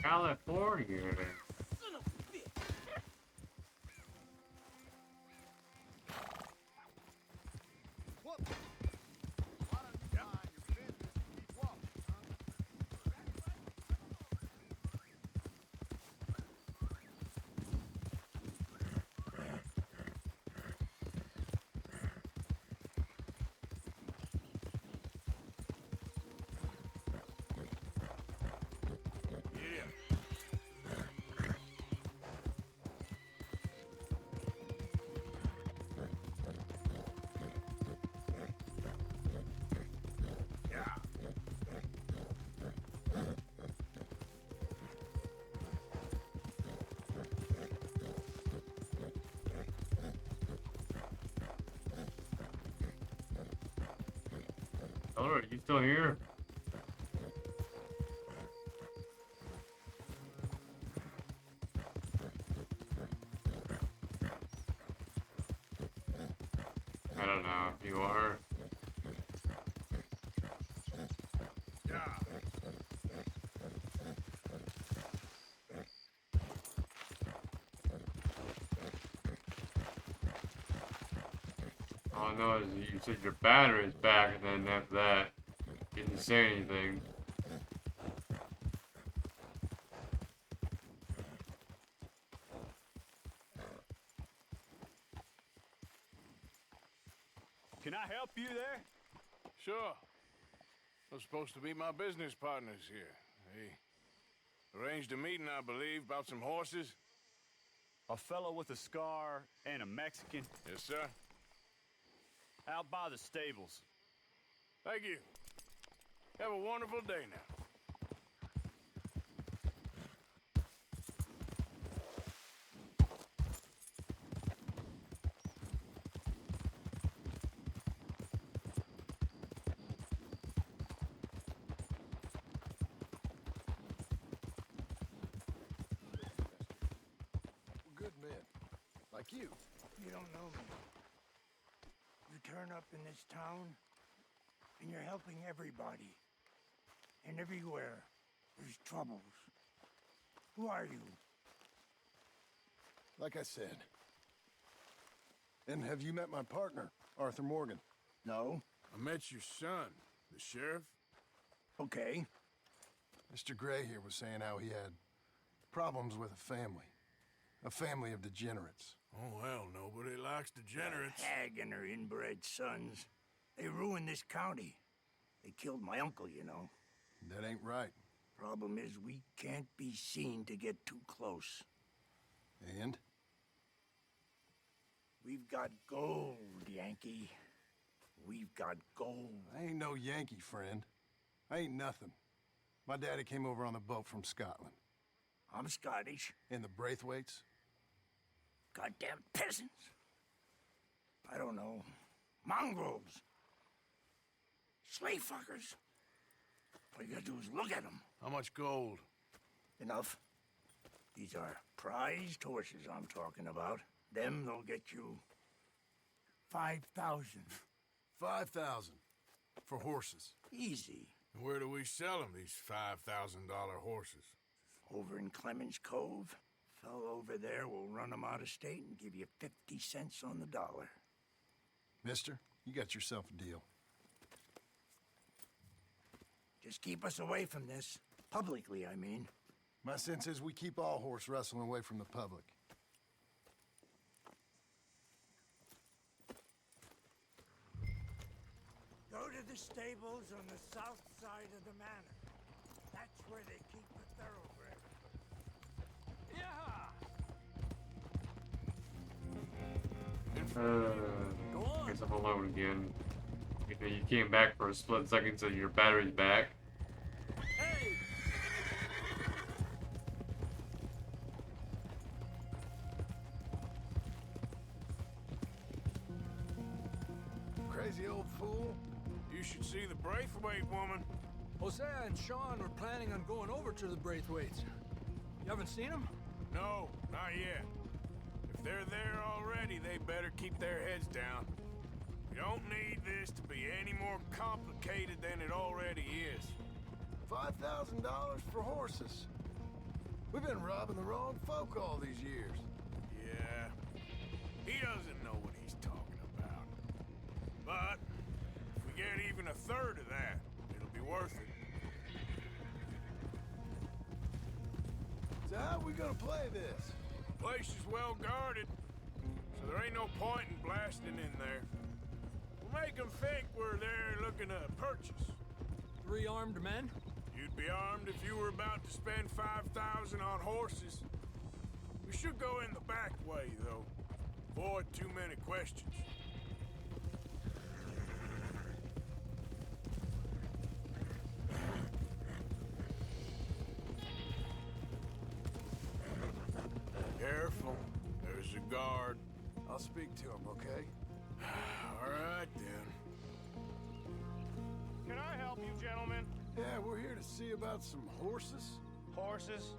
California. Eleanor, are you still here? I don't know if you are. All I know is you said your battery's back, and then after that, you didn't say anything. Can I help you there? Sure. Those supposed to be my business partners here. They arranged a meeting, I believe, about some horses. A fellow with a scar and a Mexican. Yes, sir. Out by the stables. Thank you. Have a wonderful day now. We're good men. Like you. You don't know me. You turn up in this town, and you're helping everybody. And everywhere, there's troubles. Who are you? Like I said. And have you met my partner, Arthur Morgan? No. I met your son, the sheriff. Okay. Mr. Gray here was saying how he had problems with a family. A family of degenerates. Oh, well, nobody likes degenerates. That hag and her inbred sons. They ruined this county. They killed my uncle, you know. That ain't right. Problem is, we can't be seen to get too close. And? We've got gold, Yankee. We've got gold. I ain't no Yankee, friend. I ain't nothing. My daddy came over on the boat from Scotland. I'm Scottish. And the Braithwaites? Goddamn peasants. I don't know. Mongrels. Slave fuckers. All you gotta do is look at them. How much gold? Enough. These are prized horses I'm talking about. Them, they'll get you 5,000. 5,000 for horses. Easy. And where do we sell them, these $5,000 horses? Over in Clemens Cove. Fellow over there will run them out of state and give you 50 cents on the dollar. Mister, you got yourself a deal. Just keep us away from this. Publicly, I mean. My sense is we keep all horse wrestling away from the public. Go to the stables on the south side of the manor. That's where they keep the thoroughbred. Guess I'm alone again. You know, you came back for a split second, so your battery's back. Crazy old fool. You should see the Braithwaite woman. Hosea and Sean were planning on going over to the Braithwaites. You haven't seen them? No, not yet. If they're there already, they better keep their heads down. We don't need this to be any more complicated than it already is. $5,000 for horses. We've been robbing the wrong folk all these years. Yeah, he doesn't know what he's talking about. But if we get even a third of that, it'll be worth it. So how are we gonna play this? The place is well guarded, so there ain't no point in blasting in there. We'll make them think we're there looking to purchase. 3 armed men? You'd be armed if you were about to spend 5,000 on horses. We should go in the back way, though. Avoid too many questions. Careful. There's a guard. I'll speak to him, okay? All right, then. Can I help you, gentlemen? Yeah, we're here to see about some horses. Horses?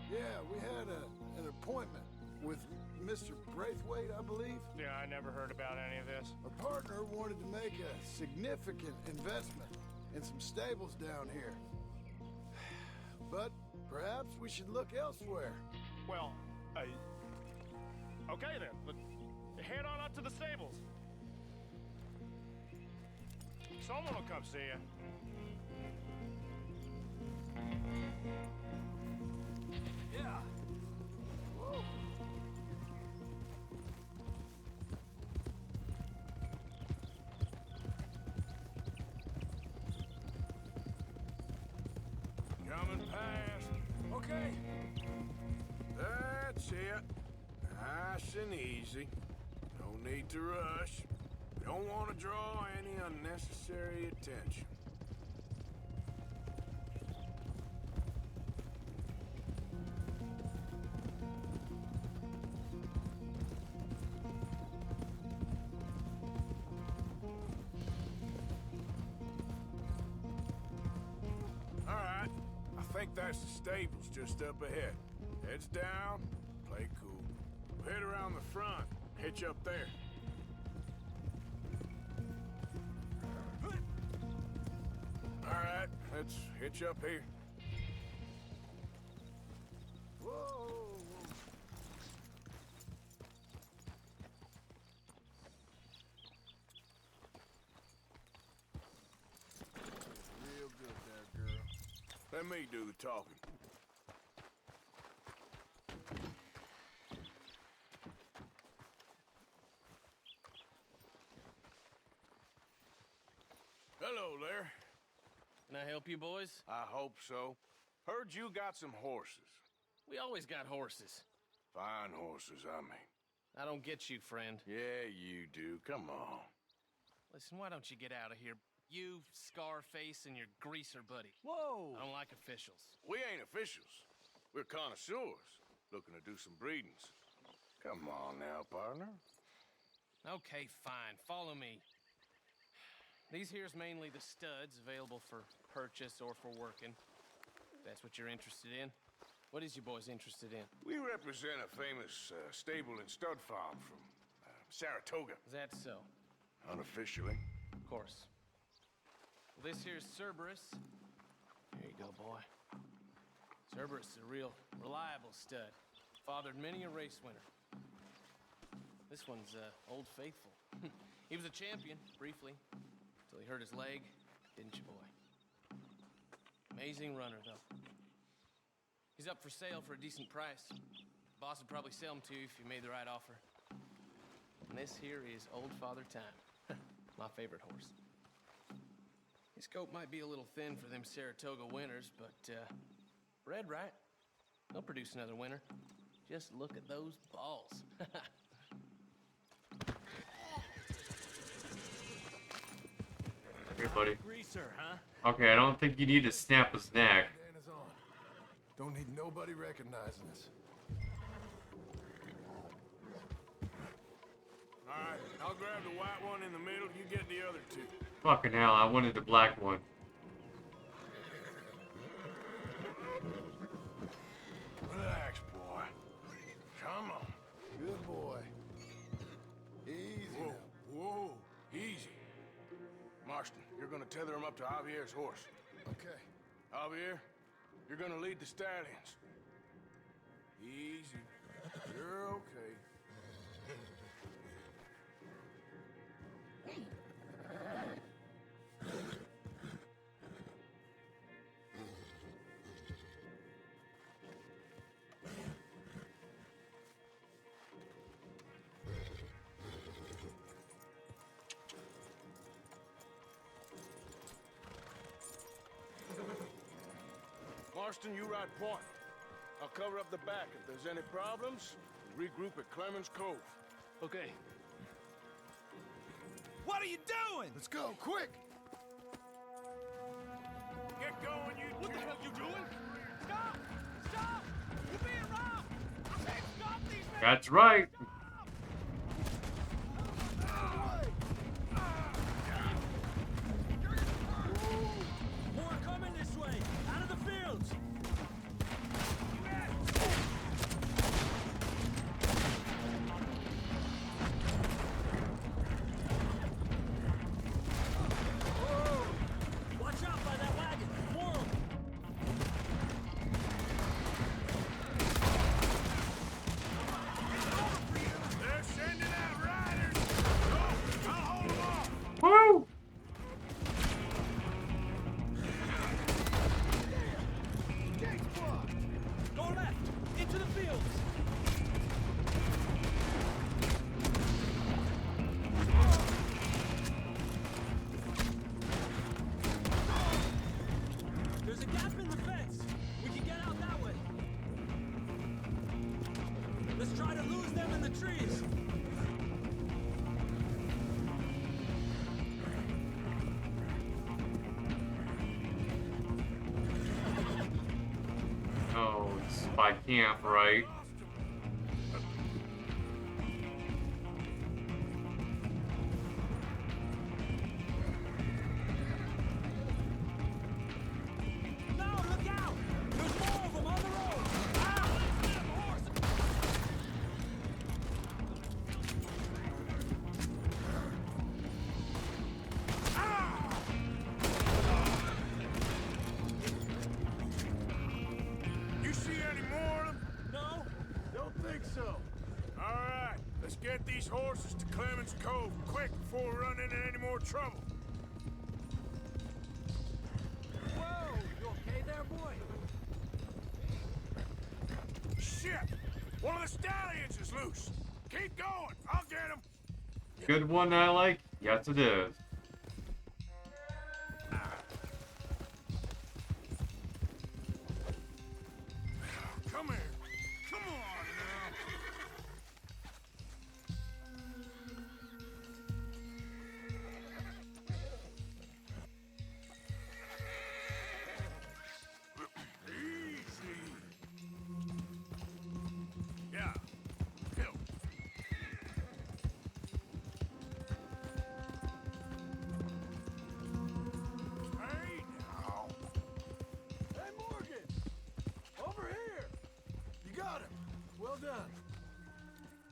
Yeah, we had an appointment. with Mr. Braithwaite, I believe. Yeah, I never heard about any of this. A partner wanted to make a significant investment in some stables down here. But perhaps we should look elsewhere. Well, okay then. Head on up to the stables. Someone will come see you. Yeah. Whoa. Coming past. Okay. That's it. Nice and easy. No need to rush. We don't want to draw any unnecessary attention. All right. I think that's the stables just up ahead. Heads down, play cool. We'll head around the front, hitch up there. All right, let's hitch up here. Whoa. Real good there, girl. Let me do the talking. Hello there. Can I help you, boys? I hope so. Heard you got some horses. We always got horses. Fine horses, I mean. I don't get you, friend. Yeah, you do. Come on. Listen, why don't you get out of here? You, Scarface, and your greaser buddy. Whoa! I don't like officials. We ain't officials. We're connoisseurs, looking to do some breedings. Come on now, partner. Okay, fine. Follow me. These here's mainly the studs available for purchase or for working. If that's what you're interested in. What is you boys interested in? We represent a famous stable and stud farm from Saratoga. Is that so? Unofficially. Of course. Well, this here's Cerberus. Here you go, boy. Cerberus is a real reliable stud. Fathered many a race winner. This one's Old Faithful. He was a champion, briefly. Till he hurt his leg, didn't you, boy? Amazing runner, though. He's up for sale for a decent price. Boss would probably sell him to you if you made the right offer. And this here is Old Father Time. My favorite horse. His coat might be a little thin for them Saratoga winters, but, bred right. He'll produce another winter. Just look at those balls. Here, buddy. Greaser, huh? Okay, I don't think you need to snap his neck. Bandanas on. Don't need nobody recognizing us. All right, I'll grab the white one in the middle. You get the other two. Fucking hell, I wanted the black one. Relax, boy. Come on. Good boy. Easy Whoa, now. whoa, easy. Marston, you're gonna tether him up to Javier's horse. Okay. Javier, you're gonna lead the stallions. Easy. You're okay. Marston, you ride point. I'll cover up the back. If there's any problems, we'll regroup at Clemens Cove. Okay. What are you doing? Let's go, quick! Get going, you What the hell you doing? Stop! Stop! You're being robbed! I said stop these men! That's right. More coming this way! Out of the fields! There's a gap in the fence. We can get out that way. Let's try to lose them in the trees. Oh, it's by camp, right? No, look out! There's more of them on the road! Ah! You see any more of them? No? Don't think so. All right, let's get these horses to Clemens Cove quick before we run into any more trouble. Whoa! You okay there, boy? Shit! One of the stallions is loose. Keep going. I'll get him. Good one I like? Yes, it is. Come here. Come on now. Easy. Yeah. Hill. Hey now. Hey, Morgan! Over here! You got him. Well done.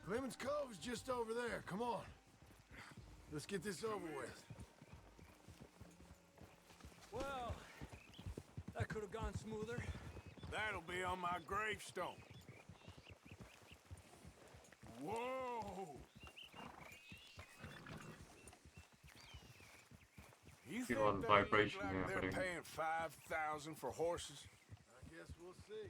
Clemens Cove is just over there. Come on. Let's get this over with. Well, that could have gone smoother. That'll be on my gravestone. Whoa! You Feel think a lot of they vibration look like happening. they're paying 5,000 for horses? I guess we'll see.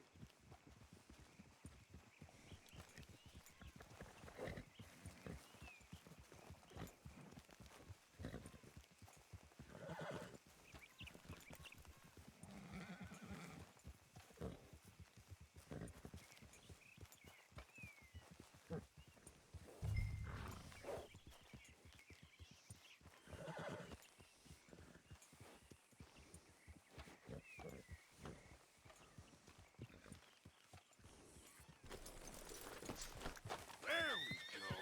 There we go.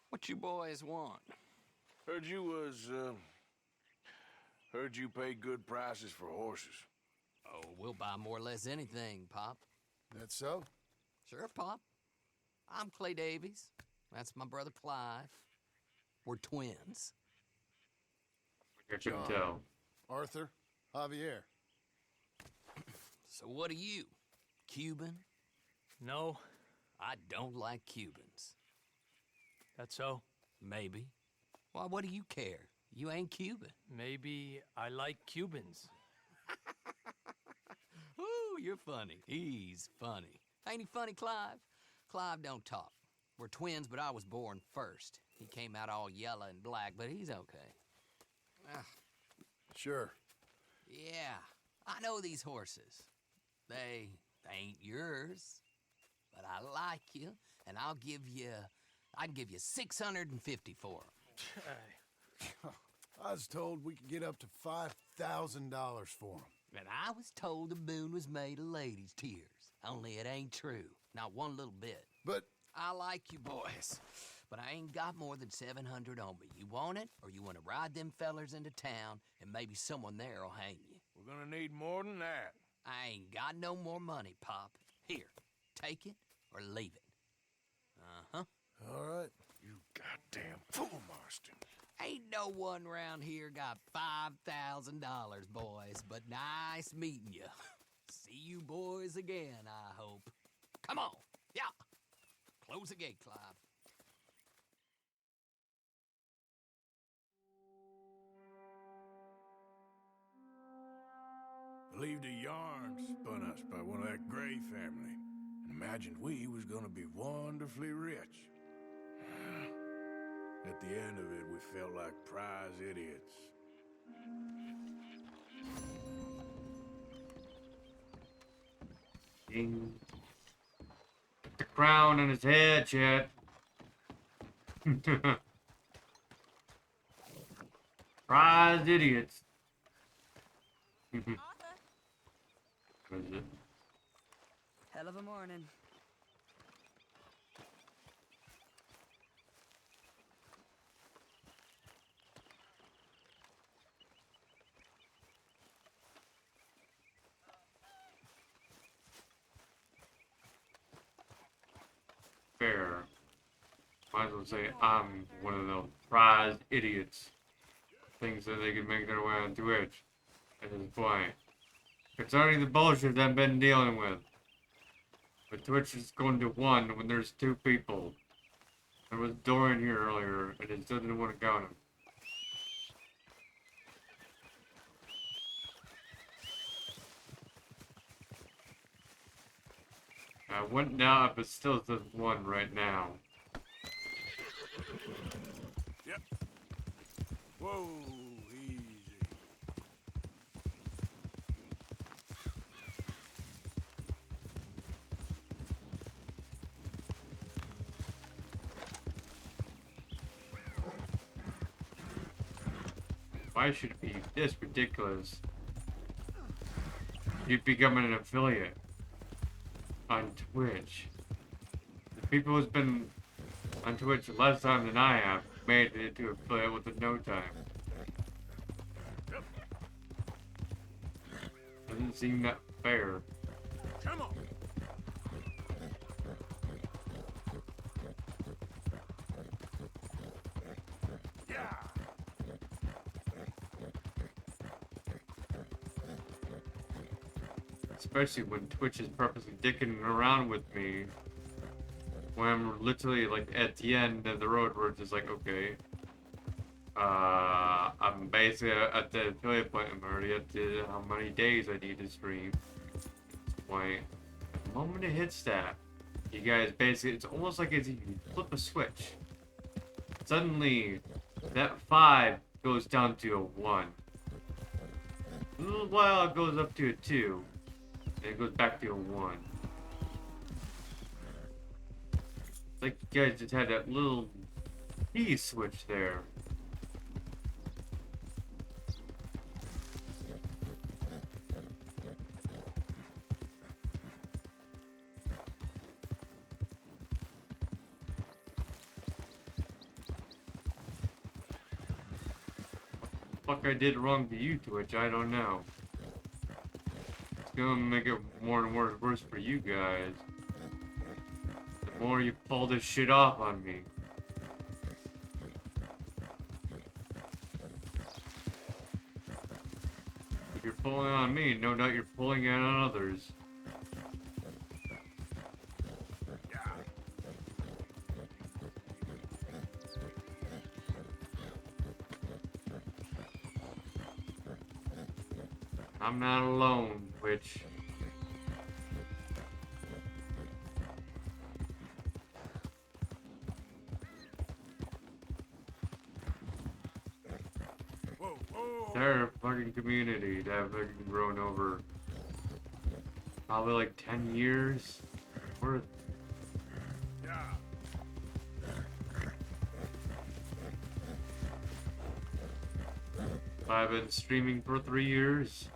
What you boys want? Heard you pay good prices for horses. Oh, we'll buy more or less anything, Pop. That so? Sure, Pop. I'm Clay Davies. That's my brother Clive. We're twins. I couldn't John. tell. Arthur? Javier? So what are you? Cuban? No, I don't like Cubans. that's so. Maybe. Why, what do you care? You ain't Cuban. Maybe I like Cubans. Ooh, you're funny. He's funny. Ain't he funny, Clive? Clive don't talk. We're twins, but I was born first. He came out all yellow and black, but he's okay. Ah, Sure. yeah, I know these horses. They ain't yours, but I like you, and I can give you 650 for them. I was told we could get up to $5,000 for them. And I was told the moon was made of ladies' tears. Only it ain't true. Not one little bit. But I like you boys, but I ain't got more than 700 on me. You want it, or you want to ride them fellers into town, and maybe someone there'll hang you? We're gonna need more than that. I ain't got no more money, Pop. Here, take it or leave it. Uh-huh. all right. You goddamn fool, Marston. Ain't no one round here got $5,000, boys, but nice meeting you. See you boys again, I hope. Come on, yeah. Close the gate, Clive. Believed a yarn spun us by one of that Gray family, and imagined we was gonna be wonderfully rich. At the end of it, we felt like prize idiots. King. Put the crown on his head, Chet. Prized idiots. What is it? Hell of a morning. Fair. Might as well say I'm one of the prized idiots. Things that they can make their way on Twitch at this point. Concerning the bullshit I've been dealing with. But Twitch is going to 1 when there's 2 people. There was Dorian here earlier, and it still didn't want to count him. I went down, but still says 1 right now. Yep. Whoa, easy. Why should it be this ridiculous? You're becoming an affiliate on Twitch. The people who's been on Twitch less time than I have made it into affiliate within no time. Doesn't seem that fair. Come on. Yeah. Especially when Twitch is purposely dicking around with me. When I'm literally like at the end of the road where it's just like, okay. I'm basically at the affiliate point. I'm already at the how many days I need to stream. At this point, the moment it hits that, you guys basically, it's almost like it's you flip a switch. Suddenly, that 5 goes down to a 1. A little while it goes up to a 2. And it goes back to a 1. It's like you guys just had that little key switch there. What the fuck I did wrong to you, Twitch? I don't know. It's gonna make it more and worse for you guys. The more you pull this shit off on me. If you're pulling on me, no doubt you're pulling it on others. I'm not alone, Twitch. Whoa, whoa. They're a fucking community that have fucking grown over probably like 10 years worth. Yeah. I've been streaming for 3 years.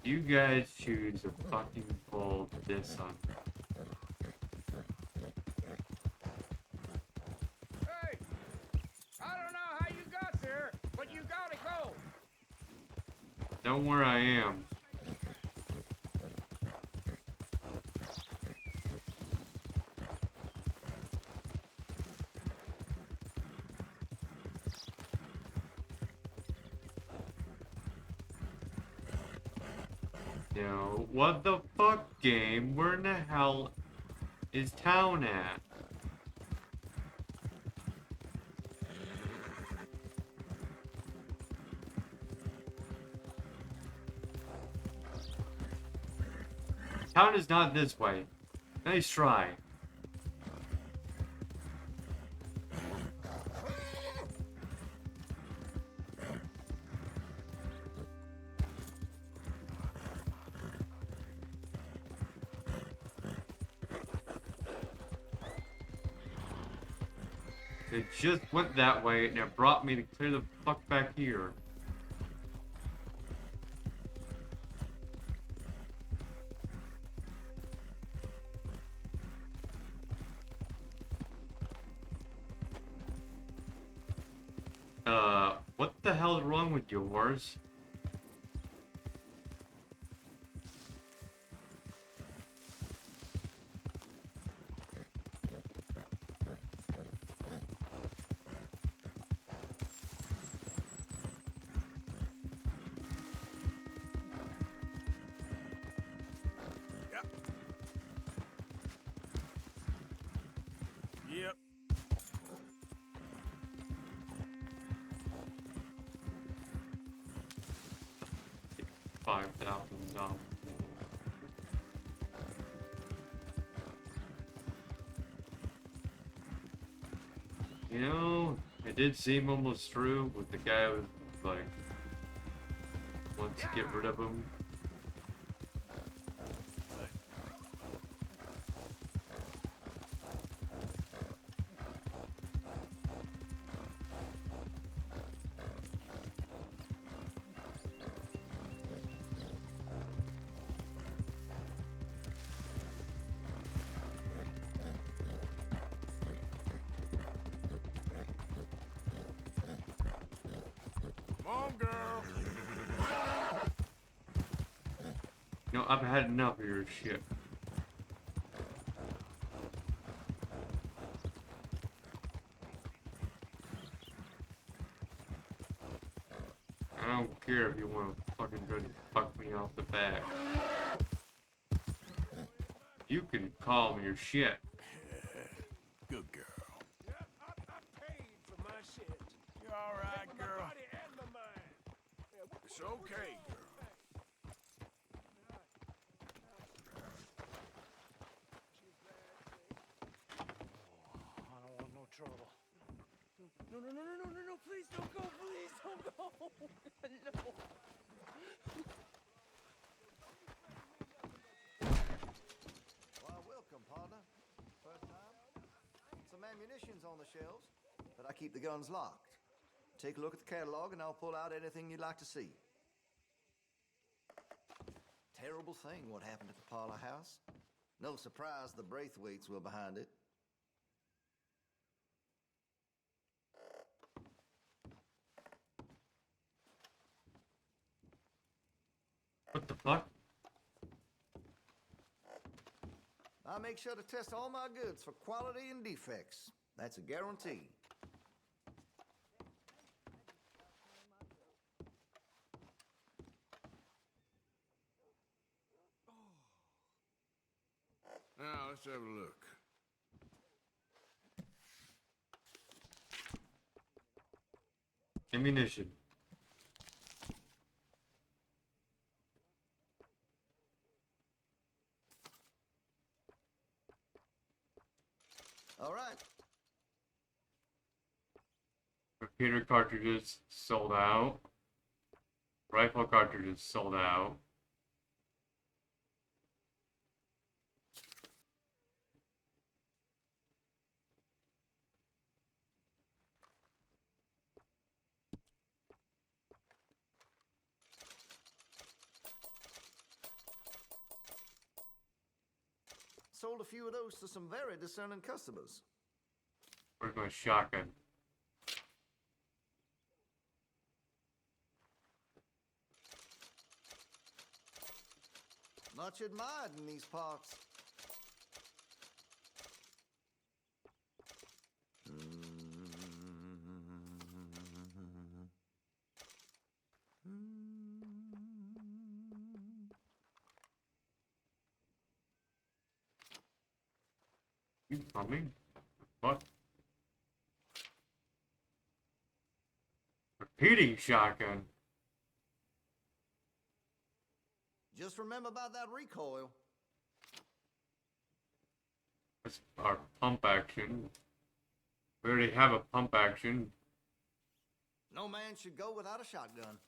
You guys choose to fucking pull this on. Hey! I don't know how you got there, but you gotta go! Don't worry, I am. You know, what the fuck game? Where in the hell is town at? Town is not this way. Nice try. It just went that way and it brought me to clear the fuck back here. What the hell's wrong with yours? Yep. 5,000. You know, it did seem almost true with the guy who was like, wants to get rid of him. Come on, girl. You know, I've had enough of your shit. I don't care if you want to fucking try to fuck me off the back. You can call me your shit. Good girl. For my shit. You all right, girl? My body and my mind. It's okay, girl. I don't want no trouble. No, please don't go, please don't go. No. Why, welcome, partner. First time? Some ammunition's on the shelves, but I keep the guns locked. Take a look at the catalog and I'll pull out anything you'd like to see. Terrible thing what happened at the Parlor House. No surprise the Braithwaites were behind it. What the fuck? I make sure to test all my goods for quality and defects. That's a guarantee. Now, let's have a look. Ammunition. All right. Repeater cartridges sold out. Rifle cartridges sold out. Sold a few of those to some very discerning customers. Where's my shotgun? Much admired in these parts. You coming? What? Repeating shotgun. Just remember about that recoil. That's our pump action. We already have a pump action. No man should go without a shotgun.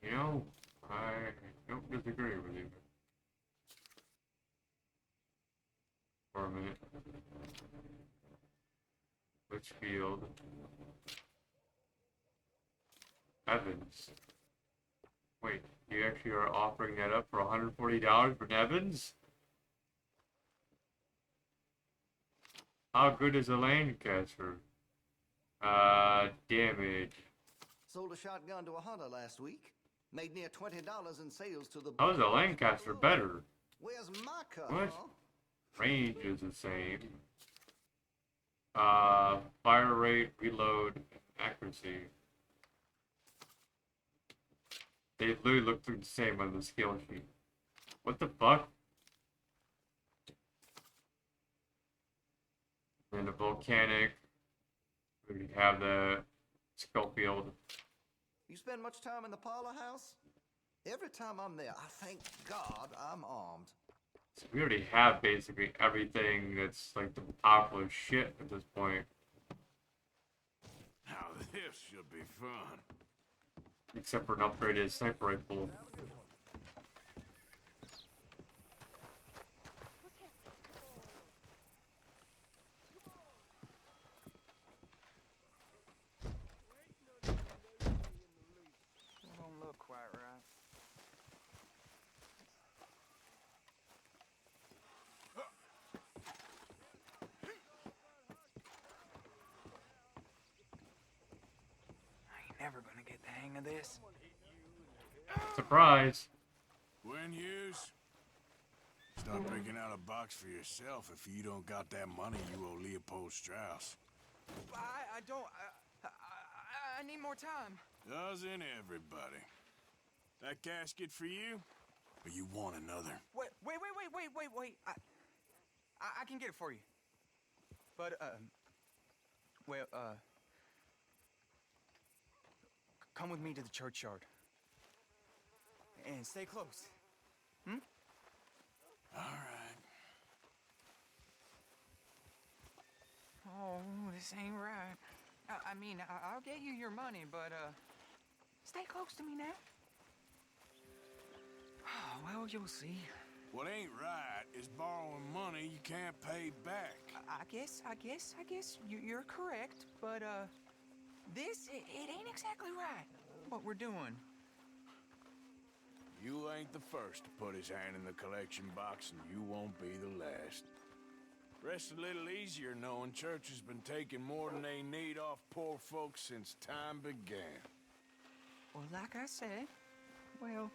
You know, I don't disagree with you. For a minute. Litchfield. Evans. Wait, you actually are offering that up for $140 for Evans? How good is a Lancaster? Damage. Sold a shotgun to a hunter last week. Made near $20 in sales to the... How's a Lancaster better? Where's my cut, What? huh? Range is the same. Fire rate, reload, accuracy. They literally look the same on the skill sheet. What the fuck? Then the volcanic. We have the Schofield. You spend much time in the parlor house? Every time I'm there, I thank God I'm armed. So we already have basically everything that's like the powerful as shit at this point. Now this should be fun. Except for an upgraded sniper rifle. Don't look quite right. I ain't never gonna get the hang of this. Surprise! When Hughes, start picking out a box for yourself. If you don't got that money, you owe Leopold Strauss. I don't. I need more time. Doesn't everybody? That casket for you? Or you want another? Wait. I can get it for you. But, well, come with me to the churchyard. And stay close. Hmm? All right. Oh, this ain't right. I mean, I'll get you your money, but, stay close to me now. Well, you'll see. What ain't right is borrowing money you can't pay back. I guess you're correct, but, this, it ain't exactly right, what we're doing. You ain't the first to put his hand in the collection box, and you won't be the last. Rests a little easier knowing church has been taking more than they need off poor folks since time began. Well, like I said, well,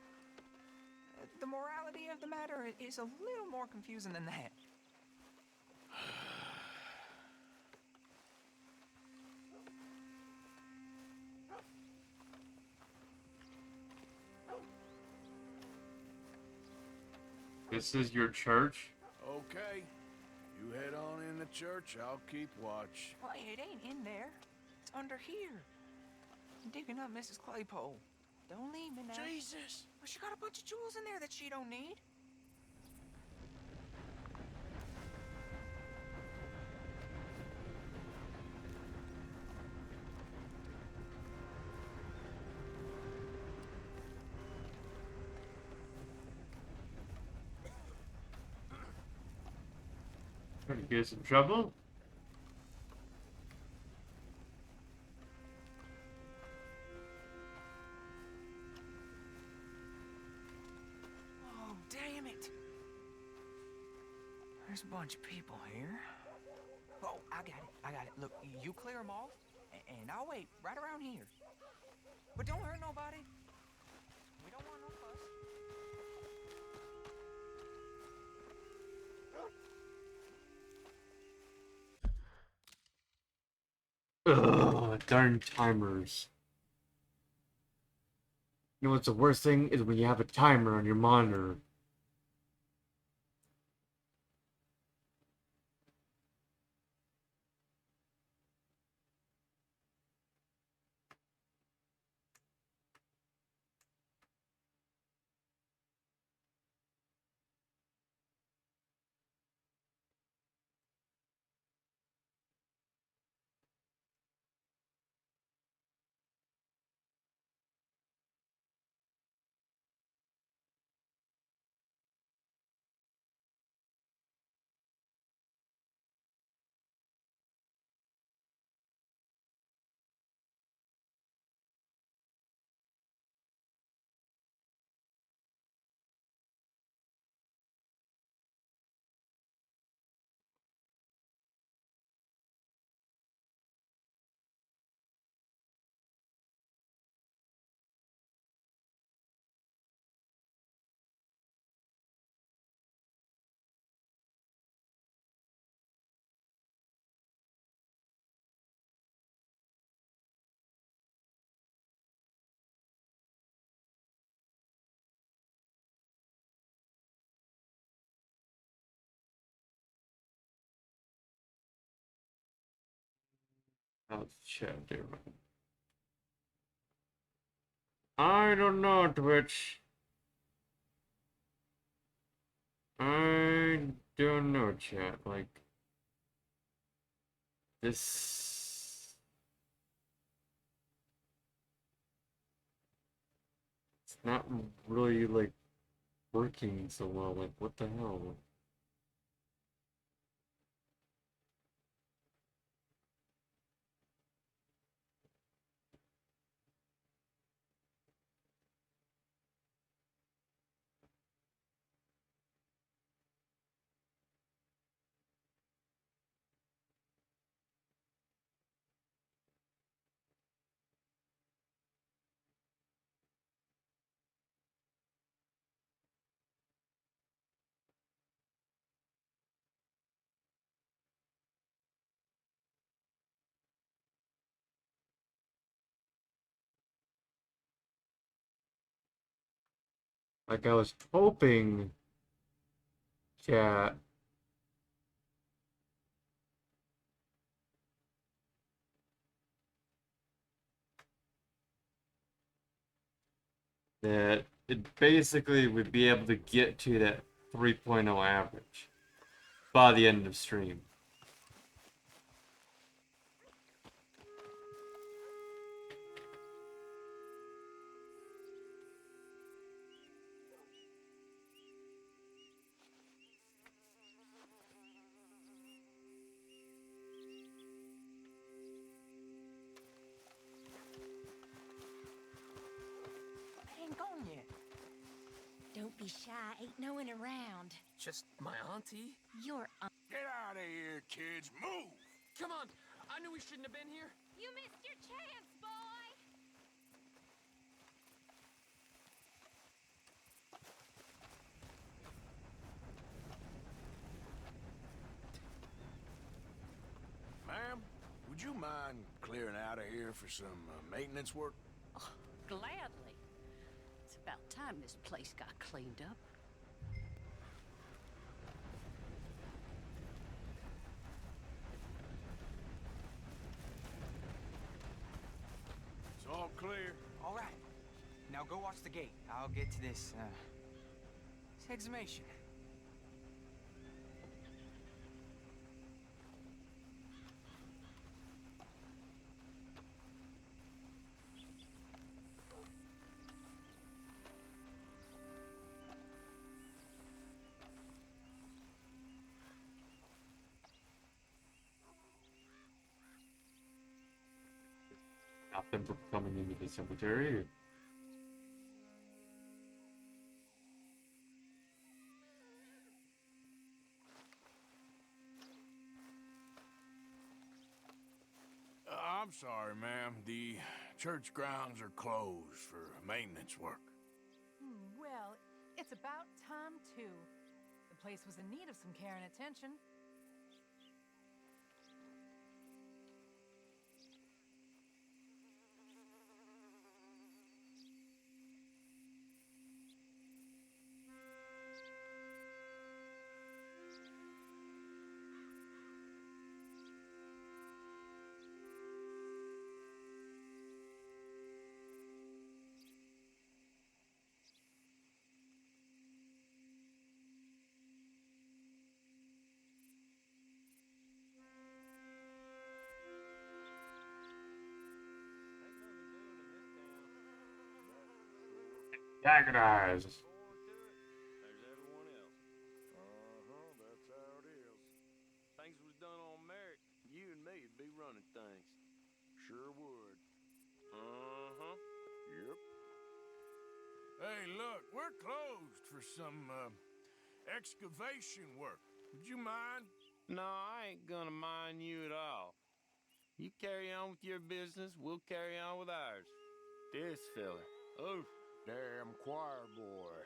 the morality of the matter is a little more confusing than that. This is your church? Okay. You head on in the church, I'll keep watch. Well, it ain't in there. It's under here. I'm digging up Mrs. Claypole. Don't leave me now. Jesus! Well, she got a bunch of jewels in there that she don't need. Trying to get us in trouble? Oh, damn it. There's a bunch of people here. Oh, I got it. Look, you clear them off, and I'll wait right around here. But don't hurt nobody. We don't want no fuss. Ugh, darn timers. You know what's the worst thing is when you have a timer on your monitor. How's chat doing? I don't know, Twitch. I don't know, chat. Like, this... It's not really, like, working so well. Like, what the hell? Like, I was hoping, chat, that it basically would be able to get to that 3.0 average by the end of stream. I ain't gone yet. Don't be shy, ain't no one around. Just my auntie? Your Get out of here, kids. Move! Come on. I knew we shouldn't have been here. You missed your chance, boy! Ma'am, would you mind clearing out of here for some maintenance work? Oh, gladly. It's about time this place got cleaned up. It's all clear. All right. Now go watch the gate. I'll get to this exhumation. Stop them from coming into the cemetery. I'm sorry, ma'am. The church grounds are closed for maintenance work. Well, it's about time, too. The place was in need of some care and attention. Jagged eyes. There's everyone else. That's how it is. Things was done on merit. You and me'd be running things. Sure would. Yep. Hey, look, we're closed for some excavation work. Would you mind? No, I ain't gonna mind you at all. You carry on with your business, we'll carry on with ours. This fella. Oh, damn choir boy.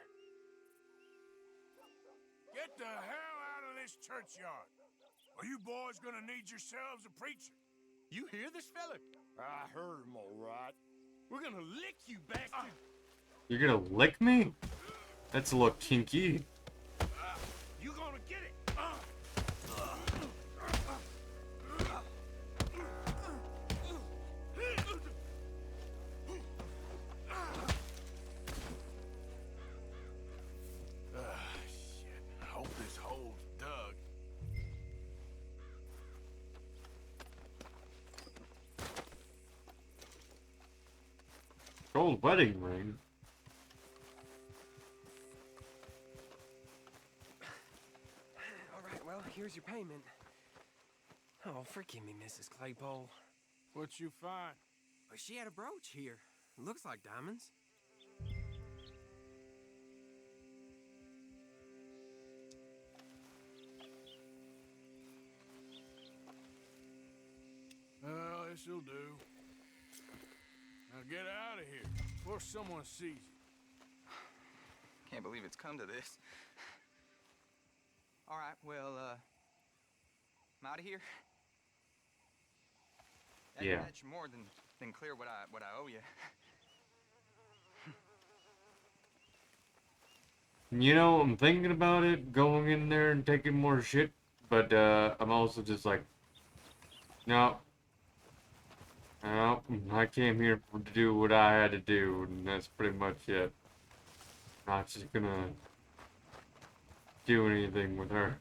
Get the hell out of this churchyard. Are you boys gonna need yourselves a preacher? you hear this fella? I heard him all right. We're gonna lick you, bastard! You're gonna lick me? That's a little kinky. You gonna get it! old wedding ring. All right, well, here's your payment. Oh, forgive me, Mrs. Claypole. What you find? Well, she had a brooch here. Looks like diamonds. Well, this'll do. Now get out of here before someone sees you. Can't believe it's come to this. All right, well, I'm out of here. Yeah. That's more than clear what I owe you. You know, I'm thinking about it, going in there and taking more shit, but I'm also just like, no. No, I came here to do what I had to do, and that's pretty much it. Not just gonna do anything with her.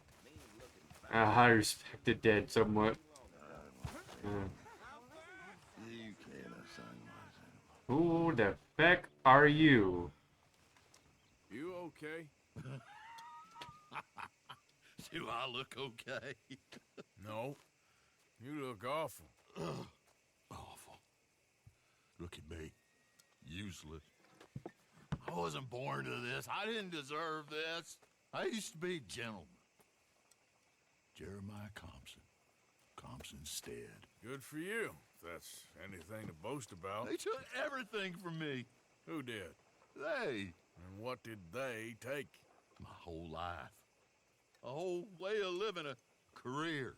I respect the dead somewhat. Who the feck are you? You okay? Do I look okay? No. You look awful. Awful. Look at me. Useless. I wasn't born to this. I didn't deserve this. I used to be a gentleman. Jeremiah Compson. Compson Stead. Good for you, if that's anything to boast about. They took everything from me. Who did? They. And what did they take? My whole life. A whole way of living, a career.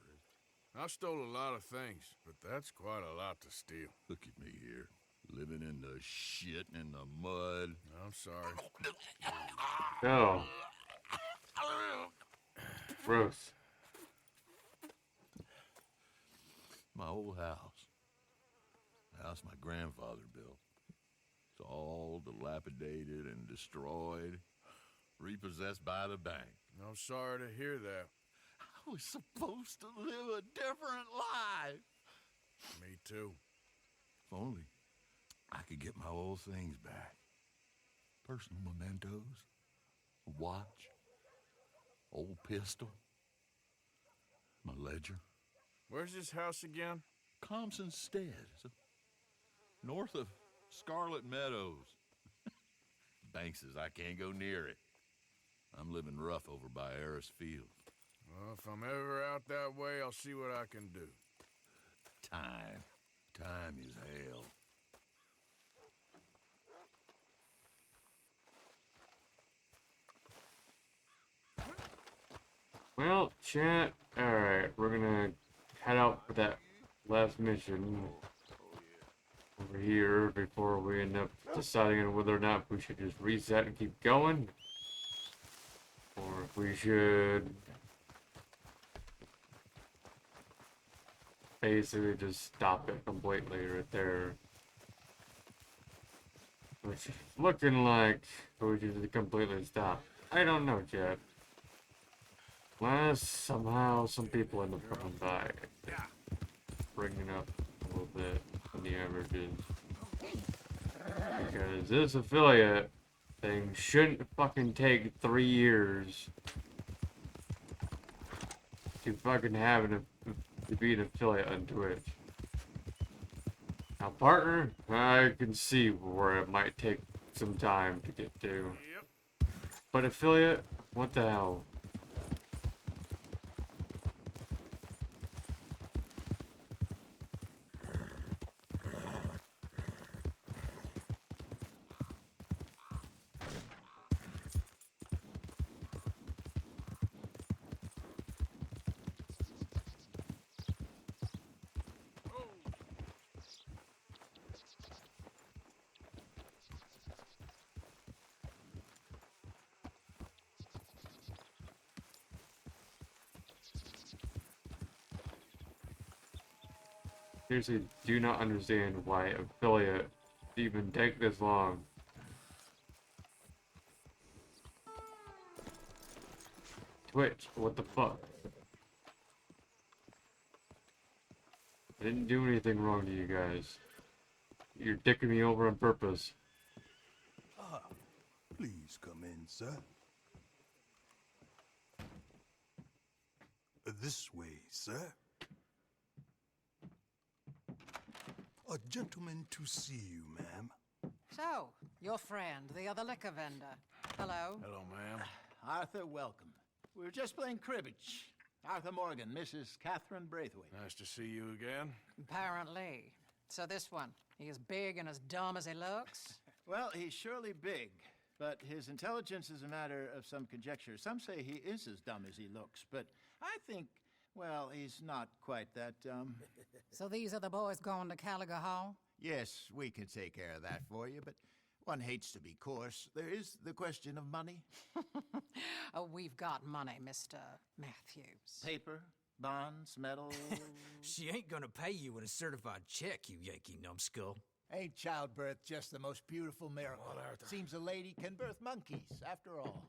I stole a lot of things, but that's quite a lot to steal. Look at me here, living in the shit and the mud. I'm sorry. Oh. Gross. My old house. The house my grandfather built. It's all dilapidated and destroyed, repossessed by the bank. I'm sorry to hear that. I was supposed to live a different life. Me too. If only I could get my old things back. Personal mementos, a watch, old pistol, my ledger. Where's this house again? Compson Stead, north of Scarlet Meadows. Bank says I can't go near it. I'm living rough over by Harris Field. Well, if I'm ever out that way, I'll see what I can do. Time. Time is hell. Well, chat, alright, we're gonna head out for that last mission over here before we end up deciding on whether or not we should just reset and keep going, or if we should basically just stop it completely right there. Which is looking like we should completely stop. I don't know, chat. Unless somehow some people end up coming by, bringing up a little bit in the averages. Because this affiliate thing shouldn't fucking take 3 years to fucking to be an affiliate on Twitch. Now, partner, I can see where it might take some time to get to. But affiliate, what the hell? Seriously, do not understand why affiliate even take this long. Twitch, what the fuck? I didn't do anything wrong to you guys. You're dicking me over on purpose. Please come in, sir. This way, sir. A gentleman to see you, ma'am. So, your friend, the other liquor vendor. Hello. Hello, ma'am. Arthur, welcome. We were just playing cribbage. Arthur Morgan, Mrs. Catherine Braithwaite. Nice to see you again. Apparently. So this one, he is big and as dumb as he looks? Well, he's surely big, but his intelligence is a matter of some conjecture. Some say he is as dumb as he looks, but I think, well, he's not quite that dumb. So these are the boys going to Gallagher Hall? Yes, we can take care of that for you, but one hates to be coarse. There is the question of money. Oh, we've got money, Mr. Matthews. Paper, bonds, metal. She ain't gonna pay you with a certified check, you Yankee numbskull. Ain't childbirth just the most beautiful miracle? Come on, Arthur. Seems a lady can birth monkeys, after all.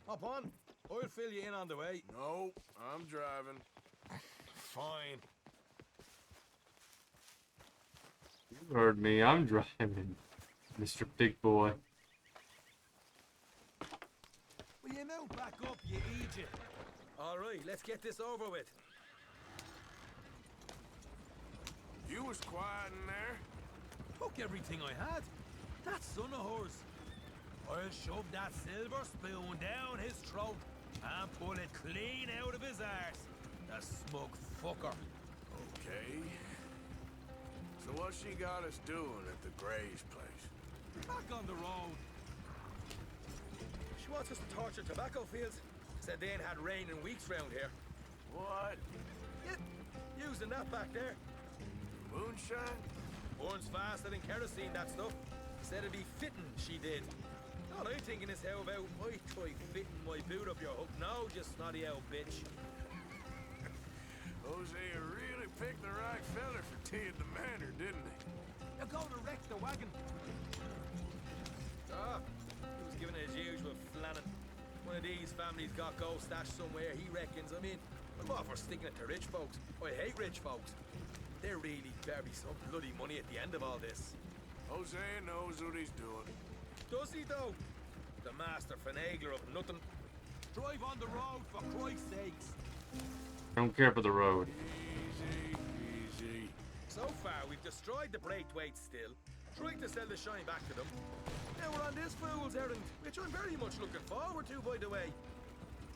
Hop on. I'll fill you in on the way. No, I'm driving. Fine. You heard me. I'm driving, Mr. Big Boy. Will you mount back up, you idiot? All right, let's get this over with. You was quiet in there. Took everything I had. That son of hers. I'll shove that silver spoon down his throat and pull it clean out of his arse. The smug fucker. Okay. So what's she got us doing at the Gray's place? Back on the road. She wants us to torture tobacco fields. Said they ain't had rain in weeks round here. What? Yeah, using that back there. Moonshine? Burns faster than kerosene, that stuff. Said it'd be fitting, she did. All I'm thinking is how about I try fitting my boot up your hook now, you snotty old bitch. Hosea really picked the right feller for tea at the manor, didn't he? You're going to wreck the wagon. Ah, he was giving it his usual flannin'. One of these families got gold stashed somewhere, he reckons. I mean, I'm all for sticking it to rich folks. I hate rich folks. There really better be some bloody money at the end of all this. Hosea knows what he's doing. Does he, though? The master finagler of nothing. Drive on the road, for Christ's sakes. I don't care for the road. Easy, easy. So far, we've destroyed the Braithwaites still, trying to sell the shine back to them. Now we're on this fool's errand, which I'm very much looking forward to, by the way.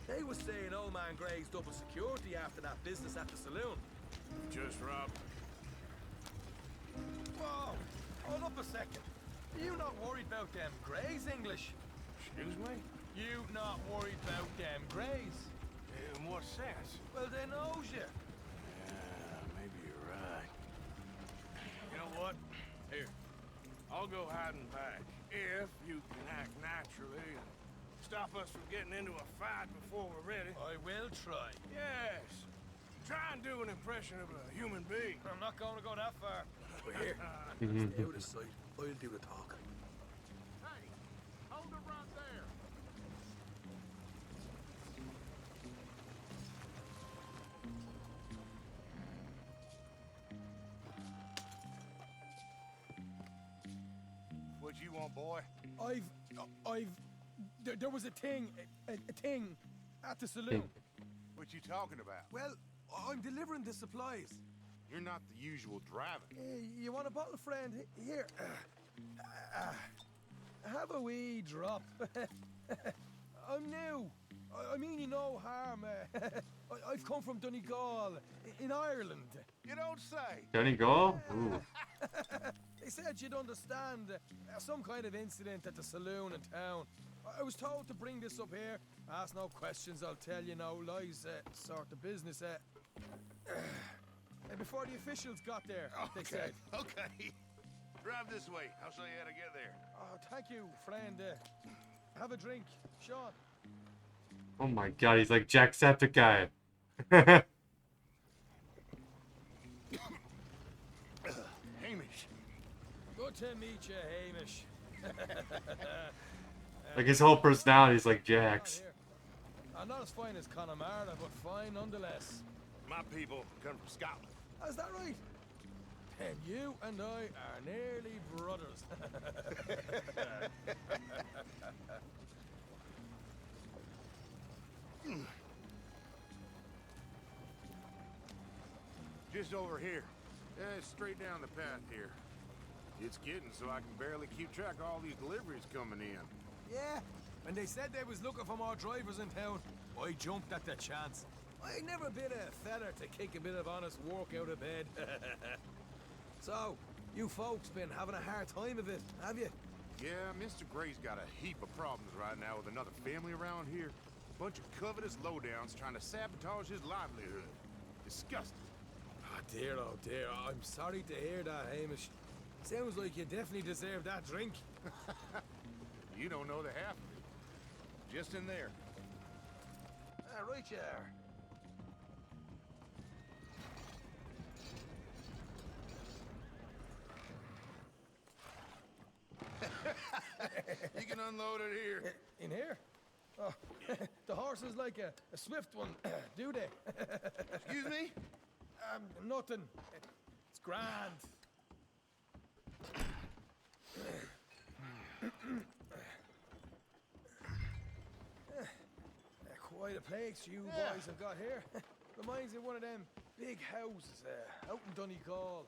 They was saying old man Gray's double security after that business at the saloon. Just robbed. Whoa! Hold up a second. You not worried about them Grays, English? Excuse me? You not worried about them Grays? In what sense? Well, they knows you. Yeah, maybe you're right. You know what? Here, I'll go hiding back. If you can act naturally and stop us from getting into a fight before we're ready. I will try. Yes. Try and do an impression of a human being. I'm not going to go that far. We're here. Stay out of sight. I'll do the talking. Hey, hold it right there. What you want, boy? There was a thing at the saloon. What you talking about? Well, I'm delivering the supplies. You're not the usual driver. You want a bottle, friend? Here. Have a wee drop. I'm new. I mean you no harm. I've come from Donegal, in Ireland. You don't say. Donegal? Ooh. They said you'd understand some kind of incident at the saloon in town. I was told to bring this up here. Ask no questions, I'll tell you no lies, sort of business. Before the officials got there, they said. Okay. Drive this way. I'll show you how to get there. Oh, thank you, friend. Have a drink, Sean. Oh my god, he's like Jacksepticeye. Hamish. Good to meet you, Hamish. Like his whole personality is like Jax. Not as fine as Connemara, but fine nonetheless. My people come from Scotland. Is that right? And you and I are nearly brothers. Just over here. Straight down the path here. It's getting so I can barely keep track of all these deliveries coming in. Yeah, and they said they was looking for more drivers in town. I jumped at the chance. I never been a feather to kick a bit of honest work out of bed. So, you folks been having a hard time of it, have you? Yeah, Mr. Gray's got a heap of problems right now with another family around here. Bunch of covetous lowdowns trying to sabotage his livelihood. Disgusting. Oh dear, I'm sorry to hear that, Hamish. Sounds like you definitely deserve that drink. You don't know the half of it. Just in there. Right you are. You can unload it here. In here? Oh, the horse is like a swift one, do they? Excuse me? Nothing. It's grand. Quite a place you boys have got here. Reminds me of one of them big houses out in Donegal.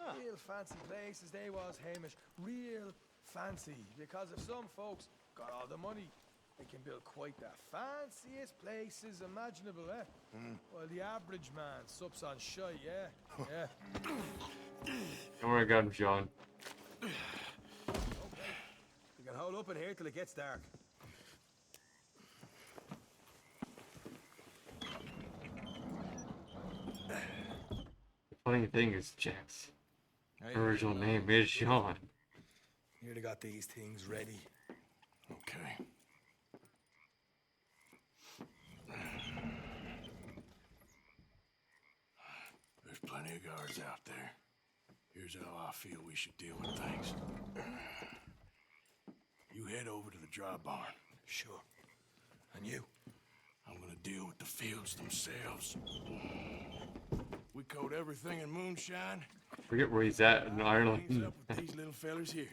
Real fancy places they was, Hamish. Real fancy. Because if some folks got all the money, they can build quite the fanciest places imaginable, eh? Well, the average man sups on shite, yeah? Yeah. Don't worry about him, Sean. Okay. We can hold up in here till it gets dark. The funny thing is, Jack's original name is Sean. Nearly got these things ready. Okay. There's plenty of guards out there. Here's how I feel we should deal with things. You head over to the dry barn. Sure. And you? I'm gonna deal with the fields themselves. We coat everything in moonshine. Forget where he's at in Hangs Ireland. up with these little fellas here.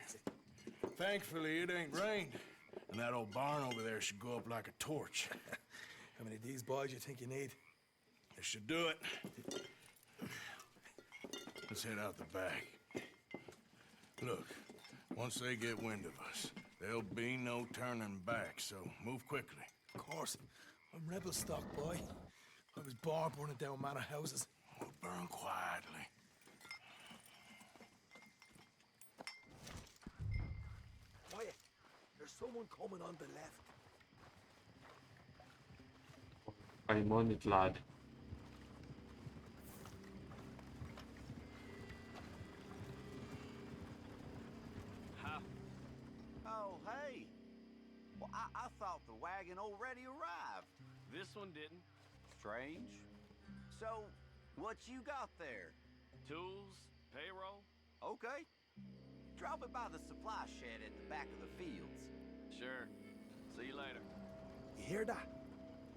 Thankfully, it ain't rained. And that old barn over there should go up like a torch. How many of these boys you think you need? It should do it. Let's head out the back. Look, once they get wind of us, there'll be no turning back, so move quickly. Of course. I'm rebel stock, boy. I was born burning down manor houses. We'll burn quietly. Quiet. There's someone coming on the left. I'm on it, lad. Oh, hey. Well, I thought the wagon already arrived. This one didn't. Strange. So, what you got there? Tools, payroll. Okay. Drop it by the supply shed at the back of the fields. Sure. See you later. You hear that?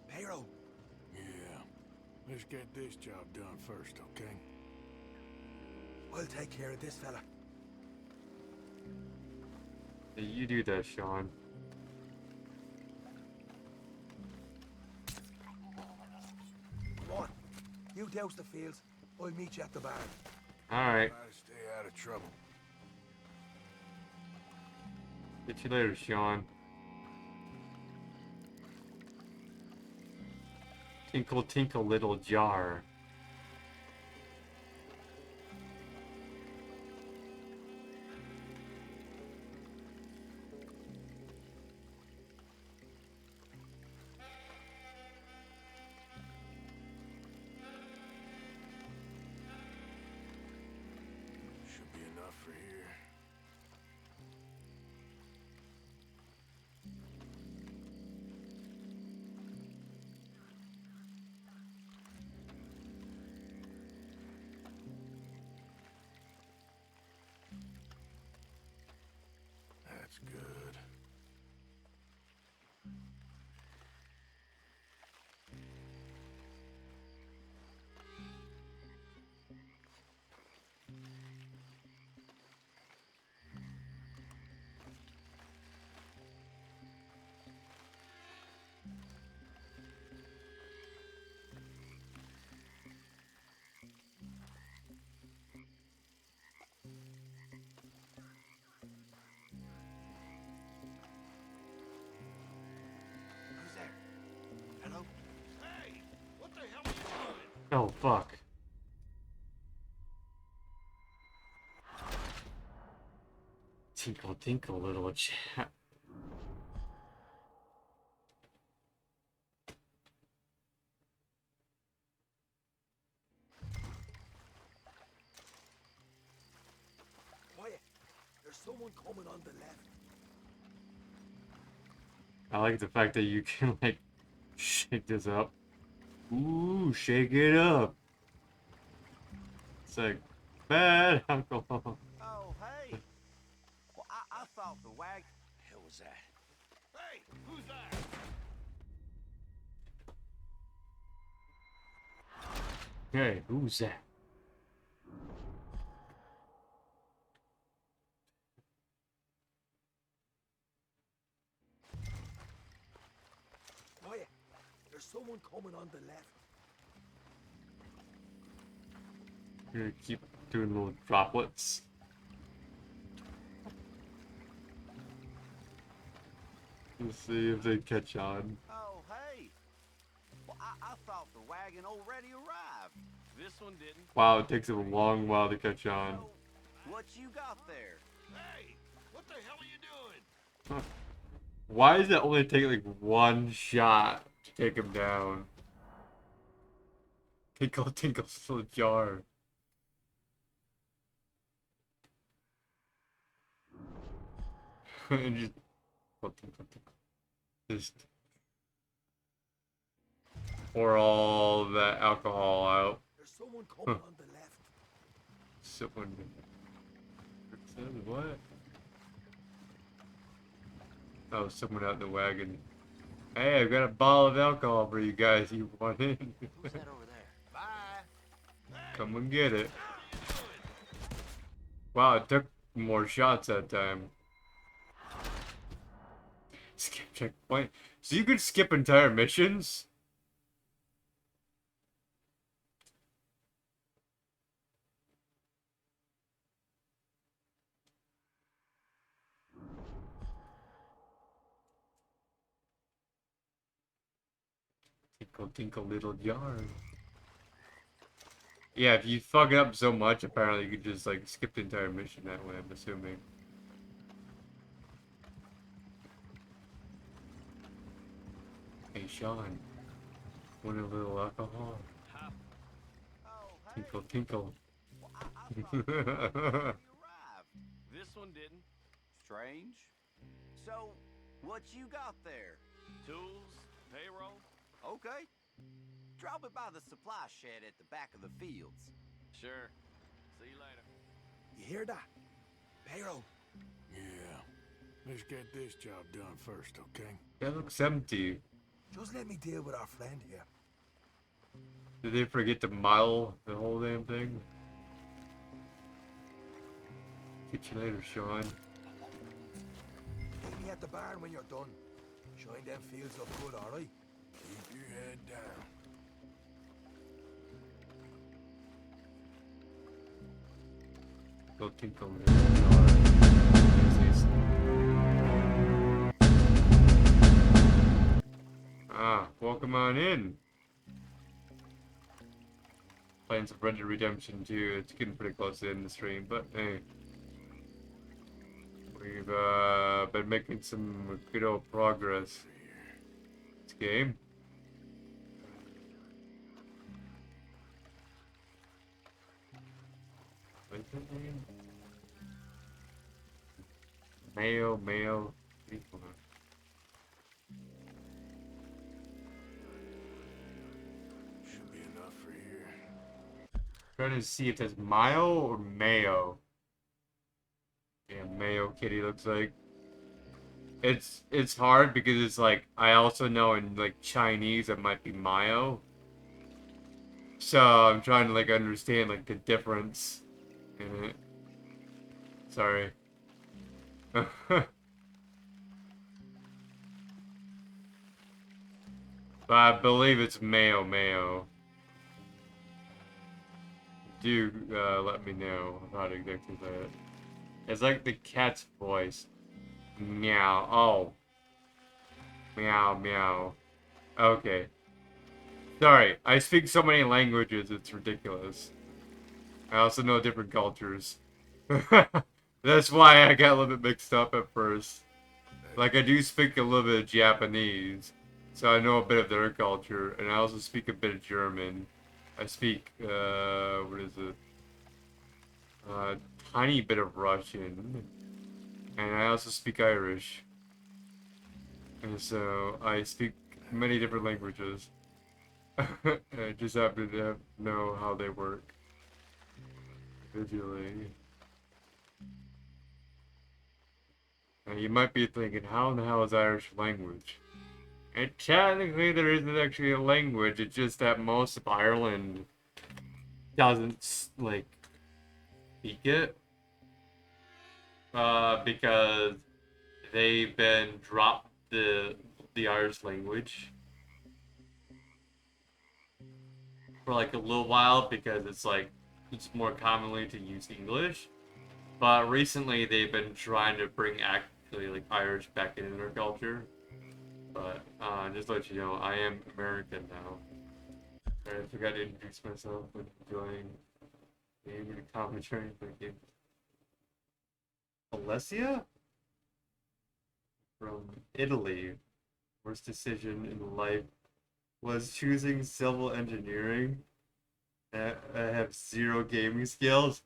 Payroll. Yeah. Let's get this job done first, okay? I'll take care of this fella. Hey, you do that, Sean. Come on. You douse the fields. I'll meet you at the barn. Alright. Try to stay out of trouble. Get you later, Sean. Tinkle, tinkle, little jar. Should be enough for here. fuck? Tinkle, tinkle, little chap. Quiet. There's someone coming on the left. I like the fact that you can, like, shake this up. Ooh, shake it up. It's like, bad alcohol. Oh, hey. Well, I thought the wagon... Hell was that? Hey, who's that? Hey, who's that? Quiet. There's someone coming on the left. You're gonna keep doing little droplets. Let's see if they catch on. Oh, hey. Well, I thought the wagon already arrived. This one didn't. Wow, it takes them a long while to catch on. What you got there? Hey, what the hell are you doing? Why does it only take like one shot to take him down? Tinkle, tinkle, little jar. And just pour all that alcohol out. There's someone coming on the left. Someone said what? Oh, someone out in the wagon. Hey, I've got a bottle of alcohol for you guys. You want it? Who's that over there? Bye. Come and get it. Wow, it took more shots that time. Skip checkpoint. So you could skip entire missions? Tinkle, tinkle, little jar. Yeah, if you fuck it up so much, apparently you could just like skip the entire mission that way, I'm assuming. Hey, Sean. Want a little alcohol? Tinkle, tinkle. This one didn't. Strange. So, what you got there? Tools, payroll. Okay. Drop it by the supply shed at the back of the fields. Sure. See you later. You hear that? Payroll. Yeah. Let's get this job done first, okay? That looks empty. Just let me deal with our friend here. Did they forget to model the whole damn thing? Catch you later, Sean. Meet me at the barn when you're done. Shine them fields up good, alright? Keep your head down. Go tinkle. Ah, welcome on in. Playing some Red Dead Redemption 2. It's getting pretty close to the end of the stream, but hey. We've been making some good old progress. This game. What's that name? Mayo. Should be enough for here. Trying to see if it's Mayo or Mayo. Yeah, Mayo Kitty looks like. It's hard because it's like I also know in like Chinese it might be Mayo. So I'm trying to like understand like the difference in it. Sorry. But I believe it's Mayo. Do let me know how to exactly say it. It's like the cat's voice. Meow. Oh. Meow. Okay. Sorry, I speak so many languages, it's ridiculous. I also know different cultures. That's why I got a little bit mixed up at first. Like, I do speak a little bit of Japanese, so I know a bit of their culture, and I also speak a bit of German. I speak, what is it? Tiny bit of Russian, and I also speak Irish. And so, I speak many different languages. I just happen to know how they work individually. And you might be thinking, how in the hell is Irish language? And technically, there isn't actually a language. It's just that most of Ireland doesn't like speak it, because they've been dropped the Irish language for like a little while because it's more commonly to use English. But recently, they've been trying to bring actually like Irish back into their culture. But just to let you know, I am American now. I forgot to introduce myself when joining the commentary. Thank you. Alessia? From Italy. Worst decision in life was choosing civil engineering. I have zero gaming skills.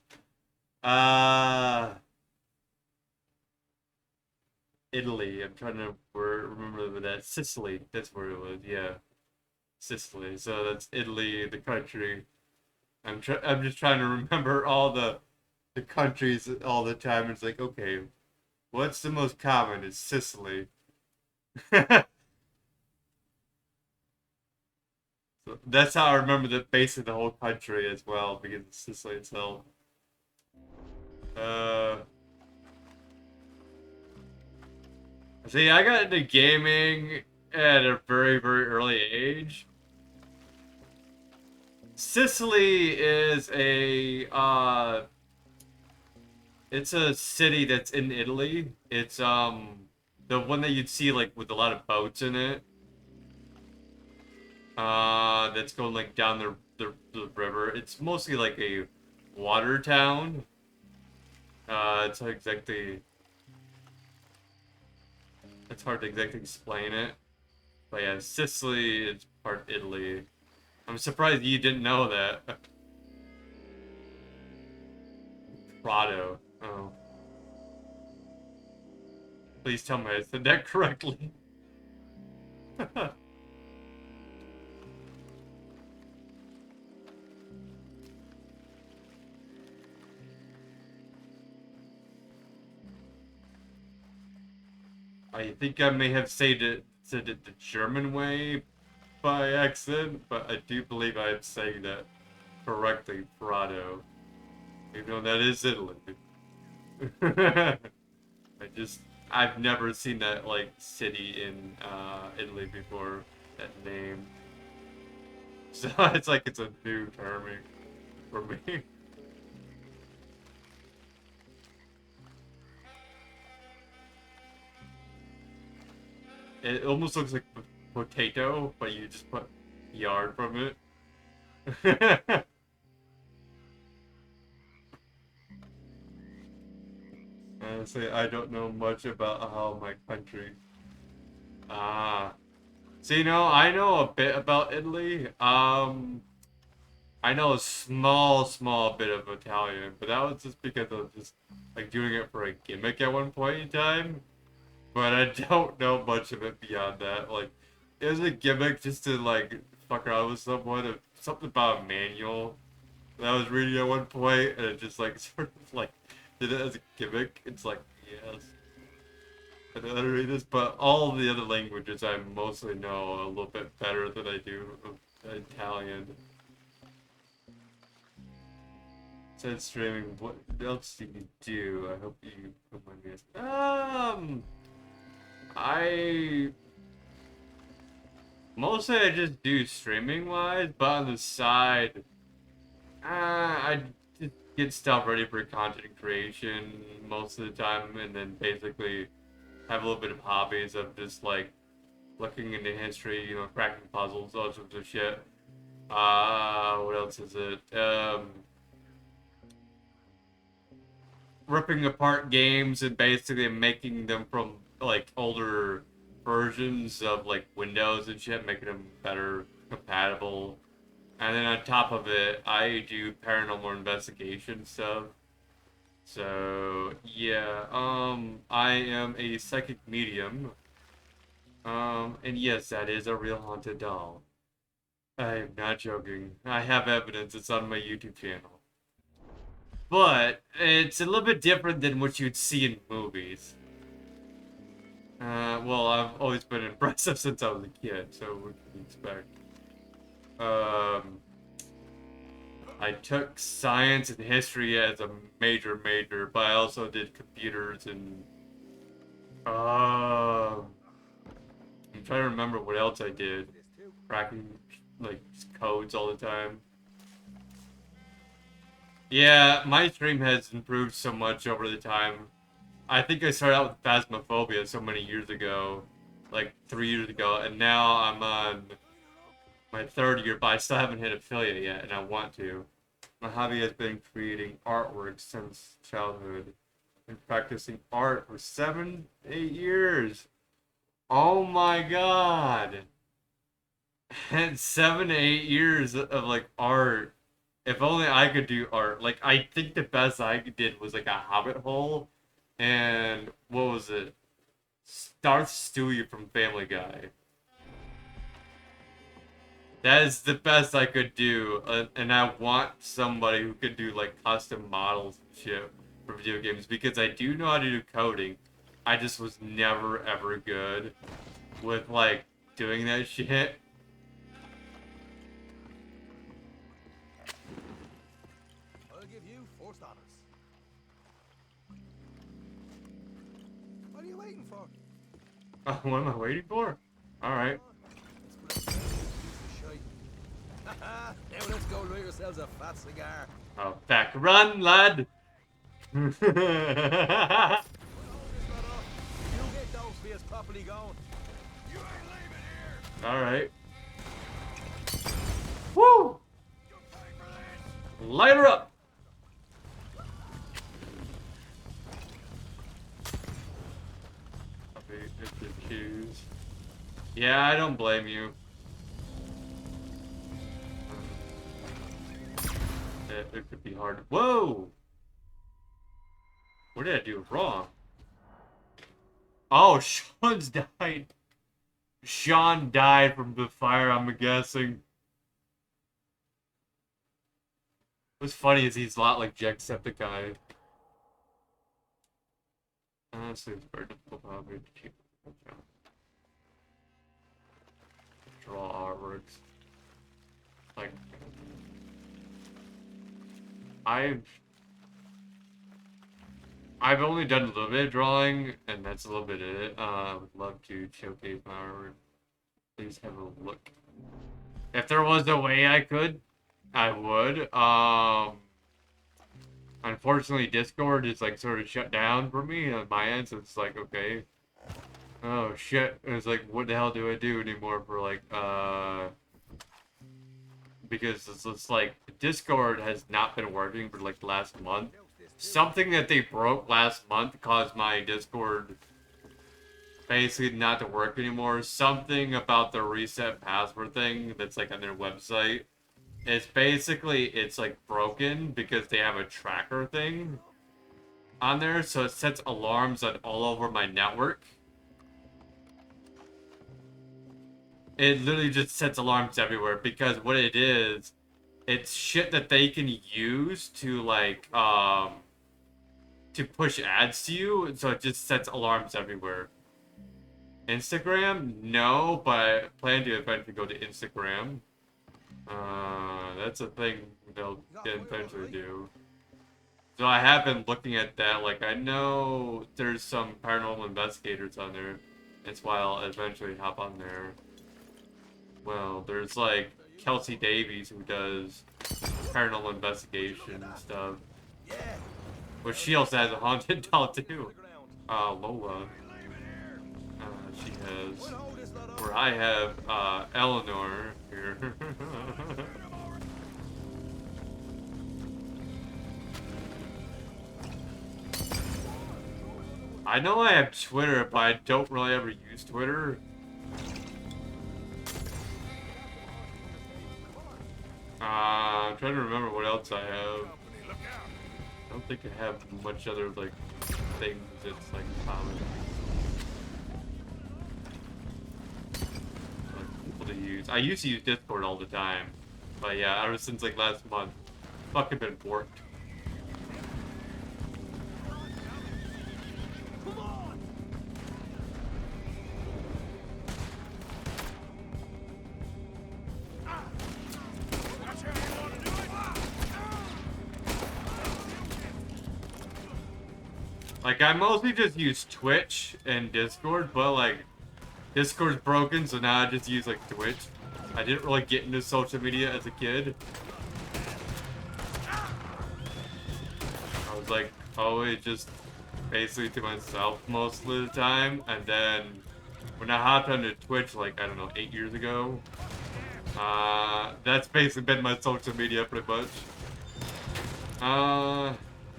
Italy. I'm trying to remember that. Sicily. That's where it was. Yeah. Sicily. So that's Italy, the country. I'm just trying to remember all the countries all the time. It's like, okay, what's the most common? It's Sicily. So that's how I remember the base of the whole country as well, because it's Sicily itself. See, I got into gaming at a very, very early age. Sicily is it's a city that's in Italy. It's the one that you'd see like with a lot of boats in it. That's going like down the river. It's mostly like a water town. It's not exactly. It's hard to exactly explain it. But yeah, Sicily is part of Italy. I'm surprised you didn't know that. Prado. Oh. Please tell me I said that correctly. I think I may have said it the German way by accident, but I do believe I'm saying that correctly, Prado. Even though that is Italy. I've never seen that, like, city in, Italy before, that name. So it's like it's a new term for me. It almost looks like potato, but you just put yard from it. Honestly, I don't know much about how my country. So I know a bit about Italy. I know a small bit of Italian, but that was just because I was just like doing it for a gimmick at one point in time. But I don't know much of it beyond that. Like, it was a gimmick just to like fuck around with someone. Something about a manual that I was reading at one point, and it just like sort of like did it as a gimmick. It's like, yes, I know how to read this, but all the other languages I mostly know a little bit better than I do Italian. Said streaming. What else do you do? I hope you don't mind me asking. Mostly I just do streaming wise, but on the side, I just get stuff ready for content creation most of the time, and then basically have a little bit of hobbies of just like looking into history, cracking puzzles, all sorts of shit. What else is it? Ripping apart games and basically making them from like older versions of like Windows and shit, making them better compatible. And then on top of it, I do paranormal investigation stuff. So yeah, I am a psychic medium. And yes, that is a real haunted doll. I'm not joking. I have evidence. It's on my YouTube channel. But it's a little bit different than what you'd see in movies. Well, I've always been impressive since I was a kid, so what can you expect? I took science and history as a major, but I also did computers and I'm trying to remember what else I did. Cracking like codes all the time. Yeah, my stream has improved so much over the time. I think I started out with Phasmophobia so many years ago, like 3 years ago, and now I'm on my 3rd year, but I still haven't hit affiliate yet, and I want to. My hobby has been creating artwork since childhood and practicing art for 7, 8 years. Oh my god! And 7 to 8 years of like art. If only I could do art. Like, I think the best I did was like a Hobbit hole. And what was it? Darth Stewie from Family Guy. That is the best I could do. And I want somebody who could do like custom models and shit for video games. Because I do know how to do coding. I just was never ever good with like doing that shit. I'll give you 4 stars. What are you waiting for? What am I waiting for? Alright. Now let's go roll yourselves a fat cigar. Oh, back. Run, lad! You get those fears properly going. You ain't leaving here. Alright. Woo! Light her up! Yeah, I don't blame you. It could be hard. Whoa! What did I do wrong? Oh, Sean's died. Sean died from the fire, I'm guessing. What's funny is he's a lot like Jacksepticeye. Honestly, it's very difficult probably to keep. Draw artworks. Like, I've only done a little bit of drawing, and that's a little bit of it. I would love to showcase my artwork. Please have a look. If there was a way I could, I would. Unfortunately, Discord is like sort of shut down for me on my end, so it's like, okay. Oh shit. It's like, what the hell do I do anymore for like, because it's like, Discord has not been working for like the last month. Something that they broke last month caused my Discord basically not to work anymore. Something about the reset password thing that's like on their website. It's basically, it's like broken because they have a tracker thing on there. So it sets alarms on all over my network. It literally just sets alarms everywhere because what it is, it's shit that they can use to like, to push ads to you. So it just sets alarms everywhere. Instagram? No, but I plan to eventually go to Instagram. That's a thing they'll eventually do. So I have been looking at that. Like, I know there's some paranormal investigators on there. That's why I'll eventually hop on there. Well, there's like Kelsey Davies who does paranormal investigation and stuff. But she also has a haunted doll too. Lola. she has. Where I have Eleanor here. I know I have Twitter, but I don't really ever use Twitter. I'm trying to remember what else I have. I don't think I have much other, like, things that's, like, common. Like, people to use. I used to use Discord all the time. But yeah, ever since, like, last month, fucking been borked. Like, I mostly just use Twitch and Discord, but, like, Discord's broken, so now I just use, like, Twitch. I didn't really get into social media as a kid. I was, like, always just basically to myself most of the time, and then when I hopped onto Twitch, like, I don't know, 8 years ago, that's basically been my social media pretty much.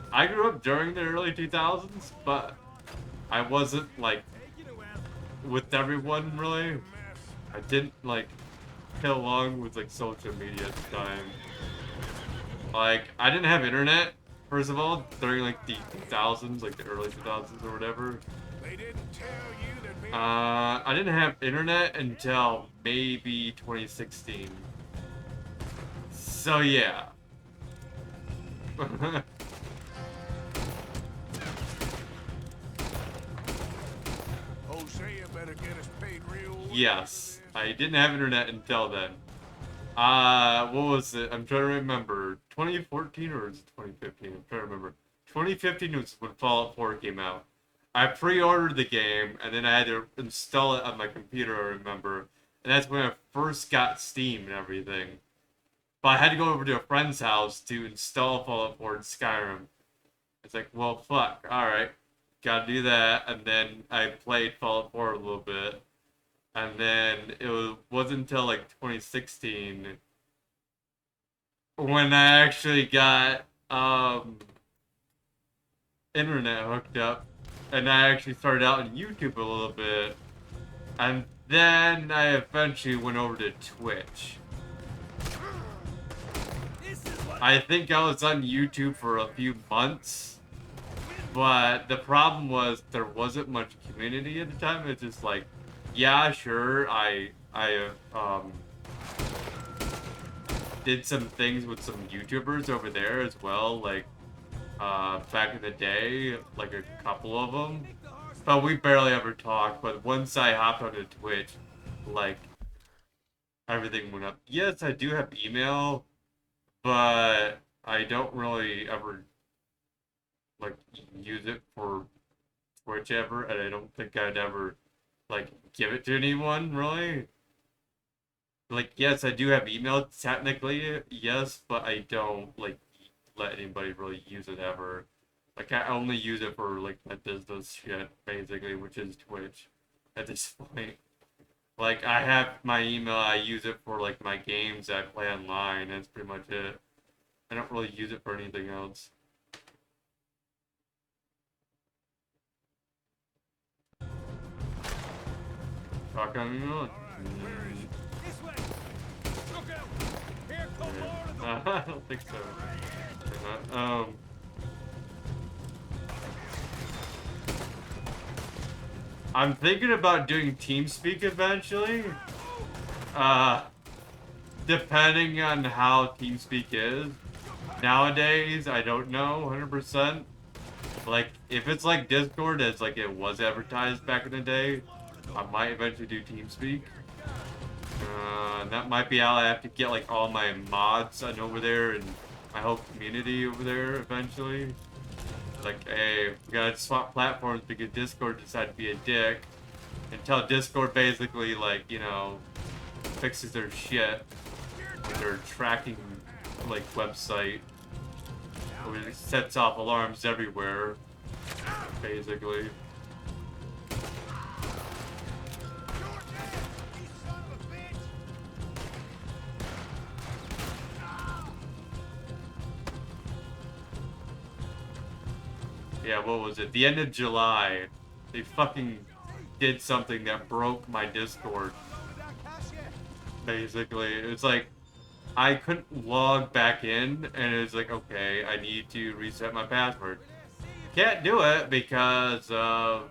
I grew up during the early 2000s, but I wasn't, like, with everyone, really. I didn't, like, get along with, like, social media at the time. Like, I didn't have internet, first of all, during, like, the 2000s, like, the early 2000s or whatever. I didn't have internet until maybe 2016. So, yeah. Yes, I didn't have internet until then. What was it? I'm trying to remember. 2014 or was it 2015? I'm trying to remember. 2015 was when Fallout 4 came out. I pre-ordered the game, and then I had to install it on my computer, I remember. And that's when I first got Steam and everything. But I had to go over to a friend's house to install Fallout 4 and Skyrim. It's like, well, fuck, alright. Gotta do that, and then I played Fallout 4 a little bit. And then it wasn't until, like, 2016 when I actually got, internet hooked up. And I actually started out on YouTube a little bit. And then I eventually went over to Twitch. I think I was on YouTube for a few months. But the problem was there wasn't much community at the time. It's just like, yeah, sure, I did some things with some YouTubers over there as well, like, back in the day, like a couple of them. But we barely ever talked, but once I hopped onto Twitch, like, everything went up. Yes, I do have email, but I don't really ever, like, use it for Twitch ever, and I don't think I'd ever, like, give it to anyone, really. Like, yes, I do have email, technically, yes, but I don't, like, let anybody really use it ever. Like, I only use it for, like, my business shit, basically, which is Twitch, at this point. Like, I have my email, I use it for, like, my games that I play online, that's pretty much it. I don't really use it for anything else. Talk on me on. I don't think so. I'm thinking about doing TeamSpeak eventually. Depending on how TeamSpeak is. Nowadays, I don't know 100%. Like, if it's like Discord, as like it was advertised back in the day, I might eventually do TeamSpeak. That might be how I have to get like all my mods on over there and my whole community over there eventually. Like, hey, we gotta swap platforms because Discord decided to be a dick. Until Discord basically, like, you know, fixes their shit with their tracking, like, website. Where it sets off alarms everywhere, basically. yeah, what was it? The end of July, they fucking did something that broke my Discord. Basically, it's like I couldn't log back in, and it was like, okay, I need to reset my password. Can't do it because of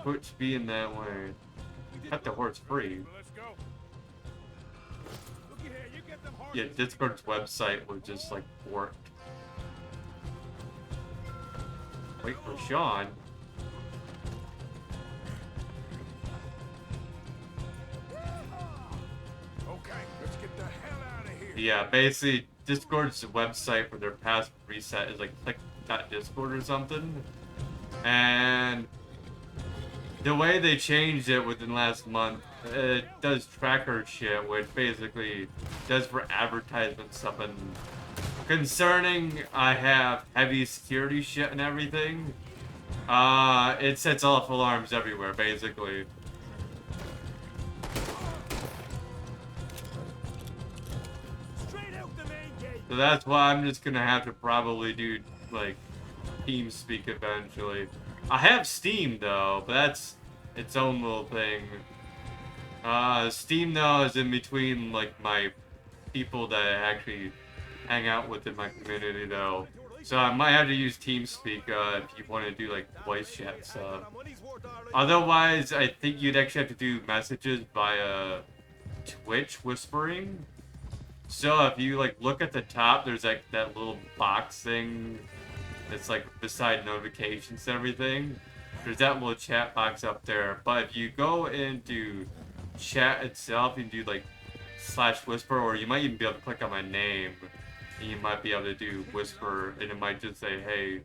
Twitch being that way. Cut the horse free. Yeah, Discord's website was just like forked. Wait for Sean. Okay, let's get the hell out of here. Yeah, basically, Discord's website for their password reset is like click.discord or something. And the way they changed it within last month, it does tracker shit, which basically does for advertisement stuff. And concerning I have heavy security shit and everything, it sets off alarms everywhere, basically. So that's why I'm just gonna have to probably do, like, TeamSpeak eventually. I have Steam, though, but that's its own little thing. Steam, though, is in between, like, my people that I actually hang out with in my community, though. So I might have to use TeamSpeak, if you want to do, like, voice chat stuff. Otherwise, I think you'd actually have to do messages via Twitch whispering. So if you, like, look at the top, there's, like, that little box thing that's, like, beside notifications and everything. There's that little chat box up there. But if you go into chat itself, you can do, like, /whisper, or you might even be able to click on my name, and you might be able to do whisper, and it might just say, hey,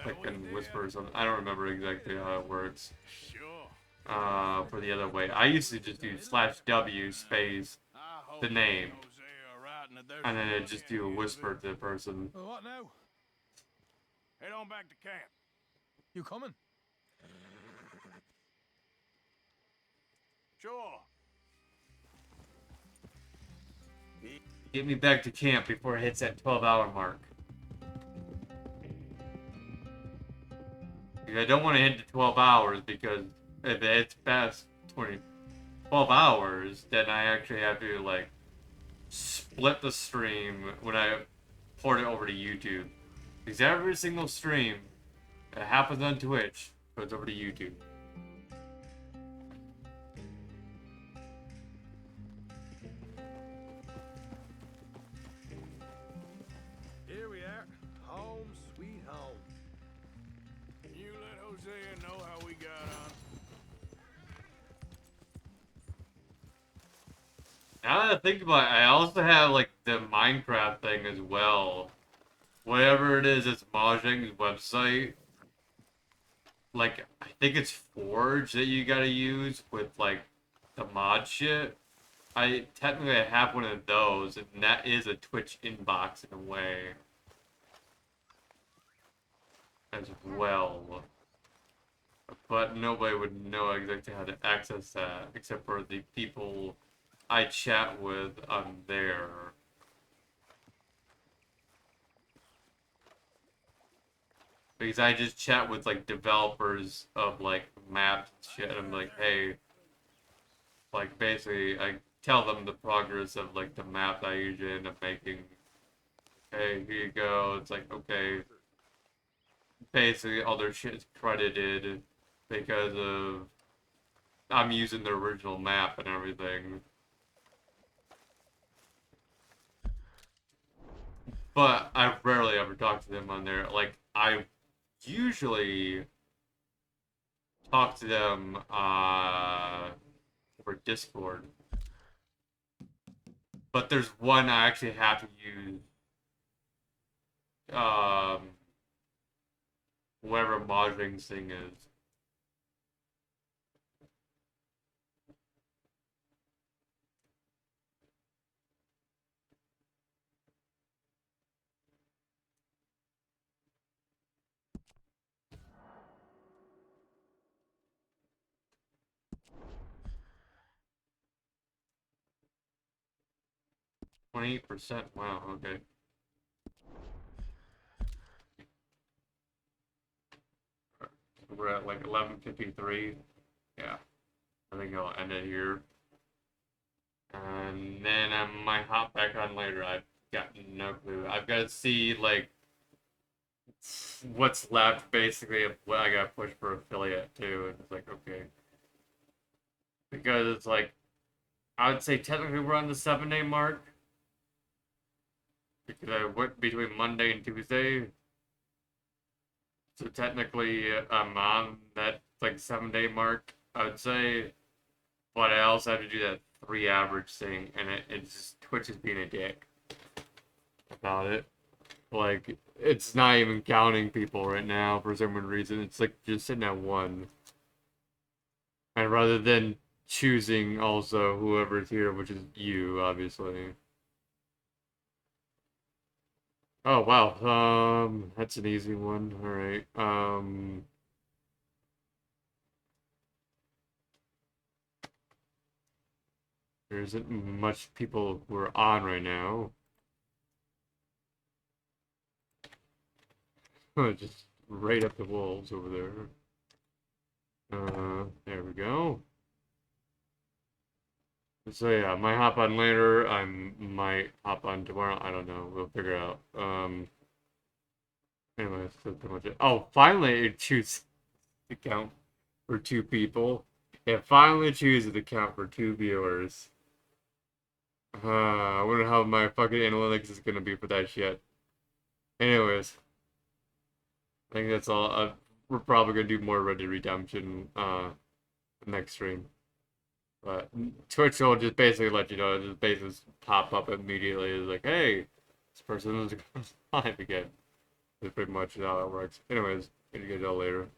click and whisper or something. I don't remember exactly how it works. For the other way. I used to just do /w space the name. And then it just do a whisper to the person. Well, what now? Head on back to camp. You coming? Sure. Get me back to camp before it hits that 12-hour mark. Because I don't want to hit the 12 hours, because if it's past 12 hours, then I actually have to, like, split the stream when I port it over to YouTube. Because every single stream that happens on Twitch goes over to YouTube. Here we are. Home sweet home. You let Hosea know how we got on. Now that I think about it, I also have, like, the Minecraft thing as well. Whatever it is, it's Mahjong's website. Like, I think it's Forge that you gotta use with, like, the mod shit. I technically have one of those, and that is a Twitch inbox in a way. As well. But nobody would know exactly how to access that, except for the people I chat with on there. Because I just chat with, like, developers of, like, maps and shit. And I'm like, hey, like, basically, I tell them the progress of, like, the map I usually end up making. Hey, here you go. It's like, okay. Basically, all their shit is credited because of I'm using the original map and everything. But I rarely ever talk to them on there. Like, I usually talk to them over Discord. But there's one I actually have to use whatever Mahjong's thing is. %. Wow, okay. we're at like 11:53. Yeah, I think I'll end it here. And then I might hop back on later. I've got no clue. I've got to see like what's left basically of what I got to push for affiliate too. And it's like, okay. Because it's like, I would say technically we're on the 7-day mark. Because I went between Monday and Tuesday. So technically I'm on that like 7-day mark, I would say. But I also have to do that 3 average thing, and it's just Twitch is being a dick about it. Like, it's not even counting people right now for some reason. It's like just sitting at 1. And rather than choosing also whoever's here, which is you, obviously. Oh wow, that's an easy one. Alright. There isn't much people who are on right now. Just right up the wolves over there. There we go. So yeah, might hop on later. I might hop on tomorrow. I don't know. We'll figure it out. Anyways, that's pretty much it. Oh, finally it chooses the count for 2 people. It finally chooses the count for 2 viewers. I wonder how my fucking analytics is gonna be for that shit. Anyways, I think that's all. We're probably gonna do more Red Dead Redemption next stream. But Twitch will just basically let you know. It just basically pop up immediately. It's like, hey, this person is live again. That's pretty much how it works. Anyways, see you guys all later.